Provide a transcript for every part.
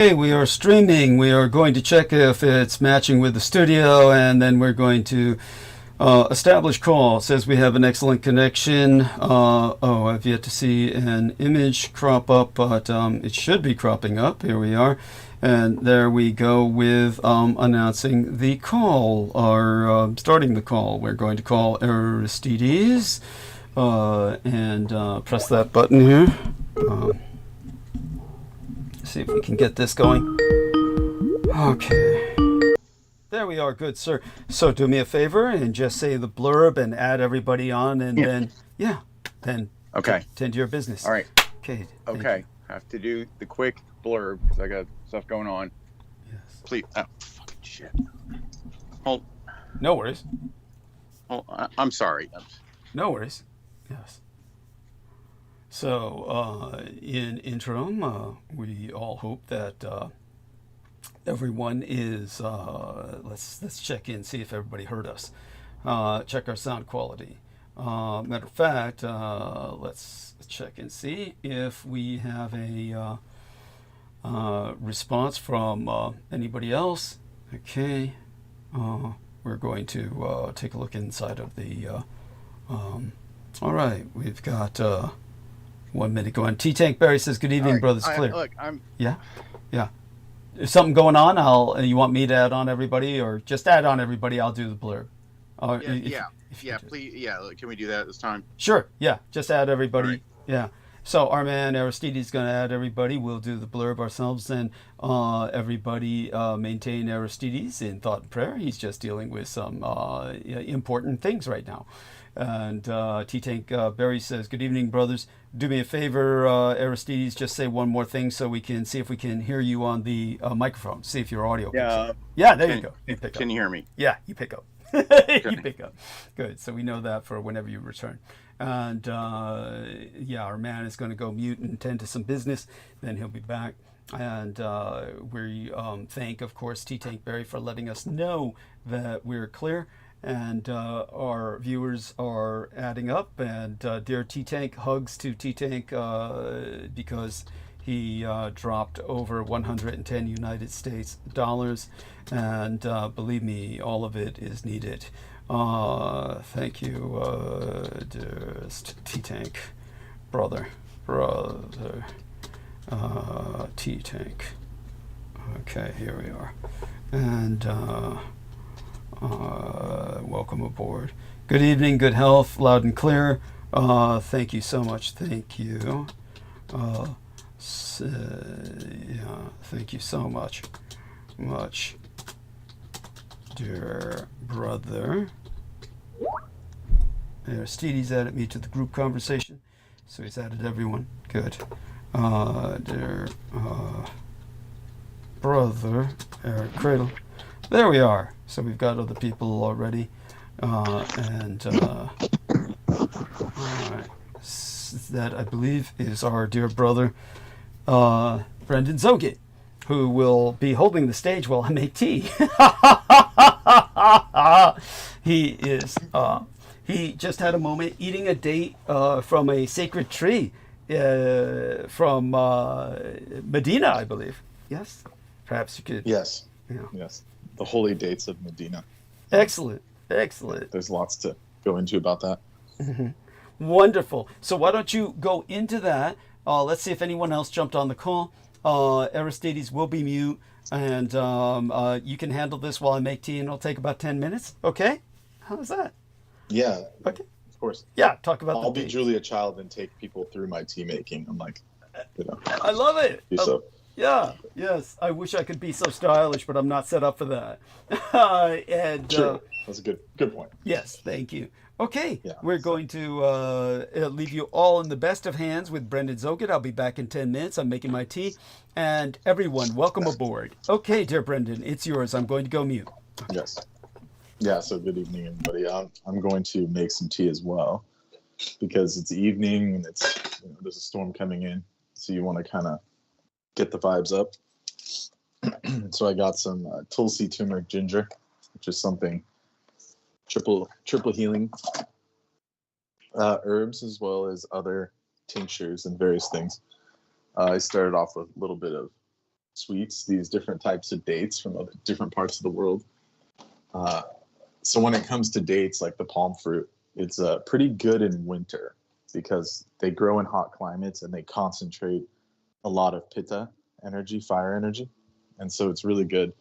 Hey, we are streaming. We are going to check if it's matching with the studio, and then we're going to establish call. It says we have an excellent connection. Oh, I've yet to see an image crop up, but it should be cropping up. Here we are. And there we go with announcing the call, or starting the call. We're going to call Aristides, and press that button here. See if we can get this going. Okay. There we are, good sir. So do me a favor and just say the blurb and add everybody on, and then, then okay. Tend to your business. All right. Okay. Okay. Have to do the quick blurb because I got stuff going on. Yes. Please. Oh, fucking shit. Hold. No worries. Oh, I'm sorry. No worries. Yes. So, in interim, we all hope that everyone is. Let's check in, see if everybody heard us. Check our sound quality. Matter of fact, let's check and see if we have a response from anybody else. Okay, we're going to take a look inside of the. All right, we've got. 1 minute going. T-Tank Barry says, "Good evening, brothers." Clear. Look, I'm. Yeah. Is something going on? You want me to add on everybody, or just add on everybody? I'll do the blurb. Please. Yeah. Can we do that this time? Sure. Yeah. Just add everybody. Right. Yeah. So our man Aristides is going to add everybody. We'll do the blurb ourselves, and everybody maintain Aristides in thought and prayer. He's just dealing with some important things right now. And T-Tank Barry says, "Good evening, brothers. Do me a favor, Aristides, just say one more thing so we can see if we can hear you on the microphone. See if your audio picks up." Yeah, there you go. You pick up. Can you hear me? Yeah, you pick up. You pick up. Good. So we know that for whenever you return. And our man is going to go mute and tend to some business. Then he'll be back. And we thank, of course, T-Tank Barry for letting us know that we're clear. And our viewers are adding up, and dear T-Tank, hugs to T-Tank because he dropped over 110 United States dollars, and believe me, all of it is needed. Thank you, dearest T-Tank, brother, T-Tank. Okay, here we are, and welcome aboard. Good evening, good health, loud and clear. Thank you so much. Thank you. Thank you so much. Dear brother. Aristides added me to the group conversation, so he's added everyone. Good. Dear brother, Eric Cradle. There we are. So we've got other people already. All right. That, I believe, is our dear brother, Brendan Zogit, who will be holding the stage while I make tea. He is, he just had a moment eating a date from a sacred tree from Medina, I believe. Yes? Perhaps you could. Yes. Yeah. Yes. The holy dates of Medina. Excellent. There's lots to go into about that. Mm-hmm. Wonderful. So why don't you go into that? Let's see if anyone else jumped on the call. Aristides will be mute, and you can handle this while I make tea, and it'll take about 10 minutes. Okay? How's that? Yeah. Okay. Of course. Yeah, talk about I'll be Julia Child and take people through my tea making. I'm like, I love it. So. Yeah, yes. I wish I could be so stylish, but I'm not set up for that. And sure. That's a good point. Yes, thank you. Okay, yeah, we're going to leave you all in the best of hands with Brendan Zogit. I'll be back in 10 minutes. I'm making my tea. And everyone, welcome aboard. Okay, dear Brendan, it's yours. I'm going to go mute. Yes. Yeah, so good evening, everybody. I'm going to make some tea as well because it's evening and there's a storm coming in. So you want to kind of get the vibes up. So I got some Tulsi turmeric ginger, which is something triple healing herbs, as well as other tinctures and various things. I started off with a little bit of sweets, these different types of dates from other different parts of the world. So when it comes to dates, like the palm fruit, it's pretty good in winter because they grow in hot climates and they concentrate a lot of pitta energy, fire energy. And so it's really good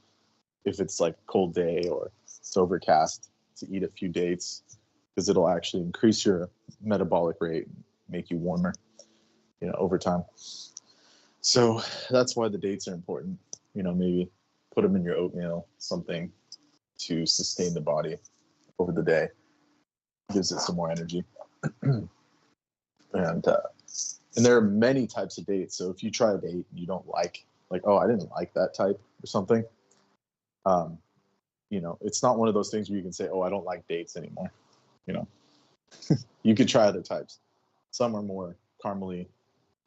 if it's like a cold day or it's overcast to eat a few dates, because it'll actually increase your metabolic rate and make you warmer, over time. So that's why the dates are important. Maybe put them in your oatmeal, something to sustain the body over the day, gives it some more energy. And there are many types of dates. So if you try a date and you don't like, oh, I didn't like that type or something, it's not one of those things where you can say, oh, I don't like dates anymore. You could try other types. Some are more caramely,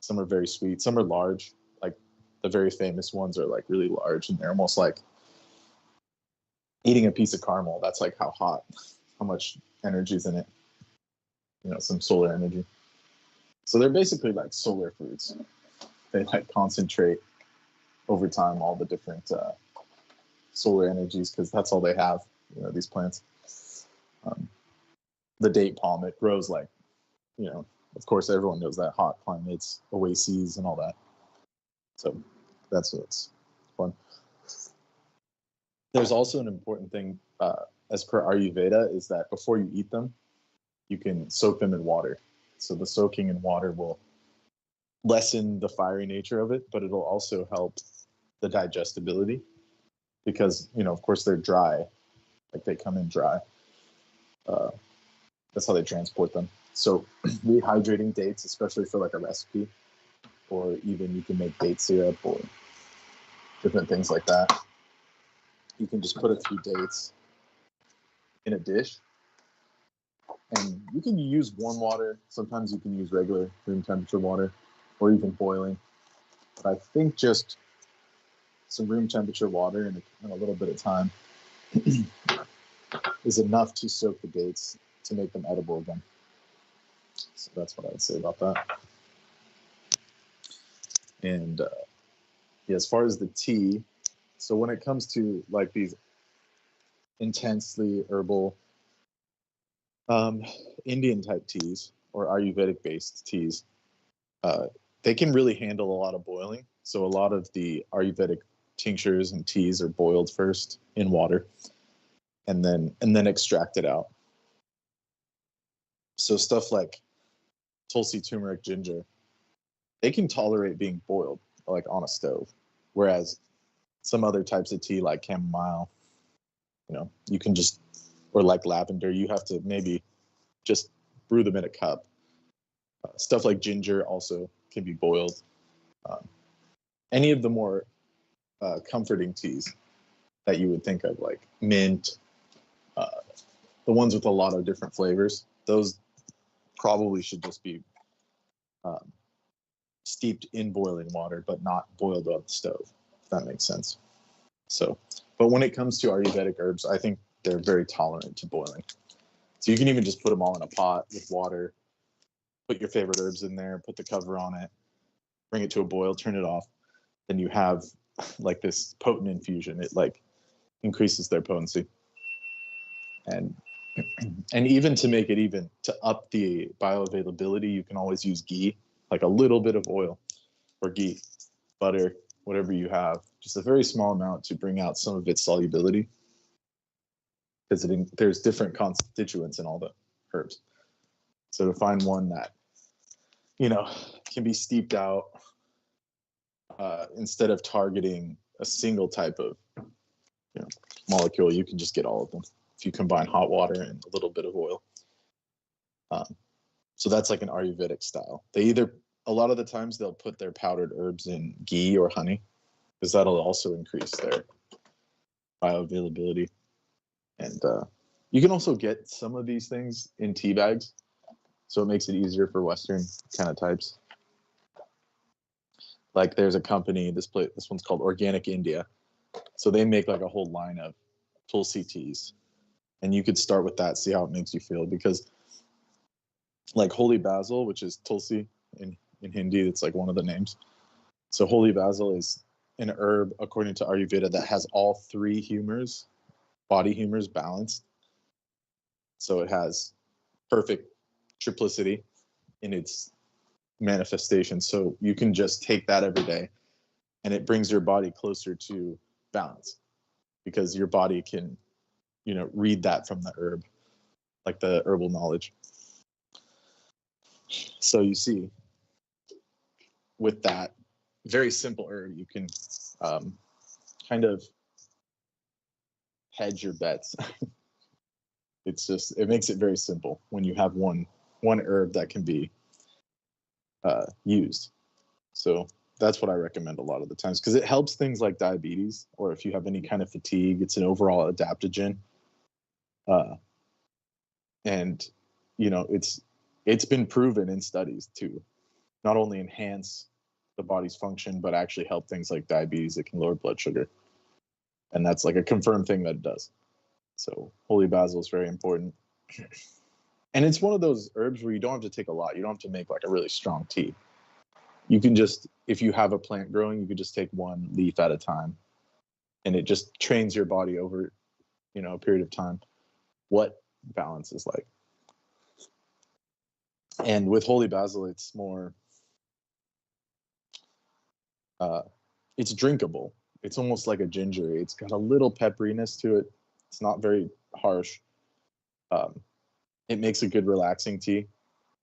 some are very sweet, some are large. Like the very famous ones are like really large, and they're almost like eating a piece of caramel. That's like how much energy is in it. Some solar energy. So they're basically like solar fruits. They like concentrate over time all the different solar energies, because that's all they have, these plants. The date palm, it grows like, of course, everyone knows that, hot climates, oases, and all that. So that's what's fun. There's also an important thing, as per Ayurveda, is that before you eat them, you can soak them in water. So the soaking in water will lessen the fiery nature of it, but it'll also help the digestibility, because, of course, they're dry, like they come in dry. That's how they transport them. So rehydrating dates, especially for like a recipe, or even you can make date syrup or different things like that. You can just put a few dates in a dish, and you can use warm water. Sometimes you can use regular room temperature water, or even boiling. But I think just some room temperature water and a little bit of time is enough to soak the dates to make them edible again. So that's what I would say about that. And as far as the tea, so when it comes to like these intensely herbal Indian type teas or Ayurvedic based teas, they can really handle a lot of boiling. So a lot of the Ayurvedic tinctures and teas are boiled first in water and then extracted out. So stuff like tulsi, turmeric, ginger, they can tolerate being boiled like on a stove, whereas some other types of tea like chamomile, you can just, or like lavender, you have to maybe just brew them in a cup. Stuff like ginger also can be boiled. Any of the more comforting teas that you would think of, like mint, the ones with a lot of different flavors, those probably should just be steeped in boiling water, but not boiled on the stove, if that makes sense. So, but when it comes to Ayurvedic herbs, I think they're very tolerant to boiling. So you can even just put them all in a pot with water, put your favorite herbs in there, put the cover on it, bring it to a boil, turn it off. Then you have like this potent infusion. It like increases their potency. And even to make it even, to up the bioavailability, you can always use ghee, like a little bit of oil or ghee, butter, whatever you have, just a very small amount to bring out some of its solubility, because there's different constituents in all the herbs. So to find one that, can be steeped out, instead of targeting a single type of molecule, you can just get all of them if you combine hot water and a little bit of oil. So that's like an Ayurvedic style. A lot of the times they'll put their powdered herbs in ghee or honey, because that'll also increase their bioavailability. And you can also get some of these things in tea bags, so it makes it easier for Western kind of types. Like there's a company, this one's called Organic India. So they make like a whole line of tulsi teas. And you could start with that, see how it makes you feel. Because like holy basil, which is tulsi in Hindi, it's like one of the names. So holy basil is an herb, according to Ayurveda, that has all three humors, body humors, balanced. So it has perfect triplicity in its manifestation. So you can just take that every day, and it brings your body closer to balance, because your body can, read that from the herb, like the herbal knowledge. So you see, with that very simple herb, you can kind of hedge your bets. It makes it very simple when you have one herb that can be used. So that's what I recommend a lot of the times, because it helps things like diabetes, or if you have any kind of fatigue. It's an overall adaptogen, and it's been proven in studies to not only enhance the body's function, but actually help things like diabetes. It can lower blood sugar, and that's like a confirmed thing that it does. So holy basil is very important. And it's one of those herbs where you don't have to take a lot. You don't have to make like a really strong tea. You can just, if you have a plant growing, you could just take one leaf at a time, and it just trains your body over, a period of time, what balance is like. And with holy basil, it's more, it's drinkable. It's almost like a ginger. It's got a little pepperiness to it. It's not very harsh. It makes a good relaxing tea.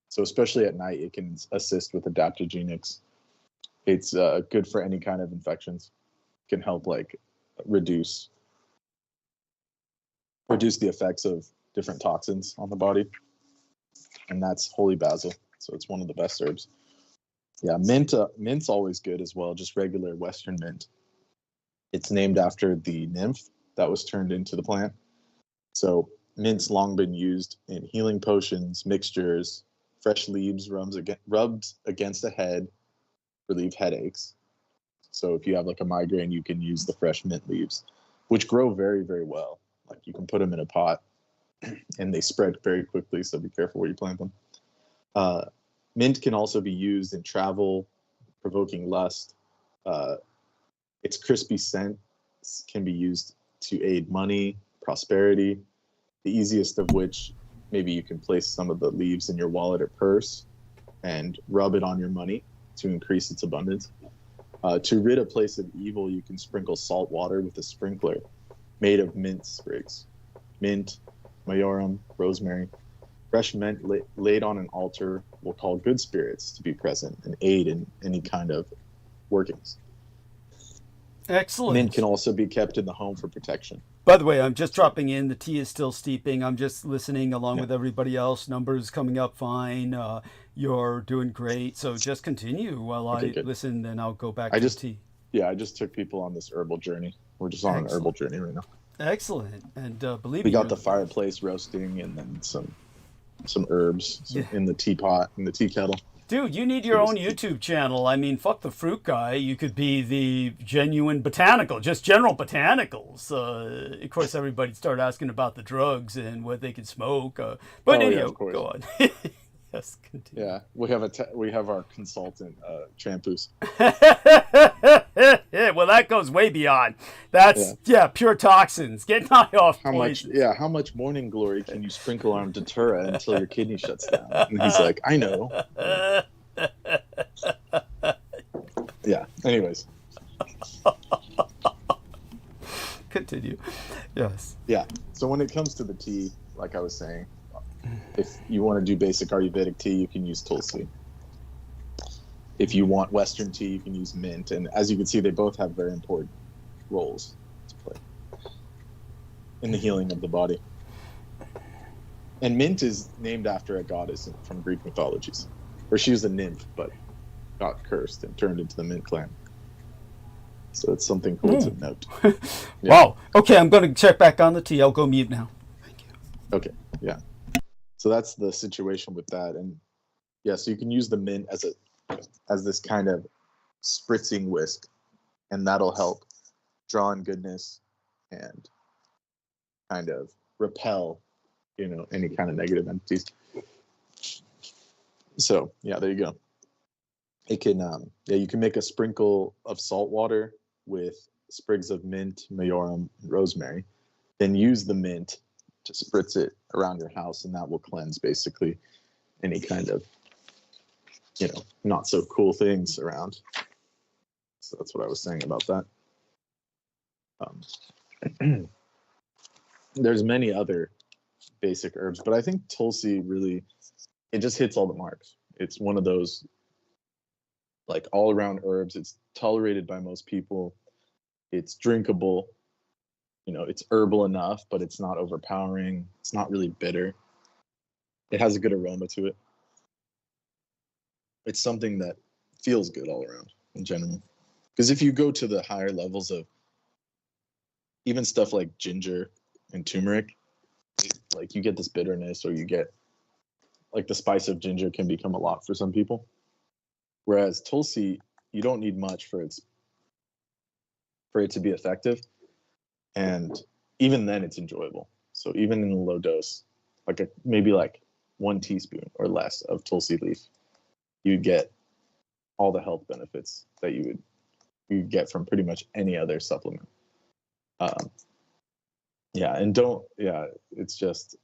So especially at night, it can assist with adaptogenics. It's good for any kind of infections. It can help like reduce the effects of different toxins on the body. And that's holy basil. So it's one of the best herbs. Yeah, mint's always good as well, just regular Western mint. It's named after the nymph that was turned into the plant. So mint's long been used in healing potions, mixtures, fresh leaves rubbed against a head, relieve headaches. So if you have like a migraine, you can use the fresh mint leaves, which grow very, very well. Like you can put them in a pot and they spread very quickly, so be careful where you plant them. Mint can also be used in travel, provoking lust. Its crispy scent can be used to aid money, prosperity, the easiest of which, maybe you can place some of the leaves in your wallet or purse and rub it on your money to increase its abundance. To rid a place of evil, you can sprinkle salt water with a sprinkler made of mint sprigs. Mint, majoram, rosemary. Fresh mint laid on an altar will call good spirits to be present and aid in any kind of workings. Excellent. Mint can also be kept in the home for protection. By the way, I'm just dropping in. The tea is still steeping. I'm just listening along with everybody else. Numbers coming up fine. You're doing great. So just continue while I listen, and I'll go back to the tea. Yeah, I just took people on this herbal journey. We're just on an herbal journey right now. Excellent. And believe me, we got the fireplace roasting, and then some herbs in the teapot, in the tea kettle. Dude, you need your own YouTube channel. I mean, fuck the fruit guy. You could be the genuine botanical, just general botanicals. Of course, everybody started asking about the drugs and what they could smoke. But anyhow, go on. Yes, continue. Yeah, we have our consultant, Trampoos. Yeah, well, that goes way beyond. That's pure toxins. Get high off poison. How much morning glory can you sprinkle on Datura until your kidney shuts down? And he's like, I know. Yeah. Anyways. Continue. Yes. Yeah. So when it comes to the tea, like I was saying, if you want to do basic Ayurvedic tea, you can use Tulsi. If you want Western tea, you can use mint. And as you can see, they both have very important roles to play in the healing of the body. And mint is named after a goddess from Greek mythologies, where she was a nymph, but got cursed and turned into the mint clan. So it's something cool to note. Yeah. Wow. Okay, I'm going to check back on the tea. I'll go mute now. Thank you. Okay, yeah. So that's the situation with that. And yeah, so you can use the mint as this kind of spritzing whisk, and that'll help draw in goodness and kind of repel, any kind of negative entities. So yeah, there you go. It can, you can make a sprinkle of salt water with sprigs of mint, majoram, and rosemary. Then use the mint to spritz it around your house, and that will cleanse basically any kind of, not so cool things around. So that's what I was saying about that. There's many other basic herbs, but I think Tulsi really, it just hits all the marks. It's one of those like all around herbs. It's tolerated by most people. It's drinkable. It's herbal enough, but it's not overpowering. It's not really bitter. It has a good aroma to it. It's something that feels good all around in general. Because if you go to the higher levels of even stuff like ginger and turmeric, like you get this bitterness, or you get like the spice of ginger can become a lot for some people. Whereas Tulsi, you don't need much for it to be effective. And even then it's enjoyable. So even in a low dose, maybe 1 teaspoon or less of Tulsi leaf, you get all the health benefits that you get from pretty much any other supplement. It's just,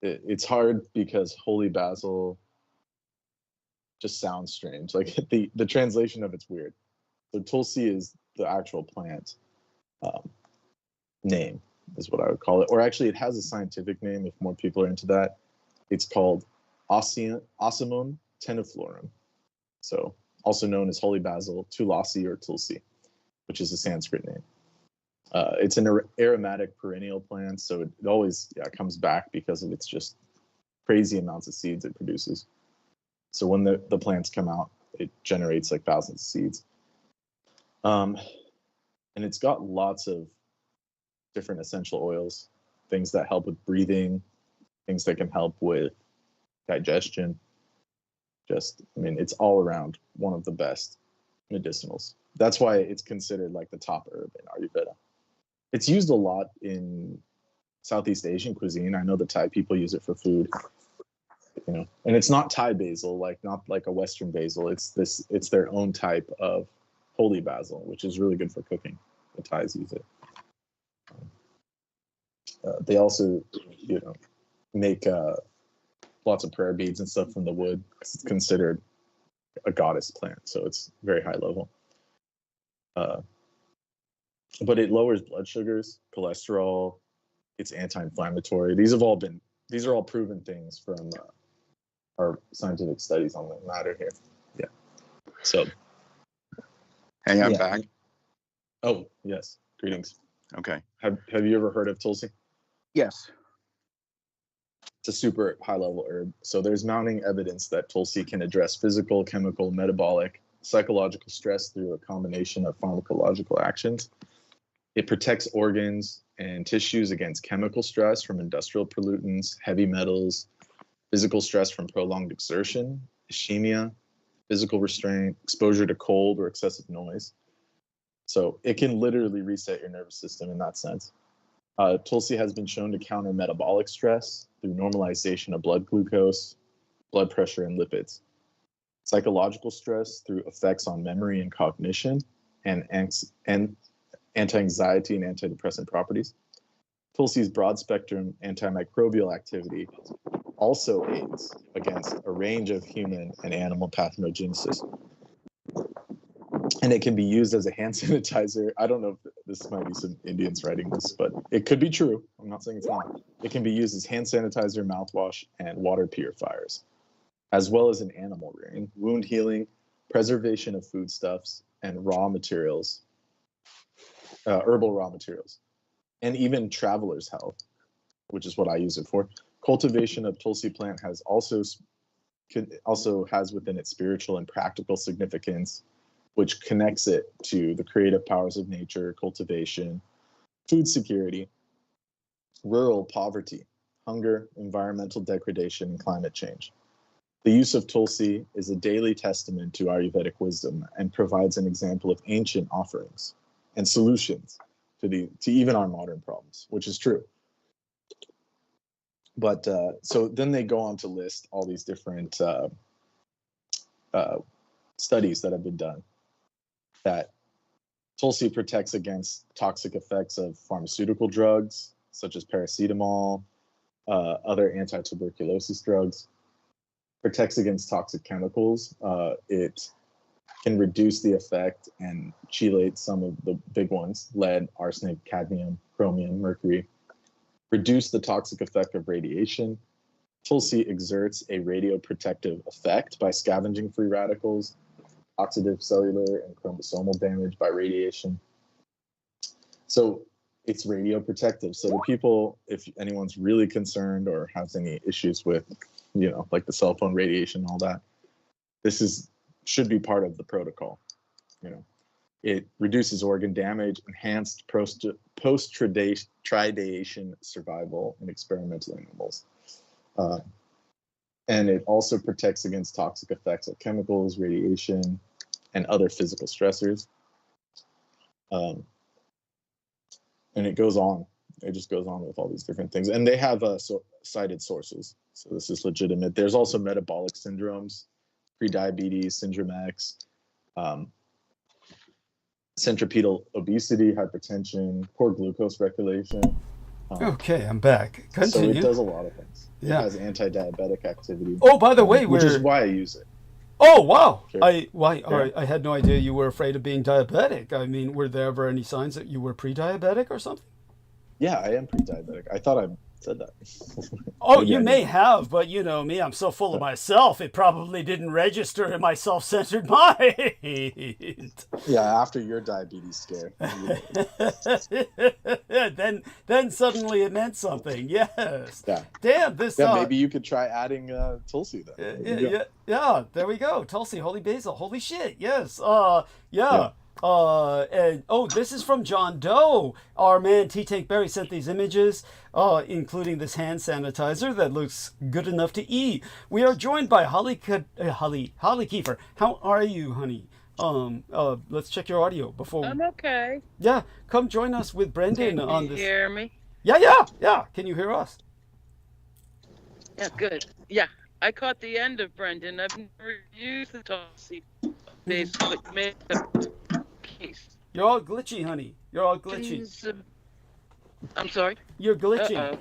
it's hard because holy basil just sounds strange. Like the translation of it's weird. So Tulsi is the actual plant name is what I would call it. Or actually it has a scientific name if more people are into that. It's called Ocimum teniflorum. So also known as holy basil, Tulasi, or Tulsi, which is a Sanskrit name. It's an aromatic perennial plant, so it always comes back because of its just crazy amounts of seeds it produces. So when the plants come out, it generates like thousands of seeds. And it's got lots of different essential oils, things that help with breathing, things that can help with digestion. It's all around one of the best medicinals. That's why it's considered like the top herb in Ayurveda. It's used a lot in Southeast Asian cuisine. I know the Thai people use it for food, and it's not Thai basil, not like a Western basil. It's their own type of holy basil, which is really good for cooking. The Thais use it. They also, make lots of prayer beads and stuff from the wood. It's considered a goddess plant, so it's very high level. But it lowers blood sugars, cholesterol. It's anti-inflammatory. These are all proven things from our scientific studies on the matter here. Yeah. So. Hey, I'm back. Oh, yes. Greetings. Okay. Have you ever heard of Tulsi? Yes. It's a super high-level herb. So there's mounting evidence that Tulsi can address physical, chemical, metabolic, psychological stress through a combination of pharmacological actions. It protects organs and tissues against chemical stress from industrial pollutants, heavy metals, physical stress from prolonged exertion, ischemia, physical restraint, exposure to cold or excessive noise. So it can literally reset your nervous system in that sense. Tulsi has been shown to counter metabolic stress through normalization of blood glucose, blood pressure, and lipids. Psychological stress through effects on memory and cognition, and anti-anxiety and antidepressant properties. Tulsi's broad-spectrum antimicrobial activity also aids against a range of human and animal pathogenesis. And it can be used as a hand sanitizer. I don't know if this might be some Indians writing this, but it could be true. I'm not saying it's not. It can be used as hand sanitizer, mouthwash, and water purifiers, as well as in animal rearing, wound healing, preservation of foodstuffs, and raw materials, herbal raw materials, and even traveler's health, which is what I use it for. Cultivation of Tulsi plant has also has within it spiritual and practical significance, which connects it to the creative powers of nature, cultivation, food security, rural poverty, hunger, environmental degradation, and climate change. The use of Tulsi is a daily testament to Ayurvedic wisdom and provides an example of ancient offerings and solutions to even our modern problems, which is true. But so then they go on to list all these different studies that have been done that Tulsi protects against toxic effects of pharmaceutical drugs, such as paracetamol, other anti-tuberculosis drugs. Protects against toxic chemicals. It can reduce the effect and chelate some of the big ones: lead, arsenic, cadmium, chromium, mercury. Reduce the toxic effect of radiation. Tulsi exerts a radioprotective effect by scavenging free radicals, oxidative cellular and chromosomal damage by radiation. So it's radioprotective. So the people, if anyone's really concerned or has any issues with, like the cell phone radiation and all that, should be part of the protocol. It reduces organ damage, enhanced post-tridation survival in experimental animals. And it also protects against toxic effects of chemicals, radiation, and other physical stressors. And it goes on. It just goes on with all these different things. And they have cited sources. So this is legitimate. There's also metabolic syndromes, prediabetes, syndrome X, centripetal obesity, hypertension, poor glucose regulation. Okay, I'm back. Continue. So it does a lot of things. Yeah. It has anti-diabetic activity. Oh, by the way, which is why I use it. Oh, wow. Sure. I had no idea you were afraid of being diabetic. I mean, were there ever any signs that you were pre-diabetic or something? Yeah, I am pre-diabetic. I thought I said that. Oh, you may have, but you know me, I'm so full of myself, it probably didn't register in my self-centered mind. Yeah, after your diabetes scare. then suddenly it meant something, yes. Yeah. Damn, this... Yeah, maybe you could try adding Tulsi then. Yeah, there we go. Tulsi, holy basil, holy shit, yes. Yeah. And this is from John Doe. Our man T-Tank Berry sent these images, including this hand sanitizer that looks good enough to eat. We are joined by Holly Kiefer. How are you, honey? Let's check your audio before. I'm okay. Yeah, come join us with Brendan on this. Can you hear me? Yeah. Can you hear us? Yeah, good. Yeah, I caught the end of Brendan. I've never used the Tulsi basically made a case. You're all glitchy, honey. You're all glitchy. I'm sorry? You're glitchy. Uh-oh.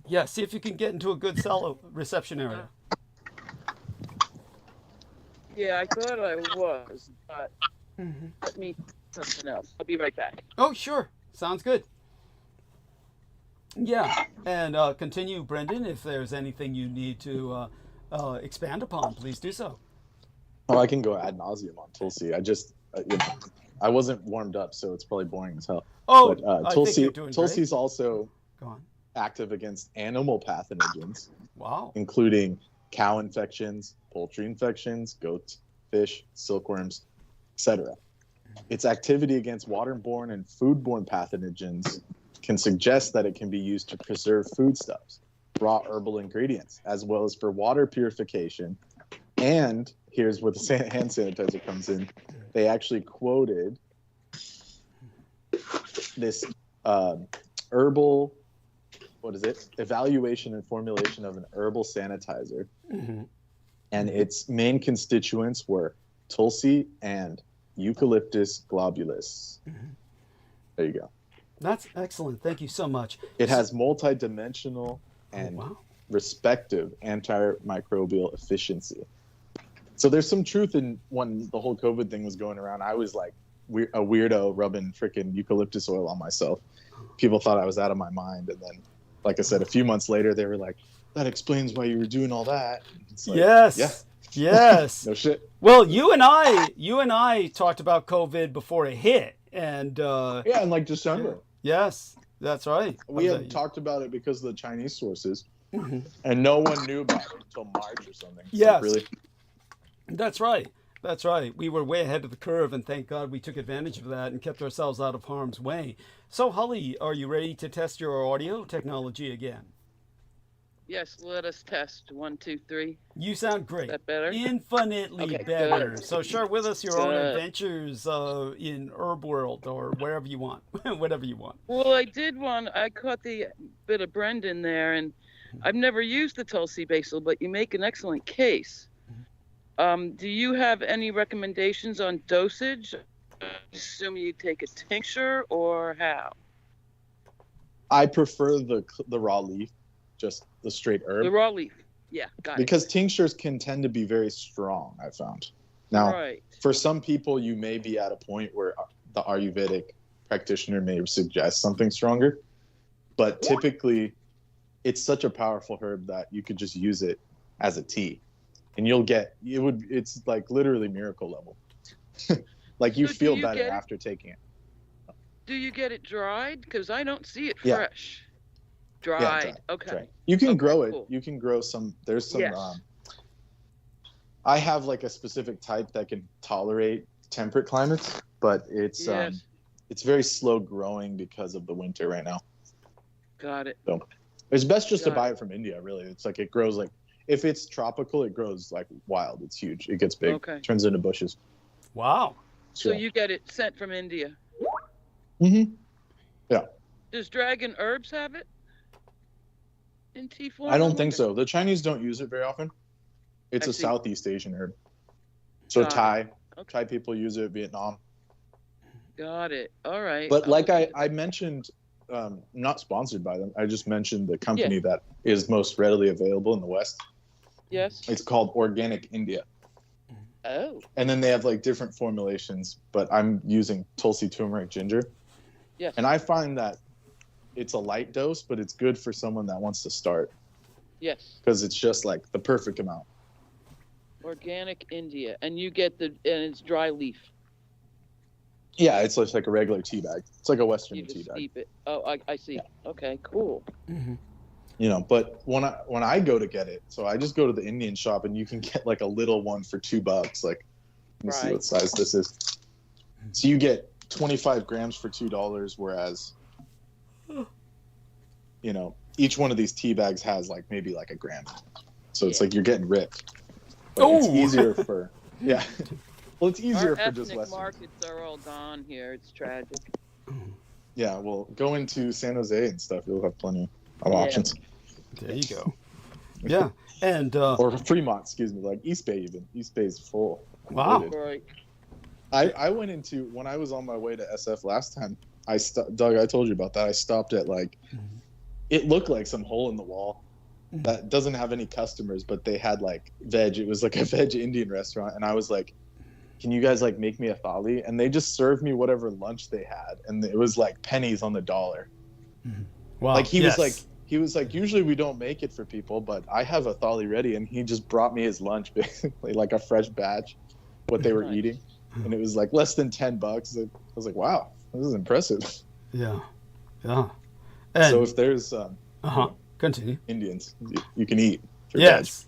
Yeah, see if you can get into a good cell reception area. Yeah, I thought I was, but let me something else. I'll be right back. Oh, sure. Sounds good. Yeah, and continue, Brendan. If there's anything you need to expand upon, please do so. Oh, I can go ad nauseum on Tulsi. I just, I wasn't warmed up, so it's probably boring as hell. Oh, but, I think you're doing Tulsi's great. Also go on. Active against animal pathogens. Wow. Including cow infections, poultry infections, goat, fish, silkworms, etc. Its activity against waterborne and foodborne pathogens can suggest that it can be used to preserve foodstuffs, raw herbal ingredients, as well as for water purification. And here's where the hand sanitizer comes in. They actually quoted this herbal, evaluation and formulation of an herbal sanitizer. Mm-hmm. And its main constituents were Tulsi and Eucalyptus globulus. Mm-hmm. There you go. That's excellent. Thank you so much. It has multi-dimensional and respective antimicrobial efficiency. So there's some truth in when the whole COVID thing was going around. I was like a weirdo rubbing freaking eucalyptus oil on myself. People thought I was out of my mind. And then, like I said, a few months later, they were like, that explains why you were doing all that. It's like, yes. Yeah. Yes. No shit. Well, you and I talked about COVID before it hit. And in like December. Yes, that's right. We had talked about it because of the Chinese sources, and no one knew about it until March or something. Yes. Like, really? That's right. That's right. We were way ahead of the curve, and thank God we took advantage of that and kept ourselves out of harm's way. So, Holly, are you ready to test your audio technology again? Yes, let us test. 1, 2, 3. You sound great. Is that better? Infinitely Okay, better. good. So share with us your own adventures in Herb World or wherever you want, whatever you want. Well, I caught the bit of Brendan there, and I've never used the Tulsi basil, but you make an excellent case. Do you have any recommendations on dosage? assume you take a tincture or how? I prefer the raw leaf, just the straight herb. The raw leaf. Yeah, got because tinctures can tend to be very strong, I found. Now, for some people, you may be at a point where the Ayurvedic practitioner may suggest something stronger, but typically it's such a powerful herb that you could just use it as a tea, and it's like literally miracle level. Like you feel better after taking it. Do you get it dried? Because I don't see it fresh. Dried. Yeah, dried. Okay. Dried. You can grow it. Cool. You can grow some. There's some. I have like a specific type that can tolerate temperate climates, but it's very slow growing because of the winter right now. Got it. So it's best just to buy it from India. Really, it's like it grows like if it's tropical, it grows like wild. It's huge. It gets big. Okay. Turns into bushes. Wow. So you get it sent from India. Mm-hmm. Yeah. Does dragon herbs have it in tea form? I don't think so. The Chinese don't use it very often. It's a Southeast Asian herb. So Thai people use it, Vietnam. Got it. All right. But like I mentioned, not sponsored by them. I just mentioned the company that is most readily available in the West. Yes. It's called Organic India. Oh. And then they have like different formulations, but I'm using Tulsi turmeric ginger. Yes. And I find that it's a light dose, but it's good for someone that wants to start. Yes. Because it's just like the perfect amount. Organic India. And you get and it's dry leaf. Yeah, it's like a regular tea bag. It's like a Western tea bag. You just steep it. Oh, I see. Yeah. Okay, cool. Mm-hmm. You know, but when I go to get it, so I just go to the Indian shop and you can get like a little one for $2. Like, let me see what size this is. So you get 25 grams for $2, whereas, you know, each one of these tea bags has like maybe like a gram. So it's like you're getting ripped. But it's easier for well, it's easier for just Western. Markets are all gone here. It's tragic. Yeah, well, go into San Jose and stuff. You'll have plenty of options. There you go. Yeah, and or Fremont, excuse me, like East Bay even. East Bay is full. Wow. Right. I went into when I was on my way to SF last time. Doug, I told you about that. I stopped at like, it looked like some hole in the wall that doesn't have any customers, but they had like veg. It was like a veg Indian restaurant, and I was like, "Can you guys like make me a thali?" And they just served me whatever lunch they had, and it was like pennies on the dollar. Wow. Like he was like, usually we don't make it for people, but I have a thali ready, and he just brought me his lunch, basically like a fresh batch, what they were eating, and it was like less than $10. I was like, wow, this is impressive. Yeah, yeah. And so if there's continue Indians, you can eat. Yes,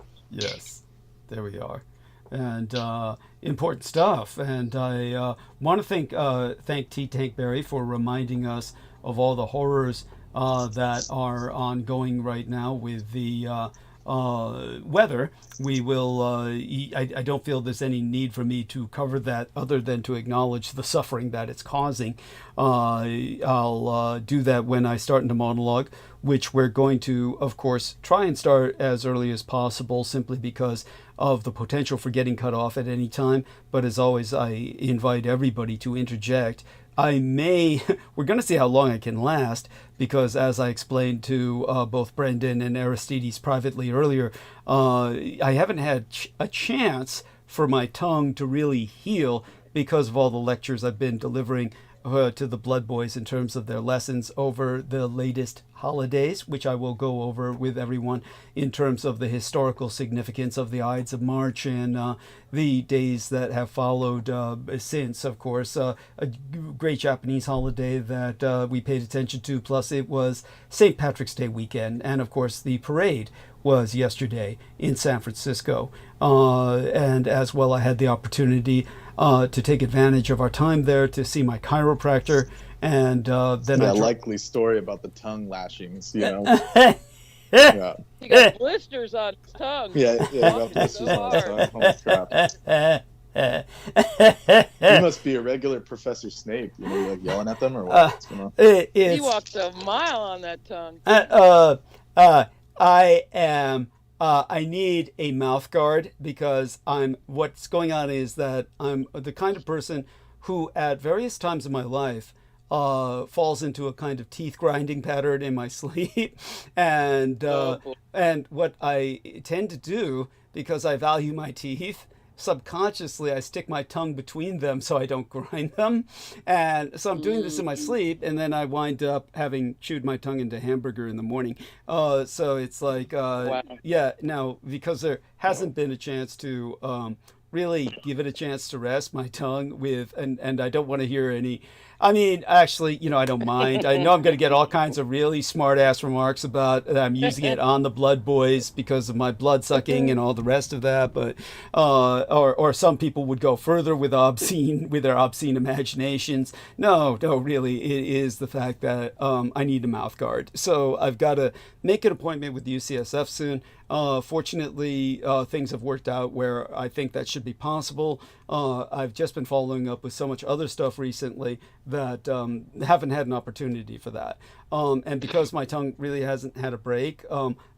there we are, and important stuff. And I want to thank T. Tankberry for reminding us of all the horrors that are ongoing right now with the weather. We will I don't feel there's any need for me to cover that other than to acknowledge the suffering that it's causing. I'll do that when I start into monologue, which we're going to, of course, try and start as early as possible, simply because of the potential for getting cut off at any time. But as always, I invite everybody to interject. We're going to see how long I can last, because as I explained to both Brendan and Aristides privately earlier, I haven't had a chance for my tongue to really heal because of all the lectures I've been delivering to the Blood Boys in terms of their lessons over the latest holidays, which I will go over with everyone in terms of the historical significance of the Ides of March and the days that have followed since, of course. A great Japanese holiday that we paid attention to, plus it was St. Patrick's Day weekend, and of course the parade was yesterday in San Francisco. And as well, I had the opportunity to take advantage of our time there to see my chiropractor, and then that likely story about the tongue lashings, you know. Yeah. He got blisters on his tongue. Yeah, he got blisters on his tongue. Holy crap. You must be a regular Professor Snape, you know, like yelling at them or what? What's going on? He walks a mile on that tongue. I am. I need a mouth guard because what's going on is that I'm the kind of person who at various times in my life falls into a kind of teeth grinding pattern in my sleep. And what I tend to do, because I value my teeth, subconsciously I stick my tongue between them so I don't grind them. And so I'm doing this in my sleep, and then I wind up having chewed my tongue into hamburger in the morning. So it's like, yeah, now, because there hasn't been a chance to really give it a chance to rest, my tongue with, and I don't want to hear any, I mean, actually, you know, I don't mind. I know I'm going to get all kinds of really smart-ass remarks about that I'm using it on the Blood Boys because of my blood sucking and all the rest of that. But or some people would go further with their obscene imaginations. No, really, it is the fact that I need a mouth guard. So I've got to make an appointment with the UCSF soon. Fortunately, things have worked out where I think that should be possible. I've just been following up with so much other stuff recently that haven't had an opportunity for that. And because my tongue really hasn't had a break,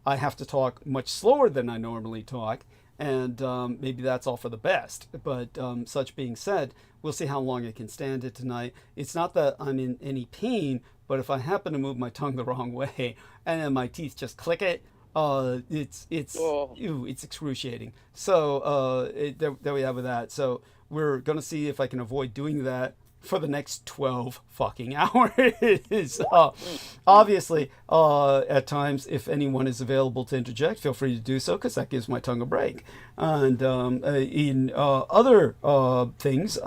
I have to talk much slower than I normally talk. And maybe that's all for the best. But such being said, we'll see how long I can stand it tonight. It's not that I'm in any pain, but if I happen to move my tongue the wrong way and then my teeth just click it, it's excruciating. So there we have with that. So we're gonna see if I can avoid doing that for the next 12 fucking hours. Obviously, at times, if anyone is available to interject, feel free to do so, because that gives my tongue a break. And in other things,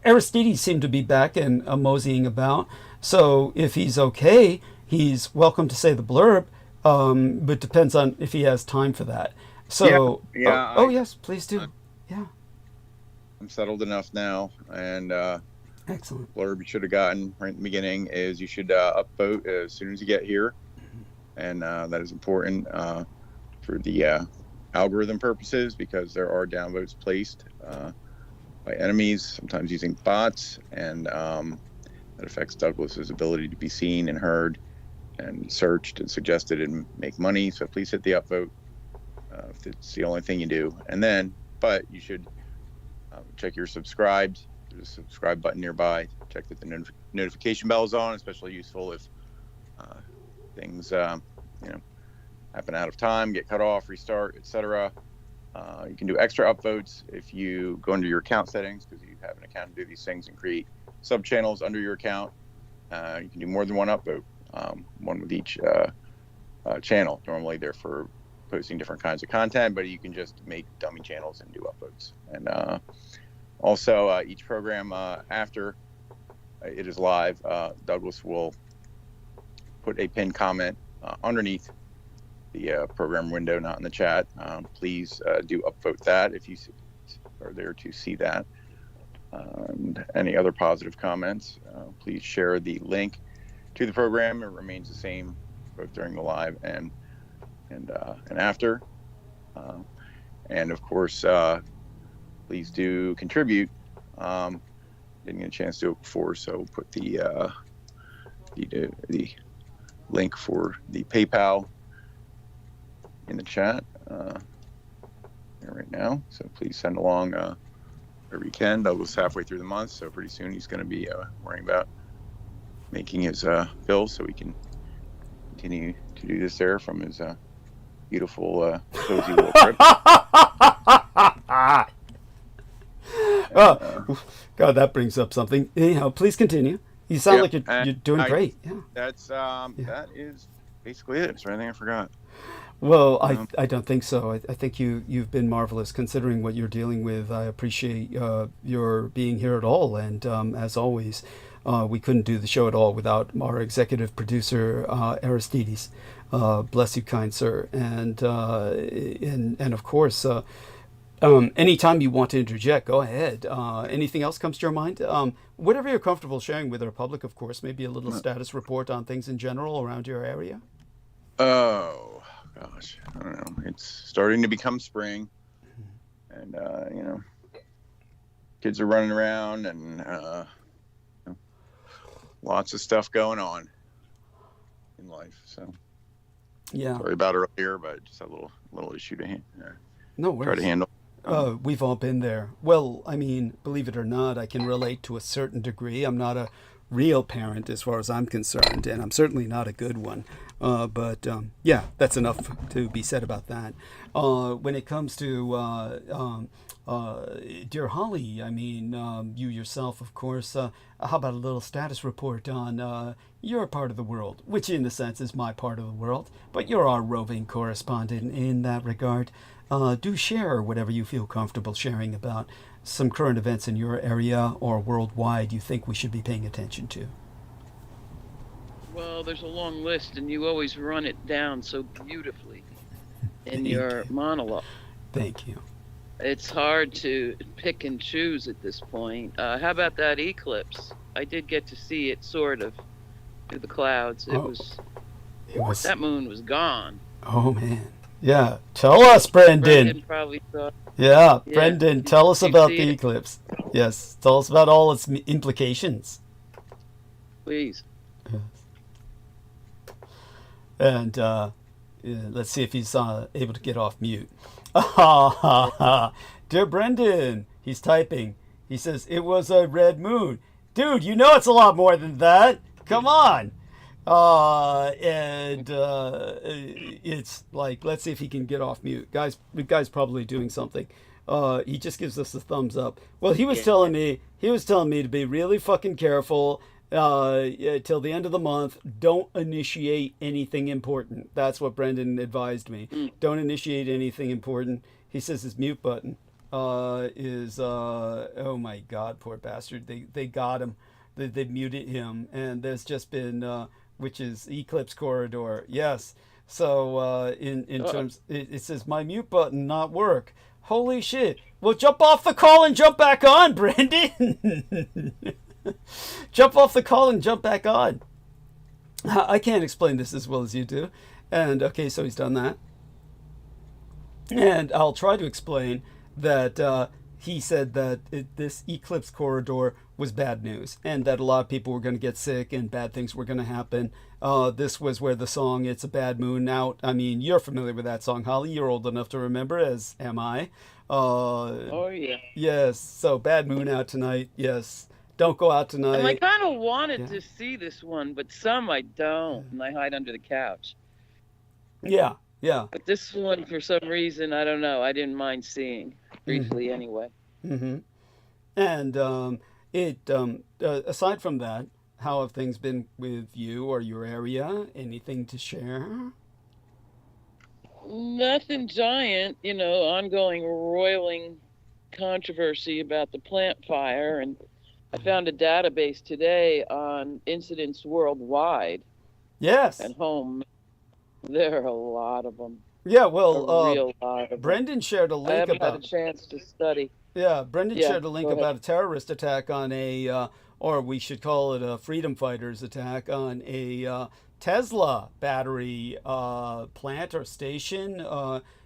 Aristides seemed to be back and moseying about. So if he's okay, he's welcome to say the blurb, but depends on if he has time for that. So, yes, please do. Yeah. I'm settled enough now, and excellent. Blurb you should have gotten right in the beginning is you should upvote as soon as you get here, and that is important for the algorithm purposes, because there are downvotes placed by enemies, sometimes using bots, and that affects Douglas's ability to be seen and heard and searched and suggested and make money. So please hit the upvote if it's the only thing you do. And then, but you should check you're subscribed. There's a subscribe button nearby. Check that the notification bell is on, especially useful if things happen out of time, get cut off, restart, etc. You can do extra upvotes if you go under your account settings, because you have an account to do these things, and create sub channels under your account. You can do more than one upvote, one with each channel. Normally they're for posting different kinds of content, but you can just make dummy channels and do upvotes. And also each program after it is live, Douglas will put a pinned comment underneath the program window, not in the chat. Please do upvote that if you are there to see that. And any other positive comments, please share the link to the program. It remains the same both during the live and after. And of course, please do contribute. Didn't get a chance to do it before, so put the link for the PayPal in the chat right now. So please send along wherever you can. Douglas halfway through the month, so pretty soon he's going to be worrying about making his bills, so we can continue to do this there from his beautiful cozy little trip. Oh, God, that brings up something. Anyhow, please continue. You sound like you're doing great. Yeah. That's that is basically it. Is there anything I forgot? Well, I don't think so. I think you've been marvelous considering what you're dealing with. I appreciate your being here at all, and as always, we couldn't do the show at all without our executive producer Aristides. Bless you, kind sir. And of course, anytime you want to interject, go ahead. Anything else comes to your mind? Whatever you're comfortable sharing with our public, of course. Maybe a little status report on things in general around your area. Oh gosh, I don't know. It's starting to become spring, and kids are running around, and lots of stuff going on in life. So yeah, sorry about earlier, but just a little issue to no worries. try to handle. We've all been there. Well, I mean, believe it or not, I can relate to a certain degree. I'm not a real parent as far as I'm concerned, and I'm certainly not a good one. But yeah, that's enough to be said about that. When it comes to dear Holly, I mean, you yourself, of course, how about a little status report on your part of the world, which in a sense is my part of the world, but you're our roving correspondent in that regard. Do share whatever you feel comfortable sharing about some current events in your area or worldwide you think we should be paying attention to. Well, there's a long list, and you always run it down so beautifully in your monologue. Thank you. It's hard to pick and choose at this point. How about that eclipse? I did get to see it sort of through the clouds. It was that moon was gone. Oh man. Yeah. Tell us, Brendan. Brendan probably thought. Yeah, Brendan, tell us about the eclipse. Yes, tell us about all its implications. Please. Yes. And let's see if he's able to get off mute. Dear Brendan, he's typing. He says, it was a red moon. Dude, you know it's a lot more than that. Come on. It's like, let's see if he can get off mute. The guy's probably doing something. He just gives us a thumbs up. Well, he was telling me to be really fucking careful till the end of the month. Don't initiate anything important. That's what Brendan advised me. Don't initiate anything important. He says his mute button is oh my God, poor bastard. They got him. They muted him, and there's just been which is Eclipse Corridor. Yes. So in terms, it says my mute button not work. Holy shit. Well, jump off the call and jump back on, Brendan. Jump off the call and jump back on. I can't explain this as well as you do. And okay, so he's done that. And I'll try to explain that he said that this eclipse corridor was bad news and that a lot of people were going to get sick and bad things were going to happen. This was where the song It's a Bad Moon Out. I mean, you're familiar with that song, Holly. You're old enough to remember, as am I. Oh, yeah. Yes. So Bad Moon Out tonight. Yes. Don't go out tonight. And I kind of wanted to see this one, but some I don't, and I hide under the couch. Yeah. Yeah. But this one, for some reason, I don't know. I didn't mind seeing briefly anyway. Mm-hmm. And aside from that, how have things been with you or your area? Anything to share? Nothing giant, ongoing roiling controversy about the plant fire. And I found a database today on incidents worldwide. Yes. And home. There are a lot of them. Yeah, well, a real lot of Brendan them. shared a link I haven't about... had a chance to study. Yeah, Brendan shared a link about a terrorist attack on a, or we should call it a freedom fighters attack on a Tesla battery plant or station.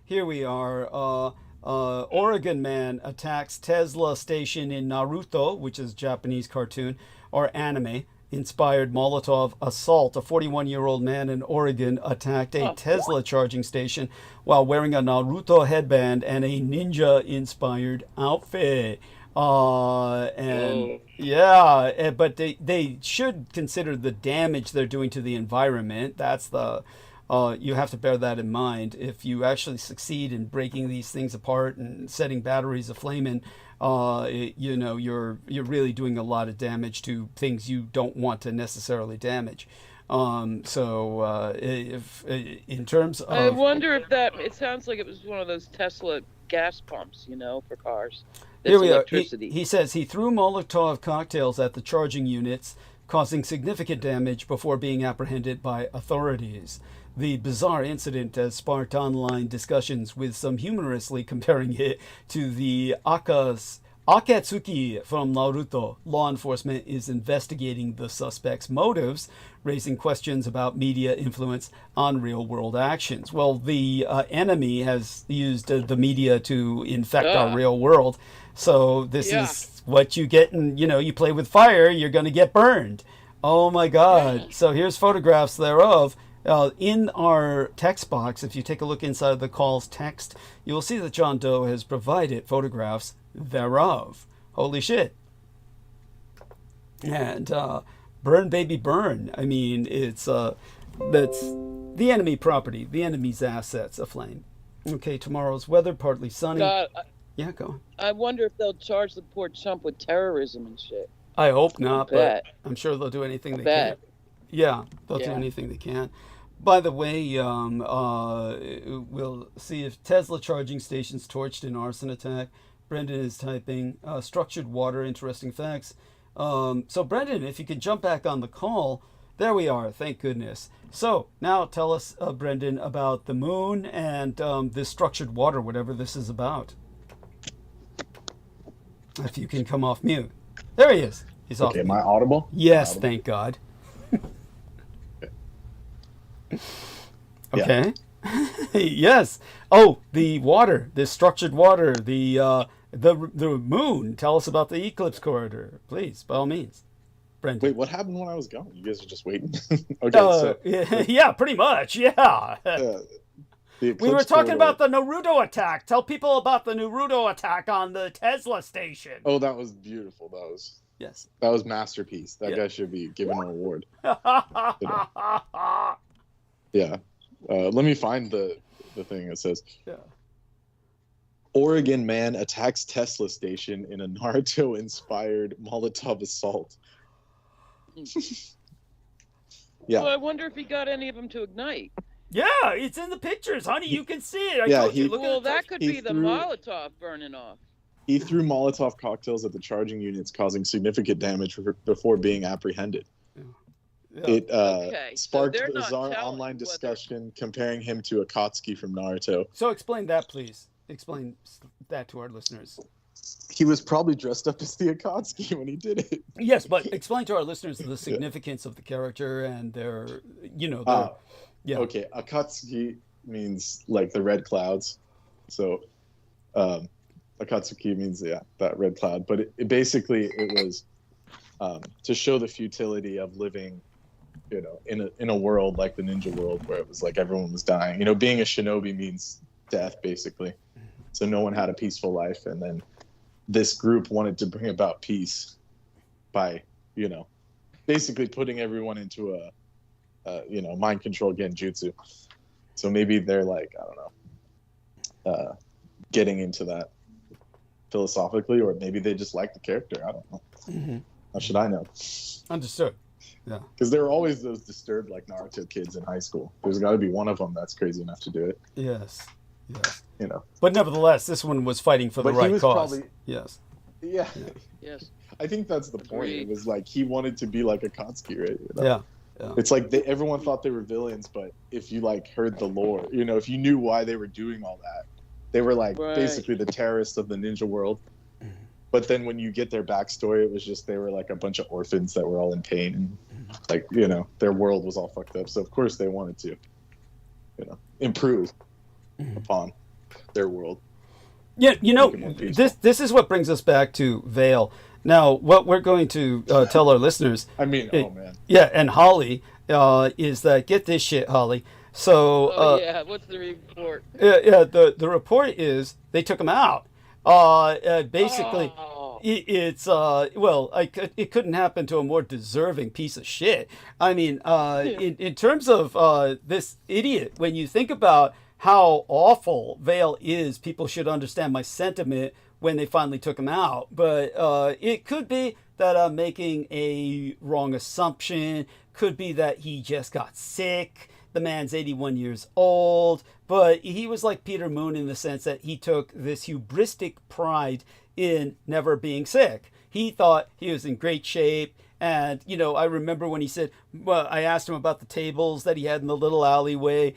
Here we are. Oregon man attacks Tesla station in Naruto, which is Japanese cartoon or anime inspired Molotov assault. A 41-year-old man in Oregon attacked a Tesla charging station while wearing a Naruto headband and a ninja inspired outfit. But they should consider the damage they're doing to the environment. That's the you have to bear that in mind. If you actually succeed in breaking these things apart and setting batteries aflame, you're really doing a lot of damage to things you don't want to necessarily damage. If in terms of, I wonder if it sounds like it was one of those Tesla gas pumps, for cars. Here we are. He says he threw Molotov cocktails at the charging units, causing significant damage before being apprehended by authorities. The bizarre incident has sparked online discussions, with some humorously comparing it to the Akatsuki from Naruto. Law enforcement is investigating the suspect's motives, raising questions about media influence on real-world actions. Well, the enemy has used the media to infect our real world. So this is what you get, and you play with fire, you're going to get burned. Oh my God. So here's photographs thereof. In our text box, if you take a look inside the call's text, you will see that John Doe has provided photographs thereof. Holy shit. And burn, baby, burn. I mean, it's that's the enemy property, the enemy's assets aflame. Okay, tomorrow's weather, partly sunny. God, Yeah, go on. I wonder if they'll charge the poor chump with terrorism and shit. I hope not, but bet. I'm sure they'll do anything they bet. can. Yeah, they'll do Yeah. anything they can. By the way, we'll see if Tesla charging stations torched in arson attack. Brendan is typing structured water, interesting facts. So Brendan, if you could jump back on the call, there we are, thank goodness. So now tell us, Brendan, about the moon and this structured water, whatever this is about. If you can come off mute. There he is. He's off Okay, mute. am I audible? Yes, Audible? thank God. Yeah. Okay. Yes. Oh, the water, this structured water, the moon. Tell us about the eclipse corridor, please, by all means. Brendan. Wait, what happened when I was gone? You guys are just waiting. Okay, so yeah, pretty much. Yeah. the We eclipse were talking corridor- about the Naruto attack. Tell people about the Naruto attack on the Tesla station. Oh, that was beautiful. Yes. That was masterpiece. That Yeah. guy should be given an award. Yeah. Let me find the thing that says Yeah. Oregon man attacks Tesla station in a Naruto-inspired Molotov assault. Yeah. Well, I wonder if he got any of them to ignite. Yeah, it's in the pictures, honey. You can see it. I Yeah, told you. he- Look Well, at the that could he be the threw- Molotov burning off. He threw Molotov cocktails at the charging units, causing significant damage before being apprehended. Yeah. It Okay, so sparked they're not bizarre telling online whether- discussion comparing him to Akatsuki from Naruto. So explain that, please. Explain that to our listeners. He was probably dressed up as the Akatsuki when he did it. Yes, but explain to our listeners the significance of the character and their, yeah. Okay, Akatsuki means like the red clouds. So Akatsuki means, that red cloud. But it basically was to show the futility of living, in a world like the ninja world where it was like everyone was dying. Being a shinobi means death, basically. So no one had a peaceful life. And then this group wanted to bring about peace by, basically putting everyone into a mind control genjutsu. So maybe they're like, I don't know, getting into that philosophically, or maybe they just like the character. I don't know. Mm-hmm. How should I know? Understood. Yeah. Because there are always those disturbed like Naruto kids in high school. There's got to be one of them that's crazy enough to do it. Yes. Yes. But nevertheless, this one was fighting for the he right was cause. probably Yes. yeah. Yes. I think that's the point. Agreed. It was like he wanted to be like Akatsuki, right? Yeah. It's like everyone thought they were villains, but if you like heard the lore, if you knew why they were doing all that, they were like Right. basically the terrorists of the ninja world. But then when you get their backstory, it was just they were like a bunch of orphans that were all in pain, and like their world was all fucked up. So of course they wanted to, improve upon their world. Yeah, Make it more peaceful. this is what brings us back to Vale. Now, what we're going to tell our listeners, I mean, oh man, yeah, and Holly, is that, get this shit, Holly. So, Yeah. What's the report? the report is they took him out. Basically, Oh. it couldn't happen to a more deserving piece of shit. I mean, in terms of this idiot, when you think about how awful Vale is, people should understand my sentiment when they finally took him out. But it could be that I'm making a wrong assumption. Could be that he just got sick. The man's 81 years old, but he was like Peter Moon in the sense that he took this hubristic pride in never being sick. He thought he was in great shape. And, I remember when he said, well, I asked him about the tables that he had in the little alleyway.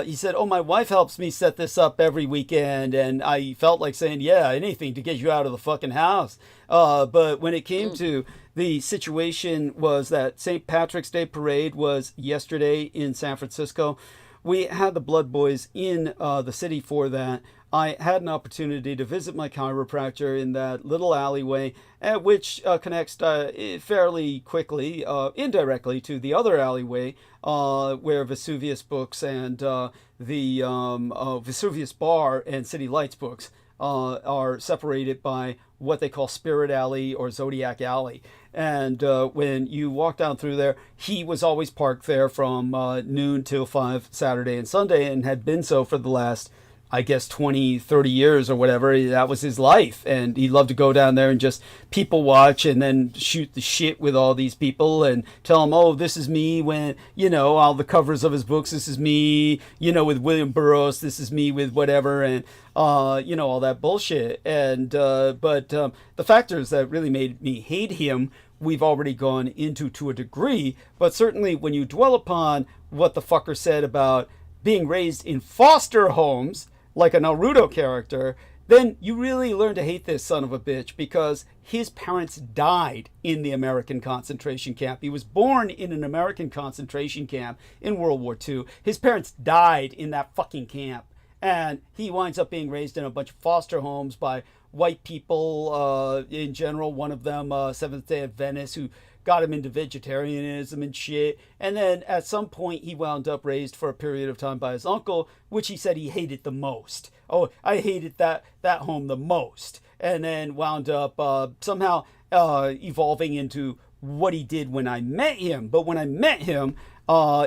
He said, oh, my wife helps me set this up every weekend. And I felt like saying, yeah, anything to get you out of the fucking house. But when it came to the situation was that St. Patrick's Day parade was yesterday in San Francisco. we had the Blood Boys in the city for that. I had an opportunity to visit my chiropractor in that little alleyway, which connects fairly quickly, indirectly, to the other alleyway where Vesuvius Books and the Vesuvius Bar and City Lights Books are separated by what they call Spirit Alley or Zodiac Alley. And when you walk down through there, he was always parked there from noon till 5 Saturday and Sunday, and had been so for the last, I guess, 20, 30 years or whatever. That was his life. And he loved to go down there and just people watch and then shoot the shit with all these people and tell them, oh, this is me when, all the covers of his books, this is me, with William Burroughs, this is me with whatever, and, all that bullshit. And, but the factors that really made me hate him, we've already gone into to a degree, but certainly when you dwell upon what the fucker said about being raised in foster homes, like a Naruto character, then you really learn to hate this son of a bitch, because his parents died in the American concentration camp. He was born in an American concentration camp in World War II. His parents died in that fucking camp. And he winds up being raised in a bunch of foster homes by white people in general. One of them, Seventh-day Adventist, who got him into vegetarianism and shit. And then at some point he wound up raised for a period of time by his uncle, which he said he hated the most. Oh, I hated that home the most. And then wound up somehow evolving into what he did when I met him. But when I met him,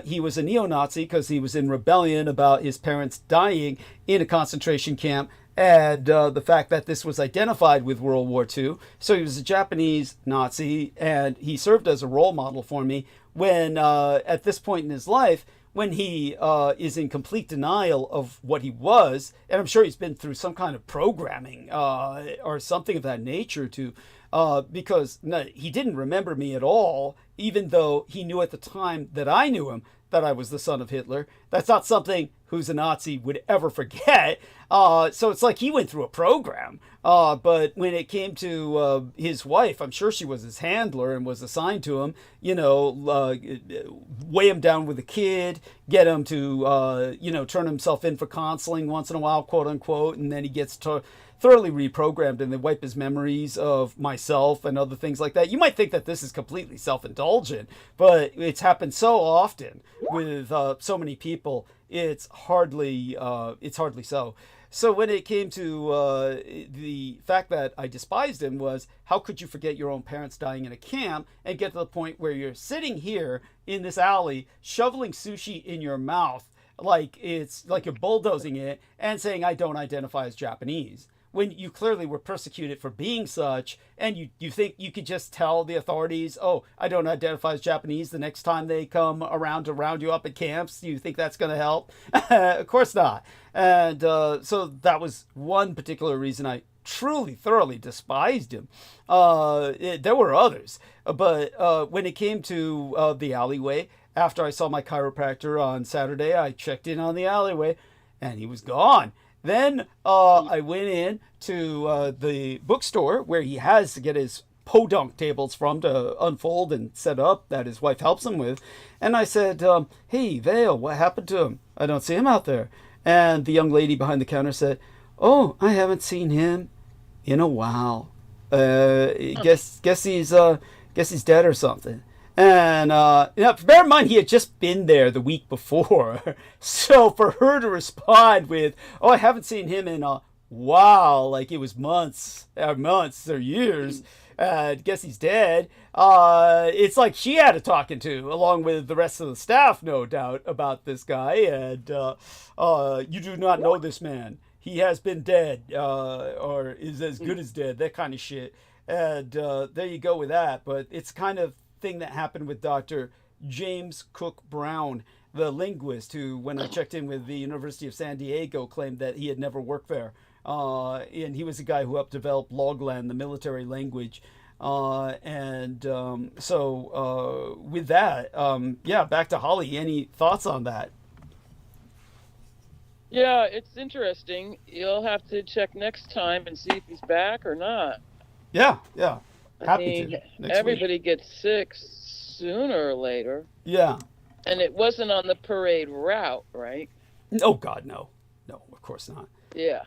he was a neo-Nazi because he was in rebellion about his parents dying in a concentration camp, and the fact that this was identified with World War II. So he was a Japanese Nazi, and he served as a role model for me when, at this point in his life, when he is in complete denial of what he was, and I'm sure he's been through some kind of programming or something of that nature to, because he didn't remember me at all, even though he knew at the time that I knew him that I was the son of Hitler. That's not something who's a Nazi would ever forget. So it's like he went through a program. But when it came to his wife, I'm sure she was his handler and was assigned to him, weigh him down with a kid, get him to, turn himself in for counseling once in a while, quote unquote, and then he gets thoroughly reprogrammed and they wipe his memories of myself and other things like that. You might think that this is completely self-indulgent, but it's happened so often with so many people. It's hardly so. So when it came to the fact that I despised him was, how could you forget your own parents dying in a camp and get to the point where you're sitting here in this alley shoveling sushi in your mouth like it's like you're bulldozing it and saying, I don't identify as Japanese, when you clearly were persecuted for being such, and you think you could just tell the authorities, oh, I don't identify as Japanese the next time they come around to round you up at camps? Do you think that's going to help? Of course not. And so that was one particular reason I truly, thoroughly despised him. There were others, but when it came to the alleyway, after I saw my chiropractor on Saturday, I checked in on the alleyway, and he was gone. Then I went in to the bookstore where he has to get his podunk tables from to unfold and set up that his wife helps him with. And I said, hey, Vale, what happened to him? I don't see him out there. And the young lady behind the counter said, oh, I haven't seen him in a while. Guess he's dead or something. And bear in mind, he had just been there the week before. So for her to respond with, oh, I haven't seen him in a while, like it was months or years, guess he's dead. It's like she had a talking to, along with the rest of the staff, no doubt, about this guy. And you do not know this man. He has been dead, or is as good as dead, that kind of shit. And there you go with that. But it's kind of thing that happened with Dr. James Cook Brown, the linguist, who, when I checked in with the University of San Diego, claimed that he had never worked there. And he was a guy who helped develop Loglan, the military language. So with that, back to Holly. Any thoughts on that? Yeah, it's interesting. You'll have to check next time and see if he's back or not. Yeah. I mean, everybody gets sick sooner or later. Yeah. And it wasn't on the parade route, right? Oh God, no, of course not. Yeah.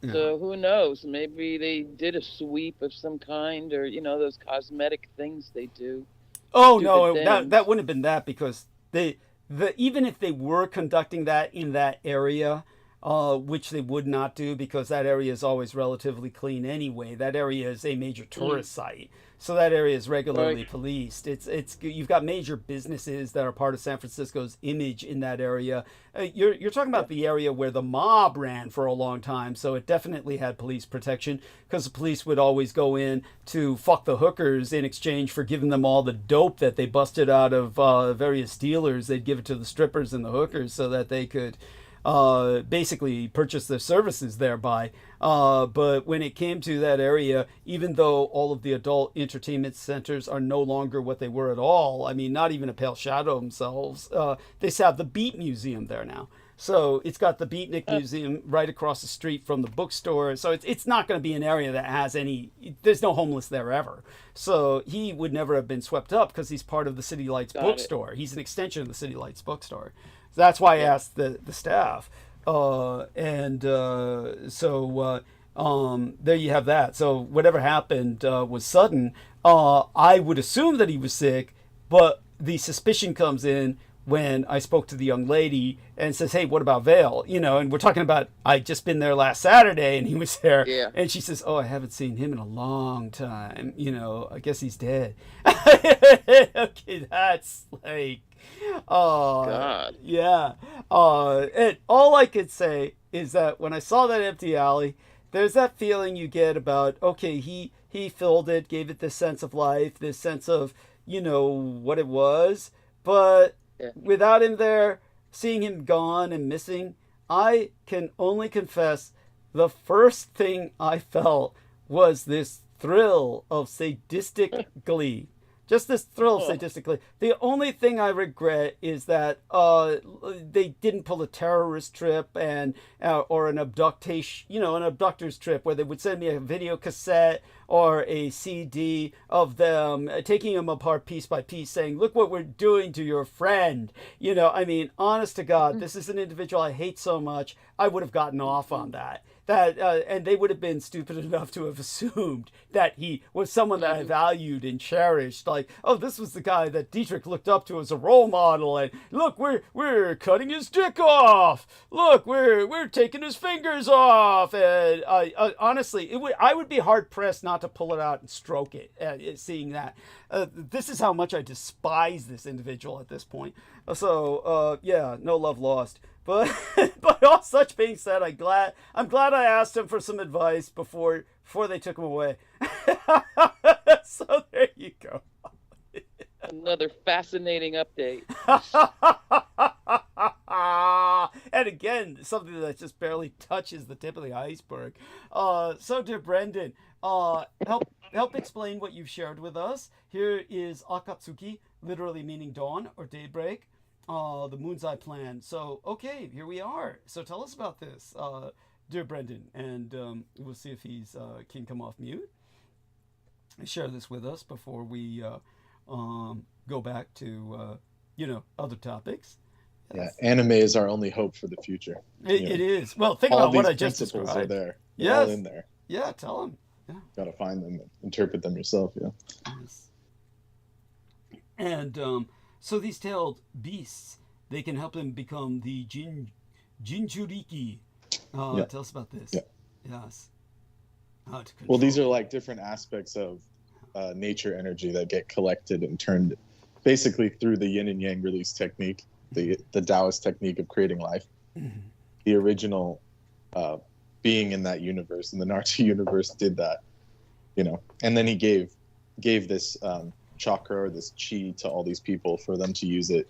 Yeah. So who knows? Maybe they did a sweep of some kind, or those cosmetic things they do. Oh Stupid no, things. that wouldn't have been that, because even if they were conducting that in that area, which they would not do, because that area is always relatively clean anyway. That area is a major tourist site, so that area is regularly policed. It's you've got major businesses that are part of San Francisco's image in that area. You're talking about the area where the mob ran for a long time, so it definitely had police protection, because the police would always go in to fuck the hookers in exchange for giving them all the dope that they busted out of various dealers. They'd give it to the strippers and the hookers so that they could basically purchase their services thereby. But when it came to that area, even though all of the adult entertainment centers are no longer what they were at all, I mean, not even a pale shadow themselves, they have the Beat Museum there now. So it's got the Beatnik Museum right across the street from the bookstore. So it's not going to be an area that has there's no homeless there ever. So he would never have been swept up, because he's part of the City Lights bookstore. He's an extension of the City Lights bookstore. So that's why I asked the staff. So there you have that. So whatever happened was sudden. I would assume that he was sick, but the suspicion comes in when I spoke to the young lady and says, hey, what about Vale? And we're talking about, I'd just been there last Saturday and he was there. Yeah. And she says, oh, I haven't seen him in a long time. I guess he's dead. Okay, that's like, God. Yeah. And all I could say is that when I saw that empty alley, there's that feeling you get about, okay, he filled it, gave it this sense of life, this sense of, what it was. But without him there, seeing him gone and missing, I can only confess the first thing I felt was this thrill of sadistic glee. Just this thrill sadistically. The only thing I regret is that they didn't pull a terrorist trip or an abductation, an abductor's trip where they would send me a video cassette or a CD of them taking him apart piece by piece, saying, look what we're doing to your friend. I mean, honest to God, this is an individual I hate so much, I would have gotten off on that. And they would have been stupid enough to have assumed that he was someone that I valued and cherished. Like, oh, this was the guy that Dietrich looked up to as a role model. And look, we're cutting his dick off. Look, we're taking his fingers off. And honestly, I would be hard pressed not to pull it out and stroke it. Seeing that, this is how much I despise this individual at this point. So yeah, no love lost. But all such being said, I'm glad I asked him for some advice before they took him away. So there you go. Another fascinating update. And again, something that just barely touches the tip of the iceberg. So dear Brendan, help explain what you've shared with us. Here is Akatsuki, literally meaning dawn or daybreak. The Moon's Eye plan. So, okay, here we are. So tell us about this, dear Brendan, and we'll see if he's can come off mute. Share this with us before we go back to other topics. Yeah, anime is our only hope for the future. It is. Well, think all about what I these just principles described. are there. Yes. They're all in there. Yeah, tell him. Yeah. Got to find them, and interpret them yourself. Yeah. Yes. And so these tailed beasts, they can help him become the Jinchuriki. Tell us about this. Yeah. Yes. Well, these are like different aspects of nature energy that get collected and turned basically through the yin and yang release technique, the Taoist technique of creating life. Mm-hmm. The original being in that universe, in the Naruto universe, did that, and then he gave this chakra or this chi to all these people for them to use it,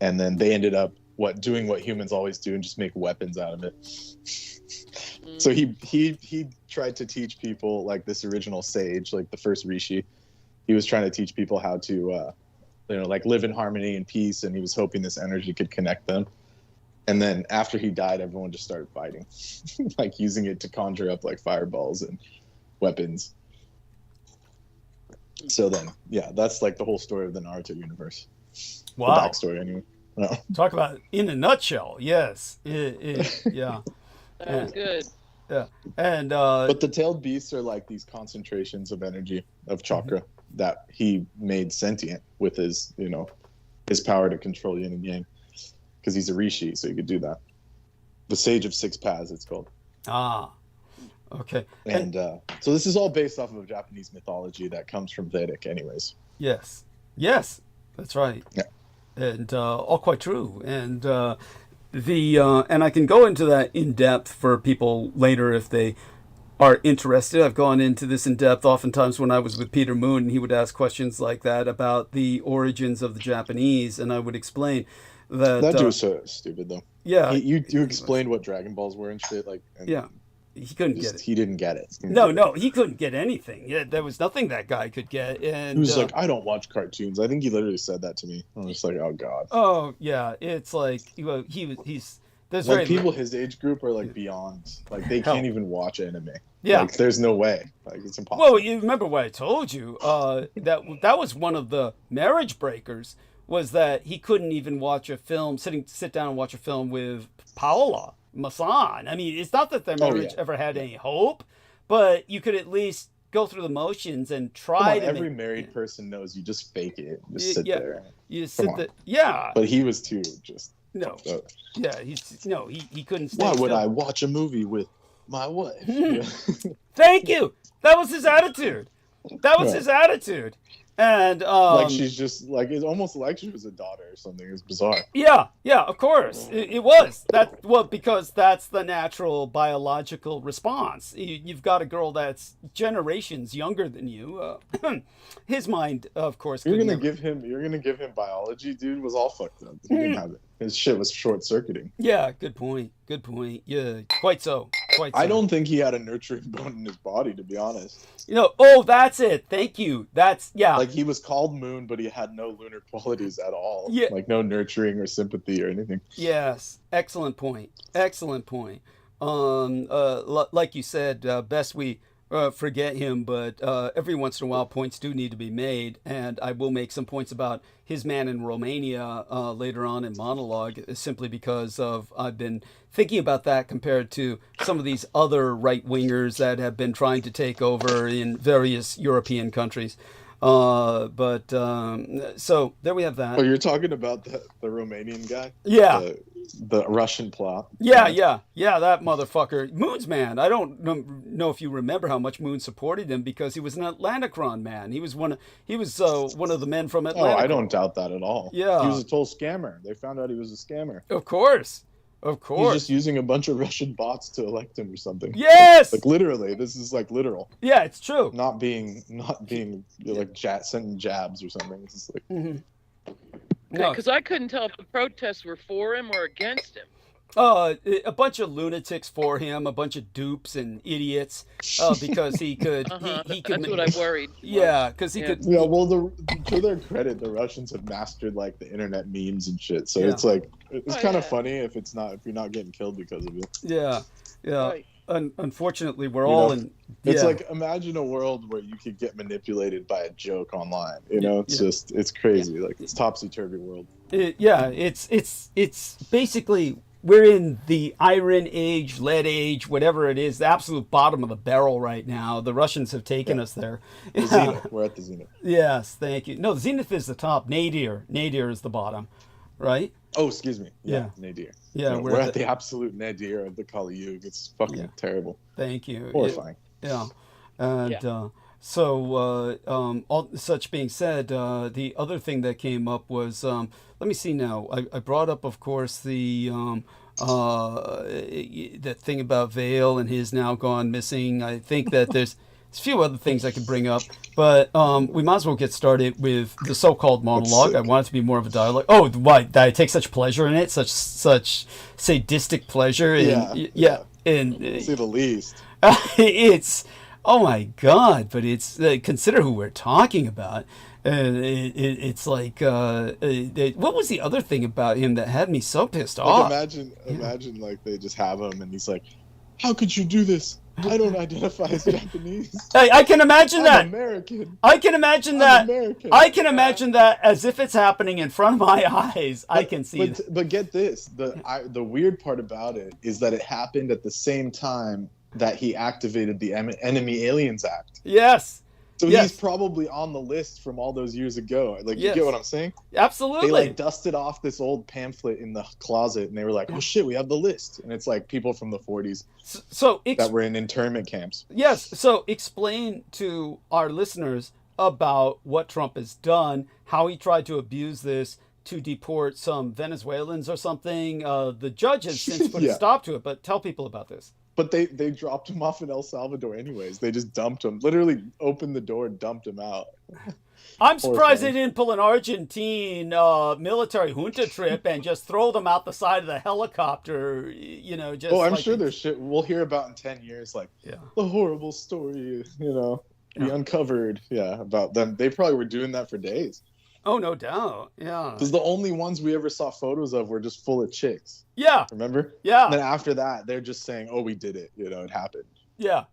and then they ended up doing what humans always do and just make weapons out of it. So he tried to teach people, like this original sage, like the first rishi, he was trying to teach people how to like live in harmony and peace, and he was hoping this energy could connect them. And then after he died, everyone just started fighting, like using it to conjure up like fireballs and weapons. So then, yeah, that's like the whole story of the Naruto universe. Wow. The backstory, anyway. No. Talk about in a nutshell. Yes. Yeah. That was good. Yeah. And But the tailed beasts are like these concentrations of energy, of chakra, that he made sentient with his, his power to control yin and yang. Because he's a rishi, so he could do that. The Sage of Six Paths, it's called. Okay. And so this is all based off of Japanese mythology that comes from Vedic, anyways. Yes, that's right. Yeah. And all quite true. And and I can go into that in depth for people later if they are interested. I've gone into this in depth oftentimes when I was with Peter Moon, and he would ask questions like that about the origins of the Japanese, and I would explain that. That dude was so stupid, though. Yeah. You explained what Dragon Balls were and shit, like. And yeah. He couldn't get it. He didn't get it. No, he couldn't get anything. Yeah, there was nothing that guy could get. And he was like, I don't watch cartoons. I think he literally said that to me. I was just like, oh god. Oh yeah, it's like he's there's like very people his age group are like beyond, like they can't even watch anime. Yeah, like, there's no way. Like it's impossible. Well, you remember what I told you? That was one of the marriage breakers. Was that he couldn't even watch a film, sit down and watch a film with Paola Masan. I mean, it's not that their marriage ever had any hope, but you could at least go through the motions and try to. Every married person knows you just fake it, just sit there. You sit there, yeah. But he was too just. No. Yeah, he couldn't. Why would I watch a movie with my wife? Thank you. That was his attitude. His attitude. And like she's just like it's almost like she was a daughter or something. It's bizarre. Yeah, of course it was that. Well, because that's the natural biological response. You've got a girl that's generations younger than you. His mind, of course. You're gonna give him biology, dude. Was all fucked up. He didn't have it. His shit was short circuiting. Yeah, good point. Yeah, quite so. I don't think he had a nurturing bone in his body, to be honest. That's it. Thank you. Like he was called Moon, but he had no lunar qualities at all. Yeah. Like no nurturing or sympathy or anything. Yes. Excellent point. Like you said, best we forget him, but every once in a while points do need to be made, and I will make some points about his man in Romania later on in monologue, simply because I've been thinking about that compared to some of these other right-wingers that have been trying to take over in various European countries. So there we have that. Oh, you're talking about the Romanian guy? Yeah. The Russian plot. Yeah, that motherfucker. Moon's man. I don't know if you remember how much Moon supported him because he was an Atlanticron man. He was one of the men from Atlanticron. Oh, I don't doubt that at all. Yeah. He was a total scammer. They found out he was a scammer. Of course. He's just using a bunch of Russian bots to elect him or something. Yes. Like literally, this is like literal. Yeah, it's true. Not being like sending jabs or something. It's just like. Mm-hmm. No, because I couldn't tell if the protests were for him or against him. A bunch of lunatics for him, a bunch of dupes and idiots, because he could. he could. That's what I worried. Yeah, because he could. Yeah, well, to their credit, the Russians have mastered like the internet memes and shit. So it's like it's kind of funny if you're not getting killed because of it. Yeah. Right. Unfortunately, we're all in. It's like imagine a world where you could get manipulated by a joke online. It's crazy. Like it's topsy-turvy world. It's basically we're in the iron age, lead age, whatever it is, the absolute bottom of the barrel right now. The Russians have taken us there. The zenith. We're at the zenith. Yes, thank you. No, the zenith is the top. Nadir is the bottom, right? Oh, excuse me. Yeah. Nadir. Yeah, we're at the absolute nadir of the Kali Yuga. It's fucking terrible. Thank you. Horrifying. Yeah. And so all such being said, the other thing that came up was, let me see now. I brought up, of course, the that thing about Vale and his now gone missing. I think that there's a few other things I could bring up, but we might as well get started with the so-called monologue. I want it to be more of a dialogue. Oh, why? I take such pleasure in it, such sadistic pleasure. Yeah. And say the least. It's oh my god! But it's consider who we're talking about. It's like what was the other thing about him that had me so pissed off? Imagine like they just have him and he's like, "How could you do this? I don't identify as Japanese. Hey, I can imagine I'm that. American. I can imagine I'm that. American. I can imagine that as if it's happening in front of my eyes. I can see that. But get this, the weird part about it is that it happened at the same time that he activated the Enemy Aliens Act. Yes. So Yes. he's probably on the list from all those years ago. Like, Yes. you get what I'm saying? Absolutely. They like dusted off this old pamphlet in the closet, and they were like, "Oh shit, we have the list." And it's like people from the 40s that were in internment camps. Yes. So explain to our listeners about what Trump has done, how he tried to abuse this to deport some Venezuelans or something. The judge has since put a stop to it, but tell people about this. But they dropped him off in El Salvador anyways. They just dumped him. Literally opened the door and dumped him out. I'm surprised they didn't pull an Argentine military junta trip and just throw them out the side of the helicopter, you know, just I'm like sure there's shit we'll hear about in 10 years, like the horrible story, you know, we uncovered, about them. They probably were doing that for days. Oh, no doubt. Yeah. Because the only ones we ever saw photos of were just full of chicks. Yeah. Remember? Yeah. And then after that, they're just saying, "Oh, we did it. You know, it happened." Yeah.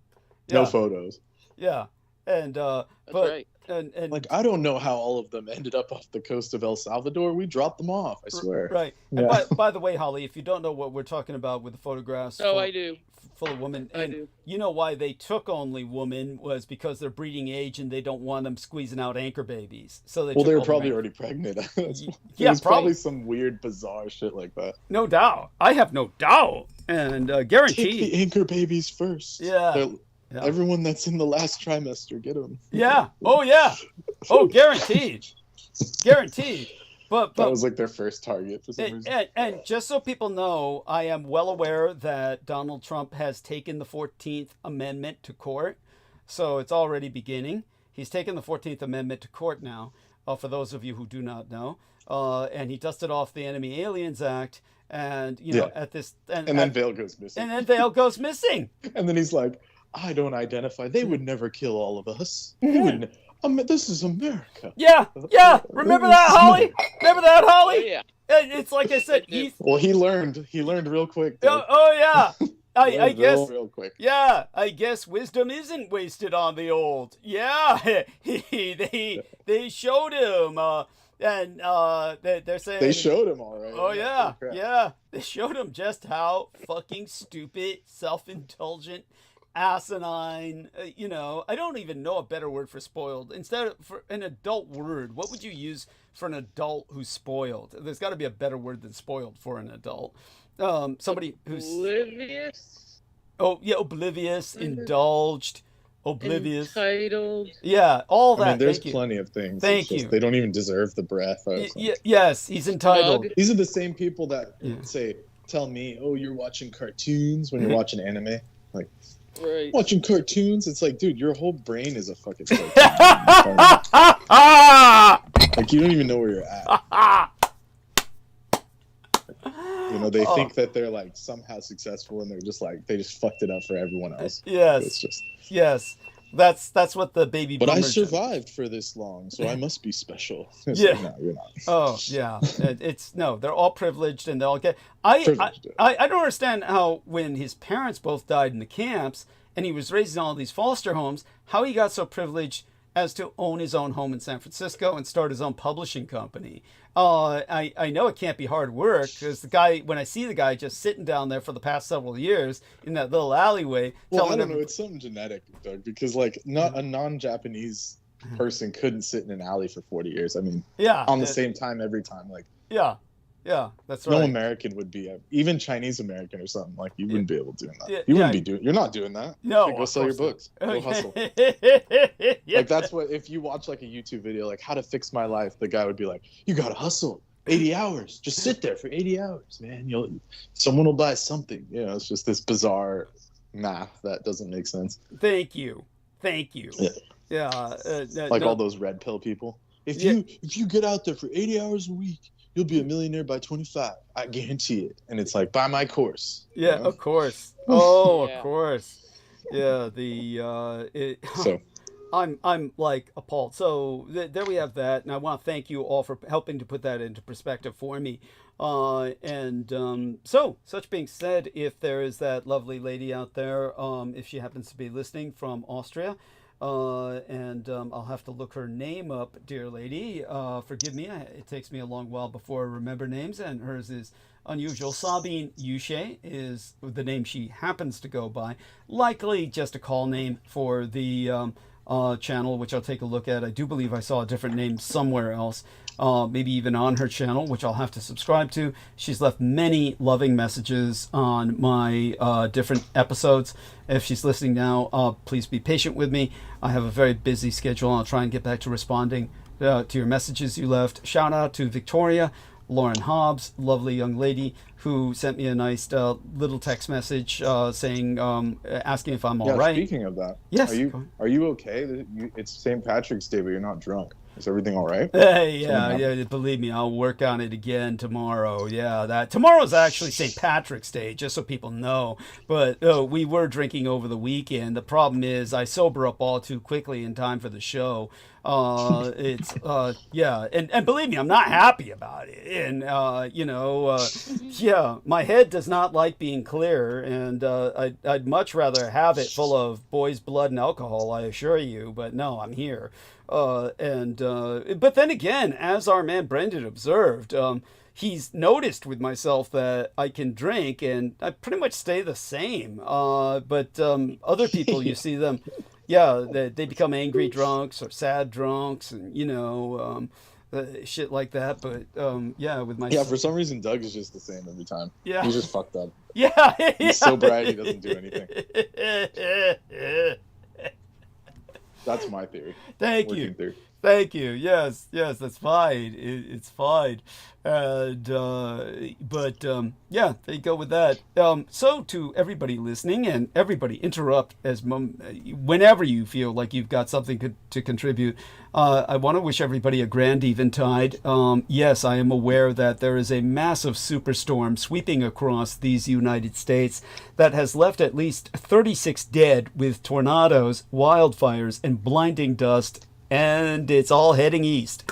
No photos. Yeah. And That's but right. and Like, I don't know how all of them ended up off the coast of El Salvador. We dropped them off, I swear. Right. Yeah. And by the way, Holly, if you don't know what we're talking about with the photographs, I do. Full of women, I and do. you know why they took only women was because they're breeding age and they don't want them squeezing out anchor babies. So they Well, they were took probably all already pregnant. Yeah, There's probably some weird, bizarre shit like that. No doubt. I have no doubt, and Take guaranteed. the anchor babies first. Yeah. Everyone that's in the last trimester, get them. Yeah. Oh yeah. Oh, guaranteed. Guaranteed. But That was like their first target for some reason. And just so people know, I am well aware that Donald Trump has taken the 14th Amendment to court. So it's already beginning. He's taken the 14th Amendment to court now, for those of you who do not know. And he dusted off the Enemy Aliens Act. And, you know, at this... And then Vail goes missing. And then Vail goes missing. And then he's like, "I don't identify. They would never kill all of us. They wouldn't. This is America." Yeah. Remember that, Holly? Remember that, Holly? Oh, yeah. It's like I said, he learned real quick. Oh yeah. I guess real quick. Yeah, I guess wisdom isn't wasted on the old. Yeah, they showed him, and they're saying they showed him all right. Oh yeah, they showed him just how fucking stupid, self-indulgent, asinine. I don't even know a better word for spoiled. Instead of for an adult word, what would you use for an adult who's spoiled? There's got to be a better word than spoiled for an adult. Somebody who's Oblivious. Oh yeah, oblivious, indulged, oblivious, Entitled. Yeah, all that. I mean, there's plenty of things. Thank you. They don't even deserve the breath. Yes, he's entitled. These are the same people that tell me, "Oh, you're watching cartoons when you're watching anime." Like, right. Watching cartoons, it's like, dude, your whole brain is a fucking cartoon. Like, you don't even know where you're at. They think that they're like somehow successful, and they're just like they just fucked it up for everyone else. Yes, it's just that's what the baby. But I survived for this long, so I must be special. It's yeah, like, no, you're not. Oh yeah, they're all privileged, and they all get. I don't understand how when his parents both died in the camps, and he was raised in all these foster homes, how he got so privileged as to own his own home in San Francisco and start his own publishing company. I know it can't be hard work, because when I see the guy just sitting down there for the past several years in that little alleyway. Well, I don't know. It's something genetic, Doug, because like not a non-Japanese person couldn't sit in an alley for 40 years. I mean, on the same time every time. Like, yeah, that's right. No American would be even Chinese American or something, like you wouldn't be able to do that. You wouldn't be doing. You're not doing that. No, go sell your books. Go hustle. Like that's what if you watch like a YouTube video like how to fix my life, the guy would be like, "You gotta hustle 80 hours. Just sit there for 80 hours, man. Someone will buy something." It's just this bizarre math that doesn't make sense. Thank you. Yeah. All those red pill people. If you get out there for 80 hours a week, you'll be a millionaire by 25. I guarantee it. And it's like, buy my course. Yeah, of course. Oh, of course. Yeah, I'm like appalled. So there we have that, and I want to thank you all for helping to put that into perspective for me. So, such being said, if there is that lovely lady out there, if she happens to be listening from Austria, I'll have to look her name up, dear lady. Forgive me, it takes me a long while before I remember names, and hers is unusual. Sabine Yuche is the name she happens to go by. Likely just a call name for the channel, which I'll take a look at. I do believe I saw a different name somewhere else. Maybe even on her channel, which I'll have to subscribe to. She's left many loving messages on my different episodes. If she's listening now, please be patient with me. I have a very busy schedule. I'll try and get back to responding to your messages you left. Shout out to Victoria, Lauren Hobbs, lovely young lady, who sent me a nice little text message saying, asking if I'm all right. Speaking of that, yes, are you okay? It's St. Patrick's Day, but you're not drunk. Is everything all right? Yeah, believe me, I'll work on it again tomorrow. Yeah, tomorrow's actually St. Patrick's Day, just so people know. But we were drinking over the weekend. The problem is I sober up all too quickly in time for the show. And believe me, I'm not happy about it. And my head does not like being clear, and I'd much rather have it full of boys' blood and alcohol, I assure you. But no, I'm here. But then again, as our man Brendan observed, he's noticed with myself that I can drink and I pretty much stay the same. But other people, you see them, they become angry drunks or sad drunks, and shit like that. But with my for some reason Doug is just the same every time. Yeah, he's just fucked up. Yeah, he's so bright he doesn't do anything. That's my theory. Thank you. Thank you. Yes, that's fine. It's fine. And there you go with that. So to everybody listening, and everybody interrupt whenever you feel like you've got something to contribute. I want to wish everybody a grand eventide. Yes, I am aware that there is a massive superstorm sweeping across these United States that has left at least 36 dead, with tornadoes, wildfires, and blinding dust, and it's all heading east.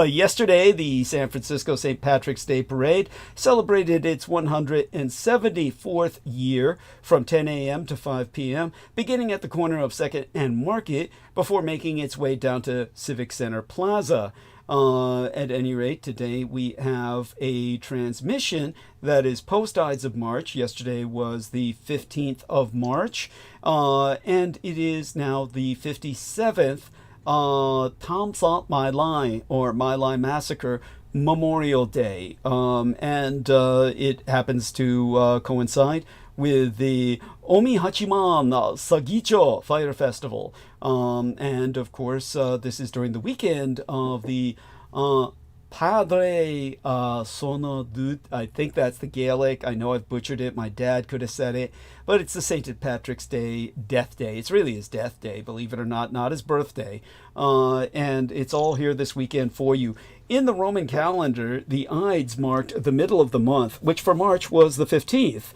Yesterday, the San Francisco St. Patrick's Day Parade celebrated its 174th year from 10 a.m. to 5 p.m., beginning at the corner of 2nd and Market before making its way down to Civic Center Plaza. At any rate, today we have a transmission that is post Ides of March. Yesterday was the 15th of March, and it is now the 57th MÄ LAI, or MÄ LAI Massacre Memorial Day, and it happens to coincide with the SAGICHŌ Fire Festival, and of course this is during the weekend of the PADDY Sonodut. I think that's the Gaelic. I know I've butchered it. My dad could have said it. But it's the St. Patrick's Day death day. It's really his death day, believe it or not his birthday. And it's all here this weekend for you. In the Roman calendar, the Ides marked the middle of the month, which for March was the 15th.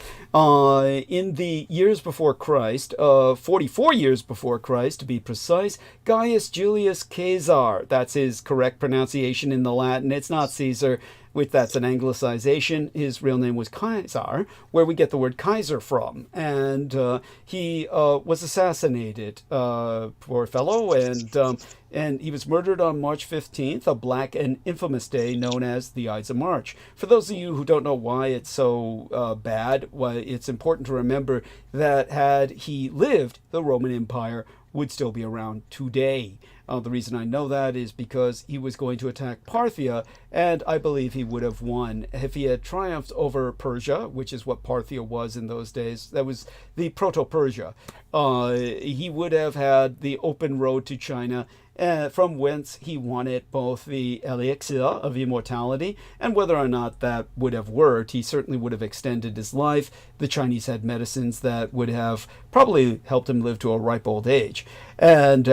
In the years before Christ, 44 years before Christ to be precise, Gaius Julius CÆSAR, that's his correct pronunciation in the Latin. It's not Caesar, which that's an anglicization. His real name was Caesar, where we get the word Kaiser from. And he was assassinated, poor fellow, and he was murdered on March 15th, a black and infamous day known as the Ides of March. For those of you who don't know why it's so bad, it's important to remember that had he lived, the Roman Empire would still be around today. The reason I know that is because he was going to attack Parthia, and I believe he would have won. If he had triumphed over Persia, which is what Parthia was in those days, that was the Proto-Persia, he would have had the open road to China, from whence he wanted both the elixir of immortality, and whether or not that would have worked, he certainly would have extended his life. The Chinese had medicines that would have probably helped him live to a ripe old age. And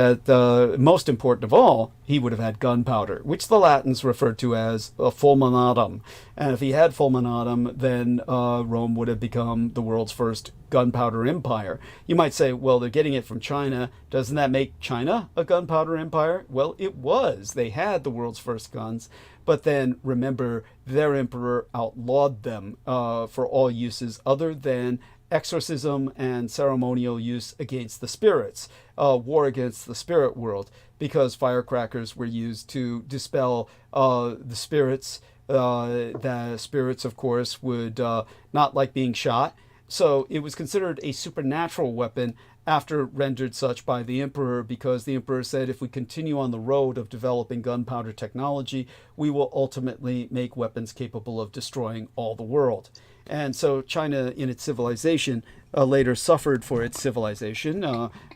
most important of all, he would have had gunpowder, which the Latins referred to as fulminatum. And if he had fulminatum, then Rome would have become the world's first gunpowder empire. You might say, well, they're getting it from China. Doesn't that make China a gunpowder empire? Well, it was. They had the world's first guns. But then, remember, their emperor outlawed them for all uses other than exorcism and ceremonial use against the spirits, war against the spirit world, because firecrackers were used to dispel the spirits. The spirits, of course, would not like being shot. So it was considered a supernatural weapon after rendered such by the emperor, because the emperor said, if we continue on the road of developing gunpowder technology, we will ultimately make weapons capable of destroying all the world. And so China, in its civilization, later suffered for its civilization,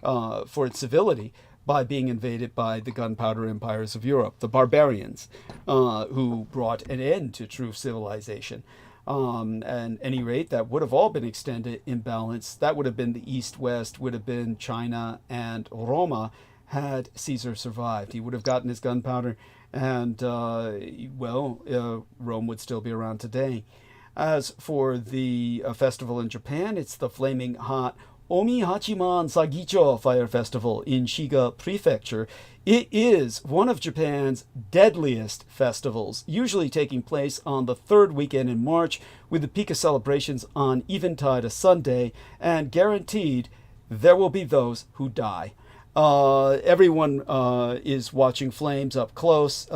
for its civility, by being invaded by the gunpowder empires of Europe, the barbarians, who brought an end to true civilization. And at any rate, that would have all been extended in balance. That would have been the East-West, would have been China and Roma, had Caesar survived. He would have gotten his gunpowder, and, Rome would still be around today. As for the festival in Japan, it's the flaming hot Omi-Hachiman SAGICHŌ Fire Festival in Shiga Prefecture. It is one of Japan's deadliest festivals, usually taking place on the third weekend in March, with the peak of celebrations on Eventide, a Sunday, and guaranteed there will be those who die. Everyone is watching flames up close.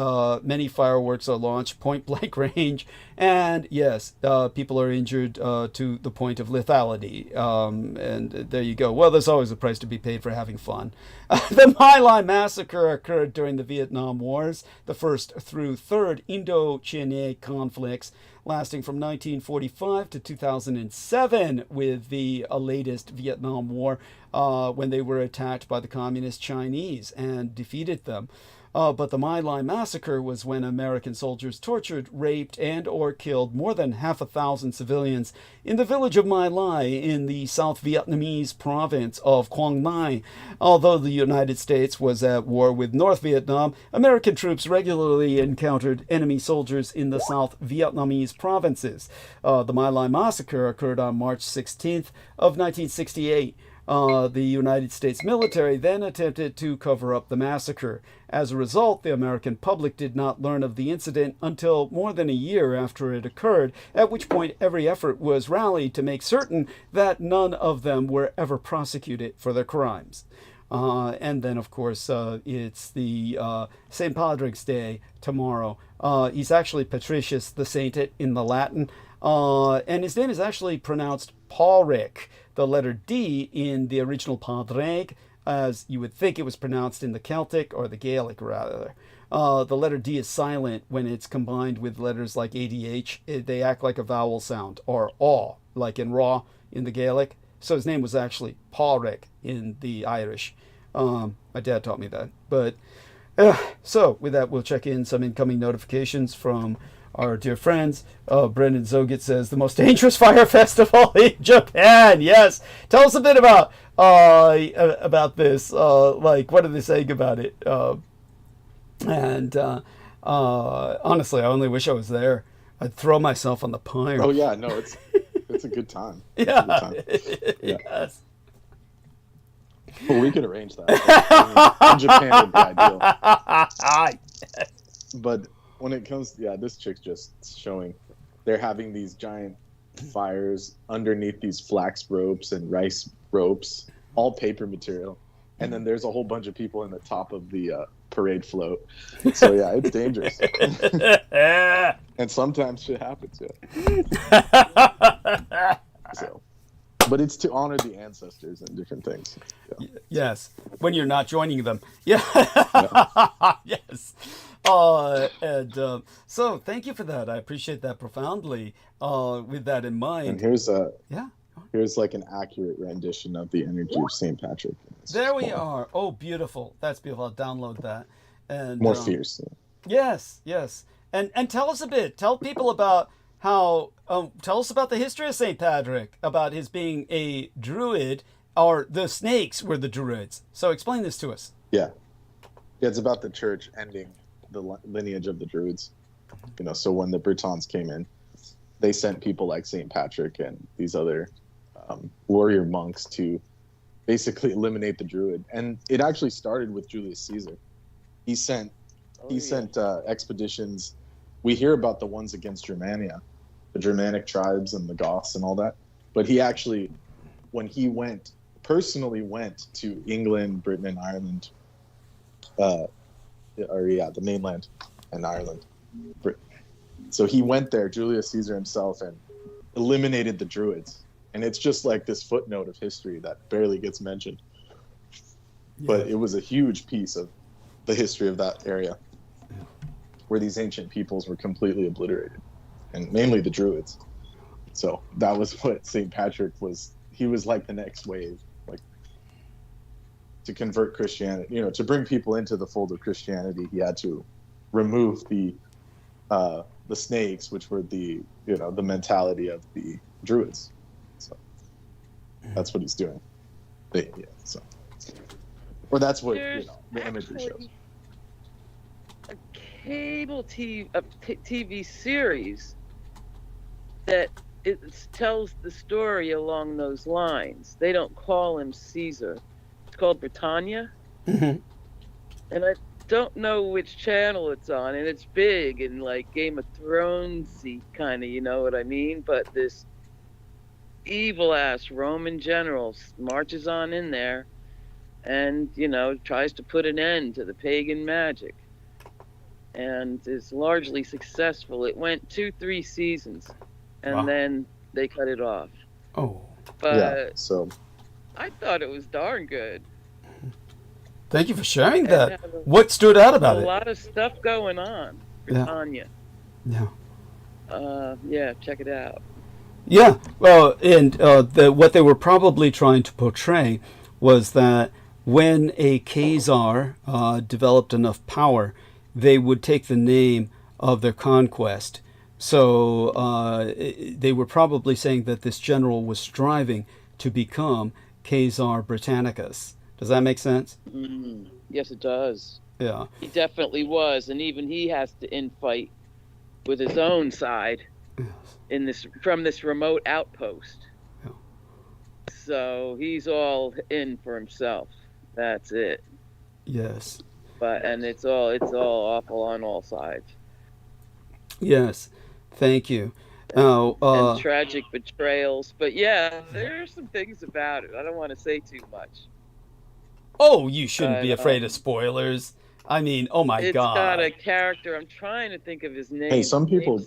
Many fireworks are launched point blank range, and yes, people are injured to the point of lethality. And there you go. Well, there's always a price to be paid for having fun. The My Lai massacre occurred during the Vietnam Wars, the first through third Indo-China conflicts, lasting from 1945 to 2007, with the latest Vietnam War, when they were attacked by the Communist Chinese and defeated them. But the My Lai massacre was when American soldiers tortured, raped, and or killed more than 500,000 civilians in the village of My Lai in the South Vietnamese province of Quang Ngai. Although the United States was at war with North Vietnam, American troops regularly encountered enemy soldiers in the South Vietnamese provinces. The My Lai massacre occurred on March 16th of 1968. The United States military then attempted to cover up the massacre. As a result, the American public did not learn of the incident until more than a year after it occurred, at which point every effort was rallied to make certain that none of them were ever prosecuted for their crimes. And then, of course, it's the St. Patrick's Day tomorrow. He's actually Patricius the Sainted in the Latin, and his name is actually pronounced Paulric, the letter D in the original Padraig, as you would think it was pronounced in the Celtic, or the Gaelic rather. The letter D is silent when it's combined with letters like ADH. They act like a vowel sound, or aw, like in raw in the Gaelic. So his name was actually Paulric in the Irish. My dad taught me that. But so with that, we'll check in some incoming notifications from our dear friends. Brendan Zogit says, the most dangerous fire festival in Japan. Yes. Tell us a bit about this. Like, what are they saying about it? Honestly, I only wish I was there. I'd throw myself on the pyre. Oh yeah, no, it's a good time. Yeah. Yeah. Yes. Well, we could arrange that. I mean, Japan would be ideal. But when it comes, this chick's just showing they're having these giant fires underneath these flax ropes and rice ropes, all paper material. And then there's a whole bunch of people in the top of the parade float. So yeah, it's dangerous. And sometimes shit happens, So, but it's to honor the ancestors and different things. Yeah. Yes, when you're not joining them. Yeah. Yes. So thank you for that. I appreciate that profoundly. With that in mind. And here's like an accurate rendition of the energy of St. Patrick. There we are. Oh, beautiful. That's beautiful. I'll download that. And more fierce. Yes. And tell us a bit. Tell people about how. Tell us about the history of St. Patrick, about his being a druid, or the snakes were the druids. So explain this to us. Yeah, it's about the church ending the lineage of the druids. So when the Britons came in, they sent people like St. Patrick and these other warrior monks to basically eliminate the Druid. And it actually started with Julius Caesar. He sent expeditions. We hear about the ones against Germania, the Germanic tribes and the Goths and all that. But he actually, when he personally went to England, Britain, and Ireland, the mainland and Ireland. So he went there, Julius Caesar himself, and eliminated the Druids. And it's just like this footnote of history that barely gets mentioned. Yeah. But it was a huge piece of the history of that area where these ancient peoples were completely obliterated, and mainly the Druids. So that was what St. Patrick was. He was like the next wave, like to convert Christianity, to bring people into the fold of Christianity. He had to remove the snakes, which were the mentality of the Druids. So that's what he's doing. Or that's what the imagery shows. A cable TV series that it tells the story along those lines. They don't call him Caesar. It's called Britannia. Mm-hmm. And I don't know which channel it's on, and it's big and like Game of Thrones-y kind of, you know what I mean? But this evil-ass Roman general marches on in there and, tries to put an end to the pagan magic. And is largely successful. It went 2-3 seasons, and then they cut it off. Oh. But I thought it was darn good. Thank you for sharing that. What stood out about it? A lot of stuff going on. Britannia. Yeah. Yeah, check it out. Yeah. Well, and what they were probably trying to portray was that when a CÆSAR developed enough power, they would take the name of their conquest. So they were probably saying that this general was striving to become Caesar Britannicus. Does that make sense? Mm-hmm. Yes, it does. Yeah. He definitely was, and even he has to infight with his own side from this remote outpost. Yeah. So he's all in for himself. That's it. Yes. And it's all awful on all sides. Yes. Thank you. And tragic betrayals. But yeah, there are some things about it. I don't want to say too much. Oh, you shouldn't be afraid of spoilers. I mean, oh my God. It's got a character. I'm trying to think of his name. Hey, some people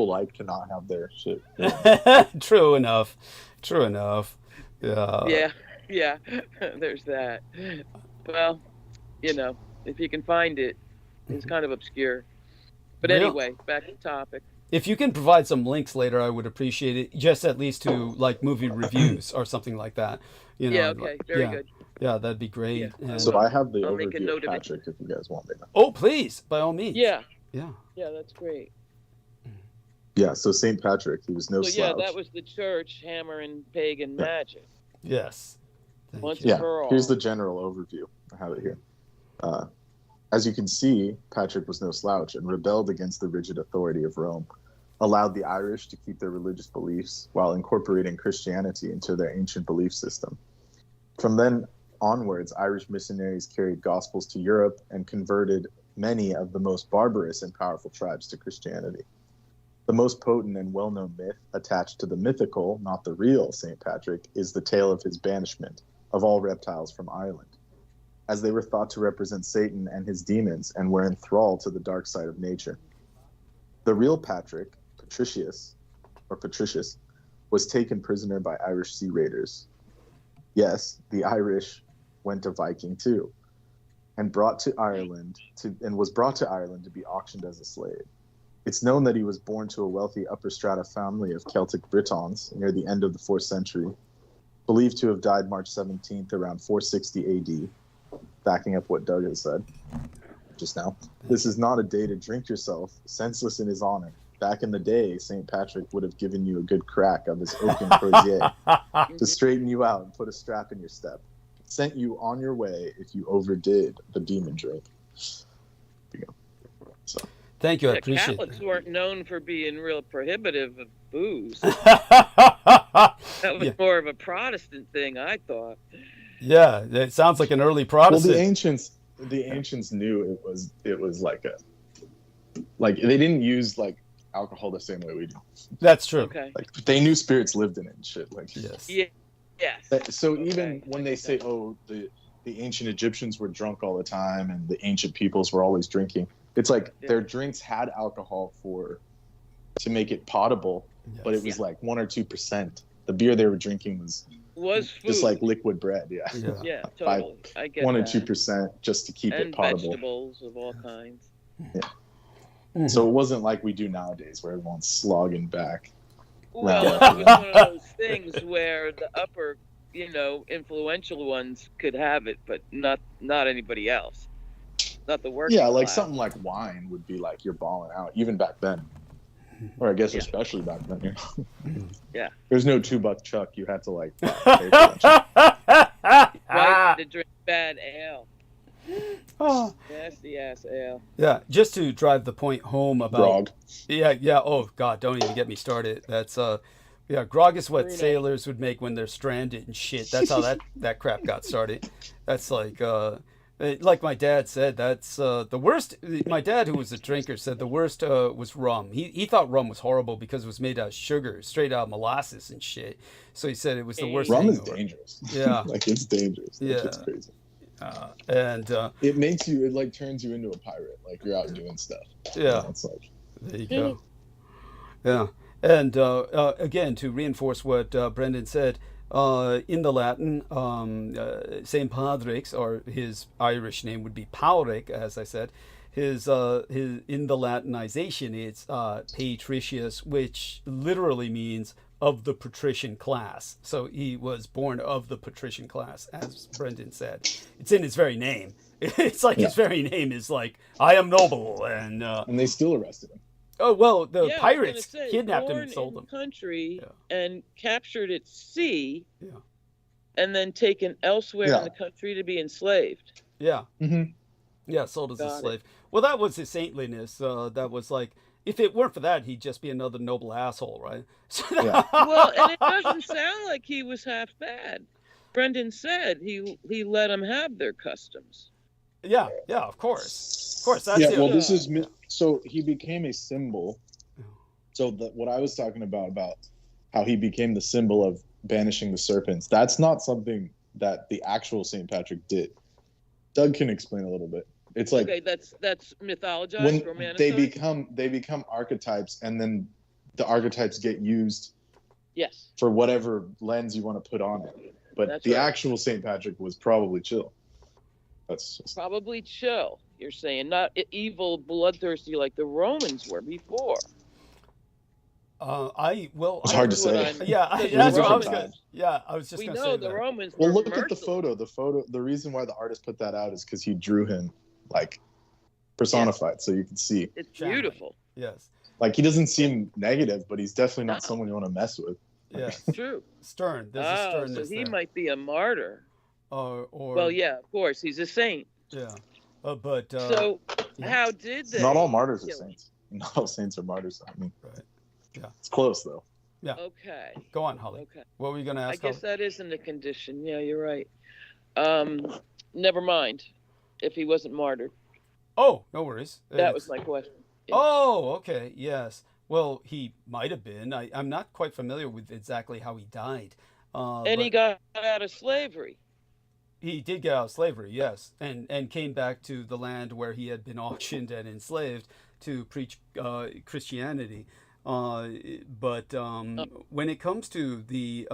like to not have their shit. True enough. Yeah. Yeah. There's that. Well, if you can find it, it's kind of obscure. But anyway, back to topic. If you can provide some links later, I would appreciate it. Just at least to like movie reviews or something like that. Yeah. Okay. Very good. Yeah, that'd be great. Yeah. And, so I have the overview of Patrick if you guys want me to. Oh, please, by all means. Yeah. Yeah, that's great. Yeah, so St. Patrick, he was no slouch. Yeah, that was the church hammering pagan magic. Yes. Once and for all. Here's the general overview. I have it here. As you can see, Patrick was no slouch and rebelled against the rigid authority of Rome, allowed the Irish to keep their religious beliefs while incorporating Christianity into their ancient belief system. From then onwards, Irish missionaries carried gospels to Europe and converted many of the most barbarous and powerful tribes to Christianity. The most potent and well-known myth attached to the mythical, not the real, St. Patrick is the tale of his banishment of all reptiles from Ireland, as they were thought to represent Satan and his demons and were enthralled to the dark side of nature. The real Patrick, Patricius, was taken prisoner by Irish sea raiders. Yes, the Irish went to Viking too, and was brought to Ireland to be auctioned as a slave. It's known that he was born to a wealthy upper strata family of Celtic Britons near the end of the 4th century, believed to have died March 17th around 460 AD, backing up what Doug has said just now. This is not a day to drink yourself, senseless in his honor. Back in the day, St. Patrick would have given you a good crack of his oaken crozier to straighten you out and put a strap in your step. Sent you on your way if you overdid the demon drink. There you go. So. Thank you. I Yeah, appreciate Catholics weren't known for being real prohibitive of booze. that. That was Yeah. more of a Protestant thing, I thought. Yeah, it sounds like an early Well, Protestant. the ancients knew it was like they didn't use like alcohol the same way we do. That's true. Okay. Like they knew spirits lived in it and shit. Like Yes. Yeah. Yes. so even Okay, when I they get say, that. oh, the ancient Egyptians were drunk all the time and the ancient peoples were always drinking, it's like Yeah. their drinks had alcohol to make it potable, but it was Yeah. like 1 or 2%. The beer they were drinking was Food. just like liquid bread. Yeah. Yeah. Yeah, totally. I get 1 or that. 2% just to keep And it potable. vegetables of all kinds. Mhm. So it wasn't like we do nowadays where everyone's slogging back. Well, Round it was one of those things where the upper, influential ones could have it, but not anybody else. Not the working Yeah, like class. something like wine would be like you're balling out, even back then. Or I guess Yeah. especially back then. Yeah. There's no $2 Chuck. You had to like pay for that. Right to drink bad ale. Oh, Nasty ass ale. yeah, just to drive the point home about Grog. yeah. Oh God, don't even get me started. That's grog is what Bruno. sailors would make when they're stranded and shit. That's how that crap got started. That's like my dad said. That's the worst. My dad, who was a drinker, said the worst was rum. He thought rum was horrible because it was made out of sugar, straight out of molasses and shit. So he said it was the worst Rum is hangover. dangerous. Yeah. Like it's dangerous. Like, Yeah. it's crazy. And It makes you. It like turns you into a pirate. Like you're out doing stuff. yeah. It's like There you go. Yeah. And again, to reinforce what Brendan said, in the Latin, St. Patrick's, or his Irish name would be Pauric, as I said. His in the Latinization, it's Patricius, which literally means of the patrician class. So he was born of the patrician class, as Brendan said. It's in his very name. It's like his very name is like, I am noble, and they still arrested him. oh well, the Yeah, I was pirates gonna say, kidnapped him born and sold in him. country Yeah. and captured at sea, Yeah. and then taken elsewhere Yeah. in the country to be enslaved. Yeah, Mm-hmm. yeah, sold as a Got it. slave. Well, that was his saintliness. That was like, if it weren't for that, he'd just be another noble asshole, right? So Yeah. Well, and it doesn't sound like he was half bad. Brendan said he let them have their customs. yeah, of course. That's Yeah. it. Well, this is so he became a symbol. Yeah. So what I was talking about how he became the symbol of banishing the serpents. That's not something that the actual St. Patrick did. Doug can explain a little bit. It's like Okay, that's mythologized, when romanticized. they become archetypes, and then the archetypes get used Yes. for whatever lens you want to put on it. But That's the right. actual St. Patrick was probably chill. That's just, Probably chill, you're saying, not evil, bloodthirsty like the Romans were before. it's hard to That's what say. I'm- Yeah, Because the that's what I was Romans- gonna. Yeah, I was just We gonna know say the that. Romans Well, were look at the merciless. photo. The reason why the artist put that out is because he drew him like personified, so you can see. It's Family. beautiful. Yes, Like he doesn't seem negative, but he's definitely not No. someone you want to mess with. yes. True. Stern. There's a Oh, so sternness he there. might be a martyr. Or Well, yeah, of course, he's a saint. yeah. But So yeah. how did they? Not all martyrs are kill him? saints. Not all saints are martyrs. I mean, Right. Yeah. it's close though. Okay. Go on, Holly. Okay. What were you gonna I ask? guess Holly? that isn't a condition. Yeah, you're right. Never mind. If he wasn't martyred, Oh, no worries. that was my question. Yeah. Oh, okay. Yes. Well, he might have been. I'm not quite familiar with exactly how he died. And he but got out of slavery. he did get out of slavery, yes, and came back to the land where he had been auctioned and enslaved to preach Christianity. But when it comes to the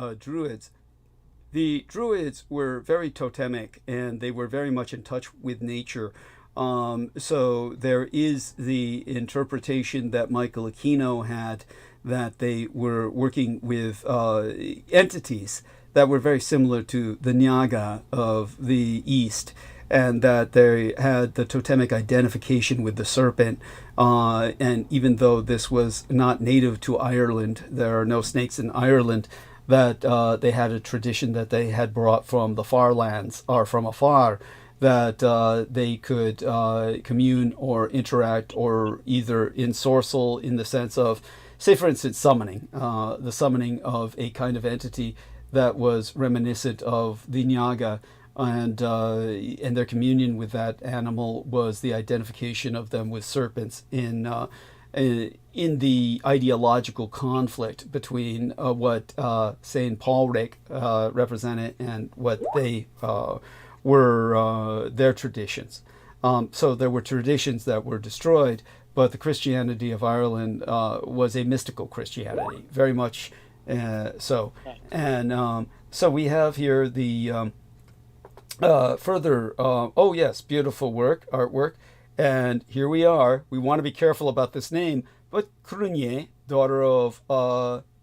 Druids were very totemic, and they were very much in touch with nature. So there is the interpretation that Michael Aquino had, that they were working with entities that were very similar to the Nyaga of the East, and that they had the totemic identification with the serpent. And even though this was not native to Ireland, there are no snakes in Ireland, that they had a tradition that they had brought from the far lands, or from afar, that they could commune or interact, or either ensorcel in the sense of, say, for instance, summoning, the summoning of a kind of entity that was reminiscent of the Nyaga, and their communion with that animal was the identification of them with serpents in the ideological conflict between what Saint Paulric represented and what they were their traditions. So there were traditions that were destroyed, but the Christianity of Ireland was a mystical Christianity, very much so. And so we have here the further, oh yes, beautiful artwork. And here we are. We want to be careful about this name, but Crunier, daughter of,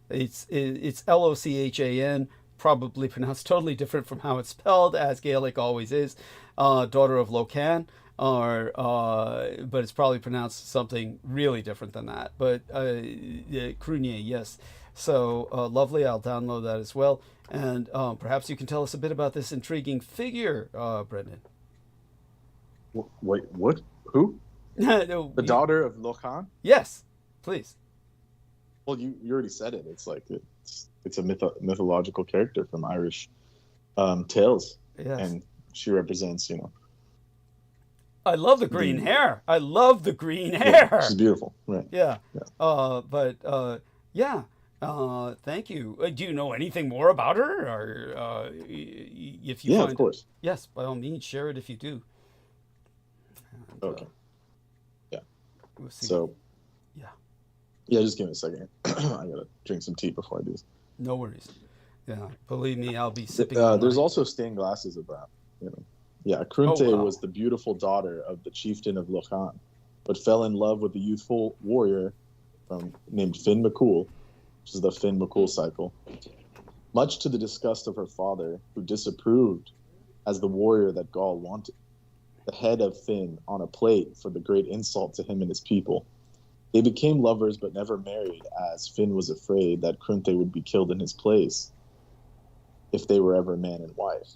it's Lochan, probably pronounced totally different from how it's spelled, as Gaelic always is, daughter of Lochan, but it's probably pronounced something really different than that. But Crunier, yes. So lovely. I'll download that as well. And perhaps you can tell us a bit about this intriguing figure, Brendan. Wait, what? Who? No, The daughter of Lochan? Yes, please. Well, you already said it. It's like it's a mythological character from Irish tales, Yes. and she represents, I love the green hair. I love the green hair. Yeah, she's beautiful, right? Yeah. Yeah. Yeah. Thank you. Do you know anything more about her, or if you? Yeah, find of course. Yes, by all means, share it if you do. And, Okay. Yeah. We'll see. So. Yeah. Yeah, just give me a second. I gotta drink some tea before I do this. No worries. Yeah, believe me, I'll be sipping. There's also stained glasses of that. Yeah, Crunte Oh, wow. was the beautiful daughter of the chieftain of Lochan, but fell in love with a youthful warrior named Finn McCool, which is the Finn McCool cycle, much to the disgust of her father, who disapproved as the warrior that Gaul wanted. The head of Finn on a plate for the great insult to him and his people. They became lovers but never married, as Finn was afraid that Crunte would be killed in his place if they were ever man and wife.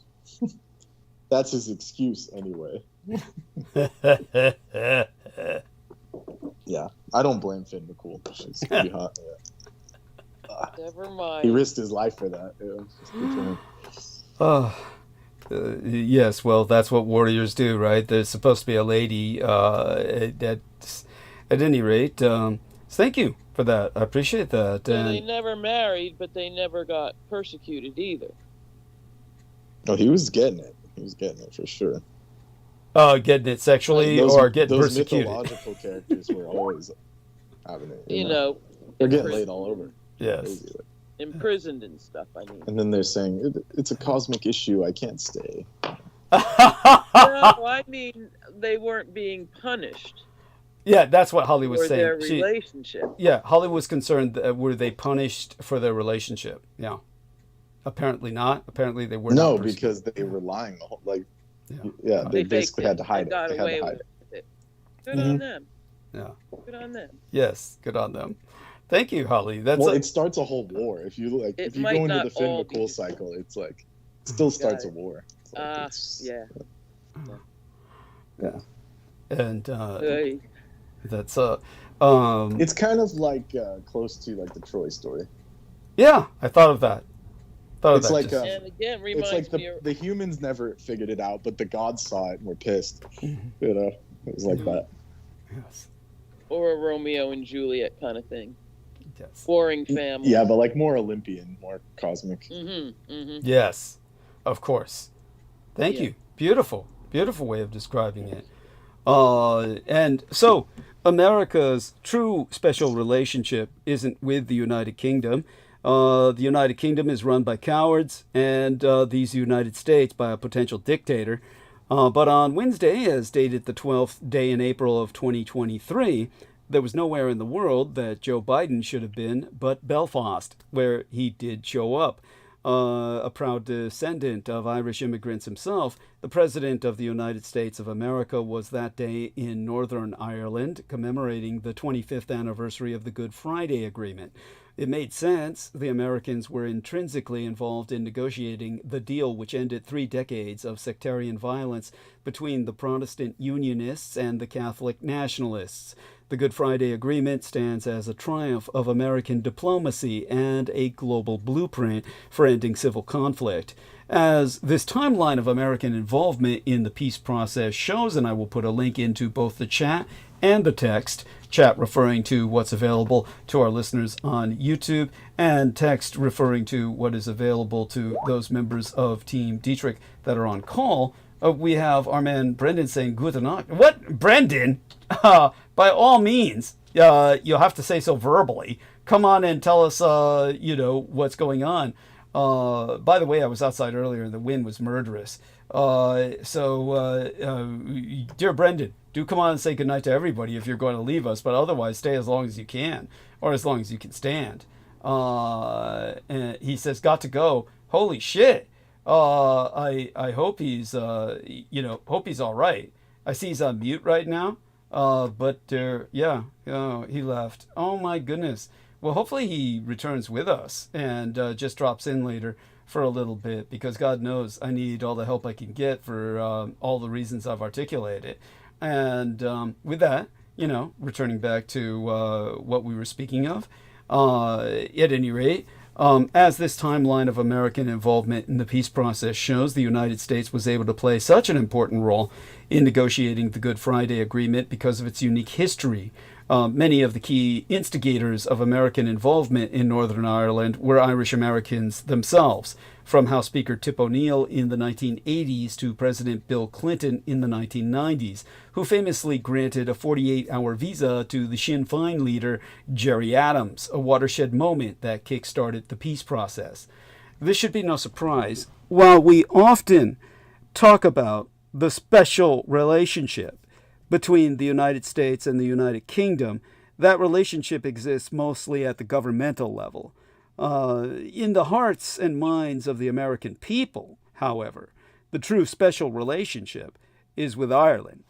That's his excuse anyway. Yeah, I don't blame Finn McCool. She's pretty hot. Yeah. Never mind. He risked his life for that. Yeah, it's good for him. Yes, well, that's what warriors do, right? There's supposed to be a lady. At any rate, thank you for that. I appreciate that. So they never married, but they never got persecuted either. Oh, he was getting it. He was getting it for sure. Getting it sexually or getting those persecuted. mythological characters were always having it. You know, They're getting laid all over. Yes. Crazy. imprisoned and stuff. I mean, And then they're saying it's a cosmic issue. I can't stay. no, I mean they weren't being punished Yeah, that's what Holly was for saying. their relationship. Yeah, Holly was concerned that were they punished for their relationship? Yeah. Apparently not. Apparently they were No, not. because they were lying the whole Yeah. they faked basically had to hide They got it. They had away to hide with it. it. Good on them. Yeah. Good on them. Yes, good on them. Thank you, Holly. That's Well, it starts a whole war. If you It if you might go into not the Finn all be- McCool cycle, it's like it still starts a Got it. war. It's like, it's- Yeah. yeah. and Hey. that's It's kind of like close to like the Troy story. yeah, I thought of that. It's like just- And again, it's reminds like me of the humans never figured it out, but the gods saw it and were pissed. You know, it was like that. yes. or a Romeo and Juliet kind of thing. Yes. Warring family. Yeah, but like more Olympian, more cosmic. Mm-hmm. Mm-hmm. Yes. Of course. Thank Yeah. you. Beautiful. Beautiful way of describing it. And so America's true special relationship isn't with the United Kingdom. The United Kingdom is run by cowards, and these United States by a potential dictator. But on Wednesday, as dated the 12th day in April of 2023, there was nowhere in the world that Joe Biden should have been but Belfast, where he did show up. a proud descendant of Irish immigrants himself, the President of the United States of America was that day in Northern Ireland, commemorating the 25th anniversary of the Good Friday Agreement. It made sense. The Americans were intrinsically involved in negotiating the deal which ended 3 decades of sectarian violence between the Protestant Unionists and the Catholic Nationalists. The Good Friday Agreement stands as a triumph of American diplomacy and a global blueprint for ending civil conflict. As this timeline of American involvement in the peace process shows, and I will put a link into both the chat and the text, chat referring to what's available to our listeners on YouTube, and text referring to what is available to those members of Team Dietrich that are on call. We have our man Brendan saying Guten Nacht. What? Brendan? By all means, you'll have to say so verbally. Come on and tell us, what's going on. By the way, I was outside earlier and the wind was murderous. Dear Brendan, do come on and say goodnight to everybody if you're going to leave us, but otherwise stay as long as you can, or as long as you can stand. And he says, got to go. Holy shit. I hope he's, hope he's all right. I see he's on mute right now. He left. Oh my goodness. Well, hopefully he returns with us and just drops in later for a little bit, because God knows I need all the help I can get for all the reasons I've articulated. And with that, returning back to what we were speaking of, at any rate, as this timeline of American involvement in the peace process shows, the United States was able to play such an important role in negotiating the Good Friday Agreement because of its unique history. Many of the key instigators of American involvement in Northern Ireland were Irish Americans themselves, from House Speaker Tip O'Neill in the 1980s to President Bill Clinton in the 1990s, who famously granted a 48-hour visa to the Sinn Féin leader Gerry Adams, a watershed moment that kick-started the peace process. This should be no surprise. While we often talk about the special relationship between the United States and the United Kingdom, that relationship exists mostly at the governmental level. In the hearts and minds of the American people, however, the true special relationship is with Ireland.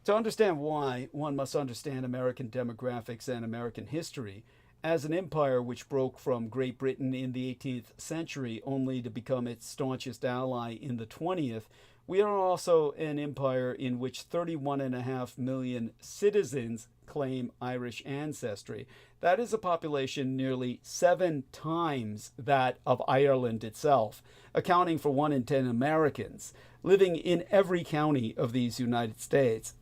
To understand why, one must understand American demographics and American history. As an empire which broke from Great Britain in the 18th century only to become its staunchest ally in the 20th, we are also an empire in which 31.5 million citizens claim Irish ancestry. That is a population nearly 7 times that of Ireland itself, accounting for 1 in 10 Americans living in every county of these United States.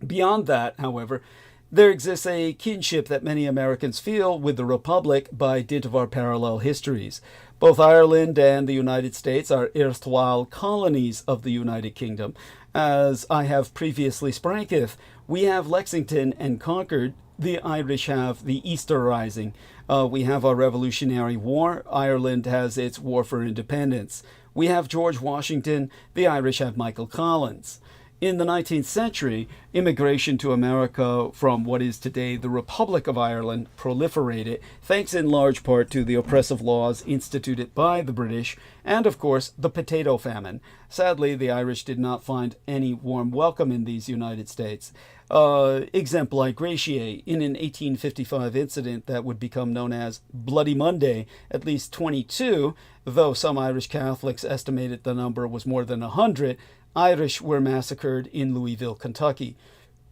Beyond that, however, there exists a kinship that many Americans feel with the Republic by dint of our parallel histories. Both Ireland and the United States are erstwhile colonies of the United Kingdom. As I have previously spraketh, we have Lexington and Concord. The Irish have the Easter Rising. We have our Revolutionary War. Ireland has its War for Independence. We have George Washington. The Irish have Michael Collins. In the 19th century, immigration to America from what is today the Republic of Ireland proliferated, thanks in large part to the oppressive laws instituted by the British, and of course, the potato famine. Sadly, the Irish did not find any warm welcome in these United States. Exempli gratiae, in an 1855 incident that would become known as Bloody Monday, at least 22, though some Irish Catholics estimated the number was more than 100, Irish were massacred in Louisville, Kentucky,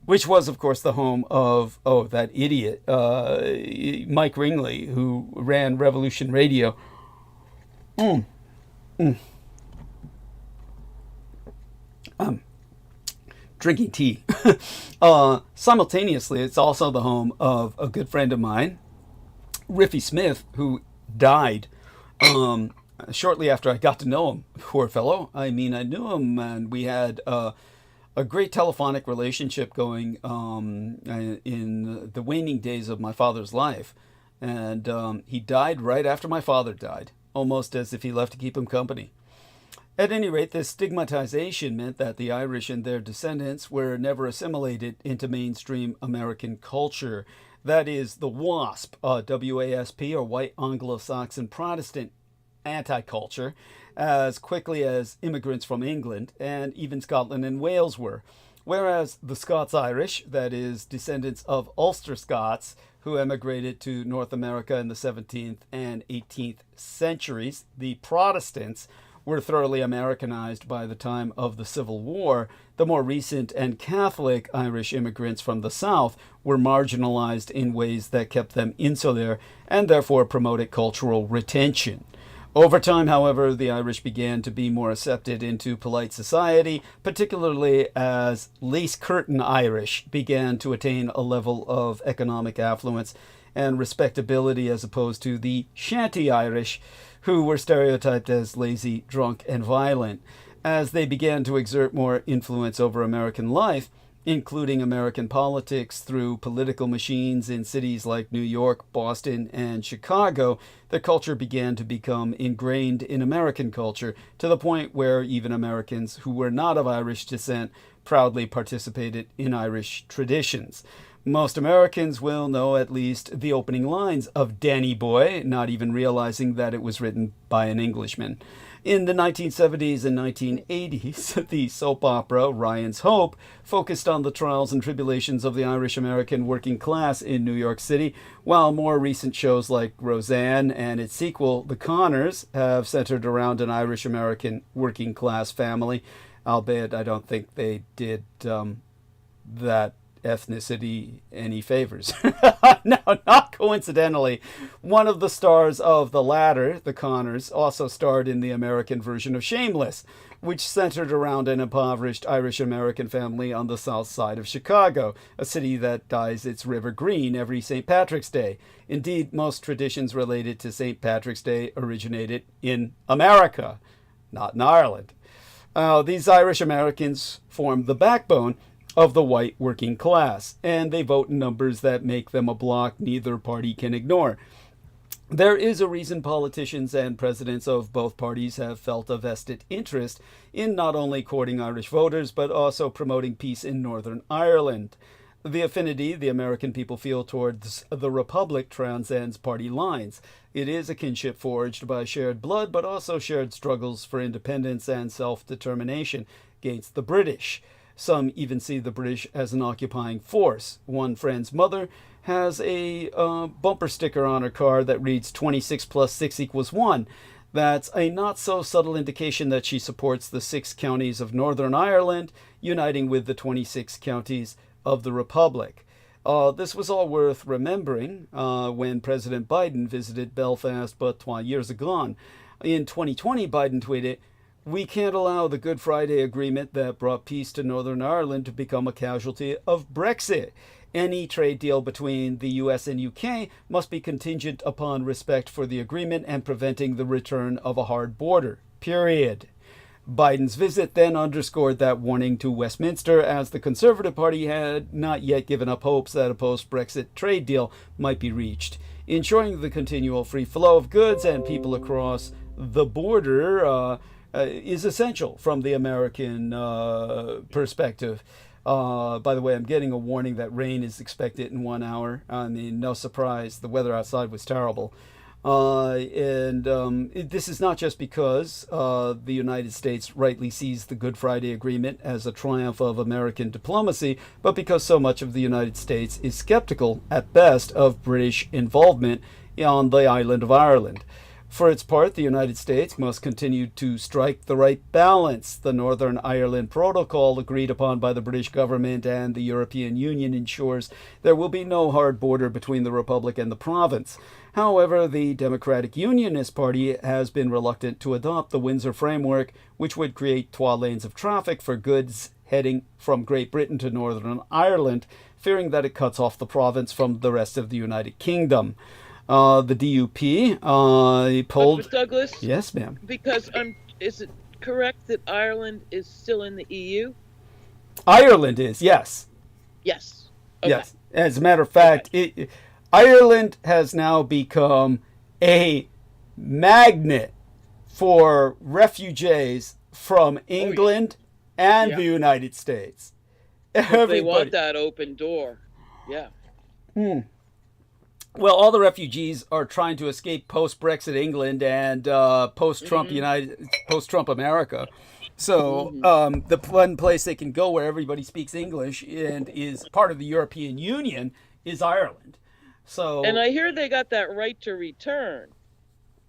which was, of course, the home of, that idiot, Mike Ringley, who ran Revolution Radio. Drinking tea. Simultaneously, it's also the home of a good friend of mine, Riffy Smith, who died shortly after I got to know him. Poor fellow. I mean, I knew him, and we had a great telephonic relationship going in the waning days of my father's life. And he died right after my father died, almost as if he left to keep him company. At any rate, this stigmatization meant that the Irish and their descendants were never assimilated into mainstream American culture. That is, the WASP, WASP, or White Anglo-Saxon Protestant anti-culture as quickly as immigrants from England and even Scotland and Wales were. Whereas the Scots-Irish, that is, descendants of Ulster Scots who emigrated to North America in the 17th and 18th centuries, the Protestants, were thoroughly Americanized by the time of the Civil War. The more recent and Catholic Irish immigrants from the South were marginalized in ways that kept them insular and therefore promoted cultural retention. Over time, however, the Irish began to be more accepted into polite society, particularly as lace curtain Irish began to attain a level of economic affluence and respectability as opposed to the shanty Irish, who were stereotyped as lazy, drunk, and violent. As they began to exert more influence over American life, including American politics through political machines in cities like New York, Boston, and Chicago, their culture began to become ingrained in American culture to the point where even Americans who were not of Irish descent proudly participated in Irish traditions. Most Americans will know at least the opening lines of Danny Boy, not even realizing that it was written by an Englishman. In the 1970s and 1980s, the soap opera Ryan's Hope focused on the trials and tribulations of the Irish-American working class in New York City, while more recent shows like Roseanne and its sequel, The Connors, have centered around an Irish-American working class family, albeit I don't think they did that ethnicity any favors. No, not coincidentally, one of the stars of the latter, The Connors, also starred in the American version of Shameless, which centered around an impoverished Irish-American family on the south side of Chicago, a city that dyes its river green every St. Patrick's Day. Indeed, most traditions related to St. Patrick's Day originated in America, not in Ireland. These Irish-Americans form the backbone of the white working class, and they vote in numbers that make them a bloc neither party can ignore. There is a reason politicians and presidents of both parties have felt a vested interest in not only courting Irish voters, but also promoting peace in Northern Ireland. The affinity the American people feel towards the Republic transcends party lines. It is a kinship forged by shared blood, but also shared struggles for independence and self-determination against the British. Some even see the British as an occupying force. One friend's mother has a bumper sticker on her car that reads 26 plus 6 equals 1. That's a not so subtle indication that she supports the 6 counties of Northern Ireland uniting with the 26 counties of the Republic. This was all worth remembering when President Biden visited Belfast but 3 years agone. In 2020, Biden tweeted, "We can't allow the Good Friday Agreement that brought peace to Northern Ireland to become a casualty of Brexit. Any trade deal between the US and UK must be contingent upon respect for the agreement and preventing the return of a hard border, period." Biden's visit then underscored that warning to Westminster, as the Conservative Party had not yet given up hopes that a post-Brexit trade deal might be reached. Ensuring the continual free flow of goods and people across the border is essential from the American perspective. By the way, I'm getting a warning that rain is expected in 1 hour. I mean, no surprise. The weather outside was terrible. This is not just because the United States rightly sees the Good Friday Agreement as a triumph of American diplomacy, but because so much of the United States is skeptical, at best, of British involvement on the island of Ireland. For its part, the United States must continue to strike the right balance. The Northern Ireland Protocol, agreed upon by the British government and the European Union, ensures there will be no hard border between the Republic and the province. However, the Democratic Unionist Party has been reluctant to adopt the Windsor Framework, which would create 12 lanes of traffic for goods heading from Great Britain to Northern Ireland, fearing that it cuts off the province from the rest of the United Kingdom. The DUP polled... Dr. Douglas? Yes, ma'am. Because is it correct that Ireland is still in the EU? Ireland is, yes. Yes. Okay. Yes. As a matter of fact, Ireland has now become a magnet for refugees from England and the United States. They want that open door. Yeah. Well, all the refugees are trying to escape post-Brexit England and post-Trump America. So the one place they can go where everybody speaks English and is part of the European Union is Ireland. So, and I hear they got that right to return.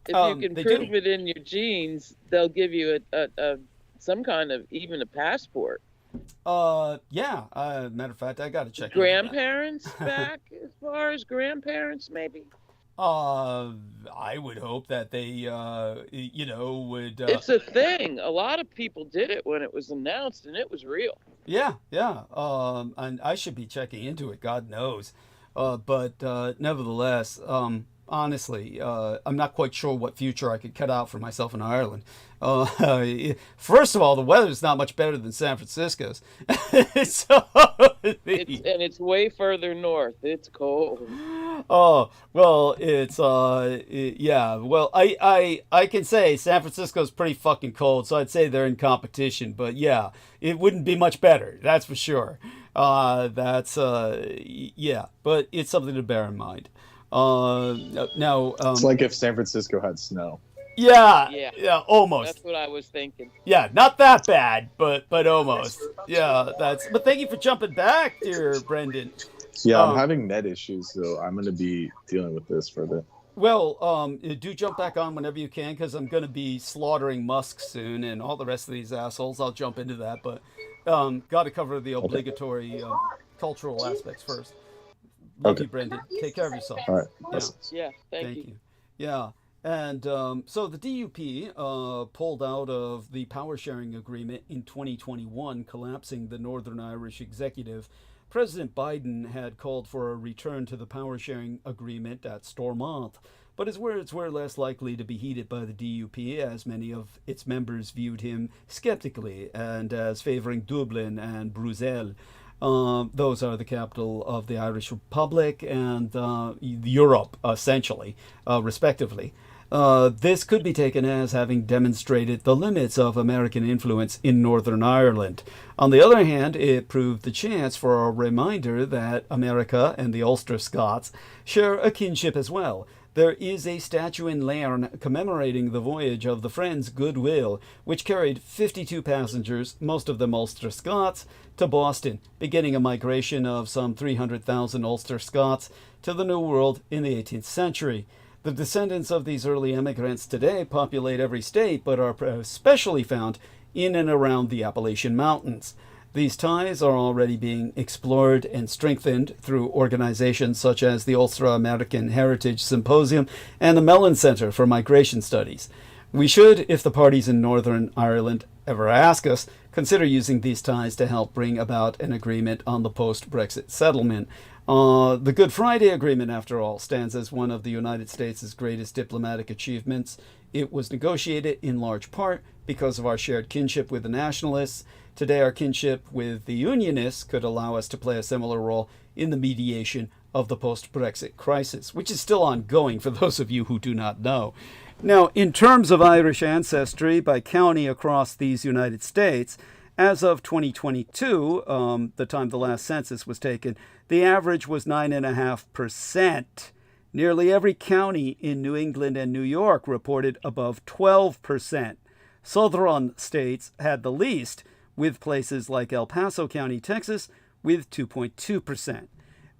If you can prove it in your genes, they'll give you a some kind of, even a passport. Yeah. Matter of fact, I got to check. Grandparents back, as far as grandparents, maybe. I would hope that they, would. It's a thing. A lot of people did it when it was announced, and it was real. Yeah. And I should be checking into it. God knows. But nevertheless, honestly, I'm not quite sure what future I could cut out for myself in Ireland. First of all, the weather's not much better than San Francisco's. It's way further north. It's cold. Oh, well, it's yeah. Well, I can say San Francisco's pretty fucking cold, so I'd say they're in competition. But yeah, it wouldn't be much better. That's for sure. Yeah, but it's something to bear in mind. Now, it's like if San Francisco had snow. Yeah, almost. That's what I was thinking. Yeah, not that bad, but almost. Yeah, but thank you for jumping back, dear Brendan. Yeah, I'm having net issues, so I'm going to be dealing with this for a bit. Well, do jump back on whenever you can, because I'm going to be slaughtering Musk soon and all the rest of these assholes. I'll jump into that, but got to cover the obligatory cultural aspects first. Love you, Brendan. Take care of yourself. All right. Yeah, thank you. Yeah. And so the DUP pulled out of the power sharing agreement in 2021, collapsing the Northern Irish executive. President Biden had called for a return to the power sharing agreement at Stormont, but his words were less likely to be heeded by the DUP, as many of its members viewed him skeptically and as favoring Dublin and Brussels. Those are the capital of the Irish Republic and Europe, essentially, respectively. This could be taken as having demonstrated the limits of American influence in Northern Ireland. On the other hand, it proved the chance for a reminder that America and the Ulster Scots share a kinship as well. There is a statue in Lairn commemorating the voyage of the Friends' Goodwill, which carried 52 passengers, most of them Ulster Scots, to Boston, beginning a migration of some 300,000 Ulster Scots to the New World in the 18th century. The descendants of these early immigrants today populate every state, but are especially found in and around the Appalachian Mountains. These ties are already being explored and strengthened through organizations such as the Ulster American Heritage Symposium and the Mellon Center for Migration Studies. We should, if the parties in Northern Ireland ever ask us, consider using these ties to help bring about an agreement on the post-Brexit settlement. The Good Friday Agreement, after all, stands as one of the United States' greatest diplomatic achievements. It was negotiated in large part because of our shared kinship with the nationalists. Today, our kinship with the Unionists could allow us to play a similar role in the mediation of the post-Brexit crisis, which is still ongoing for those of you who do not know. Now, in terms of Irish ancestry by county across these United States, as of 2022, the time the last census was taken, the average was 9.5%. Nearly every county in New England and New York reported above 12%. Southern states had the least, with places like El Paso County, Texas, with 2.2%.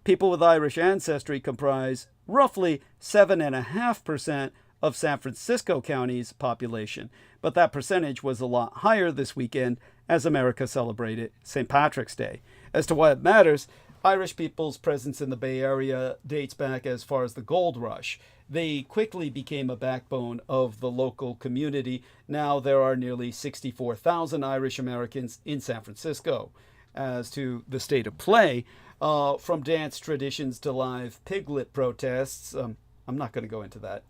People with Irish ancestry comprise roughly 7.5% of San Francisco County's population, but that percentage was a lot higher this weekend as America celebrated St. Patrick's Day. As to why it matters, Irish people's presence in the Bay Area dates back as far as the gold rush. They quickly became a backbone of the local community. Now there are nearly 64,000 Irish Americans in San Francisco. As to the state of play, from dance traditions to live piglet protests, I'm not going to go into that.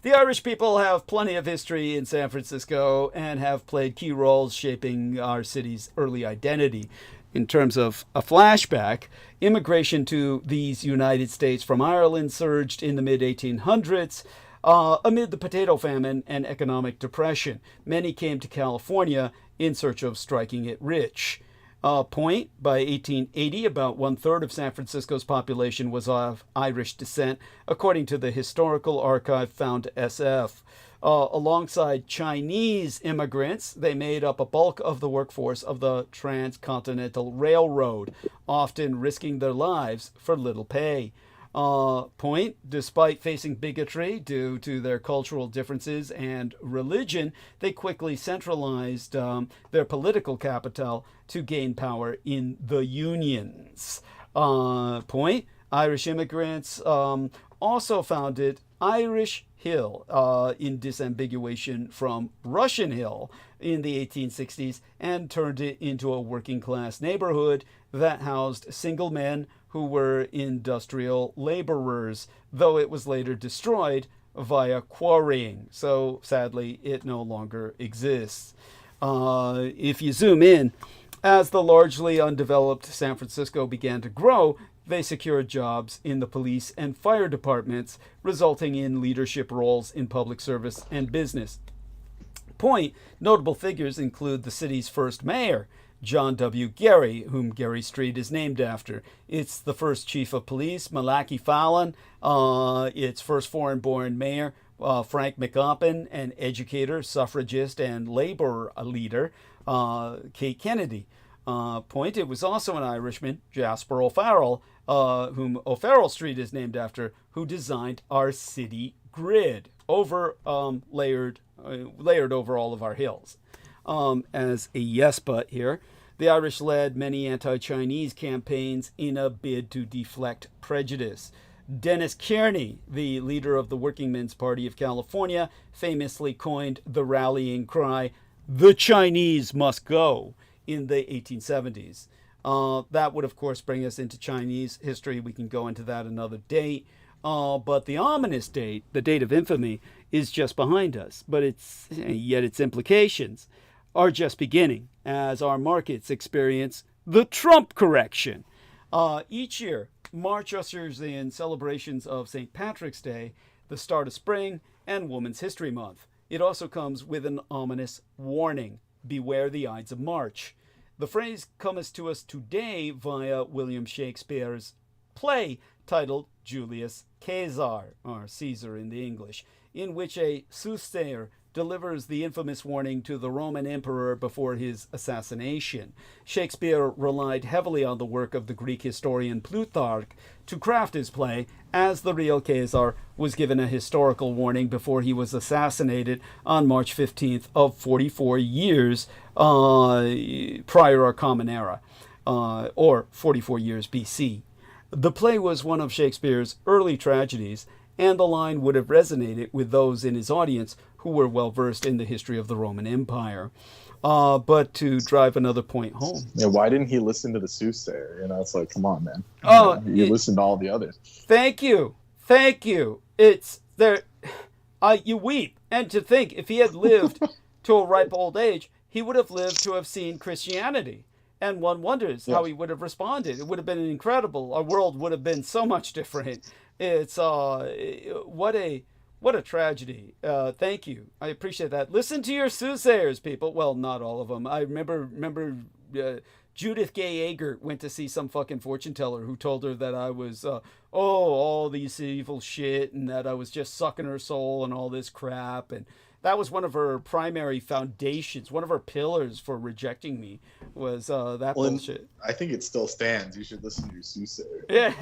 The Irish people have plenty of history in San Francisco and have played key roles shaping our city's early identity. In terms of a flashback, immigration to these United States from Ireland surged in the mid-1800s amid the potato famine and economic depression. Many came to California in search of striking it rich. Point, by 1880, about 1/3 of San Francisco's population was of Irish descent, according to the Historical Archive found SF. Alongside Chinese immigrants, they made up a bulk of the workforce of the Transcontinental Railroad, often risking their lives for little pay. Point, despite facing bigotry due to their cultural differences and religion, they quickly centralized their political capital to gain power in the unions. Point, Irish immigrants also founded Irish Hill in disambiguation from Russian Hill in the 1860s and turned it into a working class neighborhood that housed single men who were industrial laborers, though it was later destroyed via quarrying. So sadly, it no longer exists. If you zoom in, as the largely undeveloped San Francisco began to grow, they secured jobs in the police and fire departments, resulting in leadership roles in public service and business. Point, notable figures include the city's first mayor, John W. Gary, whom Gary Street is named after. It's the first chief of police, Malachi Fallon, its first foreign-born mayor, Frank McOppen, an educator, suffragist, and labor leader, Kate Kennedy. Point, it was also an Irishman, Jasper O'Farrell, whom O'Farrell Street is named after, who designed our city grid, layered over all of our hills. As a yes but here, the Irish led many anti-Chinese campaigns in a bid to deflect prejudice. Dennis Kearney, the leader of the Working Men's Party of California, famously coined the rallying cry, "The Chinese must go," in the 1870s. That would, of course, bring us into Chinese history. We can go into that another date. But the ominous date, the date of infamy, is just behind us. But yet its implications are just beginning as our markets experience the Trump correction. Each year, March ushers in celebrations of St. Patrick's Day, the start of spring, and Women's History Month. It also comes with an ominous warning: beware the Ides of March. The phrase comes to us today via William Shakespeare's play titled Julius Caesar, or Caesar in the English, in which a soothsayer delivers the infamous warning to the Roman emperor before his assassination. Shakespeare relied heavily on the work of the Greek historian Plutarch to craft his play, as the real Caesar was given a historical warning before he was assassinated on March 15th of 44 years prior our Common Era, or 44 years BC. The play was one of Shakespeare's early tragedies, and the line would have resonated with those in his audience who were well versed in the history of the Roman Empire. But to drive another point home. Yeah, why didn't he listen to the soothsayer? It's like, come on, man. You listen to all the others. Thank you. It's there. You weep. And to think, if he had lived to a ripe old age, he would have lived to have seen Christianity. And one wonders how he would have responded. It would have been incredible. Our world would have been so much different. It's what a tragedy. Thank you. I appreciate that. Listen to your soothsayers, people. Well, not all of them. I remember Judith Gay Agert went to see some fucking fortune teller who told her that I was all these evil shit and that I was just sucking her soul and all this crap. And that was one of her primary foundations, one of her pillars for rejecting me was that bullshit. I think it still stands. You should listen to your soothsayer. Yeah.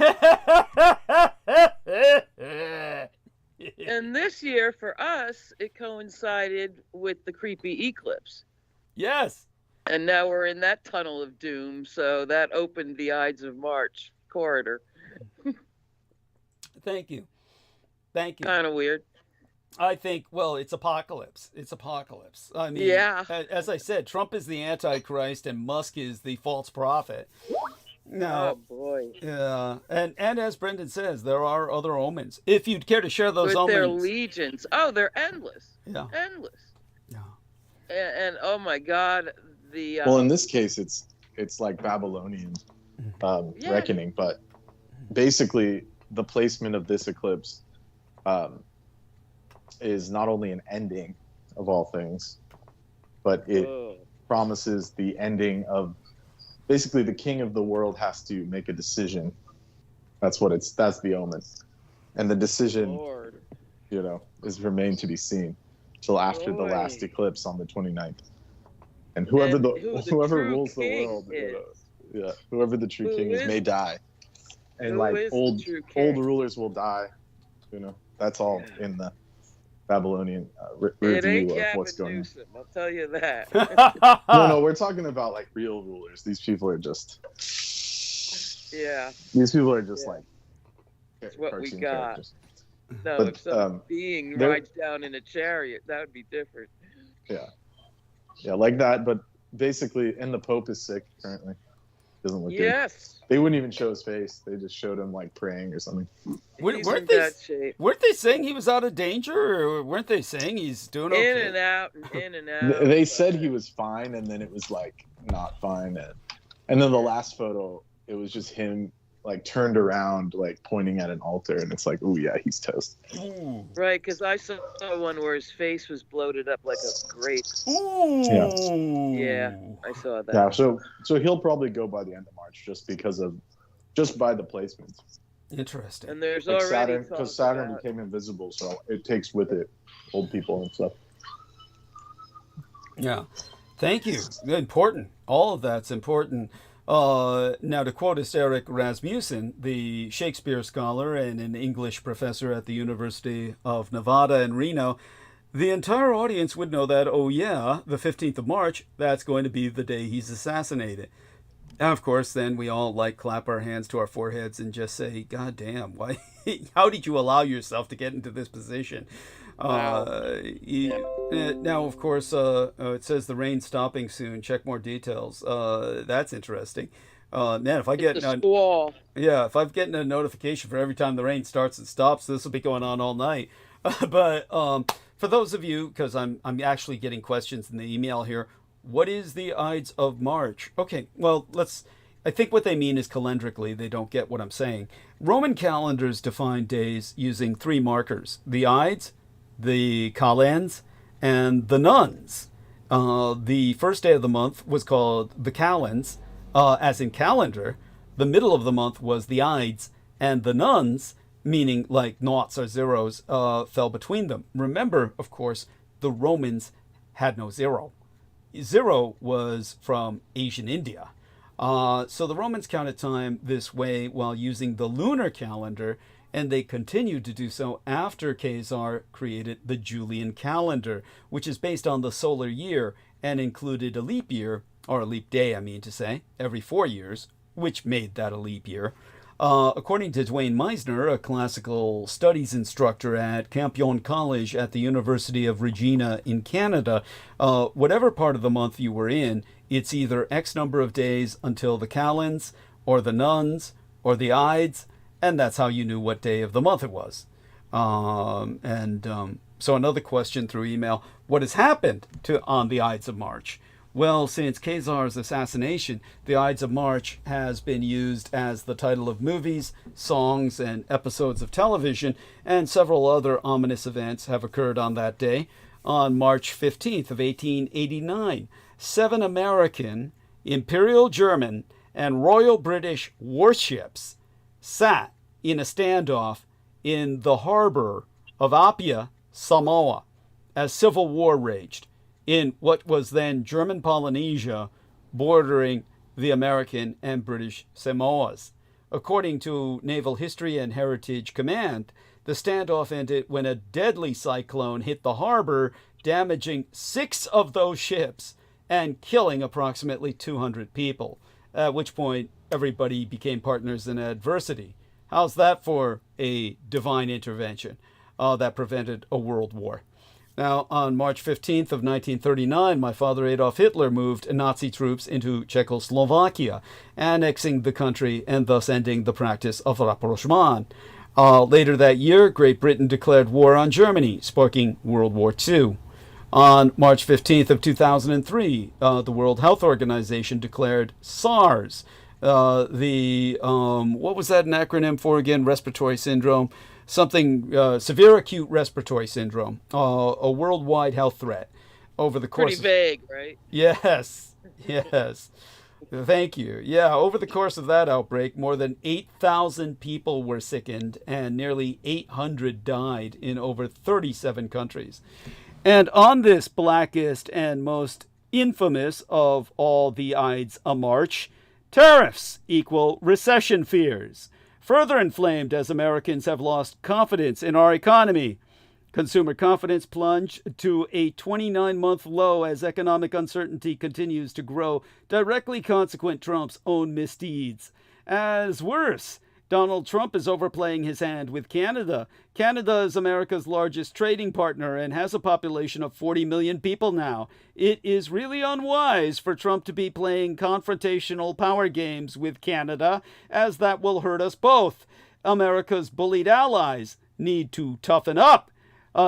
And this year, for us, it coincided with the creepy eclipse. Yes. And now we're in that tunnel of doom, so that opened the Ides of March corridor. Thank you. Kind of weird. I think, well, it's apocalypse. I mean, yeah. As I said, Trump is the Antichrist and Musk is the false prophet. No. Oh, boy. Yeah. And as Brendan says, there are other omens. If you'd care to share those with omens. Their legions. Oh, they're endless. Yeah. Endless. Yeah. And oh, my God. Well, in this case, it's like Babylonian reckoning, but basically the placement of this eclipse is not only an ending of all things, but it promises the ending of basically the king of the world has to make a decision. That's the omen. And the decision, Lord. is remain to be seen till after the last Boy. eclipse on the 29th. And whoever true rules the king world, is. whoever the true Who king is is- may die. And who like is the old true king? rulers will die. That's all in the Babylonian It review ain't of Gavin what's going on. Newsom, I'll tell you that. No, we're talking about like real rulers. These people are just Yeah, these people are just Yeah. like It's what we cartoon got. characters. no, But, if some being they're- rides down in a chariot, that would be different. Yeah, like that. But basically, and the Pope is sick currently. Doesn't look good. Yes. They wouldn't even show his face. They just showed him like praying or something. He's Weren't in they- bad shape. Weren't they saying he was out of danger, or weren't they saying he's doing okay? In and out and in and out. They said he was fine, and then it was like not fine. And then the last photo, it was just him like turned around, like pointing at an altar, and it's like, oh yeah, he's toast. Ooh. Right, because I saw one where his face was bloated up like a grape. Ooh. Yeah. I saw that. Yeah, so he'll probably go by the end of March just by the placements. Interesting. And there's Like already Saturn, talk because Saturn about- became invisible, so it takes with it old people and stuff. Yeah. Thank you. Important. All of that's important. Now, to quote Eric Rasmussen, the Shakespeare scholar and an English professor at the University of Nevada in Reno, the entire audience would know that, oh yeah, the 15th of March, that's going to be the day he's assassinated. And of course, then we all clap our hands to our foreheads and just say, God damn, why? How did you allow yourself to get into this position? Wow. Now, of course, it says the rain's stopping soon. Check more details. That's interesting. Man, if I get It's a squall. if I'm getting a notification for every time the rain starts and stops, this will be going on all night. But for those of you, because I'm actually getting questions in the email here, what is the Ides of March? Okay, well, I think what they mean is calendrically. They don't get what I'm saying. Roman calendars define days using three markers: the Ides, the Calends, and the Nuns. The first day of the month was called the Calends, as in calendar. The middle of the month was the Ides, and the Nuns, meaning like noughts or zeros, fell between them. Remember, of course, the Romans had no zero. Zero was from Asian India. So the Romans counted time this way while using the lunar calendar, and they continued to do so after CÆSAR created the Julian calendar, which is based on the solar year and included a leap year, or a leap day, I mean to say, every 4 years, which made that a leap year. According to Dwayne Meisner, a classical studies instructor at Campion College at the University of Regina in Canada, whatever part of the month you were in, it's either X number of days until the Calends, or the Nuns, or the Ides, and that's how you knew what day of the month it was. So another question through email: what has happened on the Ides of March? Well, since CÆSAR's assassination, the Ides of March has been used as the title of movies, songs, and episodes of television, and several other ominous events have occurred on that day. On March 15th of 1889, 7 American, Imperial German, and Royal British warships sat in a standoff in the harbor of Apia, Samoa, as civil war raged in what was then German Polynesia, bordering the American and British Samoas. According to Naval History and Heritage Command, the standoff ended when a deadly cyclone hit the harbor, damaging 6 of those ships and killing approximately 200 people, at which point everybody became partners in adversity. How's that for a divine intervention that prevented a world war? Now, on March 15th of 1939, my father Adolf Hitler moved Nazi troops into Czechoslovakia, annexing the country and thus ending the practice of rapprochement. Later that year, Great Britain declared war on Germany, sparking World War II. On March 15th of 2003, the World Health Organization declared SARS, what was that an acronym for again? Respiratory syndrome. Something, severe acute respiratory syndrome, a worldwide health threat over the course Pretty vague, right? Yes, yes. Thank you. Yeah, over the course of that outbreak, more than 8,000 people were sickened and nearly 800 died in over 37 countries. And on this blackest and most infamous of all the Ides of March, tariffs equal recession fears, further inflamed as Americans have lost confidence in our economy. Consumer confidence plunged to a 29-month low as economic uncertainty continues to grow, directly consequent Trump's own misdeeds. As worse, Donald Trump is overplaying his hand with Canada. Canada is America's largest trading partner and has a population of 40 million people now. It is really unwise for Trump to be playing confrontational power games with Canada, as that will hurt us both. America's bullied allies need to toughen up.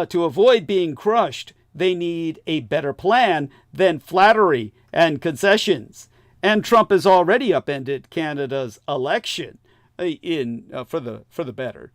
To avoid being crushed, they need a better plan than flattery and concessions. And Trump has already upended Canada's election for the better.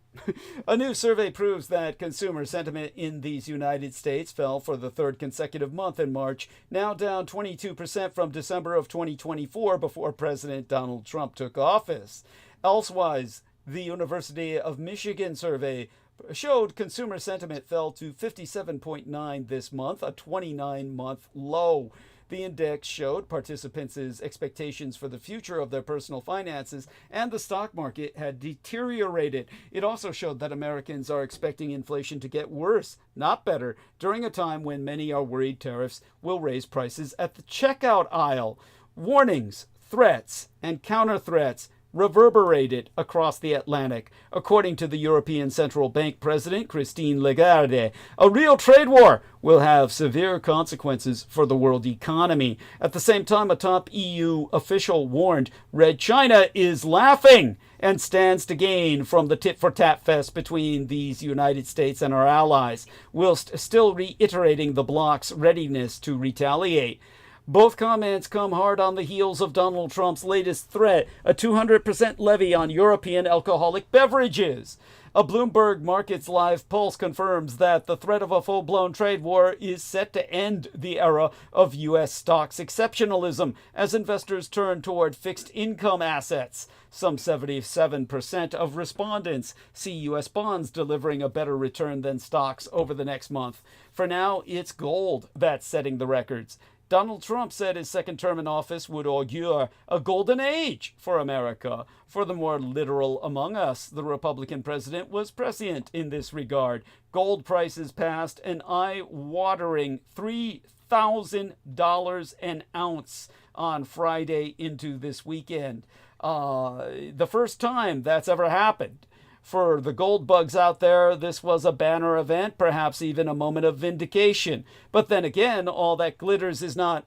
A new survey proves that consumer sentiment in these United States fell for the third consecutive month in March, now down 22% from December of 2024 before President Donald Trump took office. Elsewise, the University of Michigan survey showed consumer sentiment fell to 57.9 this month, a 29-month low. The index showed participants' expectations for the future of their personal finances, and the stock market had deteriorated. It also showed that Americans are expecting inflation to get worse, not better, during a time when many are worried tariffs will raise prices at the checkout aisle. Warnings, threats, and counter-threats reverberated across the Atlantic. According to the European Central Bank President Christine Lagarde, a real trade war will have severe consequences for the world economy. At the same time, a top EU official warned Red China is laughing and stands to gain from the tit-for-tat fest between these United States and our allies, whilst still reiterating the bloc's readiness to retaliate. Both comments come hard on the heels of Donald Trump's latest threat, a 200% levy on European alcoholic beverages. A Bloomberg Markets Live pulse confirms that the threat of a full-blown trade war is set to end the era of U.S. stocks exceptionalism as investors turn toward fixed income assets. Some 77% of respondents see U.S. bonds delivering a better return than stocks over the next month. For now, it's gold that's setting the records. Donald Trump said his second term in office would augure a golden age for America. For the more literal among us, the Republican president was prescient in this regard. Gold prices passed an eye-watering $3,000 an ounce on Friday into this weekend. The first time that's ever happened. For the gold bugs out there, this was a banner event, perhaps even a moment of vindication. But then again, all that glitters is not,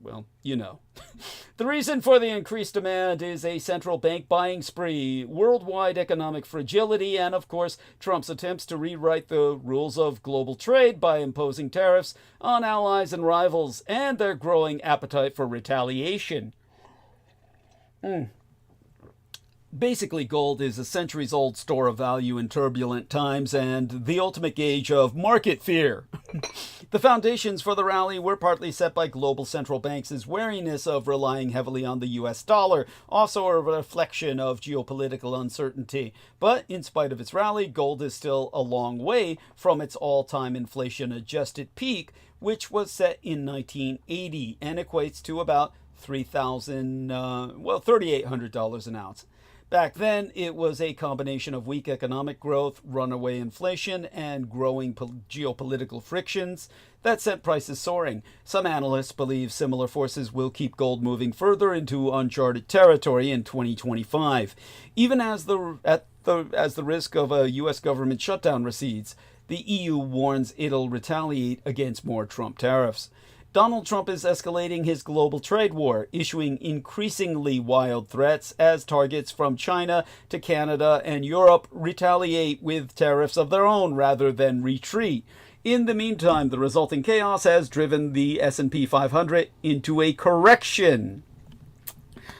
well, you know. The reason for the increased demand is a central bank buying spree, worldwide economic fragility, and of course, Trump's attempts to rewrite the rules of global trade by imposing tariffs on allies and rivals, and their growing appetite for retaliation. Basically, gold is a centuries-old store of value in turbulent times and the ultimate gauge of market fear. The foundations for the rally were partly set by global central banks' wariness of relying heavily on the US dollar, also a reflection of geopolitical uncertainty. But in spite of its rally, gold is still a long way from its all-time inflation-adjusted peak, which was set in 1980 and equates to about $3,800 an ounce. Back then, it was a combination of weak economic growth, runaway inflation, and growing geopolitical frictions that sent prices soaring. Some analysts believe similar forces will keep gold moving further into uncharted territory in 2025. Even as the risk of a U.S. government shutdown recedes, the EU warns it'll retaliate against more Trump tariffs. Donald Trump is escalating his global trade war, issuing increasingly wild threats as targets from China to Canada and Europe retaliate with tariffs of their own rather than retreat. In the meantime, the resulting chaos has driven the S&P 500 into a correction.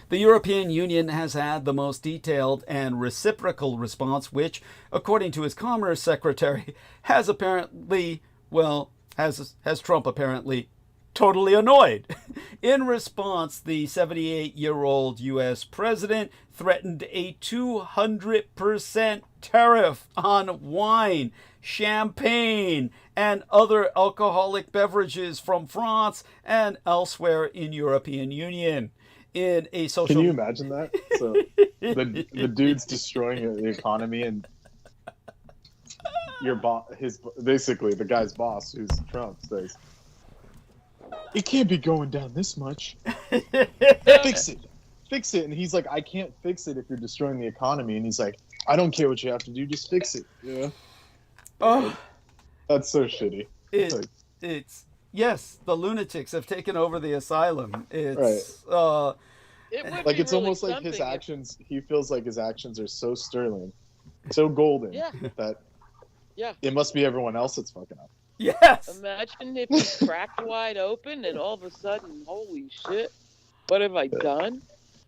The European Union has had the most detailed and reciprocal response, which, according to his Commerce Secretary, has Trump apparently totally annoyed. In response, the 78-year-old U.S. president threatened a 200% tariff on wine, champagne, and other alcoholic beverages from France and elsewhere in European Union. In a social... Can you imagine that? So the dude's destroying the economy, and your boss, basically the guy's boss, who's Trump, says, "It can't be going down this much. Fix it." And he's like, "I can't fix it if you're destroying the economy." And he's like, "I don't care what you have to do, just fix it." Yeah. Oh, That's so shitty. it's yes, the lunatics have taken over the asylum. It's It would like be it's really almost like his something if- actions. He feels like his actions are so sterling, so golden Yeah. that Yeah. it must be everyone else that's fucking up. yes. Imagine if he cracked wide open and all of a sudden, holy shit, what have I done?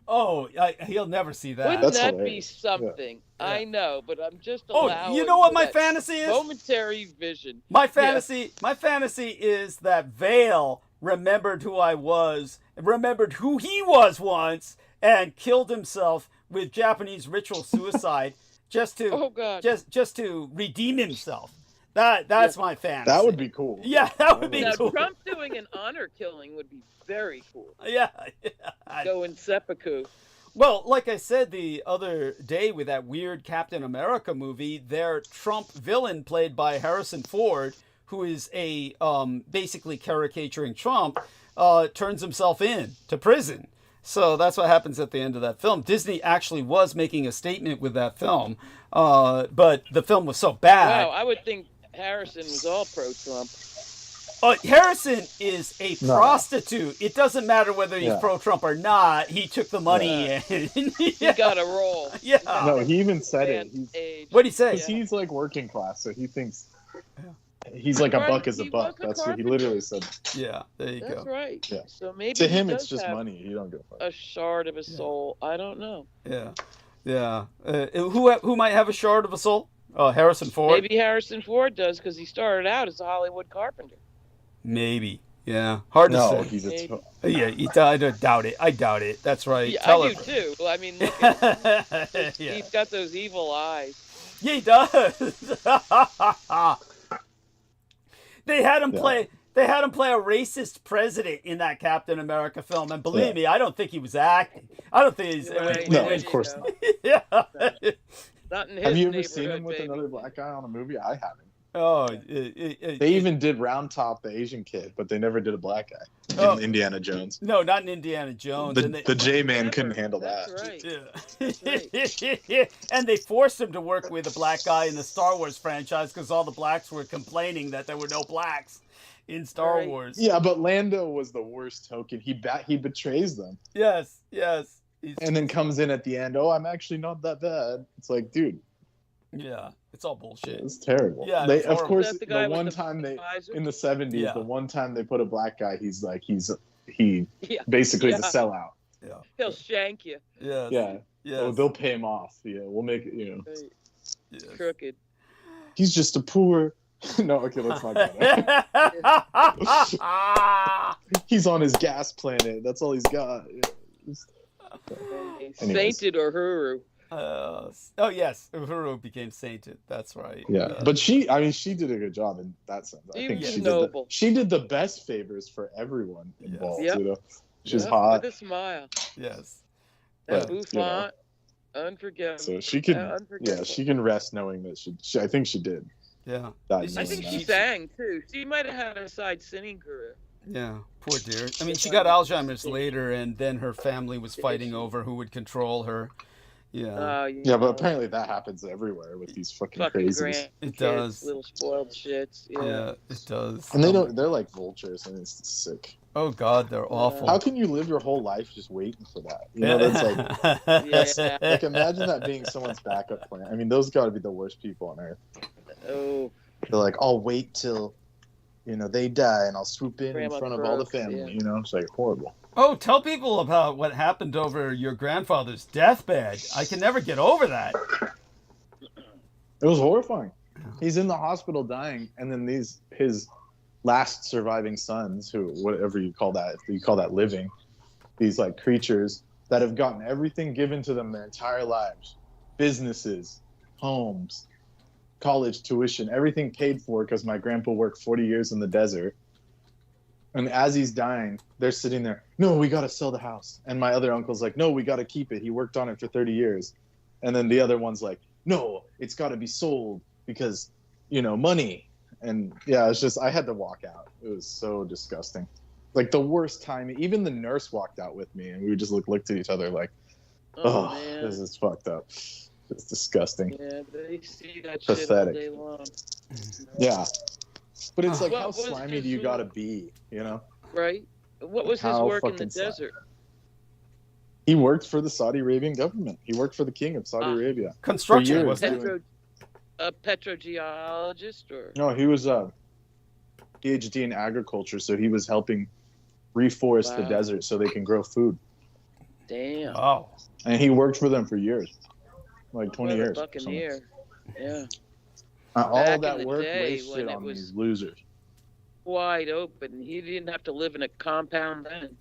Oh, he'll never see that. Wouldn't That's that be hilarious. something? Yeah. I know, but I'm just Oh, allowing you know what for my that fantasy is? momentary vision. My fantasy is that Vale remembered who I was, remembered who he was once, and killed himself with Japanese ritual suicide just to Oh God. just to redeem himself. That's my fantasy. That would be cool. Yeah, that would be Now, cool. Trump doing an honor killing would be very cool. Yeah. Go in seppuku. Well, like I said the other day with that weird Captain America movie, their Trump villain played by Harrison Ford, who is a basically caricaturing Trump, turns himself in to prison. So that's what happens at the end of that film. Disney actually was making a statement with that film, but the film was so bad. Wow, I would think Harrison was all pro-Trump. Harrison is a No. prostitute. It doesn't matter whether he's Yeah. pro-Trump or not. He took the money and He got a roll. Yeah. No, he even said it. Age. What'd he say? Because he's like working class, so he thinks he's like a Right, buck is a he buck. was a That's what he carpenter. literally said. Yeah, there you That's go. right. Yeah. So maybe To he him, it's does just have money. You don't give a fuck. a shard of a soul. I don't know. Yeah, yeah. Who might have a shard of a soul? Harrison Ford. Maybe Harrison Ford does because he started out as a Hollywood carpenter. Maybe. Yeah. Hard to No, say. he's a. Maybe. Yeah, I don't doubt it. I doubt it. That's right. Yeah, Tell I her. do too. I mean, look at Yeah. he's got those evil eyes. Yeah, he does. They had him Yeah. play. They had him play a racist president in that Captain America film, and believe Yeah. me, I don't think he was acting. I don't think he's. Right, No, there of you course go. not. Yeah. Not in his Have you ever seen neighborhood, him with baby. another black guy on a movie? I haven't. Oh. They even did Round Top, the Asian kid, but they never did a black guy in Oh. Indiana Jones. No, not in Indiana Jones. The, and they, the J-Man Never. couldn't handle That's that. right. Yeah. And they forced him to work with a black guy in the Star Wars franchise because all the blacks were complaining that there were no blacks in Star Right. Wars. Yeah, but Lando was the worst token. He betrays them Yes. He's, and then comes in at the end. Oh, I'm actually not that bad. It's like, dude, yeah, it's all bullshit. it's terrible. Yeah, They, it's of horrible. course, Is that the guy with one the time they visor? in the 70s, Yeah. the one time they put a black guy, he Yeah. basically Yeah. is a sellout. Yeah. He'll shank you. Yes. Yeah. Yes. Oh, they'll pay him off. Yeah, we'll make it. You know, Right. Yes. Crooked. he's just a poor. No, okay, let's not go there. He's on his gas planet. That's all he's got. Yeah. Anyways. Sainted or Huru. Oh yes, Uhuru became sainted. That's right. Yeah, but she did a good job in that sense. I He think was she noble. she did the best favors for everyone involved. Yep. You know, she's Yeah, hot, With a smile. Yes. That But, bouffant. Unforgettable. so she could. Yeah, Unforgettable. she can rest knowing that she I think she did. Yeah. That I I knowing think that. she sang too. She might have had a side singing career. Yeah. Poor dear. I mean, she got Alzheimer's later, and then her family was fighting over who would control her. Yeah. Yeah, but apparently that happens everywhere with these fucking crazies. grand It kids, does. little spoiled shits. Yeah. Yeah, it does. And they're like vultures, and it's sick. Oh God, they're awful. How can you live your whole life just waiting for that? You know, that's like, Yeah. like imagine that being someone's backup plan. I mean, those got to be the worst people on earth. Oh, They're like, I'll wait till, they die, and I'll swoop in Grandma front of all the croaks, family. yeah. You know, it's like horrible. Oh, tell people about what happened over your grandfather's deathbed. I can never get over that. It was horrifying. He's in the hospital dying, and then his last surviving sons, who, whatever you call that, if you call that living, these like creatures that have gotten everything given to them their entire lives, businesses, homes, college tuition, everything paid for because my grandpa worked 40 years in the desert. And as he's dying, they're sitting there, no, we got to sell the house. And my other uncle's like, no, we got to keep it. He worked on it for 30 years. And then the other one's like, no, it's got to be sold because, you know, money. And yeah, it's just, I had to walk out. It was so disgusting. Like the worst time, even the nurse walked out with me and we just looked at each other like, oh man. This is fucked up. It's disgusting. Yeah, they see that Pathetic. shit all day long. Yeah. But it's like, What how was slimy his do you little- gotta be, you know? Right? What was his How work in the fucking slimy. desert? He worked for the Saudi Arabian government. He worked for the king of Saudi Arabia. Construction, years. wasn't it? A petrogeologist or? No, he was a PhD in agriculture, so he was helping reforest the Wow. desert so they can grow food. Damn. Oh, And he worked for them for years, like 20 What a years. buccaneer. Yeah. All Back of in that the work day wasted when it on was- these losers. Wide open. He didn't have to live in a compound then.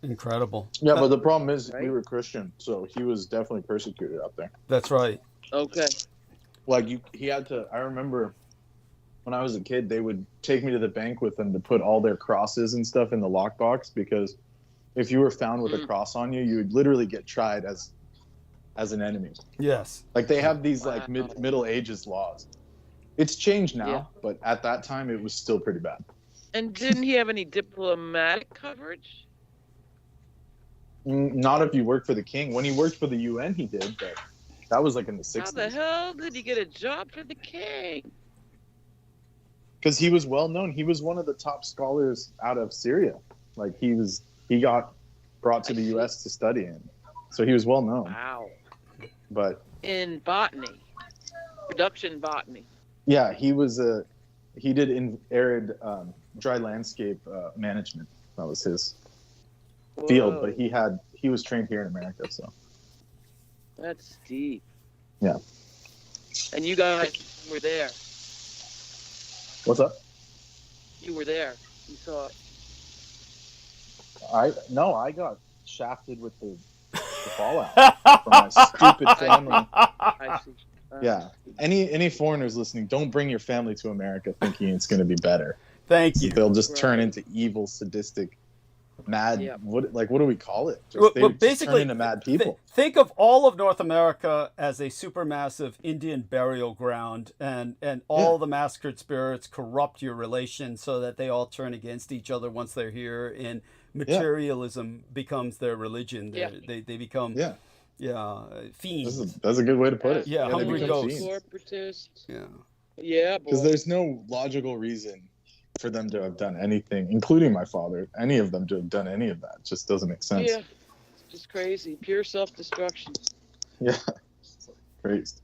incredible. Yeah, but the problem is we Right. were Christian, so he was definitely persecuted out there. That's right. Okay. Like he had to. I remember when I was a kid, they would take me to the bank with them to put all their crosses and stuff in the lockbox, because if you were found with a cross on you, you would literally get tried as an enemy. Yes. Like they have these like Wow. Middle Ages laws. It's changed now, Yeah. but at that time it was still pretty bad. And didn't he have any diplomatic coverage? Not if you worked for the king. When he worked for the UN, he did, but that was like in the How the 60s. hell did he get a job for the king? Because he was well known. He was one of the top scholars out of Syria. Like he got brought to I the see. US to study, and so he was well known. Wow. But In botany. Production botany. yeah, he did in arid dry landscape management. That was his field, Whoa, but he was trained here in America, so that's deep. yeah. And you guys were there. What's up? You were there. You saw it. I got shafted with the fallout from my stupid family. I see. Yeah. Any foreigners listening, don't bring your family to America thinking it's going to be better. Thank you. They'll just turn Right. into evil, sadistic, mad. Yep. What do we call it? Well, They well, just turn basically, into mad people. Think of all of North America as a supermassive Indian burial ground, and all the massacred spirits corrupt your relations so that they all turn against each other once they're here, and materialism becomes their religion. Yeah. They become fiends. That's a good way to put it. Yeah, they hungry become ghosts. fiends. Corporatists. Yeah. Yeah, Because boy. there's no logical reason for them to have done anything, including my father, any of them to have done any of that. It just doesn't make sense. Yeah. It's just crazy. Pure self-destruction. Yeah. Crazy.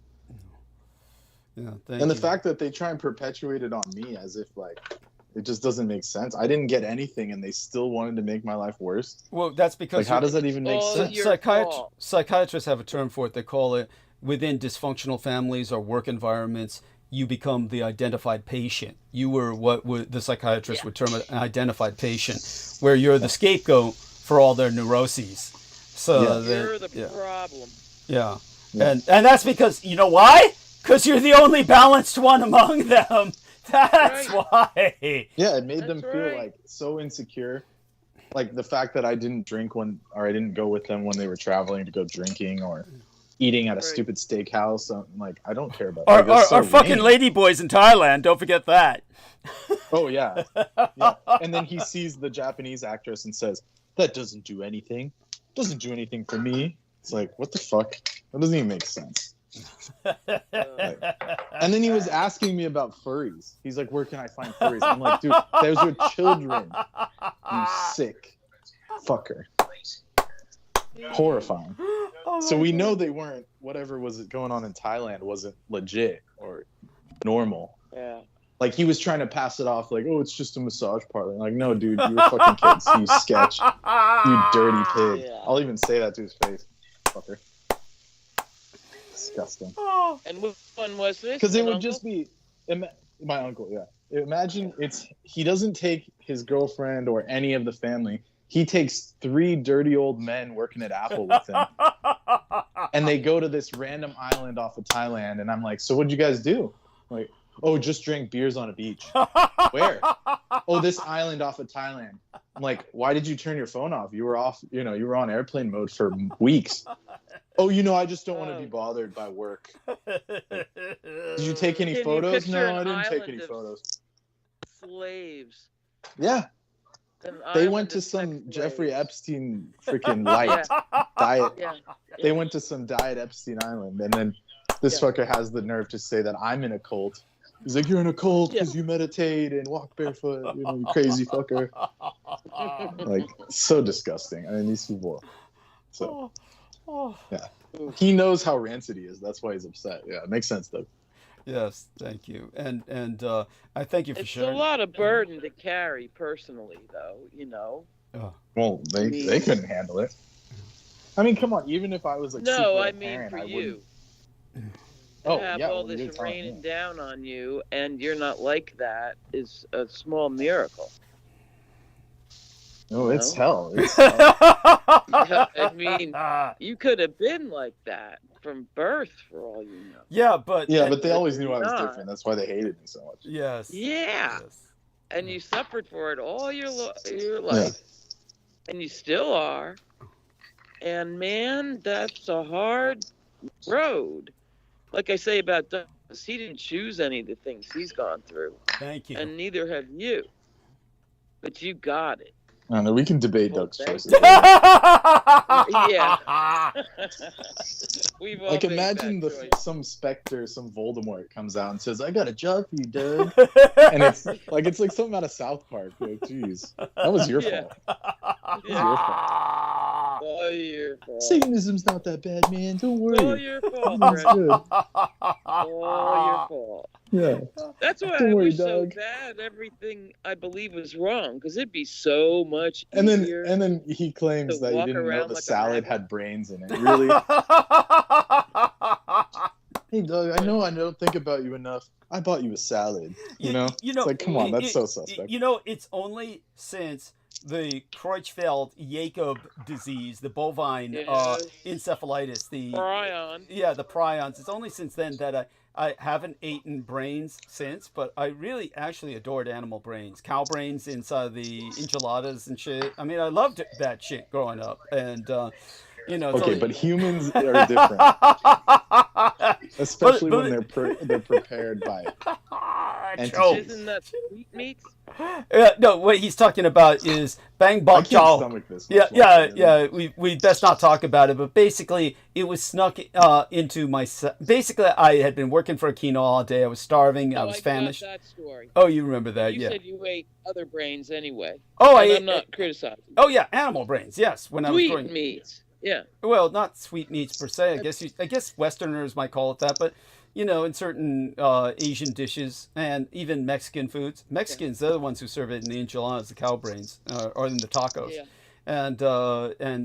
Yeah. Thank And the you. fact that they try and perpetuate it on me as if like it just doesn't make sense. I didn't get anything and they still wanted to make my life worse. Well, that's because Like how does that even make Oh, sense? you're- Psychiatrists have a term for it. They call it, within dysfunctional families or work environments, you become the identified patient. You were what the psychiatrist would term an identified patient, where you're the scapegoat for all their neuroses. So You're the yeah. problem. Yeah. Yeah. And that's because, you know why? Because you're the only balanced one among them. That's why. Yeah, it made them That's feel right. like so insecure. Like the fact that I didn't drink or I didn't go with them when they were traveling to go drinking or eating at a Right. stupid steakhouse. I'm like, I don't care about Our, that. That's so our fucking lame. ladyboys in Thailand, don't forget that. Oh yeah. Yeah. And then he sees the Japanese actress and says, that doesn't do anything. Doesn't do anything for me. It's like, what the fuck? That doesn't even make sense. And then he was asking me about furries. He's like, where can I find furries? I'm like, dude, those are children. You sick fucker. Horrifying. Oh So my we God. know they weren't, whatever was going on in Thailand wasn't legit or normal. Yeah. Like he was trying to pass it off like, oh, it's just a massage parlor. Like, no, dude, you were fucking kids. You sketch. You dirty pig. Yeah. I'll even say that to his face. Fucker. Disgusting. Oh. And which one was this? Because it An would uncle? just be my uncle, yeah. imagine he doesn't take his girlfriend or any of the family. He takes 3 dirty old men working at Apple with him. And they go to this random island off of Thailand. And I'm like, so what'd you guys do? I'm like, oh, just drank beers on a beach. Where? Oh, this island off of Thailand. I'm like, why did you turn your phone off? You were off, you were on airplane mode for weeks. Oh, I just don't want to be bothered by work. Did you take any photos? No, I didn't take any photos. Slaves. Yeah. They went to some Jeffrey Epstein freaking light diet. Yeah. They went to some diet Epstein Island, and then this fucker has the nerve to say that I'm in a cult. He's like, you're in a cult because you meditate and walk barefoot, you crazy fucker. Like, so disgusting. I mean, these people. So, yeah. He knows how rancid he is. That's why he's upset. Yeah, it makes sense, though. Yes, thank you. And I thank you for sharing. It's a lot of burden to carry personally, though, Oh. Well, they couldn't handle it. I mean, come on. Even if I was like, No, I super mean parent, for I you. Oh, To have yeah, all well, you're this telling raining me. down on you and you're not like that is a small miracle. No, it's No. hell. It's hell. I mean, you could have been like that from birth, for all you know. Yeah, but Yeah, but they always knew I was not. different. That's why they hated me so much. yes. Yeah, Yes. and you suffered for it all your life, and you still are. And man, that's a hard road. Like I say about Douglas, he didn't choose any of the things he's gone through, Thank you. and neither have you. But you got it. I don't know. We can debate Well, Doug's thank choices. Yeah. We've all Like, made imagine that choice. some Spectre, some Voldemort comes out and says, "I got a job for you, Doug," and it's like something out of South Park. Like, jeez, that was your Yeah. fault. That was your fault. All your fault. Satanism's not that bad, man. Don't All worry. your fault, It's Brent. good. All your fault. Yeah. That's why Don't I worry, wish so Doug. bad everything I believe was wrong, because it'd be so much And easier. then he claims to that he walk didn't know around the like a salad rabbit. had brains in it. Really? Hey, Doug, I know I don't think about you enough. I bought you a salad. It's like, come on, that's so suspect. It's only since the Creutzfeldt-Jakob disease, the bovine Yes. encephalitis, the Prion. the prions. It's only since then that I haven't eaten brains since, but I really actually adored animal brains, cow brains inside the enchiladas and shit. I mean, I loved that shit growing up, and it's Okay, only... but humans are different, especially when they're prepared by entities. Isn't that sweetmeats? No, what he's talking about is bang I bok can't chow. stomach this. Yeah. We best not talk about it. But basically, it was snuck into my. Basically, I had been working for a quinoa all day. I was starving. I was famished. Got that story. Oh, you remember that? You Yeah. said you ate other brains anyway. Oh, And I'm not criticizing. Oh yeah, animal brains. Yes, when I was growing. Sweetmeats. Yeah. Well, not sweetmeats per se. I guess Westerners might call it that, but in certain Asian dishes and even Mexican foods, Mexicans they're the ones who serve it in the enchiladas, the cow brains, or in the tacos. Yeah. And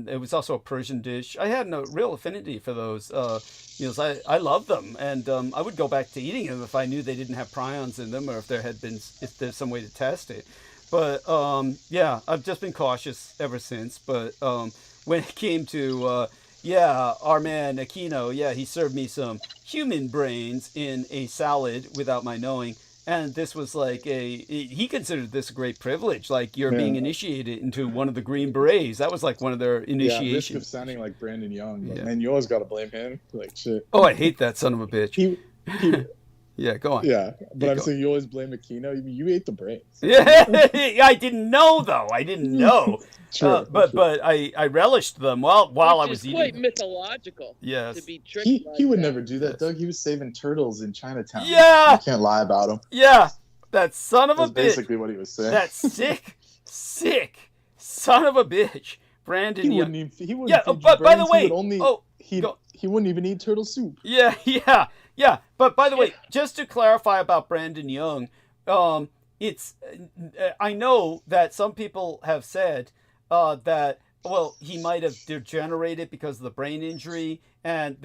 it was also a Persian dish. I had no real affinity for those meals. I love them, and I would go back to eating them if I knew they didn't have prions in them, or if there's some way to test it. But yeah, I've just been cautious ever since. But when it came to our man Aquino, he served me some human brains in a salad without my knowing. And this was like he considered this a great privilege, like you're being initiated into one of the Green Berets. That was like one of their Yeah, risk of initiations. sounding like Brandon Young, but Yeah. man, you always got to blame him. Like, shit. Oh, I hate that son of a bitch. He Yeah, go on. yeah, but Yeah, I'm go saying you always blame Aquino. You ate the brains. Yeah, I didn't know though. I didn't know. Sure, But sure. I relished them while I Which was is eating quite them. mythological. Yes. To be tricked. He like would that. never do that, Yes. Doug. He was saving turtles in Chinatown. Yeah. You can't lie about him. Yeah, that son of a That's bitch. basically what he was saying. That sick son of a bitch. Brandon he Young. wouldn't even. He wouldn't Yeah, feed you but by the brains. way, he would only. go. He wouldn't even eat turtle soup. Yeah. But by the way, just to clarify about Brandon Young, it's I know that some people have said that he might have degenerated because of the brain injury, and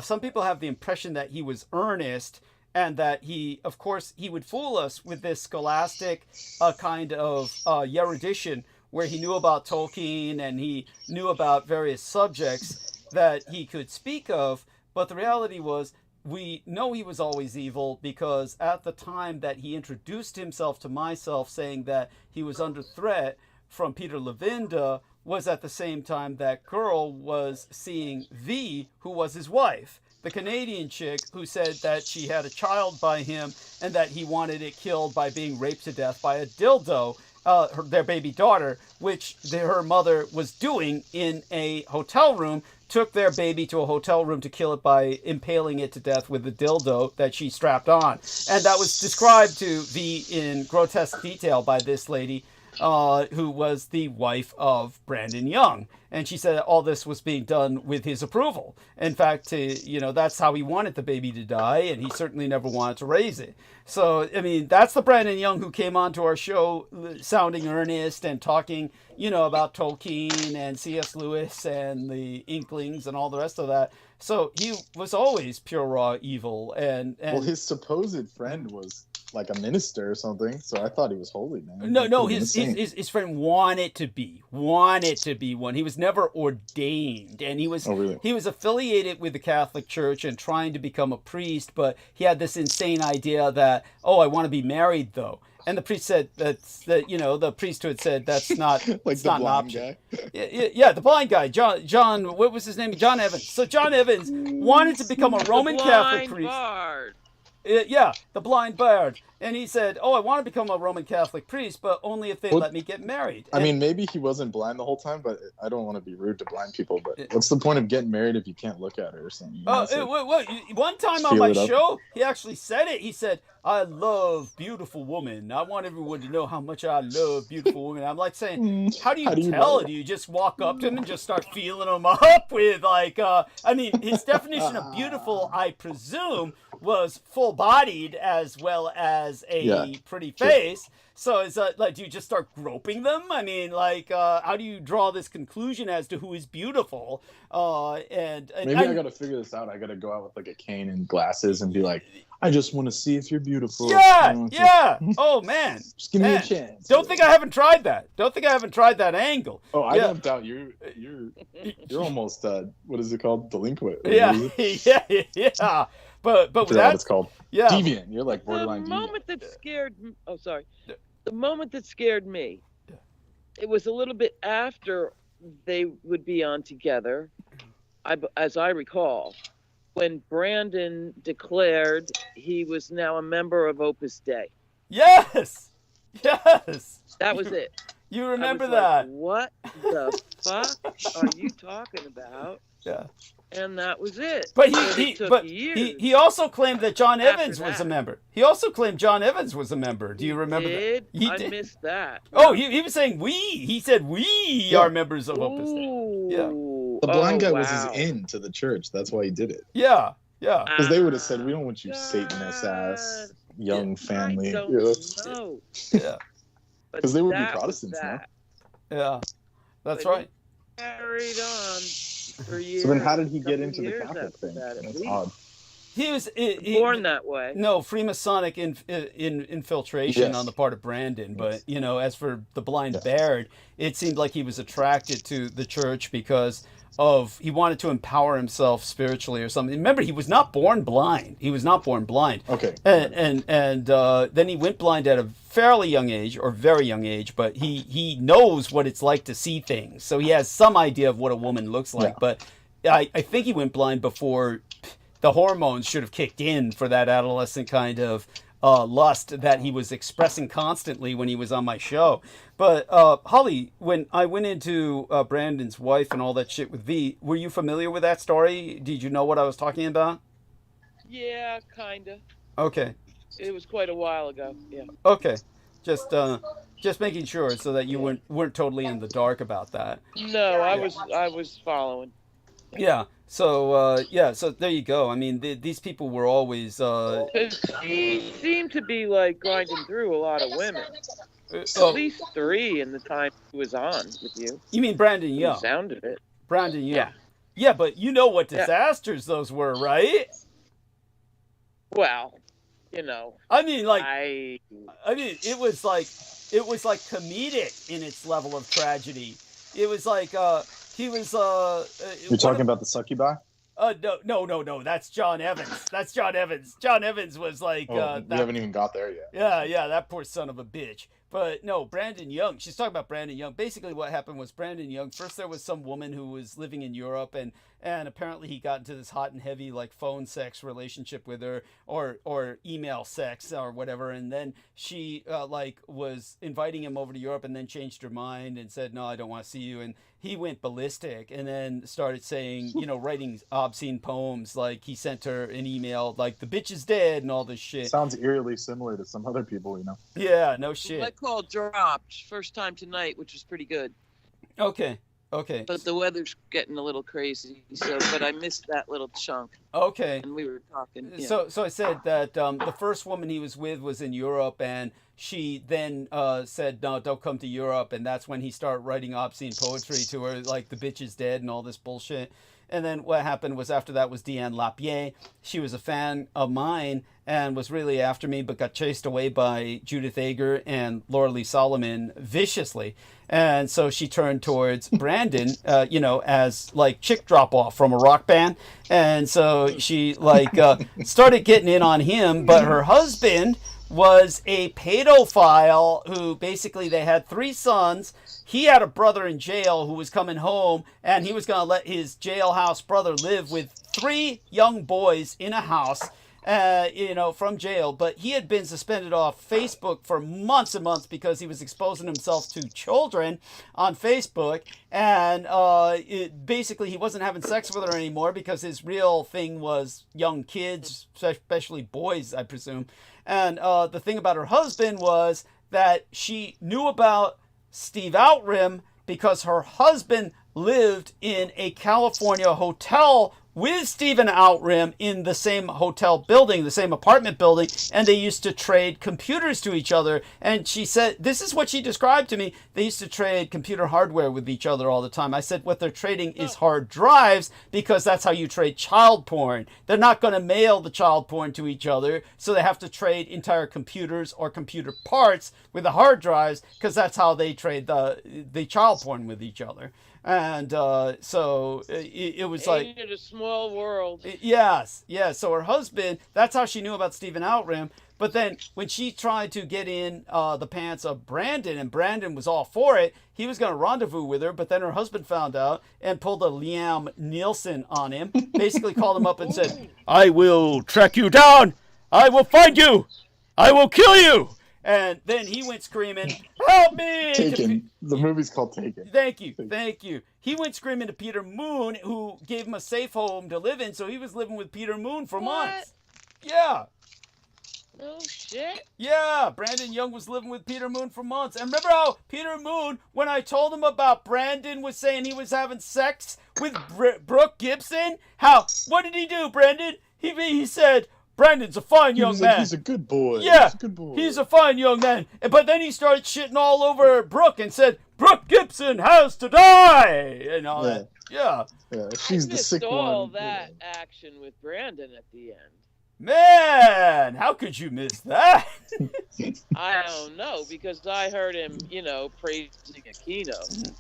some people have the impression that he was earnest and that he, of course, he would fool us with this scholastic kind of erudition where he knew about Tolkien and he knew about various subjects that he could speak of. But the reality was, we know he was always evil because at the time that he introduced himself to myself saying that he was under threat from Peter Levinda was at the same time that girl was seeing V, who was his wife, the Canadian chick who said that she had a child by him and that he wanted it killed by being raped to death by a dildo, their baby daughter, which her mother was doing in a hotel room, took their baby to a hotel room to kill it by impaling it to death with the dildo that she strapped on. And that was described to V in grotesque detail by this lady, who was the wife of Brandon Young. And she said all this was being done with his approval. In fact, that's how he wanted the baby to die, and he certainly never wanted to raise it. So, I mean, that's the Brandon Young who came onto our show sounding earnest and talking, about Tolkien and C.S. Lewis and the Inklings and all the rest of that. So he was always pure raw evil. And well, his supposed friend was like a minister or something, so I thought he was holy, man. No, his friend wanted to be one. He was never ordained, and he was he was affiliated with the Catholic Church and trying to become a priest, but he had this insane idea that, I want to be married though. And the priest said the priesthood said that's not like it's the not an blind option. guy. Yeah, the blind guy, John, what was his name? John Evans. So John Evans wanted to become a Roman Catholic priest. Bard. Yeah, the blind bard. And he said, I want to become a Roman Catholic priest, but only if they let me get married. I mean, maybe he wasn't blind the whole time, but I don't want to be rude to blind people, but what's the point of getting married if you can't look at her or something? One time on my show, he actually said it. He said, I love beautiful women. I want everyone to know how much I love beautiful women. I'm like saying, how do you tell? Do you just walk up to them and just start feeling them up with his definition of beautiful, I presume, was full-bodied as well as a pretty face. So is do you just start groping them? I mean, how do you draw this conclusion as to who is beautiful? And maybe I got to figure this out. I got to go out with like a cane and glasses and be like, I just want to see if you're beautiful. Yeah. Oh man, just give me a chance. Don't think I haven't tried that. That angle. Oh, I don't doubt you're almost what is it called? Delinquent. Yeah. But with that, what it's called. Yeah. Deviant. You're like borderline The deviant. moment that scared the moment that scared me, it was a little bit after they would be on together, as I recall, when Brandon declared he was now a member of Opus Dei. Yes. That was it. You remember that? What the fuck are you talking about? Yeah. And that was it. But he also claimed that John Evans was a member. Do you remember that? I missed that. Oh, he was saying we. He said we are members of Opus Dei. Yeah. The blind guy was his in to the church. That's why he did it. Yeah. Because they would have said, we don't want you Satanist ass young family. I don't know. Yeah. Because they would be Protestants now. Yeah. That's right. Carried on. For years, so then how did he get into the Catholic thing? That's odd. He was born that way. No, Freemasonic infiltration on the part of Brandon. But, as for the blind Baird, it seemed like he was attracted to the church because he wanted to empower himself spiritually or something. Remember, he was not born blind. Okay. And then he went blind at a fairly young age, or very young age, but he knows what it's like to see things. So he has some idea of what a woman looks like. Yeah. But I think he went blind before the hormones should have kicked in for that adolescent kind of lust that he was expressing constantly when he was on my show. But Holly, when I went into Brandon's wife and all that shit with V, were you familiar with that story? Did you know what I was talking about? Yeah, kinda. Okay. It was quite a while ago. Yeah. Okay. Just making sure so that you weren't totally in the dark about that. No, I was following. Yeah. So so there you go. I mean, these people were always. He seemed to be like grinding through a lot of women. At least 3 in the time he was on with you. You mean Brandon Young? The sound of it. Brandon Young. Yeah, but you know what disasters those were, right? Well, you know, I mean, like, I mean, it was like comedic in its level of tragedy. It was like he was. You're talking about the succubi? No. That's John Evans. That's John Evans. John Evans was like. We haven't even got there yet. Yeah, that poor son of a bitch. But no, Brandon Young. She's talking about Brandon Young. Basically, what happened was Brandon Young. First, there was some woman who was living in Europe, and apparently he got into this hot and heavy like phone sex relationship with her, or email sex or whatever. And then she like was inviting him over to Europe, and then changed her mind and said, "No, I don't want to see you." And he went ballistic, and then started saying, writing obscene poems. Like he sent her an email like "the bitch is dead" and all this shit. Sounds eerily similar to some other people, Yeah, no shit. my call dropped first time tonight, which was pretty good. Okay. But the weather's getting a little crazy, but I missed that little chunk. Okay. And we were talking. Yeah. So I said that the first woman he was with was in Europe, and she then said, "No, don't come to Europe," and that's when he started writing obscene poetry to her, like "the bitch is dead" and all this bullshit. And then what happened was after that was Deanne Lapierre. She was a fan of mine and was really after me, but got chased away by Judith Ager and Laura Lee Solomon viciously. And so she turned towards Brandon, as like chick drop off from a rock band. And so she started getting in on him, but her husband was a pedophile who basically they had 3 sons. He had a brother in jail who was coming home, and he was going to let his jailhouse brother live with 3 young boys in a house, from jail. But he had been suspended off Facebook for months and months because he was exposing himself to children on Facebook. And basically he wasn't having sex with her anymore because his real thing was young kids, especially boys, I presume. And the thing about her husband was that she knew about Steve Outram because her husband lived in a California hotel with Stephen Outram in the same hotel building, the same apartment building, and they used to trade computers to each other. And she said, this is what she described to me, they used to trade computer hardware with each other all the time. I said, what they're trading is hard drives, because that's how you trade child porn. They're not going to mail the child porn to each other, so they have to trade entire computers or computer parts with the hard drives, because that's how they trade the child porn with each other. And so it was like a small world. Yes. So her husband, that's how she knew about Stephen Outram. But then when she tried to get in the pants of Brandon, and Brandon was all for it, he was going to rendezvous with her. But then her husband found out and pulled a Liam Nielsen on him, basically called him up and said, "I will track you down. I will find you. I will kill you." And then he went screaming, "Help me!" Taken. The movie's called Taken. Thank you. He went screaming to Peter Moon, who gave him a safe home to live in, so he was living with Peter Moon for months. Yeah. Oh, shit. Yeah, Brandon Young was living with Peter Moon for months. And remember how Peter Moon, when I told him about Brandon was saying he was having sex with Brooke Gibson? What did he do, Brandon? He said, "Brandon's a fine young man. He's a good boy. Yeah, he's a good boy. He's a fine young man." But then he started shitting all over Brooke and said, "Brooke Gibson has to die," and all that. Yeah. She's the sick one. all that action with Brandon at the end. Man, how could you miss that? I don't know, because I heard him, praising Aquino.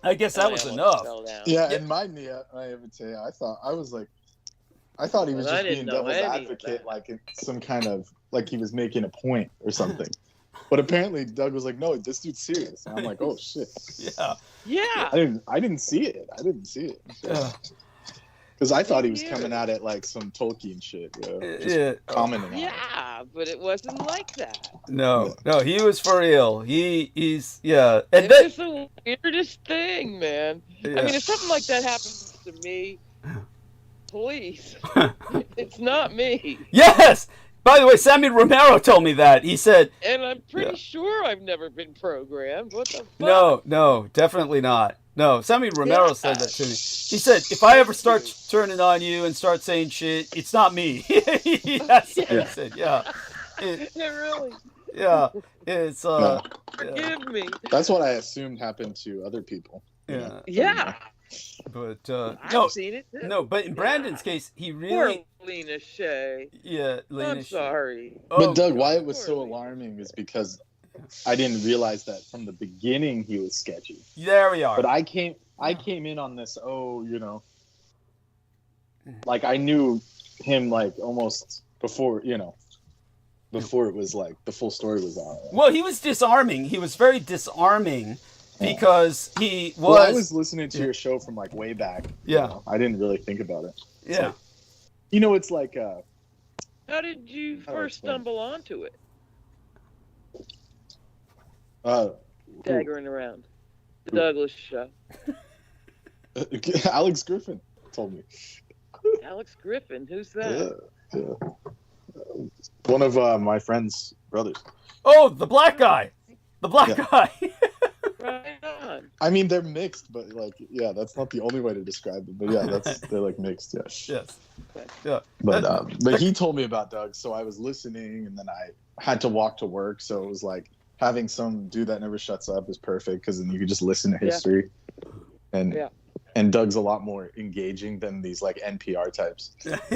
I guess that was enough. Yeah, and my naivete, I thought he was just being devil's advocate, like some kind of, like he was making a point or something. But apparently Doug was like, "No, this dude's serious." And I'm like, "Oh shit." Yeah. I didn't see it. Because I thought he was coming at it like some Tolkien shit, just commenting on it. Yeah, but it wasn't like that. No, he was for real. He's And it was the weirdest thing, man. Yeah. I mean, if something like that happens to me, please. It's not me. Yes! By the way, Sammy Romero told me that. He said... And I'm pretty sure I've never been programmed. What the fuck? No, definitely not. No, Sammy Romero said that to me. He said, "If I ever start turning on you and start saying shit, it's not me." That's what he said, yeah. Really? Yeah, it's... Forgive me. That's what I assumed happened to other people. Yeah. Yeah. But I've seen it. Too. no. But in Brandon's case, he really. Poor Lena Shea. Yeah, Lena I'm sorry. But Doug, God. why it was so alarming is because I didn't realize that from the beginning he was sketchy. There we are. But I came in on this. Like I knew him like almost before it was like the full story was out. Well, he was disarming. He was very disarming because he was. Well, I was listening to your show from like way back. Yeah. I didn't really think about it. Yeah. It's like. How did you first stumble onto it? Staggering around. The Douglas show. Alex Griffin told me. Alex Griffin? Who's that? Yeah. One of my friend's brothers. Oh, the black guy. The black guy. Right on. I mean, they're mixed, but like, yeah, that's not the only way to describe them. But yeah, they're like mixed. Yeah. Yes. Yeah. But he told me about Doug, so I was listening, and then I had to walk to work, so it was like having some dude that never shuts up is perfect because then you could just listen to history, and Doug's a lot more engaging than these like NPR types.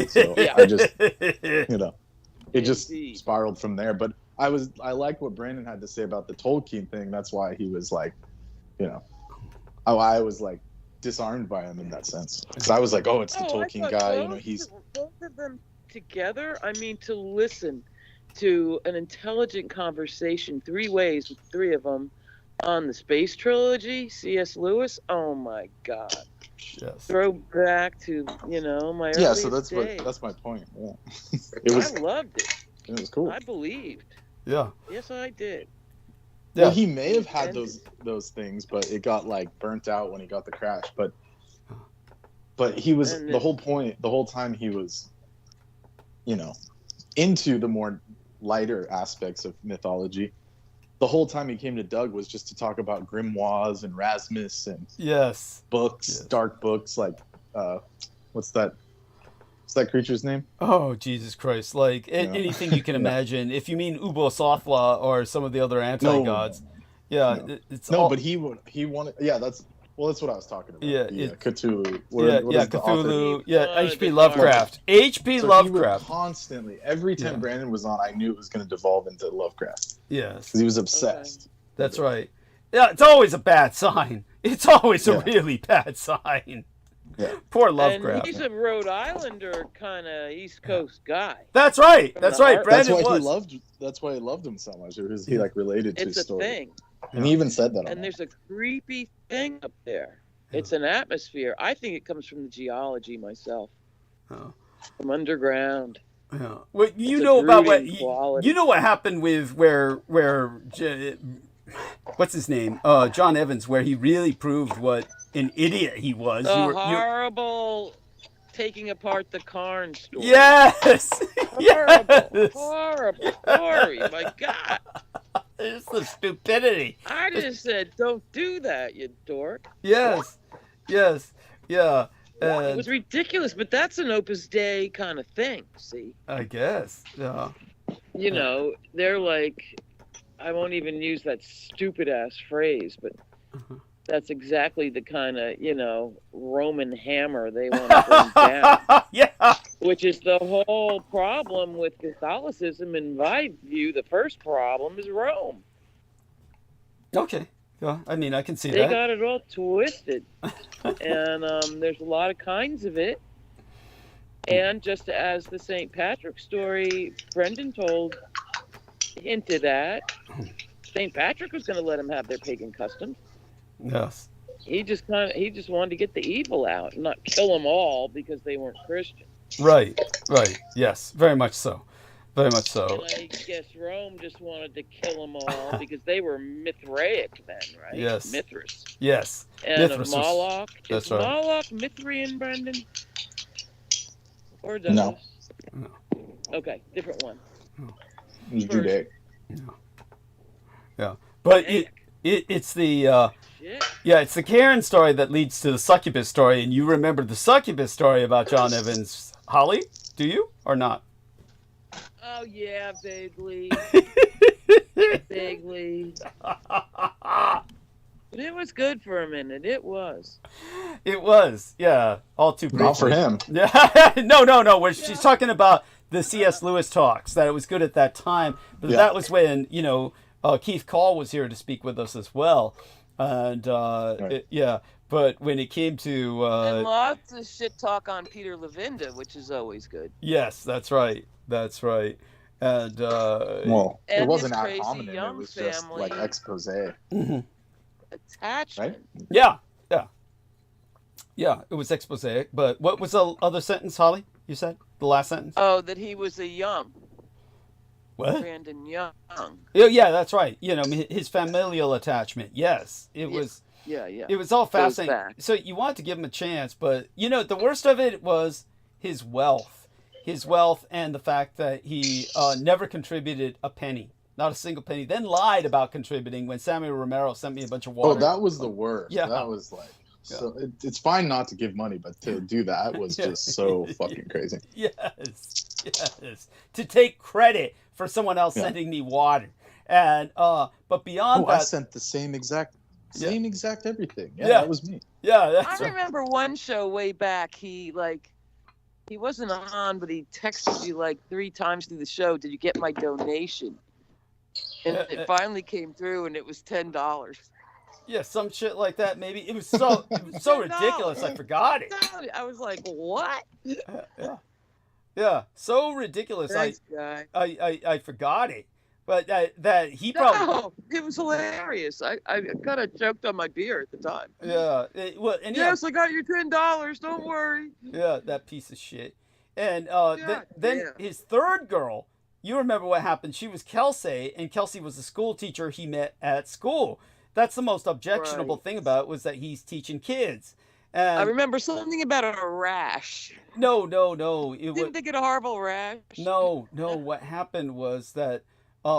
So I just, it just spiraled from there. But I liked what Brandon had to say about the Tolkien thing. That's why he was like, I was like disarmed by him in that sense. Because I was like, oh, it's the Tolkien guy. He's both of them together. I mean, to listen to an intelligent conversation 3 ways with 3 of them on the Space Trilogy, C.S. Lewis. Oh my God. Yes. Throw back to my earliest so that's my point. Yeah. I loved it. It was cool. I believed. Yeah. Yes, I did. Well, he may have had those things, but it got like burnt out when he got the crash. But he was the whole time he was, into the more lighter aspects of mythology. The whole time he came to Doug was just to talk about grimoires and Rasmus and books, dark books like what's that creature's name? Oh, Jesus Christ. Like anything you can imagine. If you mean Ubo-Sothla or some of the other anti-gods. It's all... but he wanted that's what I was talking about. Cthulhu. Cthulhu. H.P. Lovecraft. H.P. Lovecraft. He would constantly, every time Brandon was on, I knew it was going to devolve into Lovecraft. Yes. Because he was obsessed. That's right. Yeah, it's always a bad sign. It's always a really bad sign. Yeah. Poor Lovecraft. And he's a Rhode Islander kind of East Coast guy. That's right. That's right. Brandon That's why he loved him so much. Because he like related to his story. It's a thing. And he even said that. And there's a creepy thing up there. It's an atmosphere. I think it comes from the geology myself. Oh. From underground. Yeah. Well, you know about what you know what happened with where what's his name? John Evans, where he really proved what an idiot he was. Horrible taking apart the Karn story. Yes. Horrible story. My God. It's the stupidity. I just said, don't do that, you dork. Yes. Yeah. It was ridiculous, but that's an Opus Dei kind of thing, see? I guess. Yeah. They're like, I won't even use that stupid-ass phrase, but that's exactly the kind of, Roman hammer they want to bring down. Yeah. Which is the whole problem with Catholicism. In my view, the first problem is Rome. Okay. Yeah, I mean, I can see they that. They got it all twisted. And there's a lot of kinds of it. And just as the St. Patrick story Brendan hinted at, St. Patrick was going to let them have their pagan customs. Yes. He just wanted to get the evil out and not kill them all because they weren't Christian. Right. Yes, very much so. Very much so. And I guess Rome just wanted to kill them all because they were Mithraic then, right? Yes. Mithras. Yes. And Mithras Moloch. That's is right. Moloch Mithrian, Brendan? Or Douglas? No. Okay, different one. He's Judaic. Yeah. But it's the it's the Karen story that leads to the succubus story, and you remember the succubus story about John Evans. Holly, do you or not? Oh yeah, vaguely. Vaguely. But it was good for a minute. It was. It was, yeah, all too briefly. Not for him. Yeah, no. Where she's talking about the C.S. Lewis talks, that it was good at that time, but that was when Keith Call was here to speak with us as well, and But when it came to and lots of shit talk on Peter Levenda, which is always good. Yes, that's right. And well, it wasn't ad crazy hominem. It was just like expose. Attachment. Right? Yeah, it was exposé. But what was the other sentence, Holly? You said the last sentence. Oh, that he was a Young. What? Brandon Young. Yeah, that's right. His familial attachment. Yes, it was. Yeah. It was all fascinating. So you wanted to give him a chance, but the worst of it was his wealth. His wealth and the fact that he never contributed a penny. Not a single penny. Then lied about contributing when Samuel Romero sent me a bunch of water. Oh, that was the worst. Yeah. That was like... So it's fine not to give money, but to do that was just so fucking crazy. Yes. To take credit for someone else sending me water. And but beyond that... I sent the same exact everything. Yeah, that was me. Yeah, that's I remember one show way back, he wasn't on, but he texted you like 3 times through the show, "Did you get my donation?" And it finally came through, and it was $10. Yeah, some shit like that. Maybe it was so ridiculous. I forgot it. I was like, "What?" Yeah, so ridiculous. Thanks, guy. I forgot it. But that he probably... No, it was hilarious. I kind of choked on my beer at the time. Yeah. Yes, I got your $10. Don't worry. Yeah, that piece of shit. And then his third girl, you remember what happened. She was Kelsey, and Kelsey was a school teacher he met at school. That's the most objectionable thing about it, was that he's teaching kids. And I remember something about a rash. No. Didn't they get a horrible rash? No. What happened was that...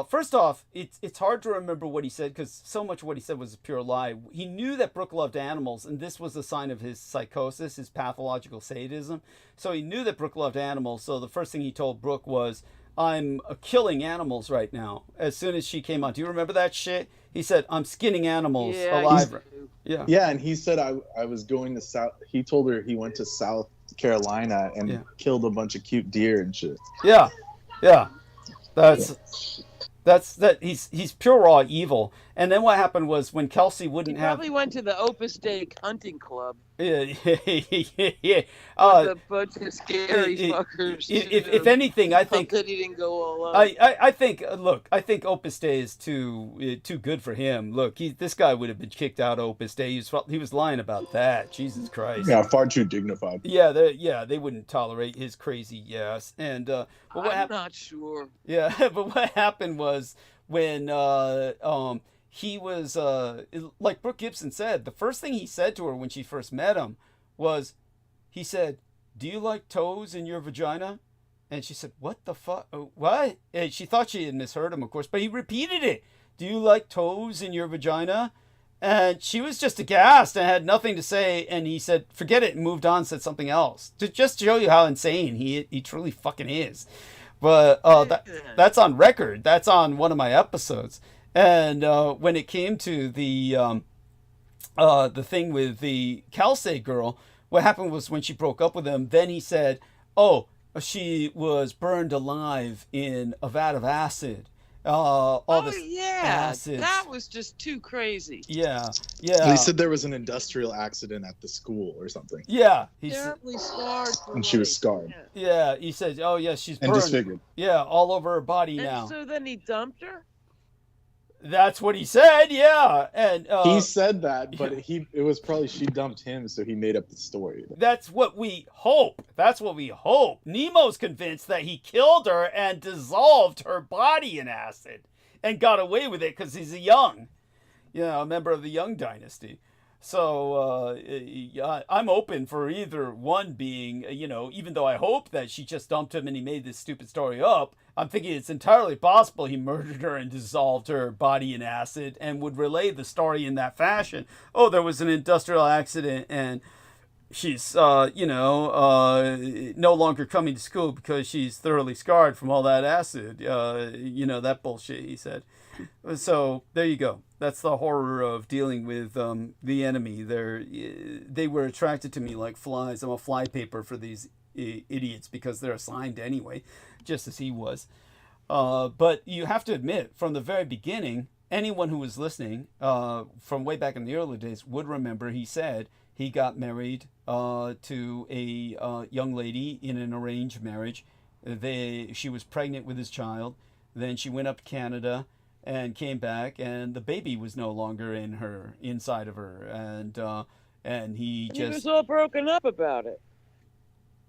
first off, it's hard to remember what he said, because so much of what he said was a pure lie. He knew that Brooke loved animals, and this was a sign of his psychosis, his pathological sadism. So he knew that Brooke loved animals, so the first thing he told Brooke was, "I'm killing animals right now," as soon as she came on. Do you remember that shit? He said, "I'm skinning animals alive." Yeah, and he said I was going to South... He told her he went to South Carolina and killed a bunch of cute deer and shit. Yeah. That's he's pure raw evil. And then what happened was when Kelsey wouldn't have... He probably went to the Opus Dei hunting club. Yeah. With a bunch of scary fuckers. If anything, I think that he didn't go all out. I think Opus Dei is too good for him. Look, this guy would have been kicked out of Opus Dei. He was lying about that. Jesus Christ. Yeah, far too dignified. Yeah, they wouldn't tolerate his crazy yes. And but what I'm not sure. Yeah, but what happened was when he was, like Brooke Gibson said, the first thing he said to her when she first met him was, he said, "Do you like toes in your vagina?" And she said, "What the fuck? What?" And she thought she had misheard him, of course, but he repeated it. "Do you like toes in your vagina?" And she was just aghast and had nothing to say. And he said, "Forget it," and moved on, said something else. To just show you how insane he truly fucking is. But that's on record. That's on one of my episodes. And when it came to the thing with the Kelsey girl, what happened was when she broke up with him, then he said, "Oh, she was burned alive in a vat of acid." Acid. That was just too crazy. Yeah. He said there was an industrial accident at the school or something. Yeah, terribly scarred. And she was scarred. Yeah, he said, "Oh yeah, she's burned." And disfigured. Yeah, all over her body and now. So then he dumped her. That's what he said, yeah. And he said that, but it was probably she dumped him, so he made up the story. That's what we hope. Nemo's convinced that he killed her and dissolved her body in acid and got away with it because he's a member of the Young dynasty. So I'm open for either one being, even though I hope that she just dumped him and he made this stupid story up, I'm thinking it's entirely possible he murdered her and dissolved her body in acid and would relay the story in that fashion. Oh, there was an industrial accident and she's, no longer coming to school because she's thoroughly scarred from all that acid. That bullshit, he said. So there you go. That's the horror of dealing with the enemy. They were attracted to me like flies. I'm a flypaper for these idiots because they're assigned anyway, just as he was. But you have to admit, from the very beginning, anyone who was listening from way back in the early days would remember he said he got married to a young lady in an arranged marriage. She was pregnant with his child. Then she went up to Canada and came back, and the baby was no longer inside of her, and he was all broken up about it.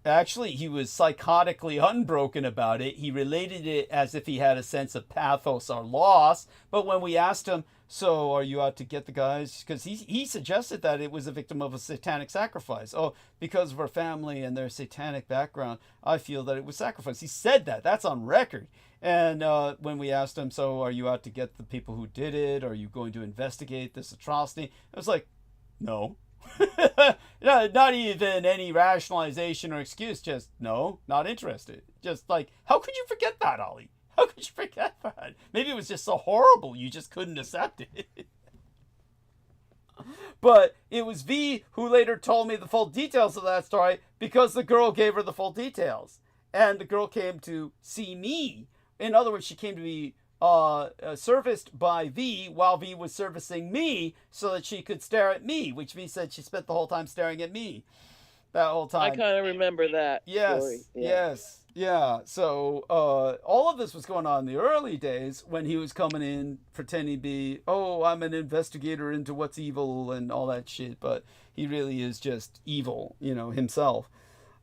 Actually, he was psychotically unbroken about it. He related it as if he had a sense of pathos or loss. But when we asked him, so are you out to get the guys? Because he suggested that it was a victim of a satanic sacrifice. Oh, because of her family and their satanic background, I feel that it was sacrifice. He said that. That's on record. And when we asked him, so are you out to get the people who did it? Are you going to investigate this atrocity? I was like, no. Not even any rationalization or excuse, just no, not interested. Just like, how could you forget that, Ollie? How could you forget that? Maybe it was just so horrible you just couldn't accept it. But it was V who later told me the full details of that story because the girl gave her the full details. And the girl came to see me. In other words, she came to be serviced by V while V was servicing me so that she could stare at me, which V said she spent the whole time staring at me. That whole time. I kind of remember that story. Yeah. So all of this was going on in the early days when he was coming in pretending to be, oh, I'm an investigator into what's evil and all that shit, but he really is just evil, himself.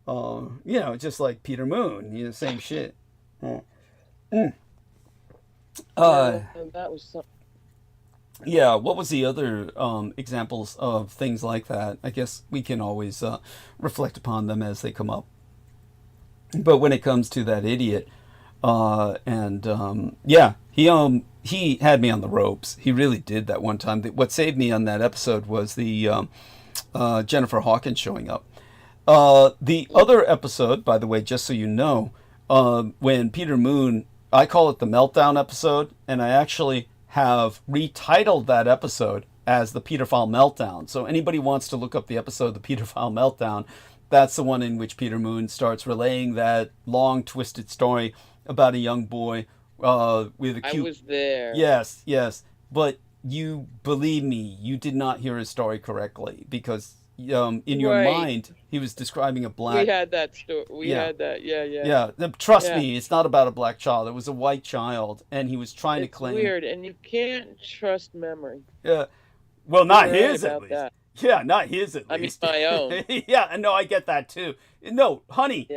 Just like Peter Moon, same shit. That was something. Yeah, what was the other examples of things like that? I guess we can always reflect upon them as they come up. But when it comes to that idiot, he had me on the ropes. He really did that one time. What saved me on that episode was the Jennifer Hawkins showing up. The other episode, by the way, just so you know, when Peter Moon, I call it the Meltdown episode, and I actually have retitled that episode as the Pedophile Meltdown. So anybody wants to look up the episode, the Pedophile Meltdown, that's the one in which Peter Moon starts relaying that long, twisted story about a young boy with a cute... I was there. Yes. But you, believe me, you did not hear his story correctly, because in your mind, he was describing a black... We had that story. We had that, yeah. Yeah, trust me, it's not about a black child. It was a white child, and he was trying to claim... It's weird, and you can't trust memory. Yeah, well, not You're his, right at about least. that. Yeah, not his, at least. I mean, my own. Yeah, no, I get that, too. No, honey,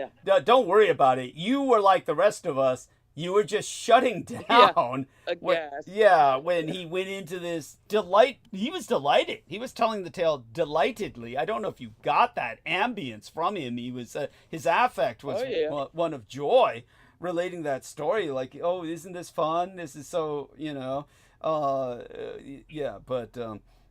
don't worry about it. You were like the rest of us. You were just shutting down. When he went into this delight. He was delighted. He was telling the tale delightedly. I don't know if you got that ambience from him. He was his affect was one of joy, relating that story. Like, oh, isn't this fun? This is so,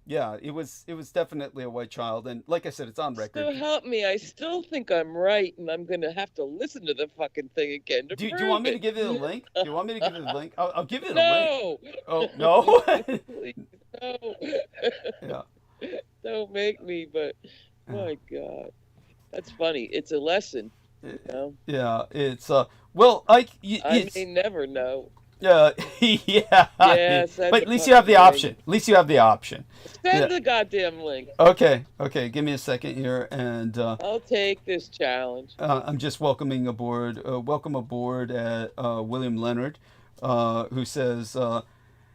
it was definitely a white child, and like I said, it's on record. So help me, I still think I'm right, and I'm gonna have to listen to the fucking thing again. Do you want me to give you the link? Do you want me to give you the link? I'll give you the link. Oh no! Please, no. Yeah. Don't make me. But my God, that's funny. It's a lesson. Yeah, it's I may never know. Yes, but at least you have the option. Send the goddamn link. Okay, give me a second here, and I'll take this challenge. I'm just welcoming aboard. Welcome aboard at William Leonard, who says,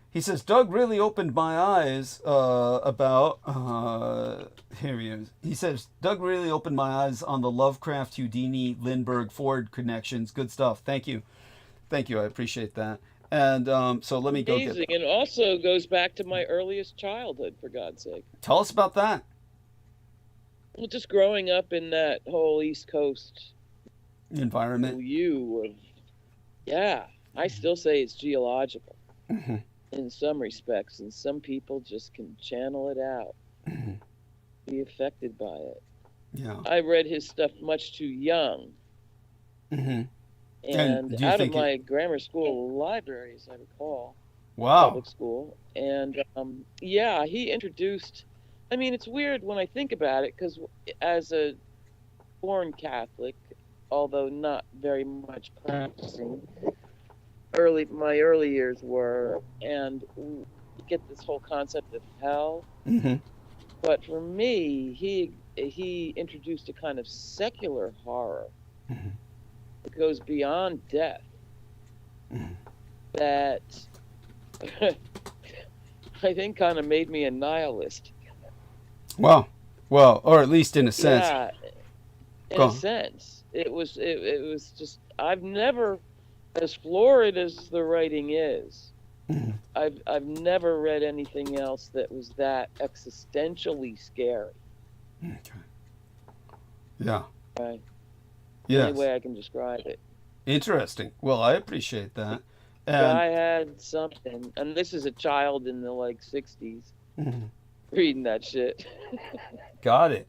he says, Doug really opened my eyes about. Here he is. He says, Doug really opened my eyes on the Lovecraft, Houdini, Lindbergh, Ford connections. Good stuff. Thank you. I appreciate that. And so let me go get that. And also goes back to my earliest childhood, for God's sake. Tell us about that. Well, just growing up in that whole East Coast environment. I still say it's geological in some respects, and some people just can channel it out, be affected by it. Yeah. I read his stuff much too young. And out of my grammar school library, as I recall. Wow. public school. And yeah, he introduced, I mean, it's weird when I think about it, because as a born Catholic, although not very much practicing, my early years were, and you get this whole concept of hell. Mm-hmm. But for me, he introduced a kind of secular horror Mm-hmm. that goes beyond death. Mm-hmm. That I think kind of made me a nihilist. Wow. Well, or at least in a sense. Yeah, in a sense, it was just, I've never, as florid as the writing is, Mm-hmm. I've never read anything else that was that existentially scary. Okay. Yeah. Right. Yes. Any way I can describe it. Interesting. Well, I appreciate that. I had something, and this is a child in the 60s Mhm. reading that shit. Got it.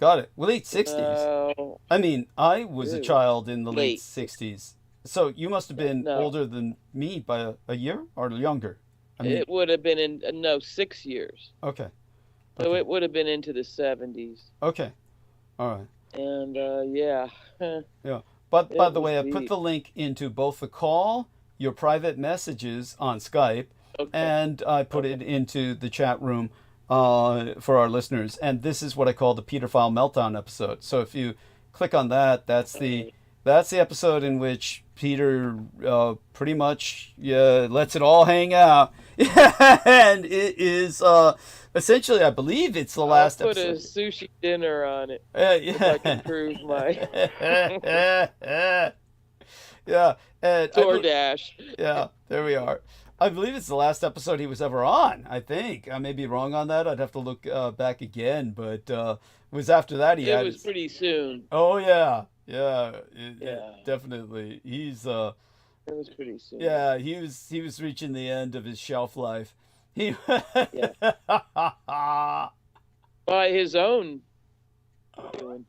Well, late 60s. I mean, I was a child in the late 60s. So you must have been older than me by a year or younger. I mean, it would have been 6 years. Okay. So it would have been into the 70s. Okay. All right. And yeah. Yeah. But by the way, I put the link into both the call, your private messages on Skype, and I put it into the chat room for our listeners. And this is what I call the Pedophile Meltdown episode. So if you click on that, that's the episode in which Peter pretty much lets it all hang out. And it is essentially, I believe it's the last episode. I'll put a sushi dinner on it. If I can prove my yeah. And DoorDash. Yeah, there we are. I believe it's the last episode he was ever on, I think. I may be wrong on that. I'd have to look back again. But it was after that he had... It was pretty soon. Oh, yeah. Yeah. Definitely. He's... It was pretty soon. Yeah, he was reaching the end of his shelf life. By his own doing.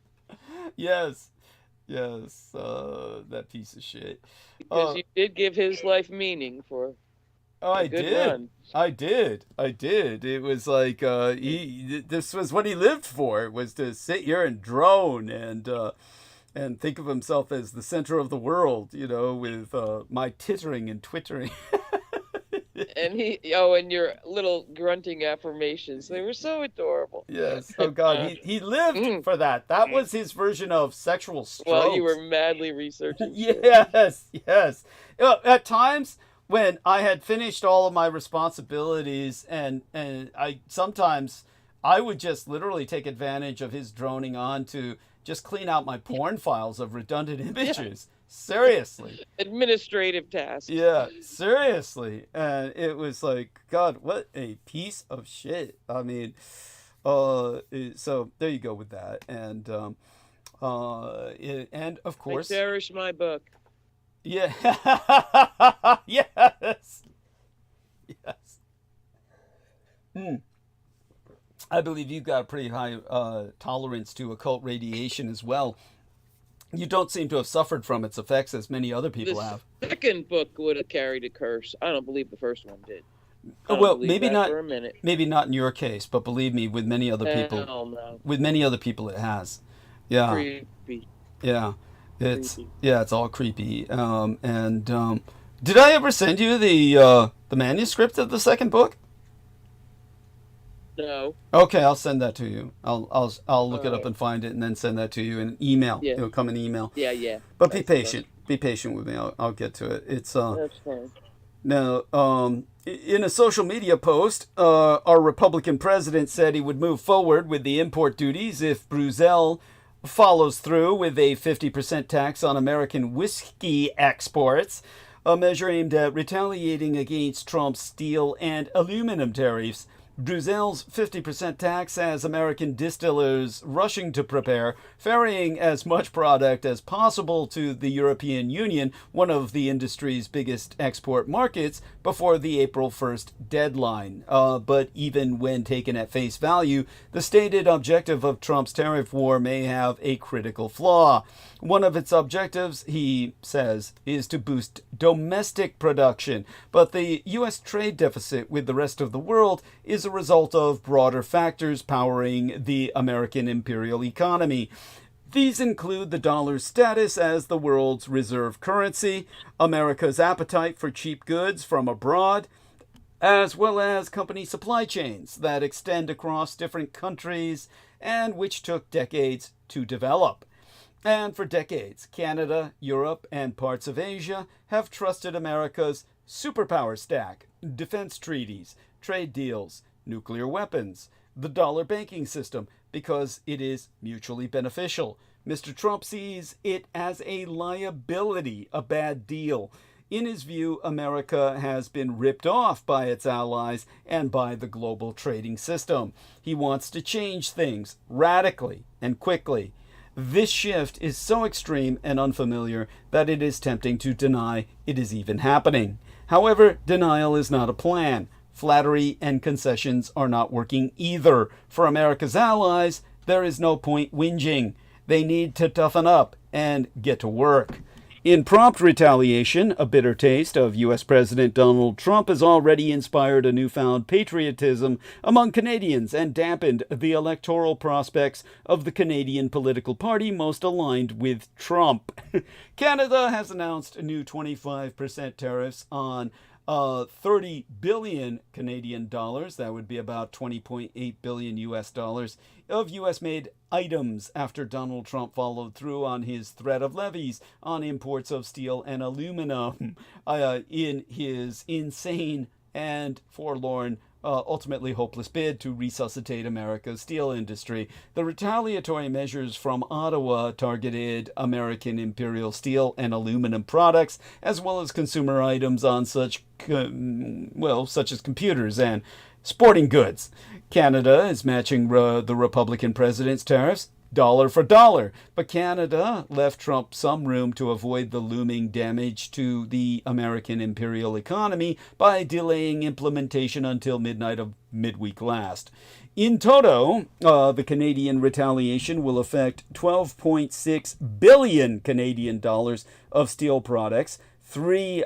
Yes. That piece of shit. Because you did give his life meaning for I did. It was like this was what he lived for, was to sit here and drone and think of himself as the center of the world, with my tittering and twittering. And and your little grunting affirmations, they were so adorable. Yes. Oh God, he lived for that. That was his version of sexual strokes. Well, you were madly researching. Yes. At times when I had finished all of my responsibilities, and sometimes I would just literally take advantage of his droning on to just clean out my porn files of redundant images. Seriously. Administrative tasks. Yeah, seriously. And it was like, God, what a piece of shit. I mean, so there you go with that. And and of course, I cherish my book. Yeah. Yes. I believe you've got a pretty high tolerance to occult radiation as well. You don't seem to have suffered from its effects as many other people have. The second book would have carried a curse. I don't believe the first one did. Well, maybe not. For a minute. Maybe not in your case, but believe me, with many other people. Hell no. With many other people, it has. Yeah. Creepy. Yeah. It's all creepy. Did I ever send you the manuscript of the second book? No. Okay, I'll send that to you. I'll look it up and find it, and then send that to you in email. Yeah. It'll come in email. Yeah. But be patient. Be patient with me. I'll get to it. It's That's fine. Now, in a social media post, our Republican president said he would move forward with the import duties if Brussels follows through with a 50% tax on American whiskey exports, a measure aimed at retaliating against Trump's steel and aluminum tariffs. Brussels' 50% tax has American distillers rushing to prepare, ferrying as much product as possible to the European Union, one of the industry's biggest export markets, before the April 1st deadline. But even when taken at face value, the stated objective of Trump's tariff war may have a critical flaw. One of its objectives, he says, is to boost domestic production, but the U.S. trade deficit with the rest of the world is a result of broader factors powering the American imperial economy. These include the dollar's status as the world's reserve currency, America's appetite for cheap goods from abroad, as well as company supply chains that extend across different countries and which took decades to develop. And for decades, Canada, Europe, and parts of Asia have trusted America's superpower stack, defense treaties, trade deals, nuclear weapons, the dollar banking system, because it is mutually beneficial. Mr. Trump sees it as a liability, a bad deal. In his view, America has been ripped off by its allies and by the global trading system. He wants to change things radically and quickly. This shift is so extreme and unfamiliar that it is tempting to deny it is even happening. However, denial is not a plan. Flattery and concessions are not working either. For America's allies, there is no point whinging. They need to toughen up and get to work. In prompt retaliation, a bitter taste of U.S. President Donald Trump has already inspired a newfound patriotism among Canadians and dampened the electoral prospects of the Canadian political party most aligned with Trump. Canada has announced a new 25% tariffs on 30 billion Canadian dollars, that would be about 20.8 billion US dollars, of US-made items after Donald Trump followed through on his threat of levies on imports of steel and aluminum in his insane and forlorn, ultimately hopeless bid to resuscitate America's steel industry. The retaliatory measures from Ottawa targeted American imperial steel and aluminum products, as well as consumer items on such as computers and sporting goods. Canada is matching the Republican president's tariffs dollar for dollar, but Canada left Trump some room to avoid the looming damage to the American imperial economy by delaying implementation until midnight of midweek last. In toto, the Canadian retaliation will affect 12.6 billion Canadian dollars of steel products, 3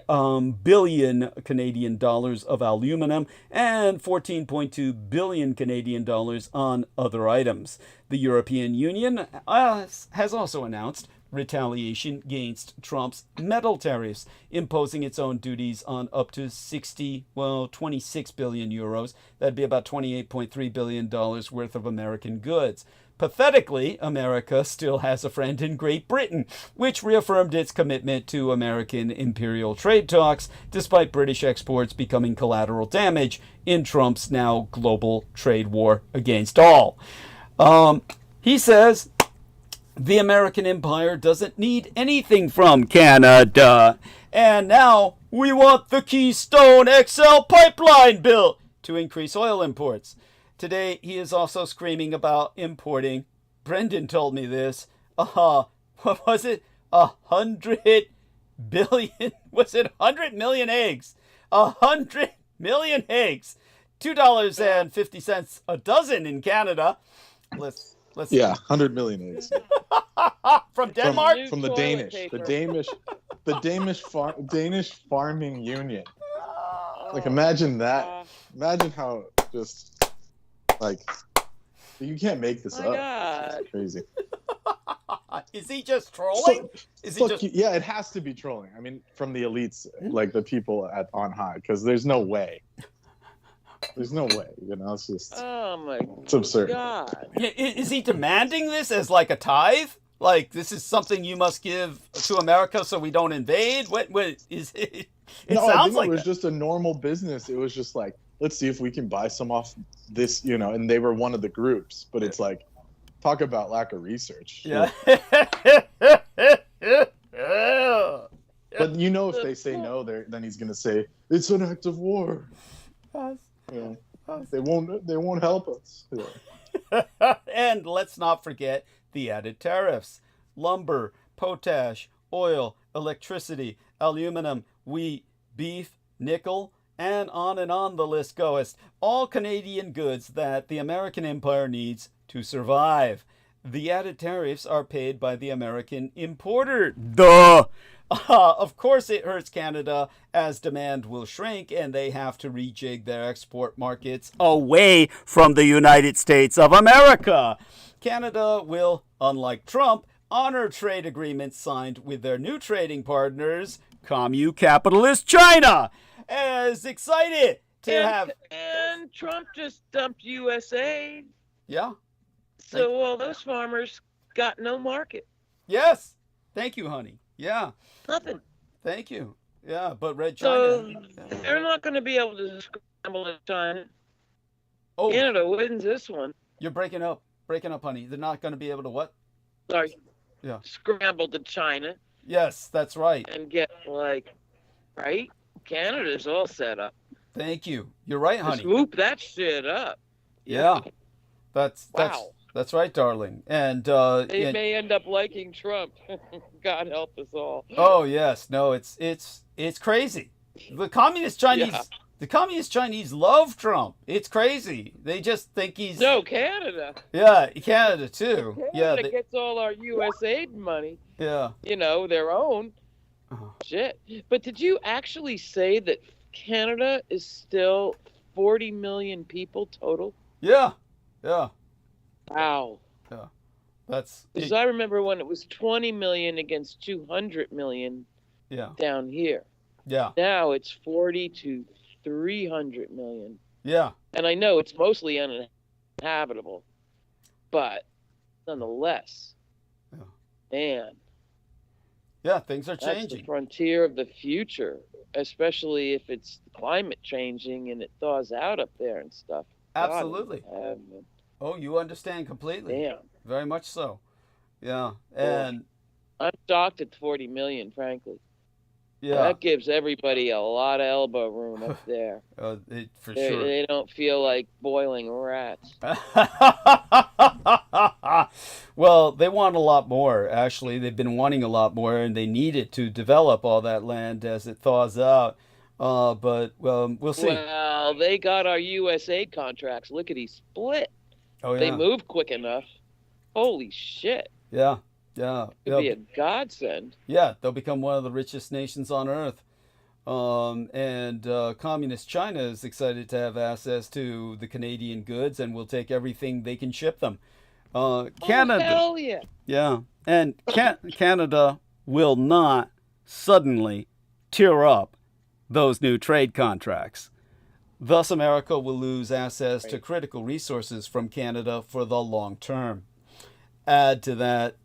billion Canadian dollars of aluminum, and 14.2 billion Canadian dollars on other items. The European Union has also announced retaliation against Trump's metal tariffs, imposing its own duties on up to 26 billion euros. That'd be about $28.3 billion worth of American goods. Pathetically, America still has a friend in Great Britain, which reaffirmed its commitment to American imperial trade talks, despite British exports becoming collateral damage in Trump's now global trade war against all. He says the American empire doesn't need anything from Canada. And now we want the Keystone XL pipeline built to increase oil imports. Today, he is also screaming about importing, Brendan told me this, what was it? 100 billion, was it 100 million eggs? 100 million eggs. $2.50 a dozen in Canada. Let's Yeah, 100 million eggs. From Denmark? From the Danish farming union. Like, imagine that. Imagine how just, like, you can't make this up. God. It's crazy. Is he just trolling? Yeah, it has to be trolling. I mean, from the elites, like the people on high, because there's no way. There's no way, it's just, it's absurd. God. Is he demanding this as like a tithe? Like, this is something you must give to America so we don't invade? What is it? It no, sounds I think like it was that. just a normal business. It was just like, let's see if we can buy some off this, and they were one of the groups. But it's like, talk about lack of research. Yeah. But if they say no, then he's going to say, it's an act of war. Yes. Yeah. They won't help us. Yeah. And let's not forget the added tariffs. Lumber, potash, oil, electricity, aluminum, wheat, beef, nickel, and on the list goes. All Canadian goods that the American empire needs to survive. The added tariffs are paid by the American importer. Duh! Of course it hurts Canada, as demand will shrink and they have to rejig their export markets away from the United States of America. Canada will, unlike Trump, honor trade agreements signed with their new trading partners, commune capitalist China. As excited to have... And Trump just dumped USA. Yeah. So all those farmers got no market. Yes. Thank you, honey. Yeah. Nothing. Thank you. Yeah, but Red So China... they're not going to be able to scramble at China. Oh, Canada wins this one. you're breaking up. Breaking up, honey. They're not going to be able to what? Sorry. Yeah. Scramble to China Yes, that's right. and get right? Canada's all set up. Thank you. You're right, honey. Swoop that shit up. Yeah. That's Wow. that's right, darling. And They may end up liking Trump. God help us all. oh yes, no, it's crazy. The communist Chinese Yeah. the communist Chinese love Trump. It's crazy. They just think he's No, Canada. Yeah, Canada too. Yeah, Canada gets all our USAID money. yeah. Their own. Uh-huh. Shit. But did you actually say that Canada is still 40 million people total? Yeah. Yeah. Wow. That's Because I remember when it was 20 million against 200 million yeah. down here. Yeah. Now it's 40 to 300 million. Yeah. And I know it's mostly uninhabitable, but nonetheless, Yeah. man, Yeah, things are that's the changing. frontier of the future, especially if it's climate changing and it thaws out up there and stuff. God in Absolutely. heaven. Oh, you understand completely. Damn. Very much so. Yeah. And I'm shocked at 40 million, frankly. yeah, That gives everybody a lot of elbow room up there. for They- sure. They don't feel like boiling rats. Well, they want a lot more. Actually, they've been wanting a lot more, and they need it to develop all that land as it thaws out. But we'll see. Well, they got our USAID contracts. Lickety split. Oh They yeah, move quick enough. Holy shit. yeah, yeah. It'd be a godsend. Yeah, they'll become one of the richest nations on earth. And communist China is excited to have access to the Canadian goods and will take everything they can ship them. Canada, Oh, hell yeah. yeah, and Canada will not suddenly tear up those new trade contracts. Thus, America will lose access to critical resources from Canada for the long term. Add to that,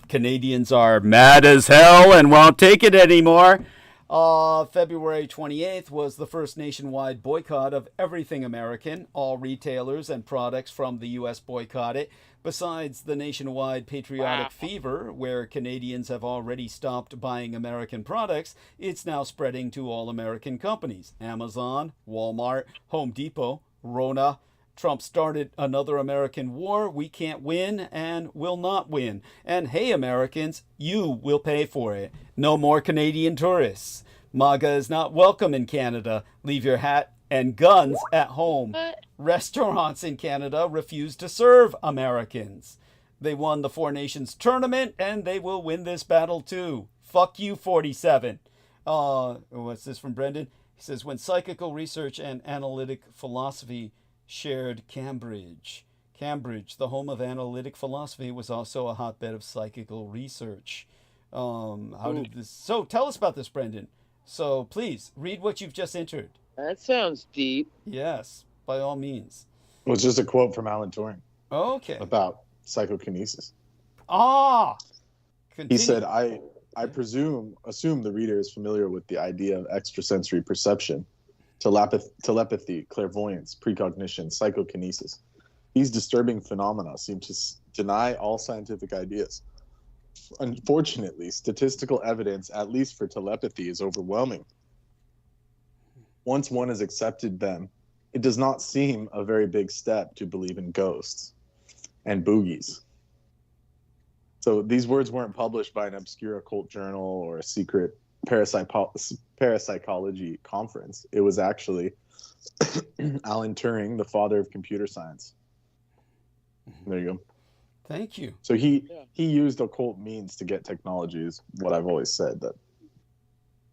Canadians are mad as hell and won't take it anymore. February 28th was the first nationwide boycott of everything American. All retailers and products from the U.S. boycotted. Besides the nationwide patriotic fever, where Canadians have already stopped buying American products, it's now spreading to all American companies. Amazon, Walmart, Home Depot, Rōmā. Trump started another American war. We can't win and will not win. And hey, Americans, you will pay for it. No more Canadian tourists. MAGA is not welcome in Canada. Leave your hat and guns at home. Restaurants in Canada refuse to serve Americans. They won the Four Nations tournament and they will win this battle too. Fuck you, 47. What's this from Brendan? He says, when psychical research and analytic philosophy shared Cambridge. Cambridge, the home of analytic philosophy, was also a hotbed of psychical research. How did this... So tell us about this, Brendan. So please, read what you've just entered. That sounds deep. Yes, by all means. Well, it's just a quote from Alan Turing Okay. about psychokinesis. Continue. He said, I assume the reader is familiar with the idea of extrasensory perception, telepathy, clairvoyance, precognition, psychokinesis. These disturbing phenomena seem to deny all scientific ideas. Unfortunately, statistical evidence, at least for telepathy, is overwhelming. Once one has accepted them it does not seem a very big step to believe in ghosts and boogies. So these words weren't published by an obscure occult journal or a secret parapsychology conference. It was actually Alan Turing, the father of computer science. There you go. Thank you. So he used occult means to get technology, is what I've always said, that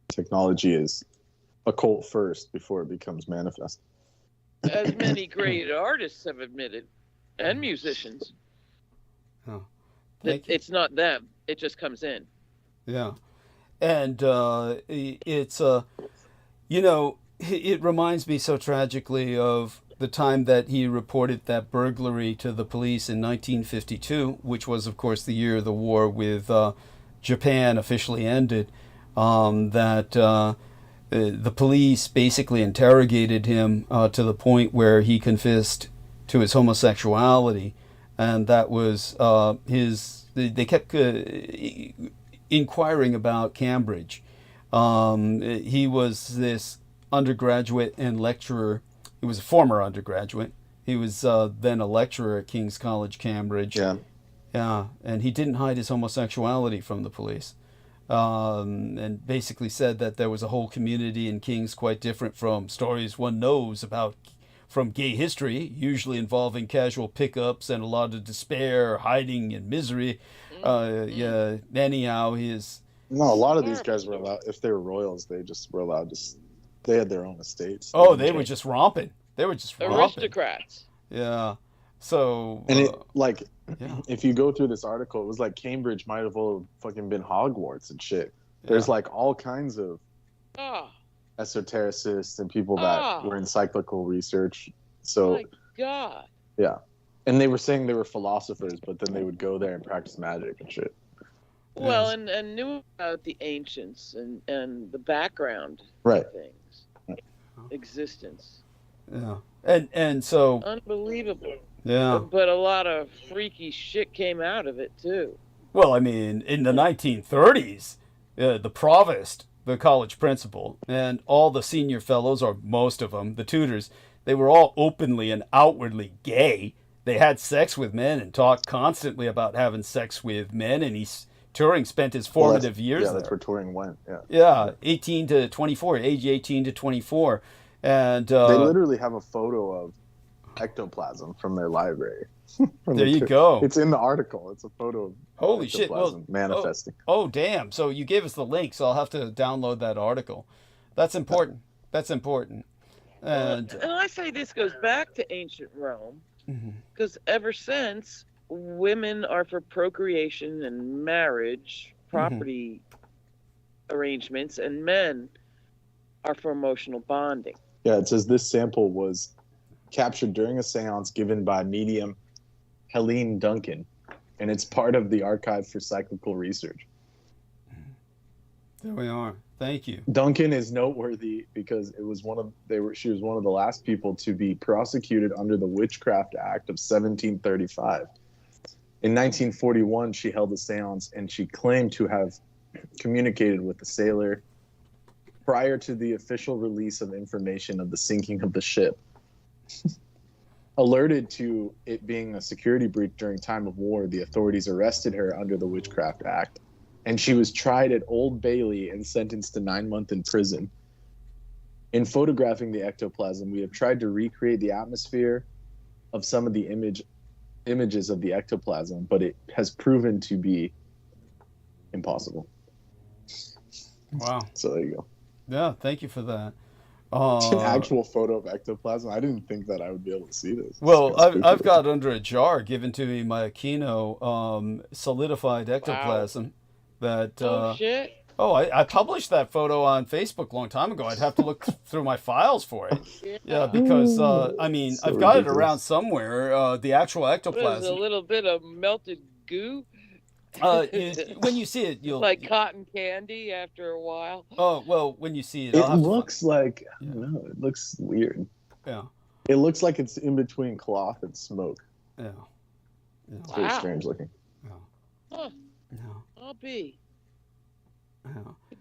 technology is occult first before it becomes manifest. As many great artists have admitted, and musicians. Oh, It's not them. It just comes in. Yeah. And it's, you know, it reminds me so tragically of the time that he reported that burglary to the police in 1952, which was, of course, the year the war with Japan officially ended, that the police basically interrogated him to the point where he confessed to his homosexuality. And that was they kept inquiring about Cambridge. He was this undergraduate and lecturer. He was a former undergraduate. He was then a lecturer at King's College, Cambridge. Yeah. Yeah, and he didn't hide his homosexuality from the police. And basically said that there was a whole community in King's quite different from stories one knows about from gay history, usually involving casual pickups and a lot of despair, hiding, and misery. Yeah. Anyhow, No, a lot of these guys were allowed. If they were royals, they just were allowed to. They had their own estates. Oh, they were just romping. They were just romping. Aristocrats. Yeah. So. And if you go through this article, it was like Cambridge might have all fucking been Hogwarts and shit. There's like all kinds of esotericists and people that were in cyclical research. So. My God. Yeah. And they were saying they were philosophers, but then they would go there and practice magic and shit. Well, and knew about the ancients and the background of things, existence. Yeah, and so unbelievable. Yeah, but a lot of freaky shit came out of it too. Well, I mean, in the 1930s, the provost, the college principal, and all the senior fellows, or most of them, the tutors, they were all openly and outwardly gay. They had sex with men and talked constantly about having sex with men, and Turing spent his formative years there. Yeah, that's where Turing went. Yeah, 18 to 24, age 18 to 24. And they literally have a photo of ectoplasm from their library. There you go. It's in the article. It's a photo of holy shit, manifesting. Oh, damn. So you gave us the link, so I'll have to download that article. That's important. That's important. And I say this goes back to ancient Rome, because ever since, women are for procreation and marriage, property arrangements, and men are for emotional bonding. Yeah, it says this sample was captured during a seance given by medium Helene Duncan, and it's part of the Archive for Cyclical Research. There we are. Thank you. Duncan is noteworthy because she was one of the last people to be prosecuted under the Witchcraft Act of 1735. In 1941, she held a seance and she claimed to have communicated with the sailor prior to the official release of information of the sinking of the ship. Alerted to it being a security breach during time of war, the authorities arrested her under the Witchcraft Act, and she was tried at Old Bailey and sentenced to 9 months in prison. In photographing the ectoplasm, we have tried to recreate the atmosphere of some of the images of the ectoplasm, but it has proven to be impossible. Wow. So there you go. Yeah, thank you for that. It's an actual photo of ectoplasm. I didn't think that I would be able to see this. Well, I've got under a jar given to me by Aquino solidified ectoplasm. Wow. That shit. Oh, I published that photo on Facebook a long time ago. I'd have to look through my files for it. Yeah, because, I mean, so I've got ridiculous. It around somewhere, the actual ectoplasm. There's a little bit of melted goo. When you see it, you'll... Like cotton candy after a while. Oh, well, when you see it... It looks like... I don't know. It looks weird. Yeah. It looks like it's in between cloth and smoke. Yeah. It's very strange looking. Yeah. Huh. Yeah. I'll be. Yeah.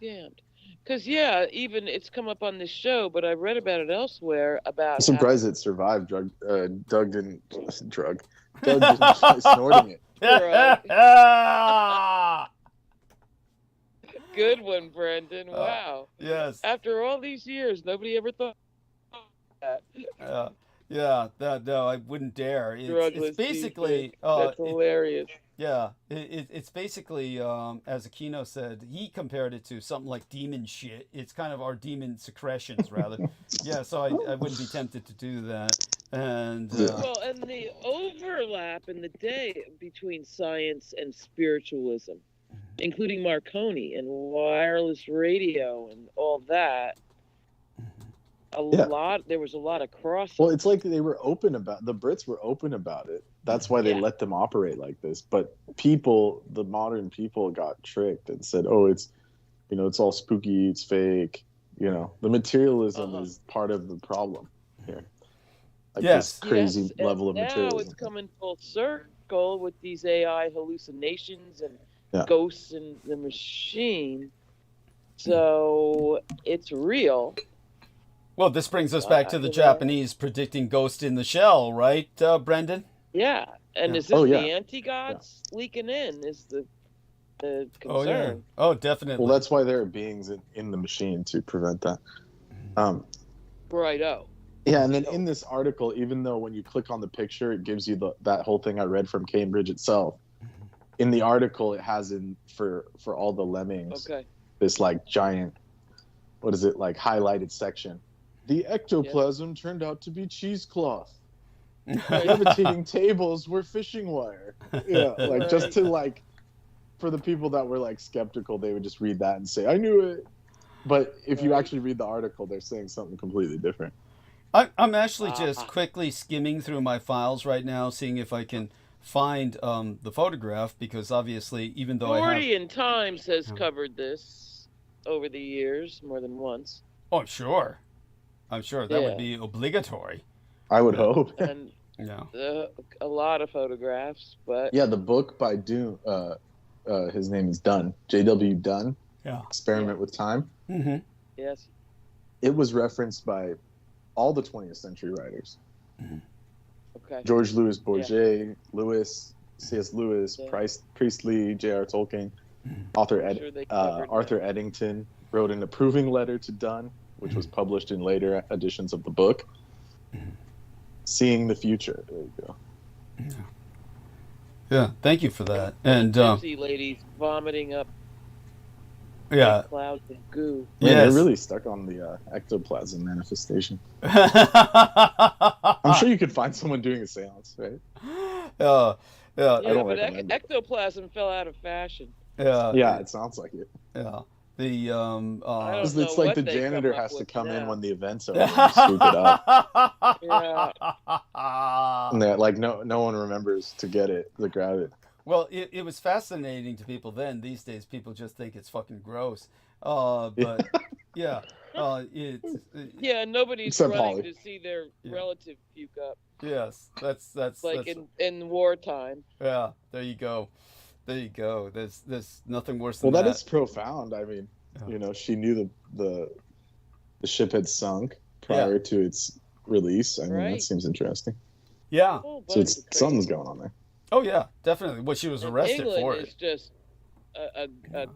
Damned. Because even it's come up on this show, but I read about it elsewhere about I'm surprised it survived. Doug didn't snorting it. Good one, Brendan. Wow. Yes. After all these years, nobody ever thought that. No, I wouldn't dare. It's basically that's hilarious. It's basically as Aquino said, he compared it to something like demon shit. It's kind of our demon secretions, rather. So I wouldn't be tempted to do that. And well, and the overlap in the day between science and spiritualism, including Marconi and wireless radio and all that. There was a lot of crossover. Well, it's like the Brits were open about it. That's why they let them operate like this. But the modern people got tricked and said, oh, it's all spooky, it's fake. The materialism is part of the problem here. This crazy level of materialism. Now it's coming full circle with these AI hallucinations and ghosts in the machine. So it's real. Well, this brings us back to the Japanese predicting ghost in the shell, right, Brendan? Yeah, and is this the anti-gods leaking in? Is the concern? Oh, definitely. Well, that's why there are beings in the machine to prevent that. Righto. Yeah, and then in this article, even though when you click on the picture, it gives you that whole thing I read from Cambridge itself. In the article, it has for all the lemmings this like giant, highlighted section. The ectoplasm turned out to be cheesecloth. Levitating tables were fishing wire. Just to for the people that were skeptical, they would just read that and say, I knew it. But if you actually read the article, they're saying something completely different. I'm actually just quickly skimming through my files right now, seeing if I can find the photograph, because obviously, even though Gordian Times has covered this over the years more than once. Oh, I'm sure that would be obligatory. I would hope. And a lot of photographs, but the book by Doom, his name is Dunn, J.W. Dunn. Experiment with Time. Mm-hmm. Yes. It was referenced by all the 20th century writers. Mm-hmm. Okay. George Louis Bourget, Lewis, C.S. Lewis, Priestley, J.R. Tolkien, Arthur Eddington wrote an approving letter to Dunn, which was published in later editions of the book. Seeing the future. There you go. Yeah, thank you for that. And see ladies vomiting up clouds of goo. They're really stuck on the ectoplasm manifestation. I'm sure you could find someone doing a seance, right? I don't recommend ectoplasm fell out of fashion. Yeah, it sounds like it. Yeah. The it's like the janitor has to come in when the event's over and scoop it up. And no one remembers to grab it. Well, it was fascinating to people then. These days, people just think it's fucking gross. But nobody's running to see their relative puke up. Yes, that's in wartime. Yeah, there you go. There's nothing worse than that. Well, that is profound. I mean, she knew the ship had sunk prior to its release. I mean, that seems interesting. Yeah. So something's going on there. Oh yeah, definitely. Well, she was arrested England for it. Is just a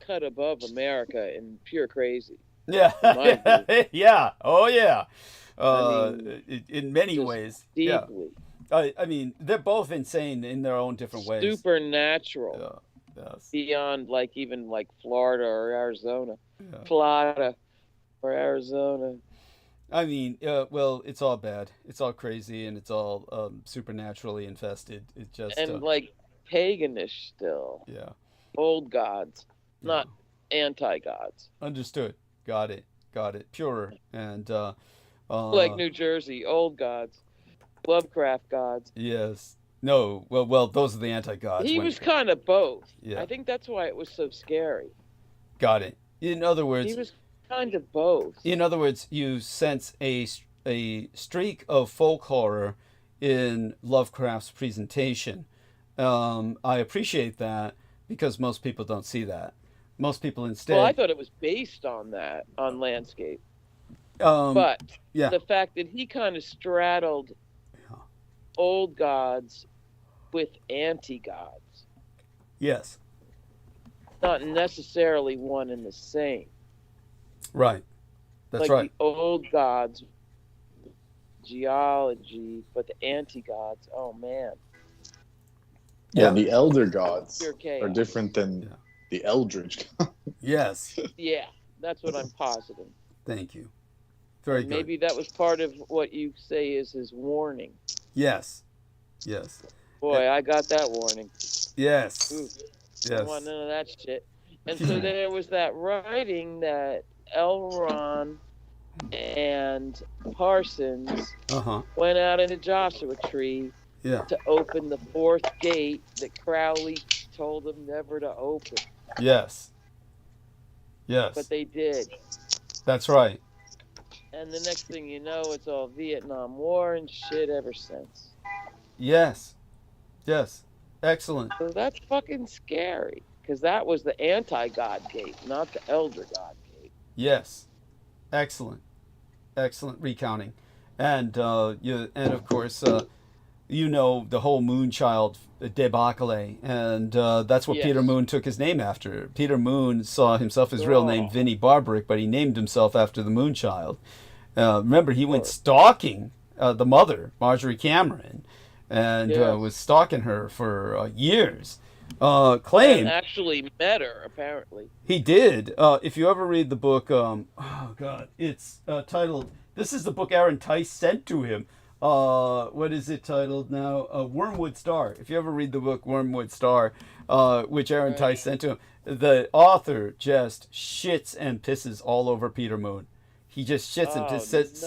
cut above America in pure crazy. Yeah. Yeah. Oh yeah. I mean, in many ways. Deeply. Yeah. I mean, they're both insane in their own different ways. Supernatural. Yes. Beyond even Florida or Arizona. Yeah. Florida or Arizona. I mean, well, it's all bad. It's all crazy, and it's all supernaturally infested. It just and paganish still. Yeah. Old gods, not anti-gods. Understood. Got it. Purer and like New Jersey, old gods, Lovecraft gods. Yes. No. Well, those are the anti-gods. He was kind of both. Yeah. I think that's why it was so scary. Got it. In other words, he was kind of both. In other words, you sense a streak of folk horror in Lovecraft's presentation. I appreciate that because most people don't see that. Most people instead. Well, I thought it was based on that, on landscape. Um, But yeah. the fact that he kind of straddled old gods with anti-gods, Yes. not necessarily one and the same. Right. That's like right. the old gods, geology, but the anti-gods, oh man. Yeah, the elder gods Pure chaos. are different than the eldritch gods. Yes. Yeah, that's what I'm positing. Thank you. Very good. Maybe that was part of what you say is his warning. Yes. Yes. Boy, I got that warning. Yes. Ooh, I Yes. don't want none of that shit. And so there was that writing that L. Ron and Parsons went out in a Joshua tree to open the fourth gate that Crowley told them never to open. Yes. Yes. But they did. That's right. And the next thing you know, it's all Vietnam War and shit ever since. Yes. Yes. Excellent. So that's fucking scary. Because that was the anti-God gate, not the elder God gate. Yes. Excellent. Excellent recounting. And and of course you know the whole Moonchild debacle, and that's what Peter Moon took his name after. Peter Moon saw himself his real name Vinnie Barbaric, but he named himself after the Moonchild. Remember, he went stalking the mother, Marjorie Cameron, and was stalking her for years. Claimed and actually met her, apparently. He did. If you ever read the book, it's titled. This is the book Aaron Tice sent to him. What is it titled now? Wormwood Star. If you ever read the book Wormwood Star, which Aaron Tice sent to him, the author just shits and pisses all over Peter Moon. He just shits and says,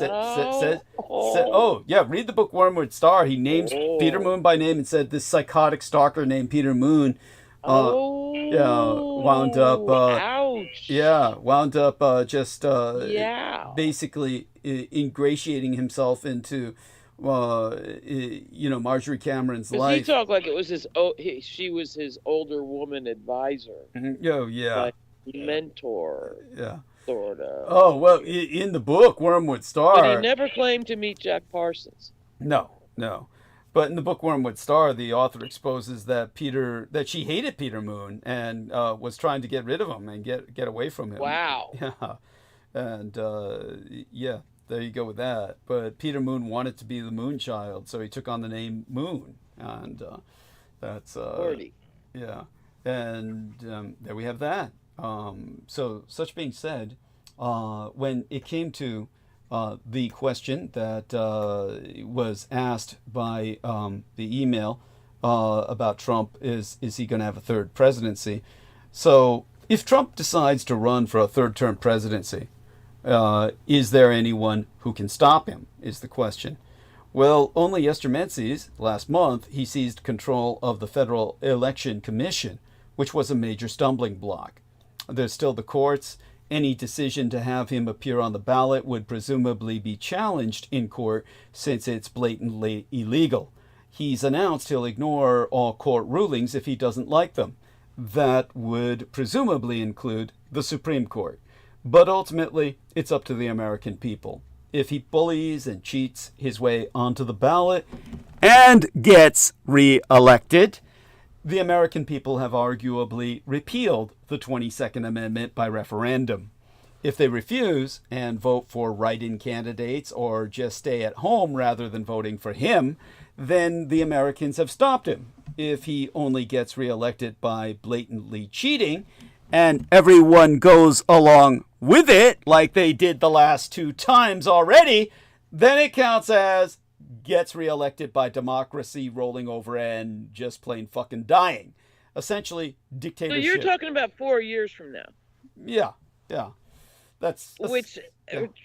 oh, yeah, read the book Wormwood Star. He names Peter Moon by name and said this psychotic stalker named Peter Moon wound up just basically ingratiating himself into Marjorie Cameron's life. He talked like it was she was his older woman advisor. Oh yeah, like mentor. Yeah. Sort of. Oh well, in the book Wormwood Star. But he never claimed to meet Jack Parsons. No. But in the book Wormwood Star, the author exposes that she hated Peter Moon and was trying to get rid of him and get away from him. Wow. Yeah. And there you go with that. But Peter Moon wanted to be the Moonchild, so he took on the name Moon, and that's Wordy. Yeah. And there we have that. So such being said, when it came to the question that was asked by the email about Trump, is he going to have a third presidency? So if Trump decides to run for a third-term presidency, is there anyone who can stop him, is the question. Well, only yesterday, last month, he seized control of the Federal Election Commission, which was a major stumbling block. There's still the courts. Any decision to have him appear on the ballot would presumably be challenged in court since it's blatantly illegal. He's announced he'll ignore all court rulings if he doesn't like them. That would presumably include the Supreme Court. But ultimately, it's up to the American people. If he bullies and cheats his way onto the ballot and gets re-elected, the American people have arguably repealed the 22nd Amendment by referendum. If they refuse and vote for write-in candidates or just stay at home rather than voting for him, then the Americans have stopped him. If he only gets reelected by blatantly cheating and everyone goes along with it like they did the last 2 times already, then it counts as gets reelected by democracy rolling over and just plain fucking dying. Essentially, dictatorship. So you're talking about 4 years from now. Yeah. That's which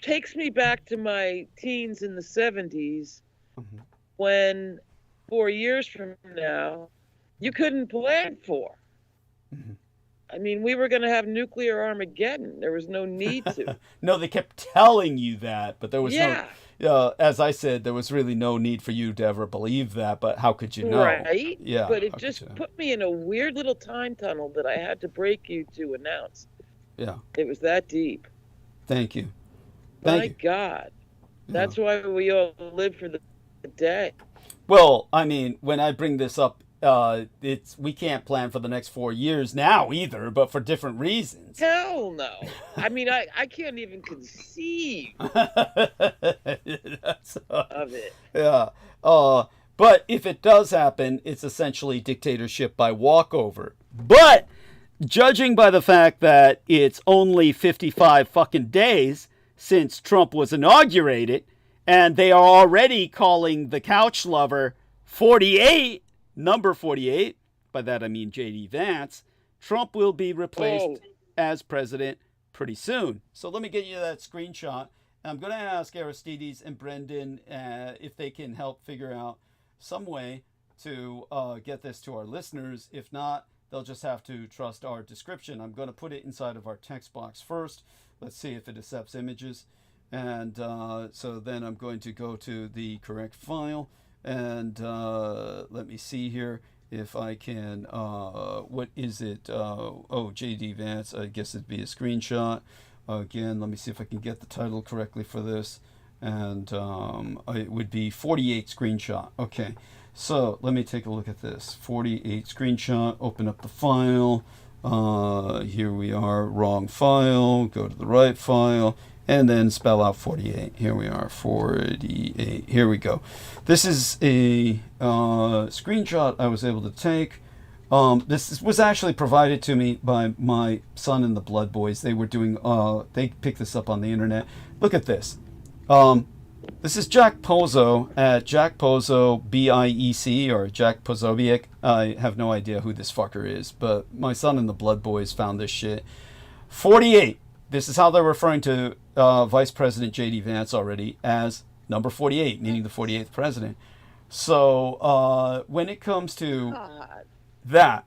takes me back to my teens in the 70s, when 4 years from now, you couldn't plan for. I mean, we were going to have nuclear Armageddon. There was no need to. No, they kept telling you that, but there was Yeah. no, as I said, there was really no need for you to ever believe that, but how could you know? Right. Yeah. But it how could just you know? put me in a weird little time tunnel that I had to break you to announce. Yeah. It was that deep. Thank you. Thank My you. God. Yeah. That's why we all live for the day. Well, I mean, when I bring this up, we can't plan for the next 4 years now either, but for different reasons. Hell no. I mean, I can't even conceive That's, of it. yeah. But if it does happen, it's essentially dictatorship by walkover. But judging by the fact that it's only 55 fucking days since Trump was inaugurated, and they are already calling the couch lover 48, number 48, by that I mean J.D. Vance, Trump will be replaced as president pretty soon. So let me get you that screenshot. I'm going to ask Aristides and Brendan if they can help figure out some way to get this to our listeners. If not, they'll just have to trust our description. I'm going to put it inside of our text box first. Let's see if it accepts images. And so then I'm going to go to the correct file. And let me see here if I can, what is it? JD Vance, I guess it'd be a screenshot. Again, let me see if I can get the title correctly for this. And it would be 48 screenshot. Okay, so let me take a look at this. 48 screenshot, open up the file. Here we are, wrong file, go to the right file. And then spell out 48. Here we are, 48. Here we go. This is a screenshot I was able to take. This was actually provided to me by my son and the Blood Boys. They were doing, they picked this up on the internet. Look at this. This is Jack Pozo at Jack Pozo BIEC or Jack Pozobiec. I have no idea who this fucker is, but my son and the Blood Boys found this shit. 48. This is how they're referring to Vice President J.D. Vance already, as number 48, meaning the 48th president. So when it comes to that,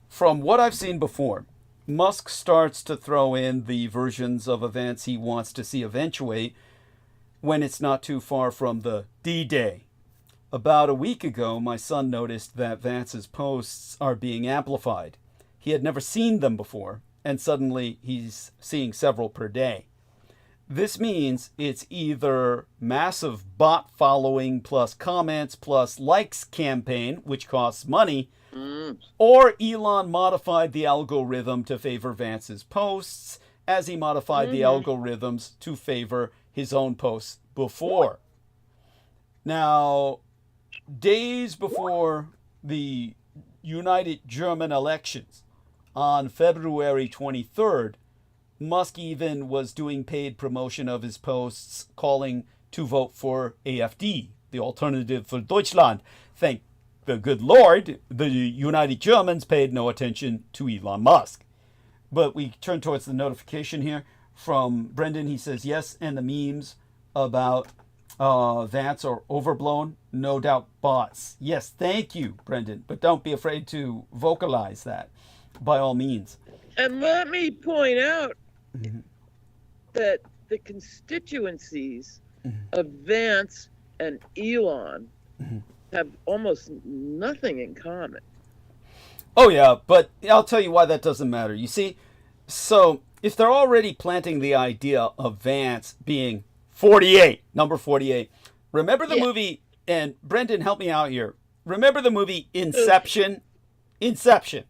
from what I've seen before, Musk starts to throw in the versions of events he wants to see eventuate when it's not too far from the D-Day. About a week ago, my son noticed that Vance's posts are being amplified. He had never seen them before, and suddenly he's seeing several per day. This means it's either massive bot following plus comments plus likes campaign, which costs money, or Elon modified the algorithm to favor Vance's posts as he modified the algorithms to favor his own posts before. Now, days before the United German elections, on February 23rd, Musk even was doing paid promotion of his posts calling to vote for AfD, the Alternative for Deutschland. Thank the good Lord, the United Germans paid no attention to Elon Musk. But we turn towards the notification here from Brendan. He says, yes, and the memes about Vance are overblown, no doubt bots. Yes, thank you, Brendan, but don't be afraid to vocalize that, by all means. And let me point out that the constituencies of Vance and Elon have almost nothing in common. Oh, yeah, but I'll tell you why that doesn't matter. You see, so if they're already planting the idea of Vance being 48, number 48, remember the movie, and Brendan, help me out here. Remember the movie Inception? Inception.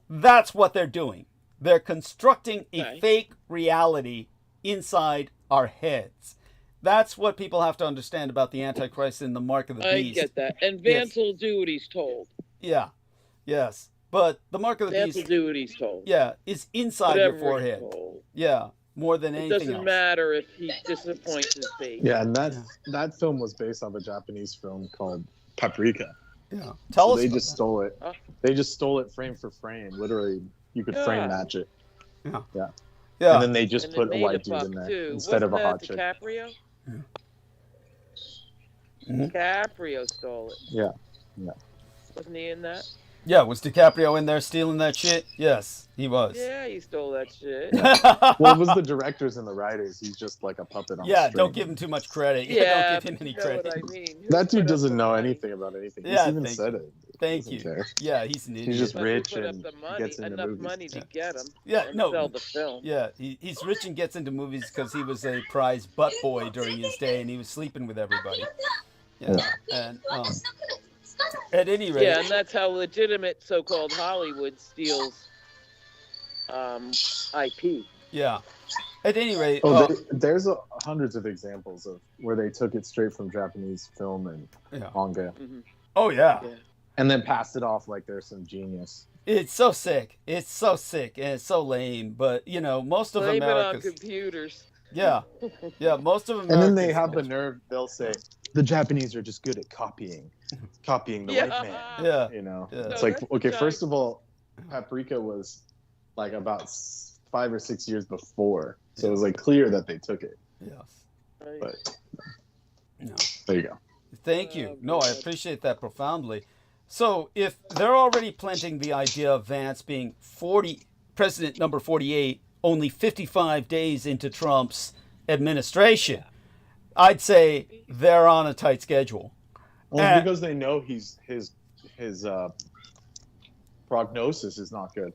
That's what they're doing. They're constructing a fake reality inside our heads. That's what people have to understand about the Antichrist and the mark of the beast. I get that. And Vance will do what he's told. Yeah. Yes. But the mark of the Vance beast, will do what he's told. yeah, is inside Whatever your forehead. he's told. Yeah. More than It anything doesn't else. matter if he disappoints his fate. Yeah, and that film was based off a Japanese film called Paprika. Yeah. Tell So us. they about just that. stole it. Huh? They just stole it frame for frame. Literally, you could frame match it. Yeah. Yeah. Yeah. And then they just And put they a made white dude buck, in there too. instead of a hot Wasn't chick. that DiCaprio? Mhm. DiCaprio stole it. Yeah. Yeah. Wasn't he in that? Yeah, was DiCaprio in there stealing that shit? Yes, he was. Yeah, he stole that shit. Well, it was the directors and the writers. He's just like a puppet on a Yeah, string. don't give him too much credit. Yeah, don't give him any you know credit. what I mean. Who That dude put up doesn't the know money? anything about anything. Yeah, He's even thank said you. it. Thank Doesn't you. care. Yeah, he's an idiot. He's just But who rich put up and the money, gets into enough movies. money to get him. Yeah, and no. sell the film. Yeah, he's rich and gets into movies because he was a prize butt boy during his day, and he was sleeping with everybody. Yeah, and at any rate, Yeah, and that's how legitimate so-called Hollywood steals IP. yeah. At any rate, There's hundreds of examples of where they took it straight from Japanese film and yeah. manga, Oh yeah. Yeah. and then passed it off like they're some genius. It's so sick. It's so sick, and it's so lame. But you know, most of Blame it on America's computers. yeah, most of America. And then they have the nerve. They'll say the Japanese are just good at copying the white man. Yeah, You know, Yeah. it's No, like, that's okay, giant. first of all, Paprika was like about 5 or 6 years before, so it was like clear that they took it. yes. Right. But No. there you go. Thank you. Oh, No, I God. appreciate that profoundly. So if they're already planting the idea of Vance being president number 48, only 55 days into Trump's administration, I'd say they're on a tight schedule. Well, it's because they know his prognosis is not good.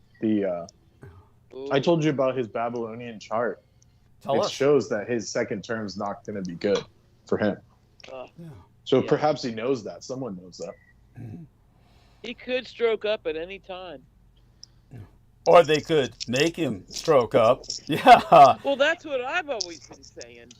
I told you about his Babylonian chart. Tell It us. shows that his second term's not going to be good for him. Uh, Yeah. So Yeah. perhaps he knows that. Someone knows that. he could stroke up at any time. Or they could make him stroke up. Yeah. Well, that's what I've always been saying.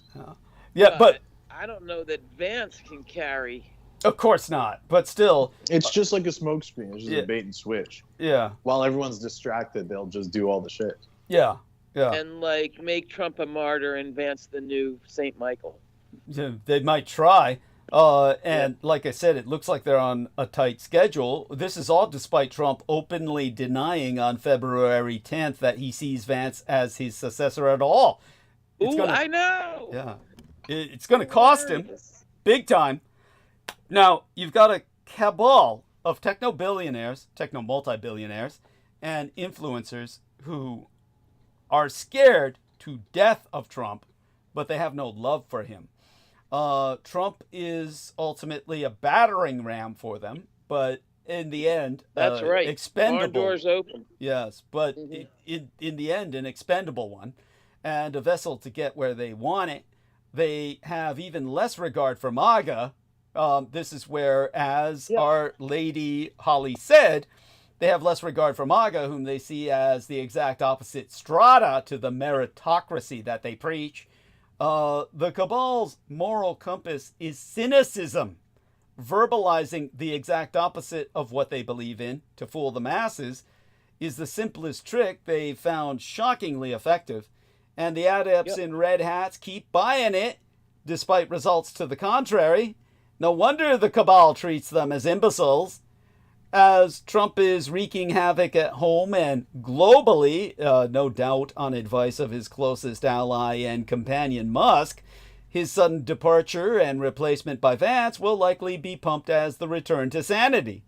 Yeah, but I don't know that Vance can carry. of course not. But still, It's just like a smokescreen. It's just Yeah. a bait and switch. yeah. While everyone's distracted, they'll just do all the shit. Yeah. Yeah. And like make Trump a martyr and Vance the new Saint Michael. Yeah, they might try. And like I said, it looks like they're on a tight schedule. This is all despite Trump openly denying on February 10th that he sees Vance as his successor at all. I know. Yeah. It's going to cost him big time. Now, you've got a cabal of techno-billionaires, techno-multi-billionaires, and influencers who are scared to death of Trump, but they have no love for him. Trump is ultimately a battering ram for them, but in the end, That's right. expendable. Barn doors open. Yes, but Mhm. in the end, an expendable one, and a vessel to get where they want it. They have even less regard for MAGA. This is where, as Our Lady Holly said, they have less regard for MAGA, whom they see as the exact opposite strata to the meritocracy that they preach. The cabal's moral compass is cynicism, verbalizing the exact opposite of what they believe in to fool the masses is the simplest trick they found shockingly effective. And the adepts in red hats keep buying it, despite results to the contrary. No wonder the cabal treats them as imbeciles. As Trump is wreaking havoc at home and globally, no doubt on advice of his closest ally and companion Musk, his sudden departure and replacement by Vance will likely be pumped as the return to sanity.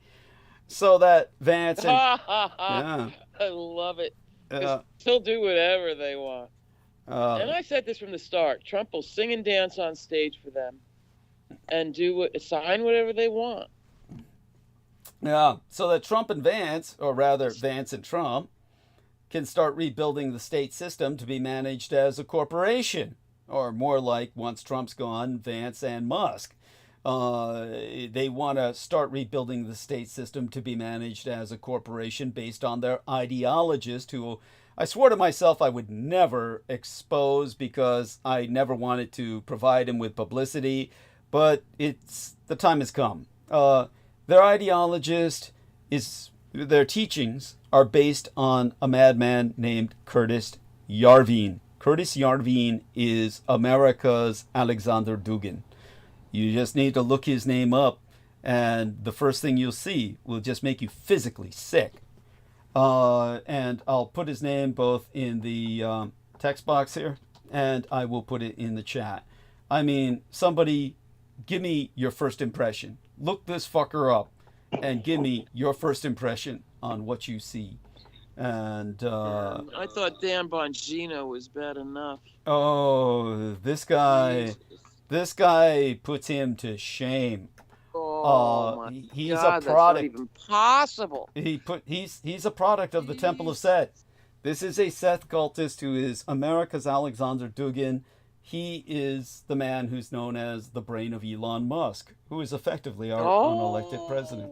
So that Vance and... I love it. 'Cause they'll do whatever they want. And I said this from the start. Trump will sing and dance on stage for them and sign whatever they want. Yeah, so that Trump and Vance, or rather Vance and Trump, can start rebuilding the state system to be managed as a corporation. Or more like, once Trump's gone, Vance and Musk. They want to start rebuilding the state system to be managed as a corporation based on their ideologist, who I swore to myself I would never expose because I never wanted to provide him with publicity. But the time has come. Their ideologist their teachings are based on a madman named Curtis Yarvin. Curtis Yarvin is America's Alexander Dugin. You just need to look his name up, and the first thing you'll see will just make you physically sick. And I'll put his name both in the text box here, and I will put it in the chat. I mean, somebody, give me your first impression. Look this fucker up. and give me your first impression on what you see. And I thought Dan Bongino was bad enough. oh, this guy puts him to shame. Oh my he's God, a product. that's not even possible. He's a product of the Temple of Set. This is a Seth cultist who is America's Alexander Dugin. He is the man who's known as the brain of Elon Musk, who is effectively our unelected president.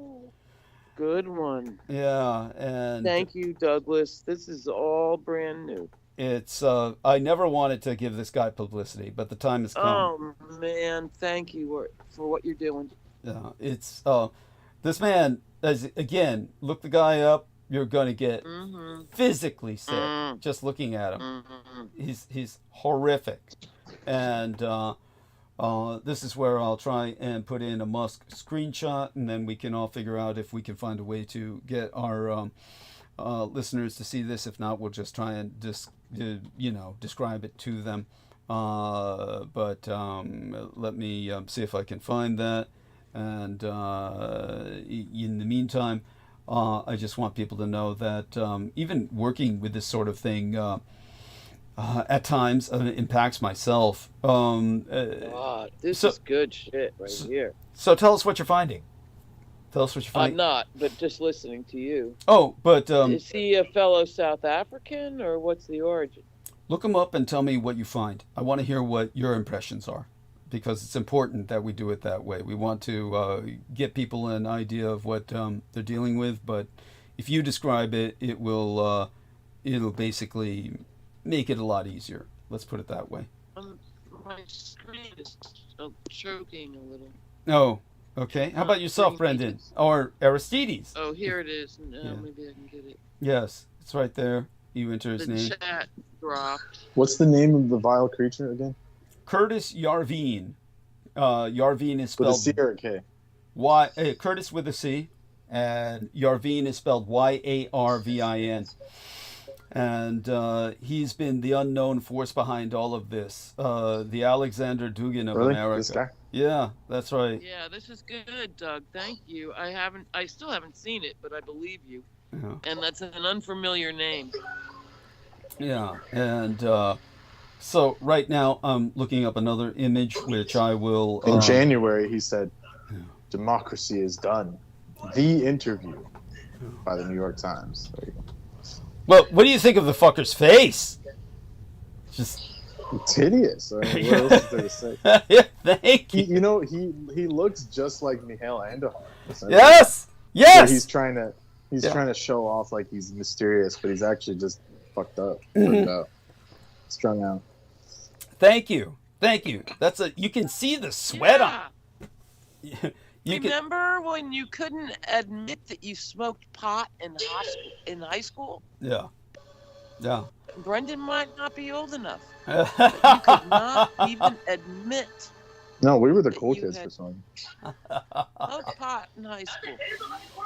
Good one. Yeah, and thank you, Douglas. This is all brand new. It's I never wanted to give this guy publicity, but the time has come. Oh man, thank you for what you're doing. Yeah, it's this man, again, look the guy up. You're going to get physically sick just looking at him. He's horrific. And this is where I'll try and put in a Musk screenshot, and then we can all figure out if we can find a way to get our listeners to see this. If not, we'll just try and describe it to them. But let me see if I can find that. And in the meantime, I just want people to know that even working with this sort of thing at times impacts myself. This is good shit here. So tell us what you're finding. Tell us what you're finding. I'm not, but just listening to you. Oh, but is he a fellow South African, or what's the origin? Look him up and tell me what you find. I want to hear what your impressions are, because it's important that we do it that way. We want to get people an idea of what they're dealing with, but if you describe it, it'll basically make it a lot easier. Let's put it that way. My screen is choking a little. Oh, okay. How about yourself, Brendan? Or Aristides? Oh, here it is. No, maybe I can get it. Yes, it's right there. You enter his name. The chat dropped. What's the name of the vile creature again? Curtis Yarvine. Yarvine is spelled with a C or a K? Curtis with a C, and Yarvine is spelled Yarvin. And he's been the unknown force behind all of this. The Alexander Dugin of America. This guy? Yeah, that's right. Yeah, this is good, Doug. Thank you. I still haven't seen it, but I believe you. Yeah. And that's an unfamiliar name. Yeah, and so right now I'm looking up another image, which I will... In January, he said, "Democracy is done. The interview," by the New York Times. There you go. Well, what do you think of the fucker's face? Just... It's hideous. I mean, what else is there to say? Yeah, thank you. He looks just like MEMŞALAI. Yes! Yes! So he's trying to show off like he's mysterious, but he's actually just fucked up, strung out. Thank you. That's you can see the sweat on. Remember when you couldn't admit that you smoked pot in high school? Yeah. Brendan might not be old enough, but you could not even admit. No, we were the cool kids for some. Smoked pot in high school.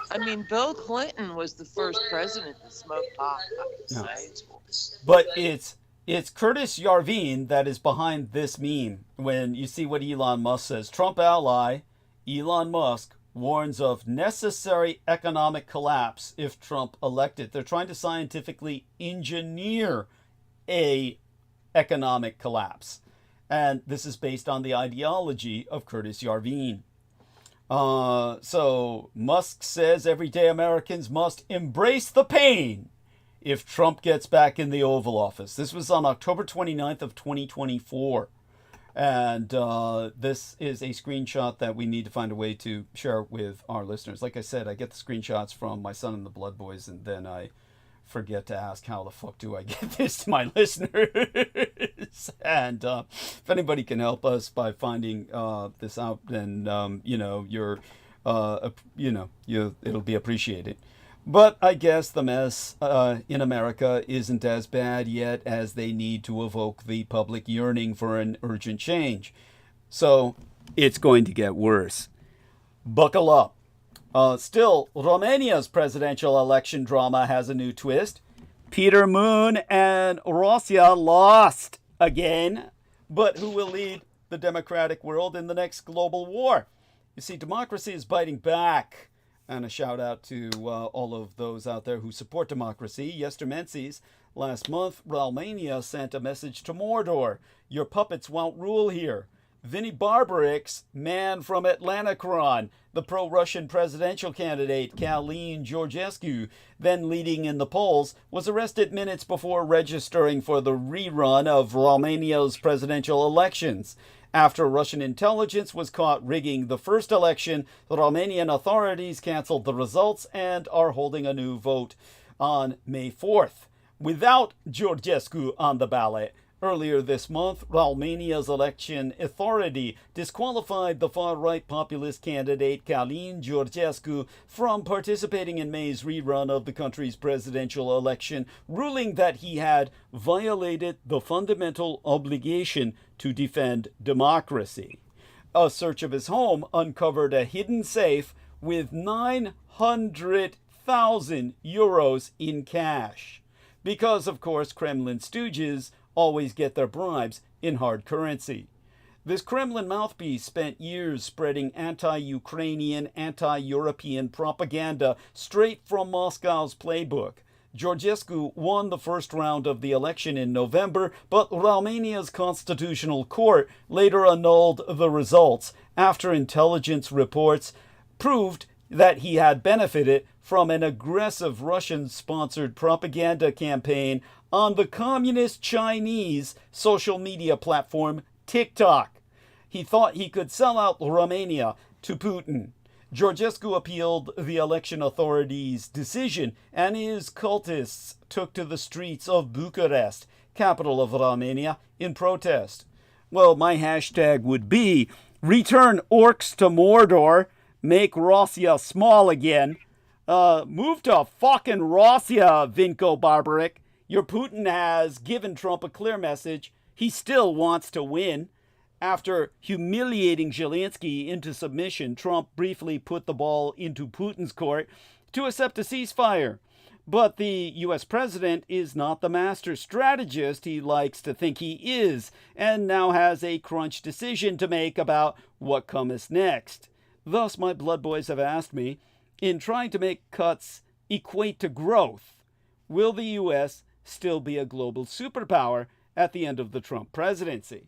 I mean, Bill Clinton was the first president to smoke pot in high school. But it's Curtis Yarvine that is behind this meme. When you see what Elon Musk says, Trump ally Elon Musk warns of necessary economic collapse if Trump elected. They're trying to scientifically engineer a economic collapse. And this is based on the ideology of Curtis Yarvine. So Musk says everyday Americans must embrace the pain if Trump gets back in the Oval Office. This was on October 29th of 2024. And this is a screenshot that we need to find a way to share with our listeners. Like I said, I get the screenshots from my son and the Blood Boys, and then I forget to ask how the fuck do I get this to my listeners. And if anybody can help us by finding this out, then it'll be appreciated. But I guess the mess in America isn't as bad yet, as they need to evoke the public yearning for an urgent change. So it's going to get worse. Buckle up. Still, Romania's presidential election drama has a new twist. Peter Moon and Russia lost again. But who will lead the democratic world in the next global war? You see, democracy is biting back. And a shout out to all of those out there who support democracy. Yestermenses, last month, Romania sent a message to Mordor. Your puppets won't rule here. Vinny Barbarix, man from Atlanacron, the pro-Russian presidential candidate Călin Georgescu, then leading in the polls, was arrested minutes before registering for the rerun of Romania's presidential elections. After Russian intelligence was caught rigging the first election, the Romanian authorities canceled the results and are holding a new vote on May 4th. Without Georgescu on the ballot, earlier this month, Romania's election authority disqualified the far-right populist candidate Călin Georgescu from participating in May's rerun of the country's presidential election, ruling that he had violated the fundamental obligation to defend democracy. A search of his home uncovered a hidden safe with 900,000 euros in cash. Because, of course, Kremlin stooges always get their bribes in hard currency. This Kremlin mouthpiece spent years spreading anti-Ukrainian, anti-European propaganda straight from Moscow's playbook. Georgescu won the first round of the election in November, but Romania's constitutional court later annulled the results after intelligence reports proved that he had benefited from an aggressive Russian-sponsored propaganda campaign on the communist Chinese social media platform TikTok. He thought he could sell out Romania to Putin. Georgescu appealed the election authorities' decision, and his cultists took to the streets of Bucharest, capital of Romania, in protest. Well, my hashtag would be, return orcs to Mordor, make Russia small again, move to fucking Russia, Vinko Barbaric. Your Putin has given Trump a clear message. He still wants to win. After humiliating Zelensky into submission, Trump briefly put the ball into Putin's court to accept a ceasefire. But the U.S. president is not the master strategist he likes to think he is, and now has a crunch decision to make about what comes next. Thus, my blood boys have asked me, in trying to make cuts equate to growth, will the U.S. still be a global superpower at the end of the Trump presidency?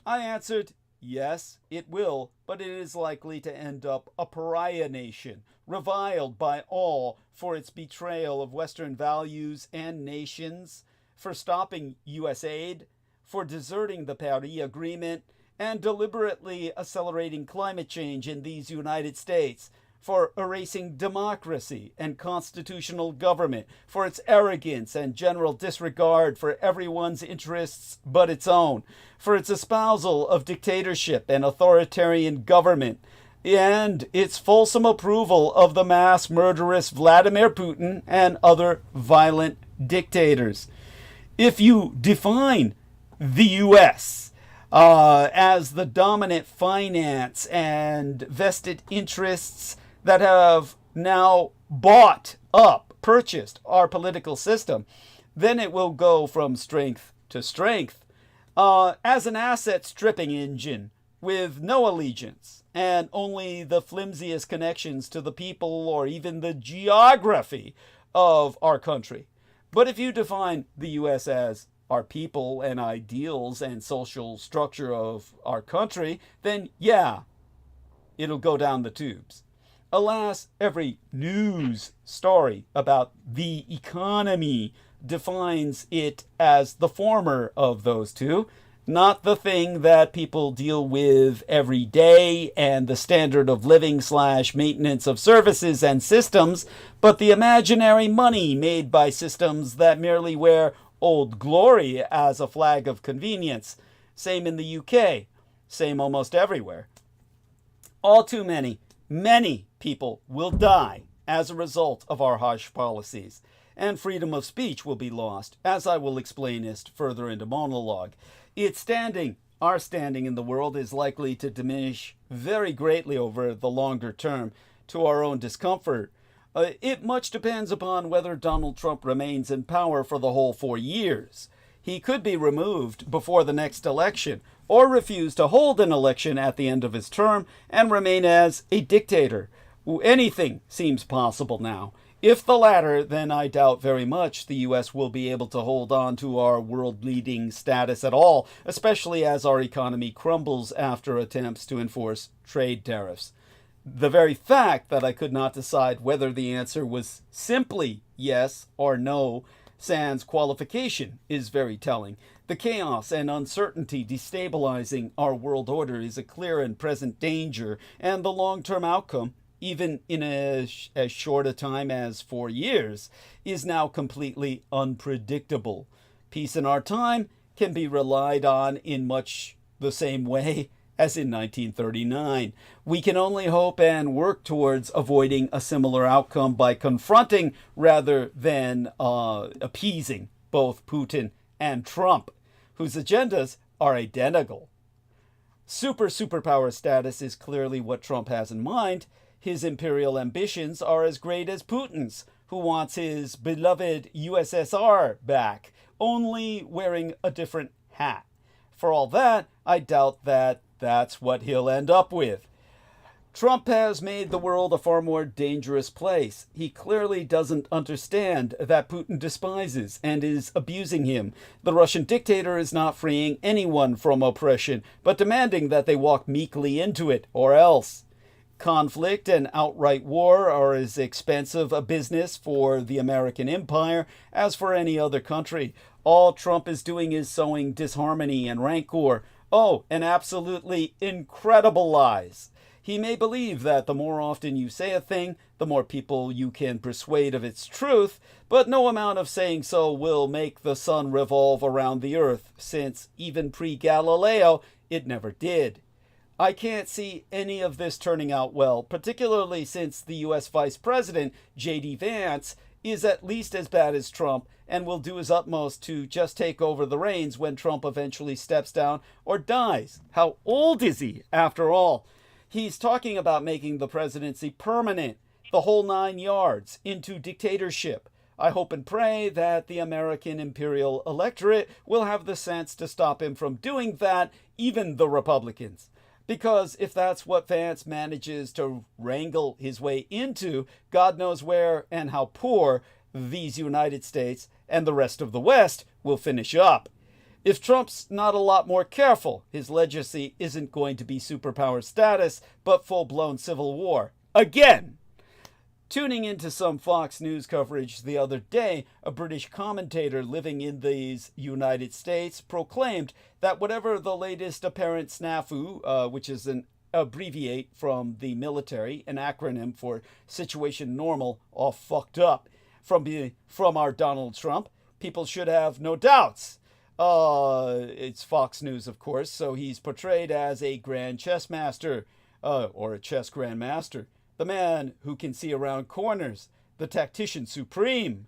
I answered, yes, it will, but it is likely to end up a pariah nation, reviled by all for its betrayal of Western values and nations, for stopping U.S. aid, for deserting the Paris Agreement, and deliberately accelerating climate change in these United States, for erasing democracy and constitutional government, for its arrogance and general disregard for everyone's interests but its own, for its espousal of dictatorship and authoritarian government, and its fulsome approval of the mass murderous Vladimir Putin and other violent dictators. If you define the U.S. As the dominant finance and vested interests that have now purchased our political system, then it will go from strength to strength. As an asset stripping engine with no allegiance and only the flimsiest connections to the people or even the geography of our country. But if you define the U.S. as our people and ideals and social structure of our country, then yeah, it'll go down the tubes. Alas, every news story about the economy defines it as the former of those two, not the thing that people deal with every day and the standard of living / maintenance of services and systems, but the imaginary money made by systems that merely wear Old Glory as a flag of convenience. Same in the UK. Same almost everywhere. All too many people will die as a result of our harsh policies, and freedom of speech will be lost, as I will explain further into monologue. Our standing in the world is likely to diminish very greatly over the longer term, to our own discomfort. It much depends upon whether Donald Trump remains in power for the whole 4 years. He could be removed before the next election, or refuse to hold an election at the end of his term and remain as a dictator, Anything seems possible now. If the latter, then I doubt very much the U.S. will be able to hold on to our world-leading status at all, especially as our economy crumbles after attempts to enforce trade tariffs. The very fact that I could not decide whether the answer was simply yes or no, sans qualification, is very telling. The chaos and uncertainty destabilizing our world order is a clear and present danger, and the long-term outcome, even in as short a time as 4 years, is now completely unpredictable. Peace in our time can be relied on in much the same way as in 1939. We can only hope and work towards avoiding a similar outcome by confronting rather than appeasing both Putin and Trump, whose agendas are identical. Superpower status is clearly what Trump has in mind. His imperial ambitions are as great as Putin's, who wants his beloved USSR back, only wearing a different hat. For all that, I doubt that that's what he'll end up with. Trump has made the world a far more dangerous place. He clearly doesn't understand that Putin despises and is abusing him. The Russian dictator is not freeing anyone from oppression, but demanding that they walk meekly into it, or else. Conflict and outright war are as expensive a business for the American empire as for any other country. All Trump is doing is sowing disharmony and rancor. Oh, and absolutely incredible lies. He may believe that the more often you say a thing, the more people you can persuade of its truth, but no amount of saying so will make the sun revolve around the earth, since even pre-Galileo it never did. I can't see any of this turning out well, particularly since the U.S. Vice President, J.D. Vance, is at least as bad as Trump and will do his utmost to just take over the reins when Trump eventually steps down or dies. How old is he, after all? He's talking about making the presidency permanent, the whole 9 yards, into dictatorship. I hope and pray that the American imperial electorate will have the sense to stop him from doing that, even the Republicans. Because if that's what Vance manages to wrangle his way into, God knows where and how poor these United States and the rest of the West will finish up. If Trump's not a lot more careful, his legacy isn't going to be superpower status, but full-blown civil war. Again! Tuning into some Fox News coverage the other day, a British commentator living in these United States proclaimed that whatever the latest apparent snafu, which is an abbreviate from the military, an acronym for Situation Normal, all fucked up, from our Donald Trump, people should have no doubts. It's Fox News, of course, so he's portrayed as a grand chess master, or a chess grandmaster. The man who can see around corners, the tactician supreme.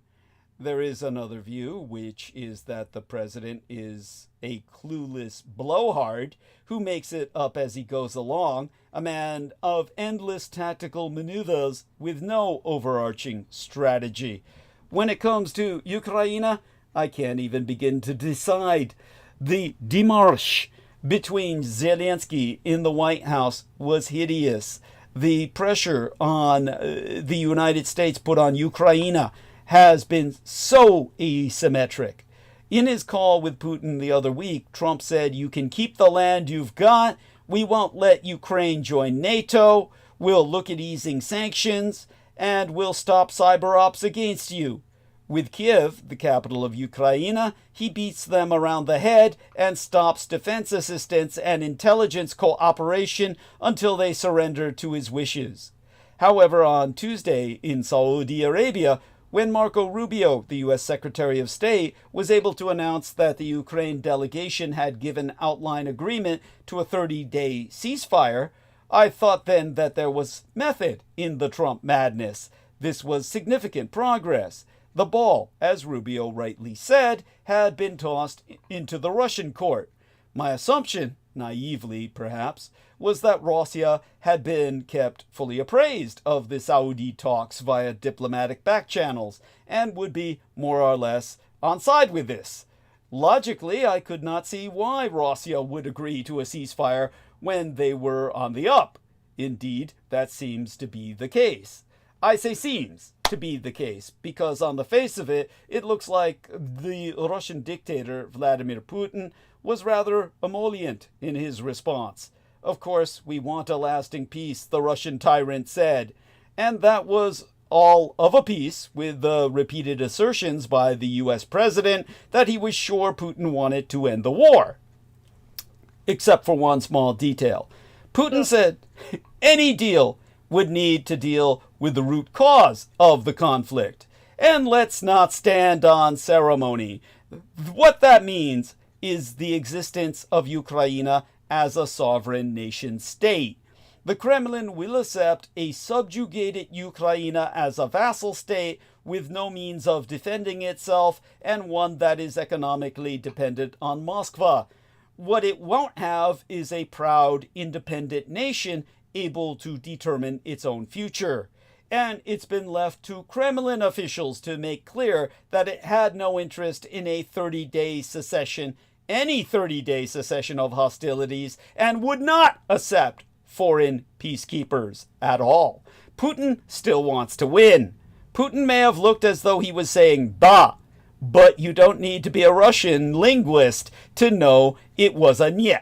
There is another view, which is that the president is a clueless blowhard who makes it up as he goes along, a man of endless tactical maneuvers with no overarching strategy. When it comes to Ukraine, I can't even begin to decide. The démarche between Zelensky in the White House was hideous. The pressure on the United States put on Ukraine has been so asymmetric. In his call with Putin the other week, Trump said, "You can keep the land you've got. We won't let Ukraine join NATO. We'll look at easing sanctions, and we'll stop cyber ops against you." With Kiev, the capital of Ukraine, he beats them around the head and stops defense assistance and intelligence cooperation until they surrender to his wishes. However, on Tuesday in Saudi Arabia, when Marco Rubio, the U.S. Secretary of State, was able to announce that the Ukraine delegation had given outline agreement to a 30-day ceasefire, I thought then that there was method in the Trump madness. This was significant progress. The ball, as Rubio rightly said, had been tossed into the Russian court. My assumption, naively perhaps, was that Russia had been kept fully appraised of the Saudi talks via diplomatic back channels and would be more or less on side with this. Logically, I could not see why Russia would agree to a ceasefire when they were on the up. Indeed, that seems to be the case. I say seems to be the case because on the face of it, it looks like the Russian dictator Vladimir Putin was rather emollient in his response. Of course, we want a lasting peace, the Russian tyrant said. And that was all of a piece with the repeated assertions by the US president that he was sure Putin wanted to end the war. Except for one small detail. Putin said any deal would need to deal with the root cause of the conflict. And let's not stand on ceremony. What that means is the existence of Ukraine as a sovereign nation state. The Kremlin will accept a subjugated Ukraine as a vassal state with no means of defending itself and one that is economically dependent on Moscow. What it won't have is a proud, independent nation able to determine its own future. And it's been left to Kremlin officials to make clear that it had no interest in a 30-day cessation, any 30-day cessation of hostilities, and would not accept foreign peacekeepers at all. Putin still wants to win. Putin may have looked as though he was saying "da," but you don't need to be a Russian linguist to know it was a "niet."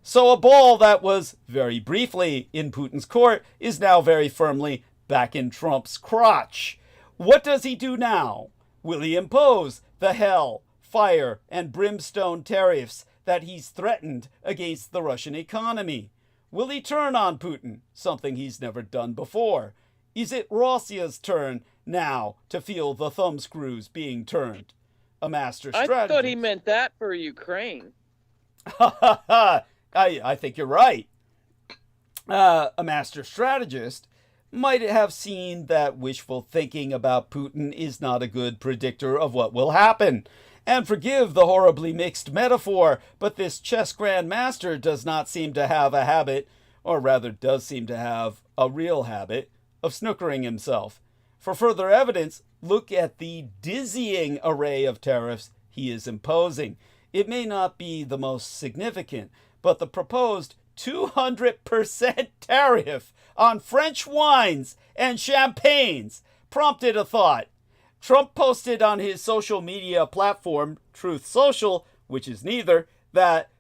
So a ball that was very briefly in Putin's court is now very firmly back in Trump's crotch. What does he do now? Will he impose the hell, fire, and brimstone tariffs that he's threatened against the Russian economy? Will he turn on Putin, something he's never done before? Is it Russia's turn now to feel the thumbscrews being turned? A master strategist. I thought he meant that for Ukraine. I think you're right. A master strategist might have seen that wishful thinking about Putin is not a good predictor of what will happen. And forgive the horribly mixed metaphor, but this chess grandmaster does not seem to have a habit, or rather does seem to have a real habit, of snookering himself. For further evidence, look at the dizzying array of tariffs he is imposing. It may not be the most significant, but the proposed 200% tariff on French wines and champagnes prompted a thought. Trump posted on his social media platform, Truth Social, which is neither, that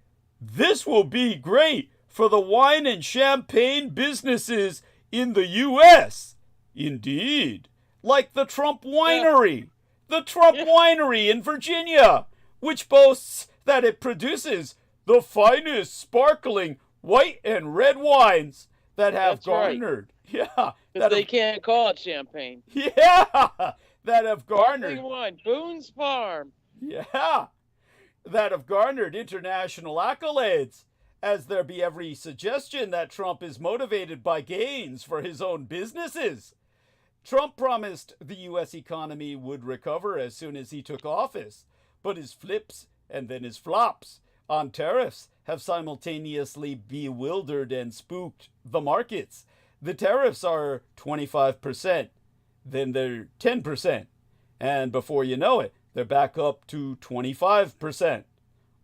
this will be great for the wine and champagne businesses in the U.S. Indeed. Like the Trump Winery. The Trump Winery in Virginia, which boasts that it produces the finest sparkling white and red wines that have garnered. Right. Yeah. That they can't call it champagne. Yeah. That have garnered. Wine, Boone's Farm. Yeah. That have garnered international accolades, as there be every suggestion that Trump is motivated by gains for his own businesses. Trump promised the U.S. economy would recover as soon as he took office, but his flips and then his flops on tariffs have simultaneously bewildered and spooked the markets. The tariffs are 25%, then they're 10%, and before you know it, they're back up to 25%.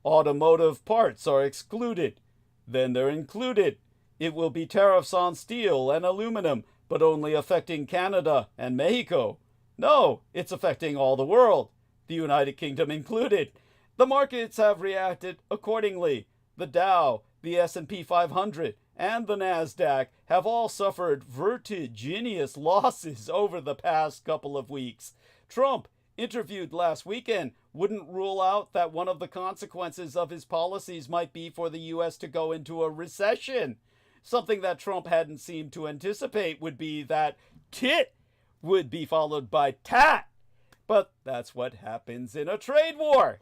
Automotive parts are excluded, then they're included. It will be tariffs on steel and aluminum, but only affecting Canada and Mexico. No, it's affecting all the world, the United Kingdom included. The markets have reacted accordingly. The Dow, the S&P 500, and the NASDAQ have all suffered vertiginous losses over the past couple of weeks. Trump, interviewed last weekend, wouldn't rule out that one of the consequences of his policies might be for the U.S. to go into a recession. Something that Trump hadn't seemed to anticipate would be that tit would be followed by tat. But that's what happens in a trade war.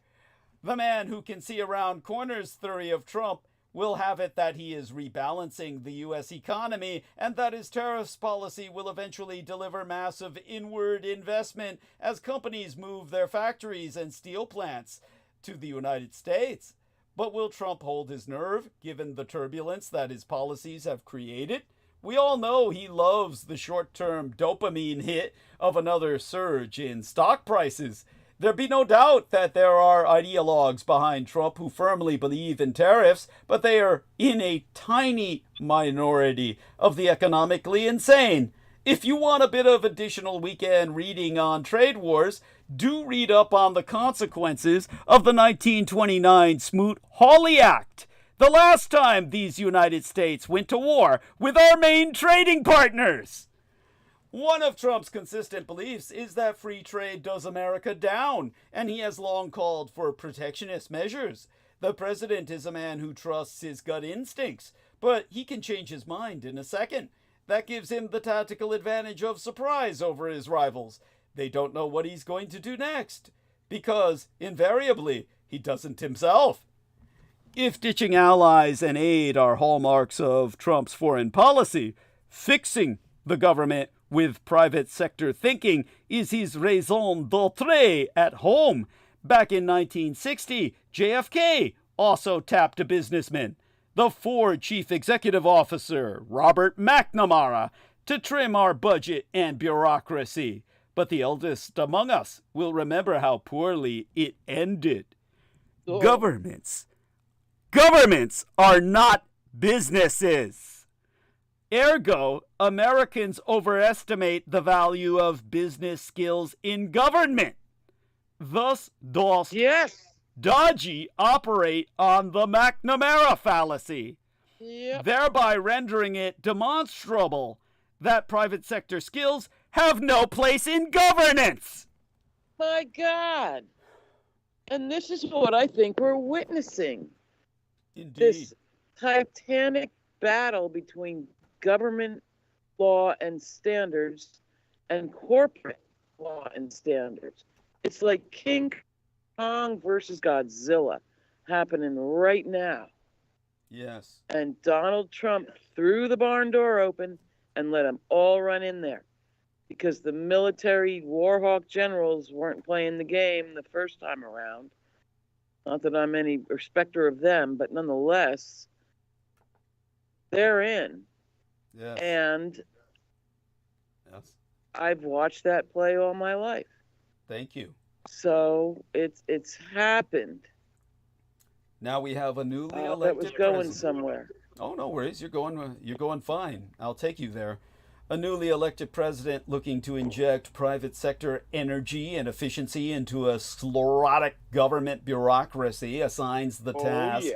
The man who can see around corners theory of Trump will have it that he is rebalancing the U.S. economy and that his tariffs policy will eventually deliver massive inward investment as companies move their factories and steel plants to the United States. But will Trump hold his nerve, given the turbulence that his policies have created? We all know he loves the short-term dopamine hit of another surge in stock prices. There be no doubt that there are ideologues behind Trump who firmly believe in tariffs, but they are in a tiny minority of the economically insane. If you want a bit of additional weekend reading on trade wars, do read up on the consequences of the 1929 Smoot-Hawley Act, the last time these United States went to war with our main trading partners. One of Trump's consistent beliefs is that free trade does America down, and he has long called for protectionist measures. The president is a man who trusts his gut instincts, but he can change his mind in a second. That gives him the tactical advantage of surprise over his rivals. They don't know what he's going to do next, because, invariably, he doesn't himself. If ditching allies and aid are hallmarks of Trump's foreign policy, fixing the government with private sector thinking is his raison d'être at home. Back in 1960, JFK also tapped a businessman, the Ford chief executive officer, Robert McNamara, to trim our budget and bureaucracy. But the eldest among us will remember how poorly it ended. Oh. Governments are not businesses. Ergo, Americans overestimate the value of business skills in government. Thus, does Yes. dodgy operate on the McNamara fallacy, Yep. thereby rendering it demonstrable that private sector skills have no place in governance. My God. And this is what I think we're witnessing. Indeed. This titanic battle between government law and standards and corporate law and standards. It's like King Kong versus Godzilla happening right now. Yes. And Donald Trump threw the barn door open and let them all run in there because the military warhawk generals weren't playing the game the first time around. Not that I'm any respecter of them, but nonetheless, they're in. Yes. And Yes. I've watched that play all my life. Thank you. So it's happened. Now we have a newly That elected was going president. somewhere. Oh, no worries. You're going fine. I'll take you there. A newly elected president looking to inject private sector energy and efficiency into a sclerotic government bureaucracy assigns the task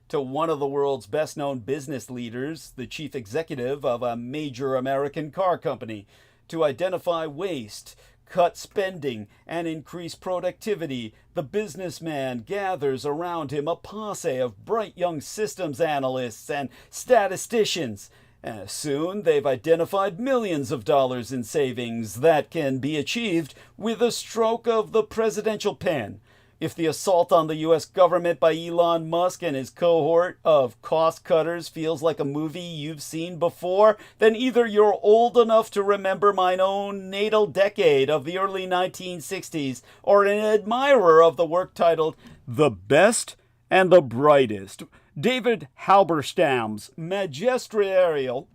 to one of the world's best-known business leaders, the chief executive of a major American car company, to identify waste, cut spending, and increase productivity. The businessman gathers around him a posse of bright young systems analysts and statisticians. Soon they've identified millions of dollars in savings that can be achieved with a stroke of the presidential pen. If the assault on the U.S. government by Elon Musk and his cohort of cost cutters feels like a movie you've seen before, then either you're old enough to remember my own natal decade of the early 1960s, or an admirer of the work titled The Best and the Brightest, David Halberstam's magisterial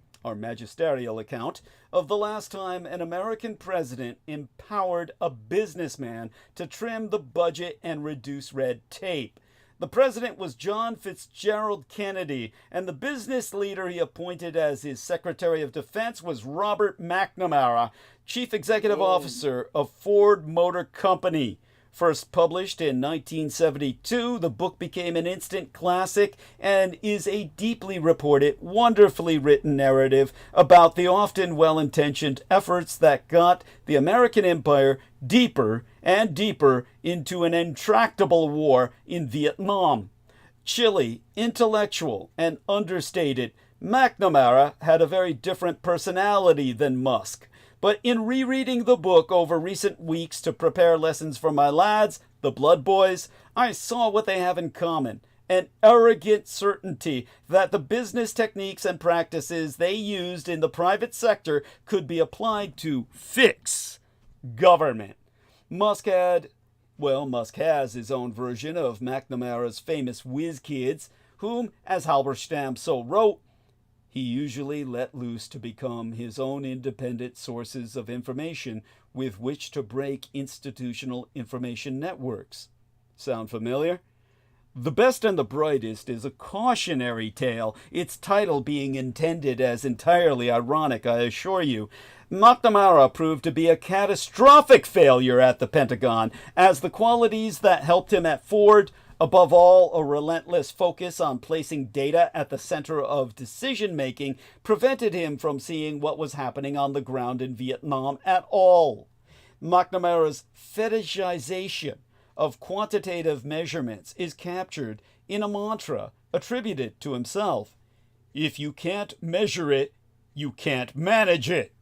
account of the last time an American president empowered a businessman to trim the budget and reduce red tape. The president was John Fitzgerald Kennedy, and the business leader he appointed as his Secretary of Defense was Robert McNamara, Chief Executive Officer of Ford Motor Company. First published in 1972, the book became an instant classic and is a deeply reported, wonderfully written narrative about the often well-intentioned efforts that got the American empire deeper and deeper into an intractable war in Vietnam. Chilly, intellectual, and understated, McNamara had a very different personality than Musk. But in rereading the book over recent weeks to prepare lessons for my lads, the Blood Boys, I saw what they have in common. An arrogant certainty that the business techniques and practices they used in the private sector could be applied to fix government. Musk has his own version of McNamara's famous whiz kids, whom, as Halberstam so wrote, he usually let loose to become his own independent sources of information with which to break institutional information networks. Sound familiar? The Best and the Brightest is a cautionary tale, its title being intended as entirely ironic, I assure you. McNamara proved to be a catastrophic failure at the Pentagon, as the qualities that helped him at Ford, above all a relentless focus on placing data at the center of decision-making, prevented him from seeing what was happening on the ground in Vietnam at all. McNamara's fetishization of quantitative measurements is captured in a mantra attributed to himself. If you can't measure it, you can't manage it.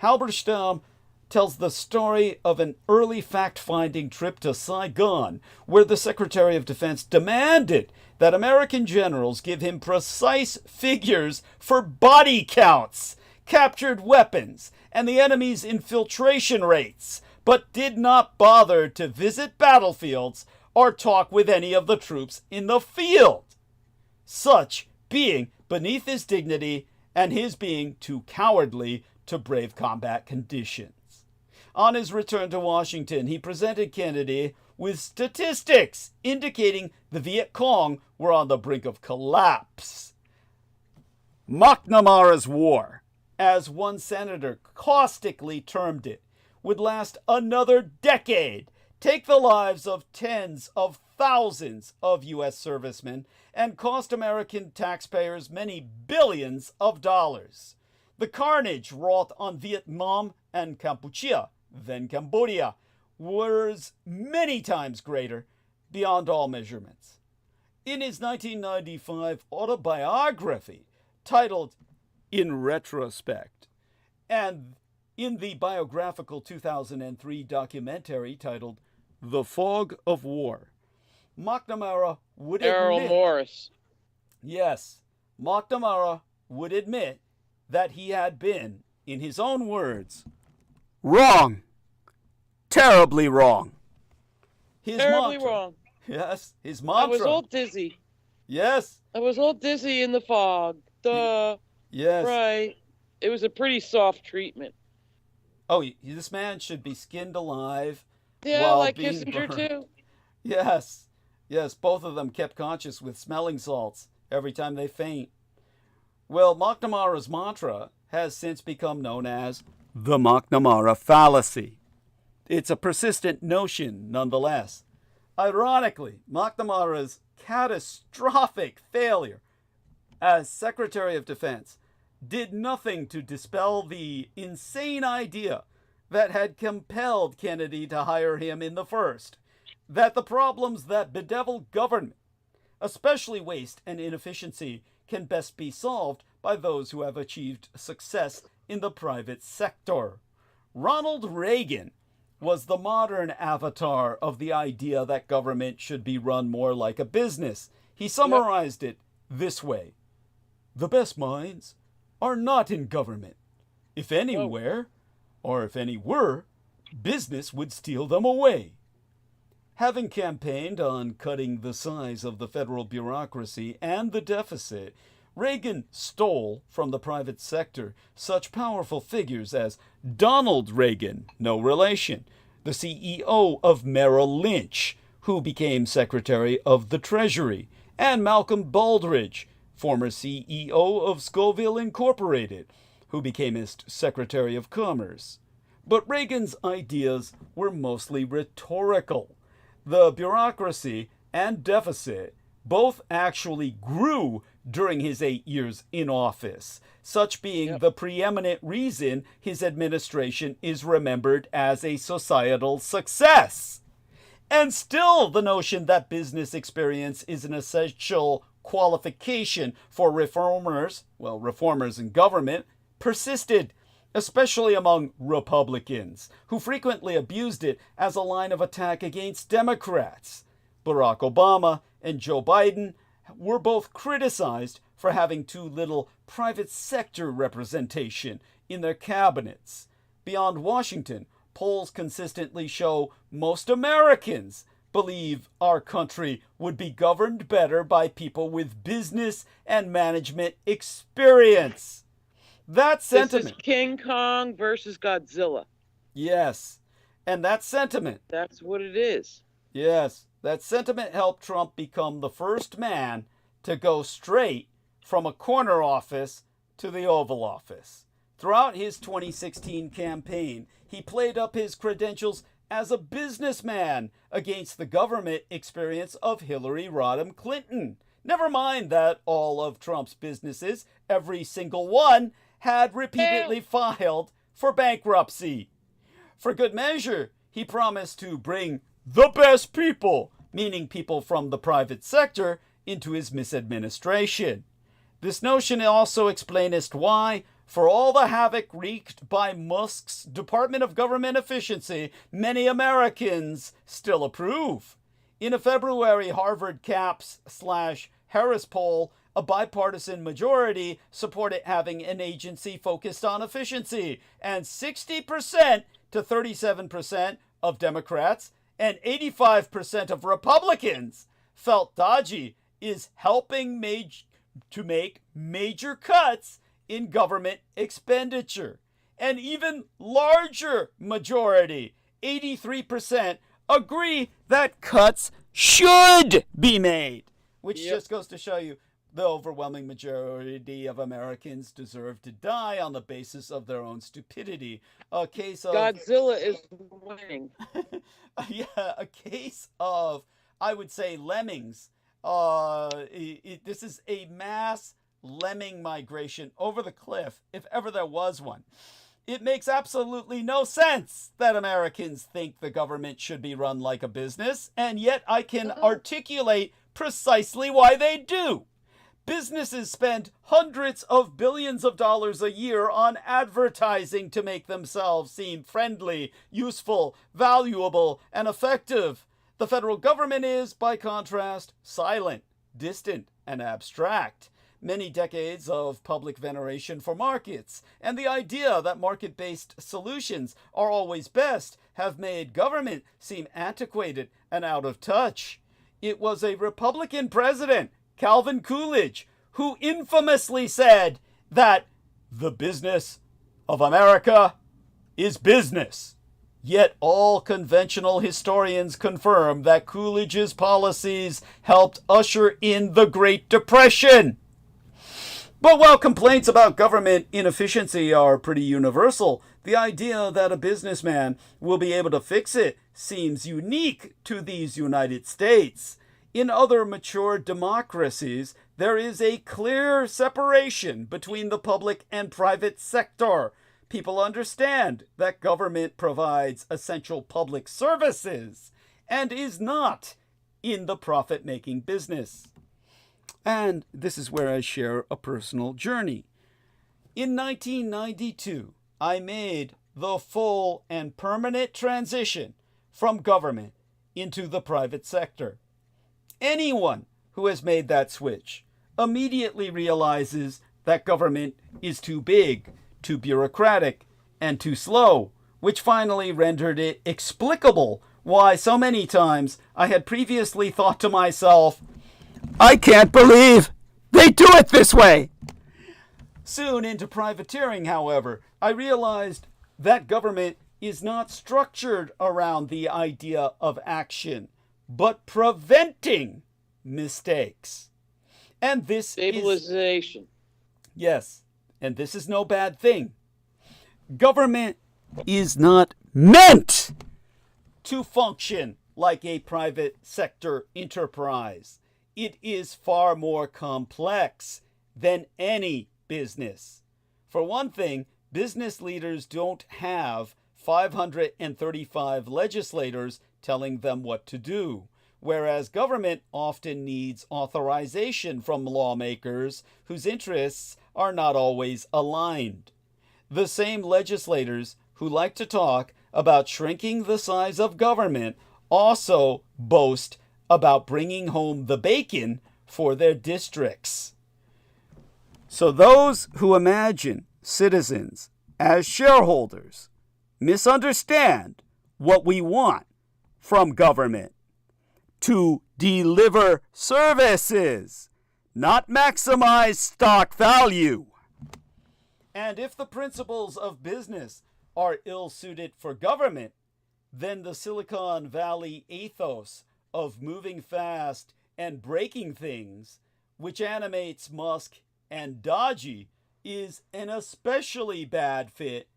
Halberstam tells the story of an early fact-finding trip to Saigon, where the Secretary of Defense demanded that American generals give him precise figures for body counts, captured weapons, and the enemy's infiltration rates, but did not bother to visit battlefields or talk with any of the troops in the field, such being beneath his dignity and his being too cowardly to brave combat conditions. On his return to Washington, he presented Kennedy with statistics indicating the Viet Cong were on the brink of collapse. McNamara's war, as one senator caustically termed it, would last another decade, take the lives of tens of thousands of U.S. servicemen, and cost American taxpayers many billions of dollars. The carnage wrought on Vietnam and Kampuchea, then Cambodia, was many times greater, beyond all measurements. In his 1995 autobiography, titled In Retrospect, and in the biographical 2003 documentary titled The Fog of War, McNamara would Errol admit... Morris. Yes, McNamara would admit that he had been, in his own words, wrong. Terribly wrong. His Terribly mantra. wrong. Yes, his I mantra. was all dizzy. Yes, I was all dizzy in the fog. Duh. yes. Right. It was a pretty soft treatment. Oh, this man should be skinned alive. Yeah, while like being Kissinger burned. too. Yes, yes, both of them kept conscious with smelling salts every time they faint. Well, McNamara's mantra has since become known as the McNamara fallacy. It's a persistent notion nonetheless. Ironically, McNamara's catastrophic failure as Secretary of Defense did nothing to dispel the insane idea that had compelled Kennedy to hire him in the first, that the problems that bedevil government, especially waste and inefficiency, can best be solved by those who have achieved success in the private sector. Ronald Reagan was the modern avatar of the idea that government should be run more like a business. He summarized it this way: the best minds are not in government. If anywhere, or if any were, business would steal them away. Having campaigned on cutting the size of the federal bureaucracy and the deficit, Reagan stole from the private sector such powerful figures as Donald Reagan, no relation, the CEO of Merrill Lynch, who became Secretary of the Treasury, and Malcolm Baldrige, former CEO of Scoville Incorporated, who became his Secretary of Commerce. But Reagan's ideas were mostly rhetorical. The bureaucracy and deficit both actually grew during his 8 years in office, such being the preeminent reason his administration is remembered as a societal success. And still, the notion that business experience is an essential qualification for reformers in government, persisted, especially among Republicans, who frequently abused it as a line of attack against Democrats. Barack Obama and Joe Biden were both criticized for having too little private sector representation in their cabinets. Beyond Washington, polls consistently show most Americans believe our country would be governed better by people with business and management experience. That sentiment. This is King Kong versus Godzilla. Yes. And that sentiment. That's what it is. Yes. That sentiment helped Trump become the first man to go straight from a corner office to the Oval Office. Throughout his 2016 campaign, he played up his credentials as a businessman against the government experience of Hillary Rodham Clinton. Never mind that all of Trump's businesses, every single one, had repeatedly filed for bankruptcy. For good measure, he promised to bring the best people, meaning people from the private sector, into his misadministration. This notion also explaineth why, for all the havoc wreaked by Musk's Department of Government Efficiency, many Americans still approve. In a February Harvard Caps/Harris poll, a bipartisan majority supported having an agency focused on efficiency, and 60% to 37% of Democrats and 85% of Republicans felt Dodgy is helping to make major cuts in government expenditure. An even larger majority, 83%, agree that cuts should be made, which just goes to show you the overwhelming majority of Americans deserve to die on the basis of their own stupidity. A case of Godzilla is winning. a case of, I would say, lemmings. This is a mass lemming migration over the cliff, if ever there was one. It makes absolutely no sense that Americans think the government should be run like a business, and yet I can articulate precisely why they do. Businesses spend hundreds of billions of dollars a year on advertising to make themselves seem friendly, useful, valuable, and effective. The federal government is, by contrast, silent, distant, and abstract. Many decades of public veneration for markets and the idea that market-based solutions are always best have made government seem antiquated and out of touch. It was a Republican president, Calvin Coolidge, who infamously said that the business of America is business. Yet all conventional historians confirm that Coolidge's policies helped usher in the Great Depression. But while complaints about government inefficiency are pretty universal, the idea that a businessman will be able to fix it seems unique to these United States. In other mature democracies, there is a clear separation between the public and private sector. People understand that government provides essential public services and is not in the profit-making business. And this is where I share a personal journey. In 1992, I made the full and permanent transition from government into the private sector. Anyone who has made that switch immediately realizes that government is too big, too bureaucratic, and too slow, which finally rendered it explicable why so many times I had previously thought to myself, I can't believe they do it this way. Soon into privateering, however, I realized that government is not structured around the idea of action, but preventing mistakes. And this Stabilization. Yes, and this is no bad thing. Government is not meant to function like a private sector enterprise. It is far more complex than any business. For one thing, business leaders don't have 535 legislators telling them what to do, whereas government often needs authorization from lawmakers whose interests are not always aligned. The same legislators who like to talk about shrinking the size of government also boast about bringing home the bacon for their districts. So those who imagine citizens as shareholders misunderstand what we want from government. to deliver services, not maximize stock value. And if the principles of business are ill-suited for government, then the Silicon Valley ethos of moving fast and breaking things, which animates Musk and Dodgy, is an especially bad fit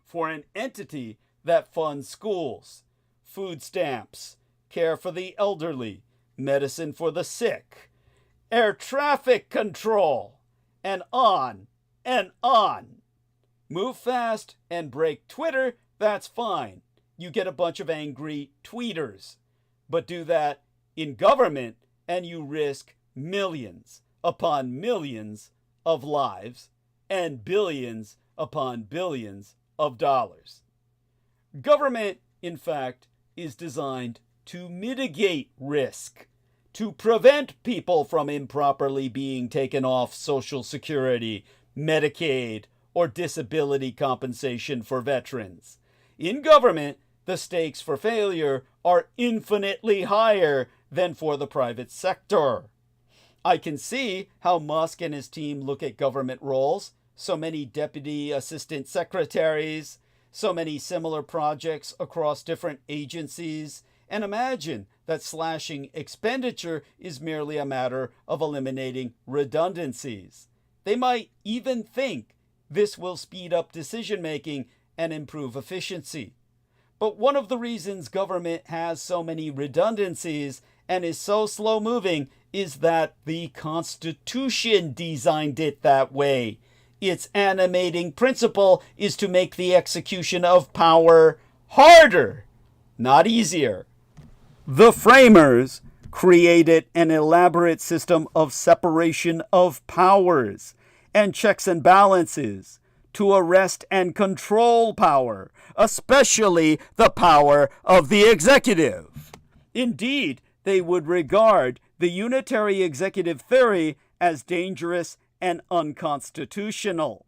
for an entity that funds schools, food stamps, care for the elderly, medicine for the sick, air traffic control, and on and on. Move fast and break Twitter, that's fine. You get a bunch of angry tweeters. But do that in government and you risk millions upon millions of lives and billions upon billions of dollars. Government, in fact, is designed to mitigate risk, to prevent people from improperly being taken off Social Security, Medicaid, or disability compensation for veterans. In government, the stakes for failure are infinitely higher than for the private sector. I can see how Musk and his team look at government roles, so many deputy assistant secretaries, so many similar projects across different agencies, and imagine that slashing expenditure is merely a matter of eliminating redundancies. They might even think this will speed up decision-making and improve efficiency. But one of the reasons government has so many redundancies and is so slow-moving is that the Constitution designed it that way. Its animating principle is to make the execution of power harder, not easier. The framers created an elaborate system of separation of powers and checks and balances to arrest and control power, especially the power of the executive. Indeed, they would regard the unitary executive theory as dangerous and unconstitutional.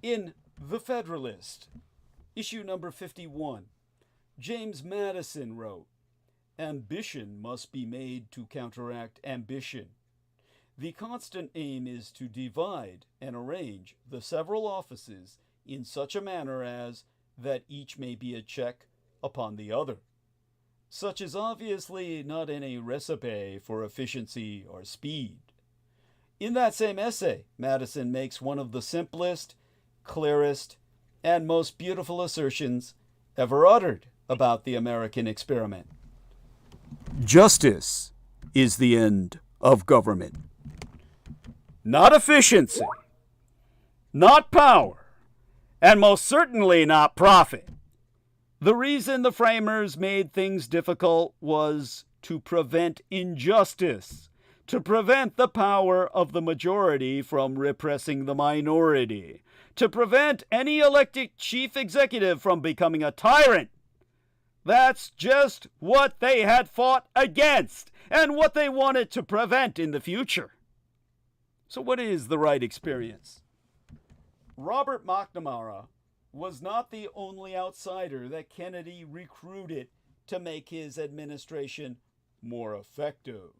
In The Federalist, issue number 51, James Madison wrote, "Ambition must be made to counteract ambition. The constant aim is to divide and arrange the several offices in such a manner as that each may be a check upon the other. Such is obviously not any recipe for efficiency or speed." In that same essay, Madison makes one of the simplest, clearest, and most beautiful assertions ever uttered about the American experiment. Justice is the end of government. Not efficiency, not power, and most certainly not profit. The reason the framers made things difficult was to prevent injustice, to prevent the power of the majority from repressing the minority, to prevent any elected chief executive from becoming a tyrant. That's just what they had fought against and what they wanted to prevent in the future. So what is the right experience? Robert McNamara was not the only outsider that Kennedy recruited to make his administration more effective.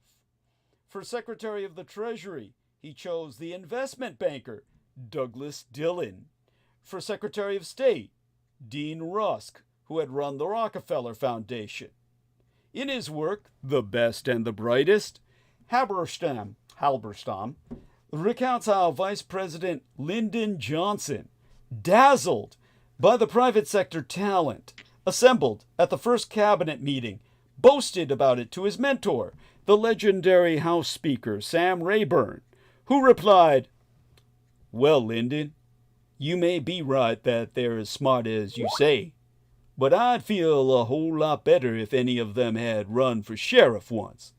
For Secretary of the Treasury, he chose the investment banker, Douglas Dillon. For Secretary of State, Dean Rusk, who had run the Rockefeller Foundation. In his work, The Best and the Brightest, Halberstam recounts how Vice President Lyndon Johnson, dazzled by the private sector talent assembled at the first cabinet meeting, boasted about it to his mentor, the legendary House Speaker Sam Rayburn, who replied, "Well, Lyndon, you may be right that they're as smart as you say, but I'd feel a whole lot better if any of them had run for sheriff once."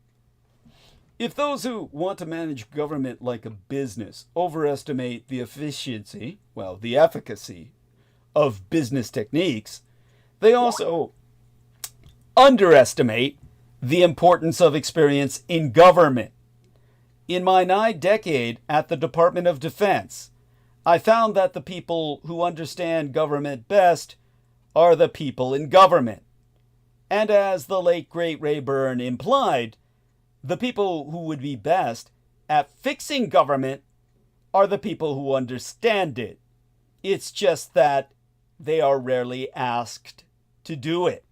If those who want to manage government like a business overestimate the efficiency, the efficacy of business techniques, they also underestimate the importance of experience in government. In my 9 decade at the Department of Defense, I found that the people who understand government best are the people in government. And as the late great Rayburn implied, the people who would be best at fixing government are the people who understand it. It's just that they are rarely asked to do it.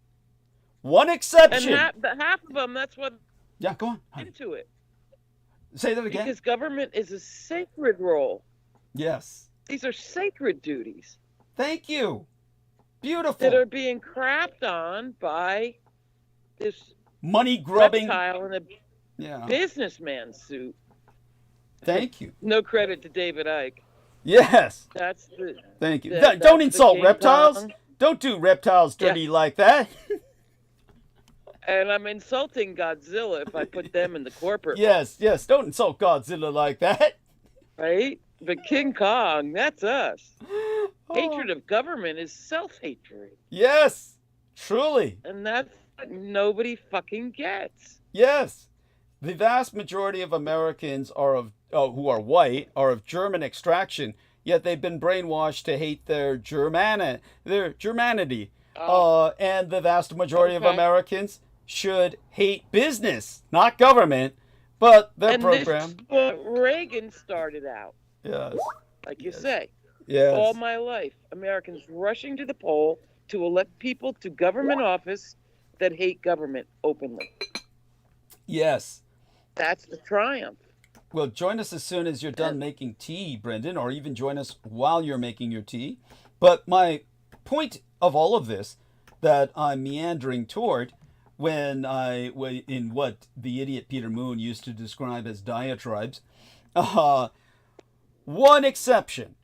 One exception. And half of them, that's what Yeah, go on. honey. into it. Say that again. Because government is a sacred role. Yes. These are sacred duties Thank you. Beautiful. that are being crapped on by this Money grubbing. reptile in a Yeah. businessman suit. Thank you. No credit to David Icke. Yes. That's the Thank you. That's Don't the insult King reptiles. Kong. Don't do reptiles dirty like that. And I'm insulting Godzilla if I put them in the corporate, Yes. Don't insult Godzilla like that. right? But King Kong, that's us. Hatred of government is self-hatred. Yes. Truly. And that's what nobody fucking gets. Yes. The vast majority of Americans are who are white are of German extraction, yet they've been brainwashed to hate their Germanity. And the vast majority of Okay. Americans should hate business, not government, but their And program. this is what Reagan started out, Yes. like you say. Yes. All my life, Americans rushing to the poll to elect people to government office that hate government openly. Yes. That's the triumph. Well, join us as soon as you're done making tea, Brendan, or even join us while you're making your tea. But my point of all of this that I'm meandering toward in what the idiot Peter Moon used to describe as diatribes, one exception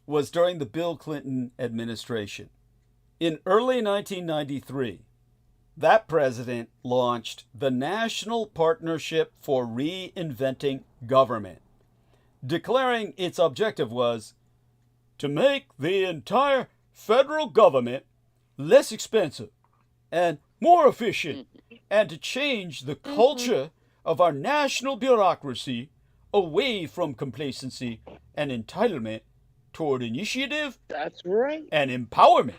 was during the Bill Clinton administration. In early 1993, that president launched the National Partnership for Reinventing Government, declaring its objective was to make the entire federal government less expensive and more efficient, and to change the culture of our national bureaucracy away from complacency and entitlement toward initiative That's right. and empowerment.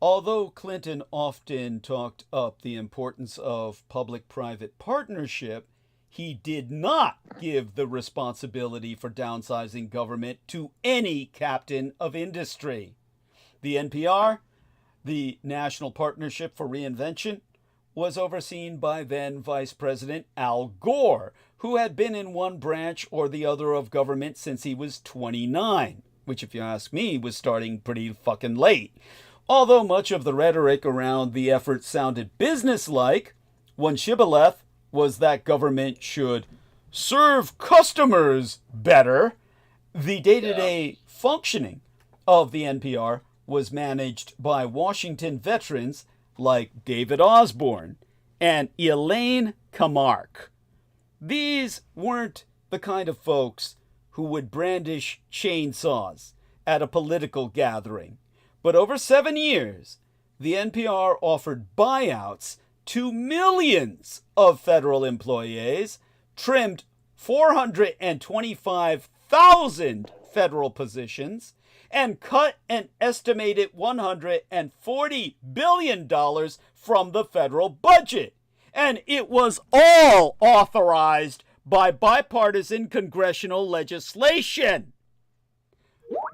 Although Clinton often talked up the importance of public-private partnership, he did not give the responsibility for downsizing government to any captain of industry. The NPR, the National Partnership for Reinvention, was overseen by then Vice President Al Gore, who had been in one branch or the other of government since he was 29, which, if you ask me, was starting pretty fucking late. Although much of the rhetoric around the effort sounded businesslike, one shibboleth was that government should serve customers better. The day-to-day functioning of the NPR was managed by Washington veterans like David Osborne and Elaine Camarque. These weren't the kind of folks who would brandish chainsaws at a political gathering. But over 7 years, the NPR offered buyouts to millions of federal employees, trimmed 425,000 federal positions, and cut an estimated $140 billion from the federal budget. And it was all authorized by bipartisan congressional legislation.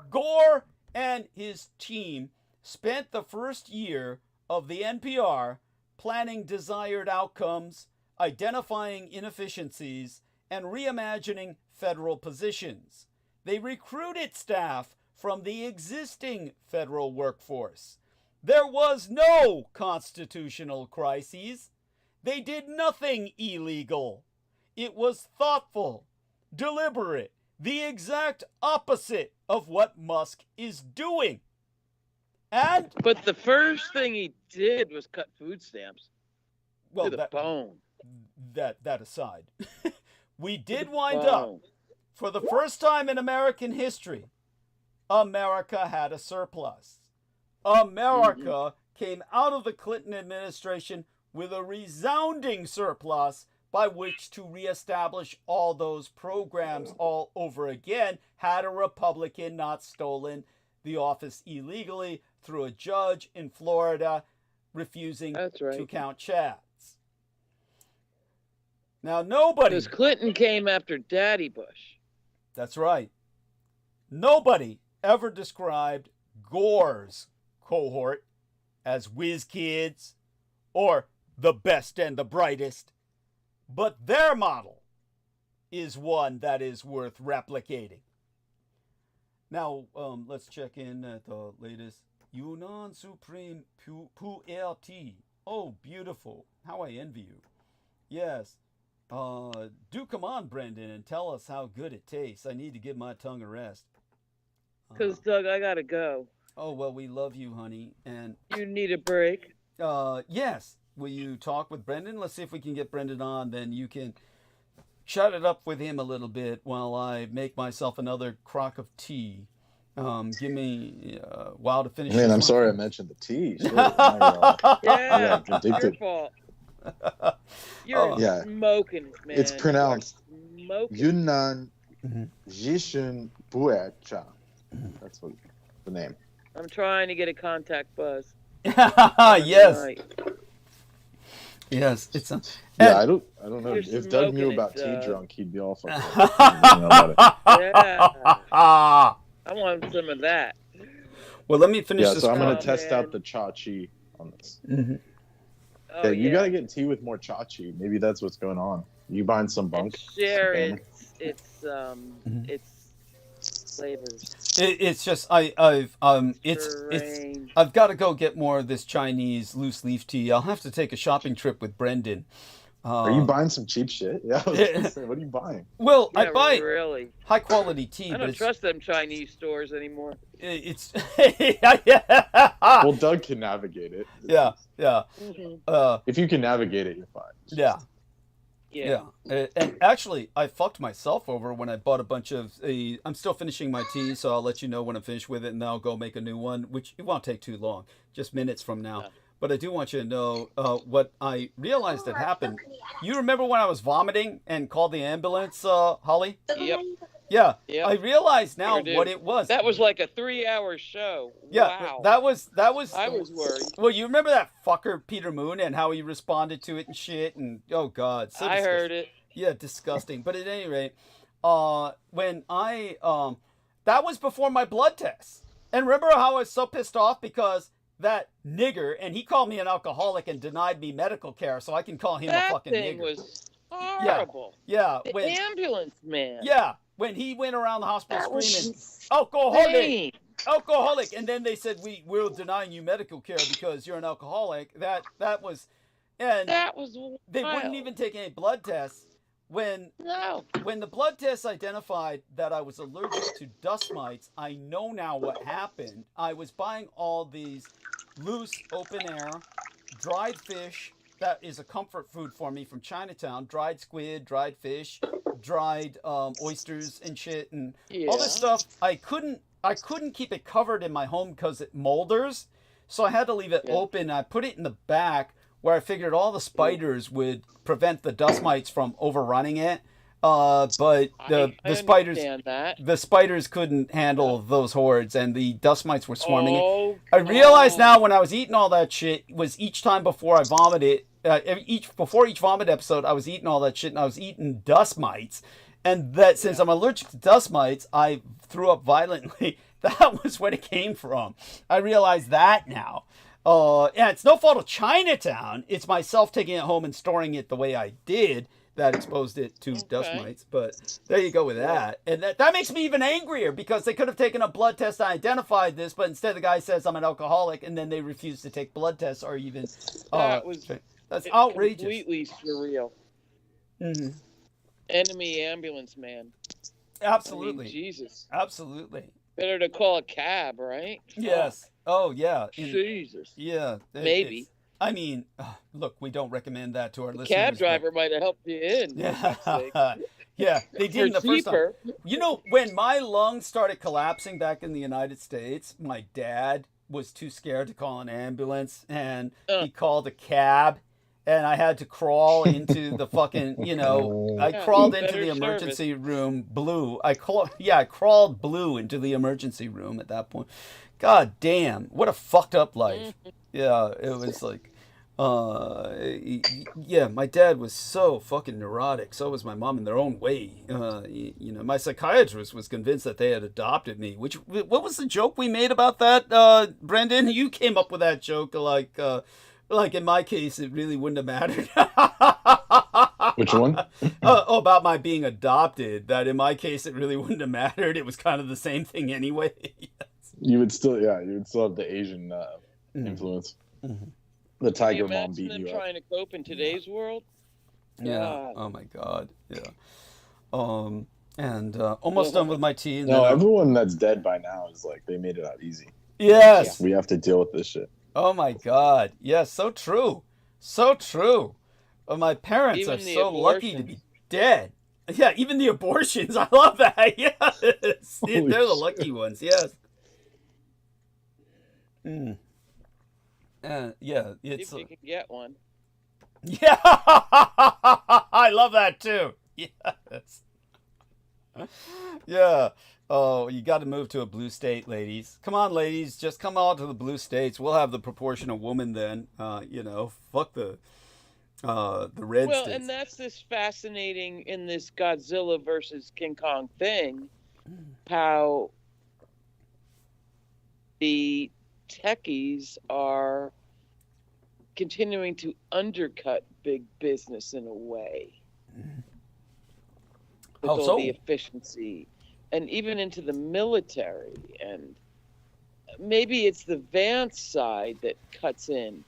Gore and his team spent the first year of the NPR planning desired outcomes, identifying inefficiencies, and reimagining federal positions. They recruited staff from the existing federal workforce. There was no constitutional crises. They did nothing illegal. It was thoughtful, deliberate, the exact opposite of what Musk is doing. And But the first thing he did was cut food stamps well, to the bone. that aside, we did the wind up, bone. for the first time in American history, America had a surplus. America came out of the Clinton administration with a resounding surplus by which to reestablish all those programs all over again, had a Republican not stolen the office illegally through a judge in Florida refusing That's to right. count chads. Now, nobody... Because Clinton came after Daddy Bush. That's right. Nobody ever described Gore's cohort as whiz kids or the best and the brightest, but their model is one that is worth replicating. Now, let's check in at the latest. Yunnan Supreme Pu'erti. Oh, beautiful. How I envy you. Yes. Do come on, Brendan, and tell us how good it tastes. I need to give my tongue a rest. Because, Doug, I got to go. Oh, well, we love you, honey. And You need a break. yes. Will you talk with Brendan? Let's see if we can get Brendan on. Then you can chat it up with him a little bit while I make myself another crock of tea. Give me a while to finish. Man, I'm sorry I mentioned the tea. Shit, yeah, Yeah, addicted. your fault. You're Yeah. smoking, man. It's pronounced Smoking. Yunnan Jishun Buecha. That's what the name. I'm trying to get a contact buzz. Yes. Right. Yes. It's a. Yeah, I don't know. You're If Doug knew smoking about it, tea drunk, he'd be all fucked up. Yeah. I want some of that. Well, let me finish Yeah, this. so I'm gonna Oh, test man. out the cha-chi on this. Oh, Yeah, you gotta get tea with more cha-chi. Maybe that's what's going on. You buying some bunk? Share Some its flavors. It's just Strange. I've got to go get more of this Chinese loose leaf tea. I'll have to take a shopping trip with Brendan. Are you buying some cheap shit? Yeah, I was gonna say, what are you buying? Well, Yeah, I buy really. high quality tea, I but don't it's trust them Chinese stores anymore. it's yeah. Well, Doug can navigate it. Yeah. If you can navigate it, you're fine. Yeah. Yeah. And actually, I fucked myself over when I bought a bunch of. I'm still finishing my tea, so I'll let you know when I'm finished with it, and then I'll go make a new one, which it won't take too long, just minutes from now. Yeah. But I do want you to know what I realized had happened. You remember when I was vomiting and called the ambulance, Holly? Yep. Yeah. Yep. I realize now Sure do. what it was. That was like a 3-hour show. Yeah. Wow. That was. I was worried. Well, you remember that fucker Peter Moon and how he responded to it and shit, and oh god, so I heard it. Yeah, disgusting. But at any rate, when I that was before my blood test. And remember how I was so pissed off because that nigger, and he called me an alcoholic and denied me medical care, so I can call him a That fucking thing nigger. was horrible. Yeah, The when ambulance man. yeah, when he went around the hospital That was screaming, insane. alcoholic, and then they said we're denying you medical care because you're an alcoholic. That was, and That was they wouldn't wild. even take any blood tests. When the blood tests identified that I was allergic to dust mites, I know now what happened. I was buying all these loose, open air, dried fish. That is a comfort food for me from Chinatown. Dried squid, dried fish, dried oysters and shit, and all this stuff. I couldn't keep it covered in my home because it molders, so I had to leave it open. I put it in the back where I figured all the spiders would prevent the dust mites from overrunning it. But the spiders couldn't handle those hordes, and the dust mites were swarming it. I realized now when I was eating all that shit was each time before I vomited, before each vomit episode, I was eating all that shit, and I was eating dust mites. And that since I'm allergic to dust mites, I threw up violently. That was where it came from. I realize that now. Yeah, it's no fault of Chinatown. It's myself taking it home and storing it the way I did that exposed it to dust mites. But there you go with that. And that makes me even angrier because they could have taken a blood test and identified this, but instead the guy says I'm an alcoholic, and then they refuse to take blood tests or even... that's outrageous. Completely surreal. Mm-hmm. Enemy ambulance man. Absolutely. I mean, Jesus. Absolutely. Better to call a cab, right? Yes. Oh, yeah. Jesus. Yeah. Maybe. I mean, look, we don't recommend that to our listeners. Cab driver might have helped you in. Yeah. Yeah, they did the first time. You know, when my lungs started collapsing back in the United States, my dad was too scared to call an ambulance, and he called a cab. And I had to crawl into the fucking, I crawled into the emergency room blue. I crawled blue into the emergency room at that point. God damn, what a fucked up life. Yeah, it was like, yeah, my dad was so fucking neurotic. So was my mom in their own way. You know, my psychiatrist was convinced that they had adopted me. What was the joke we made about that, Brendan? You came up with that joke, like in my case, it really wouldn't have mattered. Which one? About my being adopted. That in my case, it really wouldn't have mattered. It was kind of the same thing anyway. You would still have the Asian influence. Mm-hmm. The tiger Can you mom imagine beating them you up. trying to cope in today's world? Yeah. God. Oh my God. Yeah. And almost done with my tea. And No, then, everyone that's dead by now is like they made it out easy. yes. We have to deal with this shit. Oh my God. Yes. So true. So true. My parents Even are the so lucky to abortions. be dead. Yeah. Even the abortions. I love that. Yes. They're the Holy lucky ones. Yes. Mm. Yeah. See It's. if you can get one. Yeah. I love that too. Yes. Yeah. Oh, you got to move to a blue state, ladies. Come on, ladies. Just come on to the blue states. We'll have the proportion of women then. You know, fuck the red Well, states. and that's this fascinating in this Godzilla versus King Kong thing, how the techies are continuing to undercut big business in a way. With How all so? the efficiency, and even into the military, and maybe it's the Vance side that cuts in,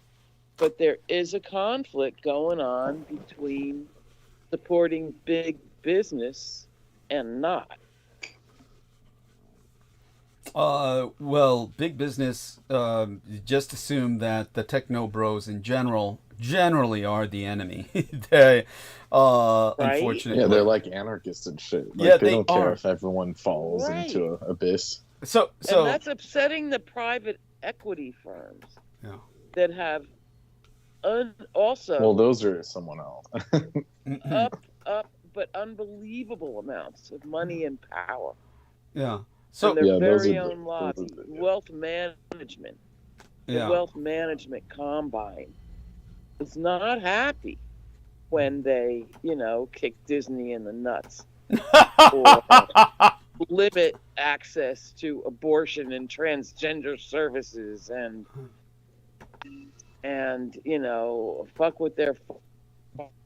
but there is a conflict going on between supporting big business and not. Well, big business, just assume that the techno bros in generally are the enemy. They, unfortunately. Yeah, they're like anarchists and shit. Like, Yeah, they they don't care are. if everyone falls Right. into an abyss. So, And that's upsetting the private equity firms yeah. that have also Well, those are someone else. up, but unbelievable amounts of money and power. Yeah. So, And their Yeah, those very are the- own lobby, those are the- wealth management, the yeah. wealth management combine is not happy when they, kick Disney in the nuts or limit access to abortion and transgender services and fuck with their.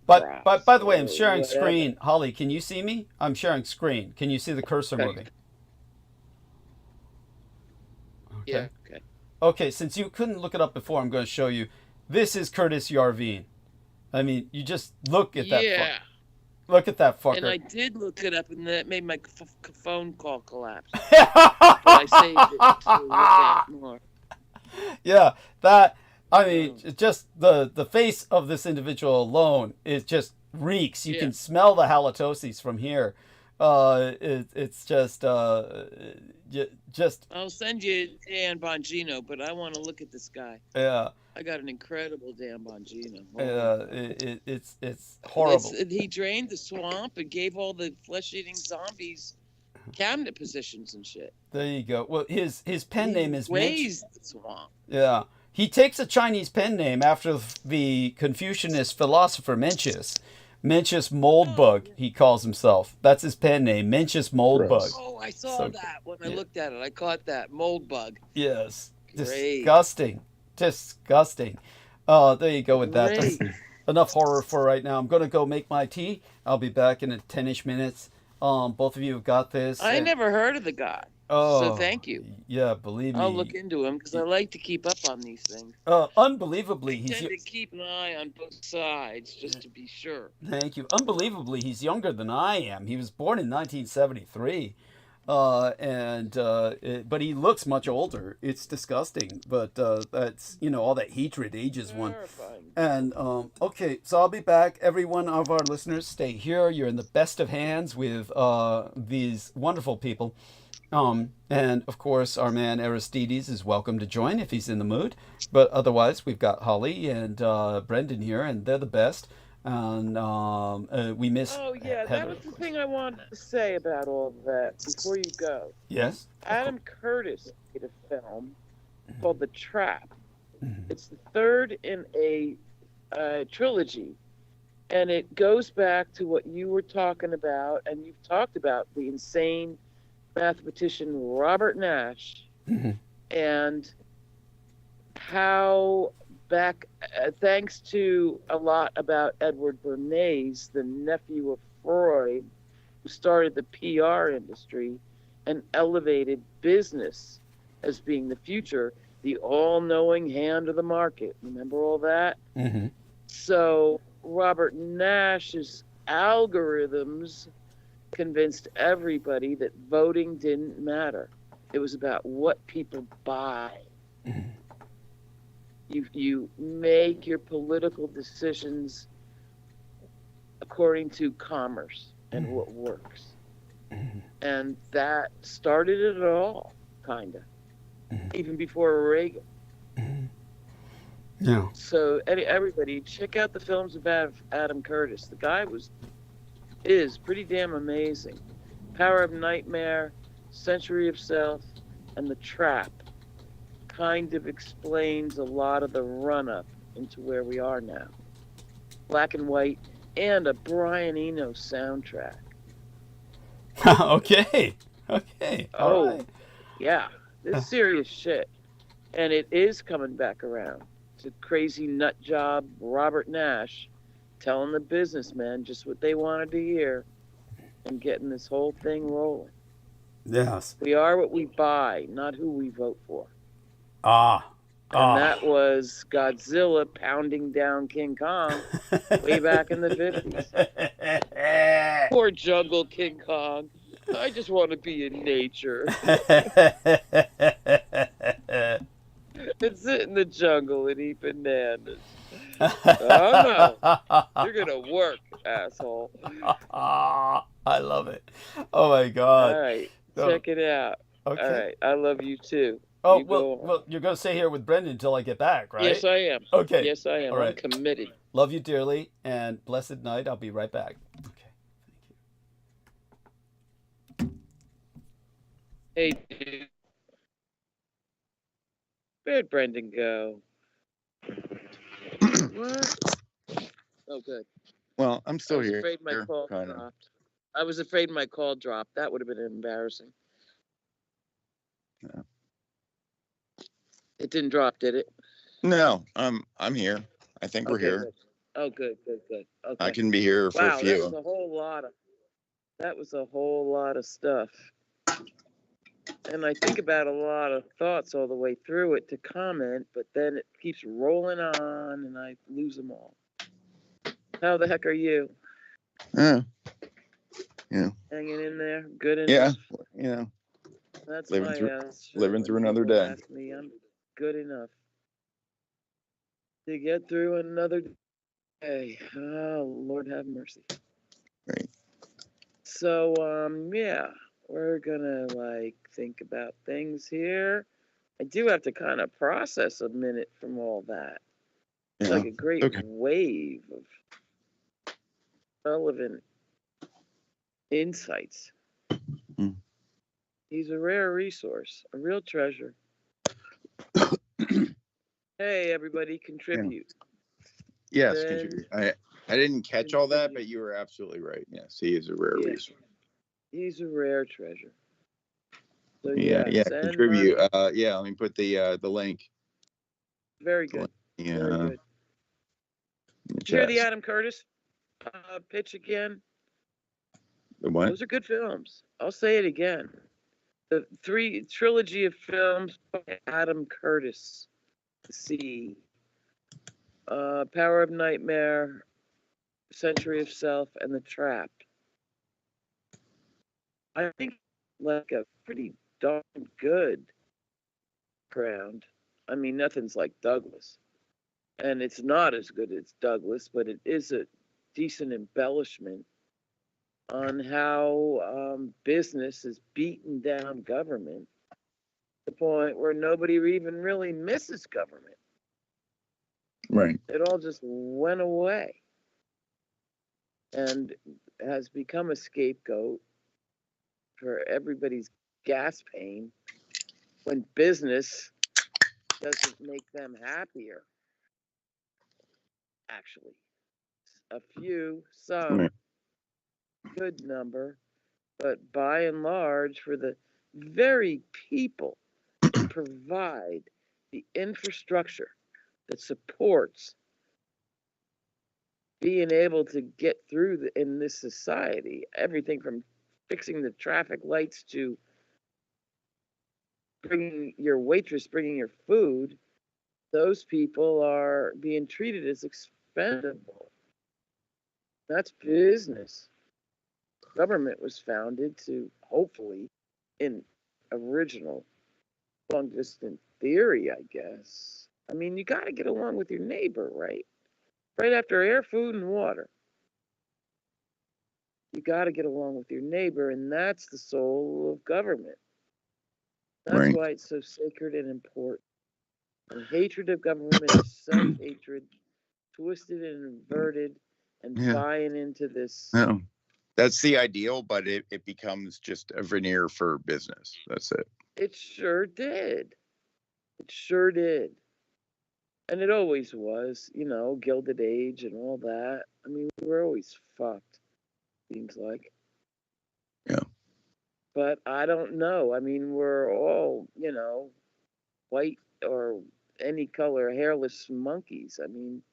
But by the way, I'm sharing whatever. screen. Holly, can you see me? I'm sharing screen. Can you see the cursor Okay. moving? Okay. Yeah. Okay. Okay, since you couldn't look it up before, I'm going to show you. This is Curtis Yarvine. I mean, you just look at that. Yeah. Look at that fucker. And I did look it up, and that made my phone call collapse. But I saved it to look at more. Yeah, that. I mean, just the face of this individual alone is just reeks. You can smell the halitosis from here. It's just. I'll send you Dan Bongino, but I want to look at this guy. Yeah. I got an incredible Dan Bongino. It's horrible. He drained the swamp and gave all the flesh-eating zombies cabinet positions and shit. There you go. Well, his pen name is Raised the swamp. Yeah. He takes a Chinese pen name after the Confucianist philosopher Mencius. Mencius Moldbug, he calls himself. That's his pen name, Mencius Moldbug. Oh, I saw that when I looked at it. I caught that. Moldbug. Yes. Great. Disgusting. Disgusting. There you go with that. Great. That's enough horror for right now. I'm going to go make my tea. I'll be back in 10-ish minutes. Both of you have got this. I never heard of the guy. Oh, So thank you. Yeah, believe me. I'll look into him because I like to keep up on these things. Unbelievably, I tend to keep an eye on both sides just to be sure. Thank you. Unbelievably, he's younger than I am. He was born in 1973. But he looks much older. It's disgusting, but that's all that hatred ages one. Terrifying. And okay, so I'll be back. Every one of our listeners, stay here. You're in the best of hands with these wonderful people. And of course, our man Aristides is welcome to join if he's in the mood. But otherwise, we've got Holly and Brendan here, and they're the best. And we miss. Oh yeah, that Heather, was of the course. thing I wanted to say about all of that before you go. Yes. Adam Curtis made a film called The Trap, It's the third in a trilogy, and it goes back to what you were talking about, and you've talked about the insane mathematician Robert Nash, and how back, thanks to a lot about Edward Bernays, the nephew of Freud, who started the PR industry and elevated business as being the future, the all-knowing hand of the market. Remember all that? So Robert Nash's algorithms convinced everybody that voting didn't matter. It was about what people buy. You make your political decisions according to commerce and what works. And that started it all, kind of, even before Reagan. Yeah. So everybody, check out the films about Adam Curtis. The guy is pretty damn amazing. Power of Nightmare, Century of Self, and The Trap kind of explains a lot of the run-up into where we are now. Black and white, and a Brian Eno soundtrack. Okay. All right. Yeah, this is serious shit. And it is coming back around. It's a crazy nut job, Robert Nash, telling the businessmen just what they wanted to hear and getting this whole thing rolling. Yes. We are what we buy, not who we vote for. And that was Godzilla pounding down King Kong way back in the 50s. Poor jungle King Kong. I just want to be in nature. And sit in the jungle and eat bananas. Oh no, you're gonna work, asshole. I love it. Oh my God. All right, check it out. Okay. All right, I love you too. Oh, well, you're going to stay here with Brendan until I get back, right? Yes, I am. Okay. Yes, I am. All right. I'm committed. Love you dearly, and blessed night. I'll be right back. Okay. Thank you. Hey, dude. Where'd Brendan go? What? Oh, good. Well, I'm still here. I was afraid my call dropped. I was afraid my call dropped. That would have been embarrassing. Yeah. It didn't drop, did it? No, I'm here. I think we're here. Good. Oh, good. Okay. I can be here for a few. That was a whole lot of stuff. And I think about a lot of thoughts all the way through it to comment, but then it keeps rolling on and I lose them all. How the heck are you? Yeah. Hanging in there? Good enough? Yeah. That's living my through, answer. living through another People day. ask me, I'm good enough to get through another day. Oh, Lord have mercy. Right. So, yeah, we're gonna think about things here. I do have to kind of process a minute from all that. It's like a great wave of relevant insights. He's a rare resource, a real treasure. Hey, everybody, contribute. Yes, contribute. I didn't catch all that, but you were absolutely right. Yes, he is a rare resource. He's a rare treasure. So contribute. Let me put the link. Very good. Yeah. Very good. Did you hear the Adam Curtis pitch again? The what? Those are good films. I'll say it again. The trilogy of films by Adam Curtis. See, Power of Nightmare, Century of Self, and The Trap. I think like a pretty darn good background. I mean, nothing's like Douglas. And it's not as good as Douglas, but it is a decent embellishment on how business has beaten down government to the point where nobody even really misses government. Right. It all just went away and has become a scapegoat for everybody's gas pain when business doesn't make them happier. Actually, a few, some, Right. good number, but by and large, for the very people that provide the infrastructure that supports being able to get through in this society, everything from fixing the traffic lights to bringing your food, those people are being treated as expendable. That's business. Government was founded to, hopefully, in original long distance theory, I guess. I mean, you got to get along with your neighbor, right? Right after air, food, and water. You got to get along with your neighbor, and that's the soul of government. That's Right. why it's so sacred and important. And hatred of government is self-hatred, twisted and inverted, and Yeah. buying into this. No. That's the ideal, but it becomes just a veneer for business. That's it. It sure did. It sure did. And it always was, Gilded Age and all that. I mean, we were always fucked, seems like. Yeah. But I don't know. I mean, we're all, white or any color, hairless monkeys. I mean,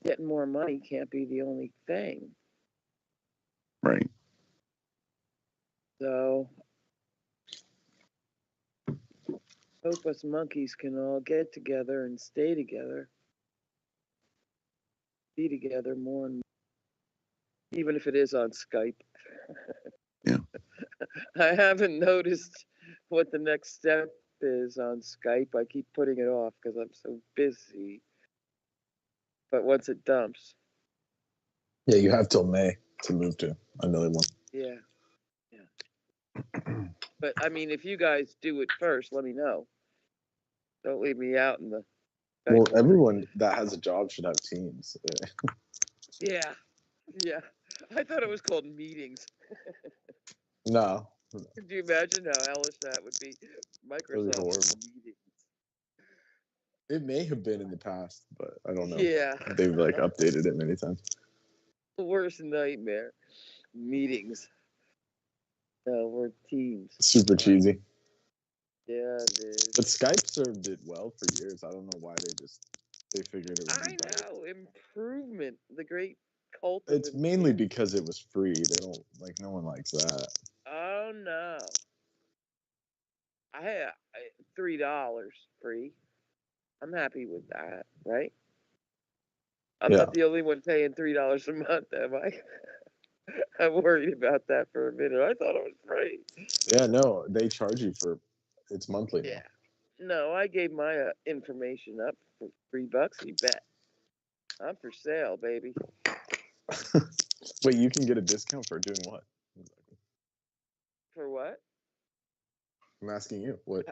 getting more money can't be the only thing. Right. So, hope us monkeys can all get together and stay together. Be together more and more. Even if it is on Skype. Yeah. I haven't noticed what the next step is on Skype. I keep putting it off because I'm so busy. But once it dumps. Yeah, you have till May to move to another one. Yeah. But I mean, if you guys do it first, let me know. Don't leave me out in the. Well, everyone that has a job should have teams. Yeah. I thought it was called meetings. No. Could you imagine how hellish that would be? Microsoft horrible. meetings. It may have been in the past, but I don't know. Yeah. They've updated it many times. The worst nightmare. Meetings. No, we're teams. Super cheesy. Yeah, it is. But Skype served it well for years. I don't know why they figured it would be better. I know. Improvement. The great cult. It's mainly because it was free. They don't no one likes that. Oh no. I had $3 free. I'm happy with that, right? I'm not the only one paying $3 a month, am I? I'm worried about that for a minute. I thought it was free. Yeah, no, they charge you it's monthly now. Yeah. No, I gave my information up for $3, you bet. I'm for sale, baby. Wait, you can get a discount for doing what? For what? I'm asking you. What?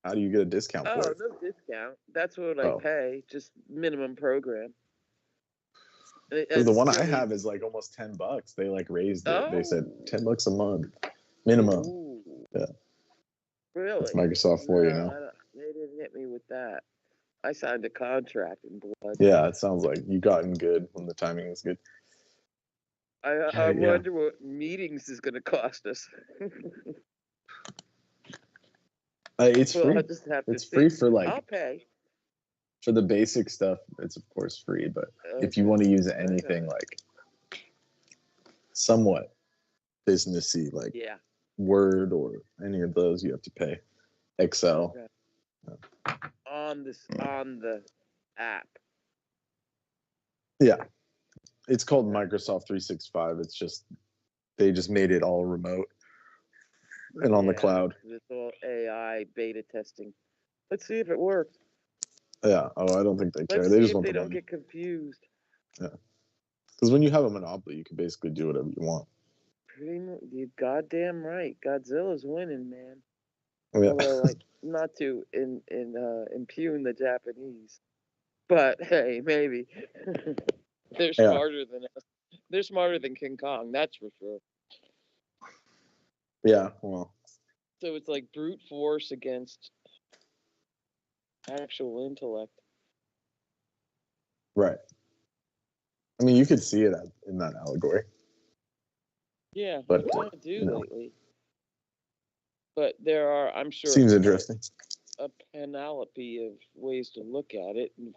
How do you get a discount for it? No discount. That's what I pay. Just minimum program. Because the one I have is almost $10. They raised it. They said $10 a month minimum. Ooh. Yeah. Really? That's Microsoft for you now. They didn't hit me with that. I signed a contract in blood. Yeah, it sounds like you got in good when the timing was good. I wonder what meetings is going to cost us. It's free. I'll just have it's to free see. for I'll pay. For the basic stuff, it's of course free. But if you want to use anything somewhat businessy, Word or any of those, you have to pay. Excel. Okay. On the app. Yeah. It's called Microsoft 365. It's just they just made it all remote and on the cloud. It's all AI beta testing. Let's see if it works. Yeah. Oh, I don't think they care. Let's They see just if want they the don't money. get confused. Yeah. Because when you have a monopoly, you can basically do whatever you want. Pretty much, you're goddamn right. Godzilla's winning, man. Oh, yeah. Although, not to impugn the Japanese, but hey, maybe they're smarter than us. They're smarter than King Kong, that's for sure. Yeah, well. So it's like brute force against actual intellect. Right. I mean, you could see it in that allegory. Yeah, But, I do you know. lately. But there are, I'm sure, Seems interesting. a panoply of ways to look at it. And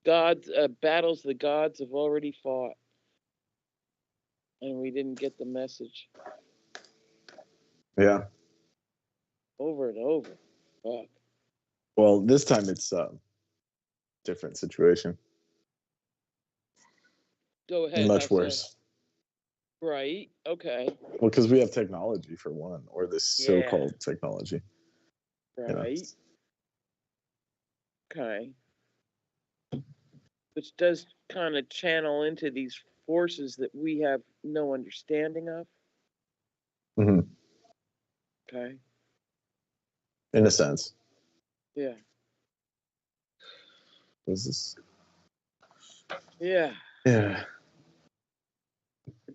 gods, battles the gods have already fought, and we didn't get the message. Yeah. Over and over. Fuck. Well, this time it's different situation. Go ahead. Much how so? worse. Right. Okay. Well, because we have technology for one, or this so-called technology. Right. You know. Okay. Which does kind of channel into these forces that we have no understanding of. Mm-hmm. Okay. In a sense. Yeah. Is this? Yeah. Yeah.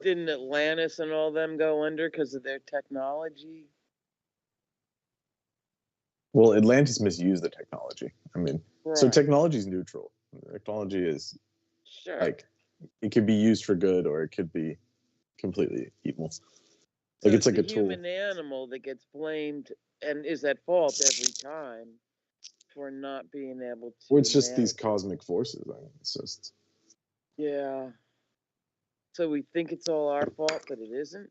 Didn't Atlantis and all them go under because of their technology? Well, Atlantis misused the technology. I mean, so Right. technology is neutral. Technology is Sure. like, it could be used for good or it could be completely evil. So Like it's like the a tool. human animal that gets blamed and is at fault every time for not being able to. Or it's just these manage. cosmic forces. I mean, it's just. Yeah. So we think it's all our fault, but it isn't?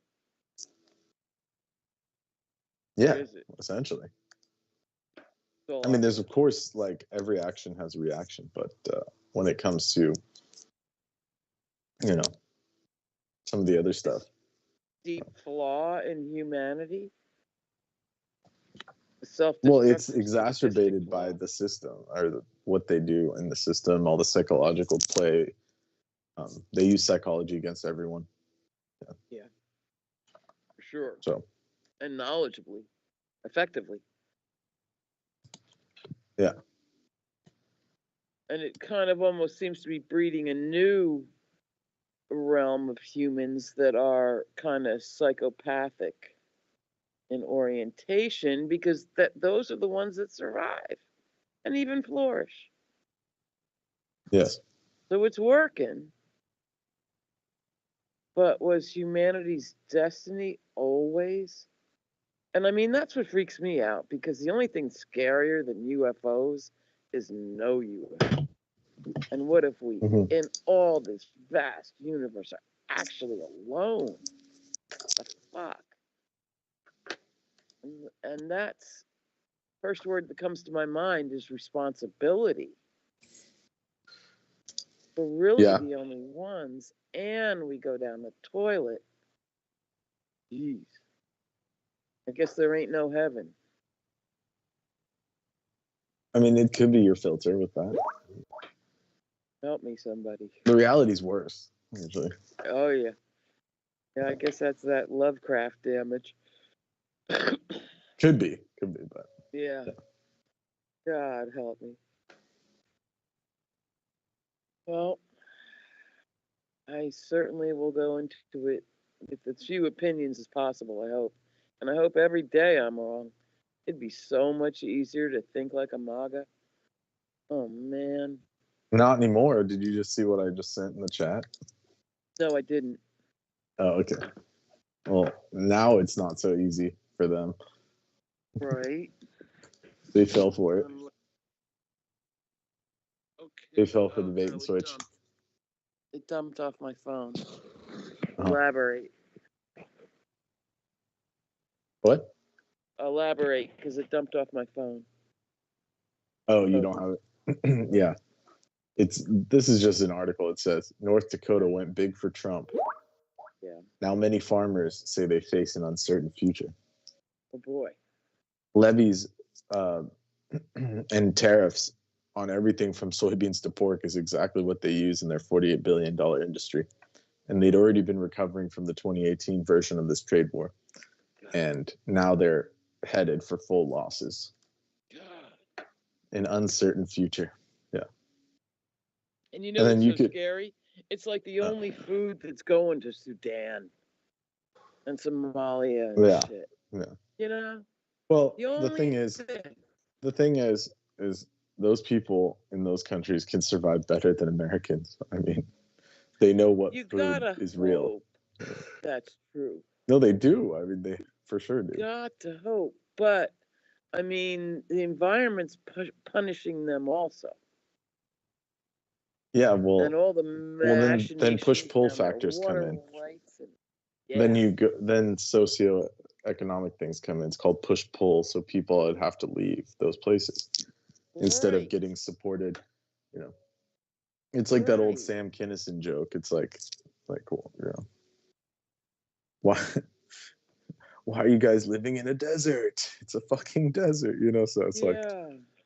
Yeah, Or is it? essentially. It's all I mean, our there's fault. of course, like every action has a reaction, but when it comes to, you know, some of the other stuff. Deep flaw in humanity? Well, it's Self-destructive, exacerbated sadistic by flaw? the system or what they do in the system, all the psychological play. They use psychology against everyone. Yeah. For sure. So. And knowledgeably. Effectively. Yeah. And it kind of almost seems to be breeding a new realm of humans that are kind of psychopathic in orientation, because those are the ones that survive and even flourish. Yes. So it's working. But was humanity's destiny always? And I mean, that's what freaks me out, because the only thing scarier than UFOs is no UFO. And what if we, in all this vast universe, are actually alone? The fuck? And that's, first word that comes to my mind is responsibility. We're really the only ones, and we go down the toilet. Jeez. I guess there ain't no heaven. I mean, it could be your filter with that. Help me, somebody. The reality's worse, usually. Oh, yeah. Yeah, I guess that's that Lovecraft damage. Could be, but. Yeah. God help me. Well, I certainly will go into it with as few opinions as possible, I hope. And I hope every day I'm wrong. It'd be so much easier to think like a MAGA. Oh, man. Not anymore. Did you just see what I just sent in the chat? No, I didn't. Oh, okay. Well, now it's not so easy for them. Right. They fell for it. Okay. They fell for the bait and switch. It dumped off my phone. Uh-huh. Elaborate. What? Elaborate, because it dumped off my phone. Oh, you don't have it? Yeah. This is just an article. It says, North Dakota went big for Trump. Yeah. Now many farmers say they face an uncertain future. Oh, boy. Levies and tariffs on everything from soybeans to pork is exactly what they use in their $48 billion industry. And they'd already been recovering from the 2018 version of this trade war. And now they're headed for full losses. God. An uncertain future. Yeah. And you know what's so scary? It's like the only food that's going to Sudan and Somalia and shit. Yeah. You know? Well, the thing is, is those people in those countries can survive better than Americans. I mean, they know what You food gotta is real. hope that's true. No, they do. I mean, they for sure do. Got to hope, but I mean, the environment's punishing them also, Yeah, well, and all the then machinations push-pull around their factors come water in. rights and Then socioeconomic things come in. It's called push-pull. So people would have to leave those places instead of Right. getting supported. You know, it's like that old Right. Sam Kinison joke. It's like, well, you know, why are you guys living in a desert? It's a fucking desert, you know. So it's like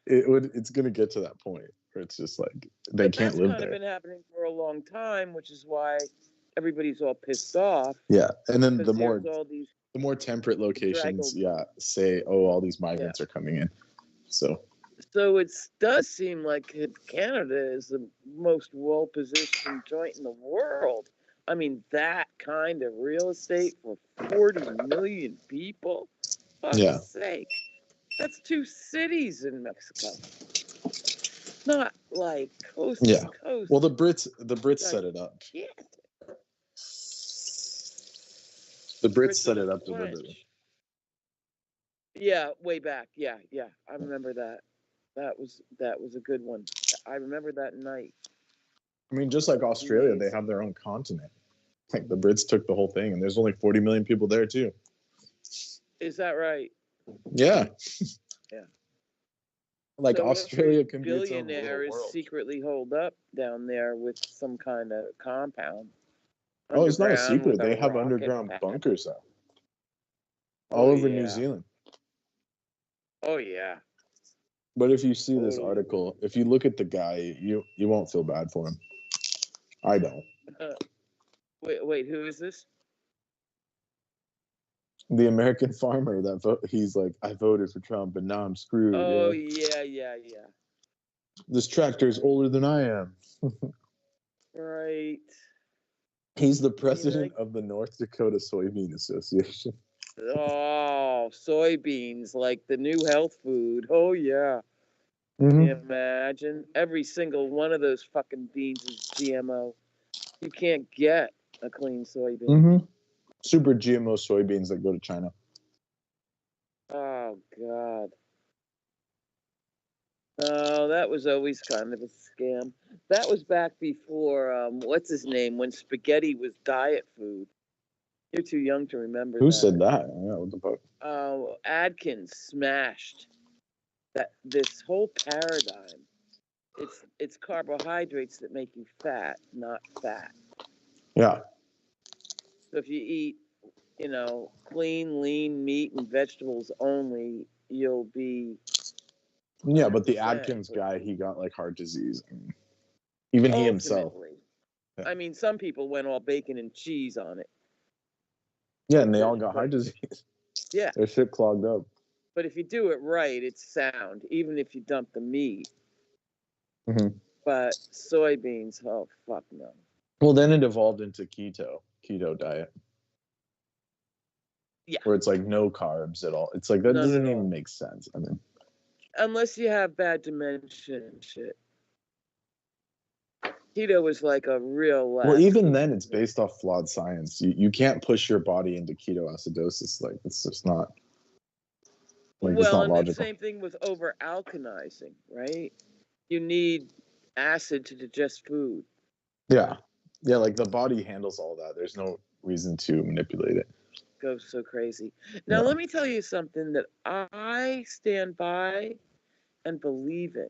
it's gonna get to that point where it's just like they can't live That's kind there. of been happening for a long time, which is why everybody's all pissed off. Yeah, and then the more all these temperate locations, draggled- say, oh, all these migrants are coming in. So it does seem like Canada is the most well-positioned joint in the world. I mean, that kind of real estate for 40 million people? Fuck's sake. That's 2 cities in Mexico. Not like coast to coast. Well, the Brits set it up. The Brits set it up deliberately. Yeah, way back. Yeah. I remember that. That was a good one. I remember that night. I mean, just like Australia, they have their own continent. Like the Brits took the whole thing, and there's only 40 million people there too. Is that right? Yeah. Yeah. Like so Australia can be its own billionaire little is world. secretly holed up down there with some kind of compound. Oh, it's not a underground secret. with They a have rocket underground pad. bunkers out all over New Zealand. Oh yeah. But if you see this article, if you look at the guy, you won't feel bad for him. I don't. Wait, who is this? The American farmer he's like, I voted for Trump, but now I'm screwed. Oh yeah. yeah. This tractor is older than I am. Right. He's the president of the North Dakota Soybean Association. Oh, soybeans, like the new health food. Oh yeah. Mm-hmm. Can you imagine? Every single one of those fucking beans is GMO. You can't get a clean soybean. Mm-hmm. Super GMO soybeans that go to China. Oh God. Oh, that was always kind of a scam. That was back before what's his name, when spaghetti was diet food. You're too young to remember Who that. said that? Yeah, what the fuck? Atkins smashed this whole paradigm. It's carbohydrates that make you fat, not fat. Yeah. So if you eat, clean, lean meat and vegetables only, you'll be. Yeah, but the Atkins guy, he got like heart disease. Even he himself. Yeah. I mean, some people went all bacon and cheese on it. Yeah, and they all got heart disease. Yeah. Their shit clogged up. But if you do it right, it's sound, even if you dump the meat. Mm-hmm. But soybeans, oh, fuck no. Well, then it evolved into keto diet. Yeah. Where it's like no carbs at all. It's like, that doesn't even make sense. I mean, unless you have bad dementia and shit. Keto is like a real well, even then it's based off flawed science. You can't push your body into ketoacidosis. Like, it's just not, like, it's not logical. The same thing with over alkalizing, right? You need acid to digest food. Yeah, like the body handles all that. There's no reason to manipulate it. Goes so crazy. Now let me tell you something that I stand by and believe in.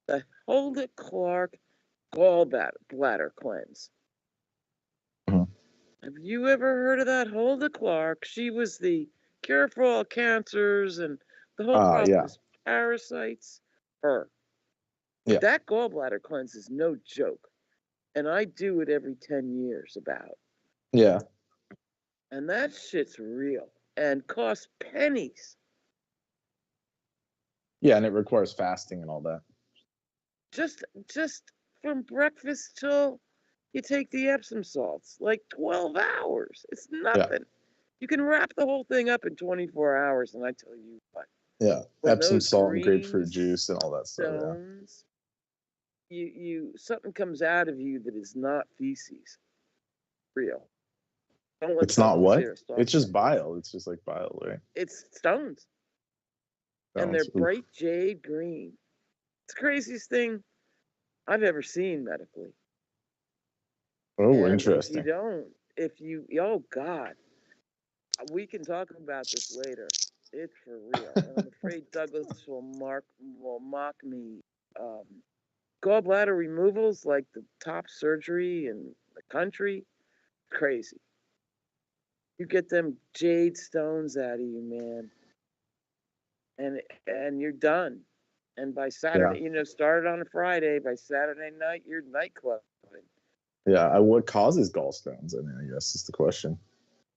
The Hulda Clark gallbladder cleanse. Mm-hmm. Have you ever heard of that? Hulda Clark. She was the cure for all cancers and the whole problem is parasites. Her. Yeah. That gallbladder cleanse is no joke. And I do it every 10 years about. Yeah. And that shit's real and costs pennies. Yeah, and it requires fasting and all that. Just from breakfast till you take the Epsom salts, like 12 hours. It's nothing. Yeah. You can wrap the whole thing up in 24 hours, and I tell you what, Yeah, when Epsom those salt and green grapefruit juice and all that stuff. Yeah. stones, something comes out of you that is not feces. Real. Don't let It's not what? Sarah stop It's just you. bile. It's just like bile, right? It's stones, and they're Sounds- oof. bright jade green. It's the craziest thing I've ever seen medically. Oh, And interesting. oh God, we can talk about this later. It's for real. And I'm afraid Douglas will mock me. Gallbladder removals, like the top surgery in the country, crazy. You get them jade stones out of you, man, and you're done. And by Saturday, started on a Friday. By Saturday night, you're nightclubbing. Yeah. What causes gallstones? I mean, I guess is the question.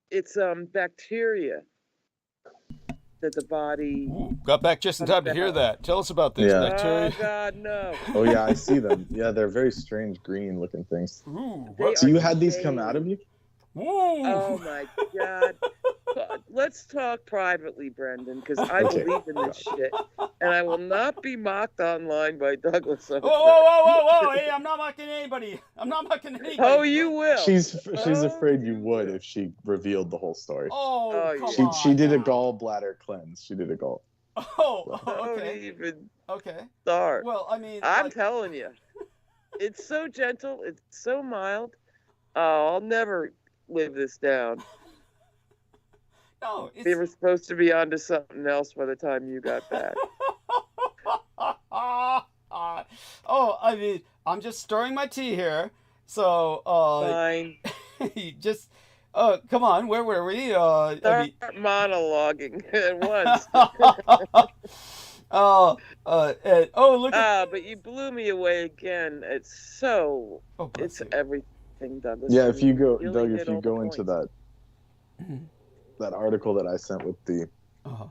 It's bacteria that the body. Ooh, got back just in time to hear that. Tell us about this Yeah. bacteria. Oh God, no! Oh yeah, I see them. Yeah, they're very strange green looking things. Ooh, They what? So are you had these come jade. out of you? Ooh. Oh my God! Let's talk privately, Brendan, because I Okay. believe in this shit, and I will not be mocked online by Douglas. Whoa, whoa, whoa, whoa, whoa! Hey, I'm not mocking anybody. I'm not mocking anybody. Oh, you will. She's Oh, afraid you you would will. if she revealed the whole story. Oh, Oh, come yeah. on. She did a now. gallbladder cleanse. She did a gall. Oh, Don't okay. even Okay. start. Well, I mean, I'm like, telling you, it's so gentle. It's so mild. Oh, I'll never live this down. no, We it's. were supposed to be onto something else by the time you got back. Oh, I mean, I'm just stirring my tea here. So, Fine. you just, come on, where were we? I Start mean, monologuing at once. and, oh, look at. But you blew me away again. It's so. Oh, bless It's you. everything, Douglas. Yeah, if you go, really Doug, hit if you all the go into points. that article that I sent with the Uh-huh.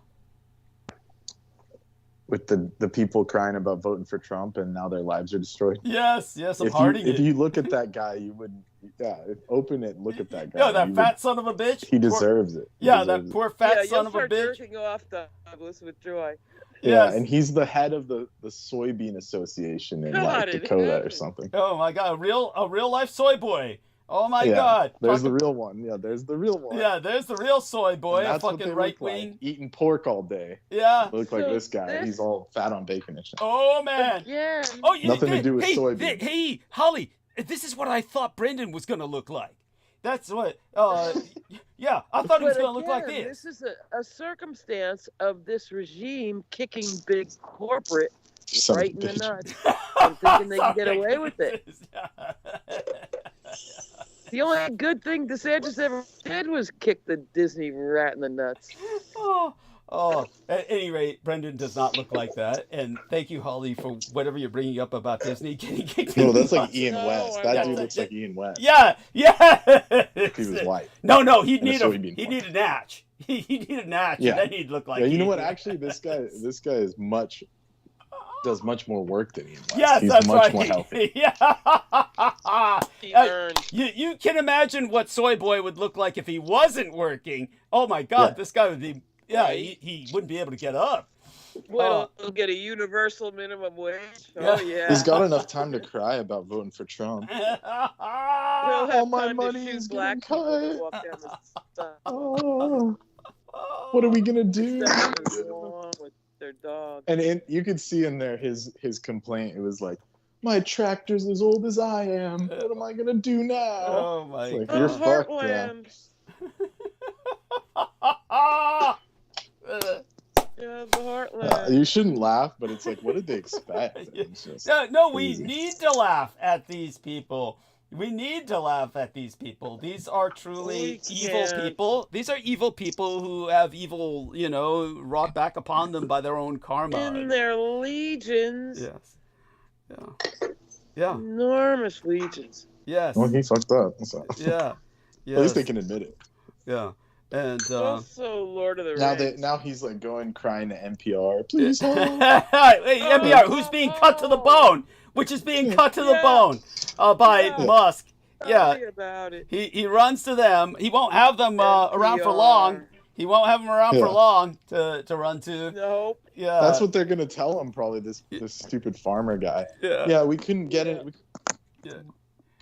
the people crying about voting for Trump and now their lives are destroyed. Yes, I'm If hearting it. you look at that guy, you wouldn't. Yeah, open it. Look at that guy. Yeah, that you fat son of a bitch. He deserves it. He Yeah, deserves that it. poor fat son you'll of a start bitch. jerking off, Douglas, with joy. Yeah, Yes. and he's the head of the Soybean Association in God, like in Dakota or heaven. something. Oh my God, a real life soy boy. Oh my Yeah, God. there's Fucking- the real one. Yeah, there's the real one. Yeah, there's the real soy boy. And A that's what they fucking look right like, wing. eating pork all day. Yeah. They look like So this guy. this- He's all fat on bacon and shit. Oh man. Again. Oh, you Nothing to do with hey, soybeans. Hey, Holly, this is what I thought Brendan was gonna look like. That's what. Yeah, I thought he was But gonna look like again, this. This is a circumstance of this regime kicking big corporate Son of right a in the bitch. nuts and thinking they can get Sorry. away with it. The only good thing DeSantis ever did was kick the Disney rat in the nuts. At any rate, Brendan does not look like that. And thank you, Holly, for whatever you're bringing up about Disney getting kicked. No, in the that's like nuts. Ian No, West. I'm That not. dude looks like Ian West. Yeah. If he was white. No, he'd And a need soybean he'd farm. need a natch. He'd need a natch, Yeah. and then he'd look like. Yeah, you know Ian what? West. Actually, this guy is does much more work than Ian West. Yes, He's that's much right. more healthy. Yeah. He earned. You can imagine what Soy Boy would look like if he wasn't working. Oh my God, Yeah. this guy would be. Yeah, Right. he wouldn't be able to get up. Well, he'll get a universal minimum wage. Yeah. Oh yeah. He's got enough time to cry about voting for Trump. He'll have All my time money to shoot is black getting people cut. to walk down the sidewalk Oh, what are we gonna do? along with their dog. And you could see in there his complaint. It was like, my tractor's as old as I am. What am I gonna do now? Oh my It's like, God. you're Oh, fucked, yeah. Heartland. Yeah, the Heartland. You shouldn't laugh, but it's like, what did they expect? It's just No, we crazy. need to laugh at these people. We need to laugh at these people. These are truly We evil can't. people. These are evil people who have evil, wrought back upon them by their own karma. In their legions. Yes. Yeah. Enormous legions. Yes. Well, he fucked up. So. Yeah. At least they Yes. can admit it. Yeah. And Also, Lord of the Now Rings. now he's like going crying to NPR. Please help. hey, NPR, who's being cut to the bone? Which is being cut to the Yeah. bone by Yeah. Musk. Tell Yeah. me about it. He runs to them. He won't have them around for long. He won't have him around for Yeah. long to run to. Nope. Yeah. That's what they're gonna tell him. Probably this stupid farmer guy. Yeah. Yeah, we couldn't get it. We Yeah.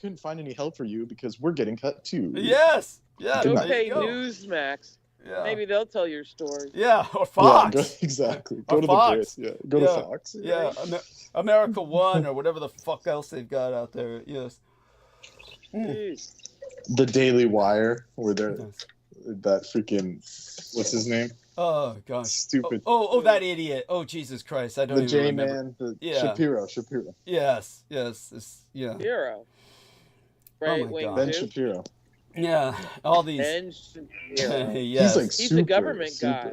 couldn't find any help for you because we're getting cut too. Yes. Yeah. Good There Okay, you go. Newsmax. Yeah. Maybe they'll tell your story. Yeah. Or Yeah, Fox. exactly. Or Go to Fox. the base. Yeah, go Yeah. to Fox. Yeah. America One or whatever the fuck else they've got out there. Yes. Jeez. The Daily Wire, where they're Yes. that freaking what's his name? Oh gosh. Stupid. Oh, that idiot. Oh, Jesus Christ. I don't The even J remember. Man, the Yeah. Shapiro. Yes. Yeah. Hero. Oh Right my wing God. Ben too. Shapiro. Yeah. All these. Ben Shapiro. Yes. He's like He's super, the government super. guy.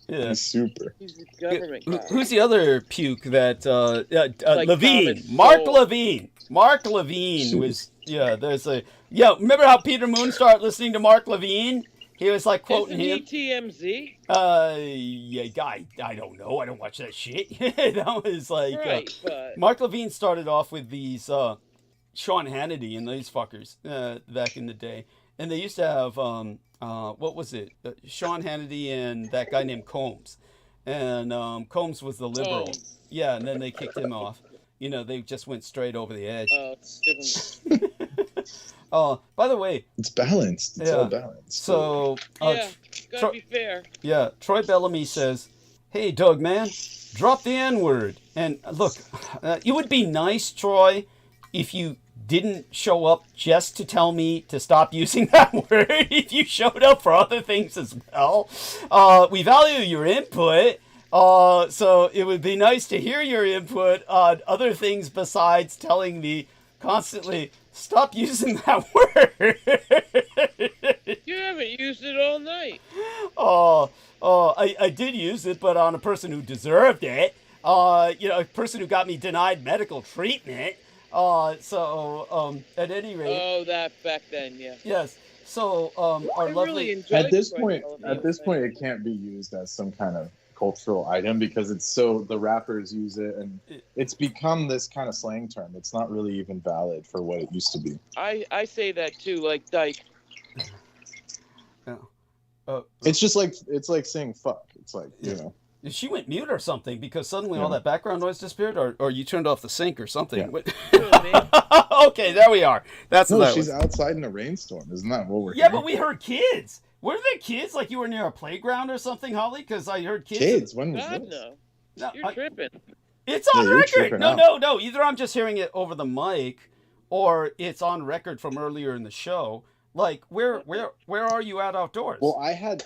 Yeah. He's super. He's the government guy. Who's the other puke that Like Levine? Common Mark Soul. Levine. Mark Levine was there's a remember how Peter Moon started listening to Mark Levine? He was like quoting Isn't he him. TMZ? I don't know. I don't watch that shit. That was like Right, but Mark Levine started off with these Sean Hannity and these fuckers back in the day, and they used to have what was it? Sean Hannity and that guy named Combs, and Combs was the liberal. Combs. Yeah, and then they kicked him off. You know, they just went straight over the edge. it's different. By the way, It's balanced. It's Yeah. all balanced. so Yeah, Tro- gotta be fair. yeah, Troy Bellamy says, "Hey, Doug, man, drop the N-word." And look, it would be nice, Troy, if you didn't show up just to tell me to stop using that word. If you showed up for other things as well, we value your input. So it would be nice to hear your input on other things besides telling me constantly, stop using that word. You haven't used it all night. I did use it, but on a person who deserved it. A person who got me denied medical treatment. At any rate, Oh, that back then, yeah. yes. So, our I lovely. really enjoyed at this Troy point, Bellamy. it can't be used as some kind of cultural item because it's so the rappers use it and it's become this kind of slang term. It's not really even valid for what it used to be. I say that too, like Dyke. It's just like saying fuck. It's like She went mute or something because suddenly all Yeah. that background noise disappeared, or you turned off the sink or something. Yeah. What- You know what I mean? Okay, there we are. That's No, what that she's was. outside in a rainstorm. Isn't that what we're Yeah, hearing? but we heard kids. Were there kids? Like you were near a playground or something, Holly? Because I heard kids. Kids, when was God, this? no. No, You're tripping. it's Yeah, on you're record. tripping No, out. no. Either I'm just hearing it over the mic, or it's on record from earlier in the show. Like, where are you at outdoors? Well, I had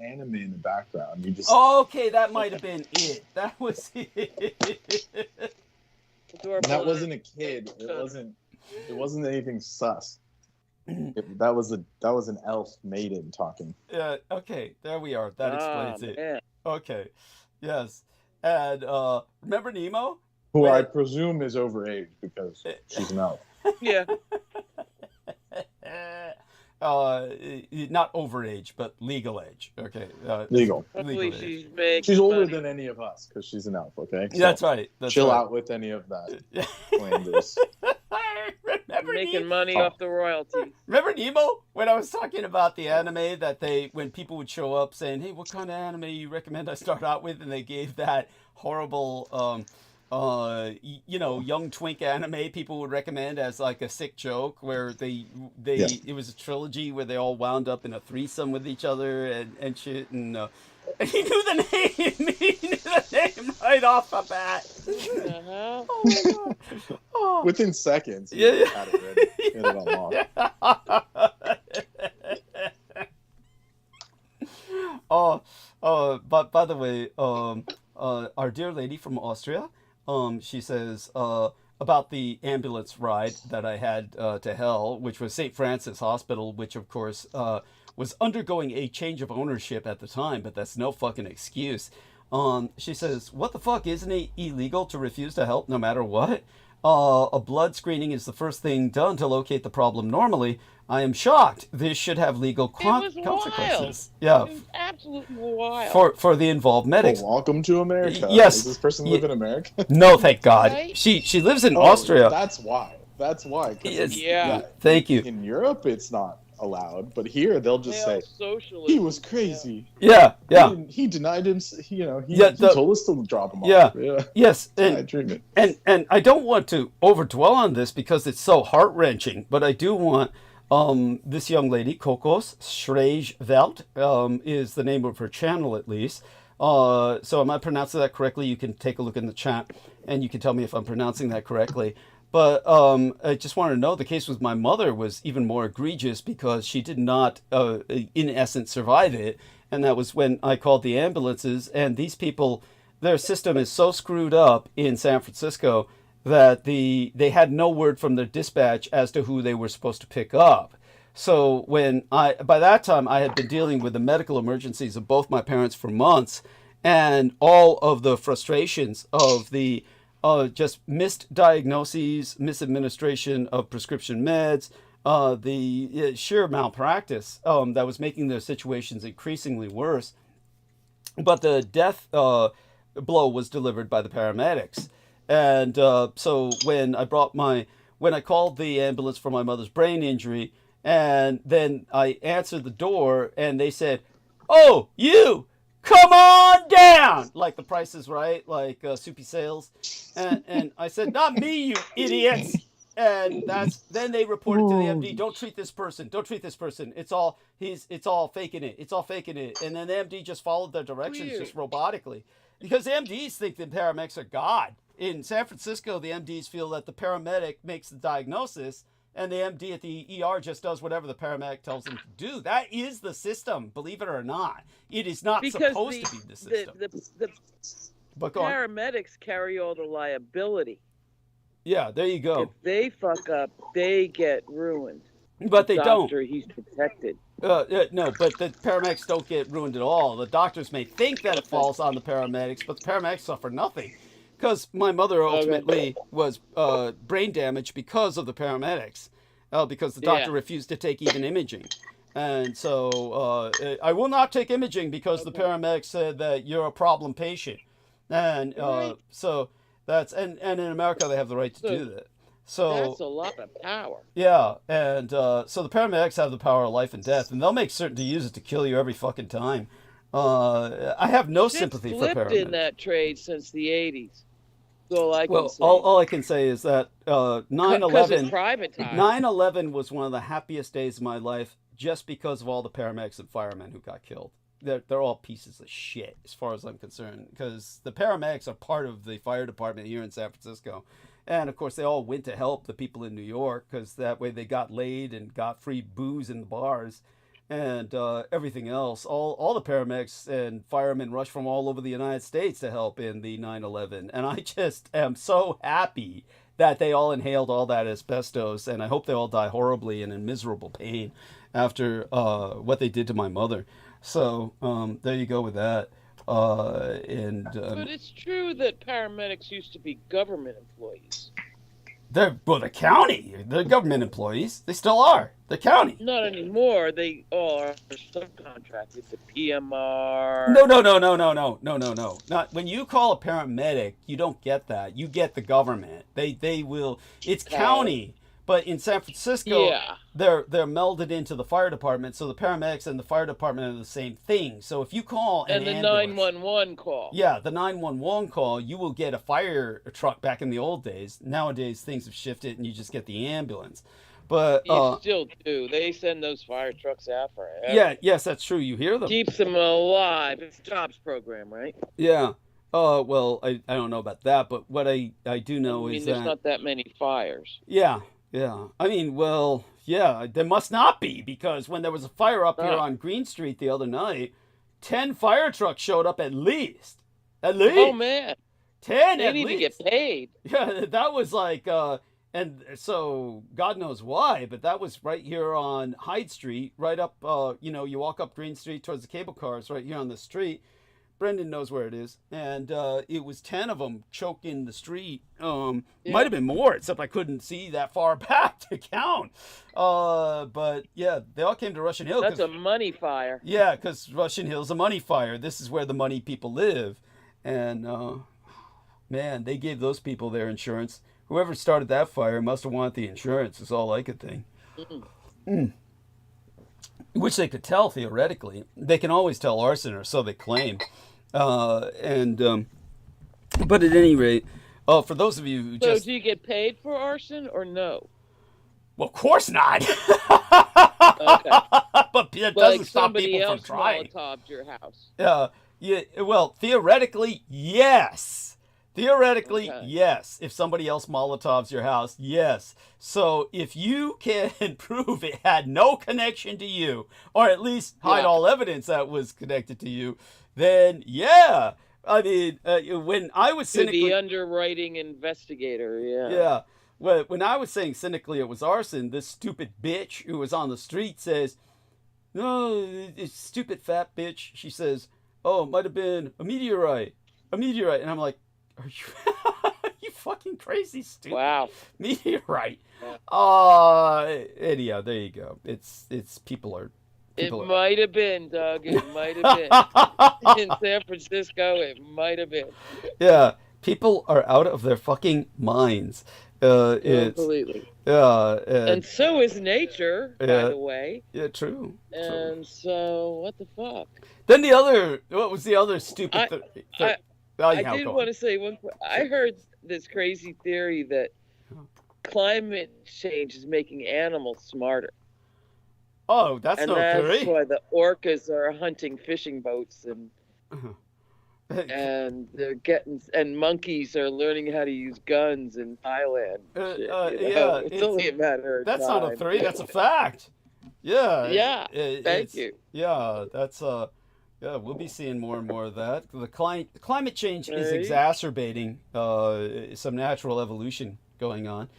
anime in the background. You just Okay, that might have been it. That was it. that wasn't a kid. It wasn't anything sus. That was an elf maiden talking. Okay, there we are. That explains it. Man. Okay, yes. And remember Nemo? Who Wait. I presume is overage because she's an elf. Yeah. Not overage, but legal age. Okay. Legal. Hopefully Legal she's making She's older money. than any of us because she's an elf. Okay. So That's right. That's chill right. out with any of that. Flanders. Remember Making Nemo? money off the royalties. Remember Nemo? When I was talking about the anime that when people would show up saying, "Hey, what kind of anime you recommend I start out with?" and they gave that horrible, young twink anime people would recommend as like a sick joke, where it was a trilogy where they all wound up in a threesome with each other and shit, and he knew the name. He knew the name right off the bat. Uh-huh. Oh my god. Oh. Within seconds. Yeah, He had it ready. He had it unlocked. But by the way, our dear lady from Austria, she says about the ambulance ride that I had to hell, which was St. Francis Hospital, which of course was undergoing a change of ownership at the time, but that's no fucking excuse. She says, "What the fuck, isn't it illegal to refuse to help no matter what? A blood screening is the first thing done to locate the problem normally. I am shocked. This should have legal was consequences." wild. Yeah, It was absolutely wild. for the involved medics. Well, welcome to America. Yes. Does this person live in America? No, thank God. Right? She lives in Oh, Austria. That's why. 'Cause Yes. Yeah. Thank you. In Europe, it's not allowed. But here they'll just say socialism. he was crazy. Yeah. He denied him. He told us to drop him Yeah. off. Yeah. Yes. And I don't want to overdwell on this because it's so heart wrenching, but I do want this young lady, Kokos is the name of her channel at least. So am I pronouncing that correctly? You can take a look in the chat and you can tell me if I'm pronouncing that correctly. But I just want to know the case with my mother was even more egregious because she did not, in essence, survive it. And that was when I called the ambulances. And these people, their system is so screwed up in San Francisco that they had no word from their dispatch as to who they were supposed to pick up. So by that time, I had been dealing with the medical emergencies of both my parents for months, and all of the frustrations of the just missed diagnoses, misadministration of prescription meds, the sheer malpractice that was making their situations increasingly worse. But the death blow was delivered by the paramedics. And so when I called the ambulance for my mother's brain injury, and then I answered the door, and they said, "Oh, you, come on down!" Like The Price is Right, like Soupy Sales. And I said, "Not me, you idiots!" And then they reported to the MD, "Don't treat this person. Don't treat this person. It's all faking it. It's all faking it." And then the MD just followed their directions just robotically, because the MDs think the paramedics are God. In San Francisco, the MDs feel that the paramedic makes the diagnosis, and the MD at the ER just does whatever the paramedic tells them to do. That is the system, believe it or not. It is not supposed to be the system. The paramedics carry all the liability. Yeah, there you go. If they fuck up, they get ruined. But they don't. He's protected. No, but the paramedics don't get ruined at all. The doctors may think that it falls on the paramedics, but the paramedics suffer nothing. Because my mother ultimately was brain damaged because of the paramedics, because the doctor refused to take even imaging. And so I will not take imaging because the paramedics said that you're a problem patient. And so that's, and in America they have the right to do that. So that's a lot of power. Yeah, and so the paramedics have the power of life and death, and they'll make certain to use it to kill you every fucking time. I have no sympathy for paramedics. Flipped in that trade since the 80s. All I can say. All I can say is that 9/11 9/11 was one of the happiest days of my life, just because of all the paramedics and firemen who got killed. They're all pieces of shit as far as I'm concerned, because the paramedics are part of the fire department here in San Francisco. And of course, they all went to help the people in New York, because that way they got laid and got free booze in the bars and everything else. All the paramedics and firemen rushed from all over the United States to help in the 9/11. And I just am so happy that they all inhaled all that asbestos, and I hope they all die horribly and in miserable pain after what they did to my mother. So there you go with that. But it's true that paramedics used to be government employees. The county, they're government employees. They still are. The county. Not anymore. They all are subcontracted to PMR. No. Not when you call a paramedic, you don't get that. You get the government. They will. It's county. But in San Francisco, they're melded into the fire department, so the paramedics and the fire department are the same thing. So if you call an ambulance, 911 call. Yeah, the 911 call, you will get a fire truck back in the old days. Nowadays, things have shifted, and you just get the ambulance. But you still do. They send those fire trucks out forever. Yes, that's true. You hear them. Keeps them alive. It's a jobs program, right? Yeah. Well, I don't know about that, but what I do know is that there's not that many fires. Yeah. I mean, well, yeah, there must not be, because when there was a fire up here on Green Street the other night, 10 fire trucks showed up at least. Oh, man. 10 They at need least. to get paid. Yeah, that was like, and so God knows why, but that was right here on Hyde Street, right up, you walk up Green Street towards the cable cars, right here on the street. Brendan knows where it is, and it was 10 of them choking the street. Might have been more, except I couldn't see that far back to count. But yeah, they all came to Russian Hill. That's a money fire. Yeah, because Russian Hill's a money fire. This is where the money people live, and man, they gave those people their insurance. Whoever started that fire must have wanted the insurance. Is all I could think. which they could tell theoretically. They can always tell arson, or so they claim. But at any rate, for those of you who So just... do you get paid for arson or no? Well, of course not. Okay. But it doesn't Like stop somebody people from else trying. Molotov'd your house. Yeah. Well, theoretically, yes. Theoretically, Okay. yes. If somebody else Molotovs your house, yes. So if you can prove it had no connection to you, or at least hide all evidence that was connected to you, then yeah. I mean, when I was To cynically... the underwriting investigator, yeah. Yeah. Well, when I was saying cynically it was arson, this stupid bitch who was on the street says, no, it's stupid fat bitch. She says, oh, it might have been a meteorite. A meteorite. And I'm like, are you fucking crazy, stupid? Wow. Meteorite. Yeah. Anyhow, there you go. It's people It are... might have been, Doug. It might have been. In San Francisco, it might have been. Yeah. People are out of their fucking minds. It's... Completely. Yeah. And so is nature, by the way. Yeah, true. And so, what the fuck? Then what was the other stupid I did want to say I heard this crazy theory that climate change is making animals smarter. Oh, that's no theory. And that's why the orcas are hunting fishing boats and they're getting, and monkeys are learning how to use guns in Thailand. Yeah, it's only a matter of that's time. not a theory. That's a fact. Yeah. Yeah. Thank you. Yeah, that's yeah, we'll be seeing more and more of that. The climate change is exacerbating some natural evolution going on.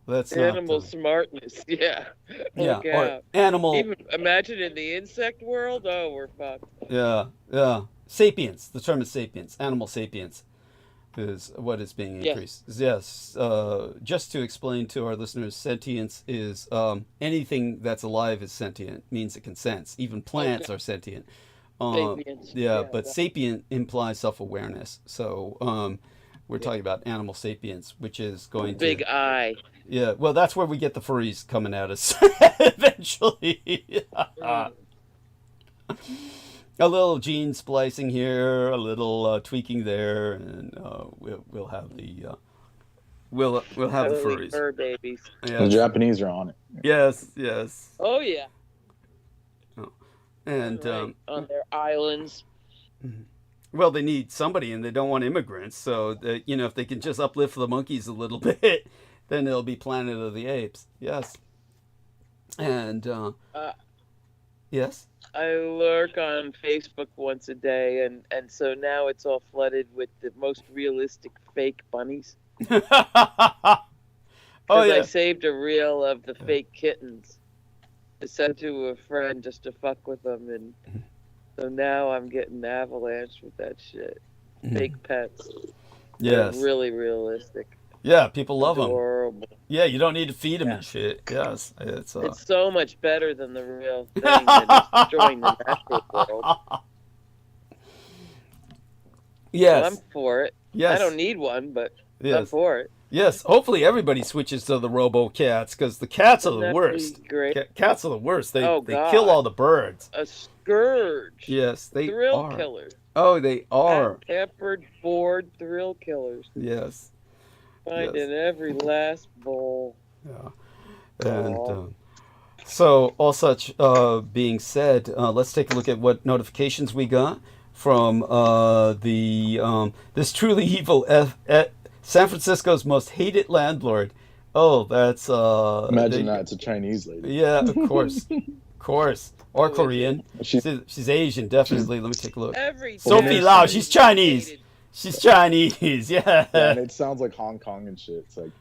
That's animal smartness. Yeah. Yeah. Look Or out. animal. Even imagine in the insect world. Oh, we're fucked. Yeah. Yeah. Sapiens. The term is sapiens. Animal sapiens is what is being increased. Yes. Just to explain to our listeners, sentience is anything that's alive is sentient. Means it can sense. Even plants are sentient. Sapiens. Yeah, but sapient implies self-awareness. So we're talking about animal sapiens, which is going big eye. Yeah. Well, that's where we get the furries coming at us eventually. A little gene splicing here, a little tweaking there, and we'll have the we'll have the furries. Fur babies. Yes. The Japanese are on it. Yes. Yes. Oh yeah. Oh. And right. On their islands. Well, they need somebody, and they don't want immigrants. So that, if they can just uplift the monkeys a little bit, then it'll be Planet of the Apes. Yes. And yes. I lurk on Facebook once a day, and so now it's all flooded with the most realistic fake bunnies. I saved a reel of the fake kittens to send to a friend just to fuck with them, and so now I'm getting avalanche with that shit. Fake pets. Yes. They're really realistic. Yeah, people love Adorable. them. Yeah, you don't need to feed them and shit. Yes, it's so much better than the real thing that is destroying the natural world. Yes. So I'm for it. Yes. I don't need one, but yes. I'm for it. Yes, hopefully everybody switches to the robo-cats, because the cats are the worst. Great. Cats are the worst. They God. kill all the birds. A scourge. Yes, they Thrill are. killers. Oh, they are. Pampered, bored thrill killers. Yes. Finding every last bowl. Yeah. And so, all such being said, let's take a look at what notifications we got from this truly evil San Francisco's most hated landlord. Oh, that's imagine that it's a Chinese lady. Yeah, of course, or Korean. She's Asian, definitely. Let me take a look. Sophie Lau, she's Chinese. She's Chinese, yeah. And it sounds like Hong Kong and shit. It's like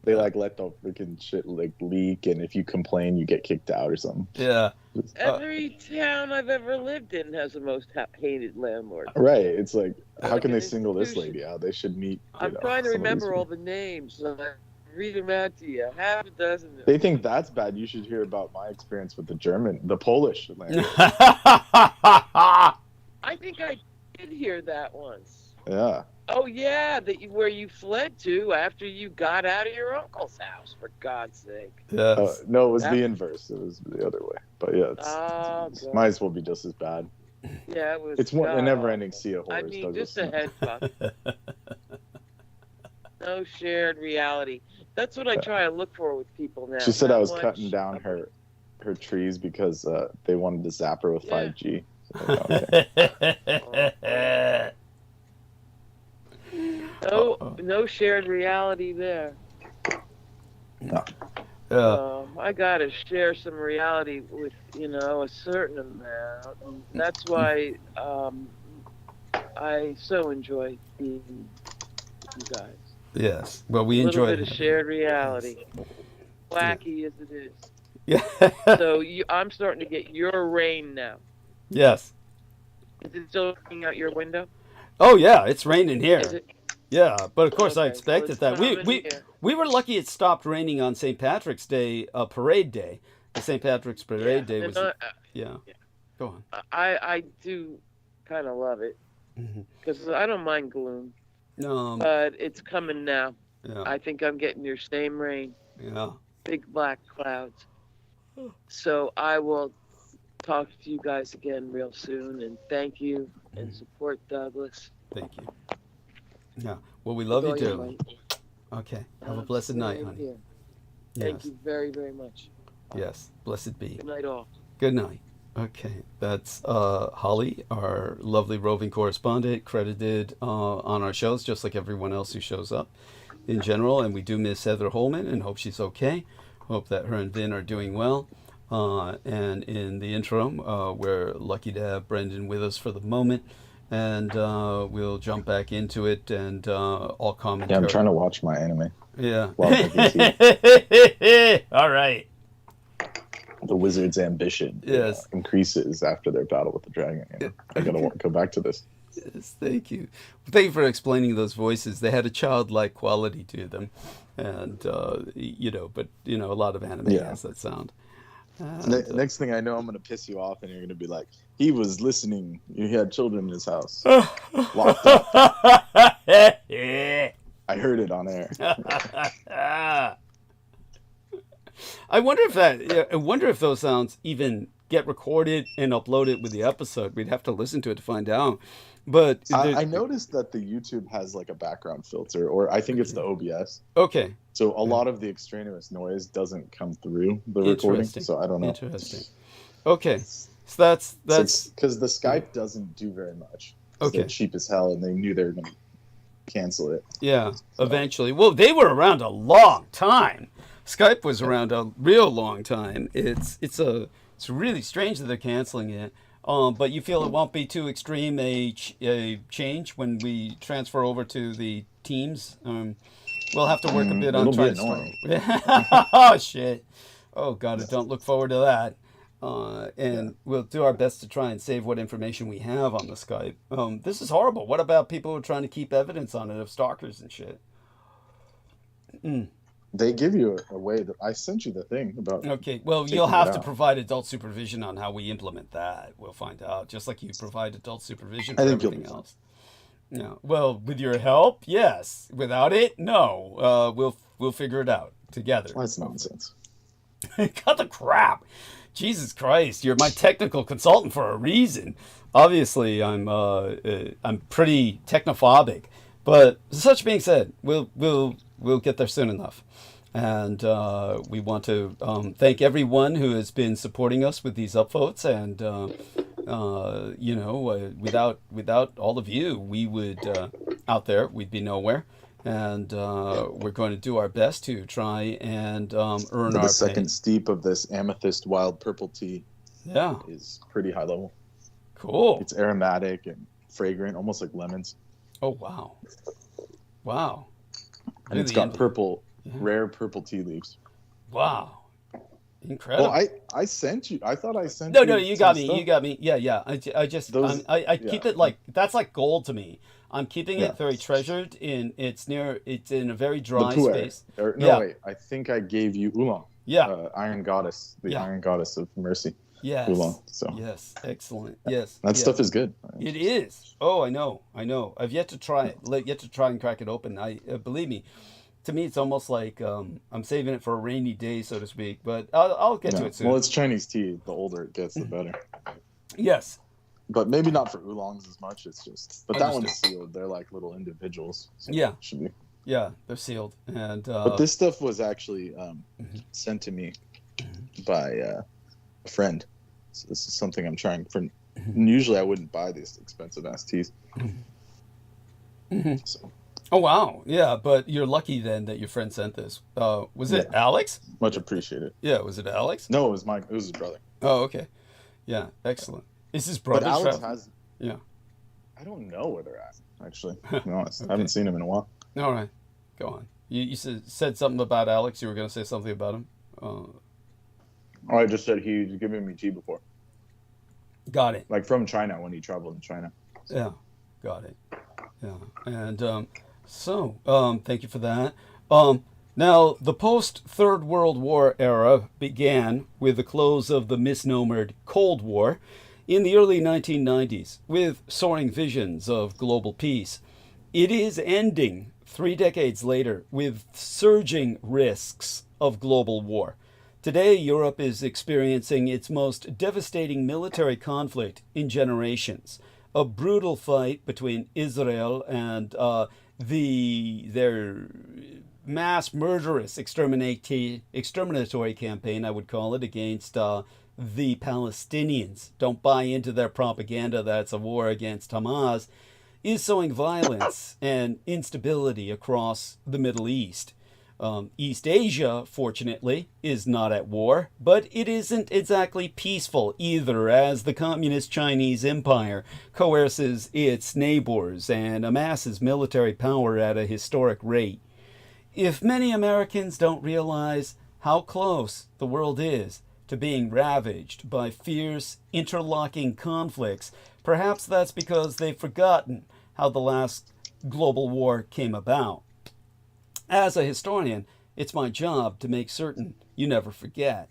they let the freaking shit leak, and if you complain, you get kicked out or something. Yeah. Every town I've ever lived in has the most hated landlord. Right. It's like, how can they single this lady out? They should meet. I'm trying to remember all the names. So I read them out to you. Half a dozen. They think that's bad. You should hear about my experience with the Polish landlord. I think I did hear that once. Yeah. Oh yeah, where you fled to after you got out of your uncle's house. For God's sake. Yes. No, it was That- the inverse. It was the other way. But yeah, it's might as well be just as bad. Yeah, it was. It's a never-ending God-awful. sea of I horrors. mean, Douglas. just a head fuck. No shared reality. That's what I try to look for with people now. She said Not I was much. cutting down her trees because they wanted to zap her with Yeah. 5G. So, okay. No shared reality there. No. I gotta share some reality with a certain amount, and that's why I so enjoy being with you guys. Yes. Well, we A little enjoy bit of shared reality, wacky as it is. Yeah. So I'm starting to get your rain now. Yes. Is it still coming out your window? Oh yeah, it's raining here. Is it? Yeah, but of course I Okay, expected so that. it's We were lucky it stopped raining on St. Patrick's Day, parade day. The St. Patrick's Parade Day was yeah. Go on. I do kind of love it because I don't mind gloom, No. but it's coming now. Yeah. I think I'm getting your same rain, Yeah. big black clouds. So I will talk to you guys again real soon, and thank you and support Douglas. Thank you. Yeah. Well, we love you With all your too. might. Okay. Have a blessed night, Right honey. here. Yes. Thank you very, very much. Yes. Blessed be. Good night, all. Good night. Okay, that's Holly, our lovely roving correspondent, credited on our shows, just like everyone else who shows up in general. And we do miss Heather Holman and hope she's okay. Hope that her and Vin are doing well. And in the interim, we're lucky to have Brendan with us for the moment. And we'll jump back into it and all commentary. Yeah, I'm trying to watch my anime. Yeah. While making All right. The wizard's ambition increases after their battle with the dragon. I gotta go back to this. Yes, thank you. Thank you for explaining those voices. They had a childlike quality to them, and but a lot of anime has that sound. Next thing I know, I'm gonna piss you off, and you're gonna be like, "He was listening. He had children in his house, locked up. I heard it on air." I wonder if those sounds even get recorded and uploaded with the episode. We'd have to listen to it to find out. But I noticed that the YouTube has like a background filter, or I think it's the OBS. Okay. So a lot of the extraneous noise doesn't come through the recording. So I don't know. Interesting. Okay. So that's because the Skype doesn't do very much. Okay. They're cheap as hell, and they knew they were going to cancel it. Yeah. So. Eventually. Well, they were around a long time. Skype was around a real long time. It's really strange that they're canceling it. But you feel it won't be too extreme a change when we transfer over to the Teams? We'll have to work a bit on trying to. Oh shit! Oh god, I don't look forward to that. And we'll do our best to try and save what information we have on the Skype. This is horrible. What about people who are trying to keep evidence on it of stalkers and shit? They give you a way that I sent you the thing about. Okay, well, you'll have to provide adult supervision on how we implement that. We'll find out, just like you provide adult supervision for everything else. Yeah. Well, with your help, yes. Without it, no. We'll figure it out together. That's nonsense. Cut the crap. Jesus Christ, you're my technical consultant for a reason. Obviously, I'm pretty technophobic, but such being said, we'll get there soon enough. And we want to thank everyone who has been supporting us with these upvotes. And, without all of you, we would, out there, we'd be nowhere. And we're going to do our best to try and earn our The second steep of this amethyst wild purple tea is pretty high level. Cool. It's aromatic and fragrant, almost like lemons. Oh, wow. Wow. And it's got purple, rare purple tea leaves. Wow. Incredible. Well, I sent you. I thought I sent you. No, you got me. Stuff. You got me. Yeah. I just, I keep it like, that's like gold to me. I'm keeping it very treasured it's in a very dry space. Wait, I think I gave you Oolong. Yeah. Iron Goddess, Iron Goddess of Mercy. Yes. Oolong. So Yes. Excellent. Yes. that stuff is good. It is. Oh, I know. I've yet to try it. Yet to try and crack it open. I believe me. To me, it's almost like I'm saving it for a rainy day, so to speak. But I'll get to it soon. Well, it's Chinese tea. The older it gets, the better. Yes. But maybe not for oolongs as much. It's just, but that Understood. one's sealed. They're like little individuals. So Yeah. it should be. Yeah, they're sealed. And But this stuff was actually sent to me by a friend. So this is something I'm trying for. Usually, I wouldn't buy these expensive ass teas. So oh wow, yeah. But you're lucky then that your friend sent this. Was it Alex? much appreciated. Yeah, was it Alex? No, it was Mike. It was his brother. Oh, okay. Yeah, excellent. Is his But brother? Alex has. Yeah. I don't know where they're at. Actually, to be honest, I haven't seen him in a while. All right, go on. You said something about Alex. You were going to say something about him. Oh, I just said he's given me tea before, Got it. like from China when he traveled in China. Yeah, got it. Yeah, and so thank you for that. Now, the post-Third World War era began with the close of the misnomered Cold War in the early 1990s, with soaring visions of global peace. It is ending 3 decades later with surging risks of global war. Today, Europe is experiencing its most devastating military conflict in generations. A brutal fight between Israel and their mass murderous exterminatory campaign, I would call it, against the Palestinians. Don't buy into their propaganda that it's a war against Hamas, is sowing violence and instability across the Middle East. East Asia, fortunately, is not at war, but it isn't exactly peaceful either, as the Communist Chinese Empire coerces its neighbors and amasses military power at a historic rate. If many Americans don't realize how close the world is to being ravaged by fierce, interlocking conflicts, perhaps that's because they've forgotten how the last global war came about. As a historian, it's my job to make certain you never forget.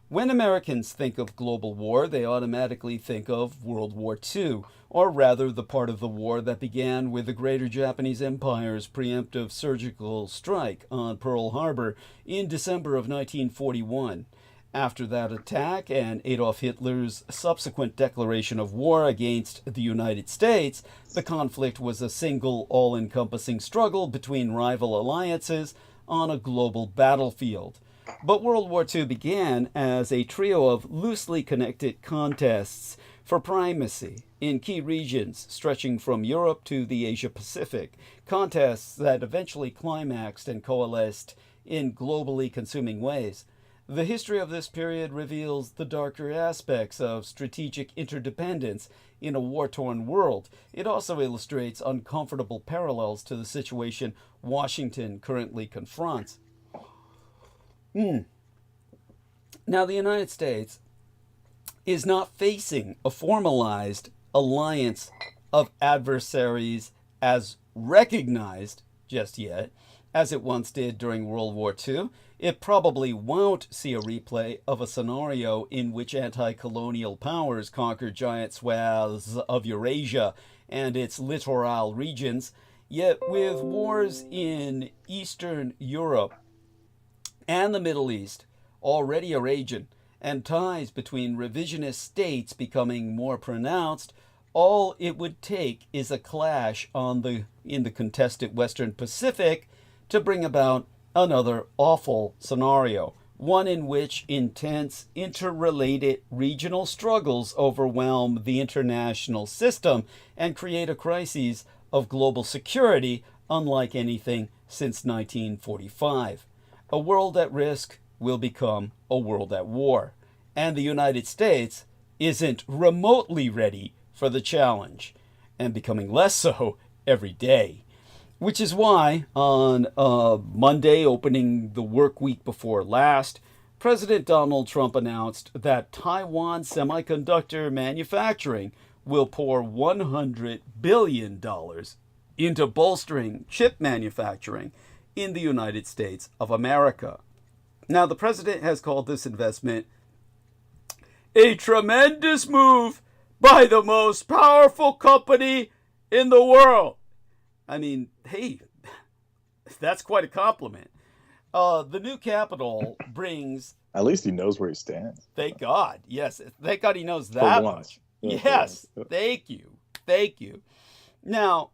When Americans think of global war, they automatically think of World War II, or rather the part of the war that began with the Greater Japanese Empire's preemptive surgical strike on Pearl Harbor in December of 1941. After that attack and Adolf Hitler's subsequent declaration of war against the United States, the conflict was a single, all-encompassing struggle between rival alliances on a global battlefield. But World War II began as a trio of loosely connected contests for primacy in key regions stretching from Europe to the Asia-Pacific, contests that eventually climaxed and coalesced in globally consuming ways. The history of this period reveals the darker aspects of strategic interdependence in a war-torn world. It also illustrates uncomfortable parallels to the situation Washington currently confronts. Now, the United States is not facing a formalized alliance of adversaries as recognized just yet, as it once did during World War II. It probably won't see a replay of a scenario in which anti-colonial powers conquer giant swaths of Eurasia and its littoral regions. Yet with wars in Eastern Europe and the Middle East already a raging, and ties between revisionist states becoming more pronounced, all it would take is a clash in the contested Western Pacific to bring about another awful scenario, one in which intense, interrelated regional struggles overwhelm the international system and create a crisis of global security unlike anything since 1945. A world at risk will become a world at war, and the United States isn't remotely ready for the challenge, and becoming less so every day. Which is why, on Monday, opening the work week before last, President Donald Trump announced that Taiwan semiconductor manufacturing will pour $100 billion into bolstering chip manufacturing in the United States of America. Now, the president has called this investment a tremendous move by the most powerful company in the world. I mean, hey, that's quite a compliment. The new capital brings... At least he knows where he stands. Thank God. Yes. Thank God he knows that much. Yeah, yes. Thank you. Thank you. Now,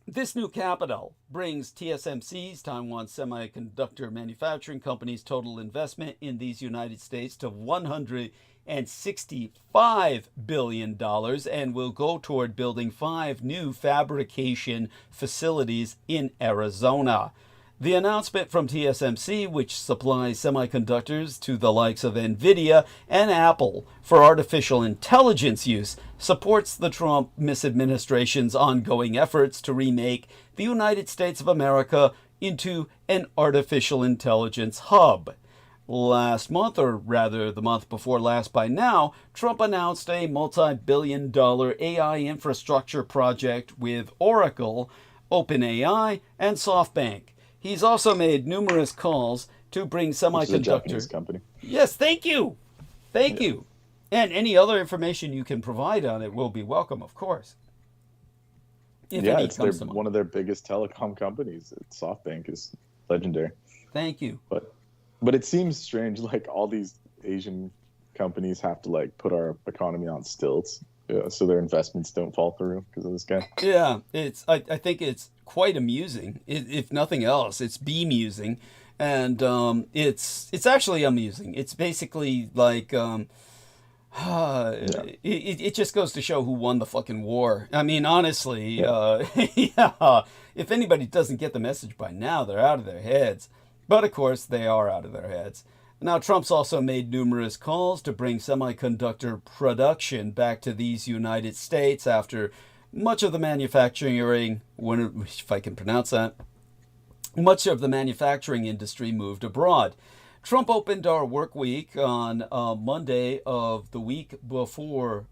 this new capital brings TSMC's, Taiwan Semiconductor Manufacturing Company's, total investment in these United States to $165 billion and will go toward building 5 new fabrication facilities in Arizona. The announcement from TSMC, which supplies semiconductors to the likes of NVIDIA and Apple for artificial intelligence use, supports the Trump administration's ongoing efforts to remake the United States of America into an artificial intelligence hub. Last month, or rather the month before last by now, Trump announced a multi-billion-dollar AI infrastructure project with Oracle, OpenAI, and SoftBank. He's also made numerous calls to bring semiconductor... Japanese company. Yes, thank you. Thank you. And any other information you can provide on it will be welcome, of course. It's one of their biggest telecom companies. SoftBank is legendary. Thank you. But it seems strange, like all these Asian companies have to like put our economy on stilts, so their investments don't fall through because of this guy. Yeah, I think it's quite amusing. If nothing else, it's bemusing, and it's actually amusing. It's basically like it just goes to show who won the fucking war. I mean, honestly, if anybody doesn't get the message by now, they're out of their heads. But of course, they are out of their heads. Now, Trump's also made numerous calls to bring semiconductor production back to these United States after much of the manufacturing, if I can pronounce that, much of the manufacturing industry moved abroad. Trump opened our work week on Monday of the week before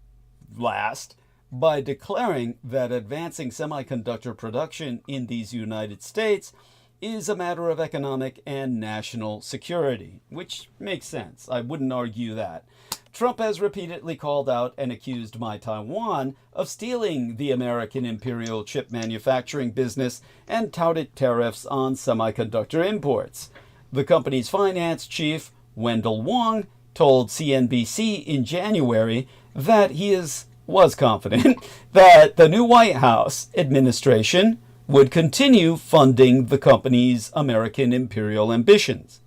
last by declaring that advancing semiconductor production in these United States is a matter of economic and national security, which makes sense. I wouldn't argue that. Trump has repeatedly called out and accused Taiwan of stealing the American imperial chip manufacturing business and touted tariffs on semiconductor imports. The company's finance chief, Wendell Wong, told CNBC in January that he was confident that the new White House administration would continue funding the company's American imperial ambitions.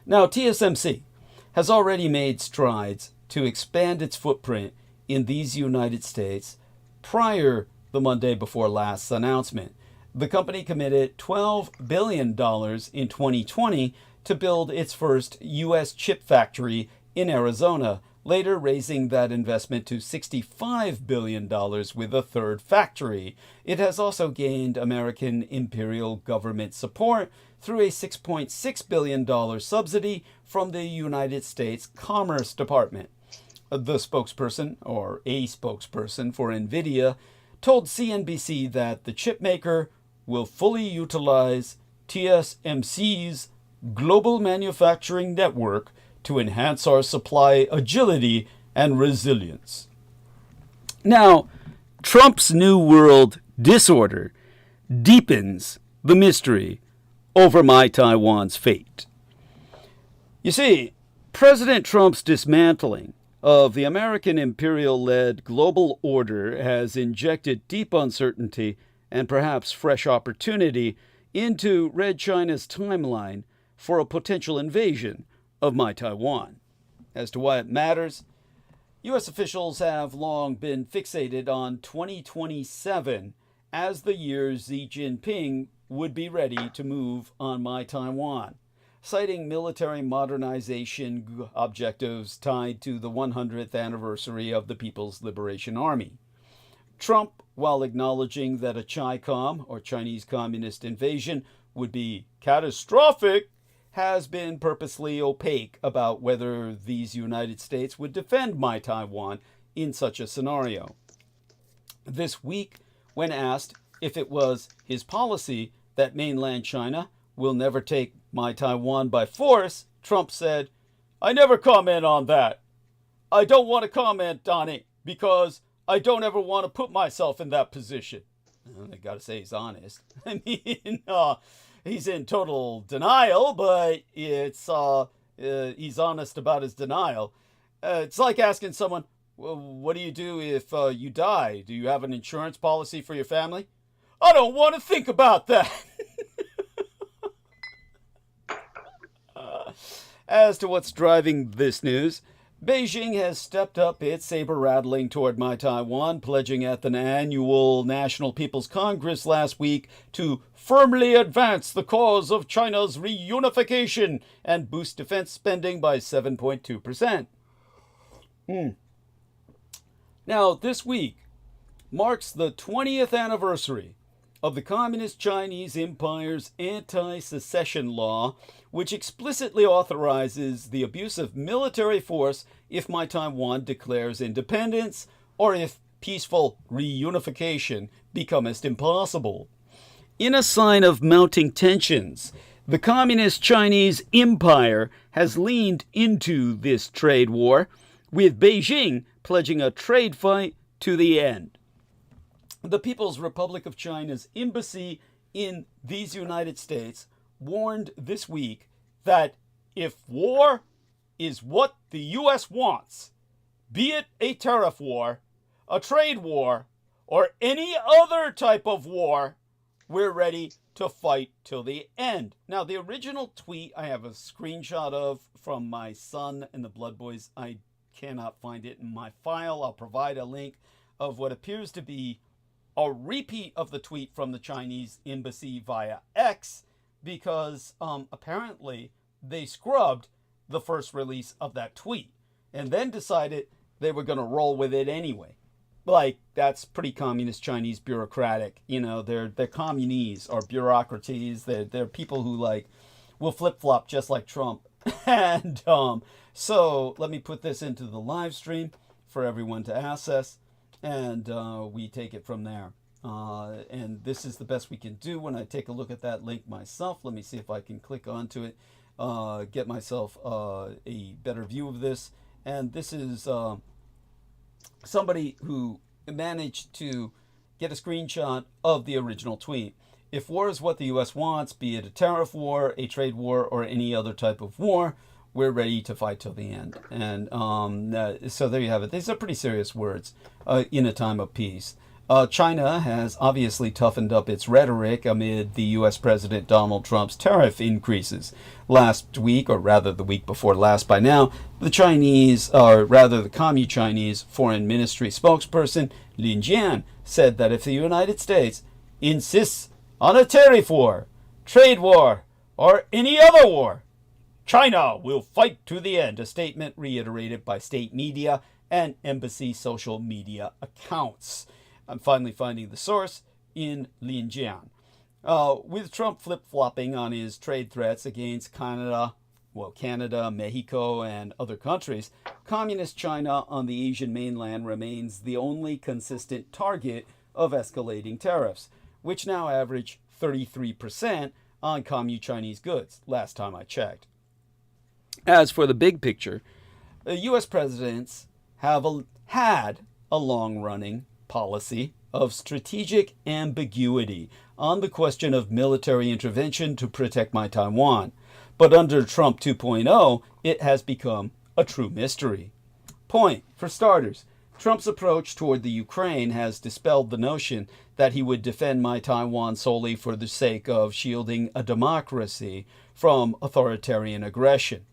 Now, TSMC has already made strides to expand its footprint in these United States prior the Monday before last's announcement. The company committed $12 billion in 2020 to build its first U.S. chip factory in Arizona, later raising that investment to $65 billion with a third factory. It has also gained American imperial government support through a $6.6 billion subsidy from the United States Commerce Department. The spokesperson, or a spokesperson for NVIDIA, told CNBC that the chipmaker will fully utilize TSMC's global manufacturing network to enhance our supply agility and resilience. Now, Trump's New World disorder deepens the mystery over Taiwan's fate. You see, President Trump's dismantling of the American imperial-led global order has injected deep uncertainty and perhaps fresh opportunity into Red China's timeline for a potential invasion of Taiwan. As to why it matters, U.S. officials have long been fixated on 2027 as the year Xi Jinping would be ready to move on Taiwan, citing military modernization objectives tied to the 100th anniversary of the People's Liberation Army. Trump, while acknowledging that a CHICOM, or Chinese Communist invasion, would be catastrophic, has been purposely opaque about whether these United States would defend Taiwan in such a scenario. This week, when asked if it was his policy that mainland China will never take Taiwan by force, Trump said, I never comment on that. I don't want to comment on it because I don't ever want to put myself in that position. I got to say he's honest. I mean, he's in total denial, but it's he's honest about his denial. It's like asking someone, well, what do you do if you die? Do you have an insurance policy for your family? I don't want to think about that. As to what's driving this news, Beijing has stepped up its saber-rattling toward my Taiwan, pledging at the annual National People's Congress last week to firmly advance the cause of China's reunification and boost defense spending by 7.2%. Now, this week marks the 20th anniversary of the Communist Chinese Empire's anti-secession law, which explicitly authorizes the abuse of military force if my Taiwan declares independence or if peaceful reunification becometh impossible. In a sign of mounting tensions, the Communist Chinese Empire has leaned into this trade war, with Beijing pledging a trade fight to the end. The People's Republic of China's embassy in these United States warned this week that if war is what the U.S. wants, be it a tariff war, a trade war, or any other type of war, we're ready to fight till the end. Now, the original tweet I have a screenshot of from my son and the Blood Boys. I cannot find it in my file. I'll provide a link of what appears to be a repeat of the tweet from the Chinese embassy via X, because apparently they scrubbed the first release of that tweet and then decided they were going to roll with it anyway. Like, that's pretty communist Chinese bureaucratic. You know, they're communies or bureaucracies. They're people who will flip-flop just like Trump. And so let me put this into the live stream for everyone to access, and we take it from there. And this is the best we can do when I take a look at that link myself. Let me see if I can click onto it, get myself a better view of this. And this is somebody who managed to get a screenshot of the original tweet. If war is what the U.S. wants, be it a tariff war, a trade war, or any other type of war, we're ready to fight till the end. And so there you have it. These are pretty serious words in a time of peace. China has obviously toughened up its rhetoric amid the U.S. President Donald Trump's tariff increases. Last week, or rather the week before last by now, the Communist Chinese Foreign Ministry spokesperson Lin Jian said that if the United States insists on a tariff war, trade war, or any other war, China will fight to the end, a statement reiterated by state media and embassy social media accounts. I'm finally finding the source in Lin Jian. With Trump flip-flopping on his trade threats against Canada, Mexico, and other countries, Communist China on the Asian mainland remains the only consistent target of escalating tariffs, which now average 33% on Communist Chinese goods, last time I checked. As for the big picture, U.S. presidents have had a long-running policy of strategic ambiguity on the question of military intervention to protect my Taiwan. But under Trump 2.0, it has become a true mystery. Point, for starters, Trump's approach toward the Ukraine has dispelled the notion that he would defend my Taiwan solely for the sake of shielding a democracy from authoritarian aggression.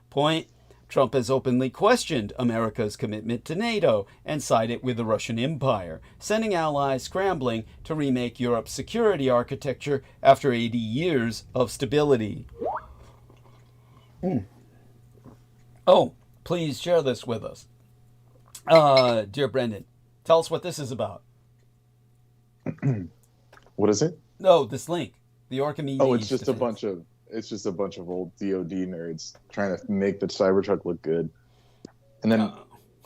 Point, Trump has openly questioned America's commitment to NATO and sided with the Russian Empire, sending allies scrambling to remake Europe's security architecture after 80 years of stability. Oh, please share this with us. Dear Brendan, tell us what this is about. What is it? No, this link. The Archimedes. Oh, it's just a bunch of old DoD nerds trying to make the Cybertruck look good, and then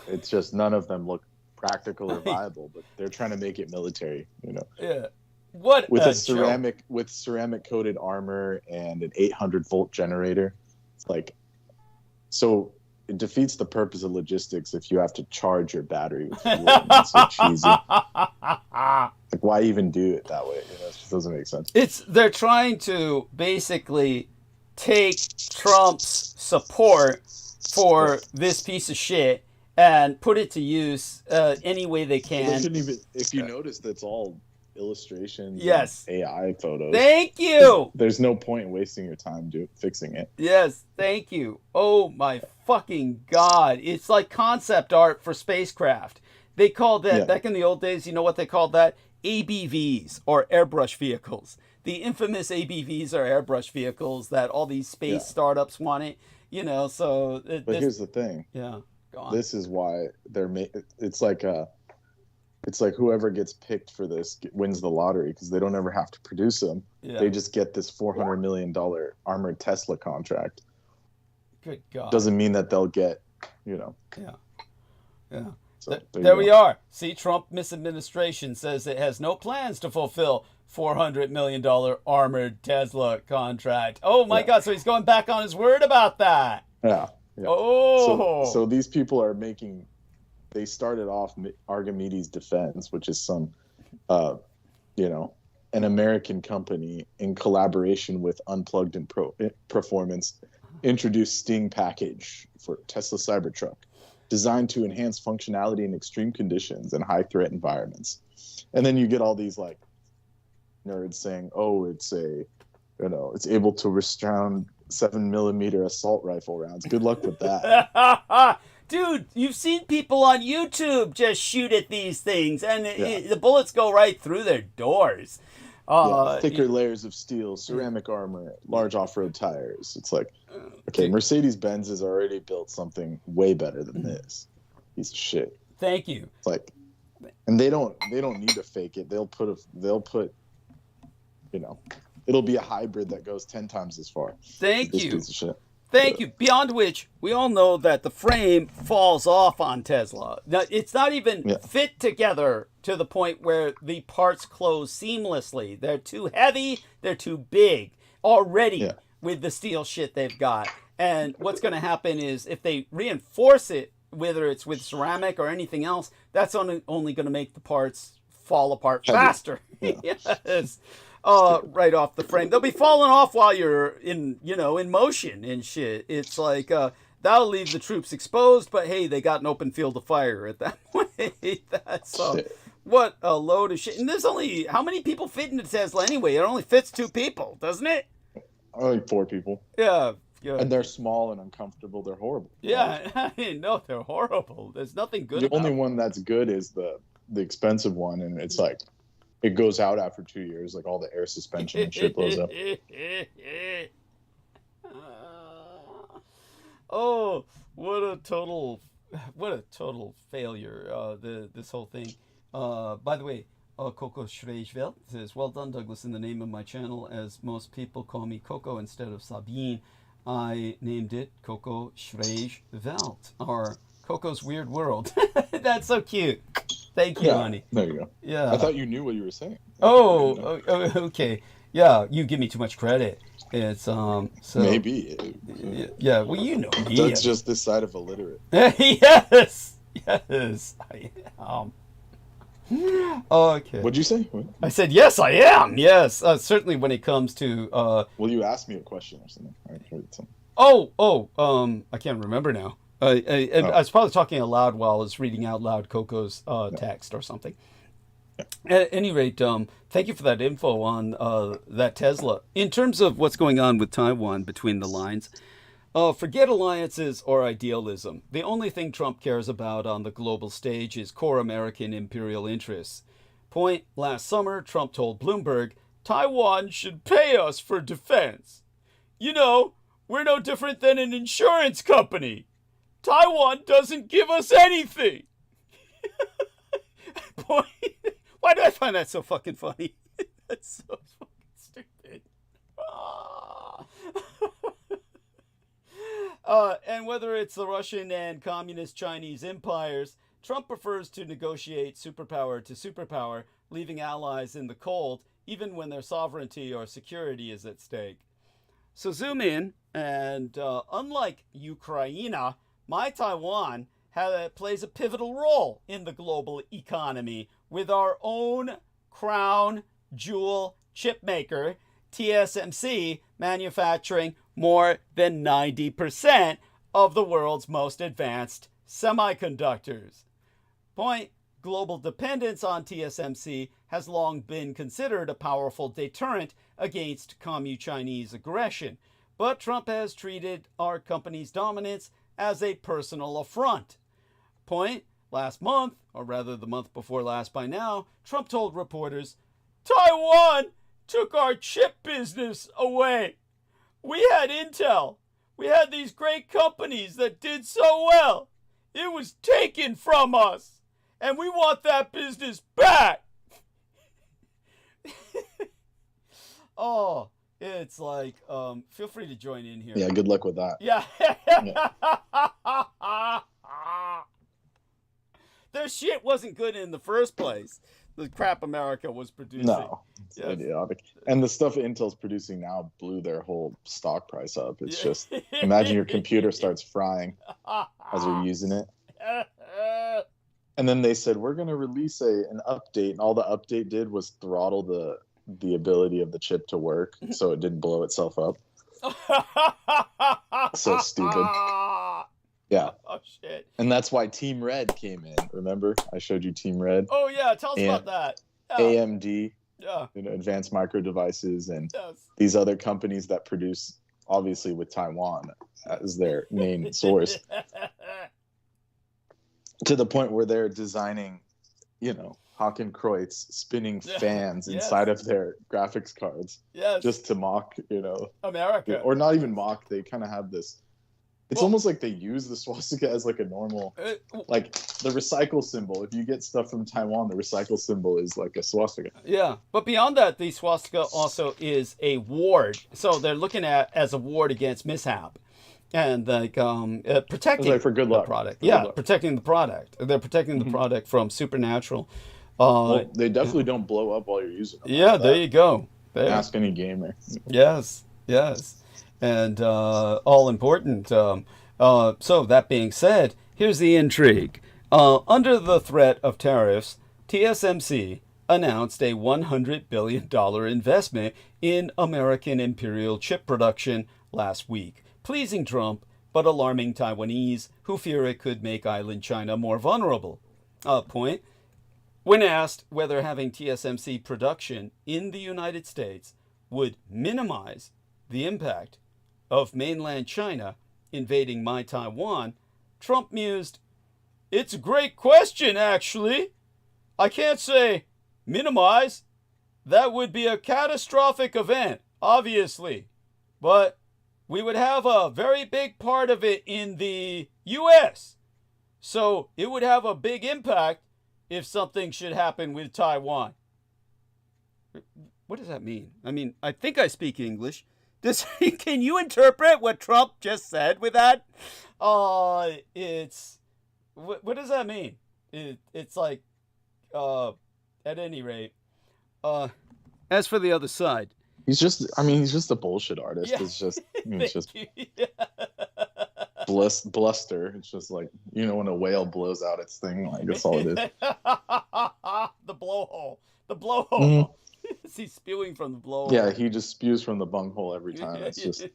it's just none of them look practical or viable, but they're trying to make it military, you know. Yeah. What with ceramic coated armor and an 800-volt generator. It's like So it defeats the purpose of logistics if you have to charge your battery with fuel. It's so cheesy. Like, why even do it that way? You know, it just doesn't make sense. They're trying to basically take Trump's support for this piece of shit and put it to use any way they can. Well, they shouldn't even, if you notice, that's all illustrations, yes, and AI photos. Thank you. There's no point in wasting your time fixing it. Yes, thank you. Oh my fucking god! It's like concept art for spacecraft. They called that back in the old days. You know what they called that? ABVs, or airbrush vehicles. The infamous ABVs are airbrush vehicles that all these space startups wanted. You know, so. But here's the thing. Yeah, go on. This is why they're it's like whoever gets picked for this wins the lottery, because they don't ever have to produce them. Yeah. They just get this $400 million armored Tesla contract. Good God. Doesn't mean that they'll get, you know. Yeah. Yeah. So, there we are. See, Trump misadministration says it has no plans to fulfill $400 million armored Tesla contract. Oh my God. So he's going back on his word about that. Yeah. Oh. So these people are making... They started off Archimedes Defense, which is some, you know, an American company in collaboration with Unplugged and Performance, introduced Sting package for Tesla Cybertruck, designed to enhance functionality in extreme conditions and high threat environments. And then you get all these like nerds saying, "Oh, it's able to resound 7mm assault rifle rounds." Good luck with that. Dude, you've seen people on YouTube just shoot at these things, and the bullets go right through their doors. Thicker layers of steel, ceramic armor, large off-road tires. It's like, okay, Mercedes-Benz has already built something way better than this. Piece of shit. Thank you. It's like, and they don't need to fake it. They'll put, you know, it'll be a hybrid that goes 10 times as far. Thank you. Piece of shit. Thank you. Beyond which, we all know that the frame falls off on Tesla. Now, it's not even fit together to the point where the parts close seamlessly. They're too heavy. They're too big already with the steel shit they've got. And what's going to happen is if they reinforce it, whether it's with ceramic or anything else, that's only going to make the parts fall apart faster. Yes. Right off the frame. They'll be falling off while you're in motion and shit. It's like, that'll leave the troops exposed, but hey, they got an open field of fire at that point. That's, what a load of shit. And there's only, how many people fit in a Tesla anyway? It only fits 2 people, doesn't it? Only 4 people. Yeah. And they're small and uncomfortable. They're horrible. Yeah, I didn't know they're horrible. There's nothing good about The only one that's good is the expensive one, and it's like, it goes out after 2 years, like all the air suspension and shit blows up. Oh, what a total failure! This whole thing. By the way, Coco Schreijveld says, "Well done, Douglas. In the name of my channel, as most people call me Coco instead of Sabine, I named it Coco Schreijveld, or Coco's Weird World." That's so cute. Thank you, honey. There you go. Yeah. I thought you knew what you were saying. Oh, okay. Yeah, you give me too much credit. It's so maybe. Yeah, well, you know me. That's just this side of illiterate. Yes, I am. Okay. What'd you say? What? I said yes, I am. Yes, certainly when it comes to. Well, you asked me a question or something. I heard something. I can't remember now. I was probably talking aloud while I was reading out loud Coco's text or something. At any rate, thank you for that info on that Tesla. In terms of what's going on with Taiwan between the lines, forget alliances or idealism. The only thing Trump cares about on the global stage is core American imperial interests. Point, last summer, Trump told Bloomberg, Taiwan should pay us for defense. You know, we're no different than an insurance company. Taiwan doesn't give us anything. Boy, why do I find that so fucking funny? That's so fucking stupid. And whether it's the Russian and communist Chinese empires, Trump prefers to negotiate superpower to superpower, leaving allies in the cold, even when their sovereignty or security is at stake. So zoom in And unlike Ukraine, my Taiwan plays a pivotal role in the global economy with our own crown jewel chip maker, TSMC, manufacturing more than 90% of the world's most advanced semiconductors. Point: global dependence on TSMC has long been considered a powerful deterrent against Communist Chinese aggression, but Trump has treated our company's dominance as a personal affront. Point: last month, or rather the month before last by now, Trump told reporters, Taiwan took our chip business away. We had Intel. We had these great companies that did so well. It was taken from us, and we want that business back. Oh, it's like, feel free to join in here. Yeah, good luck with that. Yeah. Yeah. Their shit wasn't good in the first place. The crap America was producing. No, it's Yes. idiotic. And the stuff Intel's producing now blew their whole stock price up. It's just, imagine your computer starts frying as you're using it. And then they said, we're going to release an update. And all the update did was throttle the ability of the chip to work so it didn't blow itself up. So stupid. Yeah. Oh, shit. And that's why Team Red came in. Remember? I showed you Team Red. Oh, yeah. Tell us about that. Yeah. AMD, Yeah. Advanced Micro Devices, and Yes. these other companies that produce, obviously with Taiwan as their main source, to the point where they're designing, Hakenkreuz spinning fans Yes. inside of their graphics cards Yes. just to mock, America. or not even mock. They kind of have this. It's almost like they use the swastika as like a normal, like the recycle symbol. If you get stuff from Taiwan, the recycle symbol is like a swastika. Yeah, but beyond that, the swastika also is a ward. So they're looking at as a ward against mishap, and like protecting Like for good luck. the product. For Yeah, good luck. protecting the product. They're protecting the product from supernatural. Well, they definitely don't blow up while you're using them. Yeah, there you go. There. Ask any gamer. Yes, yes. And all important. So that being said, here's the intrigue. Under the threat of tariffs, TSMC announced a $100 billion investment in American imperial chip production last week, pleasing Trump, but alarming Taiwanese who fear it could make island China more vulnerable. Point: when asked whether having TSMC production in the United States would minimize the impact of mainland China invading my Taiwan, Trump mused, "It's a great question, actually. I can't say minimize. That would be a catastrophic event, obviously. But we would have a very big part of it in the U.S. So it would have a big impact if something should happen with Taiwan." What does that mean? I mean, I think I speak English. Can you interpret what Trump just said with that? It's what does that mean? It's like, at any rate, as for the other side, He's just a bullshit artist. Yeah. It's just Yeah. bluster. It's just like, when a whale blows out its thing, like that's all it is. The blowhole. The blowhole. Mhm. Is he spewing from the blowhole? Yeah, he just spews from the bunghole every time. It's just,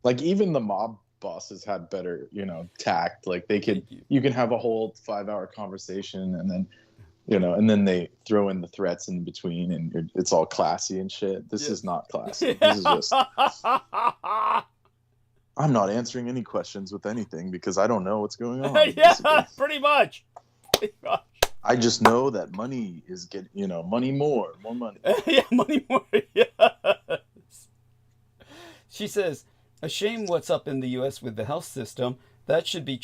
like even the mob bosses had better, tact. Like you can have a whole 5-hour conversation and then, and then they throw in the threats in between and it's all classy and shit. This is not classy. This is just, I'm not answering any questions with anything because I don't know what's going on. Yeah, basically. pretty much. I just know that money is money more money. Yeah, money more. Yes. She says, "A shame what's up in the U.S. with the health system. That should be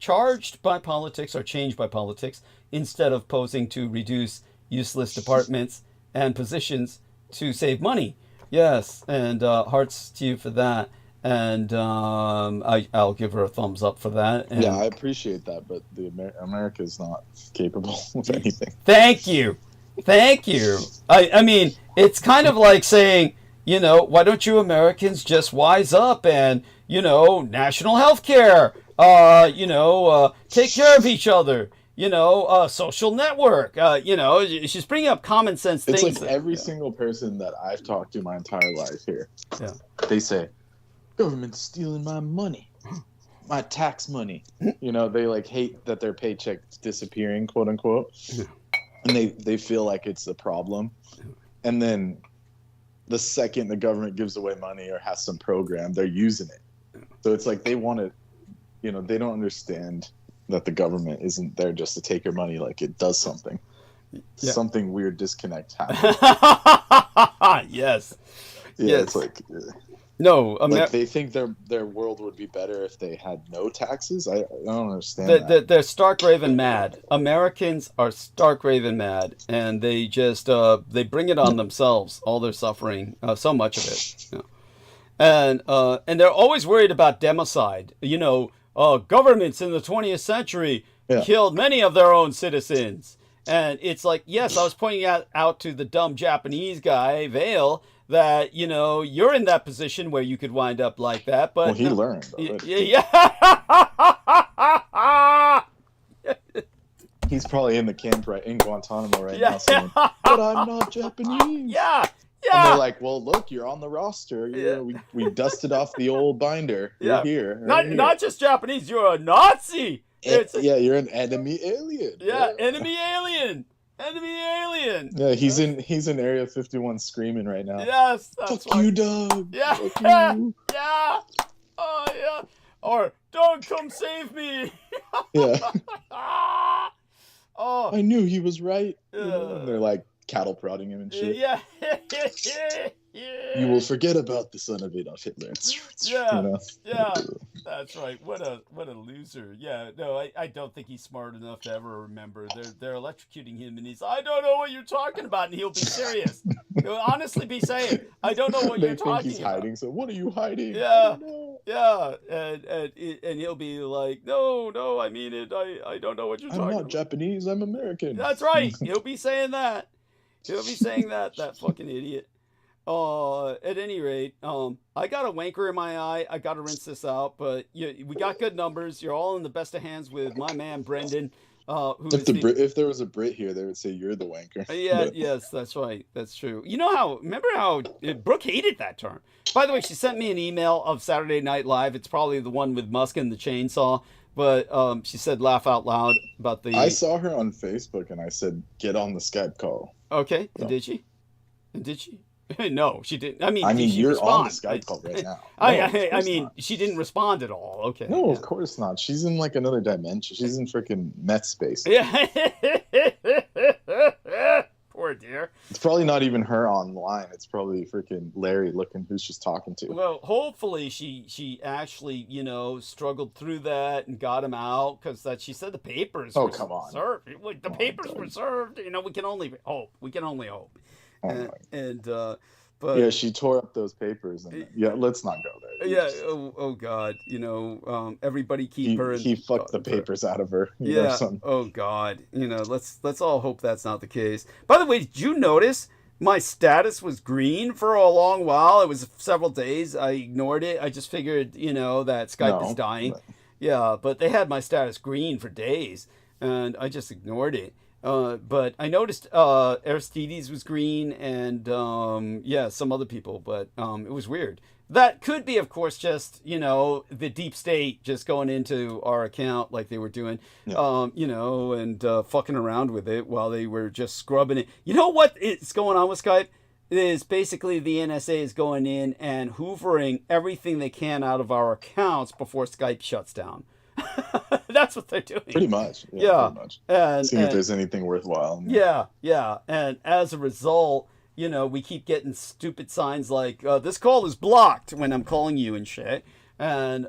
charged by politics or changed by politics instead of posing to reduce useless departments and positions to save money." Yes, and hearts to you for that. And I'll give her a thumbs up for that. And Yeah, I appreciate that, but America is not capable of anything. Thank you. I mean, it's kind of like saying, you know, why don't you Americans just wise up and, you know, national health care, take care of each other, you know, social network, you know, she's bringing up common sense things. It's like every single person that I've talked to my entire life here, they say, government's stealing my money, my tax money. You know, they like hate that their paycheck's disappearing, quote unquote. And they feel like it's a problem. And then the second the government gives away money or has some program, they're using it. So it's like they want to, you know, they don't understand that the government isn't there just to take your money like it does something. Something weird disconnect happens. Yes. Yeah, it's like... No, like they think their world would be better if they had no taxes. I don't understand that. They're stark raving mad. Americans are stark raving mad, and they just they bring it on themselves. All their suffering, so much of it, you know. And they're always worried about democide. You know, governments in the 20th century killed many of their own citizens, and it's like, yes, I was pointing out to the dumb Japanese guy Vale, that, you know, you're in that position where you could wind up like that, but... Well, he learned already. Yeah. He's probably in the camp in Guantanamo right now saying, but I'm not Japanese. Yeah. And they're like, well, look, you're on the roster. We dusted off the old binder. You're here. Not just Japanese, you're a Nazi. You're an enemy alien. Enemy alien. Enemy alien. Yeah, he's in Area 51 screaming right now. Yes, that's Fuck you, Doug. Yeah. Fuck you. Yeah. Oh yeah. Or Doug, come save me. Yeah. Oh. I knew he was right. And they're like cattle prodding him and shit. Yeah. You will forget about the son of Adolf Hitler. Yeah. You know? Yeah. That's right. What a loser. Yeah. No, I don't think he's smart enough to ever remember. They're electrocuting him, and I don't know what you're talking about, and he'll be serious. He'll honestly be saying, I don't know what you're talking about. They think he's hiding. So what are you hiding? Yeah. Yeah. And he'll be like, no, I mean it. I don't know what you're talking about. I'm not Japanese. I'm American. That's right. He'll be saying that. That fucking idiot. At any rate, I got a wanker in my eye. I got to rinse this out, but we got good numbers. You're all in the best of hands with my man, Brendan. If there was a Brit here, they would say you're the wanker. Yes, that's right. That's true. You know remember how Brooke hated that term. By the way, she sent me an email of Saturday Night Live. It's probably the one with Musk and the chainsaw. But she said laugh out loud about the... I saw her on Facebook and I said, get on the Skype call. Okay. So. Did she? No, she didn't. I mean you're respond. on the Skype call right now. I mean, she didn't respond at all. Okay. No, of course not. She's in like another dimension. She's in freaking meth space. Yeah. Poor dear. It's probably not even her online. It's probably freaking Larry looking who she's talking to. Well, hopefully she actually, struggled through that and got him out, because she said the papers were served. The papers were served. We can only hope. Oh, but yeah, she tore up those papers. And let's not go there. Yeah. Oh God. Everybody keep her. He fucked the papers out of her. Yeah. Oh God. Let's all hope that's not the case. By the way, did you notice my status was green for a long while? It was several days. I ignored it. I just figured, that Skype is dying. Yeah, but they had my status green for days, and I just ignored it. But I noticed Aristides was green, and some other people, but it was weird. That could be, of course, just the deep state just going into our account like they were doing, and fucking around with it while they were just scrubbing it. You know what is going on with Skype? It is basically the NSA is going in and hoovering everything they can out of our accounts before Skype shuts down. That's what they're doing. Pretty much. Yeah. Pretty much. And seeing if there's anything worthwhile. Yeah. And as a result, we keep getting stupid signs like, this call is blocked when I'm calling you and shit. And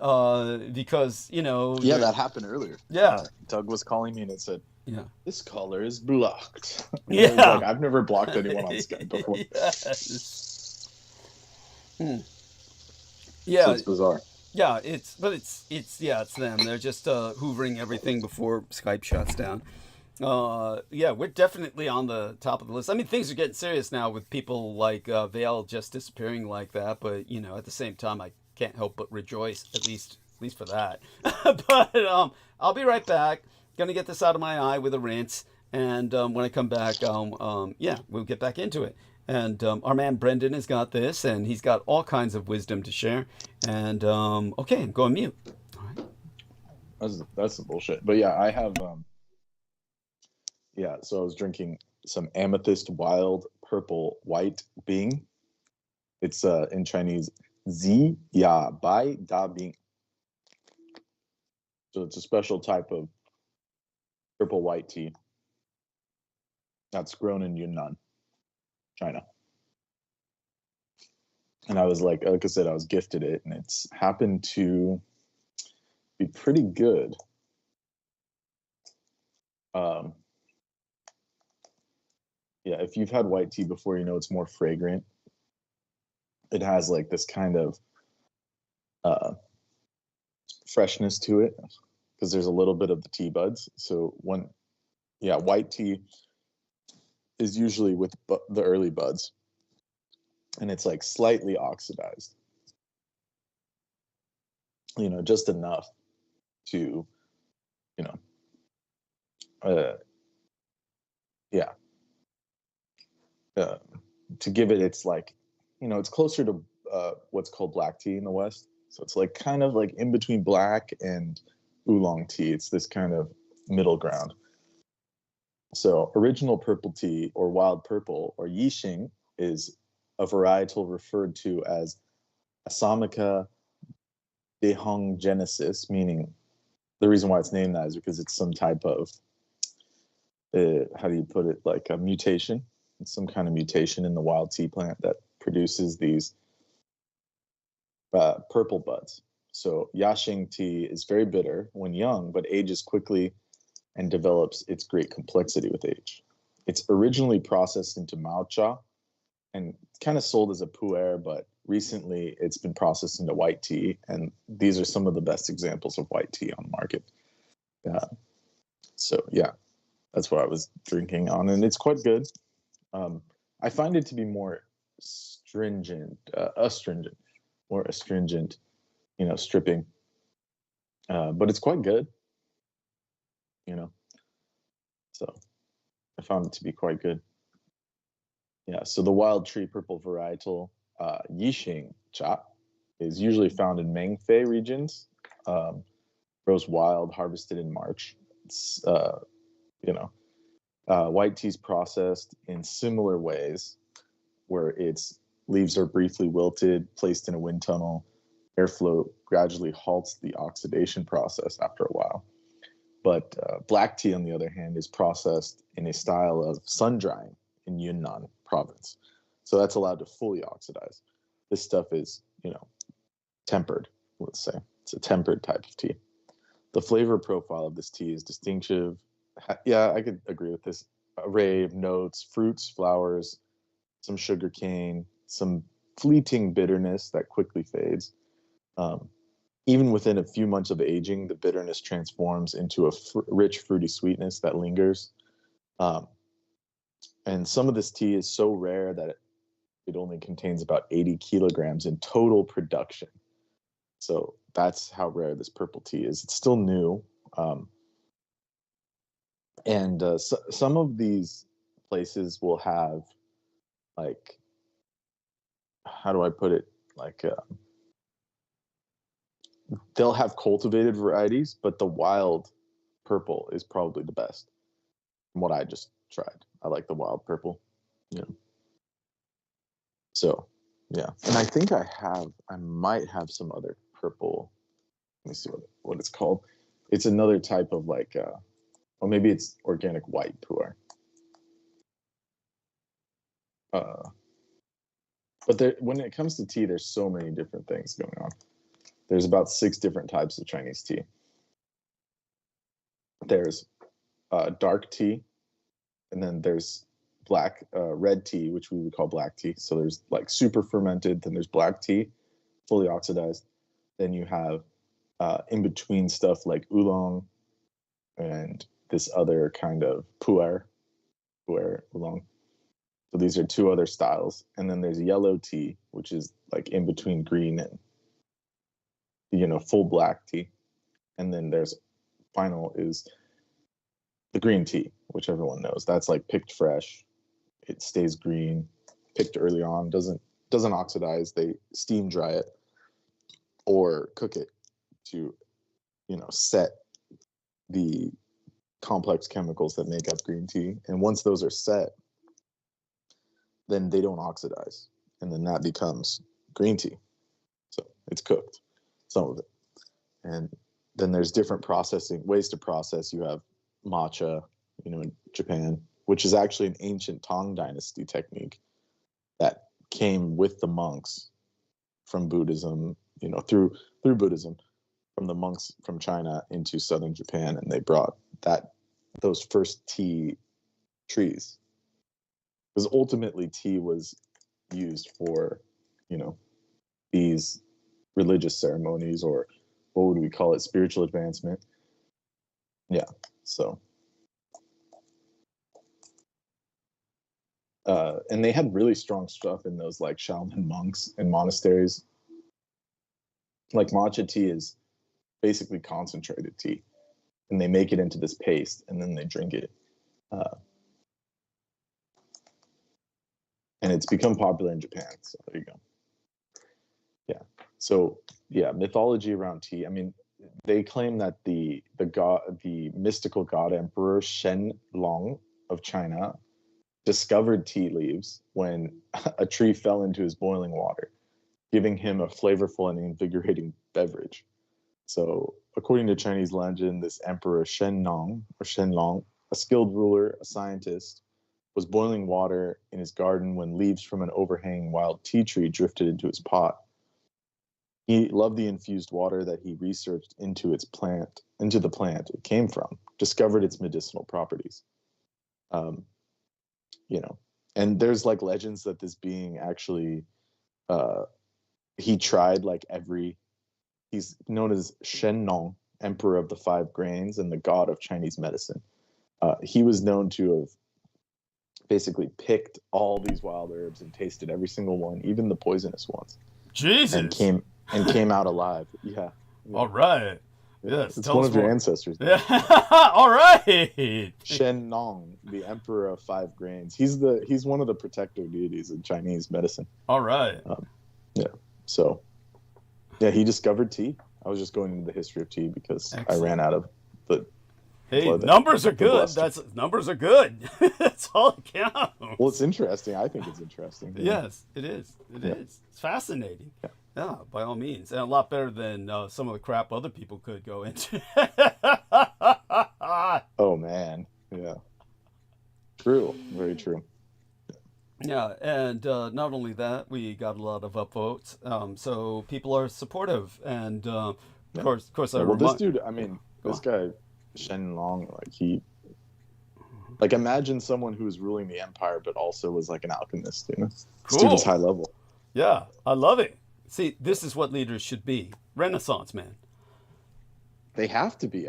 because, Yeah, that happened earlier. Yeah. Doug was calling me and it said, this caller is blocked. Yeah. I've never blocked anyone on Skype before. Yes. Yeah. So it's bizarre. Yeah, it's them. They're just hoovering everything before Skype shuts down. Yeah, we're definitely on the top of the list. I mean, things are getting serious now with people like Vale just disappearing like that. But you know, at the same time, I can't help but rejoice, at least for that. But I'll be right back. Gonna get this out of my eye with a rinse, and when I come back, yeah, we'll get back into it. And our man Brendan has got this, and he's got all kinds of wisdom to share. And okay, I'm going mute. All right. That's some bullshit. But yeah, I have yeah, so I was drinking some amethyst wild purple white Bing. It's in Chinese ZI.XII.C. So it's a special type of purple white tea that's grown in Yunnan, China. And I was like I said, I was gifted it, and it's happened to be pretty good. Yeah, if you've had white tea before, you know it's more fragrant. It has like this kind of freshness to it because there's a little bit of the tea buds. So white tea is usually with the early buds, and it's like slightly oxidized. You know, just enough to, you know, yeah. To give it its like, you know, it's closer to what's called black tea in the West. So it's like kind of like in between black and oolong tea. It's this kind of middle ground. So original purple tea or wild purple or yixing is a varietal referred to as Assamica dehonggenesis, meaning the reason why it's named that is because it's some type of, how do you put it, like a mutation. It's some kind of mutation in the wild tea plant that produces these purple buds. So yixing tea is very bitter when young, but ages quickly and develops its great complexity with age. It's originally processed into mǎocha and kind of sold as a pu'er, but recently it's been processed into white tea, and these are some of the best examples of white tea on the market. So yeah, that's what I was drinking on, and it's quite good. I find it to be more astringent, you know, stripping. But it's quite good, you know. So I found it to be quite good. Yeah, so the wild tree purple varietal yixing cha is usually found in Mengfei regions. Grows wild, harvested in March. It's, you know, white tea's processed in similar ways, where its leaves are briefly wilted, placed in a wind tunnel. Airflow gradually halts the oxidation process after a while. But black tea, on the other hand, is processed in a style of sun drying in Yunnan province. So that's allowed to fully oxidize. This stuff is, you know, tempered, let's say. It's a tempered type of tea. The flavor profile of this tea is distinctive. Yeah, I could agree with this. Array of notes, fruits, flowers, some sugar cane, some fleeting bitterness that quickly fades. Even within a few months of aging, the bitterness transforms into a rich, fruity sweetness that lingers. And some of this tea is so rare that it only contains about 80 kilograms in total production. So that's how rare this purple tea is. It's still new. Some of these places will have, like, how do I put it? Like, they'll have cultivated varieties, but the wild purple is probably the best from what I just tried. I like the wild purple. Yeah. So, yeah. And I think I might have some other purple. Let me see what it's called. It's another type of like, or maybe it's organic white pu'er. But when it comes to tea, there's so many different things going on. There's about 6 different types of Chinese tea. There's dark tea, and then there's red tea, which we would call black tea. So there's like super fermented, then there's black tea, fully oxidized. Then you have in between stuff like oolong and this other kind of pu'er oolong. So these are two other styles. And then there's yellow tea, which is like in between green and, full black tea. And then there's final is the green tea, which everyone knows. That's like picked fresh. It stays green, picked early on, doesn't oxidize. They steam dry it or cook it to, set the complex chemicals that make up green tea. And once those are set, then they don't oxidize. And then that becomes green tea. So it's cooked, some of it. And then there's different ways to process. You have matcha, in Japan, which is actually an ancient Tang Dynasty technique that came with the monks from Buddhism, through Buddhism, from the monks from China into southern Japan, and they brought those first tea trees. Because ultimately tea was used for, these religious ceremonies, or what would we call it, spiritual advancement. Yeah, so. And they had really strong stuff in those like shaman monks and monasteries. Like matcha tea is basically concentrated tea, and they make it into this paste and then they drink it. And it's become popular in Japan. So there you go. Yeah. So yeah, mythology around tea. I mean, they claim that the mystical god emperor Shen Long of China discovered tea leaves when a tree fell into his boiling water, giving him a flavorful and invigorating beverage. So according to Chinese legend, this emperor Shen Long, a skilled ruler, a scientist, was boiling water in his garden when leaves from an overhanging wild tea tree drifted into his pot. He loved the infused water that he researched into the plant it came from, discovered its medicinal properties. And there's like legends that this being actually, he tried he's known as Shen Nong, Emperor of the Five Grains and the god of Chinese medicine. He was known to have basically picked all these wild herbs and tasted every single one, even the poisonous ones. Jesus. And came out alive. Yeah. All right. Yes. It's one of your ancestors. Yeah. All right. Shen Nong, the Emperor of Five Grains. He's one of the protector deities in Chinese medicine. All right. Yeah. So, yeah, he discovered tea. I was just going into the history of tea because Excellent. I ran out of the. Hey, numbers are good. Numbers are good. That's all that counts. Well, it's interesting. I think it's interesting. Yes, it is. It is. It's fascinating. Yeah, by all means. And a lot better than some of the crap other people could go into. Oh, man. Yeah. True. Very true. Yeah, and not only that, we got a lot of upvotes. So people are supportive. And, of course, this dude, this guy, Shen Long, imagine someone who was ruling the empire, but also was like an alchemist, Cool. This dude is high level. Yeah, I love it. See, this is what leaders should be. Renaissance, man. They have to be.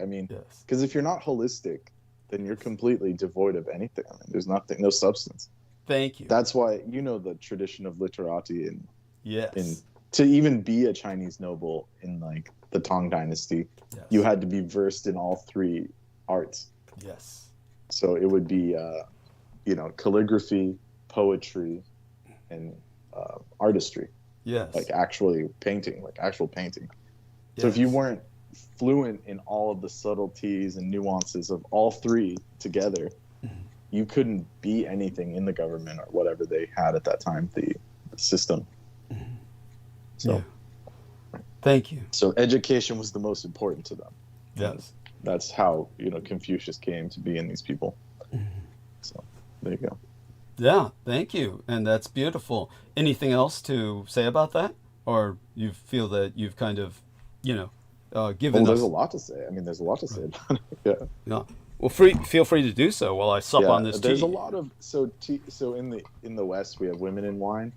Because if you're not holistic, then you're completely devoid of anything. There's nothing, no substance. Thank you. That's why, the tradition of literati and to even be a Chinese noble in the Tang Dynasty, you had to be versed in all three arts. Yes. So it would be, calligraphy, poetry, and artistry. Yes. Actual painting. Yes. So if you weren't fluent in all of the subtleties and nuances of all three together, you couldn't be anything in the government or whatever they had at that time, the system. So, Thank you. So education was the most important to them. Yes. That's how, Confucius came to be in these people. So there you go. Yeah, thank you. And that's beautiful. Anything else to say about that? Or you feel that you've kind of, given us... there's a lot to say. There's a lot to say about it. Yeah. Well, feel free to do so while I sup on this tea. There's a lot of... So in the West, we have women in wine.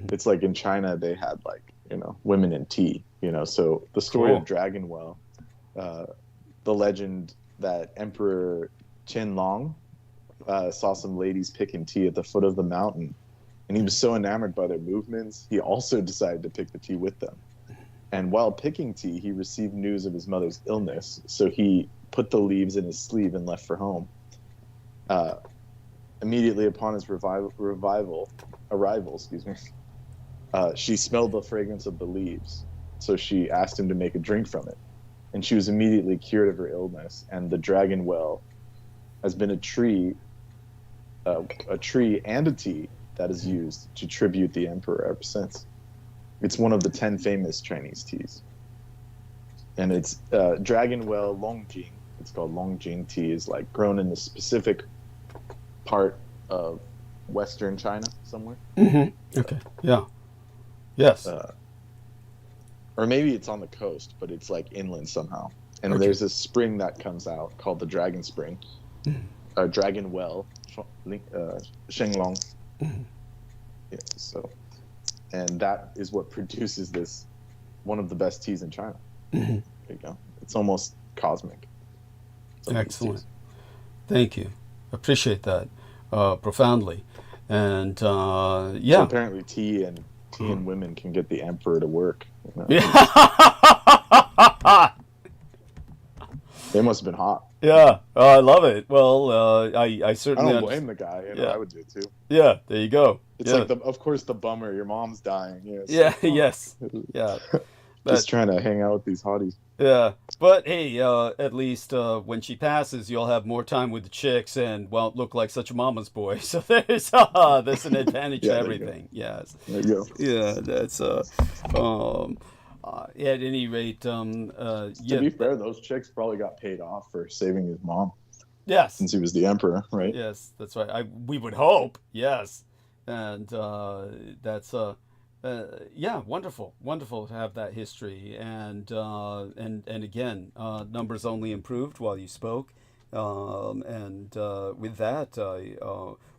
It's like in China, they had women in tea, So the story of Dragonwell, the legend that Emperor Qianlong saw some ladies picking tea at the foot of the mountain, and he was so enamored by their movements, he also decided to pick the tea with them. And while picking tea, he received news of his mother's illness, so he put the leaves in his sleeve and left for home. Immediately upon his arrival, she smelled the fragrance of the leaves, so she asked him to make a drink from it, and she was immediately cured of her illness. And the dragon well has been a tree and a tea that is used to tribute the emperor ever since. It's one of the 10 famous Chinese teas, and it's dragon well Longjing. It's called Longjing tea. Is like grown in a specific part of Western China somewhere. Mm-hmm. Okay. Yeah. Yes. Or maybe it's on the coast, but it's like inland somehow. And Okay. there's a spring that comes out called the Dragon Spring, Dragon Well, Shenglong. Yeah, so, and that is what produces this, one of the best teas in China. There you go. It's almost cosmic. Excellent. Thank you. Appreciate that profoundly. And So yeah. apparently tea and women can get the emperor to work. You know? Yeah. They must have been hot. Yeah. I love it. Well, I I certainly don't blame the guy. You know, Yeah. I would do it too. Yeah. There you go. It's Yeah. like, of course, the bummer. Your mom's dying. Yeah. it's Yeah. like, oh, Yes. Yeah. Just trying to hang out with these hotties. Yeah, but hey, at least when she passes, you'll have more time with the chicks and won't look like such a mama's boy. So there's an advantage to Yeah, there you go. everything. Yes. There you go. Yeah, that's at any rate, To yeah, be fair, those chicks probably got paid off for saving his mom yes, since he was the emperor, right? yes, that's right. We would hope, yes, and that's yeah, wonderful to have that history, and again, numbers only improved while you spoke, and with that, I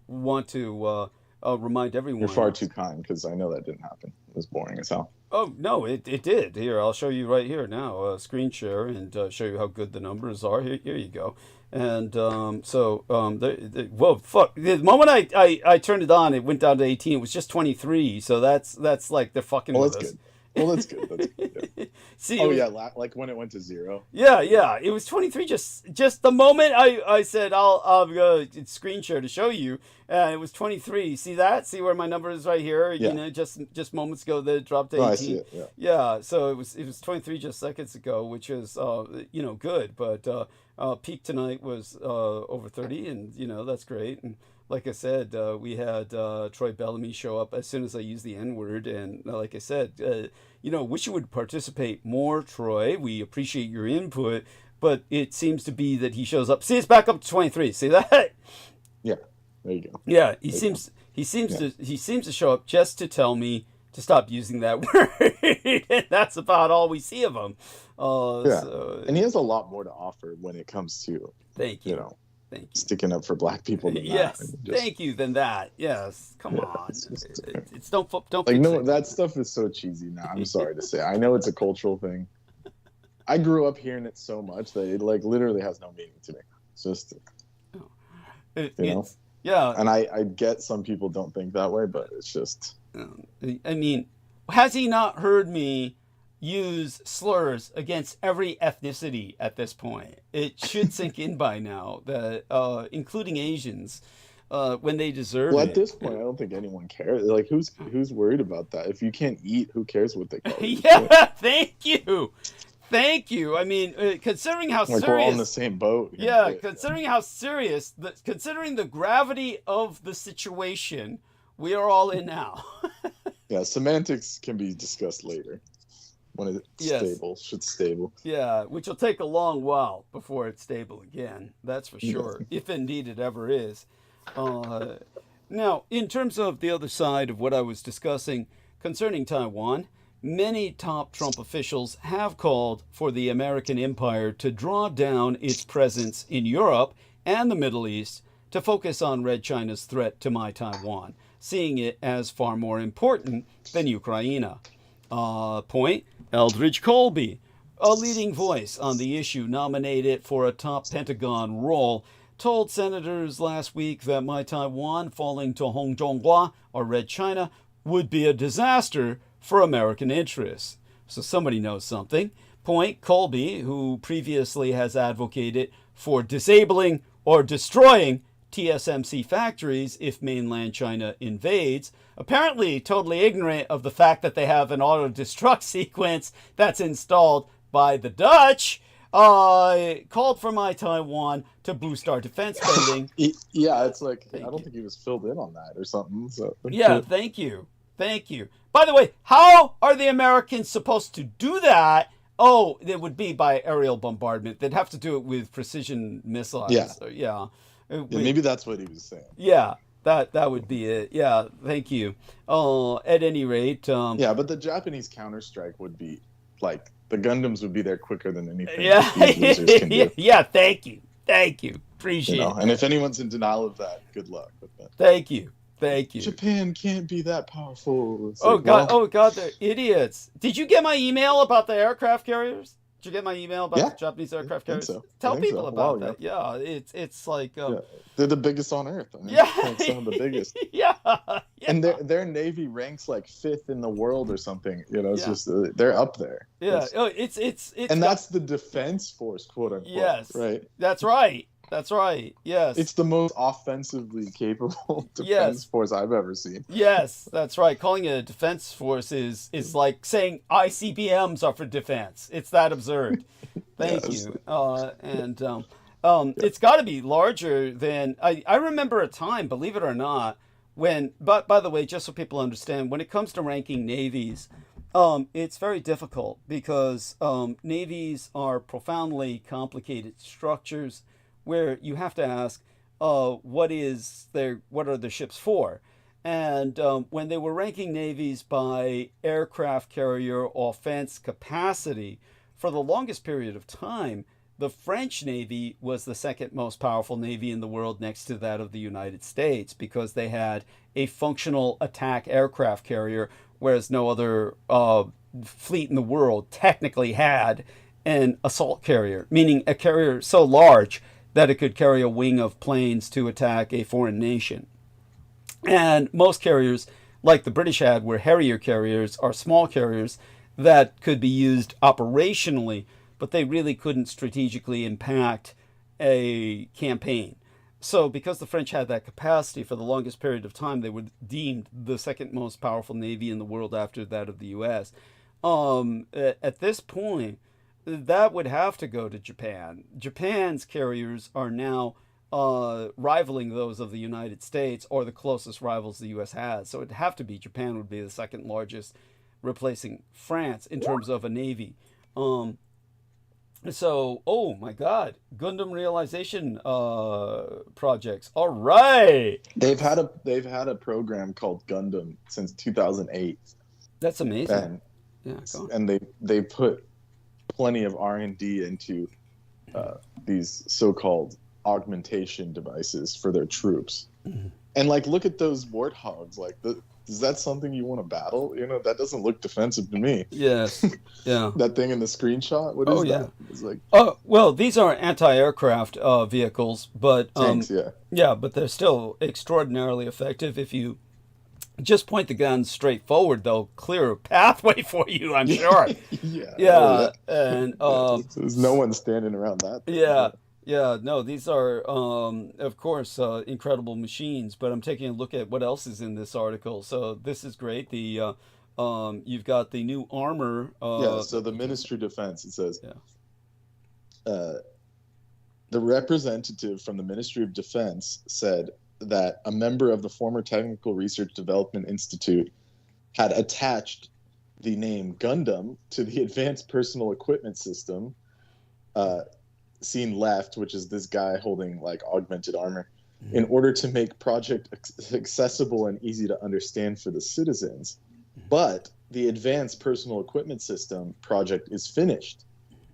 want to remind everyone. You're far too kind, because I know that didn't happen. It was boring as hell. Oh no, it did. Here, I'll show you right here now. Screen share and show you how good the numbers are. Here you go. And whoa, fuck! The moment I turned it on, it went down to 18. It was just 23. So that's like they're fucking Well, with that's us. good. Well, that's good. That's good. Yeah. See, Oh it was- yeah, like when it went to 0. yeah, it was 23. Just the moment I said I'll screen share to show you, and it was 23. See that? See where my number is right here? Yeah. You know, just moments ago that it dropped to 18. No, I see it. Yeah. Yeah, so it was 23 just seconds ago, which is good, but peak tonight was over 30, and that's great. And like I said, we had Troy Bellamy show up as soon as I used the N-word, and like I said, wish you would participate more, Troy. We appreciate your input, but it seems to be that he shows up. See, it's back up to 23. See that? Yeah. There you go. Yeah, he There seems Yeah. to show up just to tell me to stop using that word. And that's about all we see of him. Yeah. So, And he has a lot more to offer when it comes to, thank you. thank you. sticking up for black people. Than Yes, that. And just- thank you. Than that, yes. Come Yeah, on, it's just- it's don't Like, fix no, it. that stuff is so cheesy now. I'm sorry to say. I know it's a cultural thing. I grew up hearing it so much that it like literally has no meaning to me. It's just, It's, yeah. and I get some people don't think that way, but it's just, I mean, has he not heard me use slurs against every ethnicity at this point? It should sink in by now that, including Asians, when they deserve well, it. at this point, I don't think anyone cares. Like, who's worried about that? If you can't eat, who cares what they call you? Yeah, thank you. I mean, considering how Like, we're all in the serious. same boat. Yeah, considering how serious, considering the gravity of the situation we are all in now. Yeah, semantics can be discussed later when it's Yes. stable. Shit's stable. Yeah, which will take a long while before it's stable again. That's for sure, if indeed it ever is. Now, in terms of the other side of what I was discussing concerning Taiwan, many top Trump officials have called for the American empire to draw down its presence in Europe and the Middle East to focus on Red China's threat to my Taiwan, seeing it as far more important than Ukraine. Point, Eldridge Colby, a leading voice on the issue, nominated for a top Pentagon role, told senators last week that My Taiwan falling to Hong Zhonghua, or Red China, would be a disaster for American interests. So somebody knows something. Point Colby, who previously has advocated for disabling or destroying TSMC factories if mainland China invades, apparently totally ignorant of the fact that they have an auto-destruct sequence that's installed by the Dutch, called for My Taiwan to boost our defense spending. Yeah, it's like, I don't you. think he was filled in on that or something. So Yeah, thank you. Thank you. By the way, how are the Americans supposed to do that? Oh, it would be by aerial bombardment. They'd have to do it with precision missiles. Yeah. Maybe that's what he was saying. Yeah, that would be it. Yeah, thank you. At any rate. Yeah, but the Japanese counterstrike would be, like, the Gundams would be there quicker than anything Yeah, these losers can do. Yeah, thank you. Appreciate it. And if anyone's in denial of that, good luck with that. Thank you. Japan can't be that powerful. Oh God, they're idiots. Did you get my email about the aircraft carriers? Did you get my email about the Japanese aircraft carriers? So. Tell people about that. Yeah, it's like they're the biggest on Earth. I mean, like some of the biggest. Yeah. And their Navy ranks like 5th in the world or something. You know, it's just they're up there. Yeah. It's and that's the defense force, quote unquote. Yes. Right. That's right. Yes. It's the most offensively capable defense force I've ever seen. Yes, that's right. Calling it a defense force is like saying ICBMs are for defense. It's that absurd. Thank you. It's got to be larger than I remember a time, believe it or not, when. But by the way, just so people understand, when it comes to ranking navies, it's very difficult because navies are profoundly complicated structures, where you have to ask, what are the ships for? And when they were ranking navies by aircraft carrier offense capacity, for the longest period of time, the French Navy was the second most powerful navy in the world, next to that of the United States, because they had a functional attack aircraft carrier, whereas no other fleet in the world technically had an assault carrier, meaning a carrier so large that it could carry a wing of planes to attack a foreign nation. And most carriers, like the British had, were Harrier carriers, are small carriers that could be used operationally, but they really couldn't strategically impact a campaign. So because the French had that capacity, for the longest period of time, they were deemed the second most powerful navy in the world after that of the U.S. At this point, that would have to go to Japan. Japan's carriers are now rivaling those of the United States, or the closest rivals the U.S. has. So it'd have to be Japan would be the second largest, replacing France in terms of a navy. So, oh my God, Gundam realization projects. All right, they've had a program called Gundam since 2008. That's amazing. And they put plenty of R&D into these so-called augmentation devices for their troops. Mm-hmm. And like, look at those warthogs. Like, is that something you want to battle? You know, that doesn't look defensive to me. Yes. Yeah. That thing in the screenshot. What is that? It's like. Oh well, these are anti-aircraft vehicles, but tanks. but they're still extraordinarily effective. If you just point the guns straight forward, they'll clear a pathway for you, I'm sure. Yeah. And there's no one standing around that thing. Yeah, no, these are, of course, incredible machines, but I'm taking a look at what else is in this article. So this is great. The you've got the new armor. So the Ministry of Defense, it says, the representative from the Ministry of Defense said that a member of the former Technical Research Development Institute had attached the name Gundam to the Advanced Personal Equipment System, seen left, which is this guy holding like augmented armor, in order to make project accessible and easy to understand for the citizens. But the Advanced Personal Equipment System project is finished,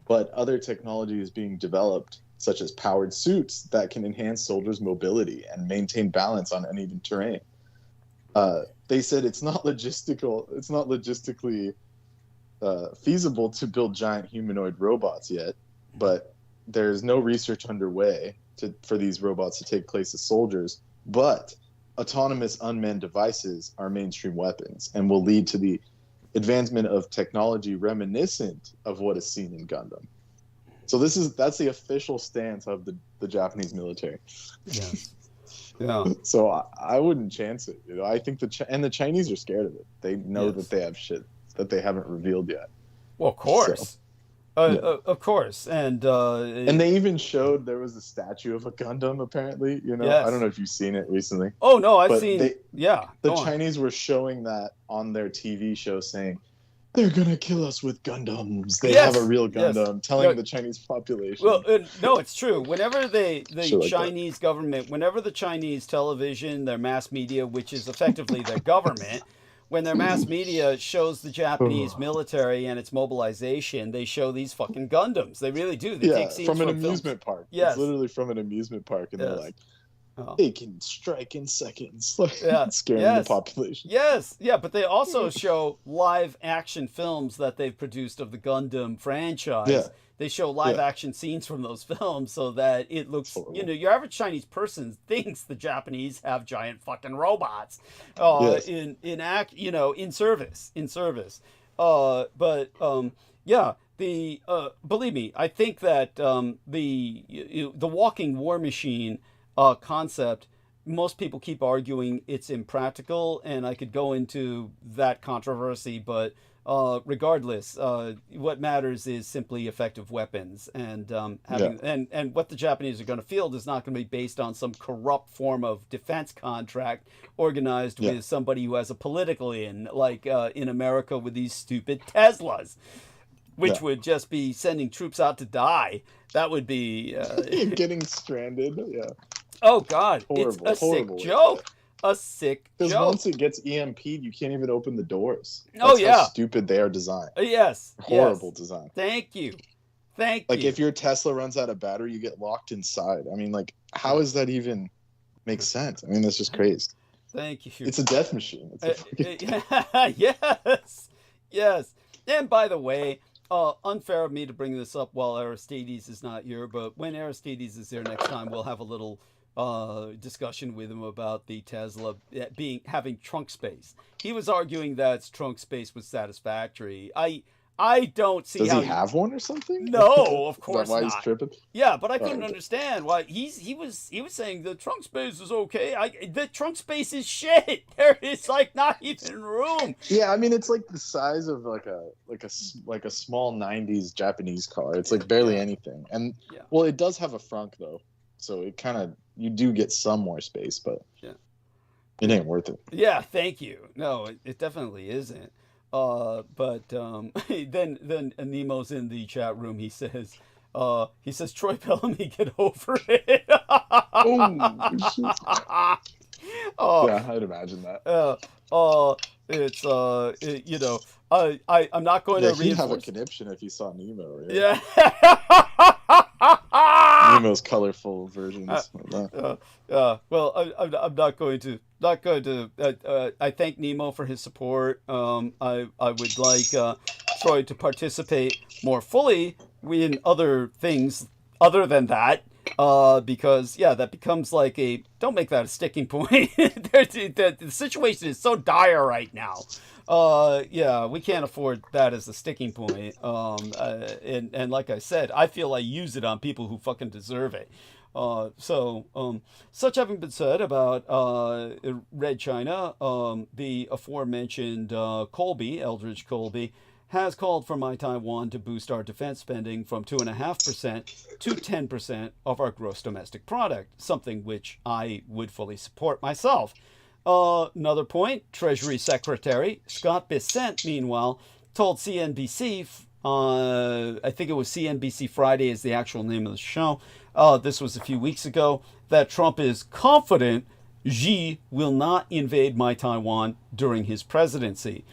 but other technology is being developed, such as powered suits that can enhance soldiers' mobility and maintain balance on uneven terrain. They said it's not logistically feasible to build giant humanoid robots yet, but there's no research underway for these robots to take place as soldiers, but autonomous unmanned devices are mainstream weapons and will lead to the advancement of technology reminiscent of what is seen in Gundam. So that's the official stance of the Japanese military. Yeah. Yeah. So I wouldn't chance it. You know, I think the Chinese are scared of it. They know Yes. that they have shit that they haven't revealed yet. Well, of course. Of course. And they even showed there was a statue of a Gundam, apparently. You know, Yes. I don't know if you've seen it recently. Oh, no, I've But seen. they- Yeah. The go on. Chinese were showing that on their TV show, saying they're gonna kill us with Gundams. They Yes, have a real yes. Gundam, telling No. the Chinese population. Well, no, it's true. Whenever the Shit like that. Chinese government, whenever the Chinese television, their mass media, which is effectively their government, when their mass media shows the Japanese military and its mobilization, they show these fucking Gundams. They really do. They yeah, take scenes from an films. amusement park. Yes. It's literally from an amusement park, and Yes. they're like, Oh. they can strike in seconds, like Yeah, scaring yes. the population. Yes, yeah, but they also show live action films that they've produced of the Gundam franchise. Yeah. They show live Yeah. action scenes from those films so that it looks, Horrible. you know, your average Chinese person thinks the Japanese have giant fucking robots Yes. in service. Yeah, believe me, I think that the walking war machine concept, most people keep arguing it's impractical, and I could go into that controversy, but regardless, what matters is simply effective weapons, and and what the Japanese are going to field is not going to be based on some corrupt form of defense contract organized with somebody who has a political in, like in America with these stupid Teslas, which would just be sending troops out to die. That would be Getting stranded. Yeah. oh God, Horrible, it's a horrible. sick joke. A sick Because joke. once it gets EMP'd, you can't even open the doors. Oh, That's yeah. how stupid they are designed. Yes. Horrible yes. design. Thank you. Like you. if your Tesla runs out of battery, you get locked inside. I mean, like, how does that even make sense? I mean, that's just crazy. Thank you. It's a death machine. It's a fucking... yes. And by the way, unfair of me to bring this up while Aristides is not here, but when Aristides is here next time, we'll have a little discussion with him about the Tesla having trunk space. He was arguing that its trunk space was satisfactory. I don't see Does how he have one or something? No, of course Is that why not. he's tripping? Yeah, but I couldn't okay. understand why he was saying the trunk space is okay. The trunk space is shit. There is like not even room. Yeah, I mean, it's like the size of like a small '90s Japanese car. It's like barely anything. And Yeah. well, it does have a frunk though, so it kind of you do get some more space, but it ain't worth it. Yeah, thank you. No, it definitely isn't. But then Nemo's in the chat room. He says Troy Bellamy, get over it. Oh, yeah, I'd imagine that. It's you know, I'm not going to He'd have a reinforce. conniption if he saw Nemo. Right? Yeah. Nemo's colorful versions. Well, I'm not going to. I thank Nemo for his support. I would like Troy to participate more fully in other things other than that. Because that becomes like don't make that a sticking point. The situation is so dire right now. We can't afford that as a sticking point. And like I said, I feel I use it on people who fucking deserve it. Such having been said about Red China, the aforementioned Eldridge Colby, has called for My Taiwan to boost our defense spending from 2.5% to 10% of our gross domestic product, something which I would fully support myself. Another point, Treasury Secretary Scott Bessent, meanwhile, told CNBC, I think it was CNBC Friday is the actual name of the show, this was a few weeks ago, that Trump is confident Xi will not invade My Taiwan during his presidency.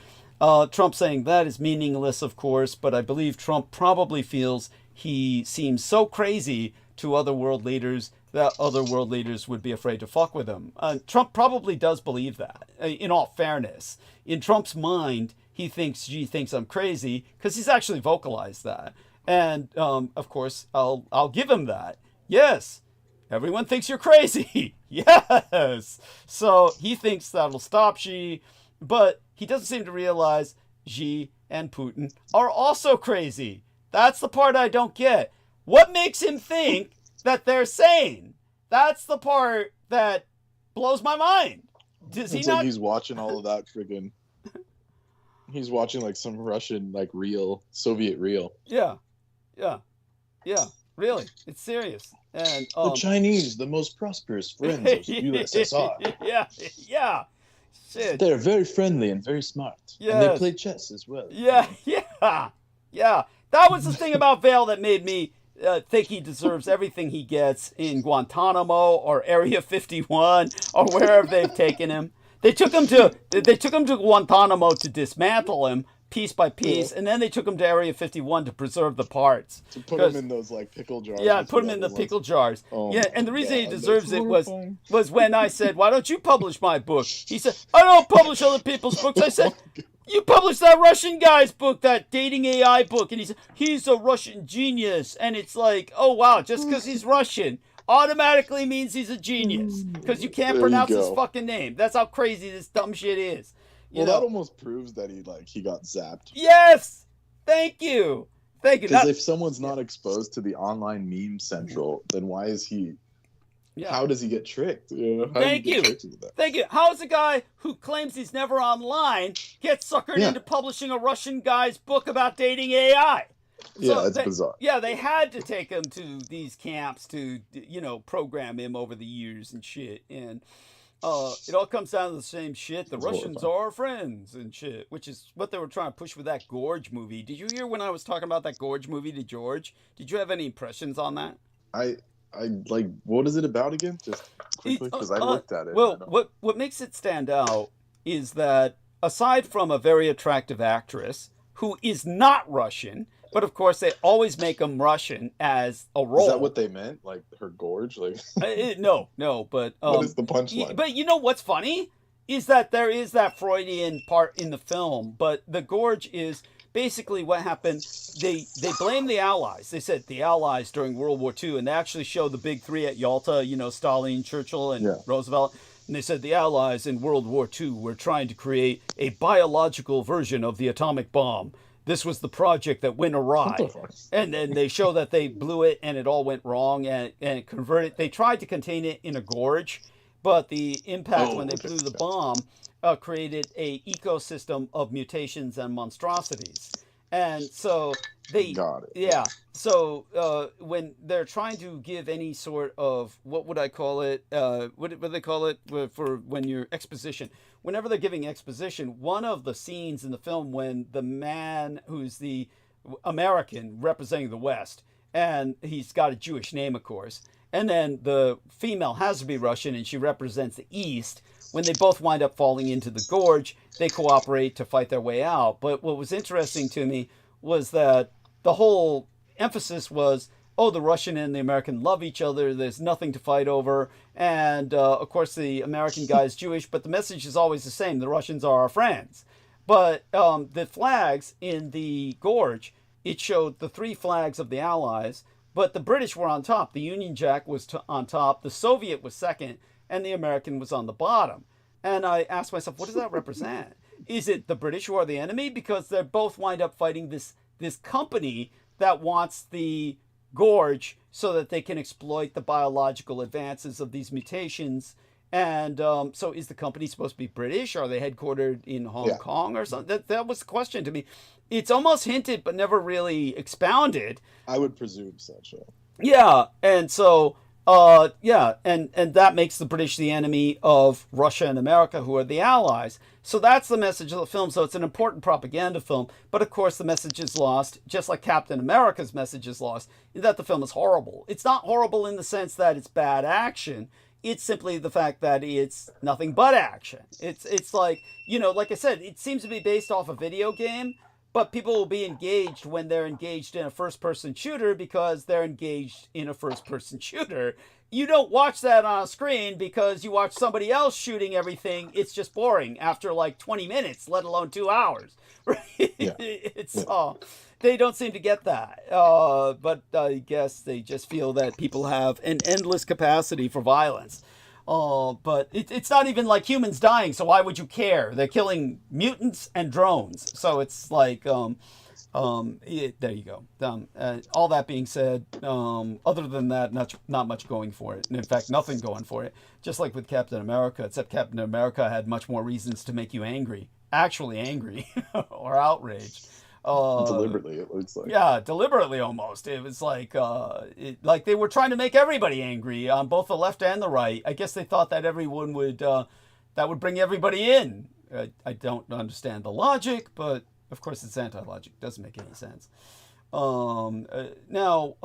Trump saying that is meaningless, of course, but I believe Trump probably feels he seems so crazy to other world leaders that other world leaders would be afraid to fuck with him. Trump probably does believe that, in all fairness. In Trump's mind, he thinks Xi thinks I'm crazy because he's actually vocalized that. And, of course, I'll give him that. Yes, everyone thinks you're crazy. Yes. So he thinks that'll stop Xi, but he doesn't seem to realize Xi and Putin are also crazy. That's the part I don't get. What makes him think that they're sane? That's the part that blows my mind. Does he It's not? like he's watching all of that friggin'. He's watching like some Russian, like real Soviet reel. Yeah. Really, it's serious. And The Chinese, the most prosperous friends of USSR. yeah. Shit. They're very friendly and very smart. And they Yes. play chess as well. Yeah. That was the thing about Vale that made me think he deserves everything he gets in Guantanamo or Area 51 or wherever they've taken him. They took him to Guantanamo to dismantle him piece by piece, and then they took him to Area 51 to preserve the parts. To put him in those like pickle jars. Yeah, put him in the pickle jars. Oh yeah, my and the reason he God, deserves that's it horrifying. was when I said, "Why don't you publish my book?" He said, "I don't publish other people's books." I said, "You published that Russian guy's book, that dating AI book," and he said, "He's a Russian genius," and it's like, oh wow, just because he's Russian automatically means he's a genius because you can't There you pronounce his go. fucking name. That's how crazy this dumb shit is. You Well, know? that almost proves that he got zapped. Yes, thank you. Because That- if someone's not exposed to the online meme central, then why is he? yeah. How does he get tricked? You know, how Thank does he you. get tricked into that? Thank you. How is a guy who claims he's never online get suckered Yeah. into publishing a Russian guy's book about dating AI? Yeah, it's bizarre. Yeah, they had to take him to these camps to, program him over the years and shit. And it all comes down to the same shit. The It's Russians horrifying. are our friends and shit, which is what they were trying to push with that Gorge movie. Did you hear when I was talking about that Gorge movie to George? Did you have any impressions on that? I like. What is it about again? Just quickly, because I looked at it. Well, and I don't- what makes it stand out is that aside from a very attractive actress who is not Russian, but of course they always make them Russian as a role. Is that what they meant? Like her gorge? Like No, but what is the punchline? But you know what's funny is that there is that Freudian part in the film, but the gorge is basically what happened. They blame the Allies. They said the Allies during World War II, and they actually show the big three at Yalta. Stalin, Churchill, and Yeah. Roosevelt. And they said the Allies in World War II were trying to create a biological version of the atomic bomb. This was the project that went awry. What the fuck? And then they show that they blew it and it all went wrong and converted. They tried to contain it in a gorge, but the impact when they okay. blew the bomb created a ecosystem of mutations and monstrosities. And so they Got it. yeah. So when they're trying to give any sort of, what would I call it? What do they call it for when you're exposition? Whenever they're giving exposition, one of the scenes in the film when the man who's the American representing the West, and he's got a Jewish name, of course, and then the female has to be Russian and she represents the East. When they both wind up falling into the gorge, they cooperate to fight their way out. But what was interesting to me was that the whole emphasis was, oh, the Russian and the American love each other. There's nothing to fight over. And, of course, the American guy is Jewish, but the message is always the same. The Russians are our friends. But the flags in the gorge, it showed the three flags of the Allies, but the British were on top. The Union Jack was on top. The Soviet was second, and the American was on the bottom. And I asked myself, what does that represent? Is it the British who are the enemy? Because they both wind up fighting this company that wants the gorge so that they can exploit the biological advances of these mutations. And so is the company supposed to be British? Are they headquartered in Hong Kong or something? That was the question to me. It's almost hinted but never really expounded. I would presume such. Yeah, and so and that makes the British the enemy of Russia and America, who are the allies. So that's the message of the film. So it's an important propaganda film. But of course, the message is lost, just like Captain America's message is lost, in that the film is horrible. It's not horrible in the sense that it's bad action. It's simply the fact that it's nothing but action. It's like, like I said, it seems to be based off a video game, But people will be engaged when they're engaged in a first-person shooter because they're engaged in a first-person shooter. You don't watch that on a screen because you watch somebody else shooting everything. It's just boring after like 20 minutes, let alone 2 hours. Right? Yeah. It's they don't seem to get that. But I guess they just feel that people have an endless capacity for violence. But it's not even like humans dying, so why would you care? They're killing mutants and drones. So it's like, there you go. All that being said, other than that, not much going for it. And in fact, nothing going for it. Just like with Captain America, except Captain America had much more reasons to make you angry. Actually angry or outraged. Deliberately, it looks like. Yeah, deliberately almost. It was like like they were trying to make everybody angry on both the left and the right. I guess they thought that everyone would that would bring everybody in. I don't understand the logic, but of course it's anti-logic. Doesn't make any sense. Now,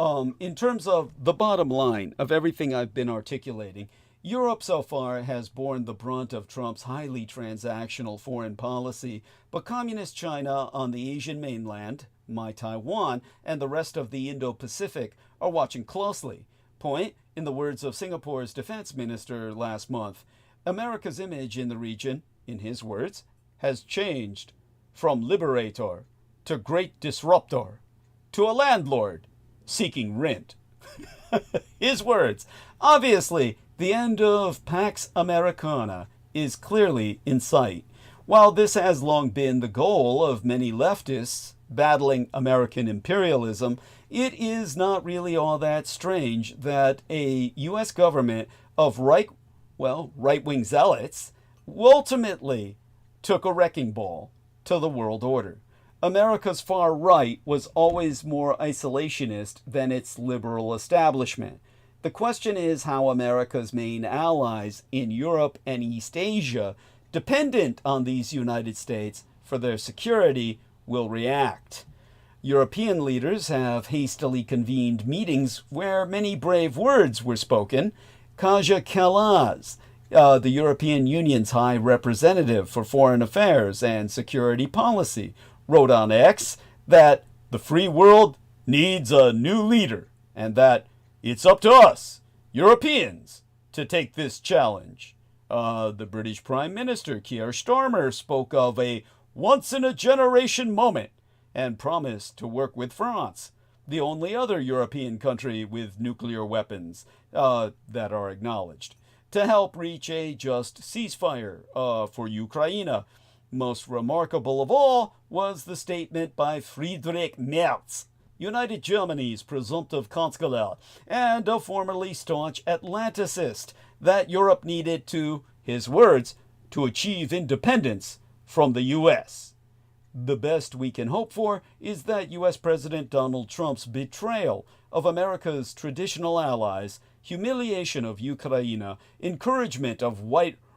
in terms of the bottom line of everything I've been articulating, Europe so far has borne the brunt of Trump's highly transactional foreign policy, but Communist China on the Asian mainland, my Taiwan, and the rest of the Indo-Pacific are watching closely. Point, in the words of Singapore's defense minister last month, America's image in the region, in his words, has changed from liberator to great disruptor to a landlord seeking rent. His words. Obviously, the end of Pax Americana is clearly in sight. While this has long been the goal of many leftists battling American imperialism, it is not really all that strange that a U.S. government of right-wing zealots ultimately took a wrecking ball to the world order. America's far right was always more isolationist than its liberal establishment. The question is how America's main allies in Europe and East Asia, dependent on these United States for their security, will react. European leaders have hastily convened meetings where many brave words were spoken. Kaja Kallas, the European Union's High Representative for Foreign Affairs and Security Policy, wrote on X that the free world needs a new leader and that it's up to us, Europeans, to take this challenge. The British Prime Minister, Keir Starmer, spoke of a once-in-a-generation moment and promised to work with France, the only other European country with nuclear weapons that are acknowledged, to help reach a just ceasefire for Ukraine. Most remarkable of all was the statement by Friedrich Merz, United Germany's presumptive chancellor, and a formerly staunch Atlanticist, that Europe needed to, his words, to achieve independence from the U.S. The best we can hope for is that U.S. President Donald Trump's betrayal of America's traditional allies, humiliation of Ukraine, encouragement of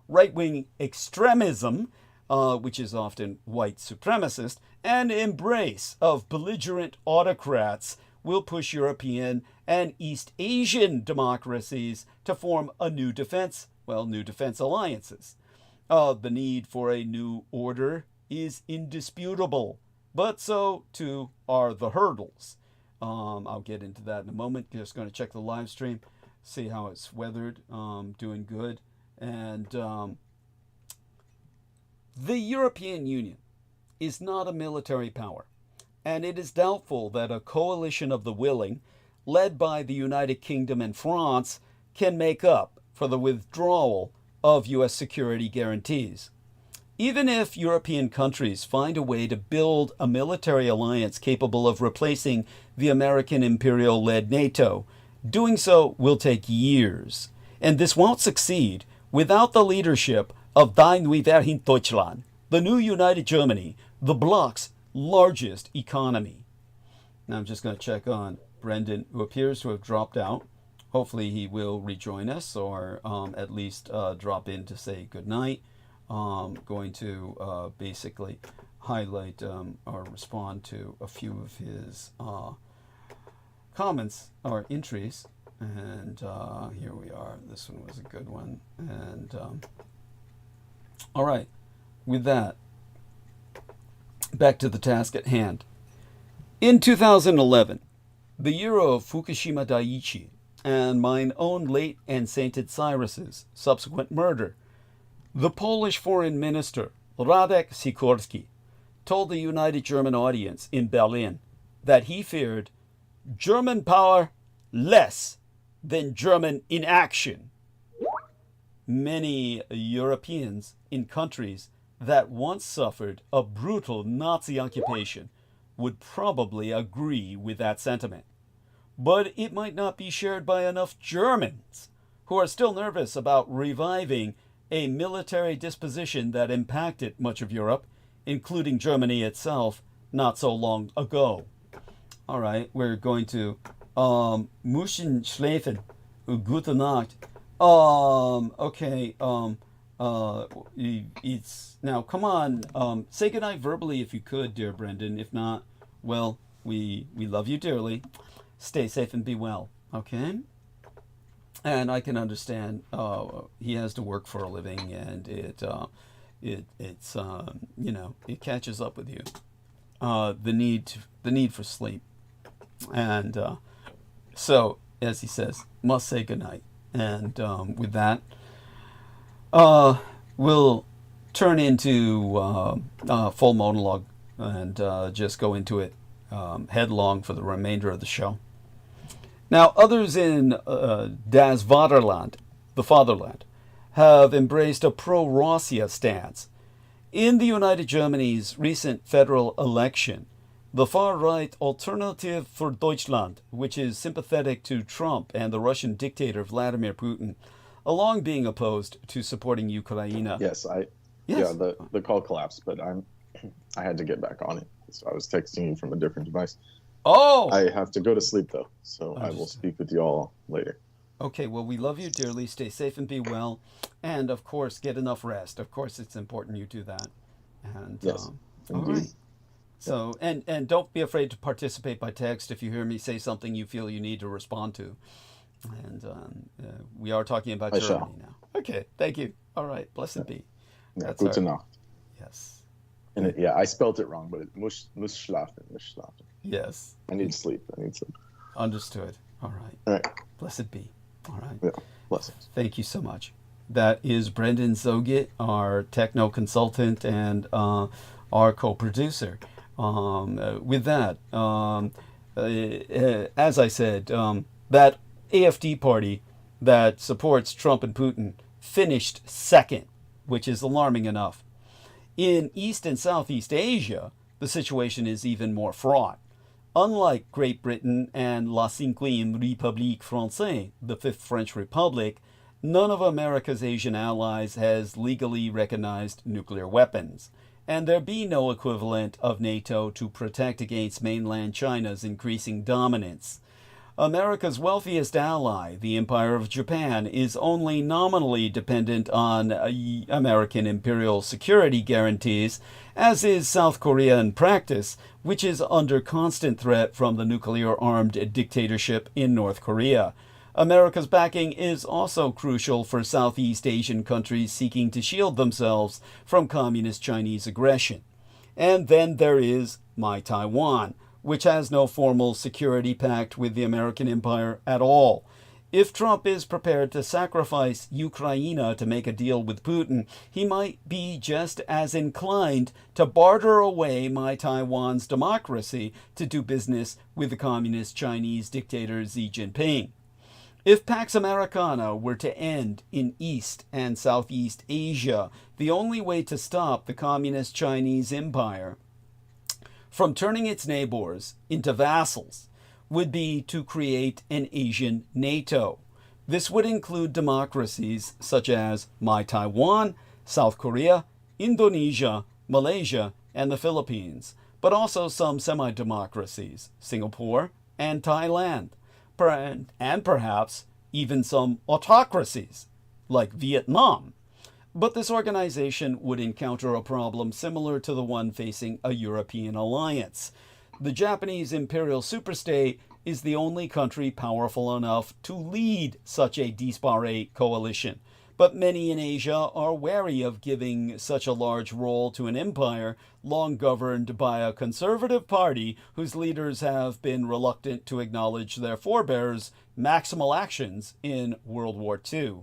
right-wing extremism, which is often white supremacist, and embrace of belligerent autocrats will push European and East Asian democracies to form a new defense alliances. The need for a new order is indisputable, but so too are the hurdles. I'll get into that in a moment. Just going to check the live stream, see how it's weathered. Doing good. And the European Union is not a military power, and it is doubtful that a coalition of the willing, led by the United Kingdom and France, can make up for the withdrawal of U.S. security guarantees. Even if European countries find a way to build a military alliance capable of replacing the American imperial-led NATO, doing so will take years, and this won't succeed without the leadership of Die Neue Vereinigte Deutschland, the new United Germany, the bloc's largest economy. Now I'm just going to check on Brendan, who appears to have dropped out. Hopefully he will rejoin us, or at least drop in to say goodnight. Going to basically highlight or respond to a few of his comments or entries. And here we are. This one was a good one. And all right, with that, back to the task at hand. In 2011, the year of Fukushima Daiichi, and mine own late Assassinated Cyrus's subsequent murder, the Polish foreign minister, Radek Sikorski, told the United German audience in Berlin that he feared German power less than German inaction. Many Europeans in countries that once suffered a brutal Nazi occupation would probably agree with that sentiment. But it might not be shared by enough Germans, who are still nervous about reviving a military disposition that impacted much of Europe, including Germany itself, not so long ago. All right, we're going to Müssen schlafen. Gute Nacht. Okay, it's now, come on, say goodnight verbally if you could, dear Brendan. If not, well, we love you dearly. Stay safe and be well, okay? And I can understand he has to work for a living, and it's you know, it catches up with you. The need for sleep, and so as he says, must say goodnight. And with that, we'll turn into full monologue and just go into it headlong for the remainder of the show. Now, others in Das Vaterland, the fatherland, have embraced a pro-Russia stance. In the United Germany's recent federal election, the far-right Alternative for Deutschland, which is sympathetic to Trump and the Russian dictator Vladimir Putin, along being opposed to supporting Ukraine. Yes, yeah, the call collapsed, but I had to get back on it. So I was texting you from a different device. Oh! I have to go to sleep, though, so I will speak with you all later. Okay, well, we love you dearly. Stay safe and be well. And, of course, get enough rest. Of course, it's important you do that. And, yes, all right. So, and don't be afraid to participate by text if you hear me say something you feel you need to respond to. And we are talking about Germany now. Okay, thank you. All right, blessed be. Yeah, gute Nacht. Yes. And yeah, I spelled it wrong, but it muss schlafen. Yes. I need sleep. Understood. All right. All right. Blessed be. All right. Yeah. Blessings. Thank you so much. That is Brendan Zogit, our techno consultant and our co-producer. With that, as I said, that AfD party that supports Trump and Putin finished second, which is alarming enough. In East and Southeast Asia, the situation is even more fraught. Unlike Great Britain and la Cinquième République Française, the Fifth French Republic, none of America's Asian allies has legally recognized nuclear weapons, and there be no equivalent of NATO to protect against mainland China's increasing dominance. America's wealthiest ally, the Empire of Japan, is only nominally dependent on American imperial security guarantees, as is South Korea in practice, which is under constant threat from the nuclear-armed dictatorship in North Korea. America's backing is also crucial for Southeast Asian countries seeking to shield themselves from communist Chinese aggression. And then there is My Taiwan, which has no formal security pact with the American empire at all. If Trump is prepared to sacrifice Ukraine to make a deal with Putin, he might be just as inclined to barter away My Taiwan's democracy to do business with the communist Chinese dictator Xi Jinping. If Pax Americana were to end in East and Southeast Asia, the only way to stop the communist Chinese empire from turning its neighbors into vassals would be to create an Asian NATO. This would include democracies such as My Taiwan, South Korea, Indonesia, Malaysia, and the Philippines, but also some semi-democracies, Singapore and Thailand, and perhaps even some autocracies, like Vietnam. But this organization would encounter a problem similar to the one facing a European alliance. The Japanese imperial superstate is the only country powerful enough to lead such a disparate coalition, but many in Asia are wary of giving such a large role to an empire long governed by a conservative party whose leaders have been reluctant to acknowledge their forebears' maximal actions in World War II.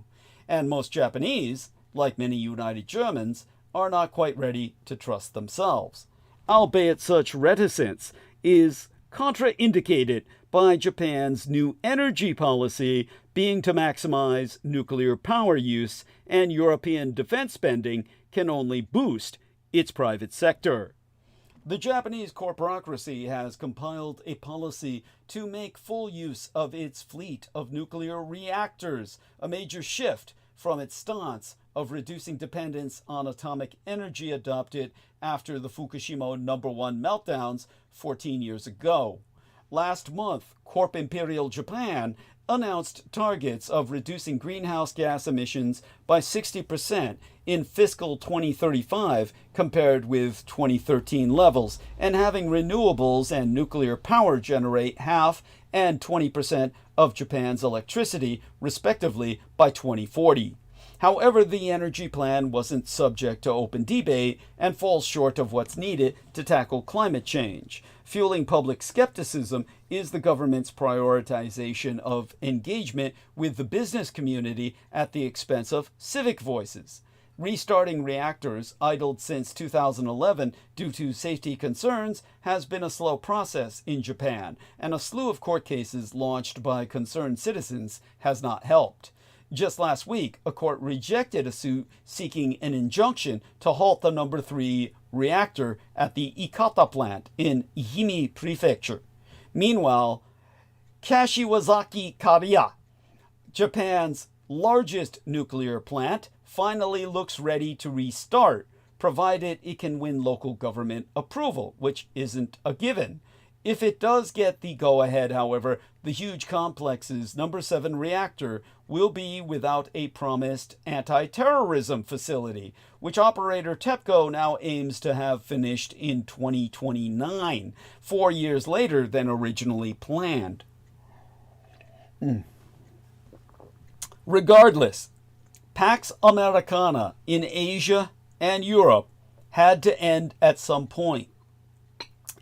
And most Japanese, like many United Germans, are not quite ready to trust themselves. Albeit such reticence is contraindicated by Japan's new energy policy being to maximize nuclear power use, and European defense spending can only boost its private sector. The Japanese corporocracy has compiled a policy to make full use of its fleet of nuclear reactors, a major shift from its stance of reducing dependence on atomic energy adopted after the Fukushima No. 1 meltdowns 14 years ago. Last month, Corp Imperial Japan announced targets of reducing greenhouse gas emissions by 60% in fiscal 2035 compared with 2013 levels, and having renewables and nuclear power generate half and 20% of Japan's electricity, respectively, by 2040. However, the energy plan wasn't subject to open debate and falls short of what's needed to tackle climate change. Fueling public skepticism is the government's prioritization of engagement with the business community at the expense of civic voices. Restarting reactors idled since 2011 due to safety concerns has been a slow process in Japan, and a slew of court cases launched by concerned citizens has not helped. Just last week, a court rejected a suit seeking an injunction to halt the No. 3 reactor at the Ikata plant in Ehime Prefecture. Meanwhile, Kashiwazaki Kariya, Japan's largest nuclear plant, finally looks ready to restart, provided it can win local government approval, which isn't a given. If it does get the go-ahead, however, the huge complex's No. 7 reactor will be without a promised anti-terrorism facility, which operator TEPCO now aims to have finished in 2029, 4 years later than originally planned. Regardless, Pax Americana in Asia and Europe had to end at some point.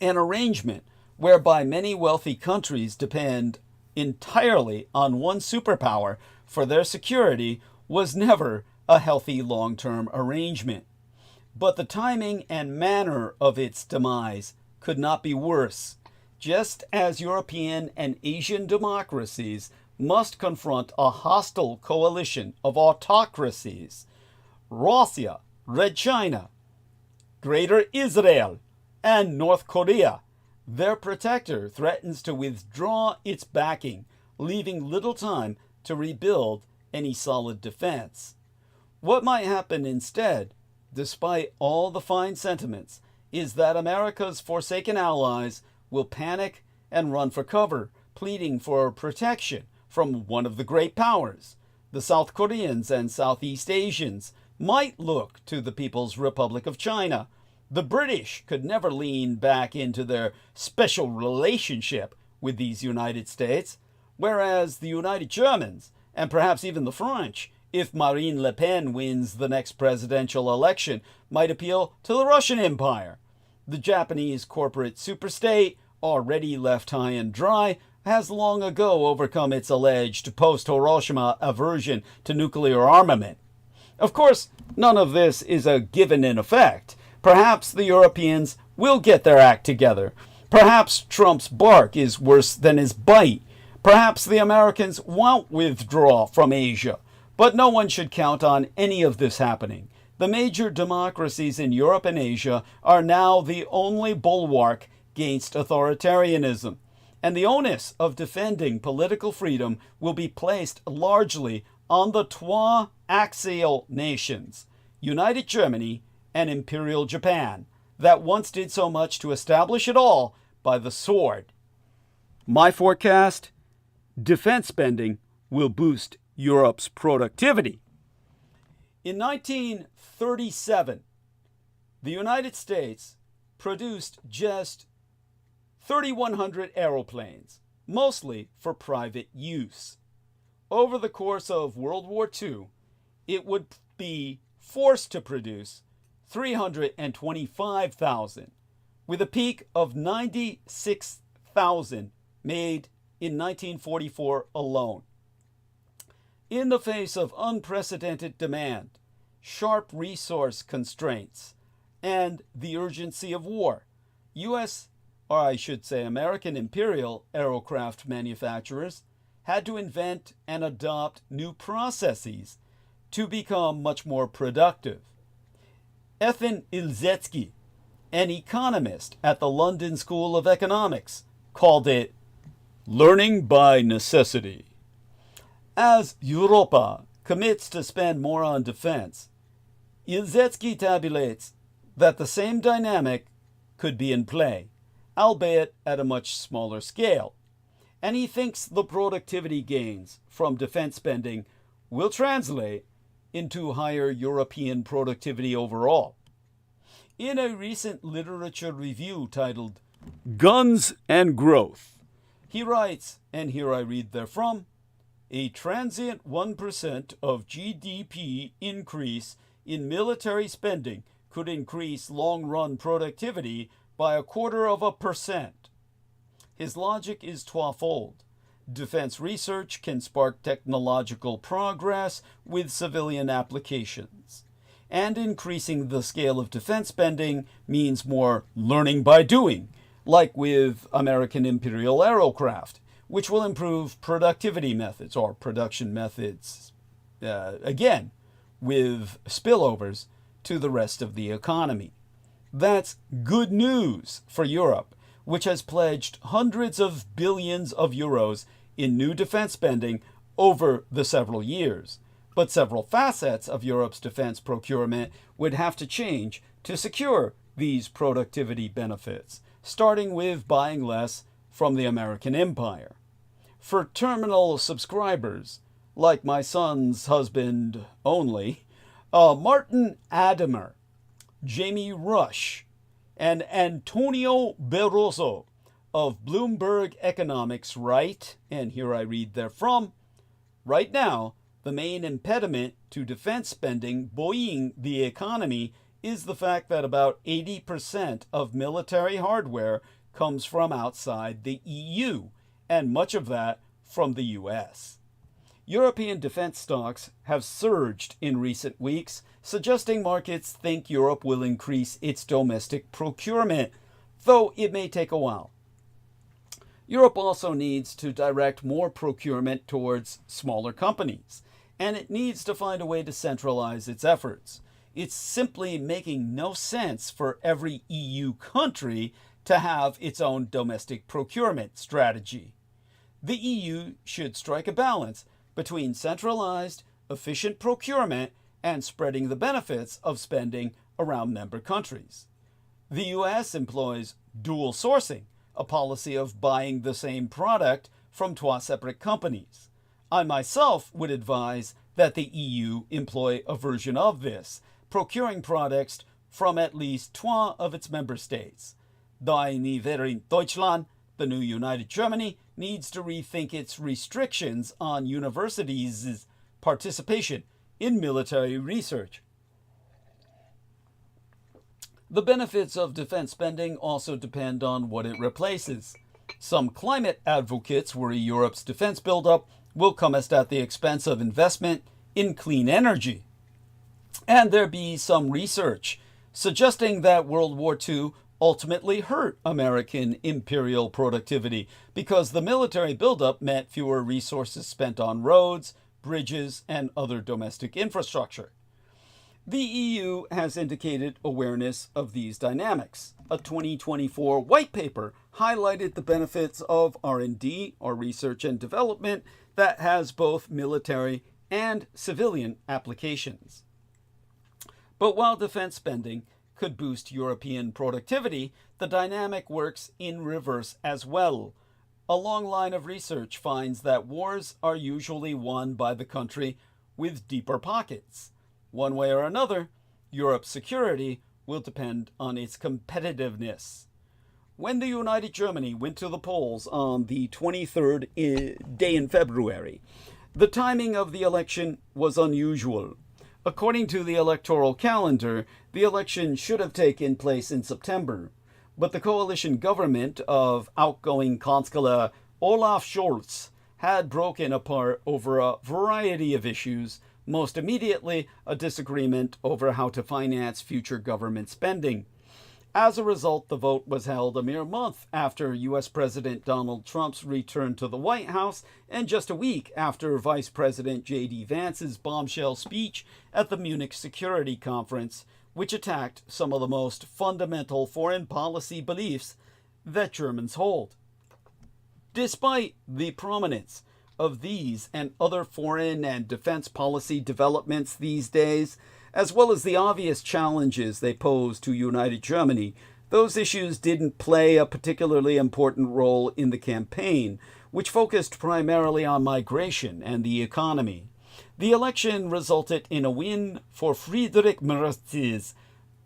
An arrangement whereby many wealthy countries depend entirely on one superpower for their security was never a healthy long-term arrangement. But the timing and manner of its demise could not be worse, just as European and Asian democracies must confront a hostile coalition of autocracies. Russia, Red China, Greater Israel, and North Korea. Their protector threatens to withdraw its backing, leaving little time to rebuild any solid defense. What might happen instead, despite all the fine sentiments, is that America's forsaken allies will panic and run for cover, pleading for protection from one of the great powers. The South Koreans and Southeast Asians might look to the People's Republic of China. The British could never lean back into their special relationship with these United States, whereas the United Germans, and perhaps even the French, if Marine Le Pen wins the next presidential election, might appeal to the Russian Empire. The Japanese corporate superstate, already left high and dry, has long ago overcome its alleged post-Hiroshima aversion to nuclear armament. Of course, none of this is a given in effect. Perhaps the Europeans will get their act together. Perhaps Trump's bark is worse than his bite. Perhaps the Americans won't withdraw from Asia. But no one should count on any of this happening. The major democracies in Europe and Asia are now the only bulwark against authoritarianism, and the onus of defending political freedom will be placed largely on the trois axial nations, United Germany and Imperial Japan, that once did so much to establish it all by the sword. My forecast: defense spending will boost Europe's productivity. In 1937, the United States produced just 3,100 aeroplanes, mostly for private use. Over the course of World War II, it would be forced to produce 325,000, with a peak of 96,000 made in 1944 alone. In the face of unprecedented demand, sharp resource constraints, and the urgency of war, U.S., or I should say American imperial aircraft manufacturers had to invent and adopt new processes to become much more productive. Ethan Ilzetsky, an economist at the London School of Economics, called it learning by necessity. As Europa commits to spend more on defense, Ilzetsky tabulates that the same dynamic could be in play, albeit at a much smaller scale, and he thinks the productivity gains from defense spending will translate into higher European productivity overall. In a recent literature review titled Guns and Growth, he writes, and here I read therefrom, a transient 1% of GDP increase in military spending could increase long-run productivity by 0.25%. His logic is twofold. Defense research can spark technological progress with civilian applications, and increasing the scale of defense spending means more learning by doing, like with American imperial aircraft, which will improve productivity methods or production methods, again, with spillovers to the rest of the economy. That's good news for Europe, which has pledged hundreds of billions of euros in new defense spending over the several years. But several facets of Europe's defense procurement would have to change to secure these productivity benefits, starting with buying less from the American empire. For terminal subscribers, like my son's husband only, Martin Adamer, Jamie Rush, and Antonio Barroso of Bloomberg Economics write, and here I read therefrom, right now, the main impediment to defense spending buoying the economy is the fact that about 80% of military hardware comes from outside the EU, and much of that from the US. European defense stocks have surged in recent weeks, suggesting markets think Europe will increase its domestic procurement, though it may take a while. Europe also needs to direct more procurement towards smaller companies, and it needs to find a way to centralize its efforts. It's simply making no sense for every EU country to have its own domestic procurement strategy. The EU should strike a balance between centralized, efficient procurement and spreading the benefits of spending around member countries. The US employs dual sourcing, a policy of buying the same product from two separate companies. I myself would advise that the EU employ a version of this, procuring products from at least two of its member states. DİVÜS Deutschland, the new United Germany, needs to rethink its restrictions on universities' participation in military research. The benefits of defense spending also depend on what it replaces. Some climate advocates worry Europe's defense buildup will come at the expense of investment in clean energy. And there be some research suggesting that World War II ultimately hurt American imperial productivity because the military buildup meant fewer resources spent on roads, bridges, and other domestic infrastructure. The EU has indicated awareness of these dynamics. A 2024 white paper highlighted the benefits of R&D, or research and development, that has both military and civilian applications. But while defense spending could boost European productivity, the dynamic works in reverse as well. A long line of research finds that wars are usually won by the country with deeper pockets. One way or another, Europe's security will depend on its competitiveness. When the United Germany went to the polls on the 23rd day in February, the timing of the election was unusual. According to the electoral calendar, the election should have taken place in September, but the coalition government of outgoing Chancellor Olaf Scholz had broken apart over a variety of issues, most immediately a disagreement over how to finance future government spending. As a result, the vote was held a mere month after U.S. President Donald Trump's return to the White House and just a week after Vice President J.D. Vance's bombshell speech at the Munich Security Conference, which attacked some of the most fundamental foreign policy beliefs that Germans hold. Despite the prominence of these and other foreign and defense policy developments these days, as well as the obvious challenges they pose to united Germany, those issues didn't play a particularly important role in the campaign, which focused primarily on migration and the economy. The election resulted in a win for Friedrich Merz's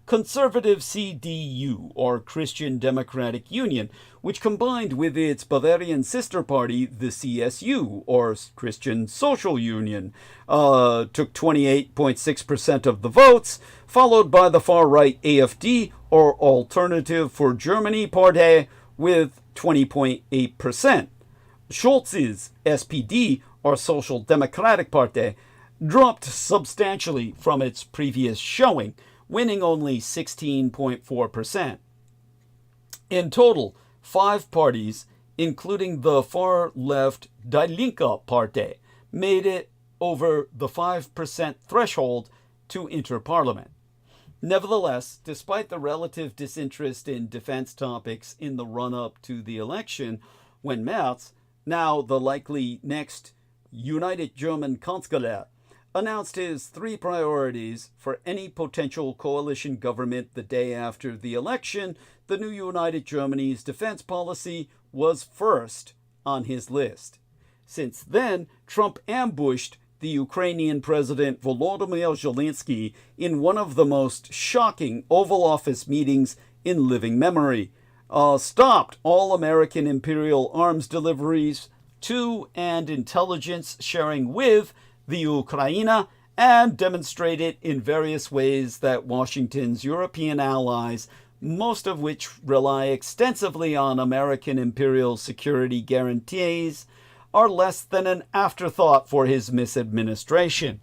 conservative CDU, or Christian Democratic Union, which combined with its Bavarian sister party, the CSU, or Christian Social Union, took 28.6% of the votes, followed by the far-right AfD, or Alternative for Germany Party, with 20.8%. Scholz's SPD, or Social Democratic Party, dropped substantially from its previous showing, winning only 16.4%. In total, 5 parties, including the far-left Die Linke Partei, made it over the 5% threshold to enter parliament. Nevertheless, despite the relative disinterest in defense topics in the run-up to the election, when Merz, now the likely next United German Chancellor, announced his 3 priorities for any potential coalition government the day after the election, the new United Germany's defense policy was first on his list. Since then, Trump ambushed the Ukrainian President Volodymyr Zelensky in one of the most shocking Oval Office meetings in living memory, stopped all American imperial arms deliveries to and intelligence sharing with the Ukraine, and demonstrated in various ways that Washington's European allies, most of which rely extensively on American imperial security guarantees, are less than an afterthought for his misadministration.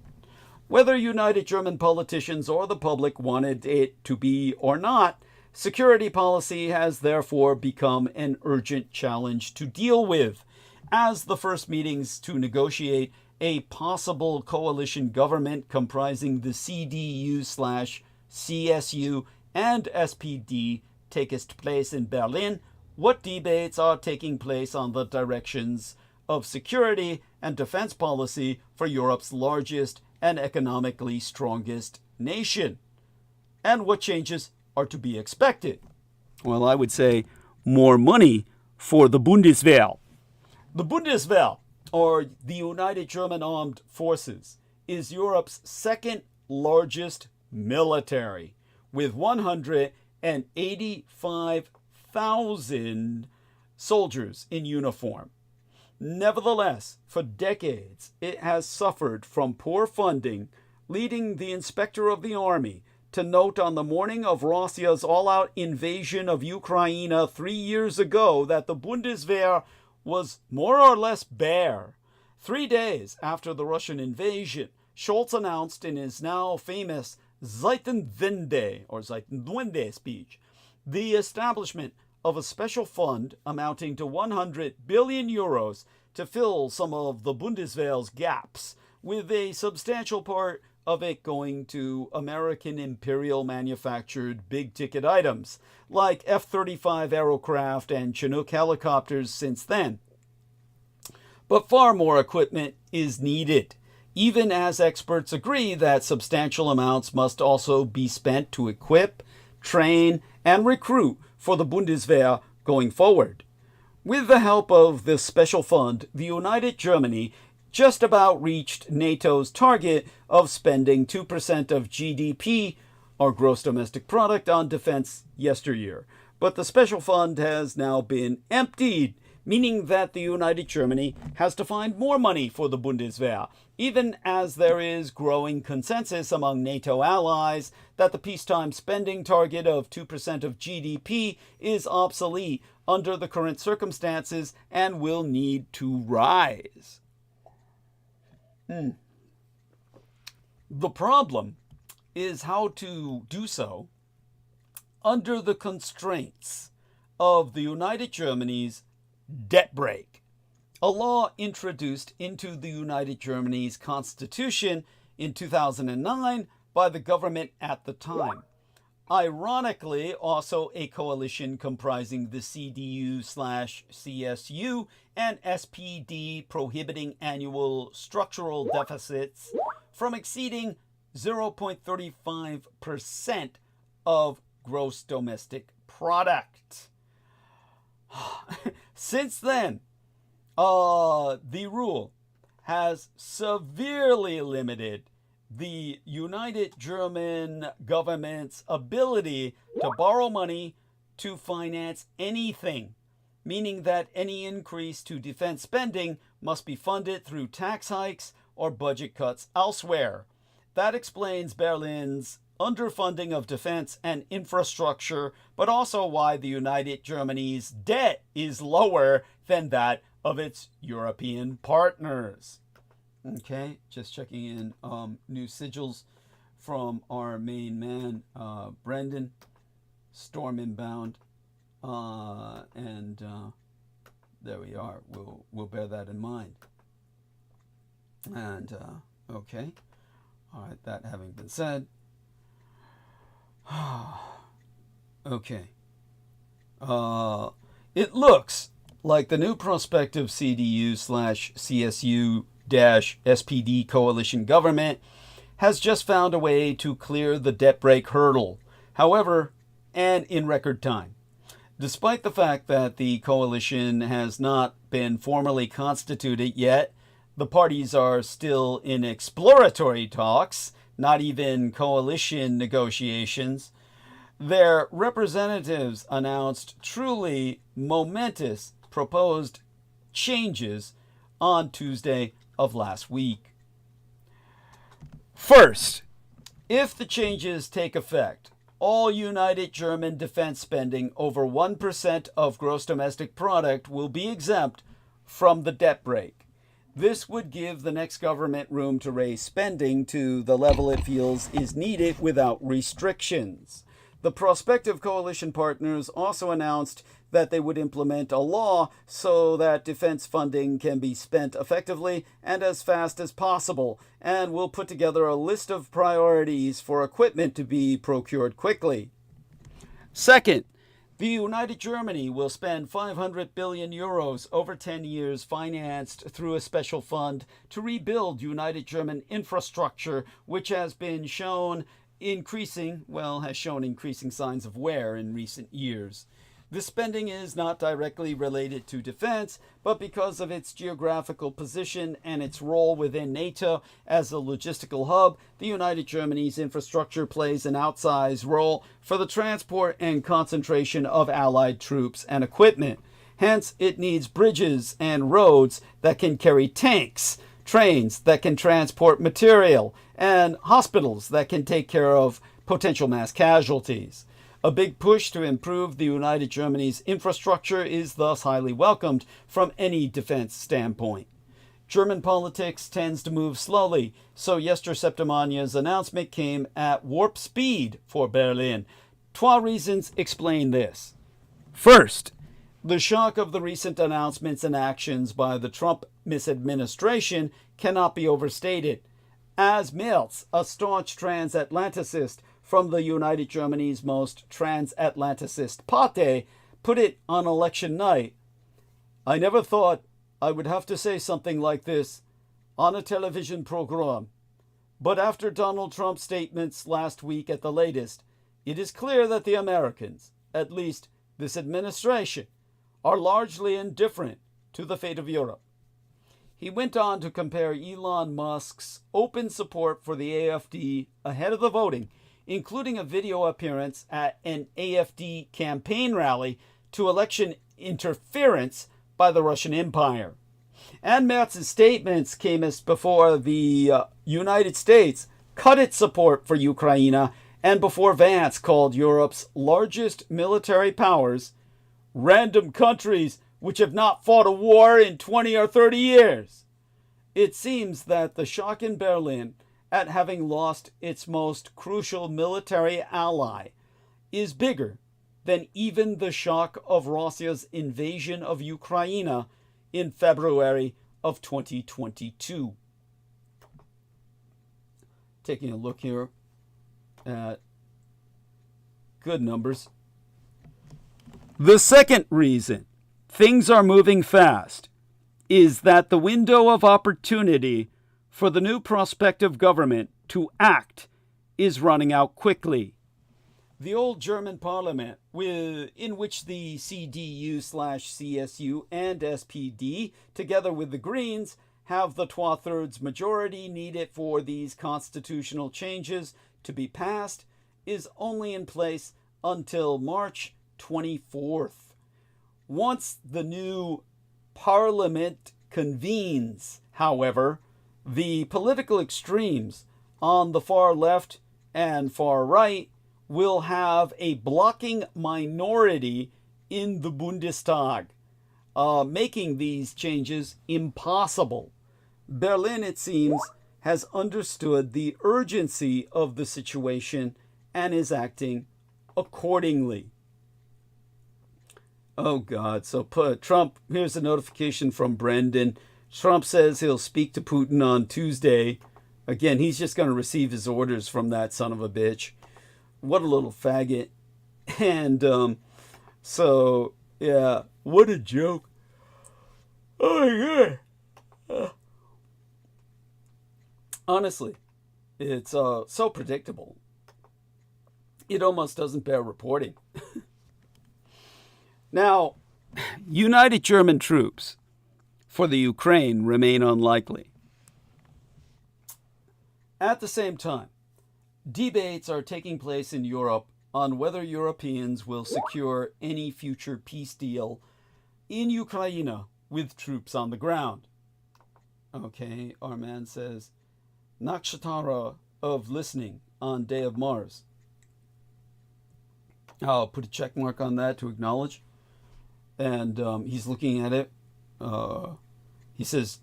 Whether United German politicians or the public wanted it to be or not, security policy has therefore become an urgent challenge to deal with, as the first meetings to negotiate a possible coalition government comprising the CDU/CSU and SPD takes place in Berlin, what debates are taking place on the directions of security and defense policy for Europe's largest and economically strongest nation? And what changes are to be expected? Well, I would say more money for the Bundeswehr. The Bundeswehr, or the United German Armed Forces, is Europe's second largest military, with 185,000 soldiers in uniform. Nevertheless, for decades, it has suffered from poor funding, leading the Inspector of the Army to note on the morning of Russia's all-out invasion of Ukraine 3 years ago that the Bundeswehr was more or less bare. 3 days after the Russian invasion, Scholz announced in his now famous Zeitenwende, or Zeitenwende speech, the establishment of a special fund amounting to 100 billion euros to fill some of the Bundeswehr's gaps, with a substantial part of it going to American imperial manufactured big-ticket items, like F-35 aircraft and Chinook helicopters since then. But far more equipment is needed, even as experts agree that substantial amounts must also be spent to equip, train, and recruit for the Bundeswehr going forward. With the help of this special fund, the United Germany just about reached NATO's target of spending 2% of GDP, or gross domestic product, on defense yesteryear. But the special fund has now been emptied meaning that the United Germany has to find more money for the Bundeswehr, even as there is growing consensus among NATO allies that the peacetime spending target of 2% of GDP is obsolete under the current circumstances and will need to rise. The problem is how to do so under the constraints of the United Germany's debt brake, a law introduced into the United Germany's constitution in 2009 by the government at the time. Ironically, also a coalition comprising the CDU/CSU and SPD prohibiting annual structural deficits from exceeding 0.35% of gross domestic product. Since then, the rule has severely limited the United German government's ability to borrow money to finance anything, meaning that any increase to defense spending must be funded through tax hikes or budget cuts elsewhere. That explains Berlin's underfunding of defense and infrastructure, but also why the United Germany's debt is lower than that of its European partners. Okay, just checking in new sigils from our main man, Brendan, storm inbound, and there we are. We'll bear that in mind. And okay, all right. That having been said, okay, it looks like the new prospective CDU/CSU-SPD coalition government has just found a way to clear the debt brake hurdle. However, and in record time. Despite the fact that the coalition has not been formally constituted yet, the parties are still in exploratory talks, not even coalition negotiations. Their representatives announced truly momentous proposed changes on Tuesday of last week. First, if the changes take effect, all United German defense spending over 1% of gross domestic product will be exempt from the debt brake. This would give the next government room to raise spending to the level it feels is needed without restrictions. The prospective coalition partners also announced that they would implement a law so that defense funding can be spent effectively and as fast as possible, and will put together a list of priorities for equipment to be procured quickly. Second, the United Germany will spend 500 billion euros over 10 years financed through a special fund to rebuild United German infrastructure, which has shown increasing signs of wear in recent years. This spending is not directly related to defense, but because of its geographical position and its role within NATO as a logistical hub, the United Germany's infrastructure plays an outsized role for the transport and concentration of Allied troops and equipment. Hence, it needs bridges and roads that can carry tanks, trains that can transport material, and hospitals that can take care of potential mass casualties. A big push to improve the United Germany's infrastructure is thus highly welcomed from any defense standpoint. German politics tends to move slowly, so Septimane's announcement came at warp speed for Berlin. 3 reasons explain this. First, the shock of the recent announcements and actions by the Trump misadministration cannot be overstated. As Merz, a staunch transatlanticist from the United Germany's most transatlanticist PADDY, put it on election night, "I never thought I would have to say something like this on a television program. But after Donald Trump's statements last week at the latest, it is clear that the Americans, at least this administration, are largely indifferent to the fate of Europe." He went on to compare Elon Musk's open support for the AfD ahead of the voting, including a video appearance at an AfD campaign rally, to election interference by the Russian Empire. And Merz's statements came as before the United States cut its support for Ukraine, and before Vance called Europe's largest military powers random countries which have not fought a war in 20 or 30 years. It seems that the shock in Berlin at having lost its most crucial military ally is bigger than even the shock of Russia's invasion of Ukraine in February of 2022. Taking a look here at good numbers. The second reason things are moving fast is that the window of opportunity for the new prospective government to act is running out quickly. The old German parliament, in which the CDU/CSU and SPD, together with the Greens, have the 2/3 majority needed for these constitutional changes to be passed, is only in place until March 24th. Once the new parliament convenes, however, the political extremes on the far left and far right will have a blocking minority in the Bundestag, making these changes impossible. Berlin, it seems, has understood the urgency of the situation and is acting accordingly. Oh, God. So Trump, here's a notification from Brendan. Trump says he'll speak to Putin on Tuesday. Again, he's just going to receive his orders from that son of a bitch. What a little faggot. And so, yeah, what a joke. Oh, my God. Honestly, it's so predictable. It almost doesn't bear reporting. Now, united German troops for the Ukraine remain unlikely. At the same time, debates are taking place in Europe on whether Europeans will secure any future peace deal in Ukraine with troops on the ground. Okay, our man says, Nakshatra of listening on Day of Mars. I'll put a check mark on that to acknowledge. And he's looking at it. He says,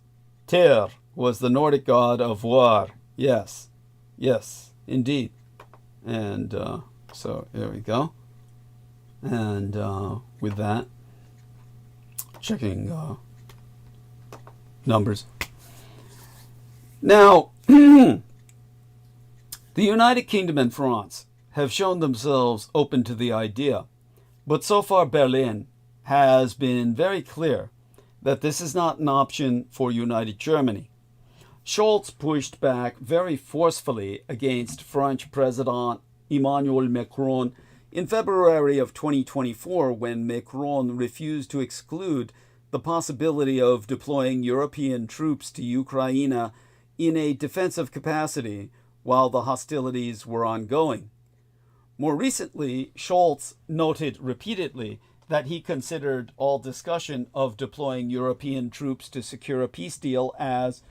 Tyr was the Nordic god of war. Yes, indeed. And so there we go. And with that, checking numbers. Now, the United Kingdom and France have shown themselves open to the idea, but so far Berlin has been very clear that this is not an option for united Germany. Scholz pushed back very forcefully against French President Emmanuel Macron in February of 2024 when Macron refused to exclude the possibility of deploying European troops to Ukraine in a defensive capacity while the hostilities were ongoing. More recently, Scholz noted repeatedly that he considered all discussion of deploying European troops to secure a peace deal as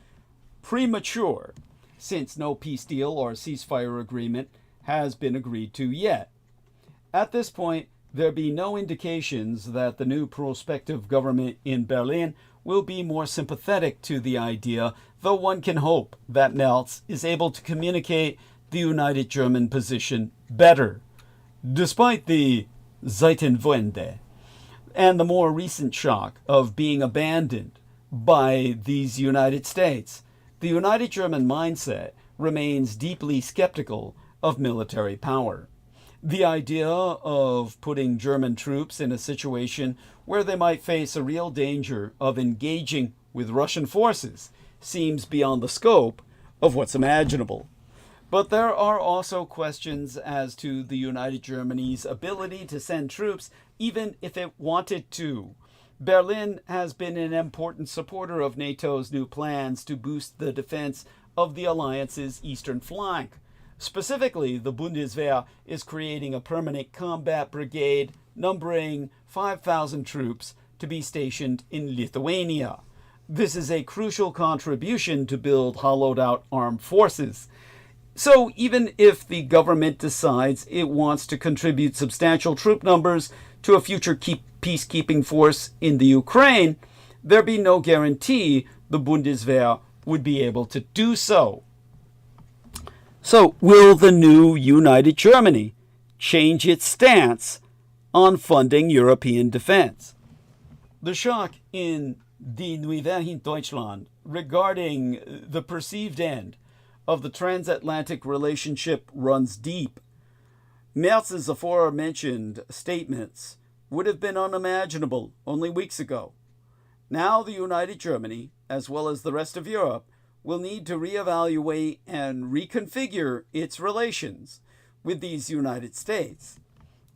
premature, since no peace deal or ceasefire agreement has been agreed to yet. At this point, there be no indications that the new prospective government in Berlin will be more sympathetic to the idea, though one can hope that Merz is able to communicate the united German position better, despite the Zeitenwende and the more recent shock of being abandoned by these United States. The united German mindset remains deeply skeptical of military power. The idea of putting German troops in a situation where they might face a real danger of engaging with Russian forces seems beyond the scope of what's imaginable. But there are also questions as to the united Germany's ability to send troops even if it wanted to. Berlin has been an important supporter of NATO's new plans to boost the defense of the alliance's eastern flank. Specifically, the Bundeswehr is creating a permanent combat brigade numbering 5,000 troops to be stationed in Lithuania. This is a crucial contribution to build hollowed-out armed forces. So even if the government decides it wants to contribute substantial troop numbers to a future peacekeeping force in the Ukraine, there be no guarantee the Bundeswehr would be able to do so. So will the new United Germany change its stance on funding European defense? The shock in Die Neue Deutschland regarding the perceived end of the transatlantic relationship runs deep. Merz's aforementioned statements would have been unimaginable only weeks ago. Now the United Germany, as well as the rest of Europe, will need to reevaluate and reconfigure its relations with these United States.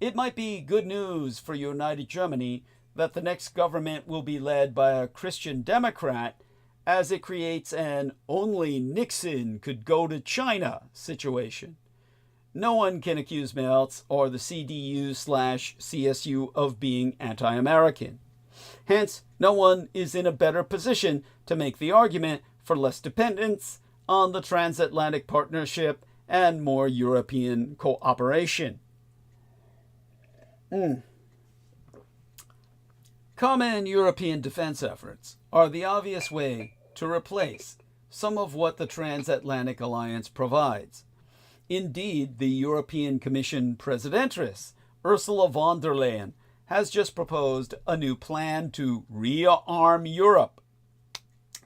It might be good news for United Germany that the next government will be led by a Christian Democrat, as it creates an only Nixon could go to China situation. No one can accuse Merz or the CDU/CSU of being anti-American. Hence, no one is in a better position to make the argument for less dependence on the transatlantic partnership and more European cooperation. Common European defense efforts are the obvious way to replace some of what the transatlantic alliance provides. Indeed, the European Commission Presidentress, Ursula von der Leyen, has just proposed a new plan to rearm Europe,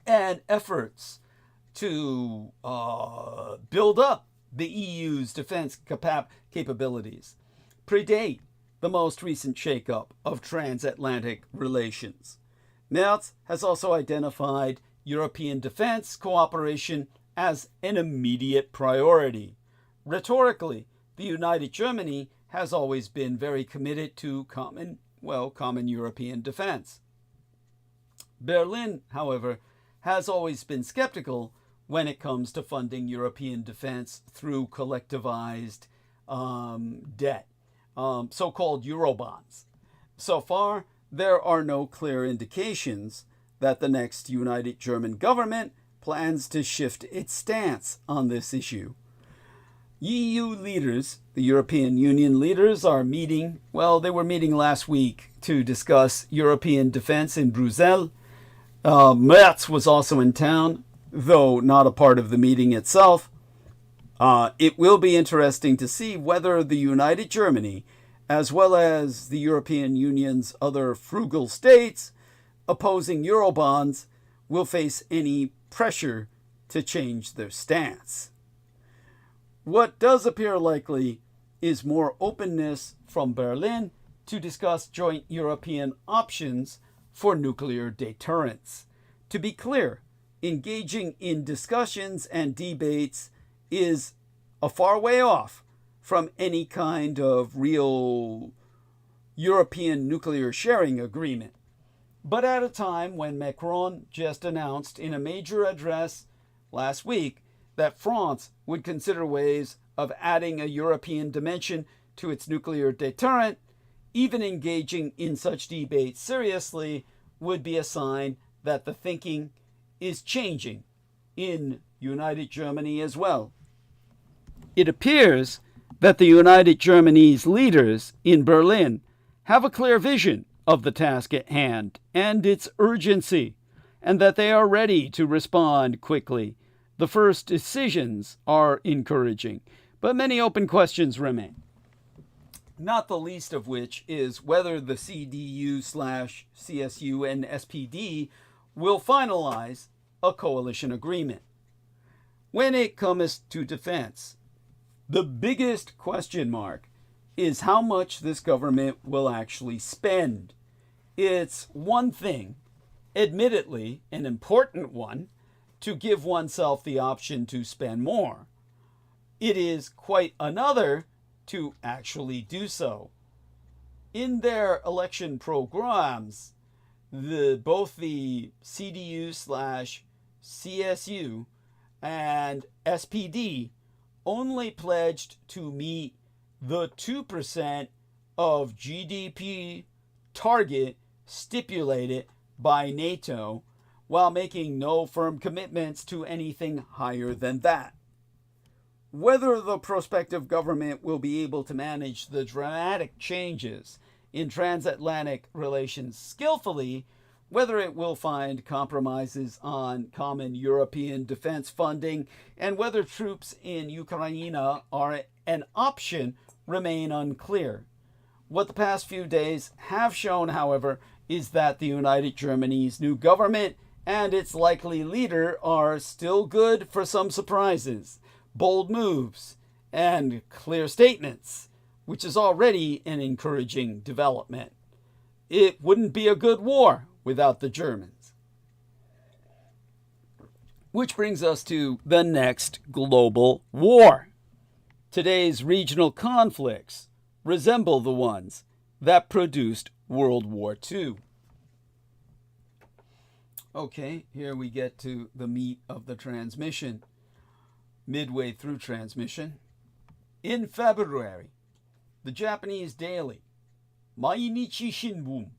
and efforts to build up the EU's defense capabilities predate the most recent shakeup of transatlantic relations. Merz has also identified European defense cooperation as an immediate priority. Rhetorically, the United Germany has always been very committed to common European defense. Berlin, however, has always been skeptical when it comes to funding European defense through collectivized debt, so-called Eurobonds. So far, there are no clear indications that the next United German government plans to shift its stance on this issue. EU leaders, the European Union leaders, are meeting. Well, they were meeting last week to discuss European defense in Brussels. Merz was also in town, though not a part of the meeting itself. It will be interesting to see whether the United Germany, as well as the European Union's other frugal states opposing Eurobonds, will face any pressure to change their stance. What does appear likely is more openness from Berlin to discuss joint European options for nuclear deterrence. To be clear, engaging in discussions and debates is a far way off from any kind of real European nuclear sharing agreement. But at a time when Macron just announced in a major address last week that France would consider ways of adding a European dimension to its nuclear deterrent, even engaging in such debates seriously would be a sign that the thinking is changing in United Germany as well. It appears that the United Germany's leaders in Berlin have a clear vision of the task at hand and its urgency, and that they are ready to respond quickly. The first decisions are encouraging, but many open questions remain, not the least of which is whether the CDU/CSU and SPD will finalize a coalition agreement. When it comes to defense, the biggest question mark is how much this government will actually spend. It's one thing, admittedly an important one, to give oneself the option to spend more. It is quite another to actually do so. In their election programs, both the CDU/CSU and SPD only pledged to meet the 2% of GDP target stipulated by NATO, while making no firm commitments to anything higher than that. Whether the prospective government will be able to manage the dramatic changes in transatlantic relations skillfully, whether it will find compromises on common European defense funding, and whether troops in Ukraine are an option remain unclear. What the past few days have shown, however, is that the United Germany's new government and its likely leader are still good for some surprises, bold moves, and clear statements, which is already an encouraging development. It wouldn't be a good war without the Germans. Which brings us to the next global war. Today's regional conflicts resemble the ones that produced World War II. Okay, here we get to the meat of the transmission. Midway through transmission. In February, the Japanese daily Mainichi Shimbun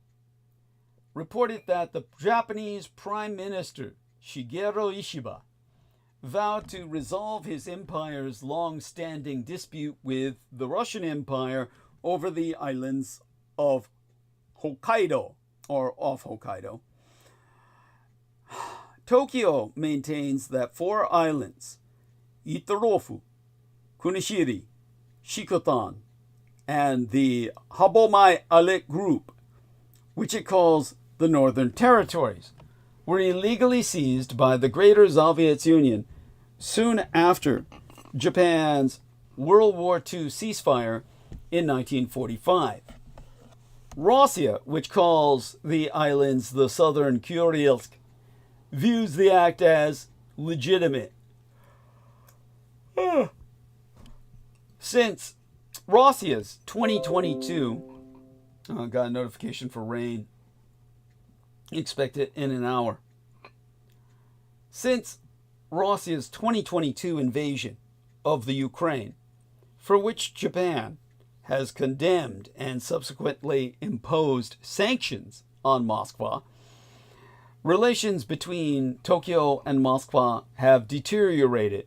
reported that the Japanese Prime Minister Shigeru Ishiba vowed to resolve his empire's long-standing dispute with the Russian Empire over the islands of Hokkaido, or off Hokkaido. Tokyo maintains that 4 islands, Itarofu, Kunishiri, Shikotan, and the Habomai Islet Group, which it calls the Northern Territories, were illegally seized by the Greater Soviet Union soon after Japan's World War II ceasefire in 1945. Russia, which calls the islands the Southern Kurils, views the act as legitimate. Since Russia's 2022, got a notification for rain. Expect it in an hour. Since Russia's 2022 invasion of the Ukraine, for which Japan has condemned and subsequently imposed sanctions on Moscow, relations between Tokyo and Moscow have deteriorated.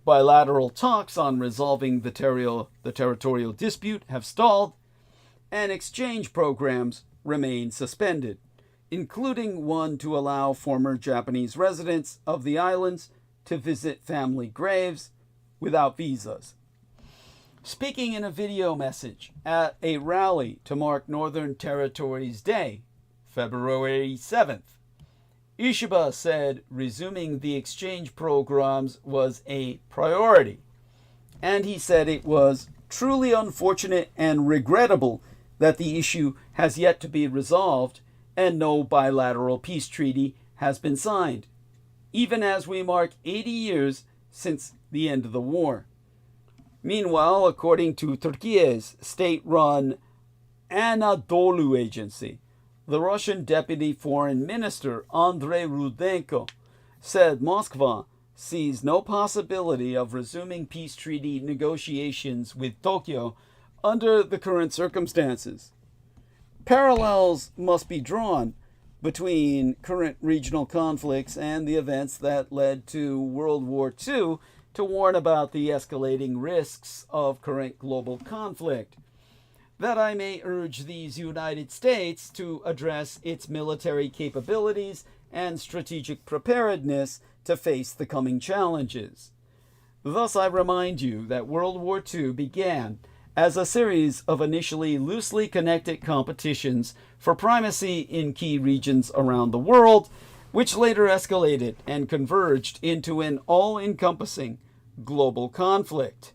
Bilateral talks on resolving the territorial dispute have stalled, and exchange programs remain suspended, including one to allow former Japanese residents of the islands to visit family graves without visas. Speaking in a video message at a rally to mark Northern Territories Day, February 7th, Ishiba said resuming the exchange programs was a priority, and he said it was truly unfortunate and regrettable that the issue has yet to be resolved and no bilateral peace treaty has been signed, even as we mark 80 years since the end of the war. Meanwhile, according to Turkey's state-run Anadolu agency, the Russian Deputy Foreign Minister Andrei Rudenko said Moscow sees no possibility of resuming peace treaty negotiations with Tokyo under the current circumstances. Parallels must be drawn between current regional conflicts and the events that led to World War II to warn about the escalating risks of current global conflict. That I may urge these United States to address its military capabilities and strategic preparedness to face the coming challenges. Thus, I remind you that World War II began as a series of initially loosely connected competitions for primacy in key regions around the world, which later escalated and converged into an all-encompassing global conflict.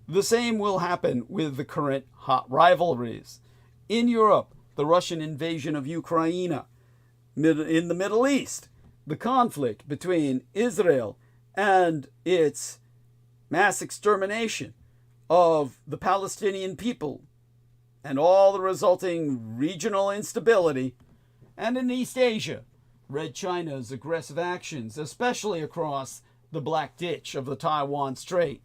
The same will happen with the current hot rivalries. In Europe, the Russian invasion of Ukraine. In the Middle East, the conflict between Israel and its mass extermination of the Palestinian people and all the resulting regional instability. And in East Asia, Red China's aggressive actions, especially across the Black Ditch of the Taiwan Strait.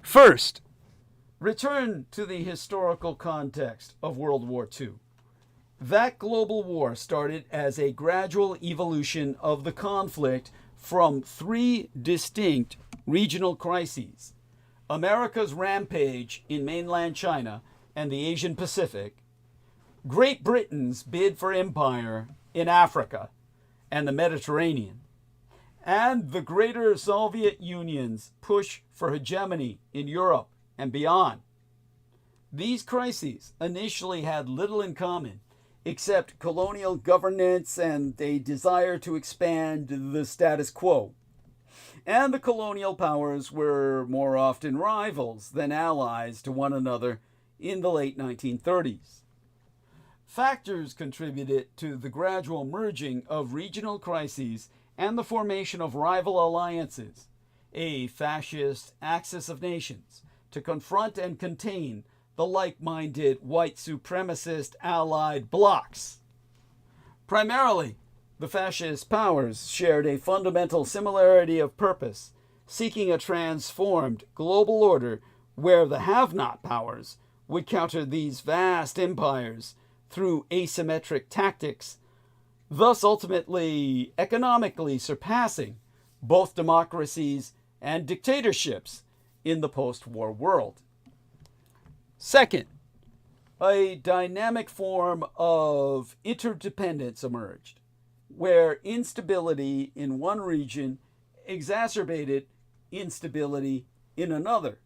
First, return to the historical context of World War II. That global war started as a gradual evolution of the conflict from three distinct regional crises: America's rampage in mainland China and the Asian Pacific, Great Britain's bid for empire in Africa and the Mediterranean, and the greater Soviet Union's push for hegemony in Europe and beyond. These crises initially had little in common except colonial governance and a desire to expand the status quo. And the colonial powers were more often rivals than allies to one another in the late 1930s. Factors contributed to the gradual merging of regional crises and the formation of rival alliances, a fascist axis of nations, to confront and contain the like-minded white supremacist allied blocs. Primarily, the fascist powers shared a fundamental similarity of purpose, seeking a transformed global order where the have-not powers would counter these vast empires through asymmetric tactics, thus ultimately economically surpassing both democracies and dictatorships in the post-war world. Second, a dynamic form of interdependence emerged, where instability in one region exacerbated instability in another.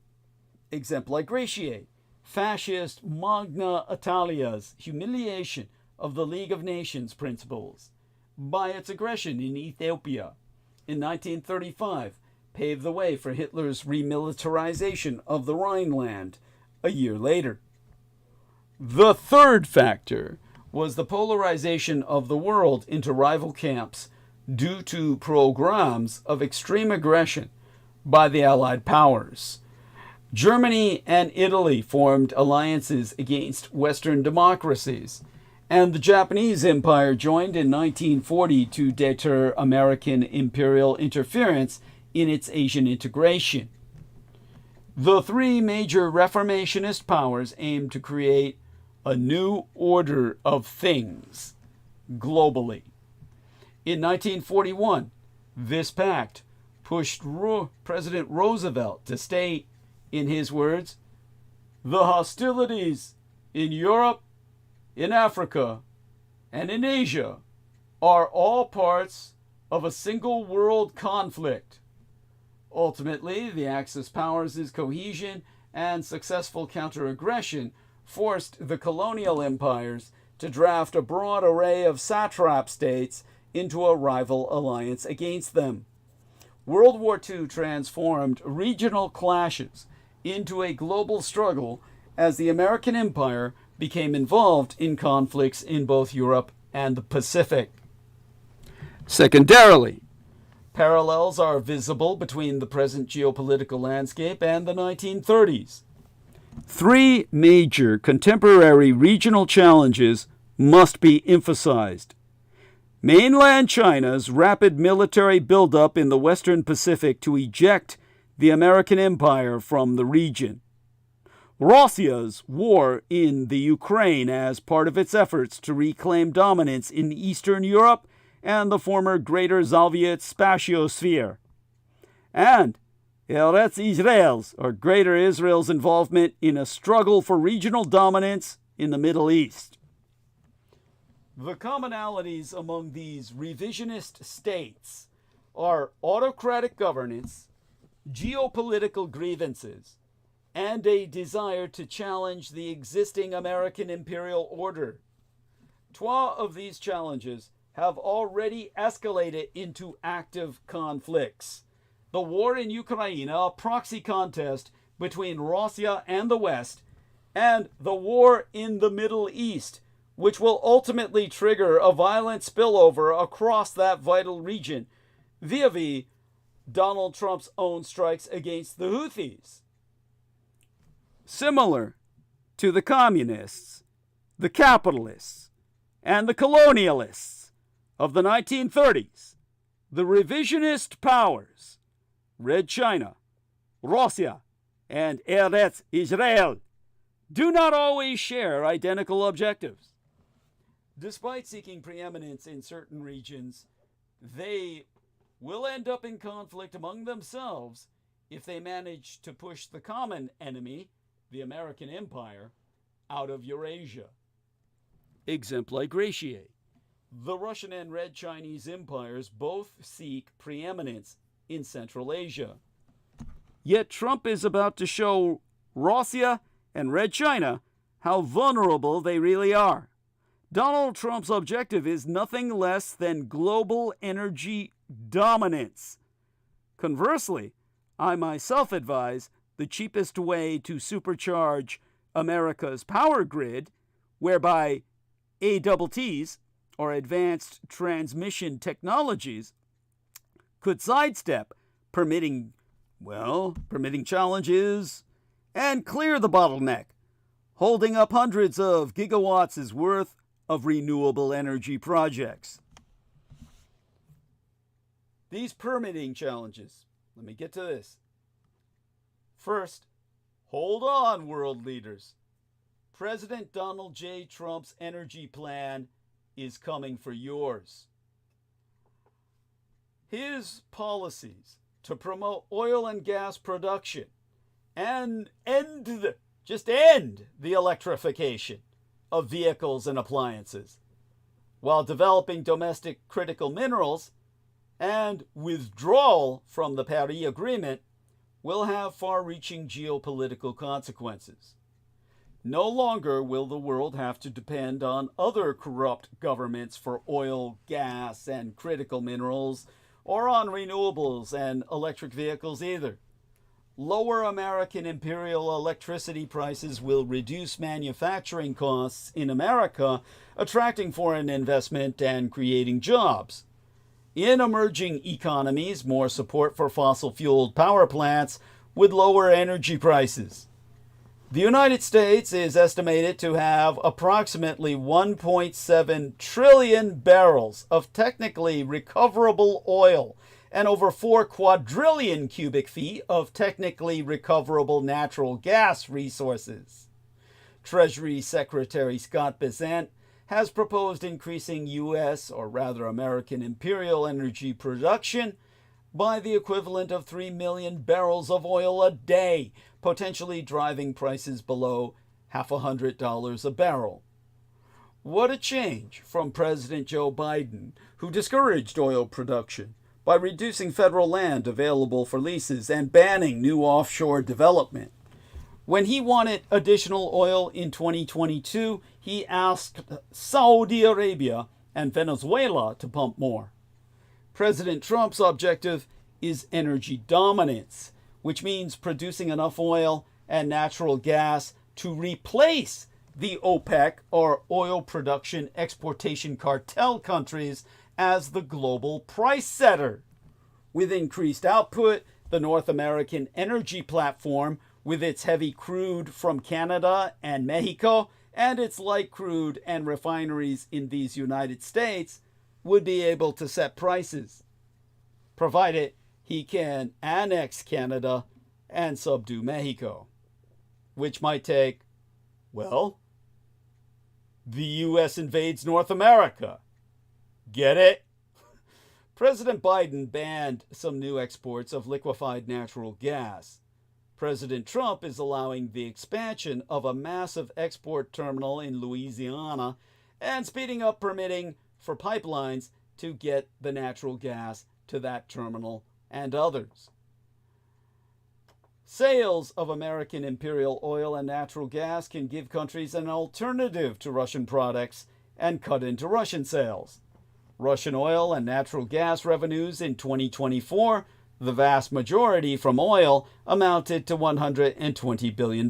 Exempli gratiae, fascist Magna Italia's humiliation of the League of Nations principles by its aggression in Ethiopia in 1935 paved the way for Hitler's remilitarization of the Rhineland a year later. The third factor was the polarization of the world into rival camps due to programs of extreme aggression by the Allied powers. Germany and Italy formed alliances against Western democracies, and the Japanese Empire joined in 1940 to deter American imperial interference in its Asian integration. The three major Reformationist powers aimed to create a new order of things globally. In 1941, this pact pushed President Roosevelt to state, in his words, "The hostilities in Europe, in Africa, and in Asia are all parts of a single world conflict." Ultimately, the Axis powers' cohesion and successful counter-aggression forced the colonial empires to draft a broad array of satrap states into a rival alliance against them. World War II transformed regional clashes into a global struggle as the American empire became involved in conflicts in both Europe and the Pacific. Secondarily, parallels are visible between the present geopolitical landscape and the 1930s. Three major contemporary regional challenges must be emphasized: mainland China's rapid military buildup in the Western Pacific to eject the American empire from the region, Russia's war in the Ukraine as part of its efforts to reclaim dominance in Eastern Europe and the former Greater Soviet spatiosphere, and Eretz Israel's, or Greater Israel's, involvement in a struggle for regional dominance in the Middle East. The commonalities among these revisionist states are autocratic governance, geopolitical grievances, and a desire to challenge the existing American imperial order. 12 of these challenges have already escalated into active conflicts. The war in Ukraine, a proxy contest between Russia and the West, and the war in the Middle East, which will ultimately trigger a violent spillover across that vital region via Donald Trump's own strikes against the Houthis. Similar to the communists, the capitalists, and the colonialists of the 1930s, the revisionist powers, Red China, Russia, and Eretz Israel, do not always share identical objectives. Despite seeking preeminence in certain regions, they will end up in conflict among themselves if they manage to push the common enemy, the American empire, out of Eurasia. Exempli gratiae. The Russian and Red Chinese empires both seek preeminence in Central Asia. Yet Trump is about to show Russia and Red China how vulnerable they really are. Donald Trump's objective is nothing less than global energy dominance. Conversely, I myself advise the cheapest way to supercharge America's power grid, whereby ATTs, or advanced transmission technologies, could sidestep permitting challenges and clear the bottleneck, holding up hundreds of gigawatts' worth of renewable energy projects. These permitting challenges, let me get to this. First, hold on, world leaders. President Donald J. Trump's energy plan is coming for yours. His policies to promote oil and gas production and end the electrification of vehicles and appliances, while developing domestic critical minerals and withdrawal from the Paris Agreement, will have far-reaching geopolitical consequences. No longer will the world have to depend on other corrupt governments for oil, gas, and critical minerals, or on renewables and electric vehicles either. Lower American imperial electricity prices will reduce manufacturing costs in America, attracting foreign investment and creating jobs. In emerging economies, more support for fossil-fueled power plants would lower energy prices. The United States is estimated to have approximately 1.7 trillion barrels of technically recoverable oil and over 4 quadrillion cubic feet of technically recoverable natural gas resources. Treasury Secretary Scott Bessent has proposed increasing U.S., or rather American imperial energy production by the equivalent of 3 million barrels of oil a day, potentially driving prices below $100 a barrel. What a change from President Joe Biden, who discouraged oil production by reducing federal land available for leases and banning new offshore development. When he wanted additional oil in 2022, he asked Saudi Arabia and Venezuela to pump more. President Trump's objective is energy dominance, which means producing enough oil and natural gas to replace the OPEC, or oil production exportation cartel countries, as the global price setter. With increased output, the North American energy platform, with its heavy crude from Canada and Mexico, and its light crude and refineries in these United States, would be able to set prices, provided he can annex Canada and subdue Mexico, which might take, well, the U.S. invades North America. Get it? President Biden banned some new exports of liquefied natural gas. President Trump is allowing the expansion of a massive export terminal in Louisiana and speeding up permitting for pipelines to get the natural gas to that terminal and others. Sales of American imperial oil and natural gas can give countries an alternative to Russian products and cut into Russian sales. Russian oil and natural gas revenues in 2024, the vast majority from oil, amounted to $120 billion,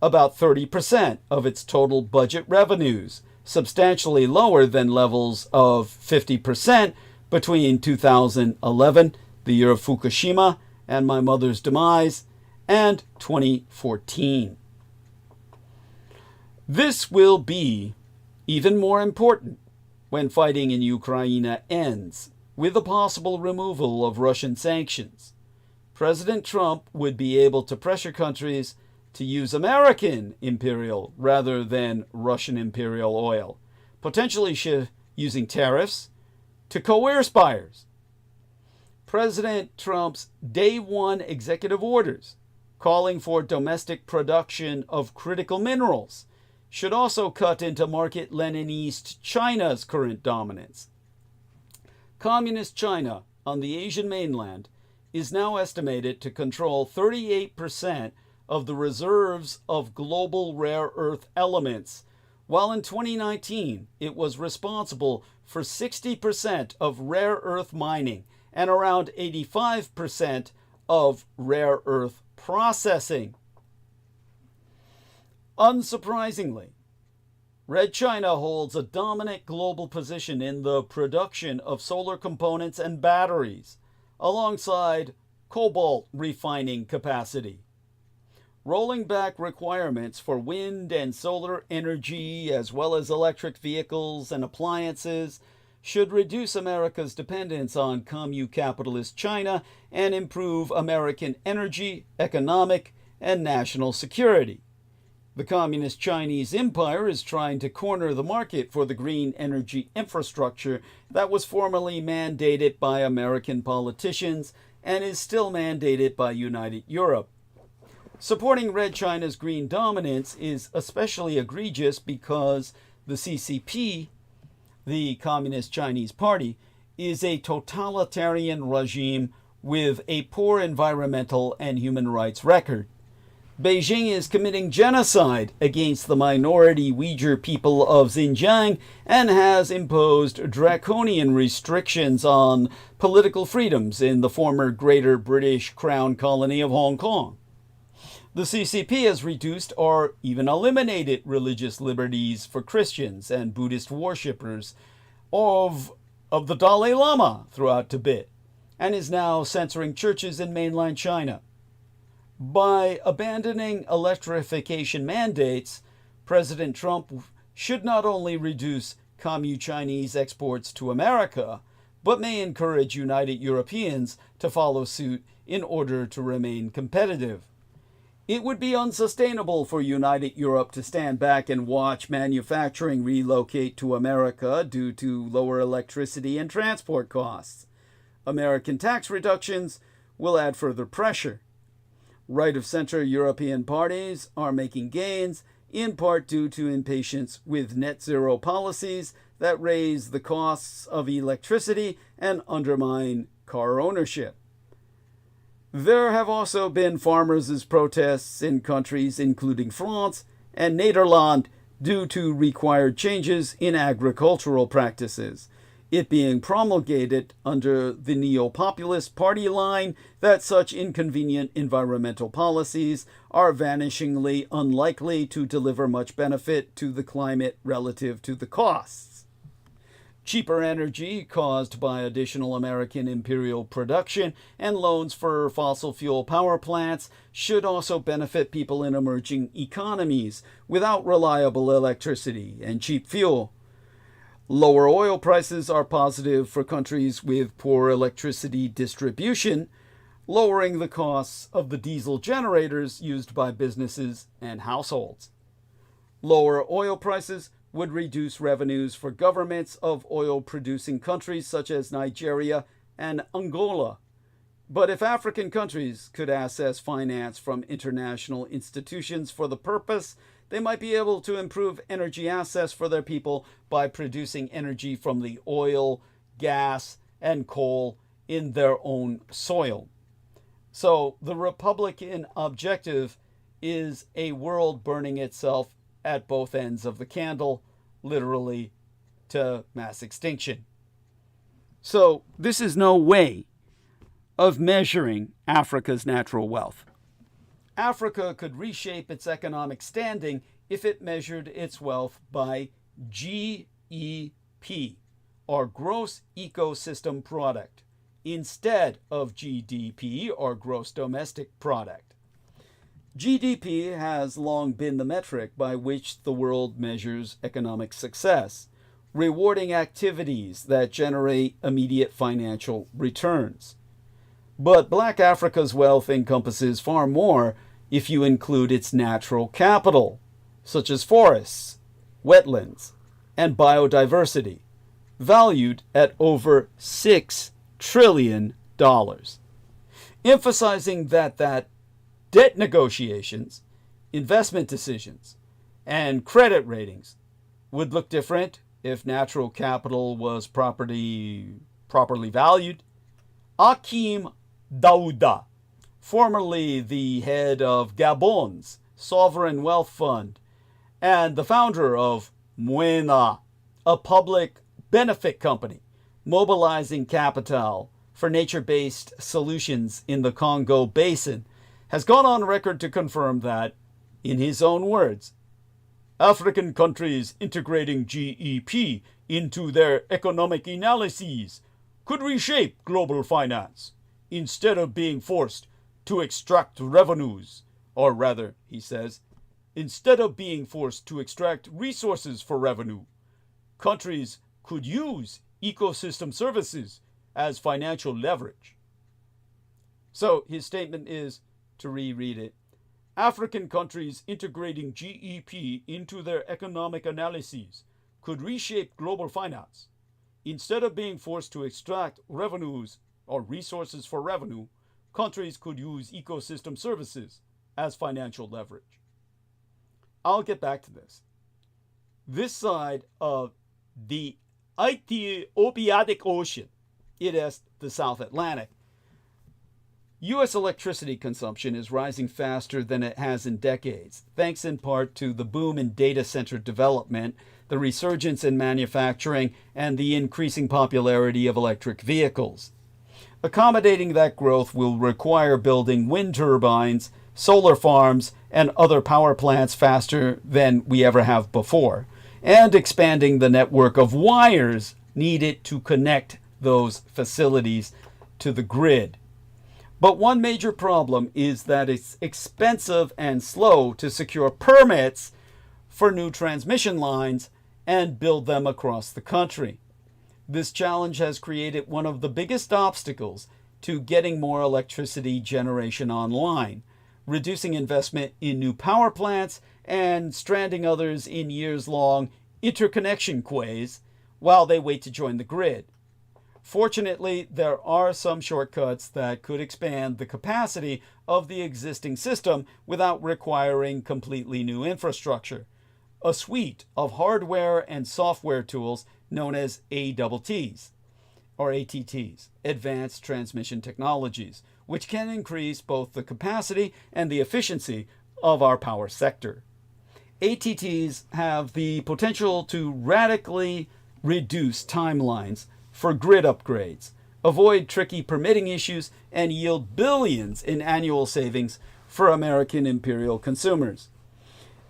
about 30% of its total budget revenues, substantially lower than levels of 50% between 2011, the year of Fukushima and my mother's demise, and 2014. This will be even more important when fighting in Ukraine ends, with the possible removal of Russian sanctions. President Trump would be able to pressure countries to use American imperial rather than Russian imperial oil, potentially using tariffs to coerce buyers. President Trump's Day 1 executive orders calling for domestic production of critical minerals should also cut into market Leninist China's current dominance. Communist China on the Asian mainland is now estimated to control 38% of the reserves of global rare earth elements, while in 2019 it was responsible for 60% of rare earth mining and around 85% of rare earth processing. Unsurprisingly, Red China holds a dominant global position in the production of solar components and batteries, alongside cobalt refining capacity. Rolling back requirements for wind and solar energy, as well as electric vehicles and appliances, should reduce America's dependence on commun-capitalist China and improve American energy, economic, and national security. The Communist Chinese Empire is trying to corner the market for the green energy infrastructure that was formerly mandated by American politicians and is still mandated by United Europe. Supporting Red China's green dominance is especially egregious because the CCP, the Communist Chinese Party, is a totalitarian regime with a poor environmental and human rights record. Beijing is committing genocide against the minority Uyghur people of Xinjiang and has imposed draconian restrictions on political freedoms in the former Greater British Crown Colony of Hong Kong. The CCP has reduced or even eliminated religious liberties for Christians and Buddhist worshippers of the Dalai Lama throughout Tibet, and is now censoring churches in mainland China. By abandoning electrification mandates, President Trump should not only reduce Commun-Chinese exports to America, but may encourage United Europeans to follow suit in order to remain competitive. It would be unsustainable for United Europe to stand back and watch manufacturing relocate to America due to lower electricity and transport costs. American tax reductions will add further pressure. Right-of-center European parties are making gains, in part due to impatience with net zero policies that raise the costs of electricity and undermine car ownership. There have also been farmers' protests in countries including France and Nederland due to required changes in agricultural practices, it being promulgated under the neo-populist party line that such inconvenient environmental policies are vanishingly unlikely to deliver much benefit to the climate relative to the costs. Cheaper energy caused by additional American imperial production and loans for fossil fuel power plants should also benefit people in emerging economies without reliable electricity and cheap fuel. Lower oil prices are positive for countries with poor electricity distribution, lowering the costs of the diesel generators used by businesses and households. Lower oil prices would reduce revenues for governments of oil-producing countries such as Nigeria and Angola. But if African countries could access finance from international institutions for the purpose, they might be able to improve energy access for their people by producing energy from the oil, gas, and coal in their own soil. So the Republican objective is a world burning itself at both ends of the candle, literally to mass extinction. So this is no way of measuring Africa's natural wealth. Africa could reshape its economic standing if it measured its wealth by GEP, or Gross Ecosystem Product, instead of GDP, or Gross Domestic Product. GDP has long been the metric by which the world measures economic success, rewarding activities that generate immediate financial returns. But Black Africa's wealth encompasses far more if you include its natural capital, such as forests, wetlands, and biodiversity, valued at over $6 trillion, emphasizing that debt negotiations, investment decisions, and credit ratings would look different if natural capital was properly valued. Hakim Daouda, formerly the head of Gabon's Sovereign Wealth Fund and the founder of MEMǳDy, a public benefit company mobilizing capital for nature-based solutions in the Congo Basin, has gone on record to confirm that, in his own words, African countries integrating GEP into their economic analyses could reshape global finance instead of being forced to extract revenues, or rather, he says, instead of being forced to extract resources for revenue. Countries could use ecosystem services as financial leverage. So his statement is, to reread it, African countries integrating GEP into their economic analyses could reshape global finance. Instead of being forced to extract revenues or resources for revenue, countries could use ecosystem services as financial leverage. I'll get back to this. This side of the Ethiopic Ocean, it is the South Atlantic, U.S. electricity consumption is rising faster than it has in decades, thanks in part to the boom in data center development, the resurgence in manufacturing, and the increasing popularity of electric vehicles. Accommodating that growth will require building wind turbines, solar farms, and other power plants faster than we ever have before, and expanding the network of wires needed to connect those facilities to the grid. But one major problem is that it's expensive and slow to secure permits for new transmission lines and build them across the country. This challenge has created one of the biggest obstacles to getting more electricity generation online, reducing investment in new power plants and stranding others in years-long interconnection quays while they wait to join the grid. Fortunately, there are some shortcuts that could expand the capacity of the existing system without requiring completely new infrastructure. A suite of hardware and software tools known as ATTs, Advanced Transmission Technologies, which can increase both the capacity and the efficiency of our power sector. ATTs have the potential to radically reduce timelines for grid upgrades, avoid tricky permitting issues, and yield billions in annual savings for American imperial consumers.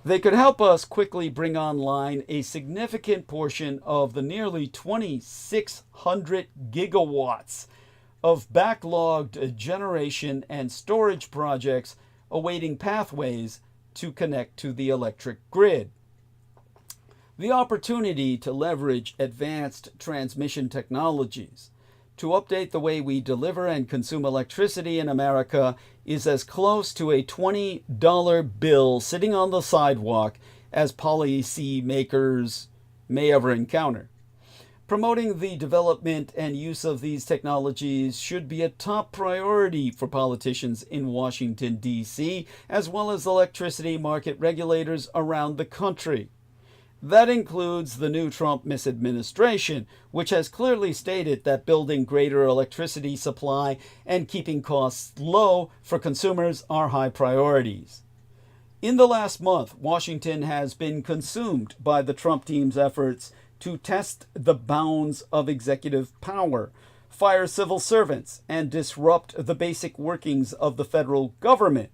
They could help us quickly bring online a significant portion of the nearly 2,600 gigawatts of backlogged generation and storage projects awaiting pathways to connect to the electric grid. The opportunity to leverage advanced transmission technologies to update the way we deliver and consume electricity in America is as close to a $20 bill sitting on the sidewalk as policy makers may ever encounter. Promoting the development and use of these technologies should be a top priority for politicians in Washington, D.C., as well as electricity market regulators around the country. That includes the new Trump administration, which has clearly stated that building greater electricity supply and keeping costs low for consumers are high priorities. In the last month, Washington has been consumed by the Trump team's efforts to test the bounds of executive power, fire civil servants, and disrupt the basic workings of the federal government.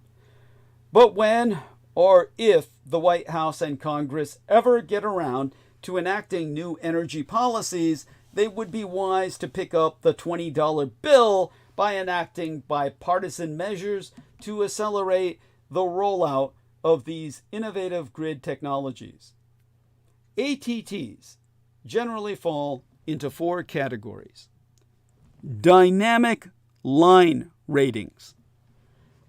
But when or if the White House and Congress ever get around to enacting new energy policies, they would be wise to pick up the $20 bill by enacting bipartisan measures to accelerate the rollout of these innovative grid technologies. ATTs generally fall into four categories. Dynamic line ratings,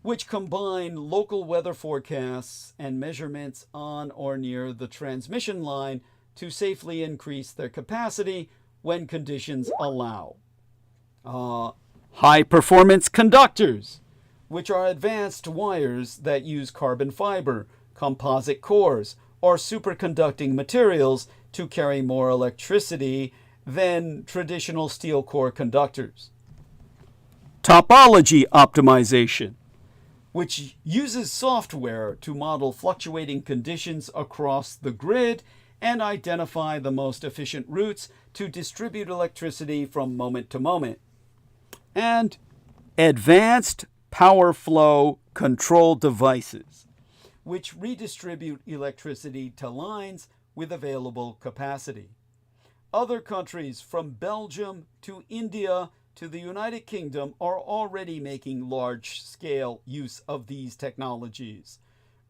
which combine local weather forecasts and measurements on or near the transmission line to safely increase their capacity when conditions allow. High-performance conductors, which are advanced wires that use carbon fiber, composite cores, or superconducting materials to carry more electricity than traditional steel core conductors. Topology optimization, which uses software to model fluctuating conditions across the grid and identify the most efficient routes to distribute electricity from moment to moment. And advanced power flow control devices, which redistribute electricity to lines with available capacity. Other countries from Belgium to India to the United Kingdom are already making large-scale use of these technologies.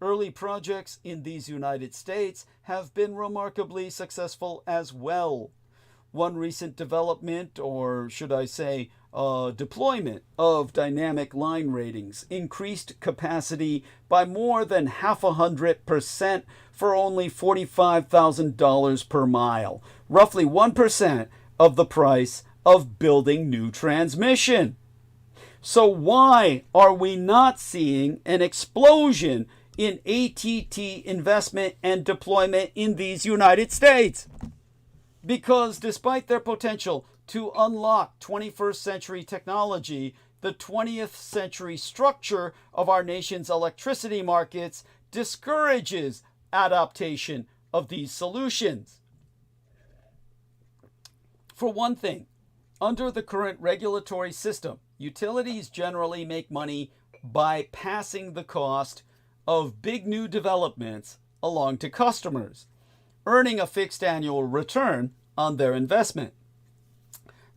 Early projects in these United States have been remarkably successful as well. One recent development, or should I say deployment, of dynamic line ratings increased capacity by more than 0.5% for only $45,000 per mile, roughly 1% of the price of building new transmission. So why are we not seeing an explosion in ATT investment and deployment in these United States? Because despite their potential to unlock 21st century technology, the 20th century structure of our nation's electricity markets discourages adaptation of these solutions. For one thing, under the current regulatory system, utilities generally make money by passing the cost of big new developments along to customers, earning a fixed annual return on their investment.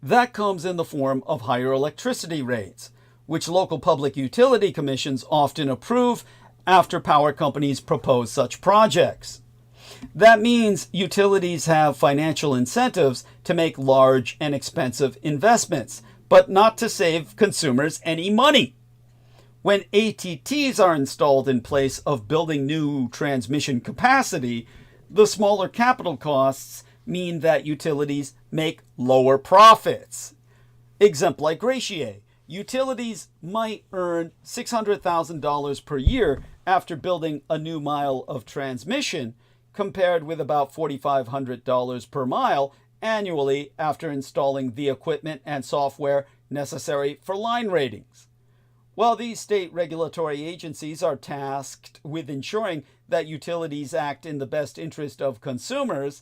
That comes in the form of higher electricity rates, which local public utility commissions often approve after power companies propose such projects. That means utilities have financial incentives to make large and expensive investments, but not to save consumers any money. When ATTs are installed in place of building new transmission capacity, the smaller capital costs mean that utilities make lower profits. Exemplification: utilities might earn $600,000 per year after building a new mile of transmission, compared with about $4,500 per mile annually after installing the equipment and software necessary for line ratings. While these state regulatory agencies are tasked with ensuring that utilities act in the best interest of consumers,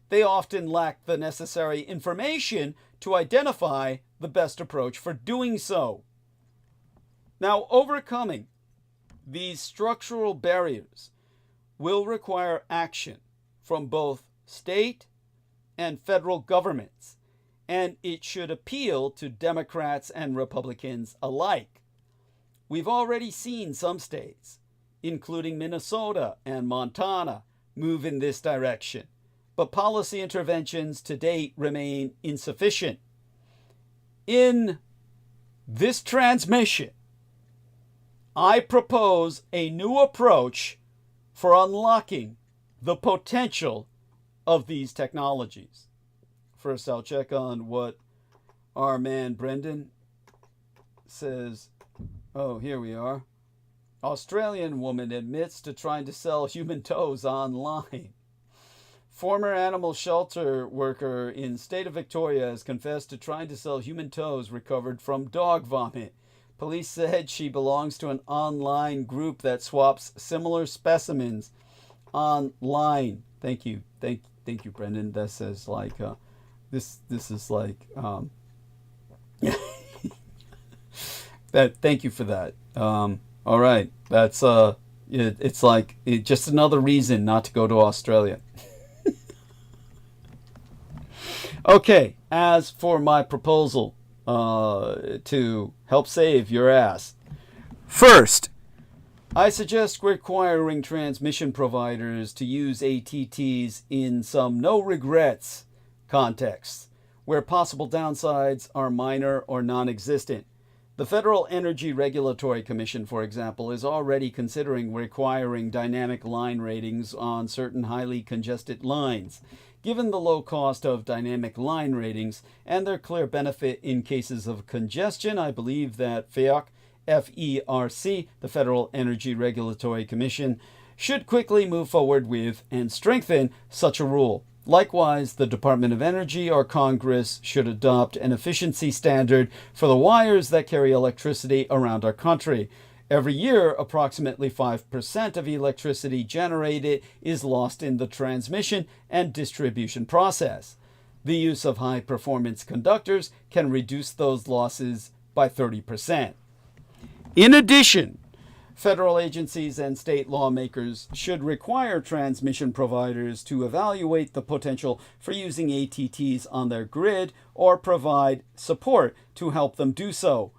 they often lack the necessary information to identify the best approach for doing so. Now, overcoming these structural barriers will require action from both state and federal governments, and it should appeal to Democrats and Republicans alike. We've already seen some states, including Minnesota and Montana, move in this direction, but policy interventions to date remain insufficient. In this transmission, I propose a new approach for unlocking the potential of these technologies. First, I'll check on what our man Brendan says. Oh, here we are. Australian woman admits to trying to sell human toes online. Former animal shelter worker in state of Victoria has confessed to trying to sell human toes recovered from dog vomit. Police said she belongs to an online group that swaps similar specimens online. Thank you, Brendan. That says like this is like that. Thank you for that. All right, that's it's like just another reason not to go to Australia. Okay, as for my proposal to help save your ass. First, I suggest requiring transmission providers to use ATTs in some no regrets contexts, where possible downsides are minor or non-existent. The Federal Energy Regulatory Commission, for example, is already considering requiring dynamic line ratings on certain highly congested lines, given the low cost of dynamic line ratings and their clear benefit in cases of congestion. I believe that FERC, F-E-R-C, the Federal Energy Regulatory Commission, should quickly move forward with and strengthen such a rule. Likewise, the Department of Energy or Congress should adopt an efficiency standard for the wires that carry electricity around our country. Every year, approximately 5% of electricity generated is lost in the transmission and distribution process. The use of high-performance conductors can reduce those losses by 30%. In addition, federal agencies and state lawmakers should require transmission providers to evaluate the potential for using ATTs on their grid or provide support to help them do so.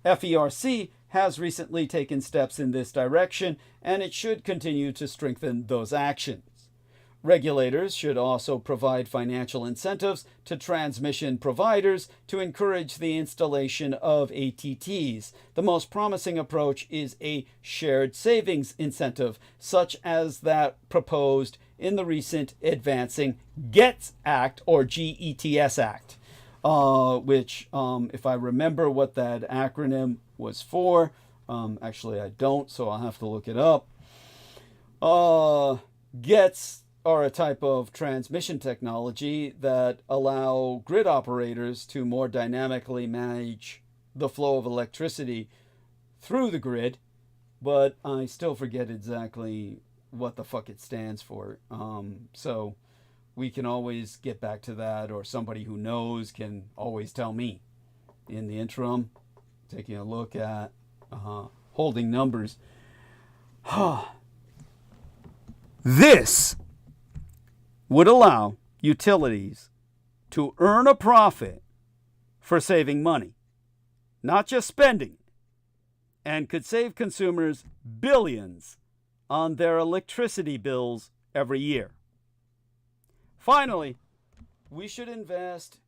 FERC has recently taken steps in this direction, and it should continue to strengthen those actions. Regulators should also provide financial incentives to transmission providers to encourage the installation of ATTs. The most promising approach is a shared savings incentive, such as that proposed in the recent Advancing GETS Act, or GETS Act, which, if I remember what that acronym was for, actually I don't, so I'll have to look it up. GETS are a type of transmission technology that allow grid operators to more dynamically manage the flow of electricity through the grid, but I still forget exactly what the fuck it stands for. So we can always get back to that, or somebody who knows can always tell me. In the interim, taking a look at holding numbers. This would allow utilities to earn a profit for saving money, not just spending it, and could save consumers billions on their electricity bills every year. Finally, we should invest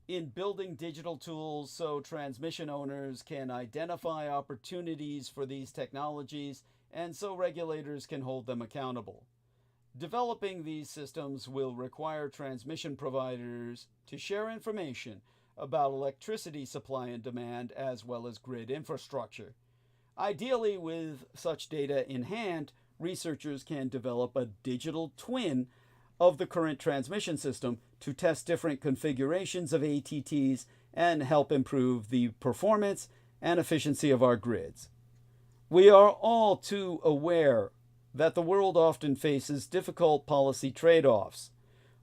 in building digital tools so transmission owners can identify opportunities for these technologies and so regulators can hold them accountable. Developing these systems will require transmission providers to share information about electricity supply and demand as well as grid infrastructure. Ideally, with such data in hand, researchers can develop a digital twin of the current transmission system to test different configurations of ATTs and help improve the performance and efficiency of our grids. We are all too aware that the world often faces difficult policy trade-offs,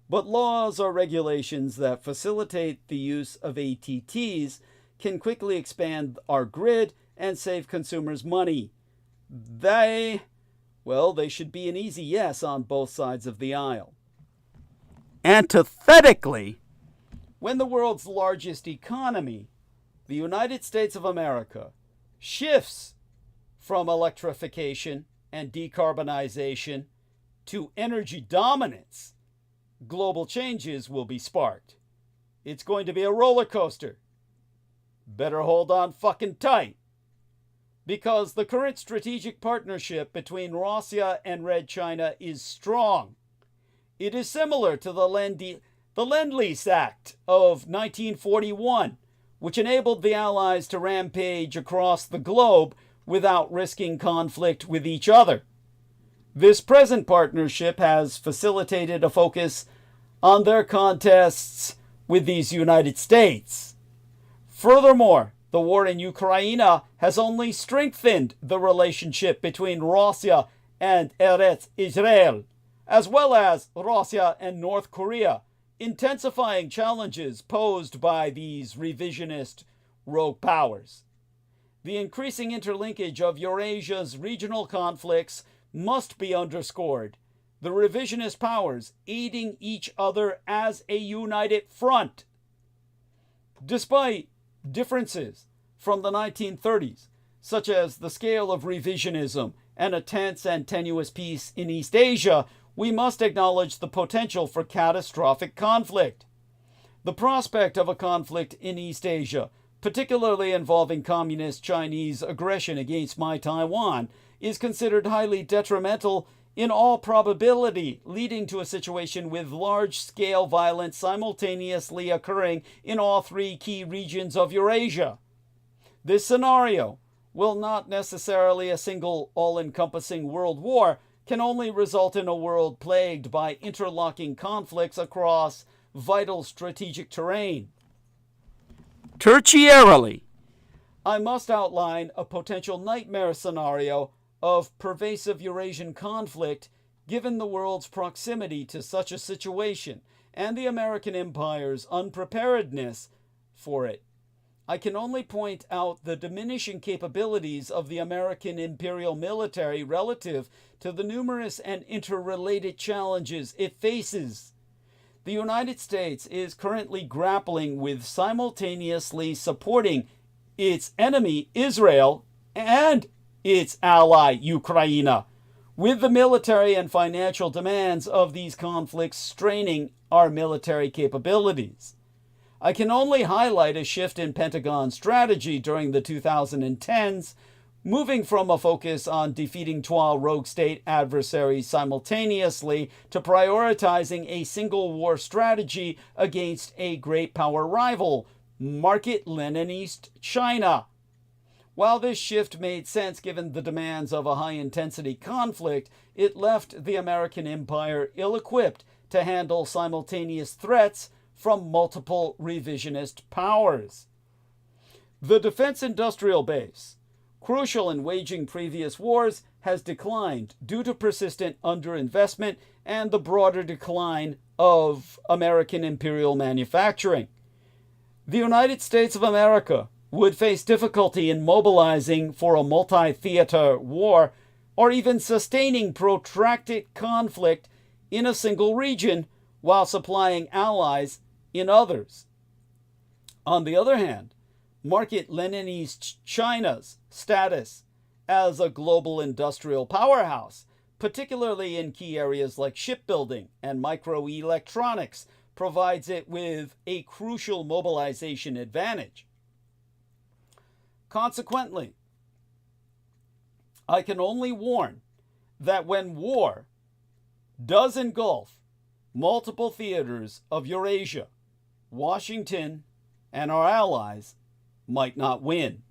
but laws or regulations that facilitate the use of ATTs can quickly expand our grid and save consumers money. They should be an easy yes on both sides of the aisle. Antithetically, when the world's largest economy, the United States of America, shifts from electrification and decarbonization to energy dominance, global changes will be sparked. It's going to be a roller coaster. Better hold on fucking tight, because the current strategic partnership between Russia and Red China is strong. It is similar to the Lend-Lease Act of 1941, which enabled the Allies to rampage across the globe without risking conflict with each other. This present partnership has facilitated a focus on their contests with these United States. Furthermore, the war in Ukraine has only strengthened the relationship between Russia and Eretz Israel, as well as Russia and North Korea, intensifying challenges posed by these revisionist rogue powers. The increasing interlinkage of Eurasia's regional conflicts must be underscored, the revisionist powers aiding each other as a united front. Despite differences from the 1930s, such as the scale of revisionism and a tense and tenuous peace in East Asia, we must acknowledge the potential for catastrophic conflict. The prospect of a conflict in East Asia, particularly involving communist Chinese aggression against my Taiwan, is considered highly detrimental in all probability leading to a situation with large-scale violence simultaneously occurring in all three key regions of Eurasia. This scenario, while not necessarily a single all-encompassing world war, can only result in a world plagued by interlocking conflicts across vital strategic terrain. Tertiarily, I must outline a potential nightmare scenario of pervasive Eurasian conflict given the world's proximity to such a situation and the American empire's unpreparedness for it. I can only point out the diminishing capabilities of the American imperial military relative to the numerous and interrelated challenges it faces. The United States is currently grappling with simultaneously supporting its enemy, Israel, and its ally, Ukraine, with the military and financial demands of these conflicts straining our military capabilities. I can only highlight a shift in Pentagon strategy during the 2010s, moving from a focus on defeating 12 rogue state adversaries simultaneously to prioritizing a single war strategy against a great power rival, Marxist-Leninist China. While this shift made sense given the demands of a high-intensity conflict, it left the American empire ill-equipped to handle simultaneous threats from multiple revisionist powers. The defense industrial base, crucial in waging previous wars, has declined due to persistent underinvestment and the broader decline of American imperial manufacturing. The United States of America would face difficulty in mobilizing for a multi-theater war or even sustaining protracted conflict in a single region while supplying allies in others. On the other hand, Marxist-Leninist China's status as a global industrial powerhouse, particularly in key areas like shipbuilding and microelectronics, provides it with a crucial mobilization advantage. Consequently, I can only warn that when war does engulf multiple theaters of Eurasia, Washington and our allies might not win.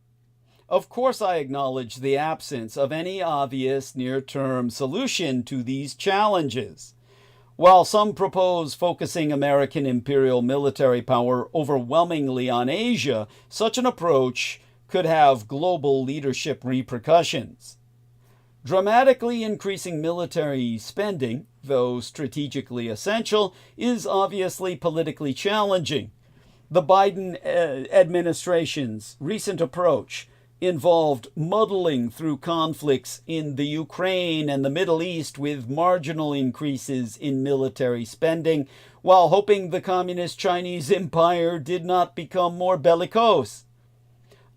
Of course, I acknowledge the absence of any obvious near-term solution to these challenges. While some propose focusing American imperial military power overwhelmingly on Asia, such an approach could have global leadership repercussions. Dramatically increasing military spending, though strategically essential, is obviously politically challenging. The Biden administration's recent approach involved muddling through conflicts in the Ukraine and the Middle East with marginal increases in military spending, while hoping the Communist Chinese Empire did not become more bellicose.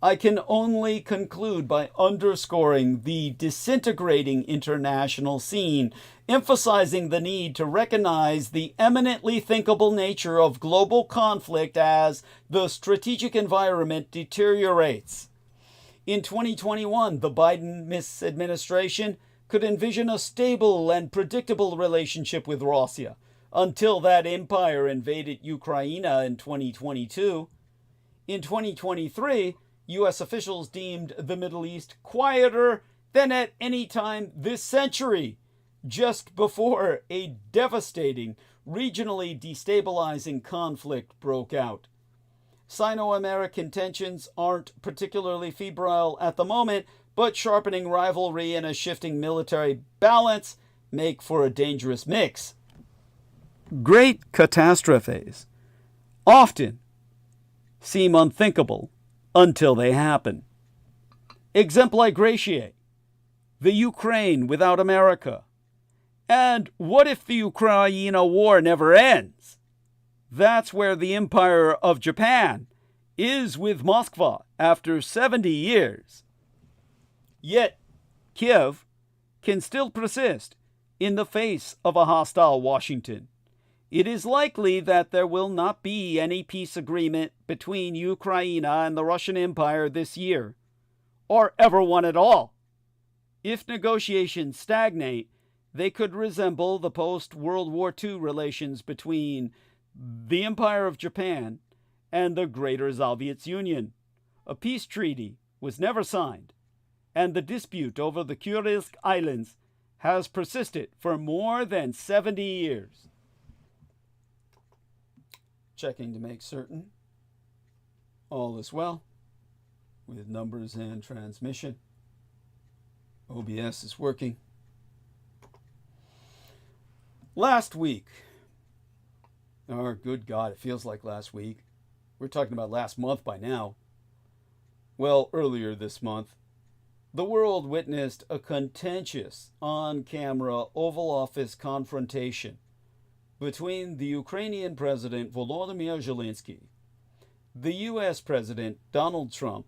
I can only conclude by underscoring the disintegrating international scene, emphasizing the need to recognize the eminently thinkable nature of global conflict as the strategic environment deteriorates. In 2021, the Biden administration could envision a stable and predictable relationship with Russia until that empire invaded Ukraine in 2022. In 2023, U.S. officials deemed the Middle East quieter than at any time this century, just before a devastating, regionally destabilizing conflict broke out. Sino-American tensions aren't particularly febrile at the moment, but sharpening rivalry and a shifting military balance make for a dangerous mix. Great catastrophes often seem unthinkable until they happen. Exempli gratiae, the Ukraine without America. And what if the Ukraine war never ends? That's where the Empire of Japan is with Moscow after 70 years. Yet, Kiev can still persist in the face of a hostile Washington. It is likely that there will not be any peace agreement between Ukraine and the Russian Empire this year, or ever one at all. If negotiations stagnate, they could resemble the post-World War II relations between the Empire of Japan and the Greater Soviet Union. A peace treaty was never signed, and the dispute over the Kurils Islands has persisted for more than 70 years. Checking to make certain all is well with numbers and transmission. OBS is working. Last week, oh good God, it feels like last week. We're talking about last month by now. Well, earlier this month, the world witnessed a contentious, on-camera Oval Office confrontation between the Ukrainian President Volodymyr Zelensky, the U.S. President Donald Trump,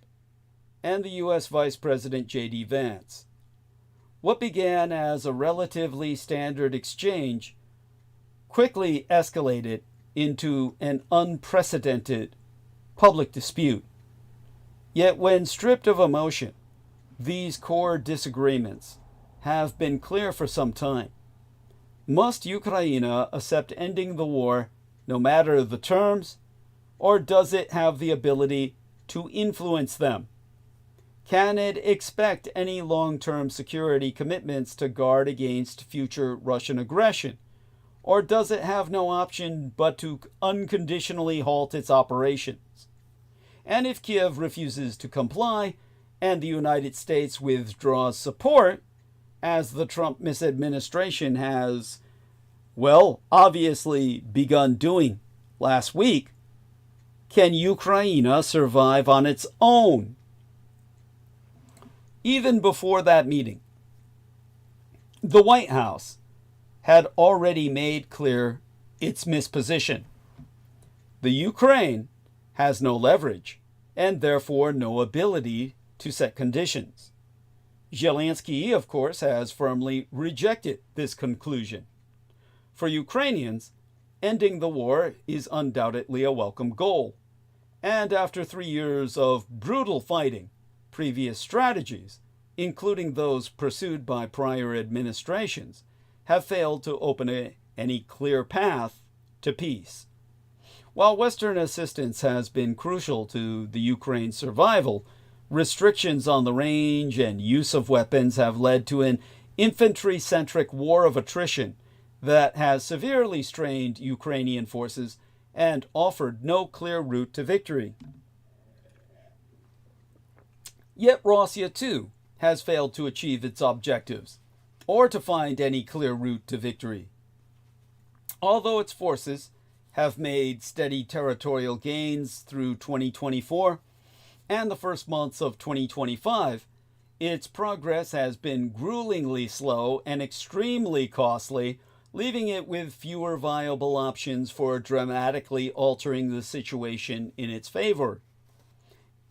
and the U.S. Vice President J.D. Vance. What began as a relatively standard exchange quickly escalated into an unprecedented public dispute. Yet when stripped of emotion, these core disagreements have been clear for some time. Must Ukraine accept ending the war, no matter the terms, or does it have the ability to influence them? Can it expect any long-term security commitments to guard against future Russian aggression? Or does it have no option but to unconditionally halt its operations? And if Kiev refuses to comply, and the United States withdraws support, as the Trump misadministration has, well, obviously begun doing last week, can Ukraine survive on its own? Even before that meeting, the White House had already made clear its misposition. The Ukraine has no leverage and therefore no ability to set conditions. Zelensky, of course, has firmly rejected this conclusion. For Ukrainians, ending the war is undoubtedly a welcome goal. And after 3 years of brutal fighting, previous strategies, including those pursued by prior administrations, have failed to open any clear path to peace. While Western assistance has been crucial to the Ukraine's survival, restrictions on the range and use of weapons have led to an infantry-centric war of attrition that has severely strained Ukrainian forces and offered no clear route to victory. Yet Russia, too, has failed to achieve its objectives, or to find any clear route to victory. Although its forces have made steady territorial gains through 2024 and the first months of 2025, its progress has been gruelingly slow and extremely costly, leaving it with fewer viable options for dramatically altering the situation in its favor.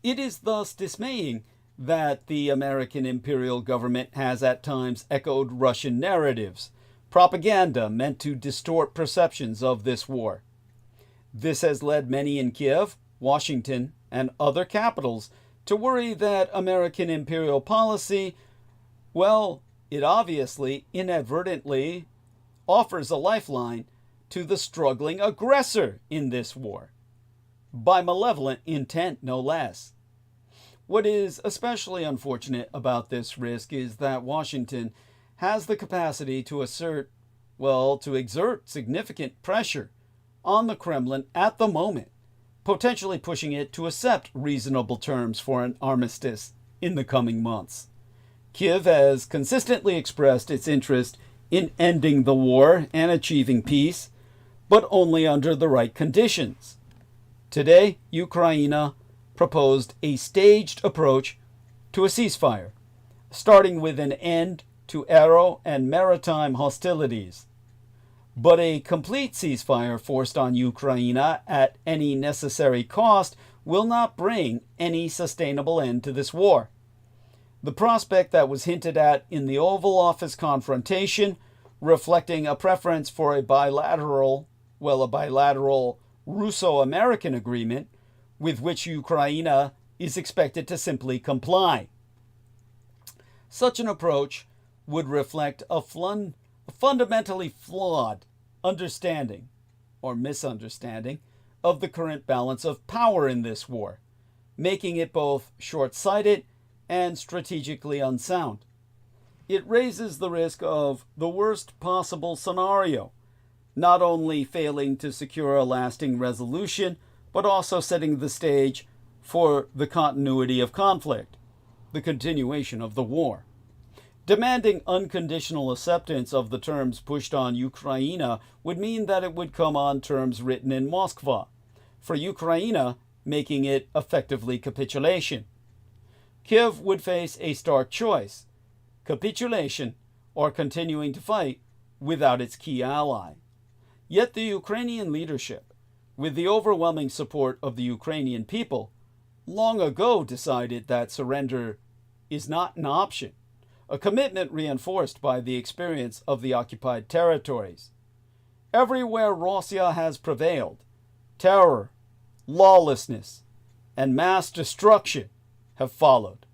It is thus dismaying that the American imperial government has at times echoed Russian narratives, propaganda meant to distort perceptions of this war. This has led many in Kiev, Washington, and other capitals to worry that American imperial policy, well, it obviously inadvertently offers a lifeline to the struggling aggressor in this war, by malevolent intent no less. What is especially unfortunate about this risk is that Washington has the capacity to exert significant pressure on the Kremlin at the moment, potentially pushing it to accept reasonable terms for an armistice in the coming months. Kiev has consistently expressed its interest in ending the war and achieving peace, but only under the right conditions. Today, Ukraine proposed a staged approach to a ceasefire, starting with an end to aero and maritime hostilities. But a complete ceasefire forced on Ukraine at any necessary cost will not bring any sustainable end to this war. The prospect that was hinted at in the Oval Office confrontation, reflecting a preference for a bilateral Russo-American agreement, with which Ukraine is expected to simply comply. Such an approach would reflect a a fundamentally flawed understanding or misunderstanding of the current balance of power in this war, making it both short-sighted and strategically unsound. It raises the risk of the worst possible scenario, not only failing to secure a lasting resolution, but also setting the stage for the continuity of conflict, the continuation of the war. Demanding unconditional acceptance of the terms pushed on Ukraine would mean that it would come on terms written in Moscow, for Ukraine making it effectively capitulation. Kiev would face a stark choice: capitulation or continuing to fight without its key ally. Yet the Ukrainian leadership, with the overwhelming support of the Ukrainian people, long ago decided that surrender is not an option, a commitment reinforced by the experience of the occupied territories. Everywhere Russia has prevailed, terror, lawlessness, and mass destruction have followed.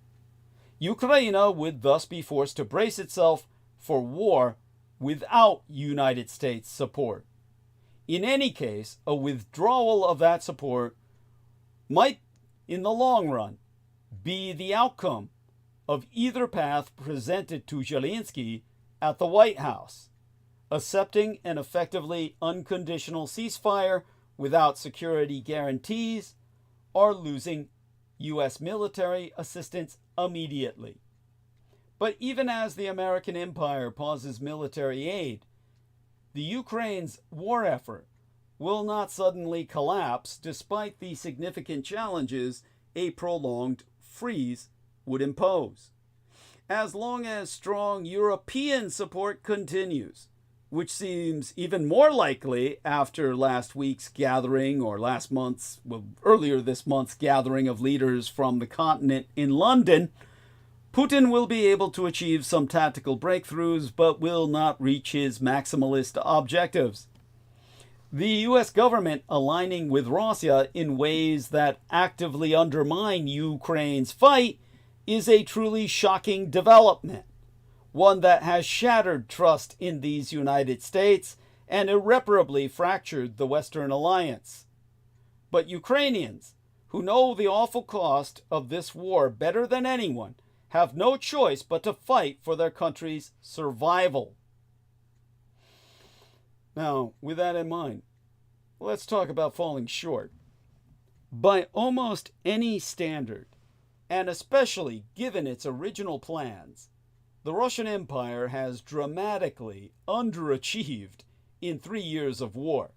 Ukraine would thus be forced to brace itself for war without United States support. In any case, a withdrawal of that support might, in the long run, be the outcome of either path presented to Zelensky at the White House: accepting an effectively unconditional ceasefire without security guarantees, or losing U.S. military assistance immediately. But even as the American empire pauses military aid, the Ukraine's war effort will not suddenly collapse despite the significant challenges a prolonged freeze would impose. As long as strong European support continues, which seems even more likely after last week's gathering, or earlier this month's gathering of leaders from the continent in London, Putin will be able to achieve some tactical breakthroughs, but will not reach his maximalist objectives. The U.S. government aligning with Russia in ways that actively undermine Ukraine's fight is a truly shocking development, one that has shattered trust in these United States and irreparably fractured the Western alliance. But Ukrainians, who know the awful cost of this war better than anyone, have no choice but to fight for their country's survival. Now, with that in mind, let's talk about falling short. By almost any standard, and especially given its original plans, the Russian Empire has dramatically underachieved in 3 years of war.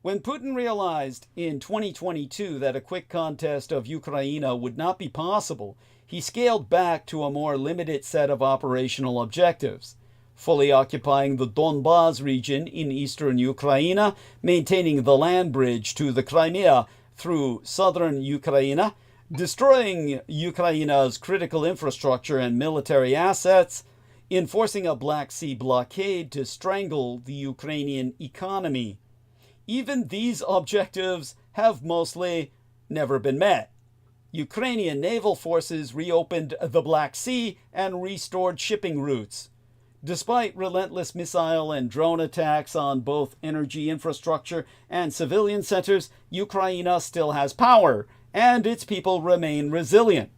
When Putin realized in 2022 that a quick contest of Ukraine would not be possible, he scaled back to a more limited set of operational objectives: fully occupying the Donbas region in eastern Ukraine, maintaining the land bridge to the Crimea through southern Ukraine, destroying Ukraine's critical infrastructure and military assets, enforcing a Black Sea blockade to strangle the Ukrainian economy. Even these objectives have mostly never been met. Ukrainian naval forces reopened the Black Sea and restored shipping routes. Despite relentless missile and drone attacks on both energy infrastructure and civilian centers, Ukraine still has power, and its people remain resilient.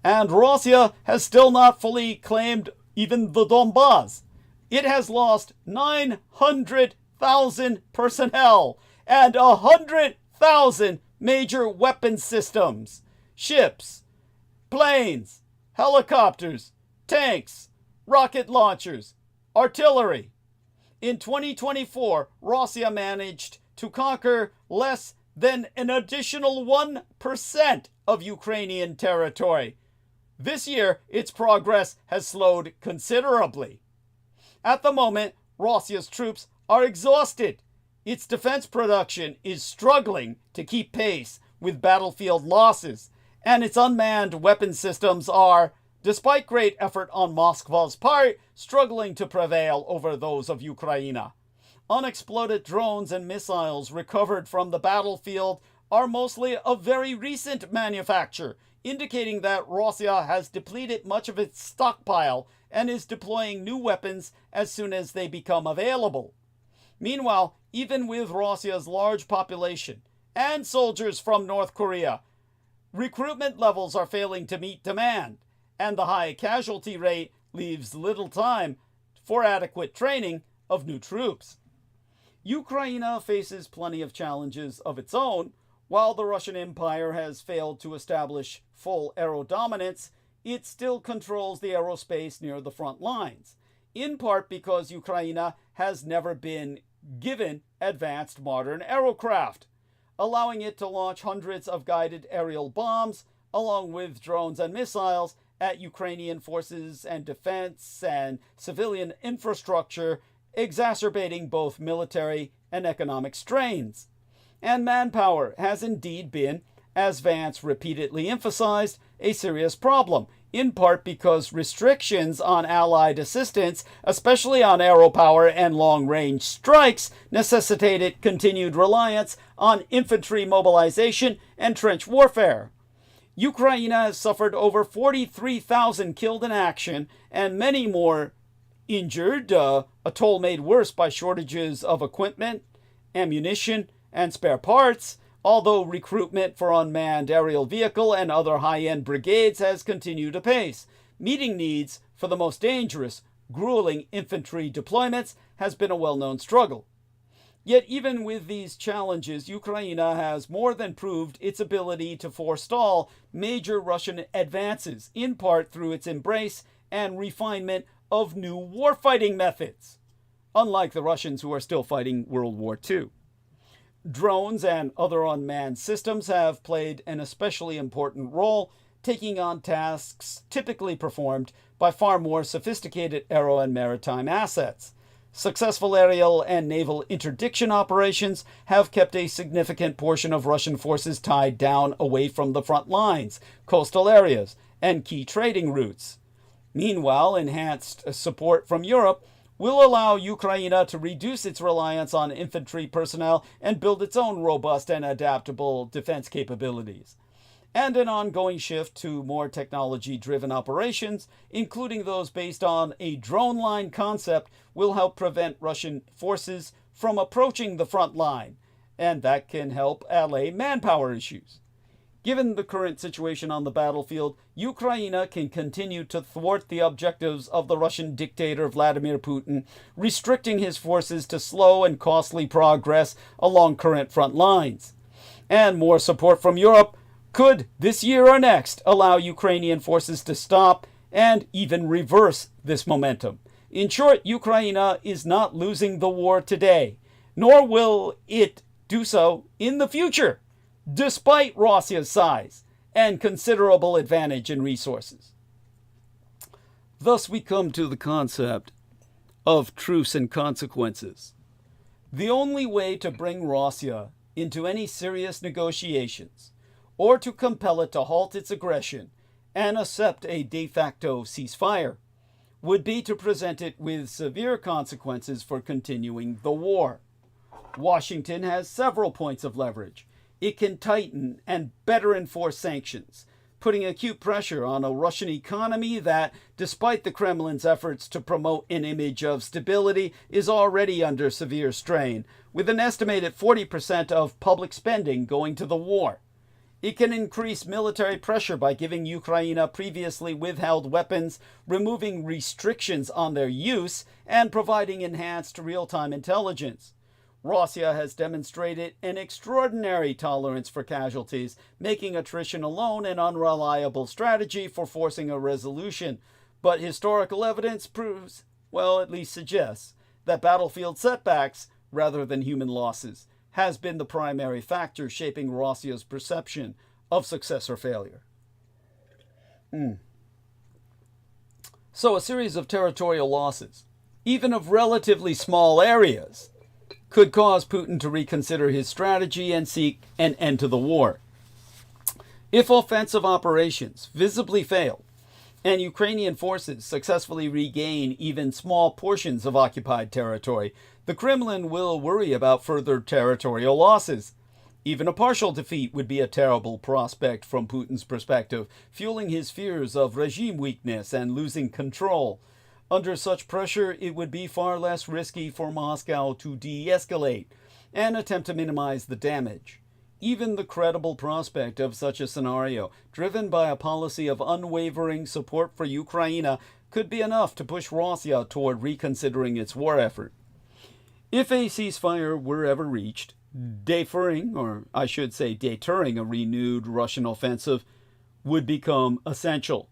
And Russia has still not fully claimed even the Donbas. It has lost 900,000 personnel and 100,000 major weapon systems: ships, planes, helicopters, tanks, rocket launchers, artillery. In 2024, Russia managed to conquer less than an additional 1% of Ukrainian territory. This year, its progress has slowed considerably. At the moment, Russia's troops are exhausted. Its defense production is struggling to keep pace with battlefield losses, and its unmanned weapon systems are, despite great effort on Moscow's part, struggling to prevail over those of Ukraine. Unexploded drones and missiles recovered from the battlefield are mostly of very recent manufacture, indicating that Russia has depleted much of its stockpile and is deploying new weapons as soon as they become available. Meanwhile, even with Russia's large population and soldiers from North Korea, recruitment levels are failing to meet demand, and the high casualty rate leaves little time for adequate training of new troops. Ukraine faces plenty of challenges of its own. While the Russian Empire has failed to establish full aero dominance, it still controls the aerospace near the front lines, in part because Ukraine has never been given advanced modern aerocraft, allowing it to launch hundreds of guided aerial bombs, along with drones and missiles, at Ukrainian forces and defense and civilian infrastructure, exacerbating both military and economic strains. And manpower has indeed been, as Vance repeatedly emphasized, a serious problem, in part because restrictions on Allied assistance, especially on aero power and long-range strikes, necessitated continued reliance on infantry mobilization and trench warfare. Ukraine has suffered over 43,000 killed in action and many more injured, a toll made worse by shortages of equipment, ammunition, and spare parts, although recruitment for unmanned aerial vehicle and other high-end brigades has continued apace. Meeting needs for the most dangerous, grueling infantry deployments has been a well-known struggle. Yet even with these challenges, Ukraine has more than proved its ability to forestall major Russian advances, in part through its embrace and refinement of new warfighting methods, unlike the Russians who are still fighting World War II. Drones and other unmanned systems have played an especially important role, taking on tasks typically performed by far more sophisticated aero and maritime assets. Successful aerial and naval interdiction operations have kept a significant portion of Russian forces tied down away from the front lines, coastal areas, and key trading routes. Meanwhile, enhanced support from Europe will allow Ukraine to reduce its reliance on infantry personnel and build its own robust and adaptable defense capabilities. And an ongoing shift to more technology-driven operations, including those based on a drone line concept, will help prevent Russian forces from approaching the front line, and that can help allay manpower issues. Given the current situation on the battlefield, Ukraine can continue to thwart the objectives of the Russian dictator Vladimir Putin, restricting his forces to slow and costly progress along current front lines. And more support from Europe could, this year or next, allow Ukrainian forces to stop and even reverse this momentum. In short, Ukraine is not losing the war today, nor will it do so in the future, despite Russia's size and considerable advantage in resources. Thus we come to the concept of truce and consequences. The only way to bring Russia into any serious negotiations, or to compel it to halt its aggression and accept a de facto ceasefire, would be to present it with severe consequences for continuing the war. Washington has several points of leverage. It can tighten and better enforce sanctions, putting acute pressure on a Russian economy that, despite the Kremlin's efforts to promote an image of stability, is already under severe strain, with an estimated 40% of public spending going to the war. It can increase military pressure by giving Ukraine previously withheld weapons, removing restrictions on their use, and providing enhanced real-time intelligence. Russia has demonstrated an extraordinary tolerance for casualties, making attrition alone an unreliable strategy for forcing a resolution. But historical evidence proves, well, at least suggests, that battlefield setbacks, rather than human losses, has been the primary factor shaping Russia's perception of success or failure. So a series of territorial losses, even of relatively small areas, could cause Putin to reconsider his strategy and seek an end to the war. If offensive operations visibly fail, and Ukrainian forces successfully regain even small portions of occupied territory, the Kremlin will worry about further territorial losses. Even a partial defeat would be a terrible prospect from Putin's perspective, fueling his fears of regime weakness and losing control. Under such pressure, it would be far less risky for Moscow to de-escalate and attempt to minimize the damage. Even the credible prospect of such a scenario, driven by a policy of unwavering support for Ukraine, could be enough to push Russia toward reconsidering its war effort. If a ceasefire were ever reached, deferring, or I should say deterring, a renewed Russian offensive would become essential.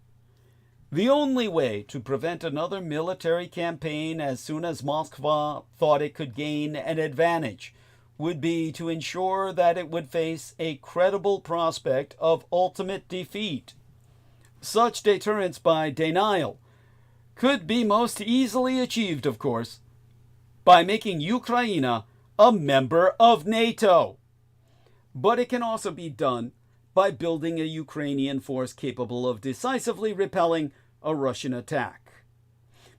The only way to prevent another military campaign as soon as Moscow thought it could gain an advantage would be to ensure that it would face a credible prospect of ultimate defeat. Such deterrence by denial could be most easily achieved, of course, by making Ukraine a member of NATO. But it can also be done by building a Ukrainian force capable of decisively repelling a Russian attack.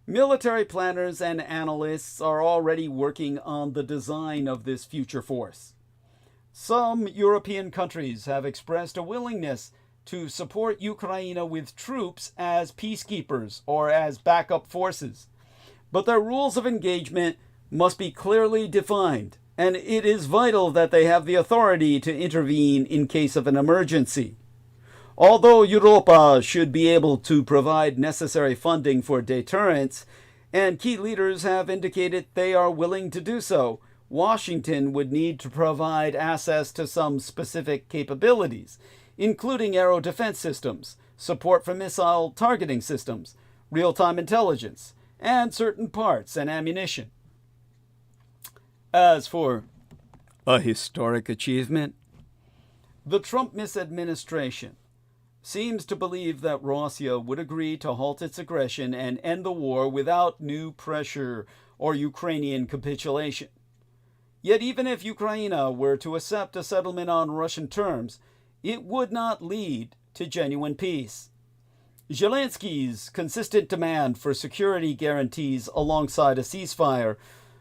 Military planners and analysts are already working on the design of this future force. Some European countries have expressed a willingness to support Ukraine with troops as peacekeepers or as backup forces, but their rules of engagement must be clearly defined, and it is vital that they have the authority to intervene in case of an emergency. Although Europa should be able to provide necessary funding for deterrence, and key leaders have indicated they are willing to do so, Washington would need to provide access to some specific capabilities, including aero defense systems, support for missile targeting systems, real-time intelligence, and certain parts and ammunition. As for a historic achievement, the Trump misadministration seems to believe that Russia would agree to halt its aggression and end the war without new pressure or Ukrainian capitulation. Yet even if Ukraine were to accept a settlement on Russian terms, it would not lead to genuine peace. Zelensky's consistent demand for security guarantees alongside a ceasefire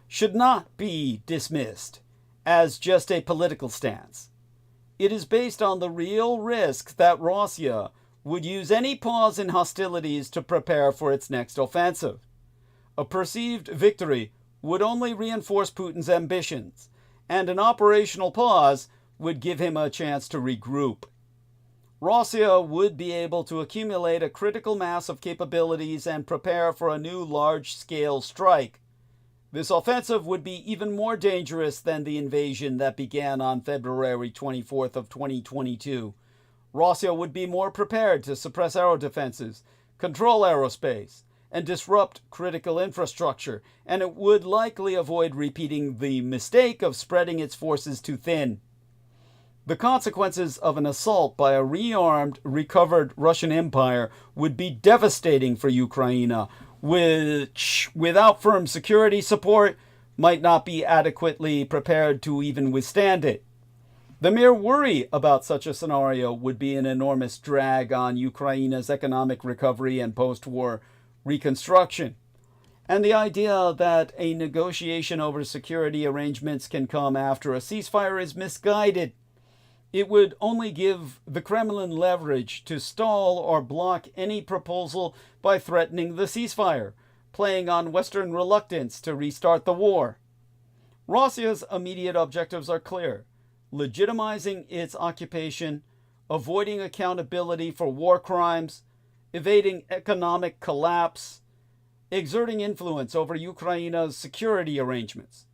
should not be dismissed as just a political stance. It is based on the real risk that Russia would use any pause in hostilities to prepare for its next offensive. A perceived victory would only reinforce Putin's ambitions, and an operational pause would give him a chance to regroup. Russia would be able to accumulate a critical mass of capabilities and prepare for a new large-scale strike. This offensive would be even more dangerous than the invasion that began on February 24th of 2022. Russia would be more prepared to suppress aero defenses, control aerospace, and disrupt critical infrastructure, and it would likely avoid repeating the mistake of spreading its forces too thin. The consequences of an assault by a rearmed, recovered Russian Empire would be devastating for Ukraine, which, without firm security support, might not be adequately prepared to even withstand it. The mere worry about such a scenario would be an enormous drag on Ukraine's economic recovery and post-war reconstruction. And the idea that a negotiation over security arrangements can come after a ceasefire is misguided. It would only give the Kremlin leverage to stall or block any proposal by threatening the ceasefire, playing on Western reluctance to restart the war. Russia's immediate objectives are clear: legitimizing its occupation, avoiding accountability for war crimes, evading economic collapse, exerting influence over Ukraine's security arrangements.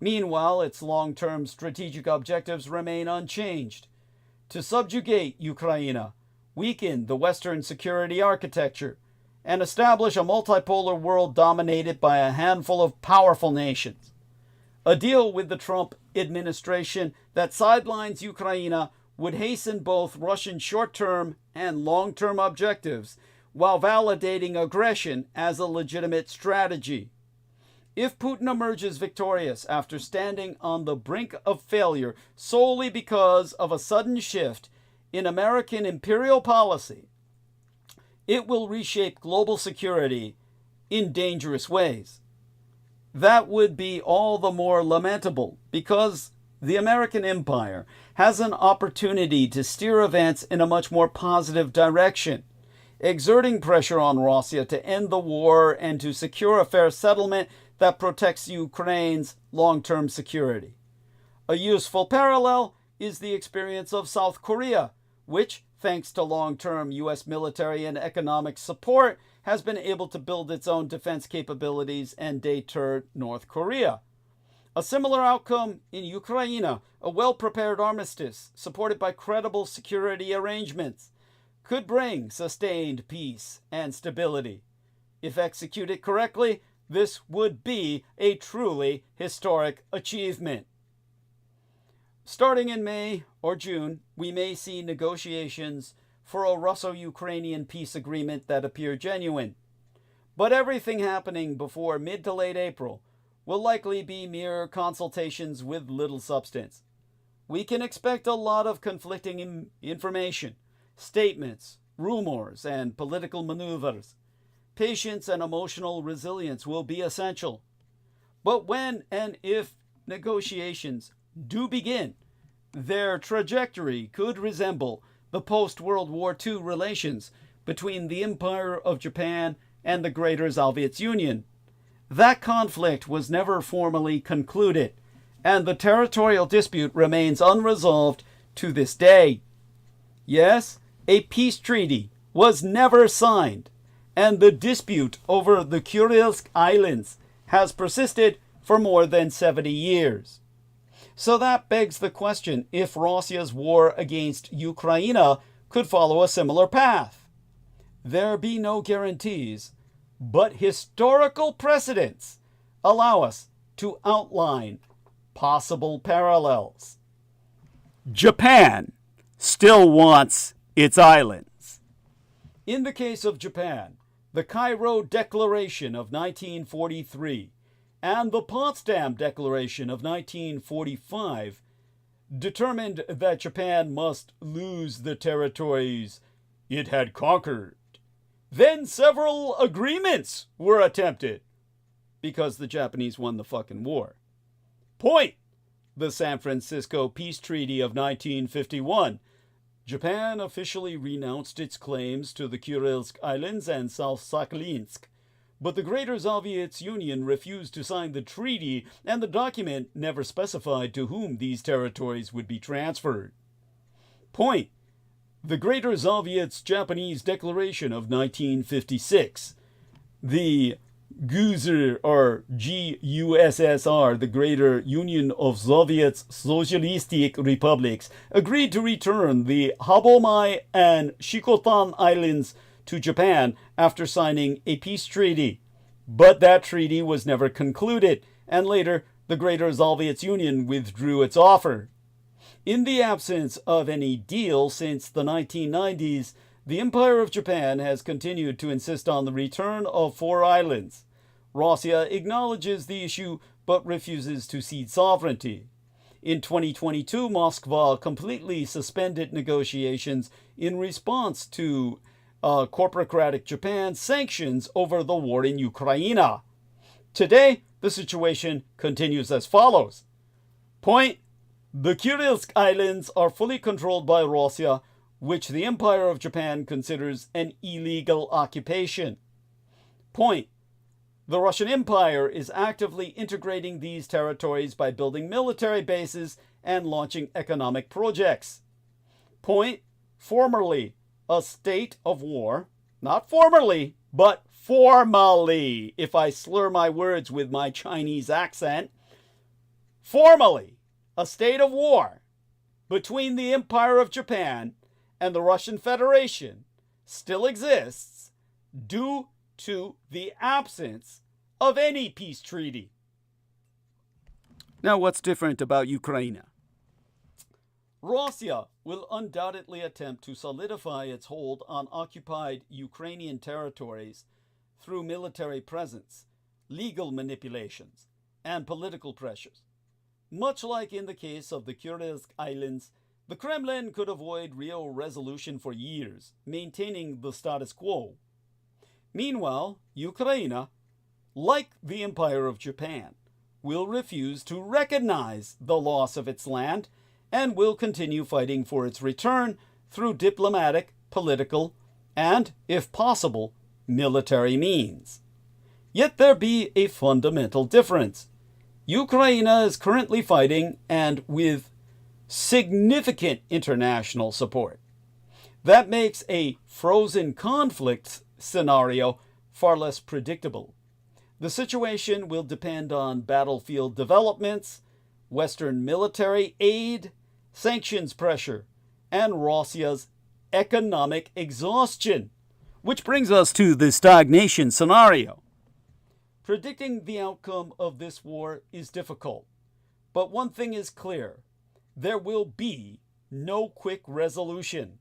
Meanwhile, its long-term strategic objectives remain unchanged: to subjugate Ukraine, weaken the Western security architecture, and establish a multipolar world dominated by a handful of powerful nations. A deal with the Trump administration that sidelines Ukraine would hasten both Russian short-term and long-term objectives while validating aggression as a legitimate strategy. If Putin emerges victorious after standing on the brink of failure solely because of a sudden shift in American imperial policy, it will reshape global security in dangerous ways. That would be all the more lamentable because the American empire has an opportunity to steer events in a much more positive direction, exerting pressure on Russia to end the war and to secure a fair settlement that protects Ukraine's long-term security. A useful parallel is the experience of South Korea, which, thanks to long-term U.S. military and economic support, has been able to build its own defense capabilities and deter North Korea. A similar outcome in Ukraine, a well-prepared armistice supported by credible security arrangements, could bring sustained peace and stability. If executed correctly, this would be a truly historic achievement. Starting in May or June, we may see negotiations for a Russo-Ukrainian peace agreement that appear genuine. But everything happening before mid to late April will likely be mere consultations with little substance. We can expect a lot of conflicting information, statements, rumors, and political maneuvers. Patience and emotional resilience will be essential. But when and if negotiations do begin, their trajectory could resemble the post-World War II relations between the Empire of Japan and the Greater Soviet Union. That conflict was never formally concluded, and the territorial dispute remains unresolved to this day. Yes, a peace treaty was never signed, and the dispute over the Kurils Islands has persisted for more than 70 years. So that begs the question if Russia's war against Ukraine could follow a similar path. There be no guarantees, but historical precedents allow us to outline possible parallels. Japan still wants its islands. In the case of Japan, the Cairo Declaration of 1943 and the Potsdam Declaration of 1945 determined that Japan must lose the territories it had conquered. Then several agreements were attempted because the Japanese won the fucking war. Point: the San Francisco Peace Treaty of 1951. Japan officially renounced its claims to the Kurils Islands and South Sakhalinsk, but the Greater Soviet Union refused to sign the treaty, and the document never specified to whom these territories would be transferred. Point: the Greater Soviet-Japanese Declaration of 1956. The GUSR, or GUSSR, the Greater Union of Soviet Socialistic Republics, agreed to return the Habomai and Shikotan Islands to Japan after signing a peace treaty. But that treaty was never concluded, and later the Greater Soviet Union withdrew its offer. In the absence of any deal since the 1990s, the Empire of Japan has continued to insist on the return of 4 islands. Russia acknowledges the issue but refuses to cede sovereignty. In 2022, Moscow completely suspended negotiations in response to corporocratic Japan's sanctions over the war in Ukraine. Today, the situation continues as follows. Point: the Kurils Islands are fully controlled by Russia, which the Empire of Japan considers an illegal occupation. Point: the Russian Empire is actively integrating these territories by building military bases and launching economic projects. Point: formerly a state of war, not formerly, but formally, if I slur my words with my Chinese accent, formally a state of war between the Empire of Japan and the Russian Federation still exists due to the absence of any peace treaty. Now, what's different about Ukraine? Russia will undoubtedly attempt to solidify its hold on occupied Ukrainian territories through military presence, legal manipulations, and political pressures. Much like in the case of the Kurils Islands, the Kremlin could avoid real resolution for years, maintaining the status quo. Meanwhile, Ukraine, like the Empire of Japan, will refuse to recognize the loss of its land and will continue fighting for its return through diplomatic, political, and, if possible, military means. Yet there be a fundamental difference. Ukraine is currently fighting and with significant international support. That makes a frozen conflict scenario far less predictable. The situation will depend on battlefield developments, Western military aid, sanctions pressure, and Russia's economic exhaustion, which brings us to the stagnation scenario. Predicting the outcome of this war is difficult, but one thing is clear: there will be no quick resolution.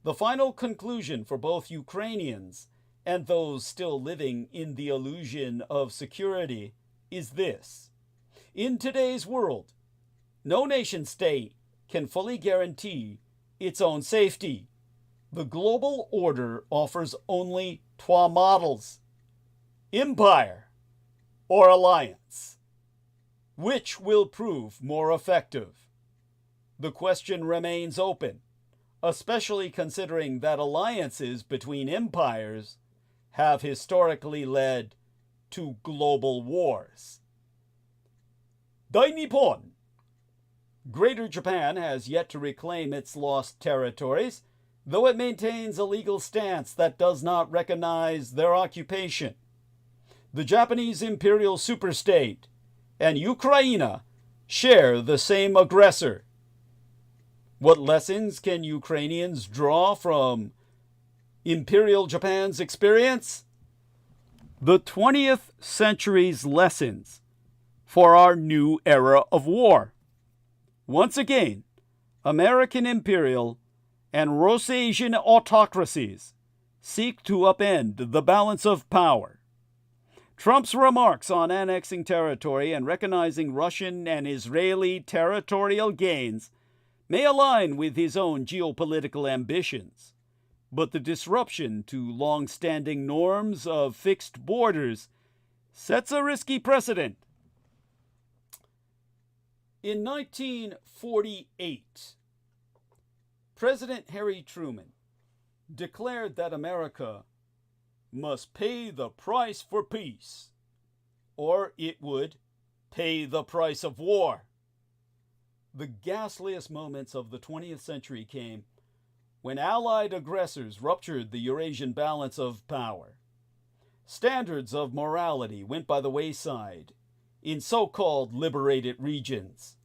The final conclusion for both Ukrainians and those still living in the illusion of security is this: in today's world, no nation state can fully guarantee its own safety. The global order offers only two models: empire or alliance. Which will prove more effective? The question remains open, especially considering that alliances between empires have historically led to global wars. Dainippon. Greater Japan has yet to reclaim its lost territories, though it maintains a legal stance that does not recognize their occupation. The Japanese imperial superstate and Ukraine share the same aggressor. What lessons can Ukrainians draw from Imperial Japan's experience? The 20th century's lessons for our new era of war. Once again, American imperial and Eurasian autocracies seek to upend the balance of power. Trump's remarks on annexing territory and recognizing Russian and Israeli territorial gains may align with his own geopolitical ambitions, but the disruption to long-standing norms of fixed borders sets a risky precedent. In 1948, President Harry Truman declared that America must pay the price for peace, or it would pay the price of war. The ghastliest moments of the 20th century came when Allied aggressors ruptured the Eurasian balance of power. Standards of morality went by the wayside in so-called liberated regions.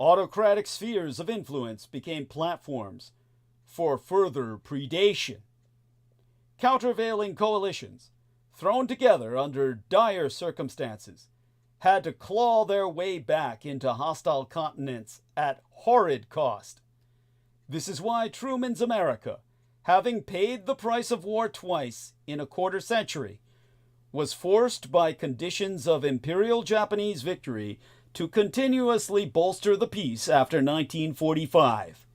Autocratic spheres of influence became platforms for further predation. Countervailing coalitions, thrown together under dire circumstances, had to claw their way back into hostile continents at horrid cost. This is why Truman's America, having paid the price of war twice in a quarter century, was forced by conditions of Imperial Japanese victory to continuously bolster the peace after 1945.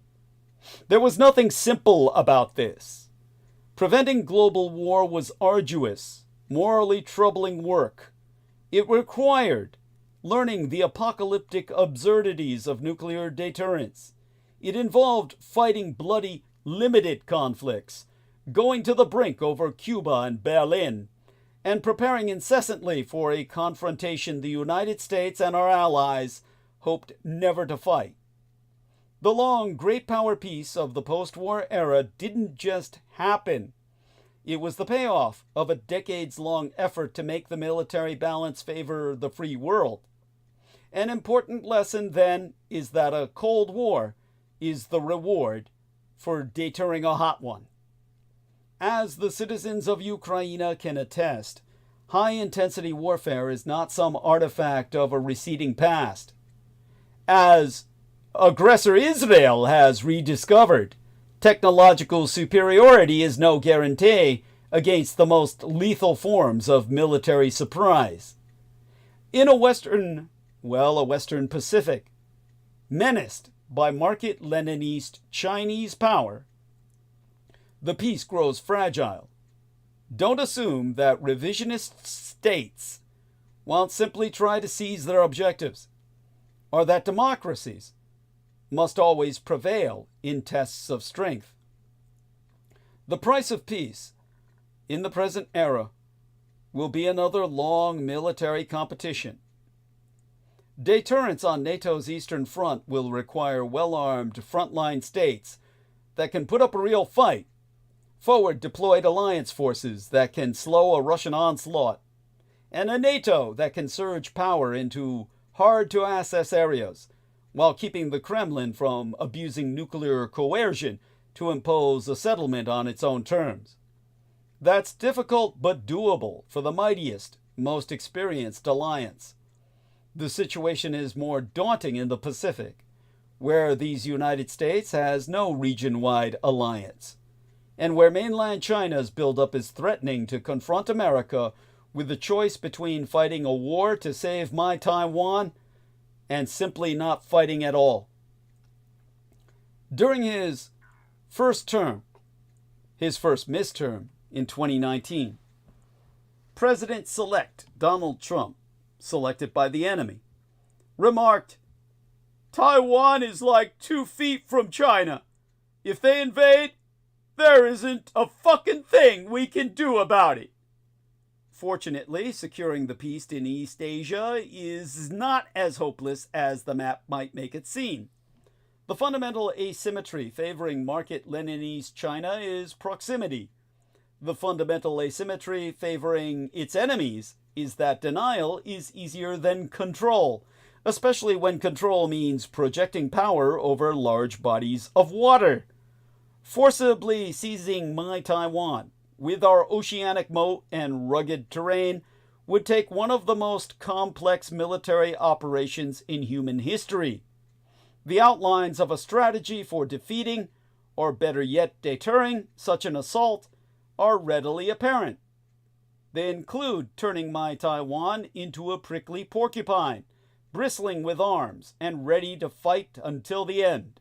There was nothing simple about this. Preventing global war was arduous, morally troubling work. It required learning the apocalyptic absurdities of nuclear deterrence. It involved fighting bloody, limited conflicts, going to the brink over Cuba and Berlin, and preparing incessantly for a confrontation the United States and our allies hoped never to fight. The long great power peace of the post-war era didn't just happen. It was the payoff of a decades-long effort to make the military balance favor the free world. An important lesson, then, is that a Cold War is the reward for deterring a hot one. As the citizens of Ukraine can attest, high-intensity warfare is not some artifact of a receding past. As aggressor Israel has rediscovered, technological superiority is no guarantee against the most lethal forms of military surprise. In a Western Pacific, menaced by market Leninist Chinese power, the peace grows fragile. Don't assume that revisionist states won't simply try to seize their objectives, or that democracies must always prevail in tests of strength. The price of peace in the present era will be another long military competition. Deterrence on NATO's Eastern Front will require well-armed frontline states that can put up a real fight, forward-deployed alliance forces that can slow a Russian onslaught, and a NATO that can surge power into hard-to-access areas while keeping the Kremlin from abusing nuclear coercion to impose a settlement on its own terms. That's difficult but doable for the mightiest, most experienced alliance. The situation is more daunting in the Pacific, where these United States has no region-wide alliance, and where mainland China's buildup is threatening to confront America with the choice between fighting a war to save my Taiwan and simply not fighting at all. During his first term, his first midterm in 2019, President-elect Donald Trump, selected by the enemy, remarked, "Taiwan is like 2 feet from China. If they invade, there isn't a fucking thing we can do about it." Fortunately, securing the peace in East Asia is not as hopeless as the map might make it seem. The fundamental asymmetry favoring Marxist-Leninist China is proximity. The fundamental asymmetry favoring its enemies is that denial is easier than control, especially when control means projecting power over large bodies of water. Forcibly seizing my Taiwan with our oceanic moat and rugged terrain would take one of the most complex military operations in human history. The outlines of a strategy for defeating, or better yet deterring, such an assault are readily apparent. They include turning my Taiwan into a prickly porcupine, bristling with arms and ready to fight until the end,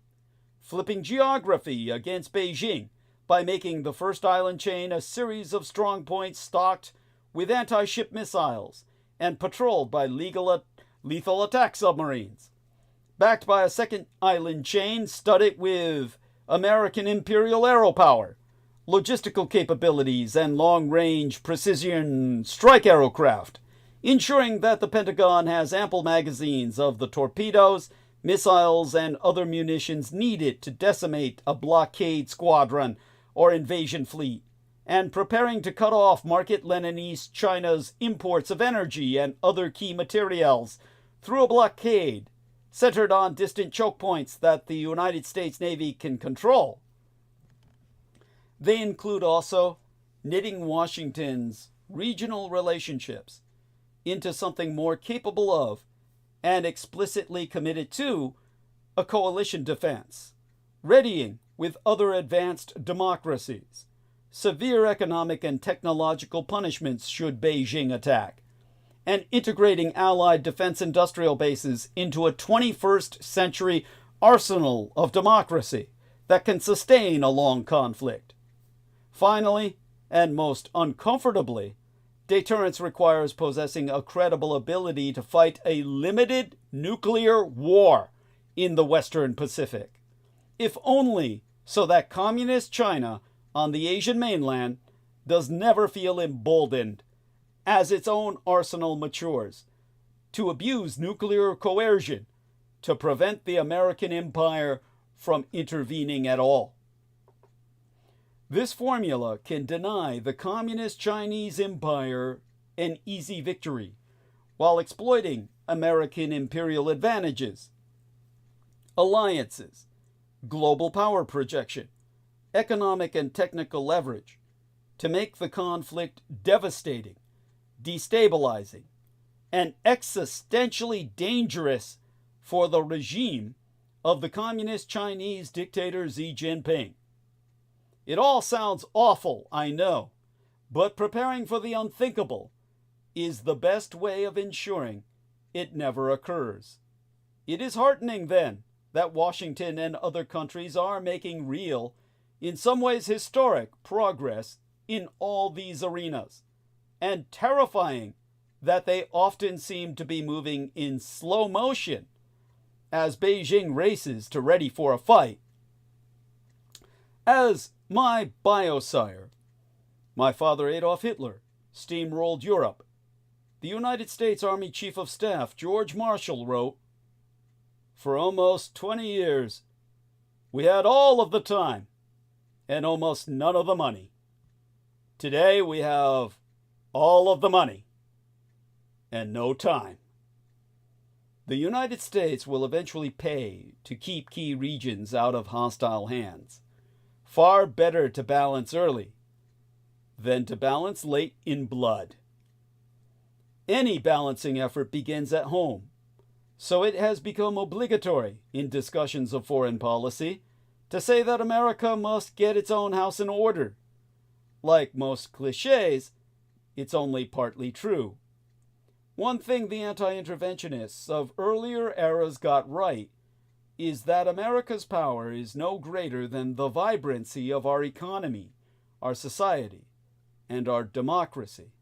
flipping geography against Beijing by making the first island chain a series of strong points stocked with anti-ship missiles and patrolled by lethal attack submarines, backed by a second island chain studded with American Imperial aeropower, logistical capabilities, and long-range precision strike aircraft, ensuring that the Pentagon has ample magazines of the torpedoes, missiles, and other munitions needed to decimate a blockade squadron or invasion fleet, and preparing to cut off Marxist-Leninist China's imports of energy and other key materials through a blockade centered on distant choke points that the United States Navy can control. They include also knitting Washington's regional relationships into something more capable of and explicitly committed to a coalition defense, readying with other advanced democracies, severe economic and technological punishments should Beijing attack, and integrating allied defense industrial bases into a 21st century arsenal of democracy that can sustain a long conflict. Finally, and most uncomfortably, deterrence requires possessing a credible ability to fight a limited nuclear war in the Western Pacific, if only so that communist China on the Asian mainland does never feel emboldened as its own arsenal matures to abuse nuclear coercion to prevent the American empire from intervening at all. This formula can deny the communist Chinese empire an easy victory while exploiting American imperial advantages, alliances, global power projection, economic and technical leverage to make the conflict devastating, destabilizing, and existentially dangerous for the regime of the communist Chinese dictator Xi Jinping. It all sounds awful, I know, but preparing for the unthinkable is the best way of ensuring it never occurs. It is heartening, then, that Washington and other countries are making real, in some ways historic, progress in all these arenas, and terrifying that they often seem to be moving in slow motion as Beijing races to ready for a fight. As my biosire, my father Adolf Hitler, steamrolled Europe, the United States Army Chief of Staff George Marshall wrote, "For almost 20 years, we had all of the time and almost none of the money. Today we have all of the money and no time." The United States will eventually pay to keep key regions out of hostile hands. Far better to balance early than to balance late in blood. Any balancing effort begins at home, so it has become obligatory in discussions of foreign policy to say that America must get its own house in order. Like most cliches, it's only partly true. One thing the anti-interventionists of earlier eras got right is that America's power is no greater than the vibrancy of our economy, our society, and our democracy.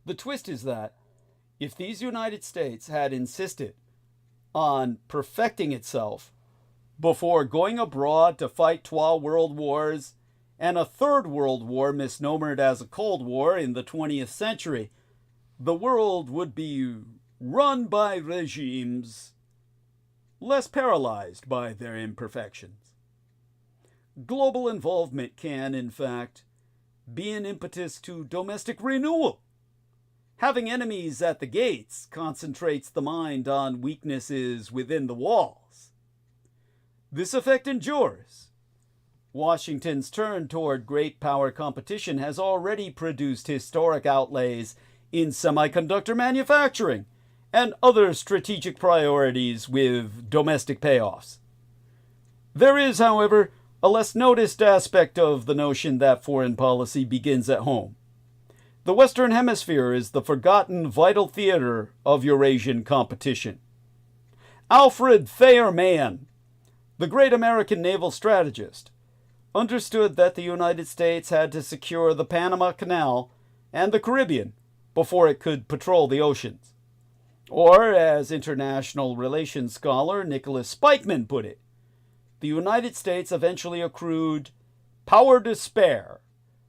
The twist is that if these United States had insisted on perfecting itself before going abroad to fight 2 world wars and a 3rd world war misnomered as a Cold War in the 20th century, the world would be run by regimes less paralyzed by their imperfections. Global involvement can, in fact, be an impetus to domestic renewal. Having enemies at the gates concentrates the mind on weaknesses within the walls. This effect endures. Washington's turn toward great power competition has already produced historic outlays in semiconductor manufacturing and other strategic priorities with domestic payoffs. There is, however, a less noticed aspect of the notion that foreign policy begins at home. The Western Hemisphere is the forgotten vital theater of Eurasian competition. Alfred Thayer Mahan, the great American naval strategist, understood that the United States had to secure the Panama Canal and the Caribbean before it could patrol the oceans. Or, as international relations scholar Nicholas Spikeman put it, the United States eventually accrued power to spare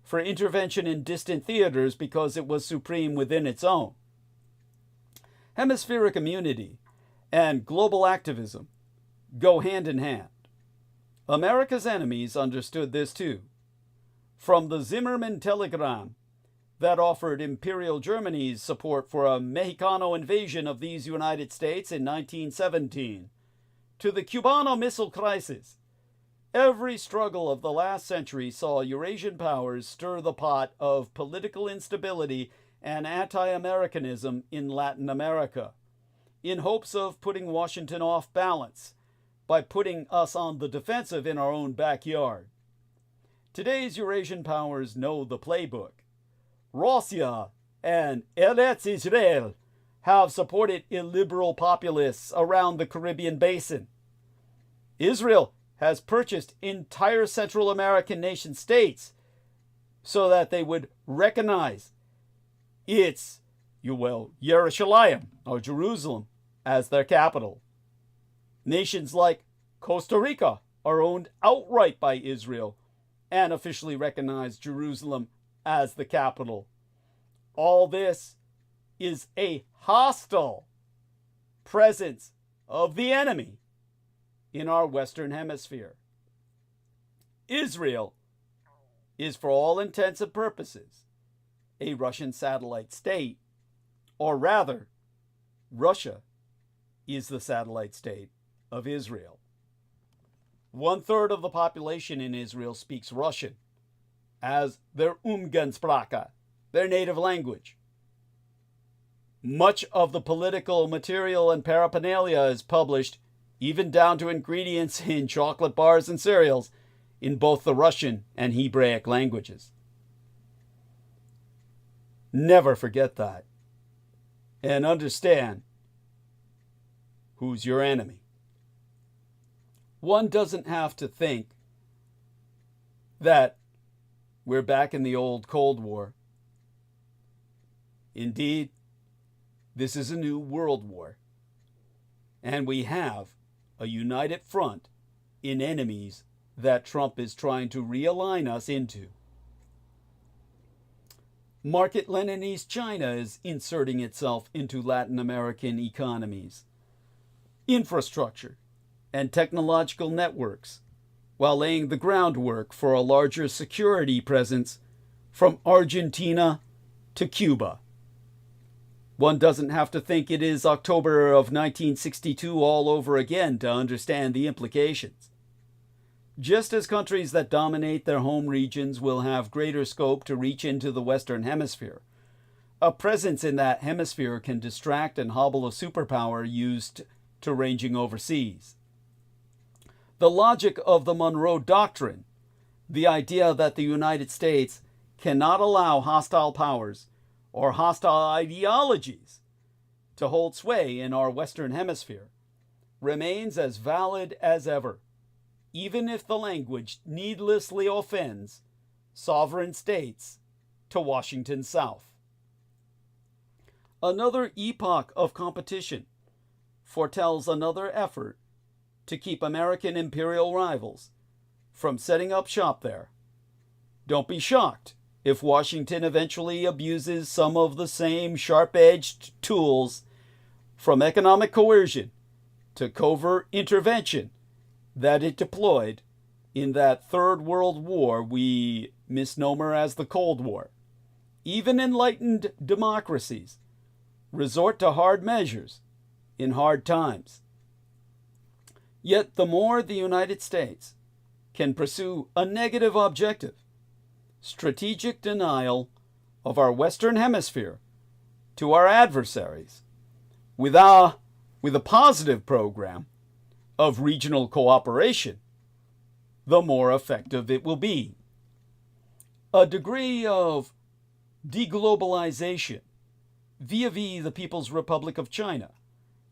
for intervention in distant theaters because it was supreme within its own. Hemispheric immunity and global activism go hand in hand. America's enemies understood this too. From the Zimmerman telegram that offered Imperial Germany's support for a Mexicano invasion of these United States in 1917, to the Cubano Missile Crisis, every struggle of the last century saw Eurasian powers stir the pot of political instability and anti-Americanism in Latin America, in hopes of putting Washington off balance by putting us on the defensive in our own backyard. Today's Eurasian powers know the playbook. Russia and Eretz Israel have supported illiberal populists around the Caribbean basin. Israel has purchased entire Central American nation states so that they would recognize its, Yerushalayim, or Jerusalem, as their capital. Nations like Costa Rica are owned outright by Israel and officially recognize Jerusalem as the capital. All this is a hostile presence of the enemy in our Western Hemisphere. Israel is, for all intents and purposes, a Russian satellite state, or rather, Russia is the satellite state of Israel. 1/3 of the population in Israel speaks Russian as their Umgangssprache, their native language. Much of the political material and paraphernalia is published, even down to ingredients in chocolate bars and cereals, in both the Russian and Hebraic languages. Never forget that. And understand who's your enemy. One doesn't have to think that we're back in the old Cold War. Indeed, this is a new world war, and we have a united front in enemies that Trump is trying to realign us into. Market-Leninist China is inserting itself into Latin American economies, infrastructure, and technological networks, while laying the groundwork for a larger security presence from Argentina to Cuba. One doesn't have to think it is October of 1962 all over again to understand the implications. Just as countries that dominate their home regions will have greater scope to reach into the Western Hemisphere, a presence in that hemisphere can distract and hobble a superpower used to ranging overseas. The logic of the Monroe Doctrine, the idea that the United States cannot allow hostile powers or hostile ideologies to hold sway in our Western Hemisphere, remains as valid as ever, even if the language needlessly offends sovereign states to Washington's south. Another epoch of competition foretells another effort to keep American imperial rivals from setting up shop there. Don't be shocked if Washington eventually abuses some of the same sharp-edged tools, from economic coercion to covert intervention, that it deployed in that Third World War we misnomer as the Cold War. Even enlightened democracies resort to hard measures in hard times. Yet the more the United States can pursue a negative objective, strategic denial of our Western Hemisphere to our adversaries, with a positive program of regional cooperation, the more effective it will be. A degree of deglobalization vis-a-vis the People's Republic of China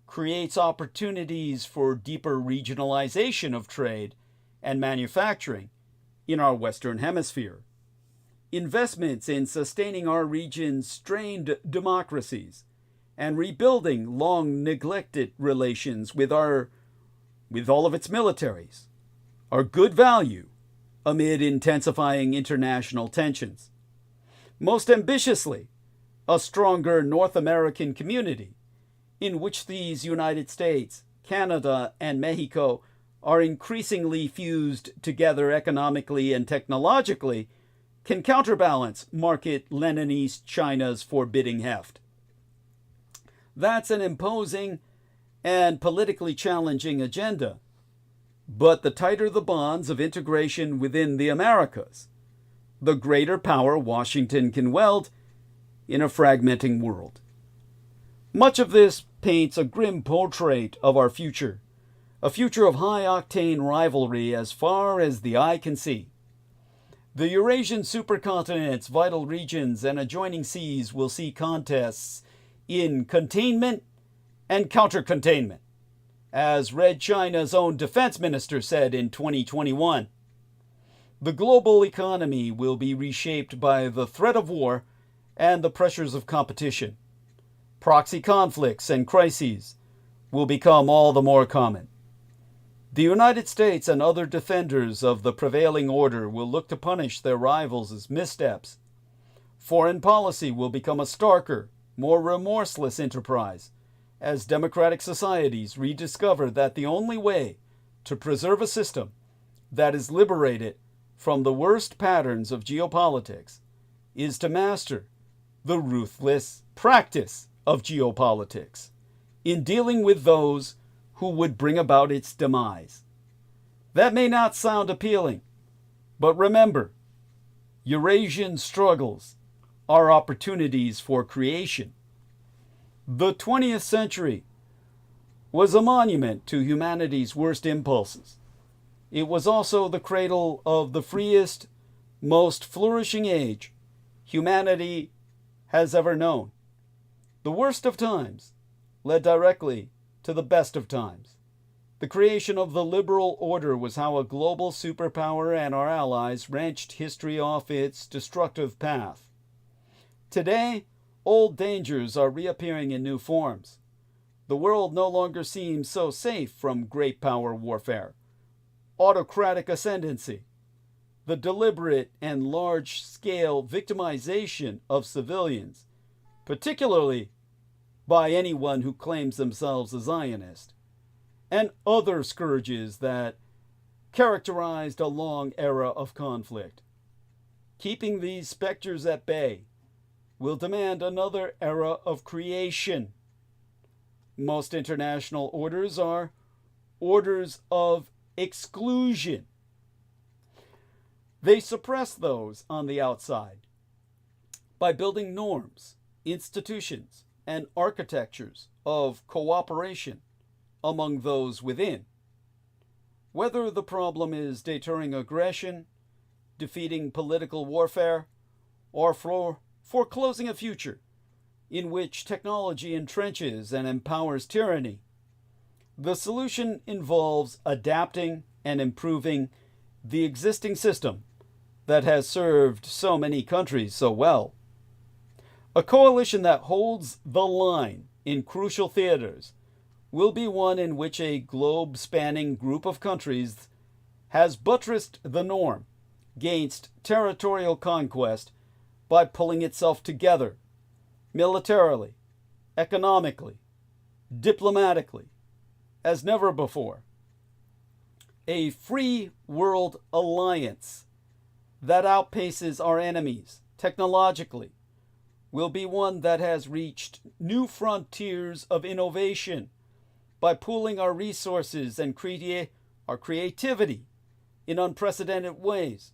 creates opportunities for deeper regionalization of trade and manufacturing in our Western Hemisphere. Investments in sustaining our region's strained democracies and rebuilding long-neglected relations with all of its militaries are good value amid intensifying international tensions. Most ambitiously, a stronger North American community in which these United States, Canada, and Mexico are increasingly fused together economically and technologically can counterbalance Market-Leninist China's forbidding heft. That's an imposing and politically challenging agenda, but the tighter the bonds of integration within the Americas, the greater power Washington can wield in a fragmenting world. Much of this paints a grim portrait of our future, a future of high-octane rivalry as far as the eye can see. The Eurasian supercontinent's vital regions and adjoining seas will see contests in containment and counter-containment, as Red China's own defense minister said in 2021. The global economy will be reshaped by the threat of war and the pressures of competition. Proxy conflicts and crises will become all the more common. The United States and other defenders of the prevailing order will look to punish their rivals as missteps. Foreign policy will become a starker, more remorseless enterprise, as democratic societies rediscover that the only way to preserve a system that is liberated from the worst patterns of geopolitics is to master the ruthless practice of geopolitics in dealing with those who would bring about its demise. That may not sound appealing, but remember, Eurasian struggles are opportunities for creation. The 20th century was a monument to humanity's worst impulses. It was also the cradle of the freest, most flourishing age humanity has ever known. The worst of times led directly to the best of times. The creation of the liberal order was how a global superpower and our allies wrenched history off its destructive path. Today, Old dangers are reappearing in new forms. The world no longer seems so safe from great power warfare, autocratic ascendancy, the deliberate and large-scale victimization of civilians, particularly by anyone who claims themselves a Zionist, and other scourges that characterized a long era of conflict. Keeping these specters at bay will demand another era of creation. Most international orders are orders of exclusion. They suppress those on the outside by building norms, institutions, and architectures of cooperation among those within. Whether the problem is deterring aggression, defeating political warfare, or foreclosing a future in which technology entrenches and empowers tyranny, the solution involves adapting and improving the existing system that has served so many countries so well. A coalition that holds the line in crucial theaters will be one in which a globe-spanning group of countries has buttressed the norm against territorial conquest by pulling itself together militarily, economically, diplomatically, as never before. A free world alliance that outpaces our enemies technologically will be one that has reached new frontiers of innovation by pooling our resources and our creativity in unprecedented ways.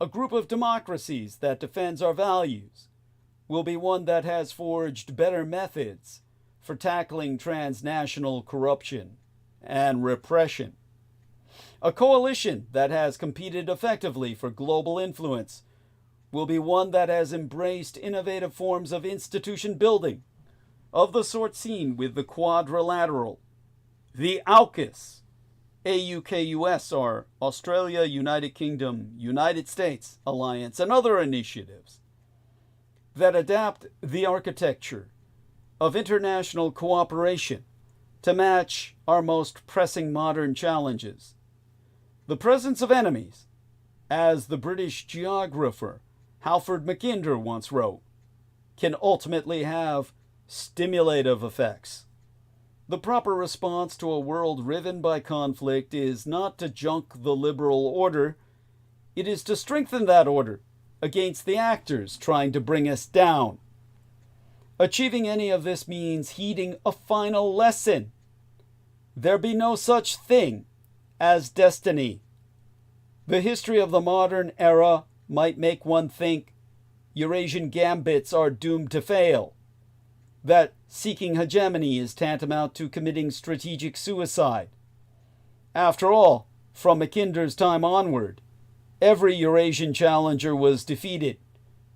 A group of democracies that defends our values will be one that has forged better methods for tackling transnational corruption and repression. A coalition that has competed effectively for global influence will be one that has embraced innovative forms of institution building, of the sort seen with the Quadrilateral, the AUKUS, AUKUS, or Australia, United Kingdom, United States Alliance, and other initiatives that adapt the architecture of international cooperation to match our most pressing modern challenges. The presence of enemies, as the British geographer Halford Mackinder once wrote, can ultimately have stimulative effects. The proper response to a world riven by conflict is not to junk the liberal order, it is to strengthen that order against the actors trying to bring us down. Achieving any of this means heeding a final lesson. There be no such thing as destiny. The history of the modern era might make one think Eurasian gambits are doomed to fail, that seeking hegemony is tantamount to committing strategic suicide. After all, from Mackinder's time onward, every Eurasian challenger was defeated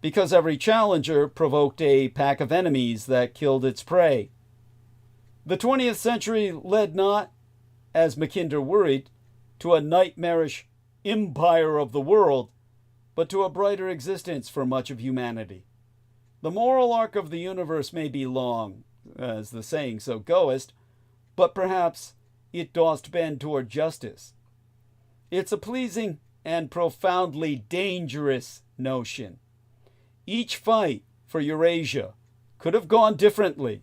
because every challenger provoked a pack of enemies that killed its prey. The 20th century led not, as Mackinder worried, to a nightmarish empire of the world, but to a brighter existence for much of humanity. The moral arc of the universe may be long, as the saying so goeth, but perhaps it dost bend toward justice. It's a pleasing and profoundly dangerous notion. Each fight for Eurasia could have gone differently.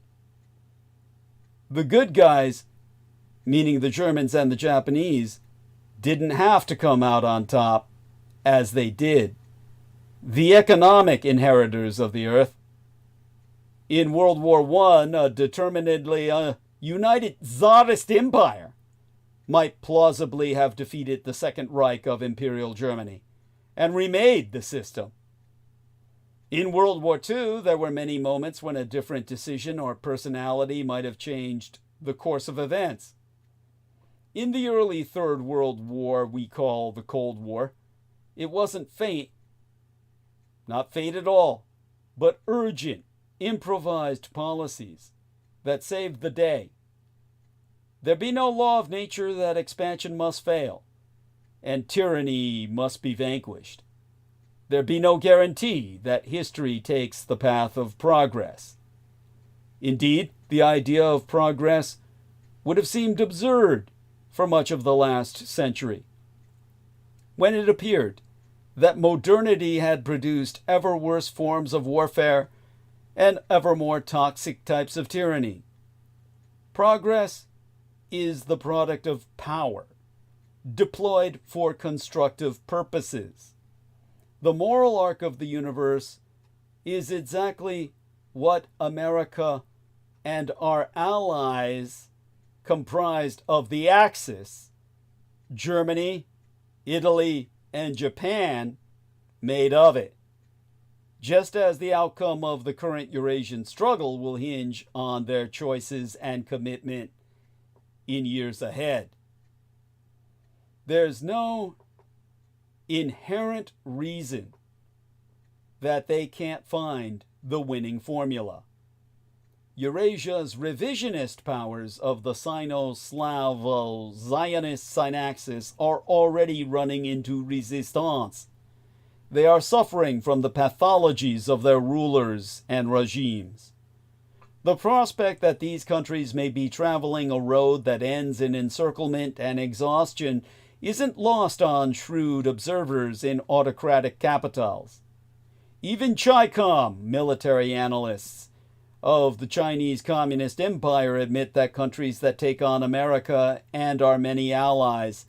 The good guys, meaning the Germans and the Japanese, didn't have to come out on top as they did. The economic inheritors of the earth. In World War I, a determinedly united Tsarist empire might plausibly have defeated the Second Reich of Imperial Germany and remade the system. In World War II, there were many moments when a different decision or personality might have changed the course of events. In the early Third World War we call the Cold War, it wasn't fate, not fate at all, but urgent, improvised policies that saved the day. There be no law of nature that expansion must fail, and tyranny must be vanquished. there be no guarantee that history takes the path of progress. Indeed, the idea of progress would have seemed absurd for much of the last century, when it appeared that modernity had produced ever worse forms of warfare and ever more toxic types of tyranny. Progress is the product of power, deployed for constructive purposes. The moral arc of the universe is exactly what America and our allies comprised of the Axis, Germany, Italy, and Japan, made of it. Just as the outcome of the current Eurasian struggle will hinge on their choices and commitment in years ahead. There's no inherent reason that they can't find the winning formula. Eurasia's revisionist powers of the Sino-Slavo-Zionist synaxis are already running into resistance. They are suffering from the pathologies of their rulers and regimes. The prospect that these countries may be traveling a road that ends in encirclement and exhaustion isn't lost on shrewd observers in autocratic capitals. Even ChICOM military analysts of the Chinese Communist Empire admit that countries that take on America and our many allies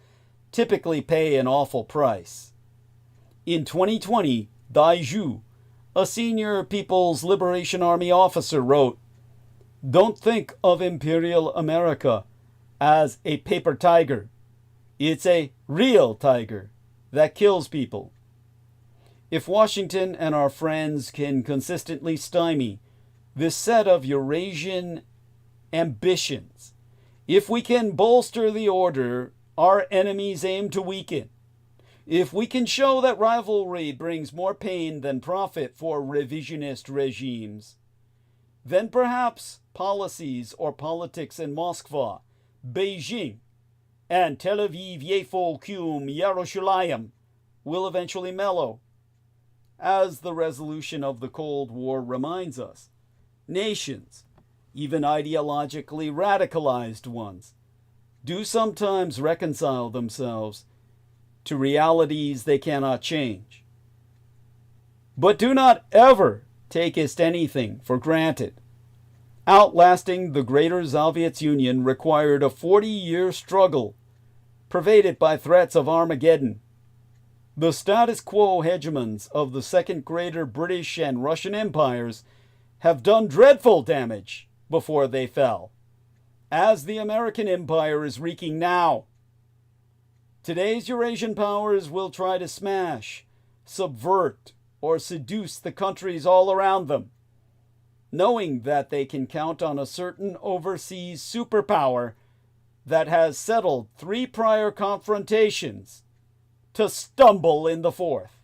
typically pay an awful price. In 2020, Dai Zhu, a senior People's Liberation Army officer, wrote, "Don't think of Imperial America as a paper tiger. It's a real tiger that kills people." If Washington and our friends can consistently stymie this set of Eurasian ambitions, if we can bolster the order our enemies aim to weaken, if we can show that rivalry brings more pain than profit for revisionist regimes, then perhaps policies or politics in Moscow, Beijing, and Tel Aviv, Yafo, Qum, Yerushalayim will eventually mellow. As the resolution of the Cold War reminds us, nations, even ideologically radicalized ones, do sometimes reconcile themselves to realities they cannot change. But do not ever takest anything for granted. Outlasting the Greater Soviet Union required a 40-year struggle, pervaded by threats of Armageddon. The status quo hegemons of the second greater British and Russian empires have done dreadful damage before they fell, as the American empire is wreaking now. Today's Eurasian powers will try to smash, subvert, or seduce the countries all around them, knowing that they can count on a certain overseas superpower that has settled 3 prior confrontations to stumble in the 4th.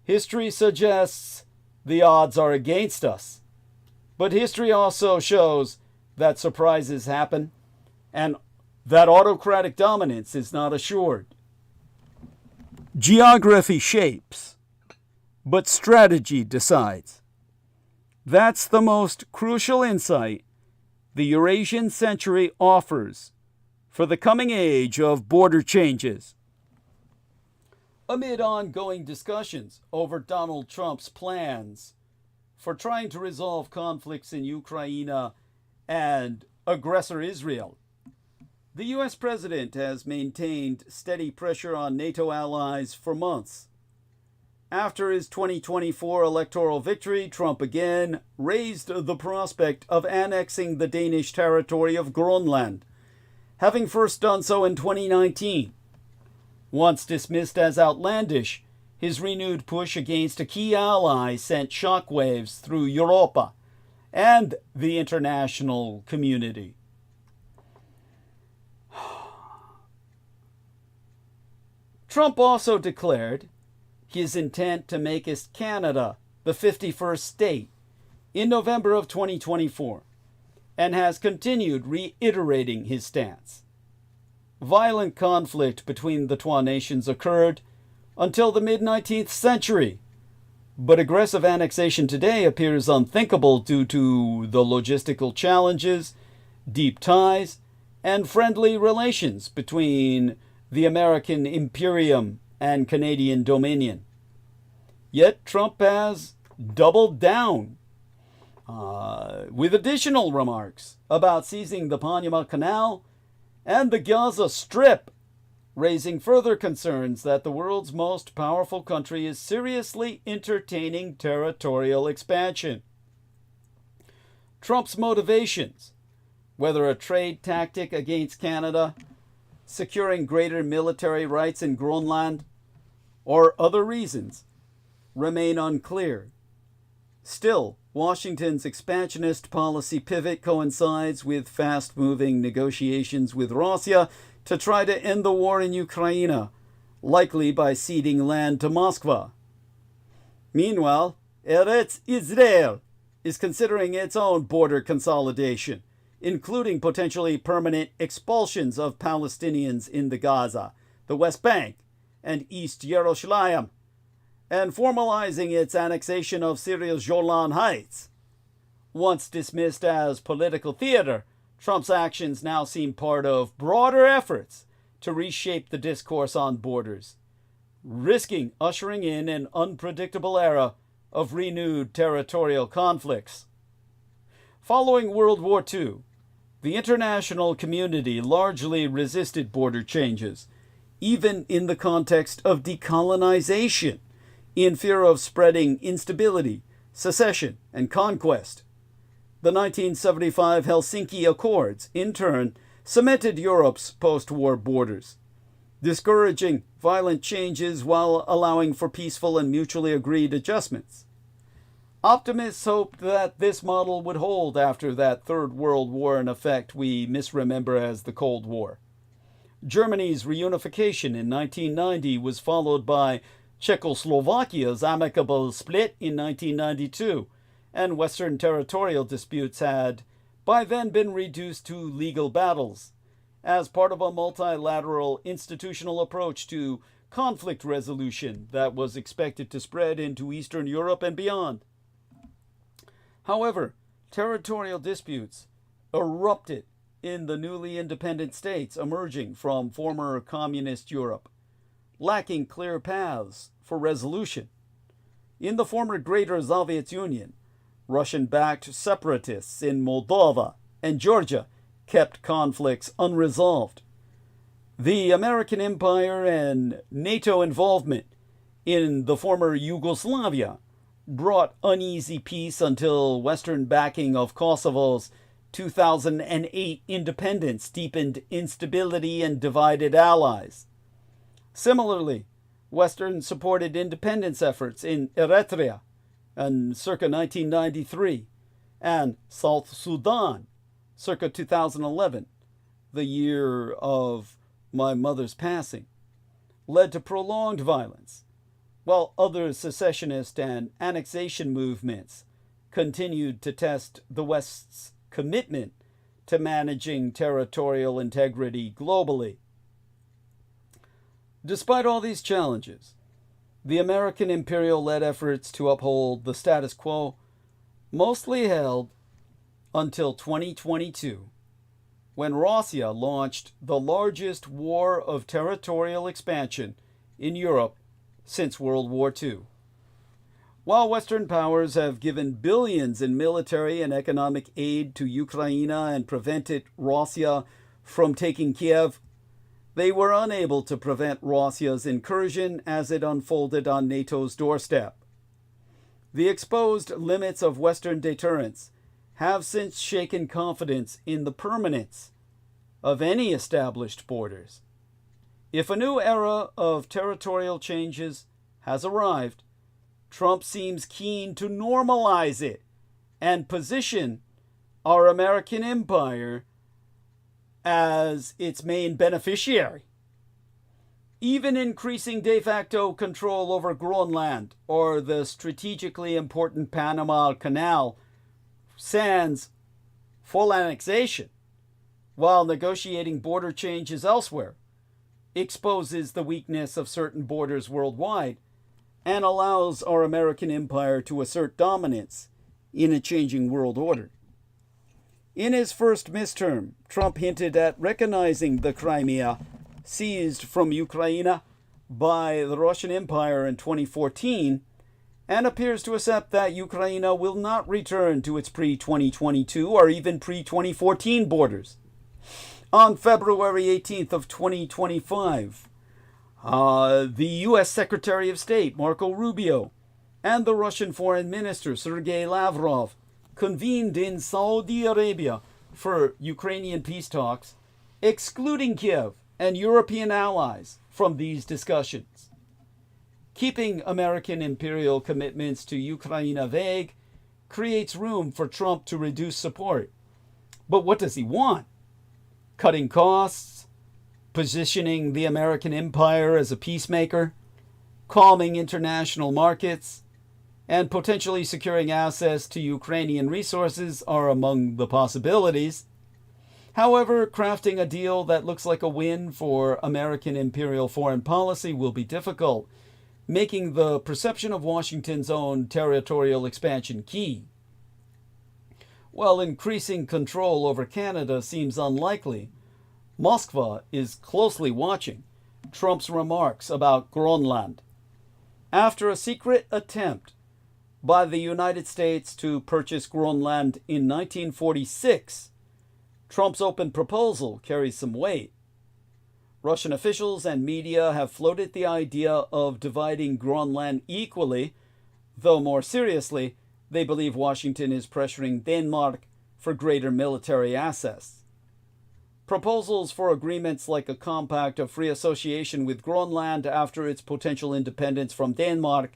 History suggests the odds are against us, but history also shows that surprises happen and that autocratic dominance is not assured. Geography shapes, but strategy decides. That's the most crucial insight the Eurasian century offers for the coming age of border changes. Amid ongoing discussions over Donald Trump's plans for trying to resolve conflicts in Ukraine and aggressor Israel, the U.S. president has maintained steady pressure on NATO allies for months. After his 2024 electoral victory, Trump again raised the prospect of annexing the Danish territory of Grönland, having first done so in 2019. Once dismissed as outlandish, his renewed push against a key ally sent shockwaves through Europa and the international community. Trump also declared his intent to make Canada the 51st state in November of 2024 and has continued reiterating his stance. Violent conflict between the two nations occurred until the mid-19th century. But aggressive annexation today appears unthinkable due to the logistical challenges, deep ties, and friendly relations between the American Imperium and Canadian Dominion. Yet Trump has doubled down with additional remarks about seizing the Panama Canal and the Gaza Strip, raising further concerns that the world's most powerful country is seriously entertaining territorial expansion. Trump's motivations, whether a trade tactic against Canada, securing greater military rights in Groenland, or other reasons, remain unclear. Still, Washington's expansionist policy pivot coincides with fast-moving negotiations with Russia to try to end the war in Ukraine, likely by ceding land to Moscow. Meanwhile, Eretz Israel is considering its own border consolidation, including potentially permanent expulsions of Palestinians in the Gaza, the West Bank, and East Jerusalem, and formalizing its annexation of Syria's Golan Heights. Once dismissed as political theater, Trump's actions now seem part of broader efforts to reshape the discourse on borders, risking ushering in an unpredictable era of renewed territorial conflicts. Following World War II, the international community largely resisted border changes, even in the context of decolonization, in fear of spreading instability, secession, and conquest. The 1975 Helsinki Accords, in turn, cemented Europe's post-war borders, discouraging violent changes while allowing for peaceful and mutually agreed adjustments. Optimists hoped that this model would hold after that Third World War, in effect we misremember as the Cold War. Germany's reunification in 1990 was followed by Czechoslovakia's amicable split in 1992, and Western territorial disputes had by then been reduced to legal battles, as part of a multilateral institutional approach to conflict resolution that was expected to spread into Eastern Europe and beyond. However, territorial disputes erupted in the newly independent states emerging from former communist Europe, lacking clear paths for resolution. In the former Greater Soviet Union, Russian-backed separatists in Moldova and Georgia kept conflicts unresolved. The American Empire and NATO involvement in the former Yugoslavia brought uneasy peace until Western backing of Kosovo's 2008 independence deepened instability and divided allies. Similarly, Western-supported independence efforts in Eritrea and circa 1993, and South Sudan circa 2011, the year of my mother's passing, led to prolonged violence, while other secessionist and annexation movements continued to test the West's commitment to managing territorial integrity globally. Despite all these challenges, the American imperial-led efforts to uphold the status quo mostly held until 2022, when Russia launched the largest war of territorial expansion in Europe since World War II. While Western powers have given billions in military and economic aid to Ukraine and prevented Russia from taking Kiev, they were unable to prevent Russia's incursion as it unfolded on NATO's doorstep. The exposed limits of Western deterrence have since shaken confidence in the permanence of any established borders. If a new era of territorial changes has arrived, Trump seems keen to normalize it and position our American empire as its main beneficiary. Even increasing de facto control over Groenland or the strategically important Panama Canal sans full annexation, while negotiating border changes elsewhere, exposes the weakness of certain borders worldwide and allows our American empire to assert dominance in a changing world order. In his first midterm, Trump hinted at recognizing the Crimea, seized from Ukraine by the Russian Empire in 2014, and appears to accept that Ukraine will not return to its pre-2022 or even pre-2014 borders. On February 18th of 2025, the U.S. Secretary of State, Marco Rubio, and the Russian Foreign Minister, Sergei Lavrov, convened in Saudi Arabia for Ukrainian peace talks, excluding Kiev and European allies from these discussions. Keeping American imperial commitments to Ukraine vague creates room for Trump to reduce support. But what does he want? Cutting costs, positioning the American empire as a peacemaker, calming international markets, and potentially securing access to Ukrainian resources are among the possibilities. However, crafting a deal that looks like a win for American imperial foreign policy will be difficult, making the perception of Washington's own territorial expansion key. While increasing control over Canada seems unlikely, Moscow is closely watching Trump's remarks about Groenland. After a secret attempt by the United States to purchase Groenland in 1946, Trump's open proposal carries some weight. Russian officials and media have floated the idea of dividing Groenland equally, though more seriously, they believe Washington is pressuring Denmark for greater military access. Proposals for agreements like a compact of free association with Groenland after its potential independence from Denmark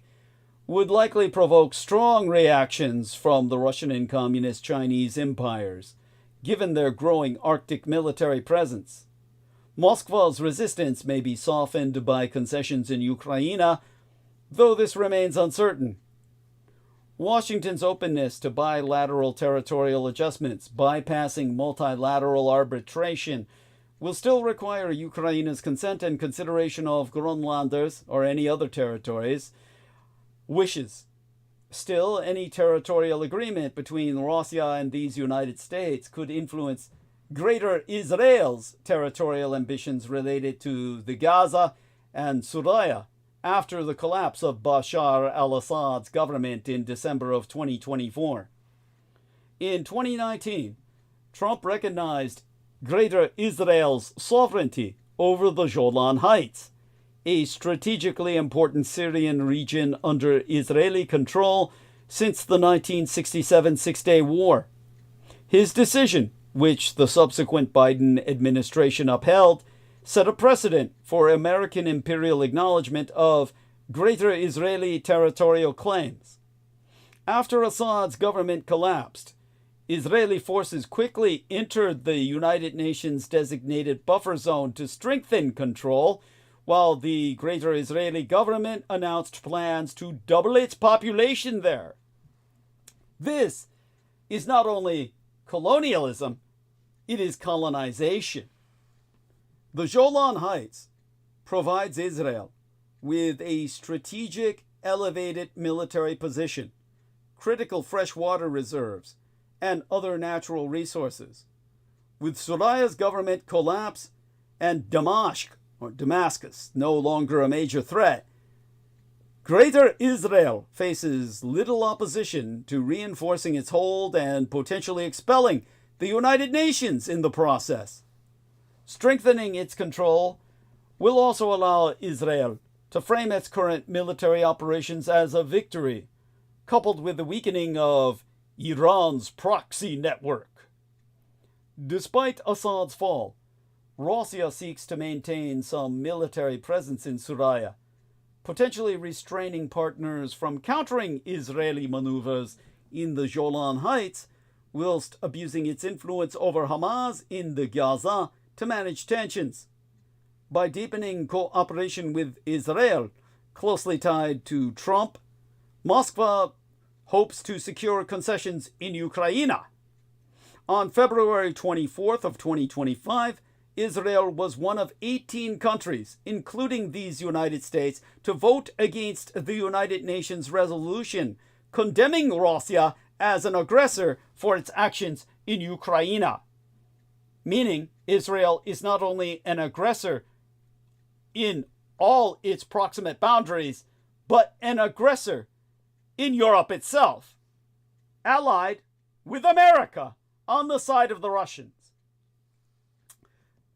would likely provoke strong reactions from the Russian and Communist Chinese empires, given their growing Arctic military presence. Moscow's resistance may be softened by concessions in Ukraine, though this remains uncertain. Washington's openness to bilateral territorial adjustments, bypassing multilateral arbitration, will still require Ukraine's consent and consideration of Groenlanders, or any other territories, wishes. Still, any territorial agreement between Russia and these United States could influence Greater Israel's territorial ambitions related to the Gaza and Syria after the collapse of Bashar al-Assad's government in December of 2024. In 2019, Trump recognized Greater Israel's sovereignty over the Golan Heights, a strategically important Syrian region under Israeli control since the 1967 Six-Day War. His decision, which the subsequent Biden administration upheld, set a precedent for American imperial acknowledgement of Greater Israeli territorial claims. After Assad's government collapsed, Israeli forces quickly entered the United Nations designated buffer zone to strengthen control, while the Greater Israeli government announced plans to double its population there. This is not only colonialism, it is colonization. The Golan Heights provides Israel with a strategic, elevated military position, critical freshwater reserves, and other natural resources. With Syria's government collapse and Damascus no longer a major threat, Greater Israel faces little opposition to reinforcing its hold and potentially expelling the United Nations in the process. Strengthening its control will also allow Israel to frame its current military operations as a victory, coupled with the weakening of Iran's proxy network. Despite Assad's fall, Russia seeks to maintain some military presence in Syria, potentially restraining partners from countering Israeli maneuvers in the Golan Heights, whilst abusing its influence over Hamas in the Gaza to manage tensions. By deepening cooperation with Israel, closely tied to Trump, Moscow hopes to secure concessions in Ukraine. On February 24th of 2025, Israel was one of 18 countries, including these United States, to vote against the United Nations resolution condemning Russia as an aggressor for its actions in Ukraine. Meaning, Israel is not only an aggressor in all its proximate boundaries, but an aggressor in Europe itself, allied with America on the side of the Russians.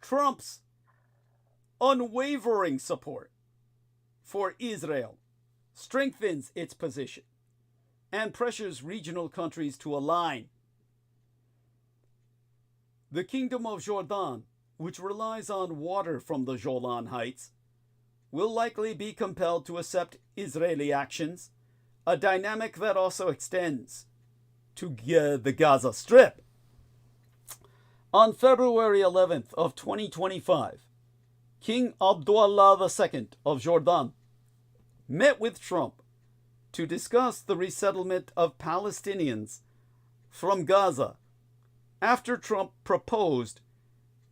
Trump's unwavering support for Israel strengthens its position and pressures regional countries to align. The Kingdom of Jordan, which relies on water from the Golan Heights, will likely be compelled to accept Israeli actions, a dynamic that also extends to the Gaza Strip. On February 11th of 2025, King Abdullah II of Jordan met with Trump to discuss the resettlement of Palestinians from Gaza after Trump proposed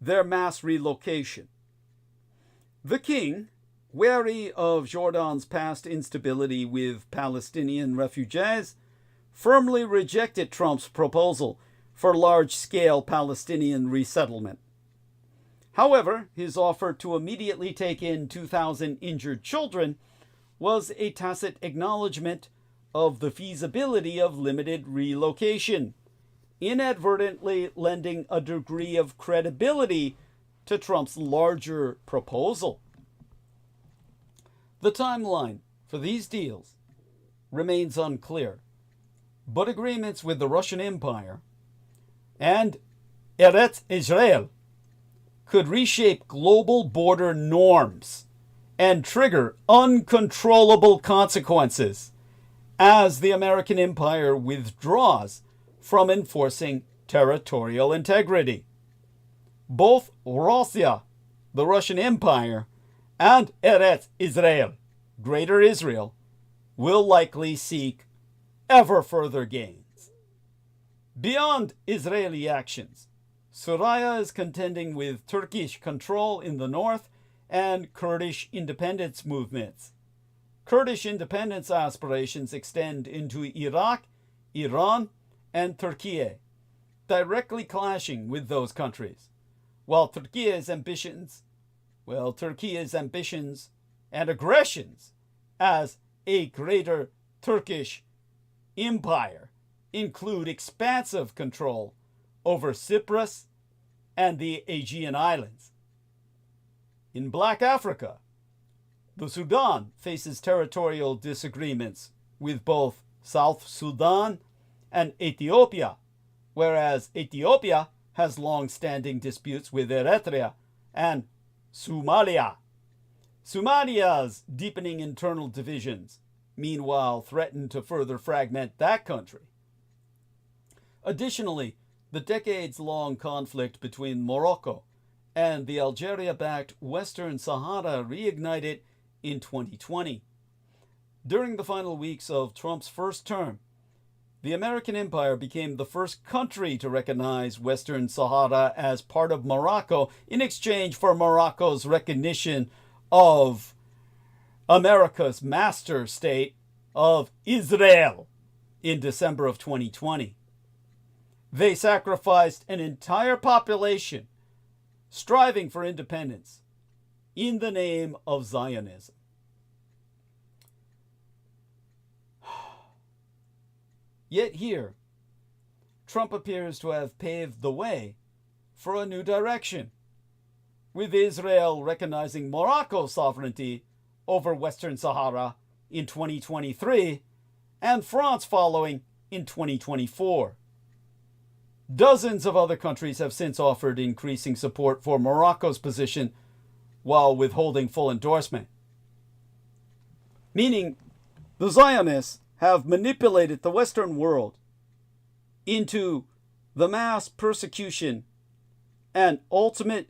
their mass relocation. The king, wary of Jordan's past instability with Palestinian refugees, firmly rejected Trump's proposal for large-scale Palestinian resettlement. However, his offer to immediately take in 2,000 injured children was a tacit acknowledgement of the feasibility of limited relocation, inadvertently lending a degree of credibility to Trump's larger proposal. The timeline for these deals remains unclear, but agreements with the Russian Empire and Eretz Israel could reshape global border norms and trigger uncontrollable consequences as the American empire withdraws from enforcing territorial integrity. Both Russia, the Russian Empire, and Eretz Israel, Greater Israel, will likely seek ever further gains. Beyond Israeli actions, Syria is contending with Turkish control in the north and Kurdish independence movements. Kurdish independence aspirations extend into Iraq, Iran, and Turkey, directly clashing with those countries, while Turkey's ambitions and aggressions as a greater Turkish empire include expansive control over Cyprus and the Aegean Islands. In Black Africa, the Sudan faces territorial disagreements with both South Sudan and Ethiopia, whereas Ethiopia has long-standing disputes with Eritrea and Somalia. Somalia's deepening internal divisions, meanwhile, threaten to further fragment that country. Additionally, the decades-long conflict between Morocco and the Algeria-backed Western Sahara reignited in 2020. During the final weeks of Trump's first term, the American empire became the first country to recognize Western Sahara as part of Morocco in exchange for Morocco's recognition of America's master state of Israel in December of 2020. They sacrificed an entire population striving for independence in the name of Zionism. Yet here, Trump appears to have paved the way for a new direction, with Israel recognizing Morocco's sovereignty over Western Sahara in 2023 and France following in 2024. Dozens of other countries have since offered increasing support for Morocco's position while withholding full endorsement. Meaning, the Zionists have manipulated the Western world into the mass persecution and ultimate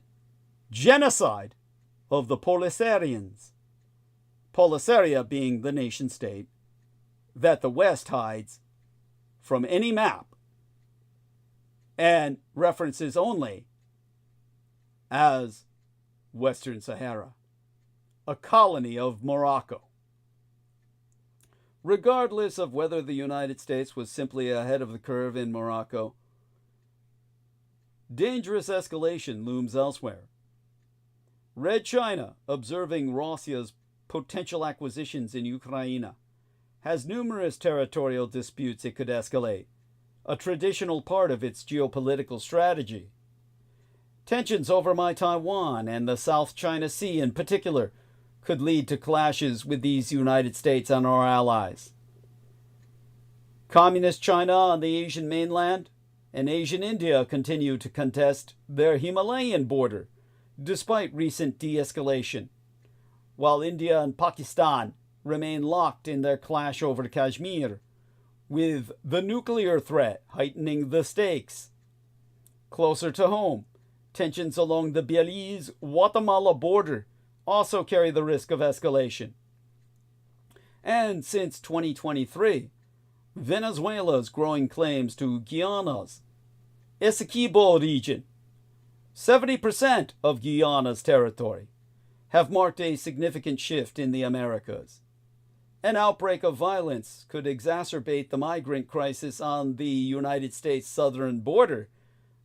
genocide of the Polisarians. Polisaria being the nation state that the West hides from any map and references only as Western Sahara, a colony of Morocco. Regardless of whether the United States was simply ahead of the curve in Morocco, dangerous escalation looms elsewhere. Red China, observing Russia's potential acquisitions in Ukraine, has numerous territorial disputes it could escalate, a traditional part of its geopolitical strategy. Tensions over my Taiwan and the South China Sea in particular could lead to clashes with these United States and our allies. Communist China on the Asian mainland and Asian India continue to contest their Himalayan border, despite recent de-escalation, while India and Pakistan remain locked in their clash over Kashmir, with the nuclear threat heightening the stakes. Closer to home, tensions along the Belize-Guatemala border also carry the risk of escalation. And since 2023, Venezuela's growing claims to Guyana's Essequibo region, 70% of Guyana's territory, have marked a significant shift in the Americas. An outbreak of violence could exacerbate the migrant crisis on the United States southern border,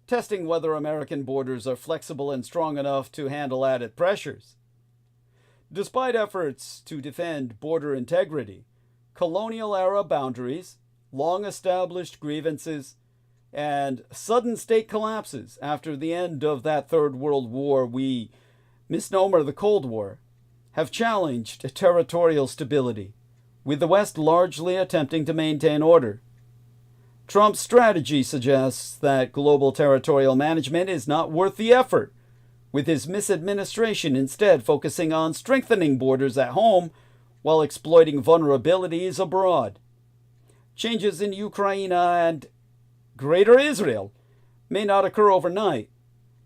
testing whether American borders are flexible and strong enough to handle added pressures. Despite efforts to defend border integrity, colonial-era boundaries, long-established grievances, and sudden state collapses after the end of that Third World War we misnomer the Cold War, have challenged territorial stability, with the West largely attempting to maintain order. Trump's strategy suggests that global territorial management is not worth the effort, with his misadministration instead focusing on strengthening borders at home while exploiting vulnerabilities abroad. Changes in Ukraine and Greater Israel may not occur overnight,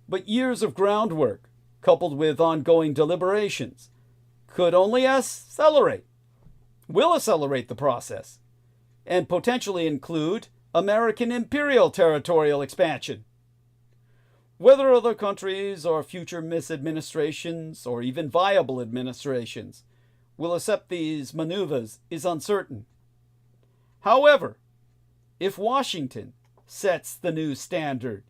but years of groundwork, coupled with ongoing deliberations, could only will accelerate the process, and potentially include American imperial territorial expansion. Whether other countries or future misadministrations, or even viable administrations, will accept these maneuvers is uncertain. However, if Washington sets the new standard,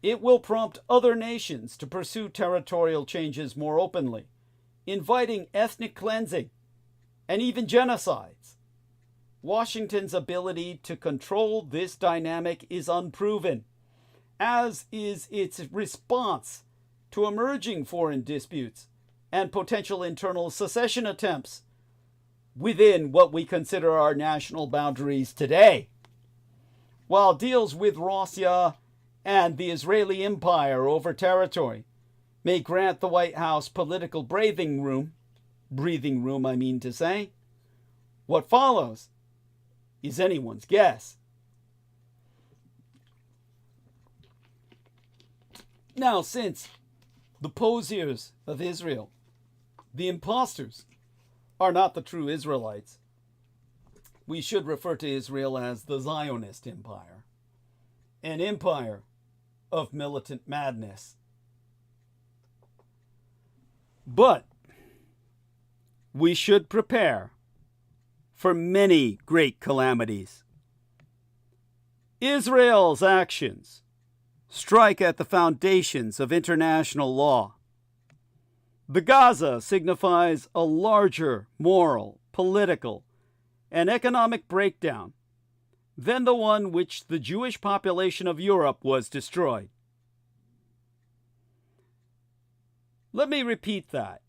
it will prompt other nations to pursue territorial changes more openly, inviting ethnic cleansing and even genocides. Washington's ability to control this dynamic is unproven, as is its response to emerging foreign disputes and potential internal secession attempts within what we consider our national boundaries today. While deals with Russia and the Israeli Empire over territory may grant the White House political breathing room, what follows is anyone's guess. Now, since the posiers of Israel, the imposters, are not the true Israelites, we should refer to Israel as the Zionist Empire, an empire of militant madness. But we should prepare for many great calamities. Israel's actions strike at the foundations of international law. The Gaza signifies a larger moral, political, and economic breakdown than the one which the Jewish population of Europe was destroyed. Let me repeat that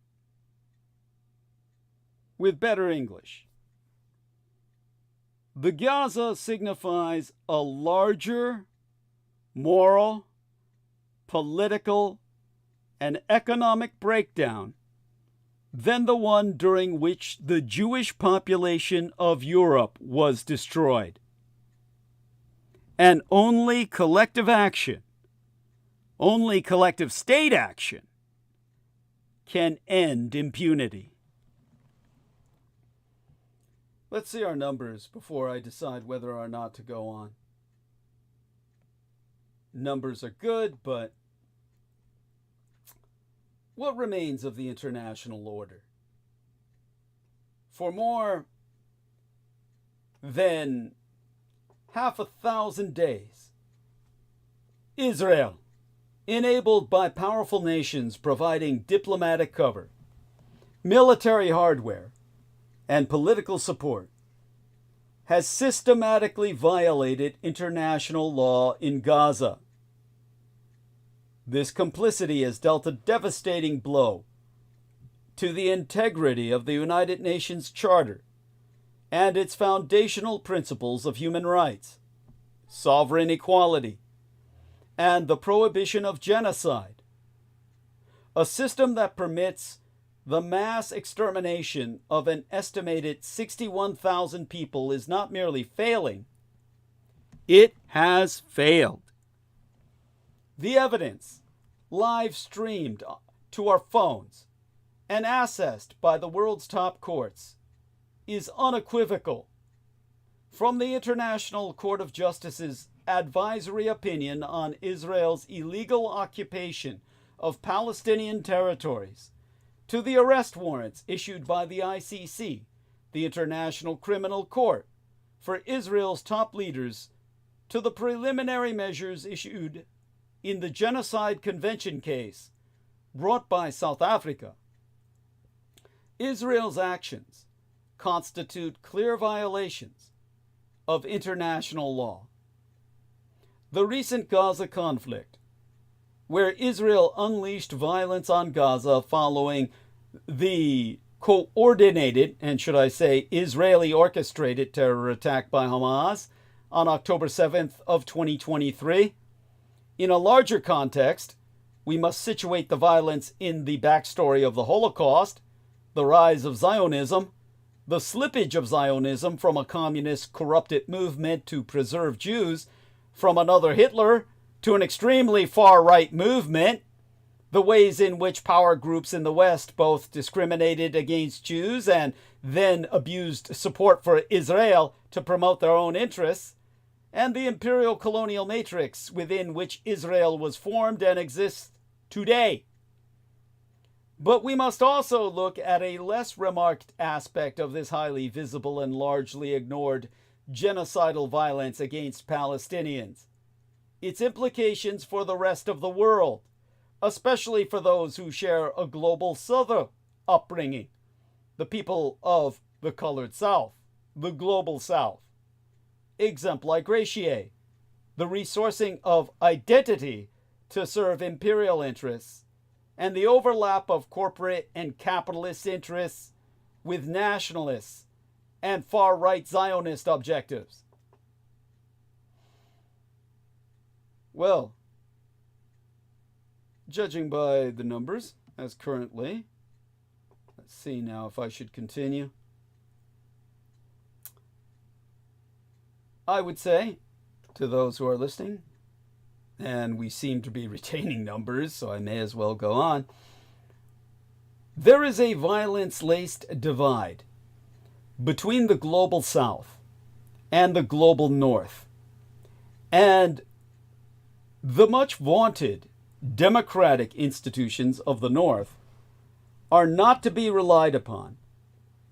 with better English. The Gaza signifies a larger moral, political, and economic breakdown than the one during which the Jewish population of Europe was destroyed. And only collective action, only collective state action, can end impunity. Let's see our numbers before I decide whether or not to go on. Numbers are good, but what remains of the international order? For more than half a thousand days, Israel, enabled by powerful nations providing diplomatic cover, military hardware, and political support, has systematically violated international law in Gaza. This complicity has dealt a devastating blow to the integrity of the United Nations Charter and its foundational principles of human rights, sovereign equality, and the prohibition of genocide, a system that permits the mass extermination of an estimated 61,000 people is not merely failing, it has failed. The evidence, live streamed to our phones and accessed by the world's top courts, is unequivocal. From the International Court of Justice's advisory opinion on Israel's illegal occupation of Palestinian territories, to the arrest warrants issued by the ICC, the International Criminal Court, for Israel's top leaders, to the preliminary measures issued in the Genocide Convention case brought by South Africa, Israel's actions constitute clear violations of international law. The recent Gaza conflict, where Israel unleashed violence on Gaza following the coordinated, and should I say Israeli orchestrated terror attack by Hamas on October 7th of 2023. In a larger context, we must situate the violence in the backstory of the Holocaust, the rise of Zionism, the slippage of Zionism from a communist corrupted movement to preserve Jews, from another Hitler to an extremely far-right movement, the ways in which power groups in the West both discriminated against Jews and then abused support for Israel to promote their own interests, and the imperial colonial matrix within which Israel was formed and exists today. But we must also look at a less remarked aspect of this highly visible and largely ignored genocidal violence against Palestinians, its implications for the rest of the world, especially for those who share a global Southern upbringing, the people of the colored South, the global South. Exempli gratiae, the resourcing of identity to serve imperial interests, and the overlap of corporate and capitalist interests with nationalists and far-right Zionist objectives. Well, judging by the numbers as currently, let's see now if I should continue. I would say to those who are listening, and we seem to be retaining numbers, so I may as well go on, there is a violence-laced divide between the global South and the global North, and the much vaunted democratic institutions of the North are not to be relied upon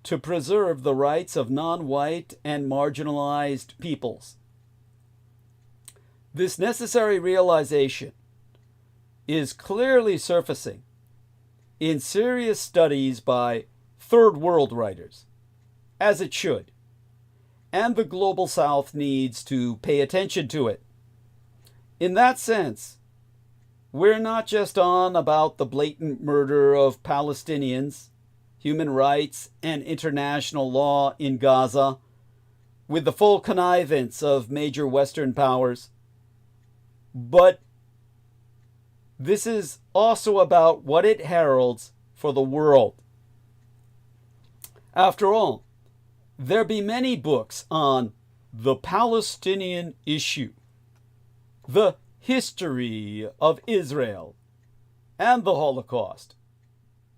to preserve the rights of non-white and marginalized peoples. This necessary realization is clearly surfacing in serious studies by third world writers, as it should, and the global South needs to pay attention to it. In that sense, we're not just on about the blatant murder of Palestinians, human rights, and international law in Gaza, with the full connivance of major Western powers, but this is also about what it heralds for the world. After all, there be many books on the Palestinian issue, the history of Israel, and the Holocaust,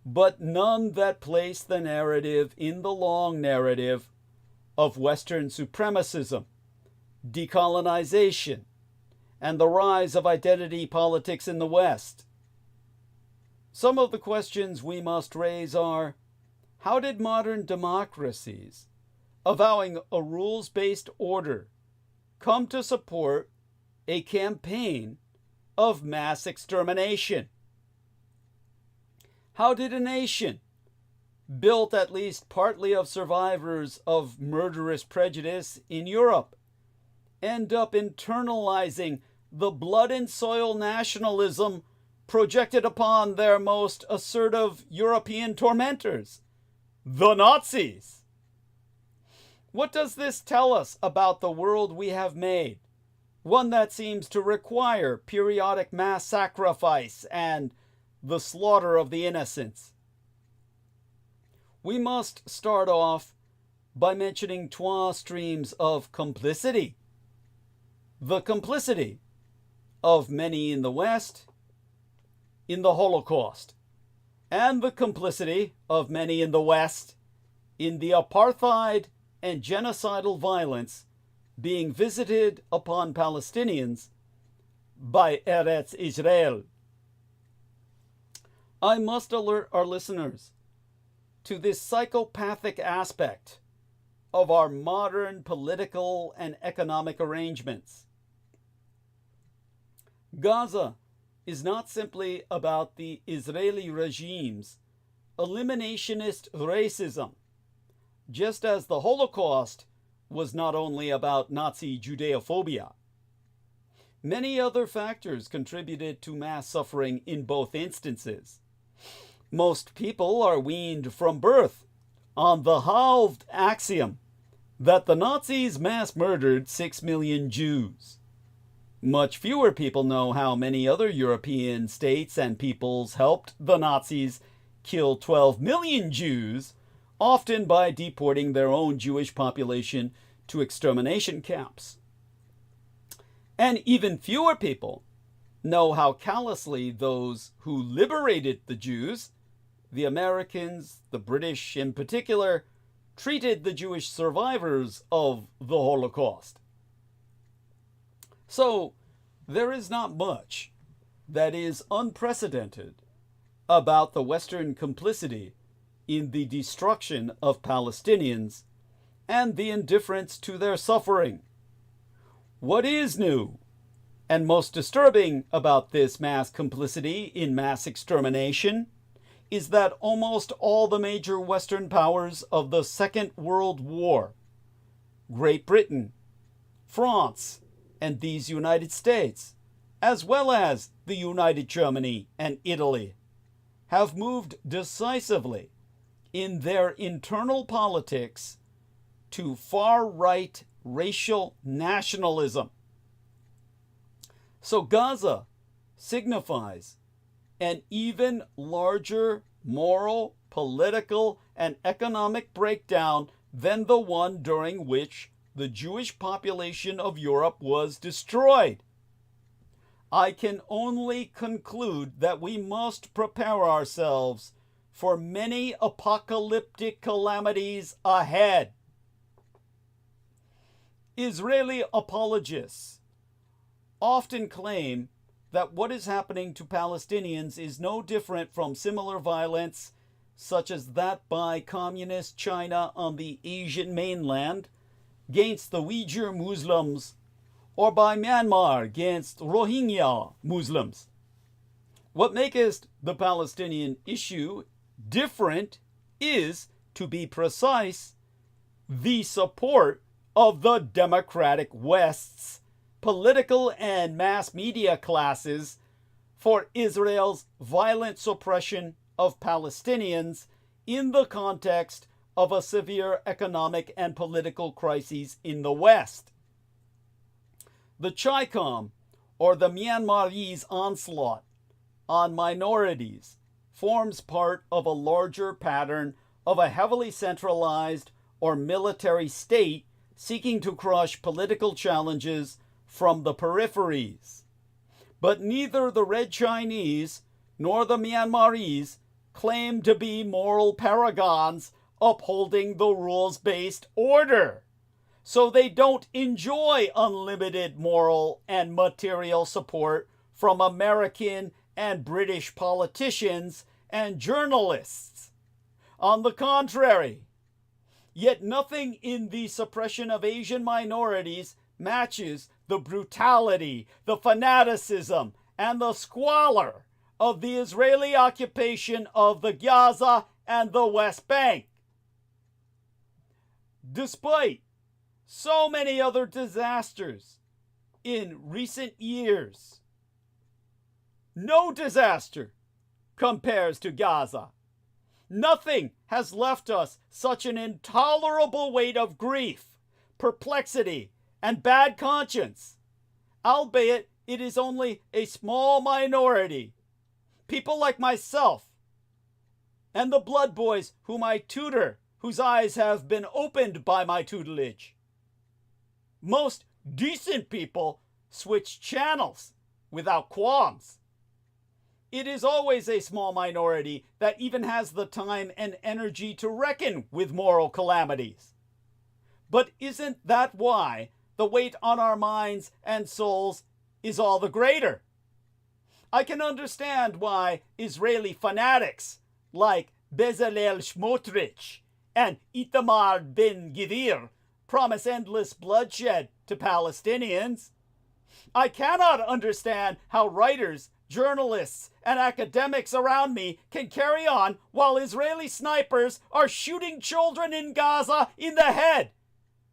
but none that place the narrative in the long narrative of Western supremacism, decolonization, and the rise of identity politics in the West. Some of the questions we must raise are, how did modern democracies, avowing a rules-based order, come to support a campaign of mass extermination? How did a nation, built at least partly of survivors of murderous prejudice in Europe, end up internalizing the blood and soil nationalism projected upon their most assertive European tormentors, the Nazis? What does this tell us about the world we have made? One that seems to require periodic mass sacrifice and the slaughter of the innocents. We must start off by mentioning two streams of complicity. The complicity of many in the West in the Holocaust, and the complicity of many in the West in the apartheid and genocidal violence being visited upon Palestinians by Eretz Israel. I must alert our listeners to this psychopathic aspect of our modern political and economic arrangements. Gaza is not simply about the Israeli regime's eliminationist racism, just as the Holocaust was not only about Nazi Judeophobia. Many other factors contributed to mass suffering in both instances. Most people are weaned from birth on the halved axiom that the Nazis mass murdered 6 million Jews. Much fewer people know how many other European states and peoples helped the Nazis kill 12 million Jews, often by deporting their own Jewish population to extermination camps. And even fewer people know how callously those who liberated the Jews, the Americans, the British in particular, treated the Jewish survivors of the Holocaust. So, there is not much that is unprecedented about the Western complicity in the destruction of Palestinians and the indifference to their suffering. What is new and most disturbing about this mass complicity in mass extermination is that almost all the major Western powers of the Second World War, Great Britain, France, and these United States, as well as the United Germany and Italy, have moved decisively in their internal politics to far-right racial nationalism. So Gaza signifies an even larger moral, political, and economic breakdown than the one during which the Jewish population of Europe was destroyed. I can only conclude that we must prepare ourselves for many apocalyptic calamities ahead. Israeli apologists often claim that what is happening to Palestinians is no different from similar violence, such as that by communist China on the Asian mainland against the Uyghur Muslims, or by Myanmar against Rohingya Muslims. What maketh the Palestinian issue different is, to be precise, the support of the democratic West's political and mass media classes for Israel's violent suppression of Palestinians in the context of a severe economic and political crisis in the West. The ChICOM, or the Myanmarese onslaught on minorities, forms part of a larger pattern of a heavily centralized or military state seeking to crush political challenges from the peripheries. But neither the Red Chinese nor the Myanmarese claim to be moral paragons upholding the rules-based order, so they don't enjoy unlimited moral and material support from American and British politicians and journalists. On the contrary, yet nothing in the suppression of Asian minorities matches the brutality, the fanaticism, and the squalor of the Israeli occupation of the Gaza and the West Bank. Despite so many other disasters in recent years, no disaster compares to Gaza. Nothing has left us such an intolerable weight of grief, perplexity, and bad conscience, albeit it is only a small minority. People like myself and the blood boys whom I tutor, whose eyes have been opened by my tutelage. Most decent people switch channels without qualms. It is always a small minority that even has the time and energy to reckon with moral calamities. But isn't that why the weight on our minds and souls is all the greater? I can understand why Israeli fanatics like Bezalel Smotrich and Itamar Ben-Gvir promise endless bloodshed to Palestinians. I cannot understand how writers, journalists, and academics around me can carry on while Israeli snipers are shooting children in Gaza in the head,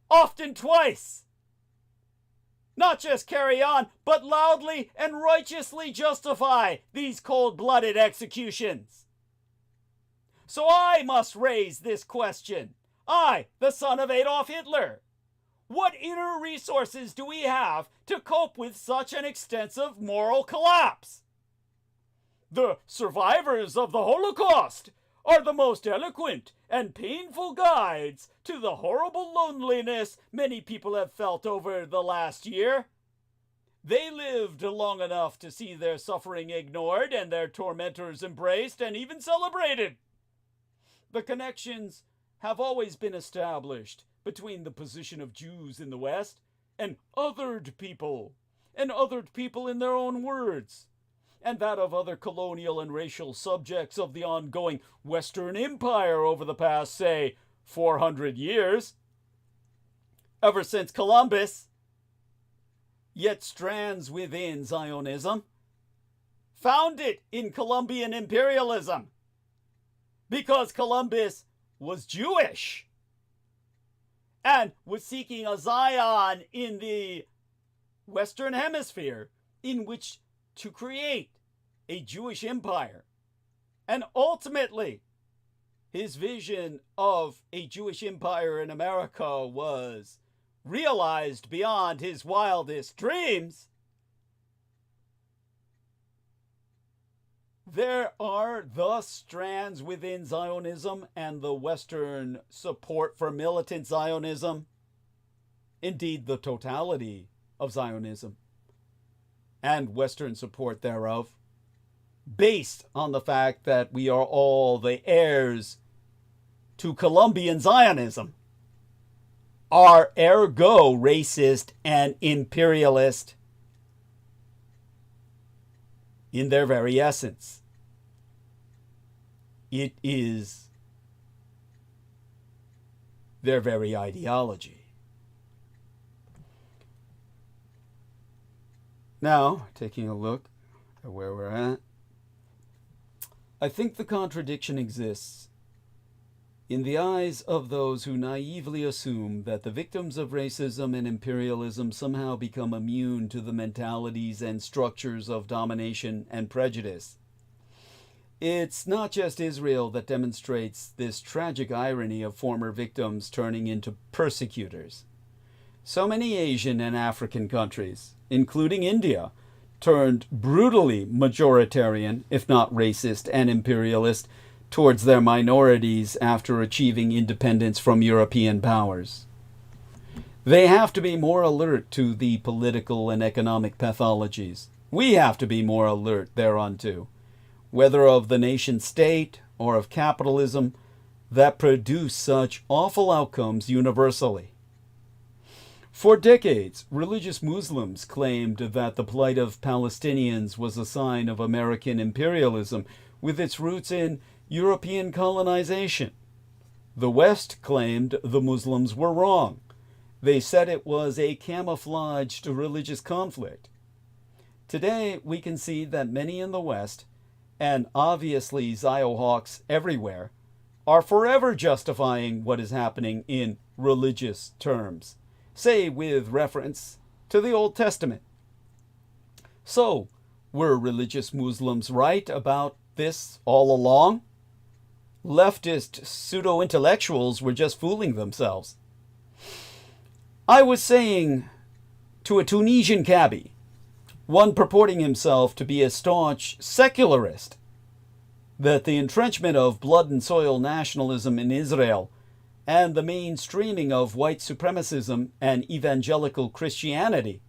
often twice. Not just carry on, but loudly and righteously justify these cold-blooded executions. So I must raise this question. I, the son of Adolf Hitler. What inner resources do we have to cope with such an extensive moral collapse? The survivors of the Holocaust are the most eloquent and painful guides to the horrible loneliness many people have felt over the last year. They lived long enough to see their suffering ignored and their tormentors embraced and even celebrated. The connections have always been established between the position of Jews in the West and othered people in their own words, and that of other colonial and racial subjects of the ongoing Western Empire over the past, say, 400 years. Ever since Columbus, yet strands within Zionism, found it in Columbian imperialism, because Columbus was Jewish and was seeking a Zion in the Western Hemisphere in which to create a Jewish empire. And ultimately, his vision of a Jewish empire in America was realized beyond his wildest dreams. There are thus strands within Zionism and the Western support for militant Zionism, indeed the totality of Zionism, and Western support thereof, based on the fact that we are all the heirs to Columbian Zionism, are ergo racist and imperialist in their very essence. It is their very ideology. Now, taking a look at where we're at, I think the contradiction exists in the eyes of those who naively assume that the victims of racism and imperialism somehow become immune to the mentalities and structures of domination and prejudice. It's not just Israel that demonstrates this tragic irony of former victims turning into persecutors. So many Asian and African countries, including India, turned brutally majoritarian, if not racist and imperialist, towards their minorities after achieving independence from European powers. They have to be more alert to the political and economic pathologies. We have to be more alert thereunto, whether of the nation state or of capitalism, that produce such awful outcomes universally. For decades, religious Muslims claimed that the plight of Palestinians was a sign of American imperialism with its roots in European colonization. The West claimed the Muslims were wrong. They said it was a camouflaged religious conflict. Today, we can see that many in the West, and obviously Ziohawks everywhere, are forever justifying what is happening in religious terms, say with reference to the Old Testament. So, were religious Muslims right about this all along? Leftist pseudo-intellectuals were just fooling themselves. I was saying to a Tunisian cabbie, one purporting himself to be a staunch secularist, that the entrenchment of blood and soil nationalism in Israel and the mainstreaming of white supremacism and evangelical Christianity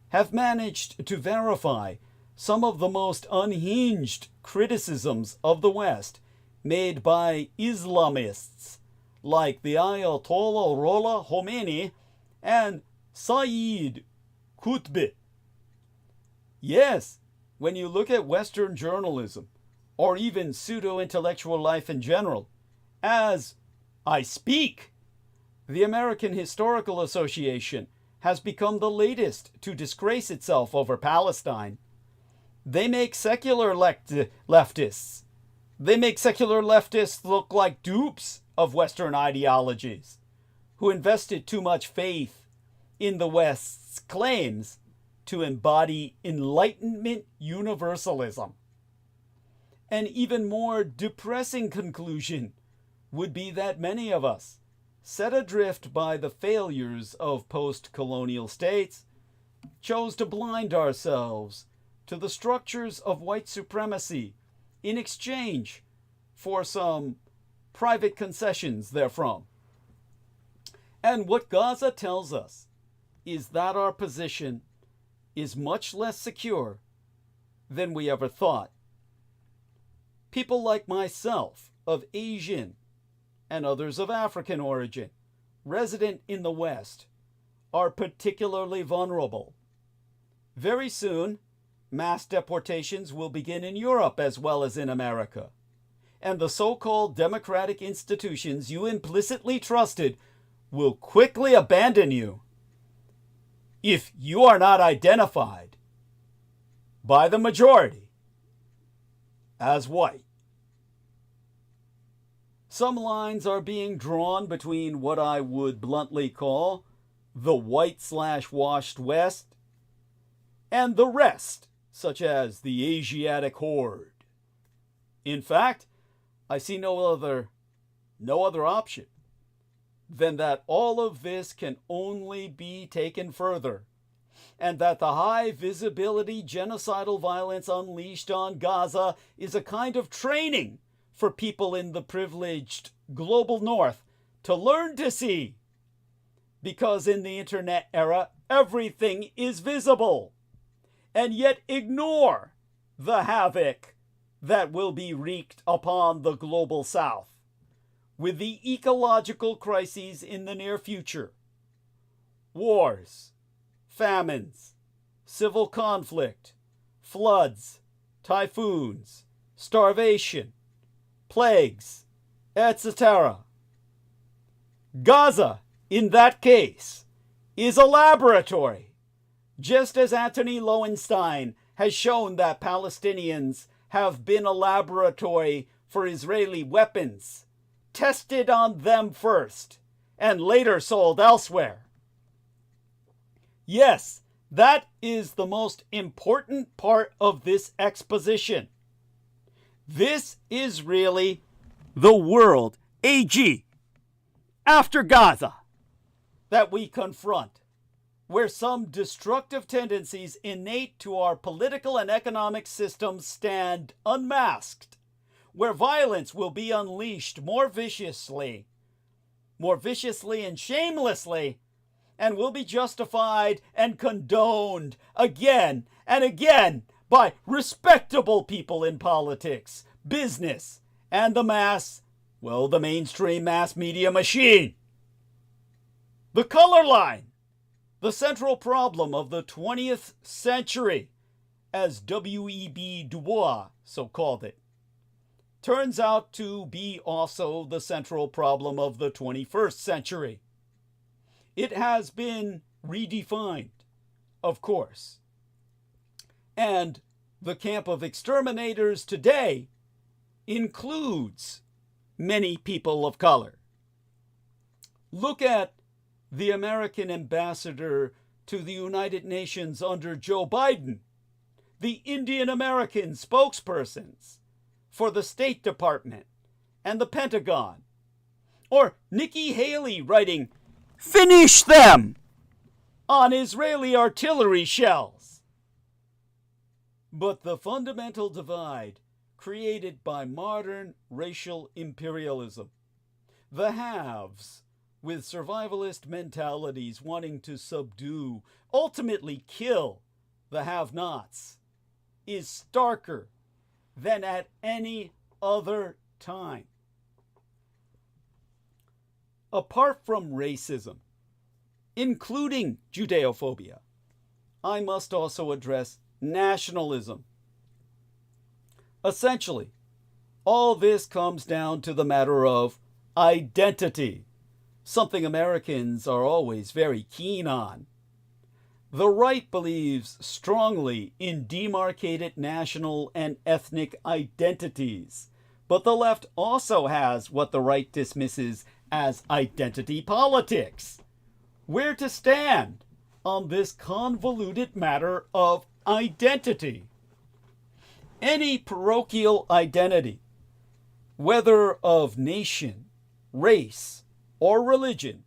have managed to verify some of the most unhinged criticisms of the West made by Islamists like the Ayatollah Rólmā Khomeini and Sayyid Qutb. Yes, when you look at Western journalism, or even pseudo-intellectual life in general, as I speak, the American Historical Association has become the latest to disgrace itself over Palestine. They make secular leftists. They make secular leftists look like dupes of Western ideologies, who invested too much faith in the West's claims to embody Enlightenment universalism. An even more depressing conclusion would be that many of us, set adrift by the failures of post-colonial states, chose to blind ourselves to the structures of white supremacy in exchange for some private concessions therefrom. And what Gaza tells us is that our position is much less secure than we ever thought. People like myself, of Asian and others of African origin, resident in the West, are particularly vulnerable. Very soon, mass deportations will begin in Europe as well as in America, and the so-called democratic institutions you implicitly trusted will quickly abandon you if you are not identified by the majority as white. Some lines are being drawn between what I would bluntly call the white/washed West and the rest, such as the Asiatic horde. In fact, I see no other option than that all of this can only be taken further, and that the high visibility genocidal violence unleashed on Gaza is a kind of training for people in the privileged global north to learn to see. Because in the internet era, everything is visible, and yet ignore the havoc that will be wreaked upon the global south with the ecological crises in the near future. Wars, famines, civil conflict, floods, typhoons, starvation, plagues, etc. Gaza, in that case, is a laboratory, just as Antony Lowenstein has shown that Palestinians have been a laboratory for Israeli weapons, tested on them first, and later sold elsewhere. Yes, that is the most important part of this exposition. This is really the world, AG, after Gaza, that we confront, where some destructive tendencies innate to our political and economic systems stand unmasked, where violence will be unleashed more viciously and shamelessly, and will be justified and condoned again and again by respectable people in politics, business, and the mainstream mass media machine. The color line The central problem of the 20th century, as W.E.B. Du Bois so called it, turns out to be also the central problem of the 21st century. It has been redefined, of course. And the camp of exterminators today includes many people of color. Look at the American ambassador to the United Nations under Joe Biden, the Indian American spokespersons for the State Department and the Pentagon, or Nikki Haley writing, "Finish them!" on Israeli artillery shells. But the fundamental divide created by modern racial imperialism, the haves with survivalist mentalities wanting to subdue, ultimately kill the have-nots, is starker than at any other time. Apart from racism, including Judeophobia, I must also address nationalism. Essentially, all this comes down to the matter of identity, something Americans are always very keen on. The right believes strongly in demarcated national and ethnic identities, but the left also has what the right dismisses as identity politics. Where to stand on this convoluted matter of identity? Any parochial identity, whether of nation, race, or religion,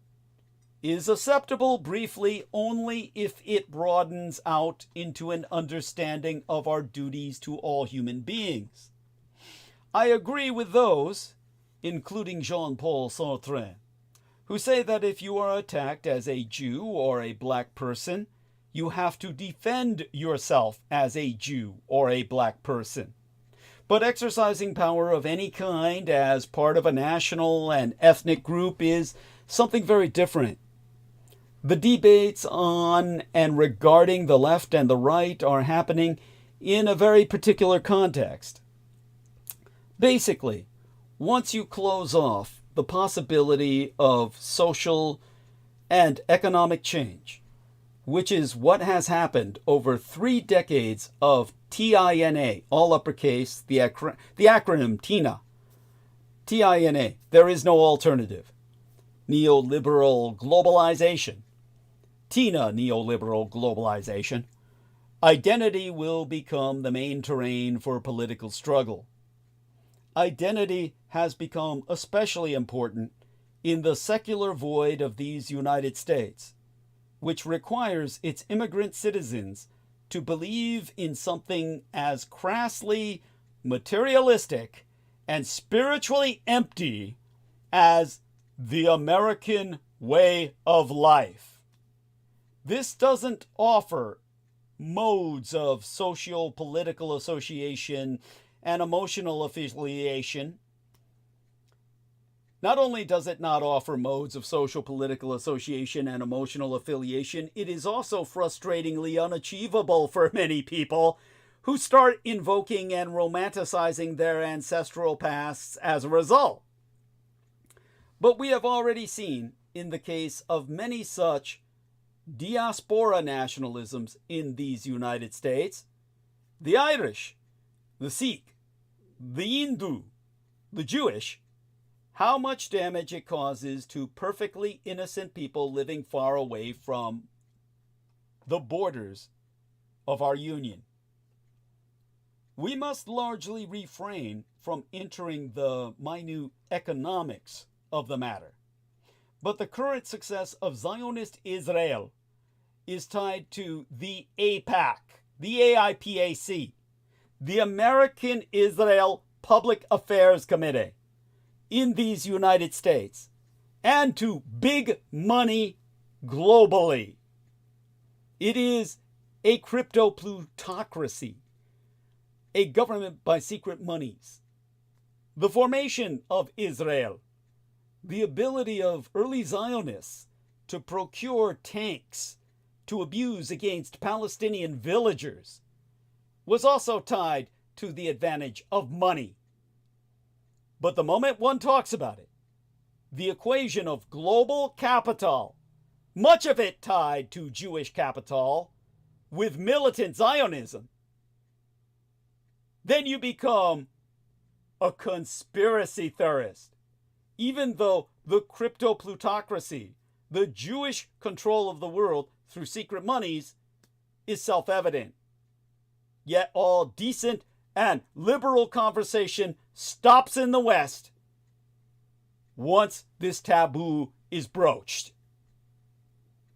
is acceptable briefly only if it broadens out into an understanding of our duties to all human beings. I agree with those, including Jean-Paul Sartre, who say that if you are attacked as a Jew or a black person, you have to defend yourself as a Jew or a black person. But exercising power of any kind as part of a national and ethnic group is something very different. The debates on and regarding the left and the right are happening in a very particular context. Basically, once you close off the possibility of social and economic change, which is what has happened over 3 decades of TINA, all uppercase, the acronym TINA. TINA, there is no alternative. Neoliberal globalization. TINA, neoliberal globalization. Identity will become the main terrain for political struggle. Identity has become especially important in the secular void of these United States, which requires its immigrant citizens to believe in something as crassly materialistic and spiritually empty as the American way of life. This doesn't offer modes of socio-political association and emotional affiliation. Not only does it not offer modes of social political association and emotional affiliation, it is also frustratingly unachievable for many people who start invoking and romanticizing their ancestral pasts as a result. But we have already seen, in the case of many such diaspora nationalisms in these United States, the Irish, the Sikh, the Hindu, the Jewish, how much damage it causes to perfectly innocent people living far away from the borders of our union. We must largely refrain from entering the minute economics of the matter. But the current success of Zionist Israel is tied to the AIPAC, the AIPAC, the American Israel Public Affairs Committee in these United States, and to big money globally. It is a crypto plutocracy, a government by secret monies, the formation of Israel, the ability of early Zionists to procure tanks to abuse against Palestinian villagers was also tied to the advantage of money. But the moment one talks about it, the equation of global capital, much of it tied to Jewish capital, with militant Zionism, then you become a conspiracy theorist. Even though the crypto-plutocracy, the Jewish control of the world through secret monies, is self-evident. Yet all decent and liberal conversation stops in the West once this taboo is broached.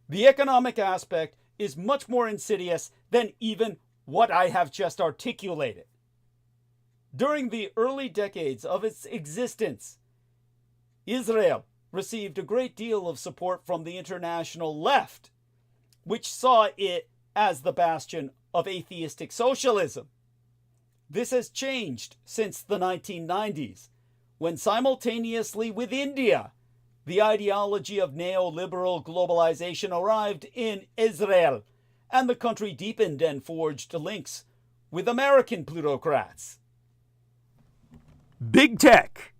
The economic aspect is much more insidious than even what I have just articulated. During the early decades of its existence, Israel received a great deal of support from the international left, which saw it as the bastion of atheistic socialism. This has changed since the 1990s, when simultaneously with India, the ideology of neoliberal globalization arrived in Israel, and the country deepened and forged links with American plutocrats. Big Tech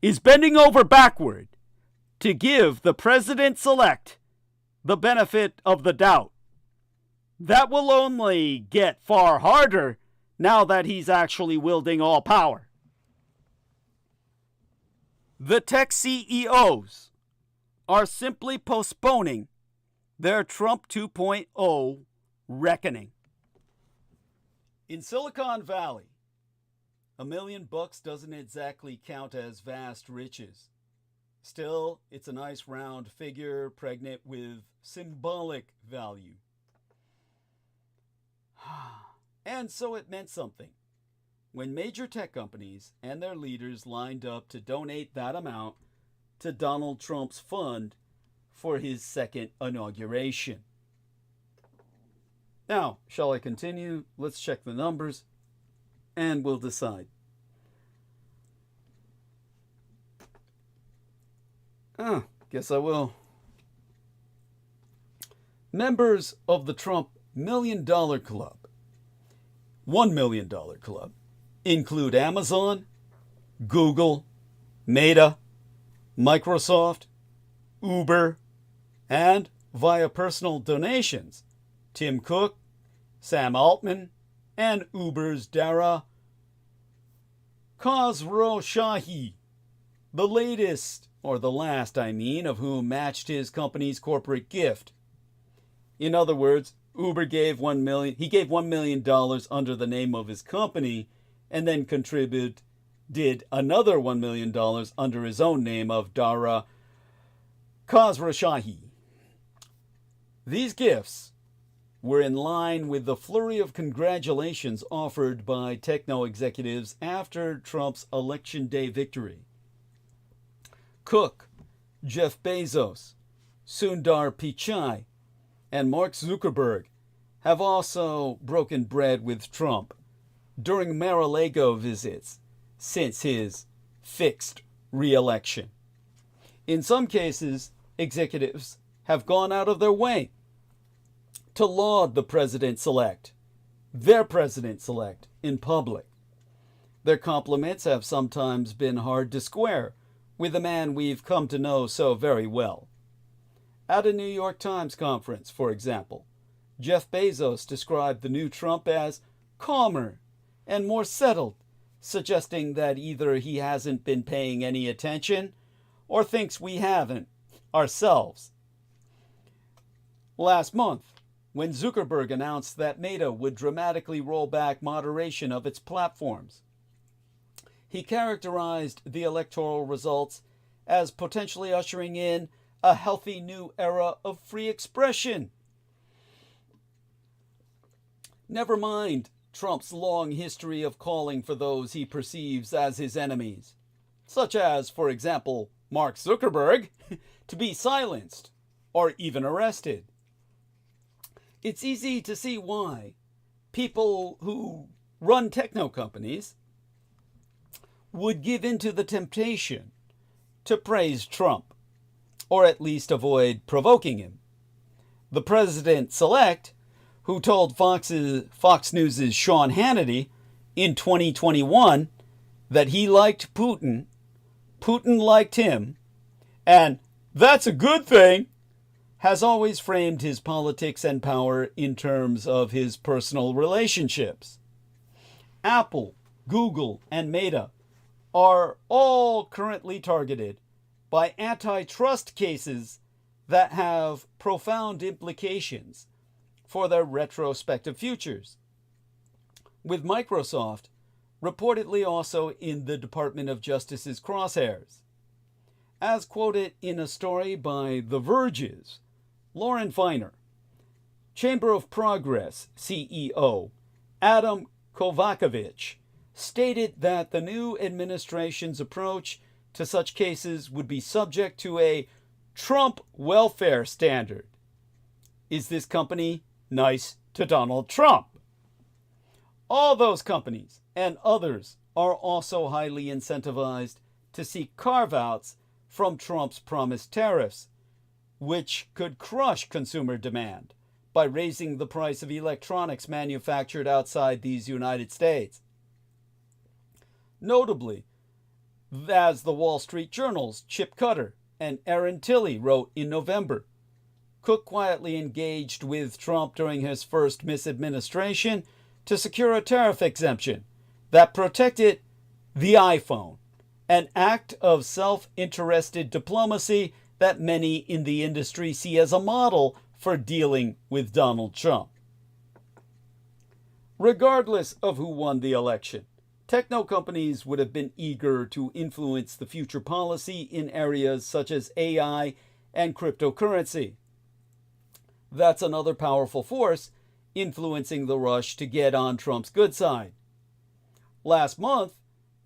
is bending over backward to give the president-elect the benefit of the doubt. That will only get far harder now that he's actually wielding all power. The tech CEOs are simply postponing their Trump 2.0 reckoning. In Silicon Valley, $1 million doesn't exactly count as vast riches. Still, it's a nice round figure pregnant with symbolic value. And so it meant something when major tech companies and their leaders lined up to donate that amount to Donald Trump's fund for his second inauguration. Now, shall I continue? Let's check the numbers and we'll decide. Guess I will. Members of the Trump $1 Million Club, $1 Million Club, include Amazon, Google, Meta, Microsoft, Uber, and via personal donations, Tim Cook, Sam Altman, and Uber's Dara Khosrowshahi, the latest, or the last, of whom matched his company's corporate gift. In other words, Uber gave $1 million under the name of his company, and then did another $1 million under his own name of Dara Khosrowshahi. These gifts were in line with the flurry of congratulations offered by techno executives after Trump's Election Day victory. Cook, Jeff Bezos, Sundar Pichai, and Mark Zuckerberg have also broken bread with Trump during Mar-a-Lago visits since his fixed re-election. In some cases, executives have gone out of their way to laud the president-elect, their president-elect, in public. Their compliments have sometimes been hard to square with a man we've come to know so very well. At a New York Times conference, for example, Jeff Bezos described the new Trump as calmer and more settled, suggesting that either he hasn't been paying any attention or thinks we haven't ourselves. Last month, when Zuckerberg announced that Meta would dramatically roll back moderation of its platforms, he characterized the electoral results as potentially ushering in a healthy new era of free expression. Never mind Trump's long history of calling for those he perceives as his enemies, such as, for example, Mark Zuckerberg, to be silenced or even arrested. It's easy to see why people who run techno companies would give in to the temptation to praise Trump, or at least avoid provoking him. the president-elect, who told Fox News' Sean Hannity in 2021 that he liked Putin, Putin liked him, and that's a good thing, has always framed his politics and power in terms of his personal relationships. Apple, Google, and Meta are all currently targeted by antitrust cases that have profound implications for their retrospective futures, with Microsoft reportedly also in the Department of Justice's crosshairs. As quoted in a story by The Verge's Lauren Feiner, Chamber of Progress CEO Adam Kovacevic stated that the new administration's approach to such cases would be subject to a Trump welfare standard. Is this company nice to Donald Trump? All those companies and others are also highly incentivized to seek carve-outs from Trump's promised tariffs, which could crush consumer demand by raising the price of electronics manufactured outside these United States. Notably, as the Wall Street Journal's Chip Cutter and Aaron Tilley wrote in November, Cook quietly engaged with Trump during his first misadministration to secure a tariff exemption that protected the iPhone, an act of self-interested diplomacy that many in the industry see as a model for dealing with Donald Trump. Regardless of who won the election, techno companies would have been eager to influence the future policy in areas such as AI and cryptocurrency. That's another powerful force influencing the rush to get on Trump's good side. Last month,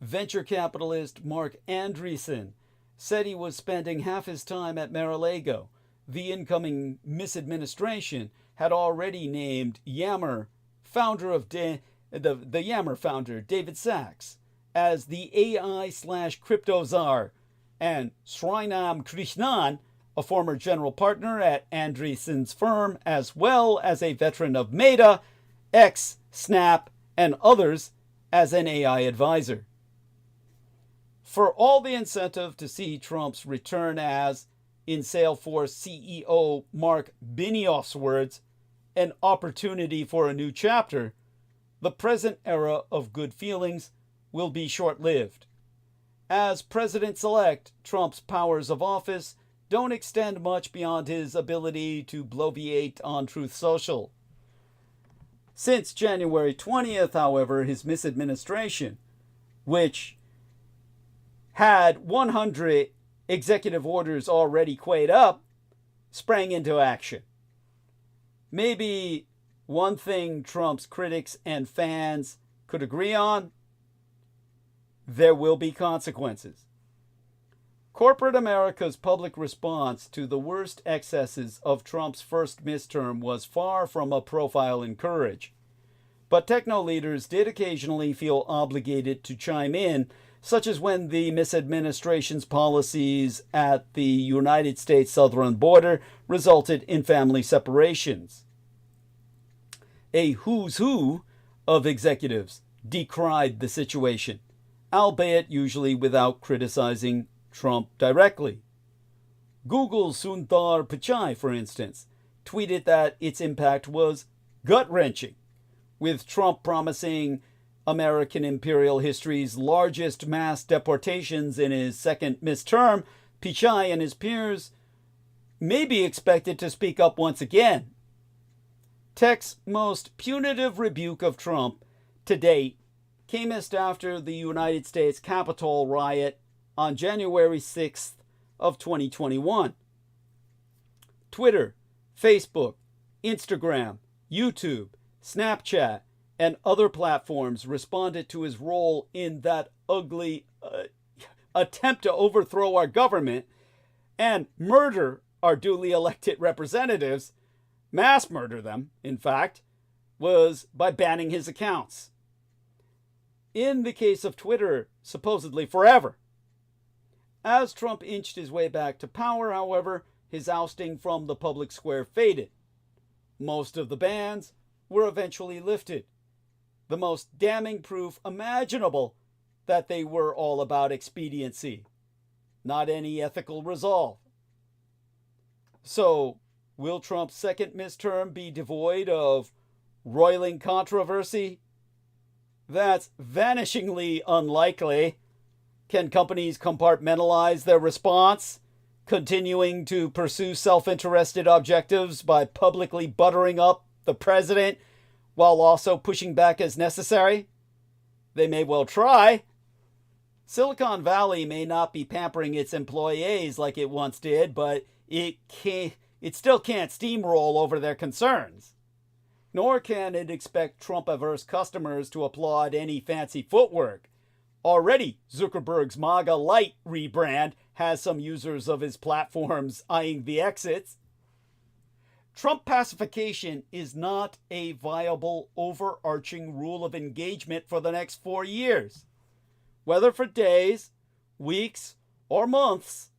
venture capitalist Mark Andreessen said he was spending half his time at Mar-a-Lago. The incoming misadministration had already named Yammer, founder of the Yammer founder, David Sachs, as the AI/crypto czar, and Srinam Krishnan, a former general partner at Andreessen's firm, as well as a veteran of Meta, X, Snap, and others, as an AI advisor. For all the incentive to see Trump's return as, in Salesforce CEO Mark Benioff's words, an opportunity for a new chapter, the present era of good feelings will be short-lived. As president-elect, Trump's powers of office don't extend much beyond his ability to bloviate on Truth Social. Since January 20th, however, his misadministration, which had 100 executive orders already queued up, sprang into action. Maybe one thing Trump's critics and fans could agree on: there will be consequences. Corporate America's public response to the worst excesses of Trump's first midterm was far from a profile in courage. But techno leaders did occasionally feel obligated to chime in, such as when the misadministration's policies at the United States southern border resulted in family separations. A who's who of executives decried the situation, albeit usually without criticizing Trump directly. Google's Sundar Pichai, for instance, tweeted that its impact was gut-wrenching, with Trump promising American imperial history's largest mass deportations in his second midterm. Pichai and his peers may be expected to speak up once again. Tech's most punitive rebuke of Trump to date came just after the United States Capitol riot on January 6th of 2021. Twitter, Facebook, Instagram, YouTube, Snapchat, and other platforms responded to his role in that ugly attempt to overthrow our government and murder our duly elected representatives, mass murder them, in fact, was by banning his accounts. In the case of Twitter, supposedly forever. As Trump inched his way back to power, however, his ousting from the public square faded. most of the bans were eventually lifted. The most damning proof imaginable that they were all about expediency, not any ethical resolve. So, will Trump's second midterm be devoid of roiling controversy? That's vanishingly unlikely. Can companies compartmentalize their response, continuing to pursue self-interested objectives by publicly buttering up the president while also pushing back as necessary? They may well try. Silicon Valley may not be pampering its employees like it once did, but it still can't steamroll over their concerns. Nor can it expect Trump-averse customers to applaud any fancy footwork. Already, Zuckerberg's MAGA Light rebrand has some users of his platforms eyeing the exits. Trump pacification is not a viable overarching rule of engagement for the next 4 years. Whether for days, weeks, or months,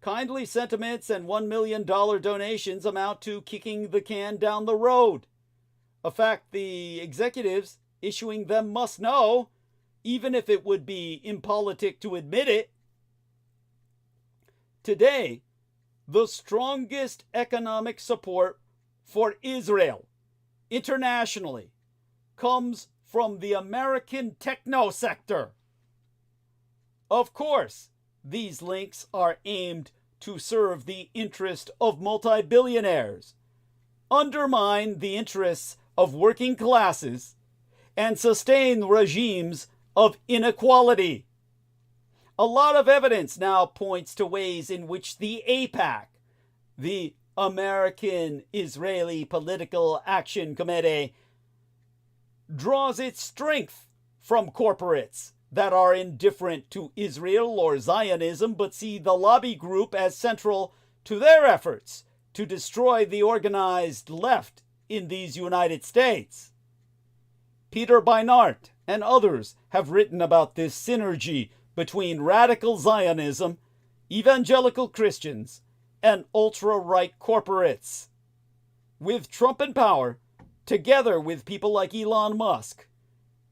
kindly sentiments and $1 million donations amount to kicking the can down the road. A fact the executives issuing them must know, even if it would be impolitic to admit it. Today, the strongest economic support for Israel internationally comes from the American techno sector. Of course, these links are aimed to serve the interest of multi-billionaires, undermine the interests of working classes, and sustain regimes of inequality. A lot of evidence now points to ways in which the AIPAC, the American Israeli Political Action Committee, draws its strength from corporates that are indifferent to Israel or Zionism but see the lobby group as central to their efforts to destroy the organized left in these United States. Peter Beinart and others have written about this synergy between radical Zionism, evangelical Christians, and ultra-right corporates. With Trump in power, together with people like Elon Musk,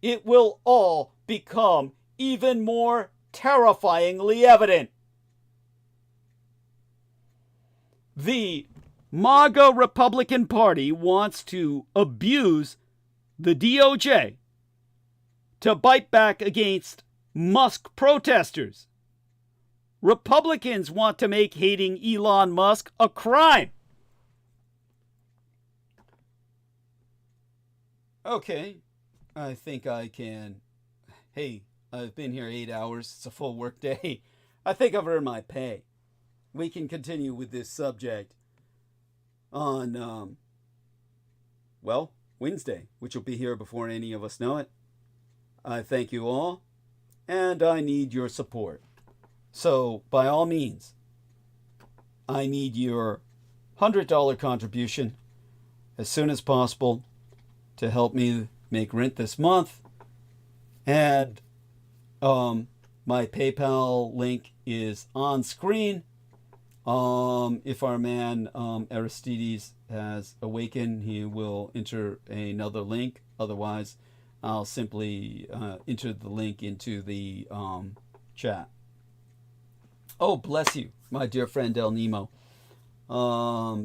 it will all become even more terrifyingly evident. The MAGA Republican Party wants to abuse the DOJ to bite back against Musk protesters. Republicans want to make hating Elon Musk a crime. Okay, I think I can. Hey, I've been here 8 hours. It's a full work day. I think I've earned my pay. We can continue with this subject on, Wednesday, which will be here before any of us know it. I thank you all, and I need your support. So, by all means, I need your $100 contribution as soon as possible to help me make rent this month. And my PayPal link is on screen. If our man Aristides has awakened, he will enter another link. Otherwise, I'll simply enter the link into the chat. Oh, bless you, my dear friend El Nemo.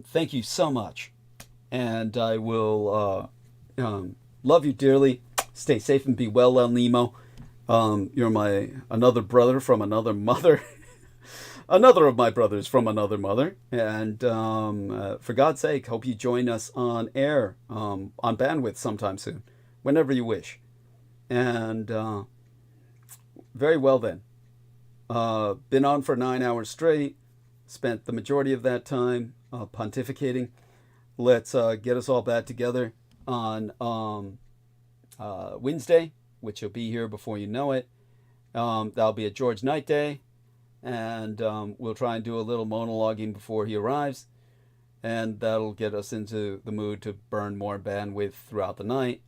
Thank you so much. And I will love you dearly. Stay safe and be well, El Nemo. You're another brother from another mother. Another of my brothers from another mother. And for God's sake, hope you join us on air, on bandwidth sometime soon, whenever you wish. And very well then. Been on for 9 hours straight. Spent the majority of that time pontificating. Let's get us all back together on Wednesday, which will be here before you know it. That'll be a George Knight Day. And we'll try and do a little monologuing before he arrives. And that'll get us into the mood to burn more bandwidth throughout the night.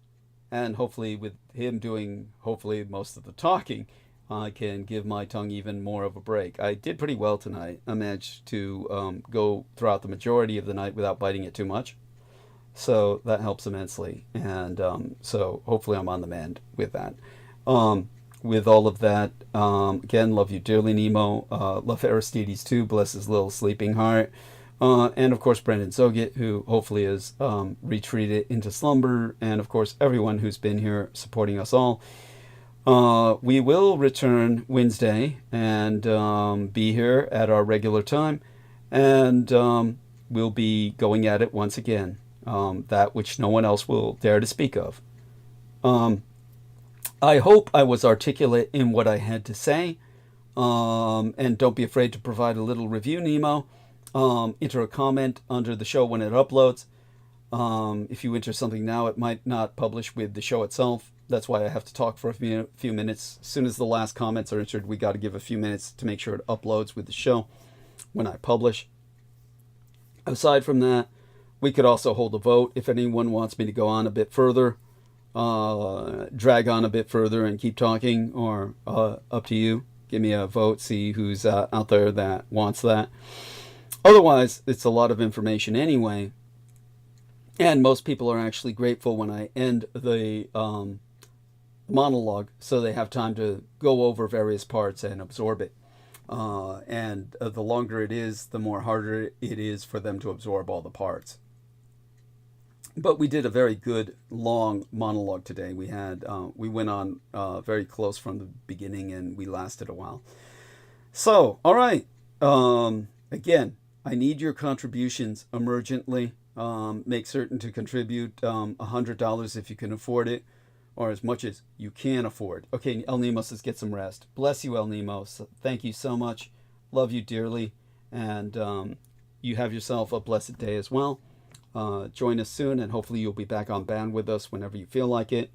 And hopefully with him doing, most of the talking, I can give my tongue even more of a break. I did pretty well tonight. I managed to go throughout the majority of the night without biting it too much. So that helps immensely. And so hopefully I'm on the mend with that. With all of that, again, love you dearly, Nemo. Love Aristides too. Bless his little sleeping heart. And of course, Brendan Zogit, who hopefully has retreated into slumber. And of course, everyone who's been here supporting us all. We will return Wednesday and be here at our regular time. And we'll be going at it once again. That which no one else will dare to speak of. I hope I was articulate in what I had to say. And don't be afraid to provide a little review, Nemo. Enter a comment under the show when it uploads. If you enter something now, it might not publish with the show itself. That's why I have to talk for a few minutes. As soon as the last comments are entered, we got to give a few minutes to make sure it uploads with the show when I publish. Aside from that, we could also hold a vote if anyone wants me to go on a bit further, drag on a bit further and keep talking, or up to you. Give me a vote, see who's out there that wants that. Otherwise, it's a lot of information anyway. And most people are actually grateful when I end the monologue so they have time to go over various parts and absorb it. And the longer it is, the more harder it is for them to absorb all the parts. But we did a very good long monologue today. We went on very close from the beginning, and we lasted a while. So, all right. Again, I need your contributions emergently. Make certain to contribute $100 if you can afford it, or as much as you can afford. Okay, El Nemo says get some rest. Bless you, El Nemo. So thank you so much. Love you dearly. And you have yourself a blessed day as well. Join us soon, and hopefully you'll be back on band with us whenever you feel like it.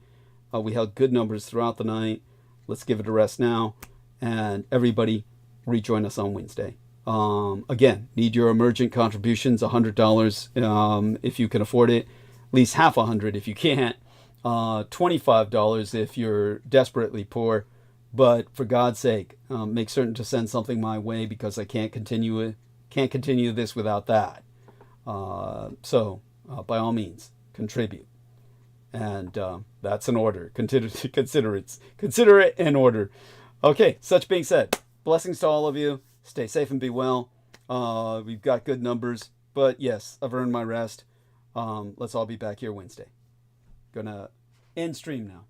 We held good numbers throughout the night. Let's give it a rest now. And everybody, rejoin us on Wednesday. Again, need your emergent contributions, $100 if you can afford it, at least half $100 if you can't, $25 if you're desperately poor. But for God's sake, make certain to send something my way, because I can't continue this without that. So by all means, contribute. And that's an order. Consider it an order. Okay, such being said, blessings to all of you. Stay safe and be well. We've got good numbers, but yes, I've earned my rest. Let's all be back here Wednesday. Gonna end stream now.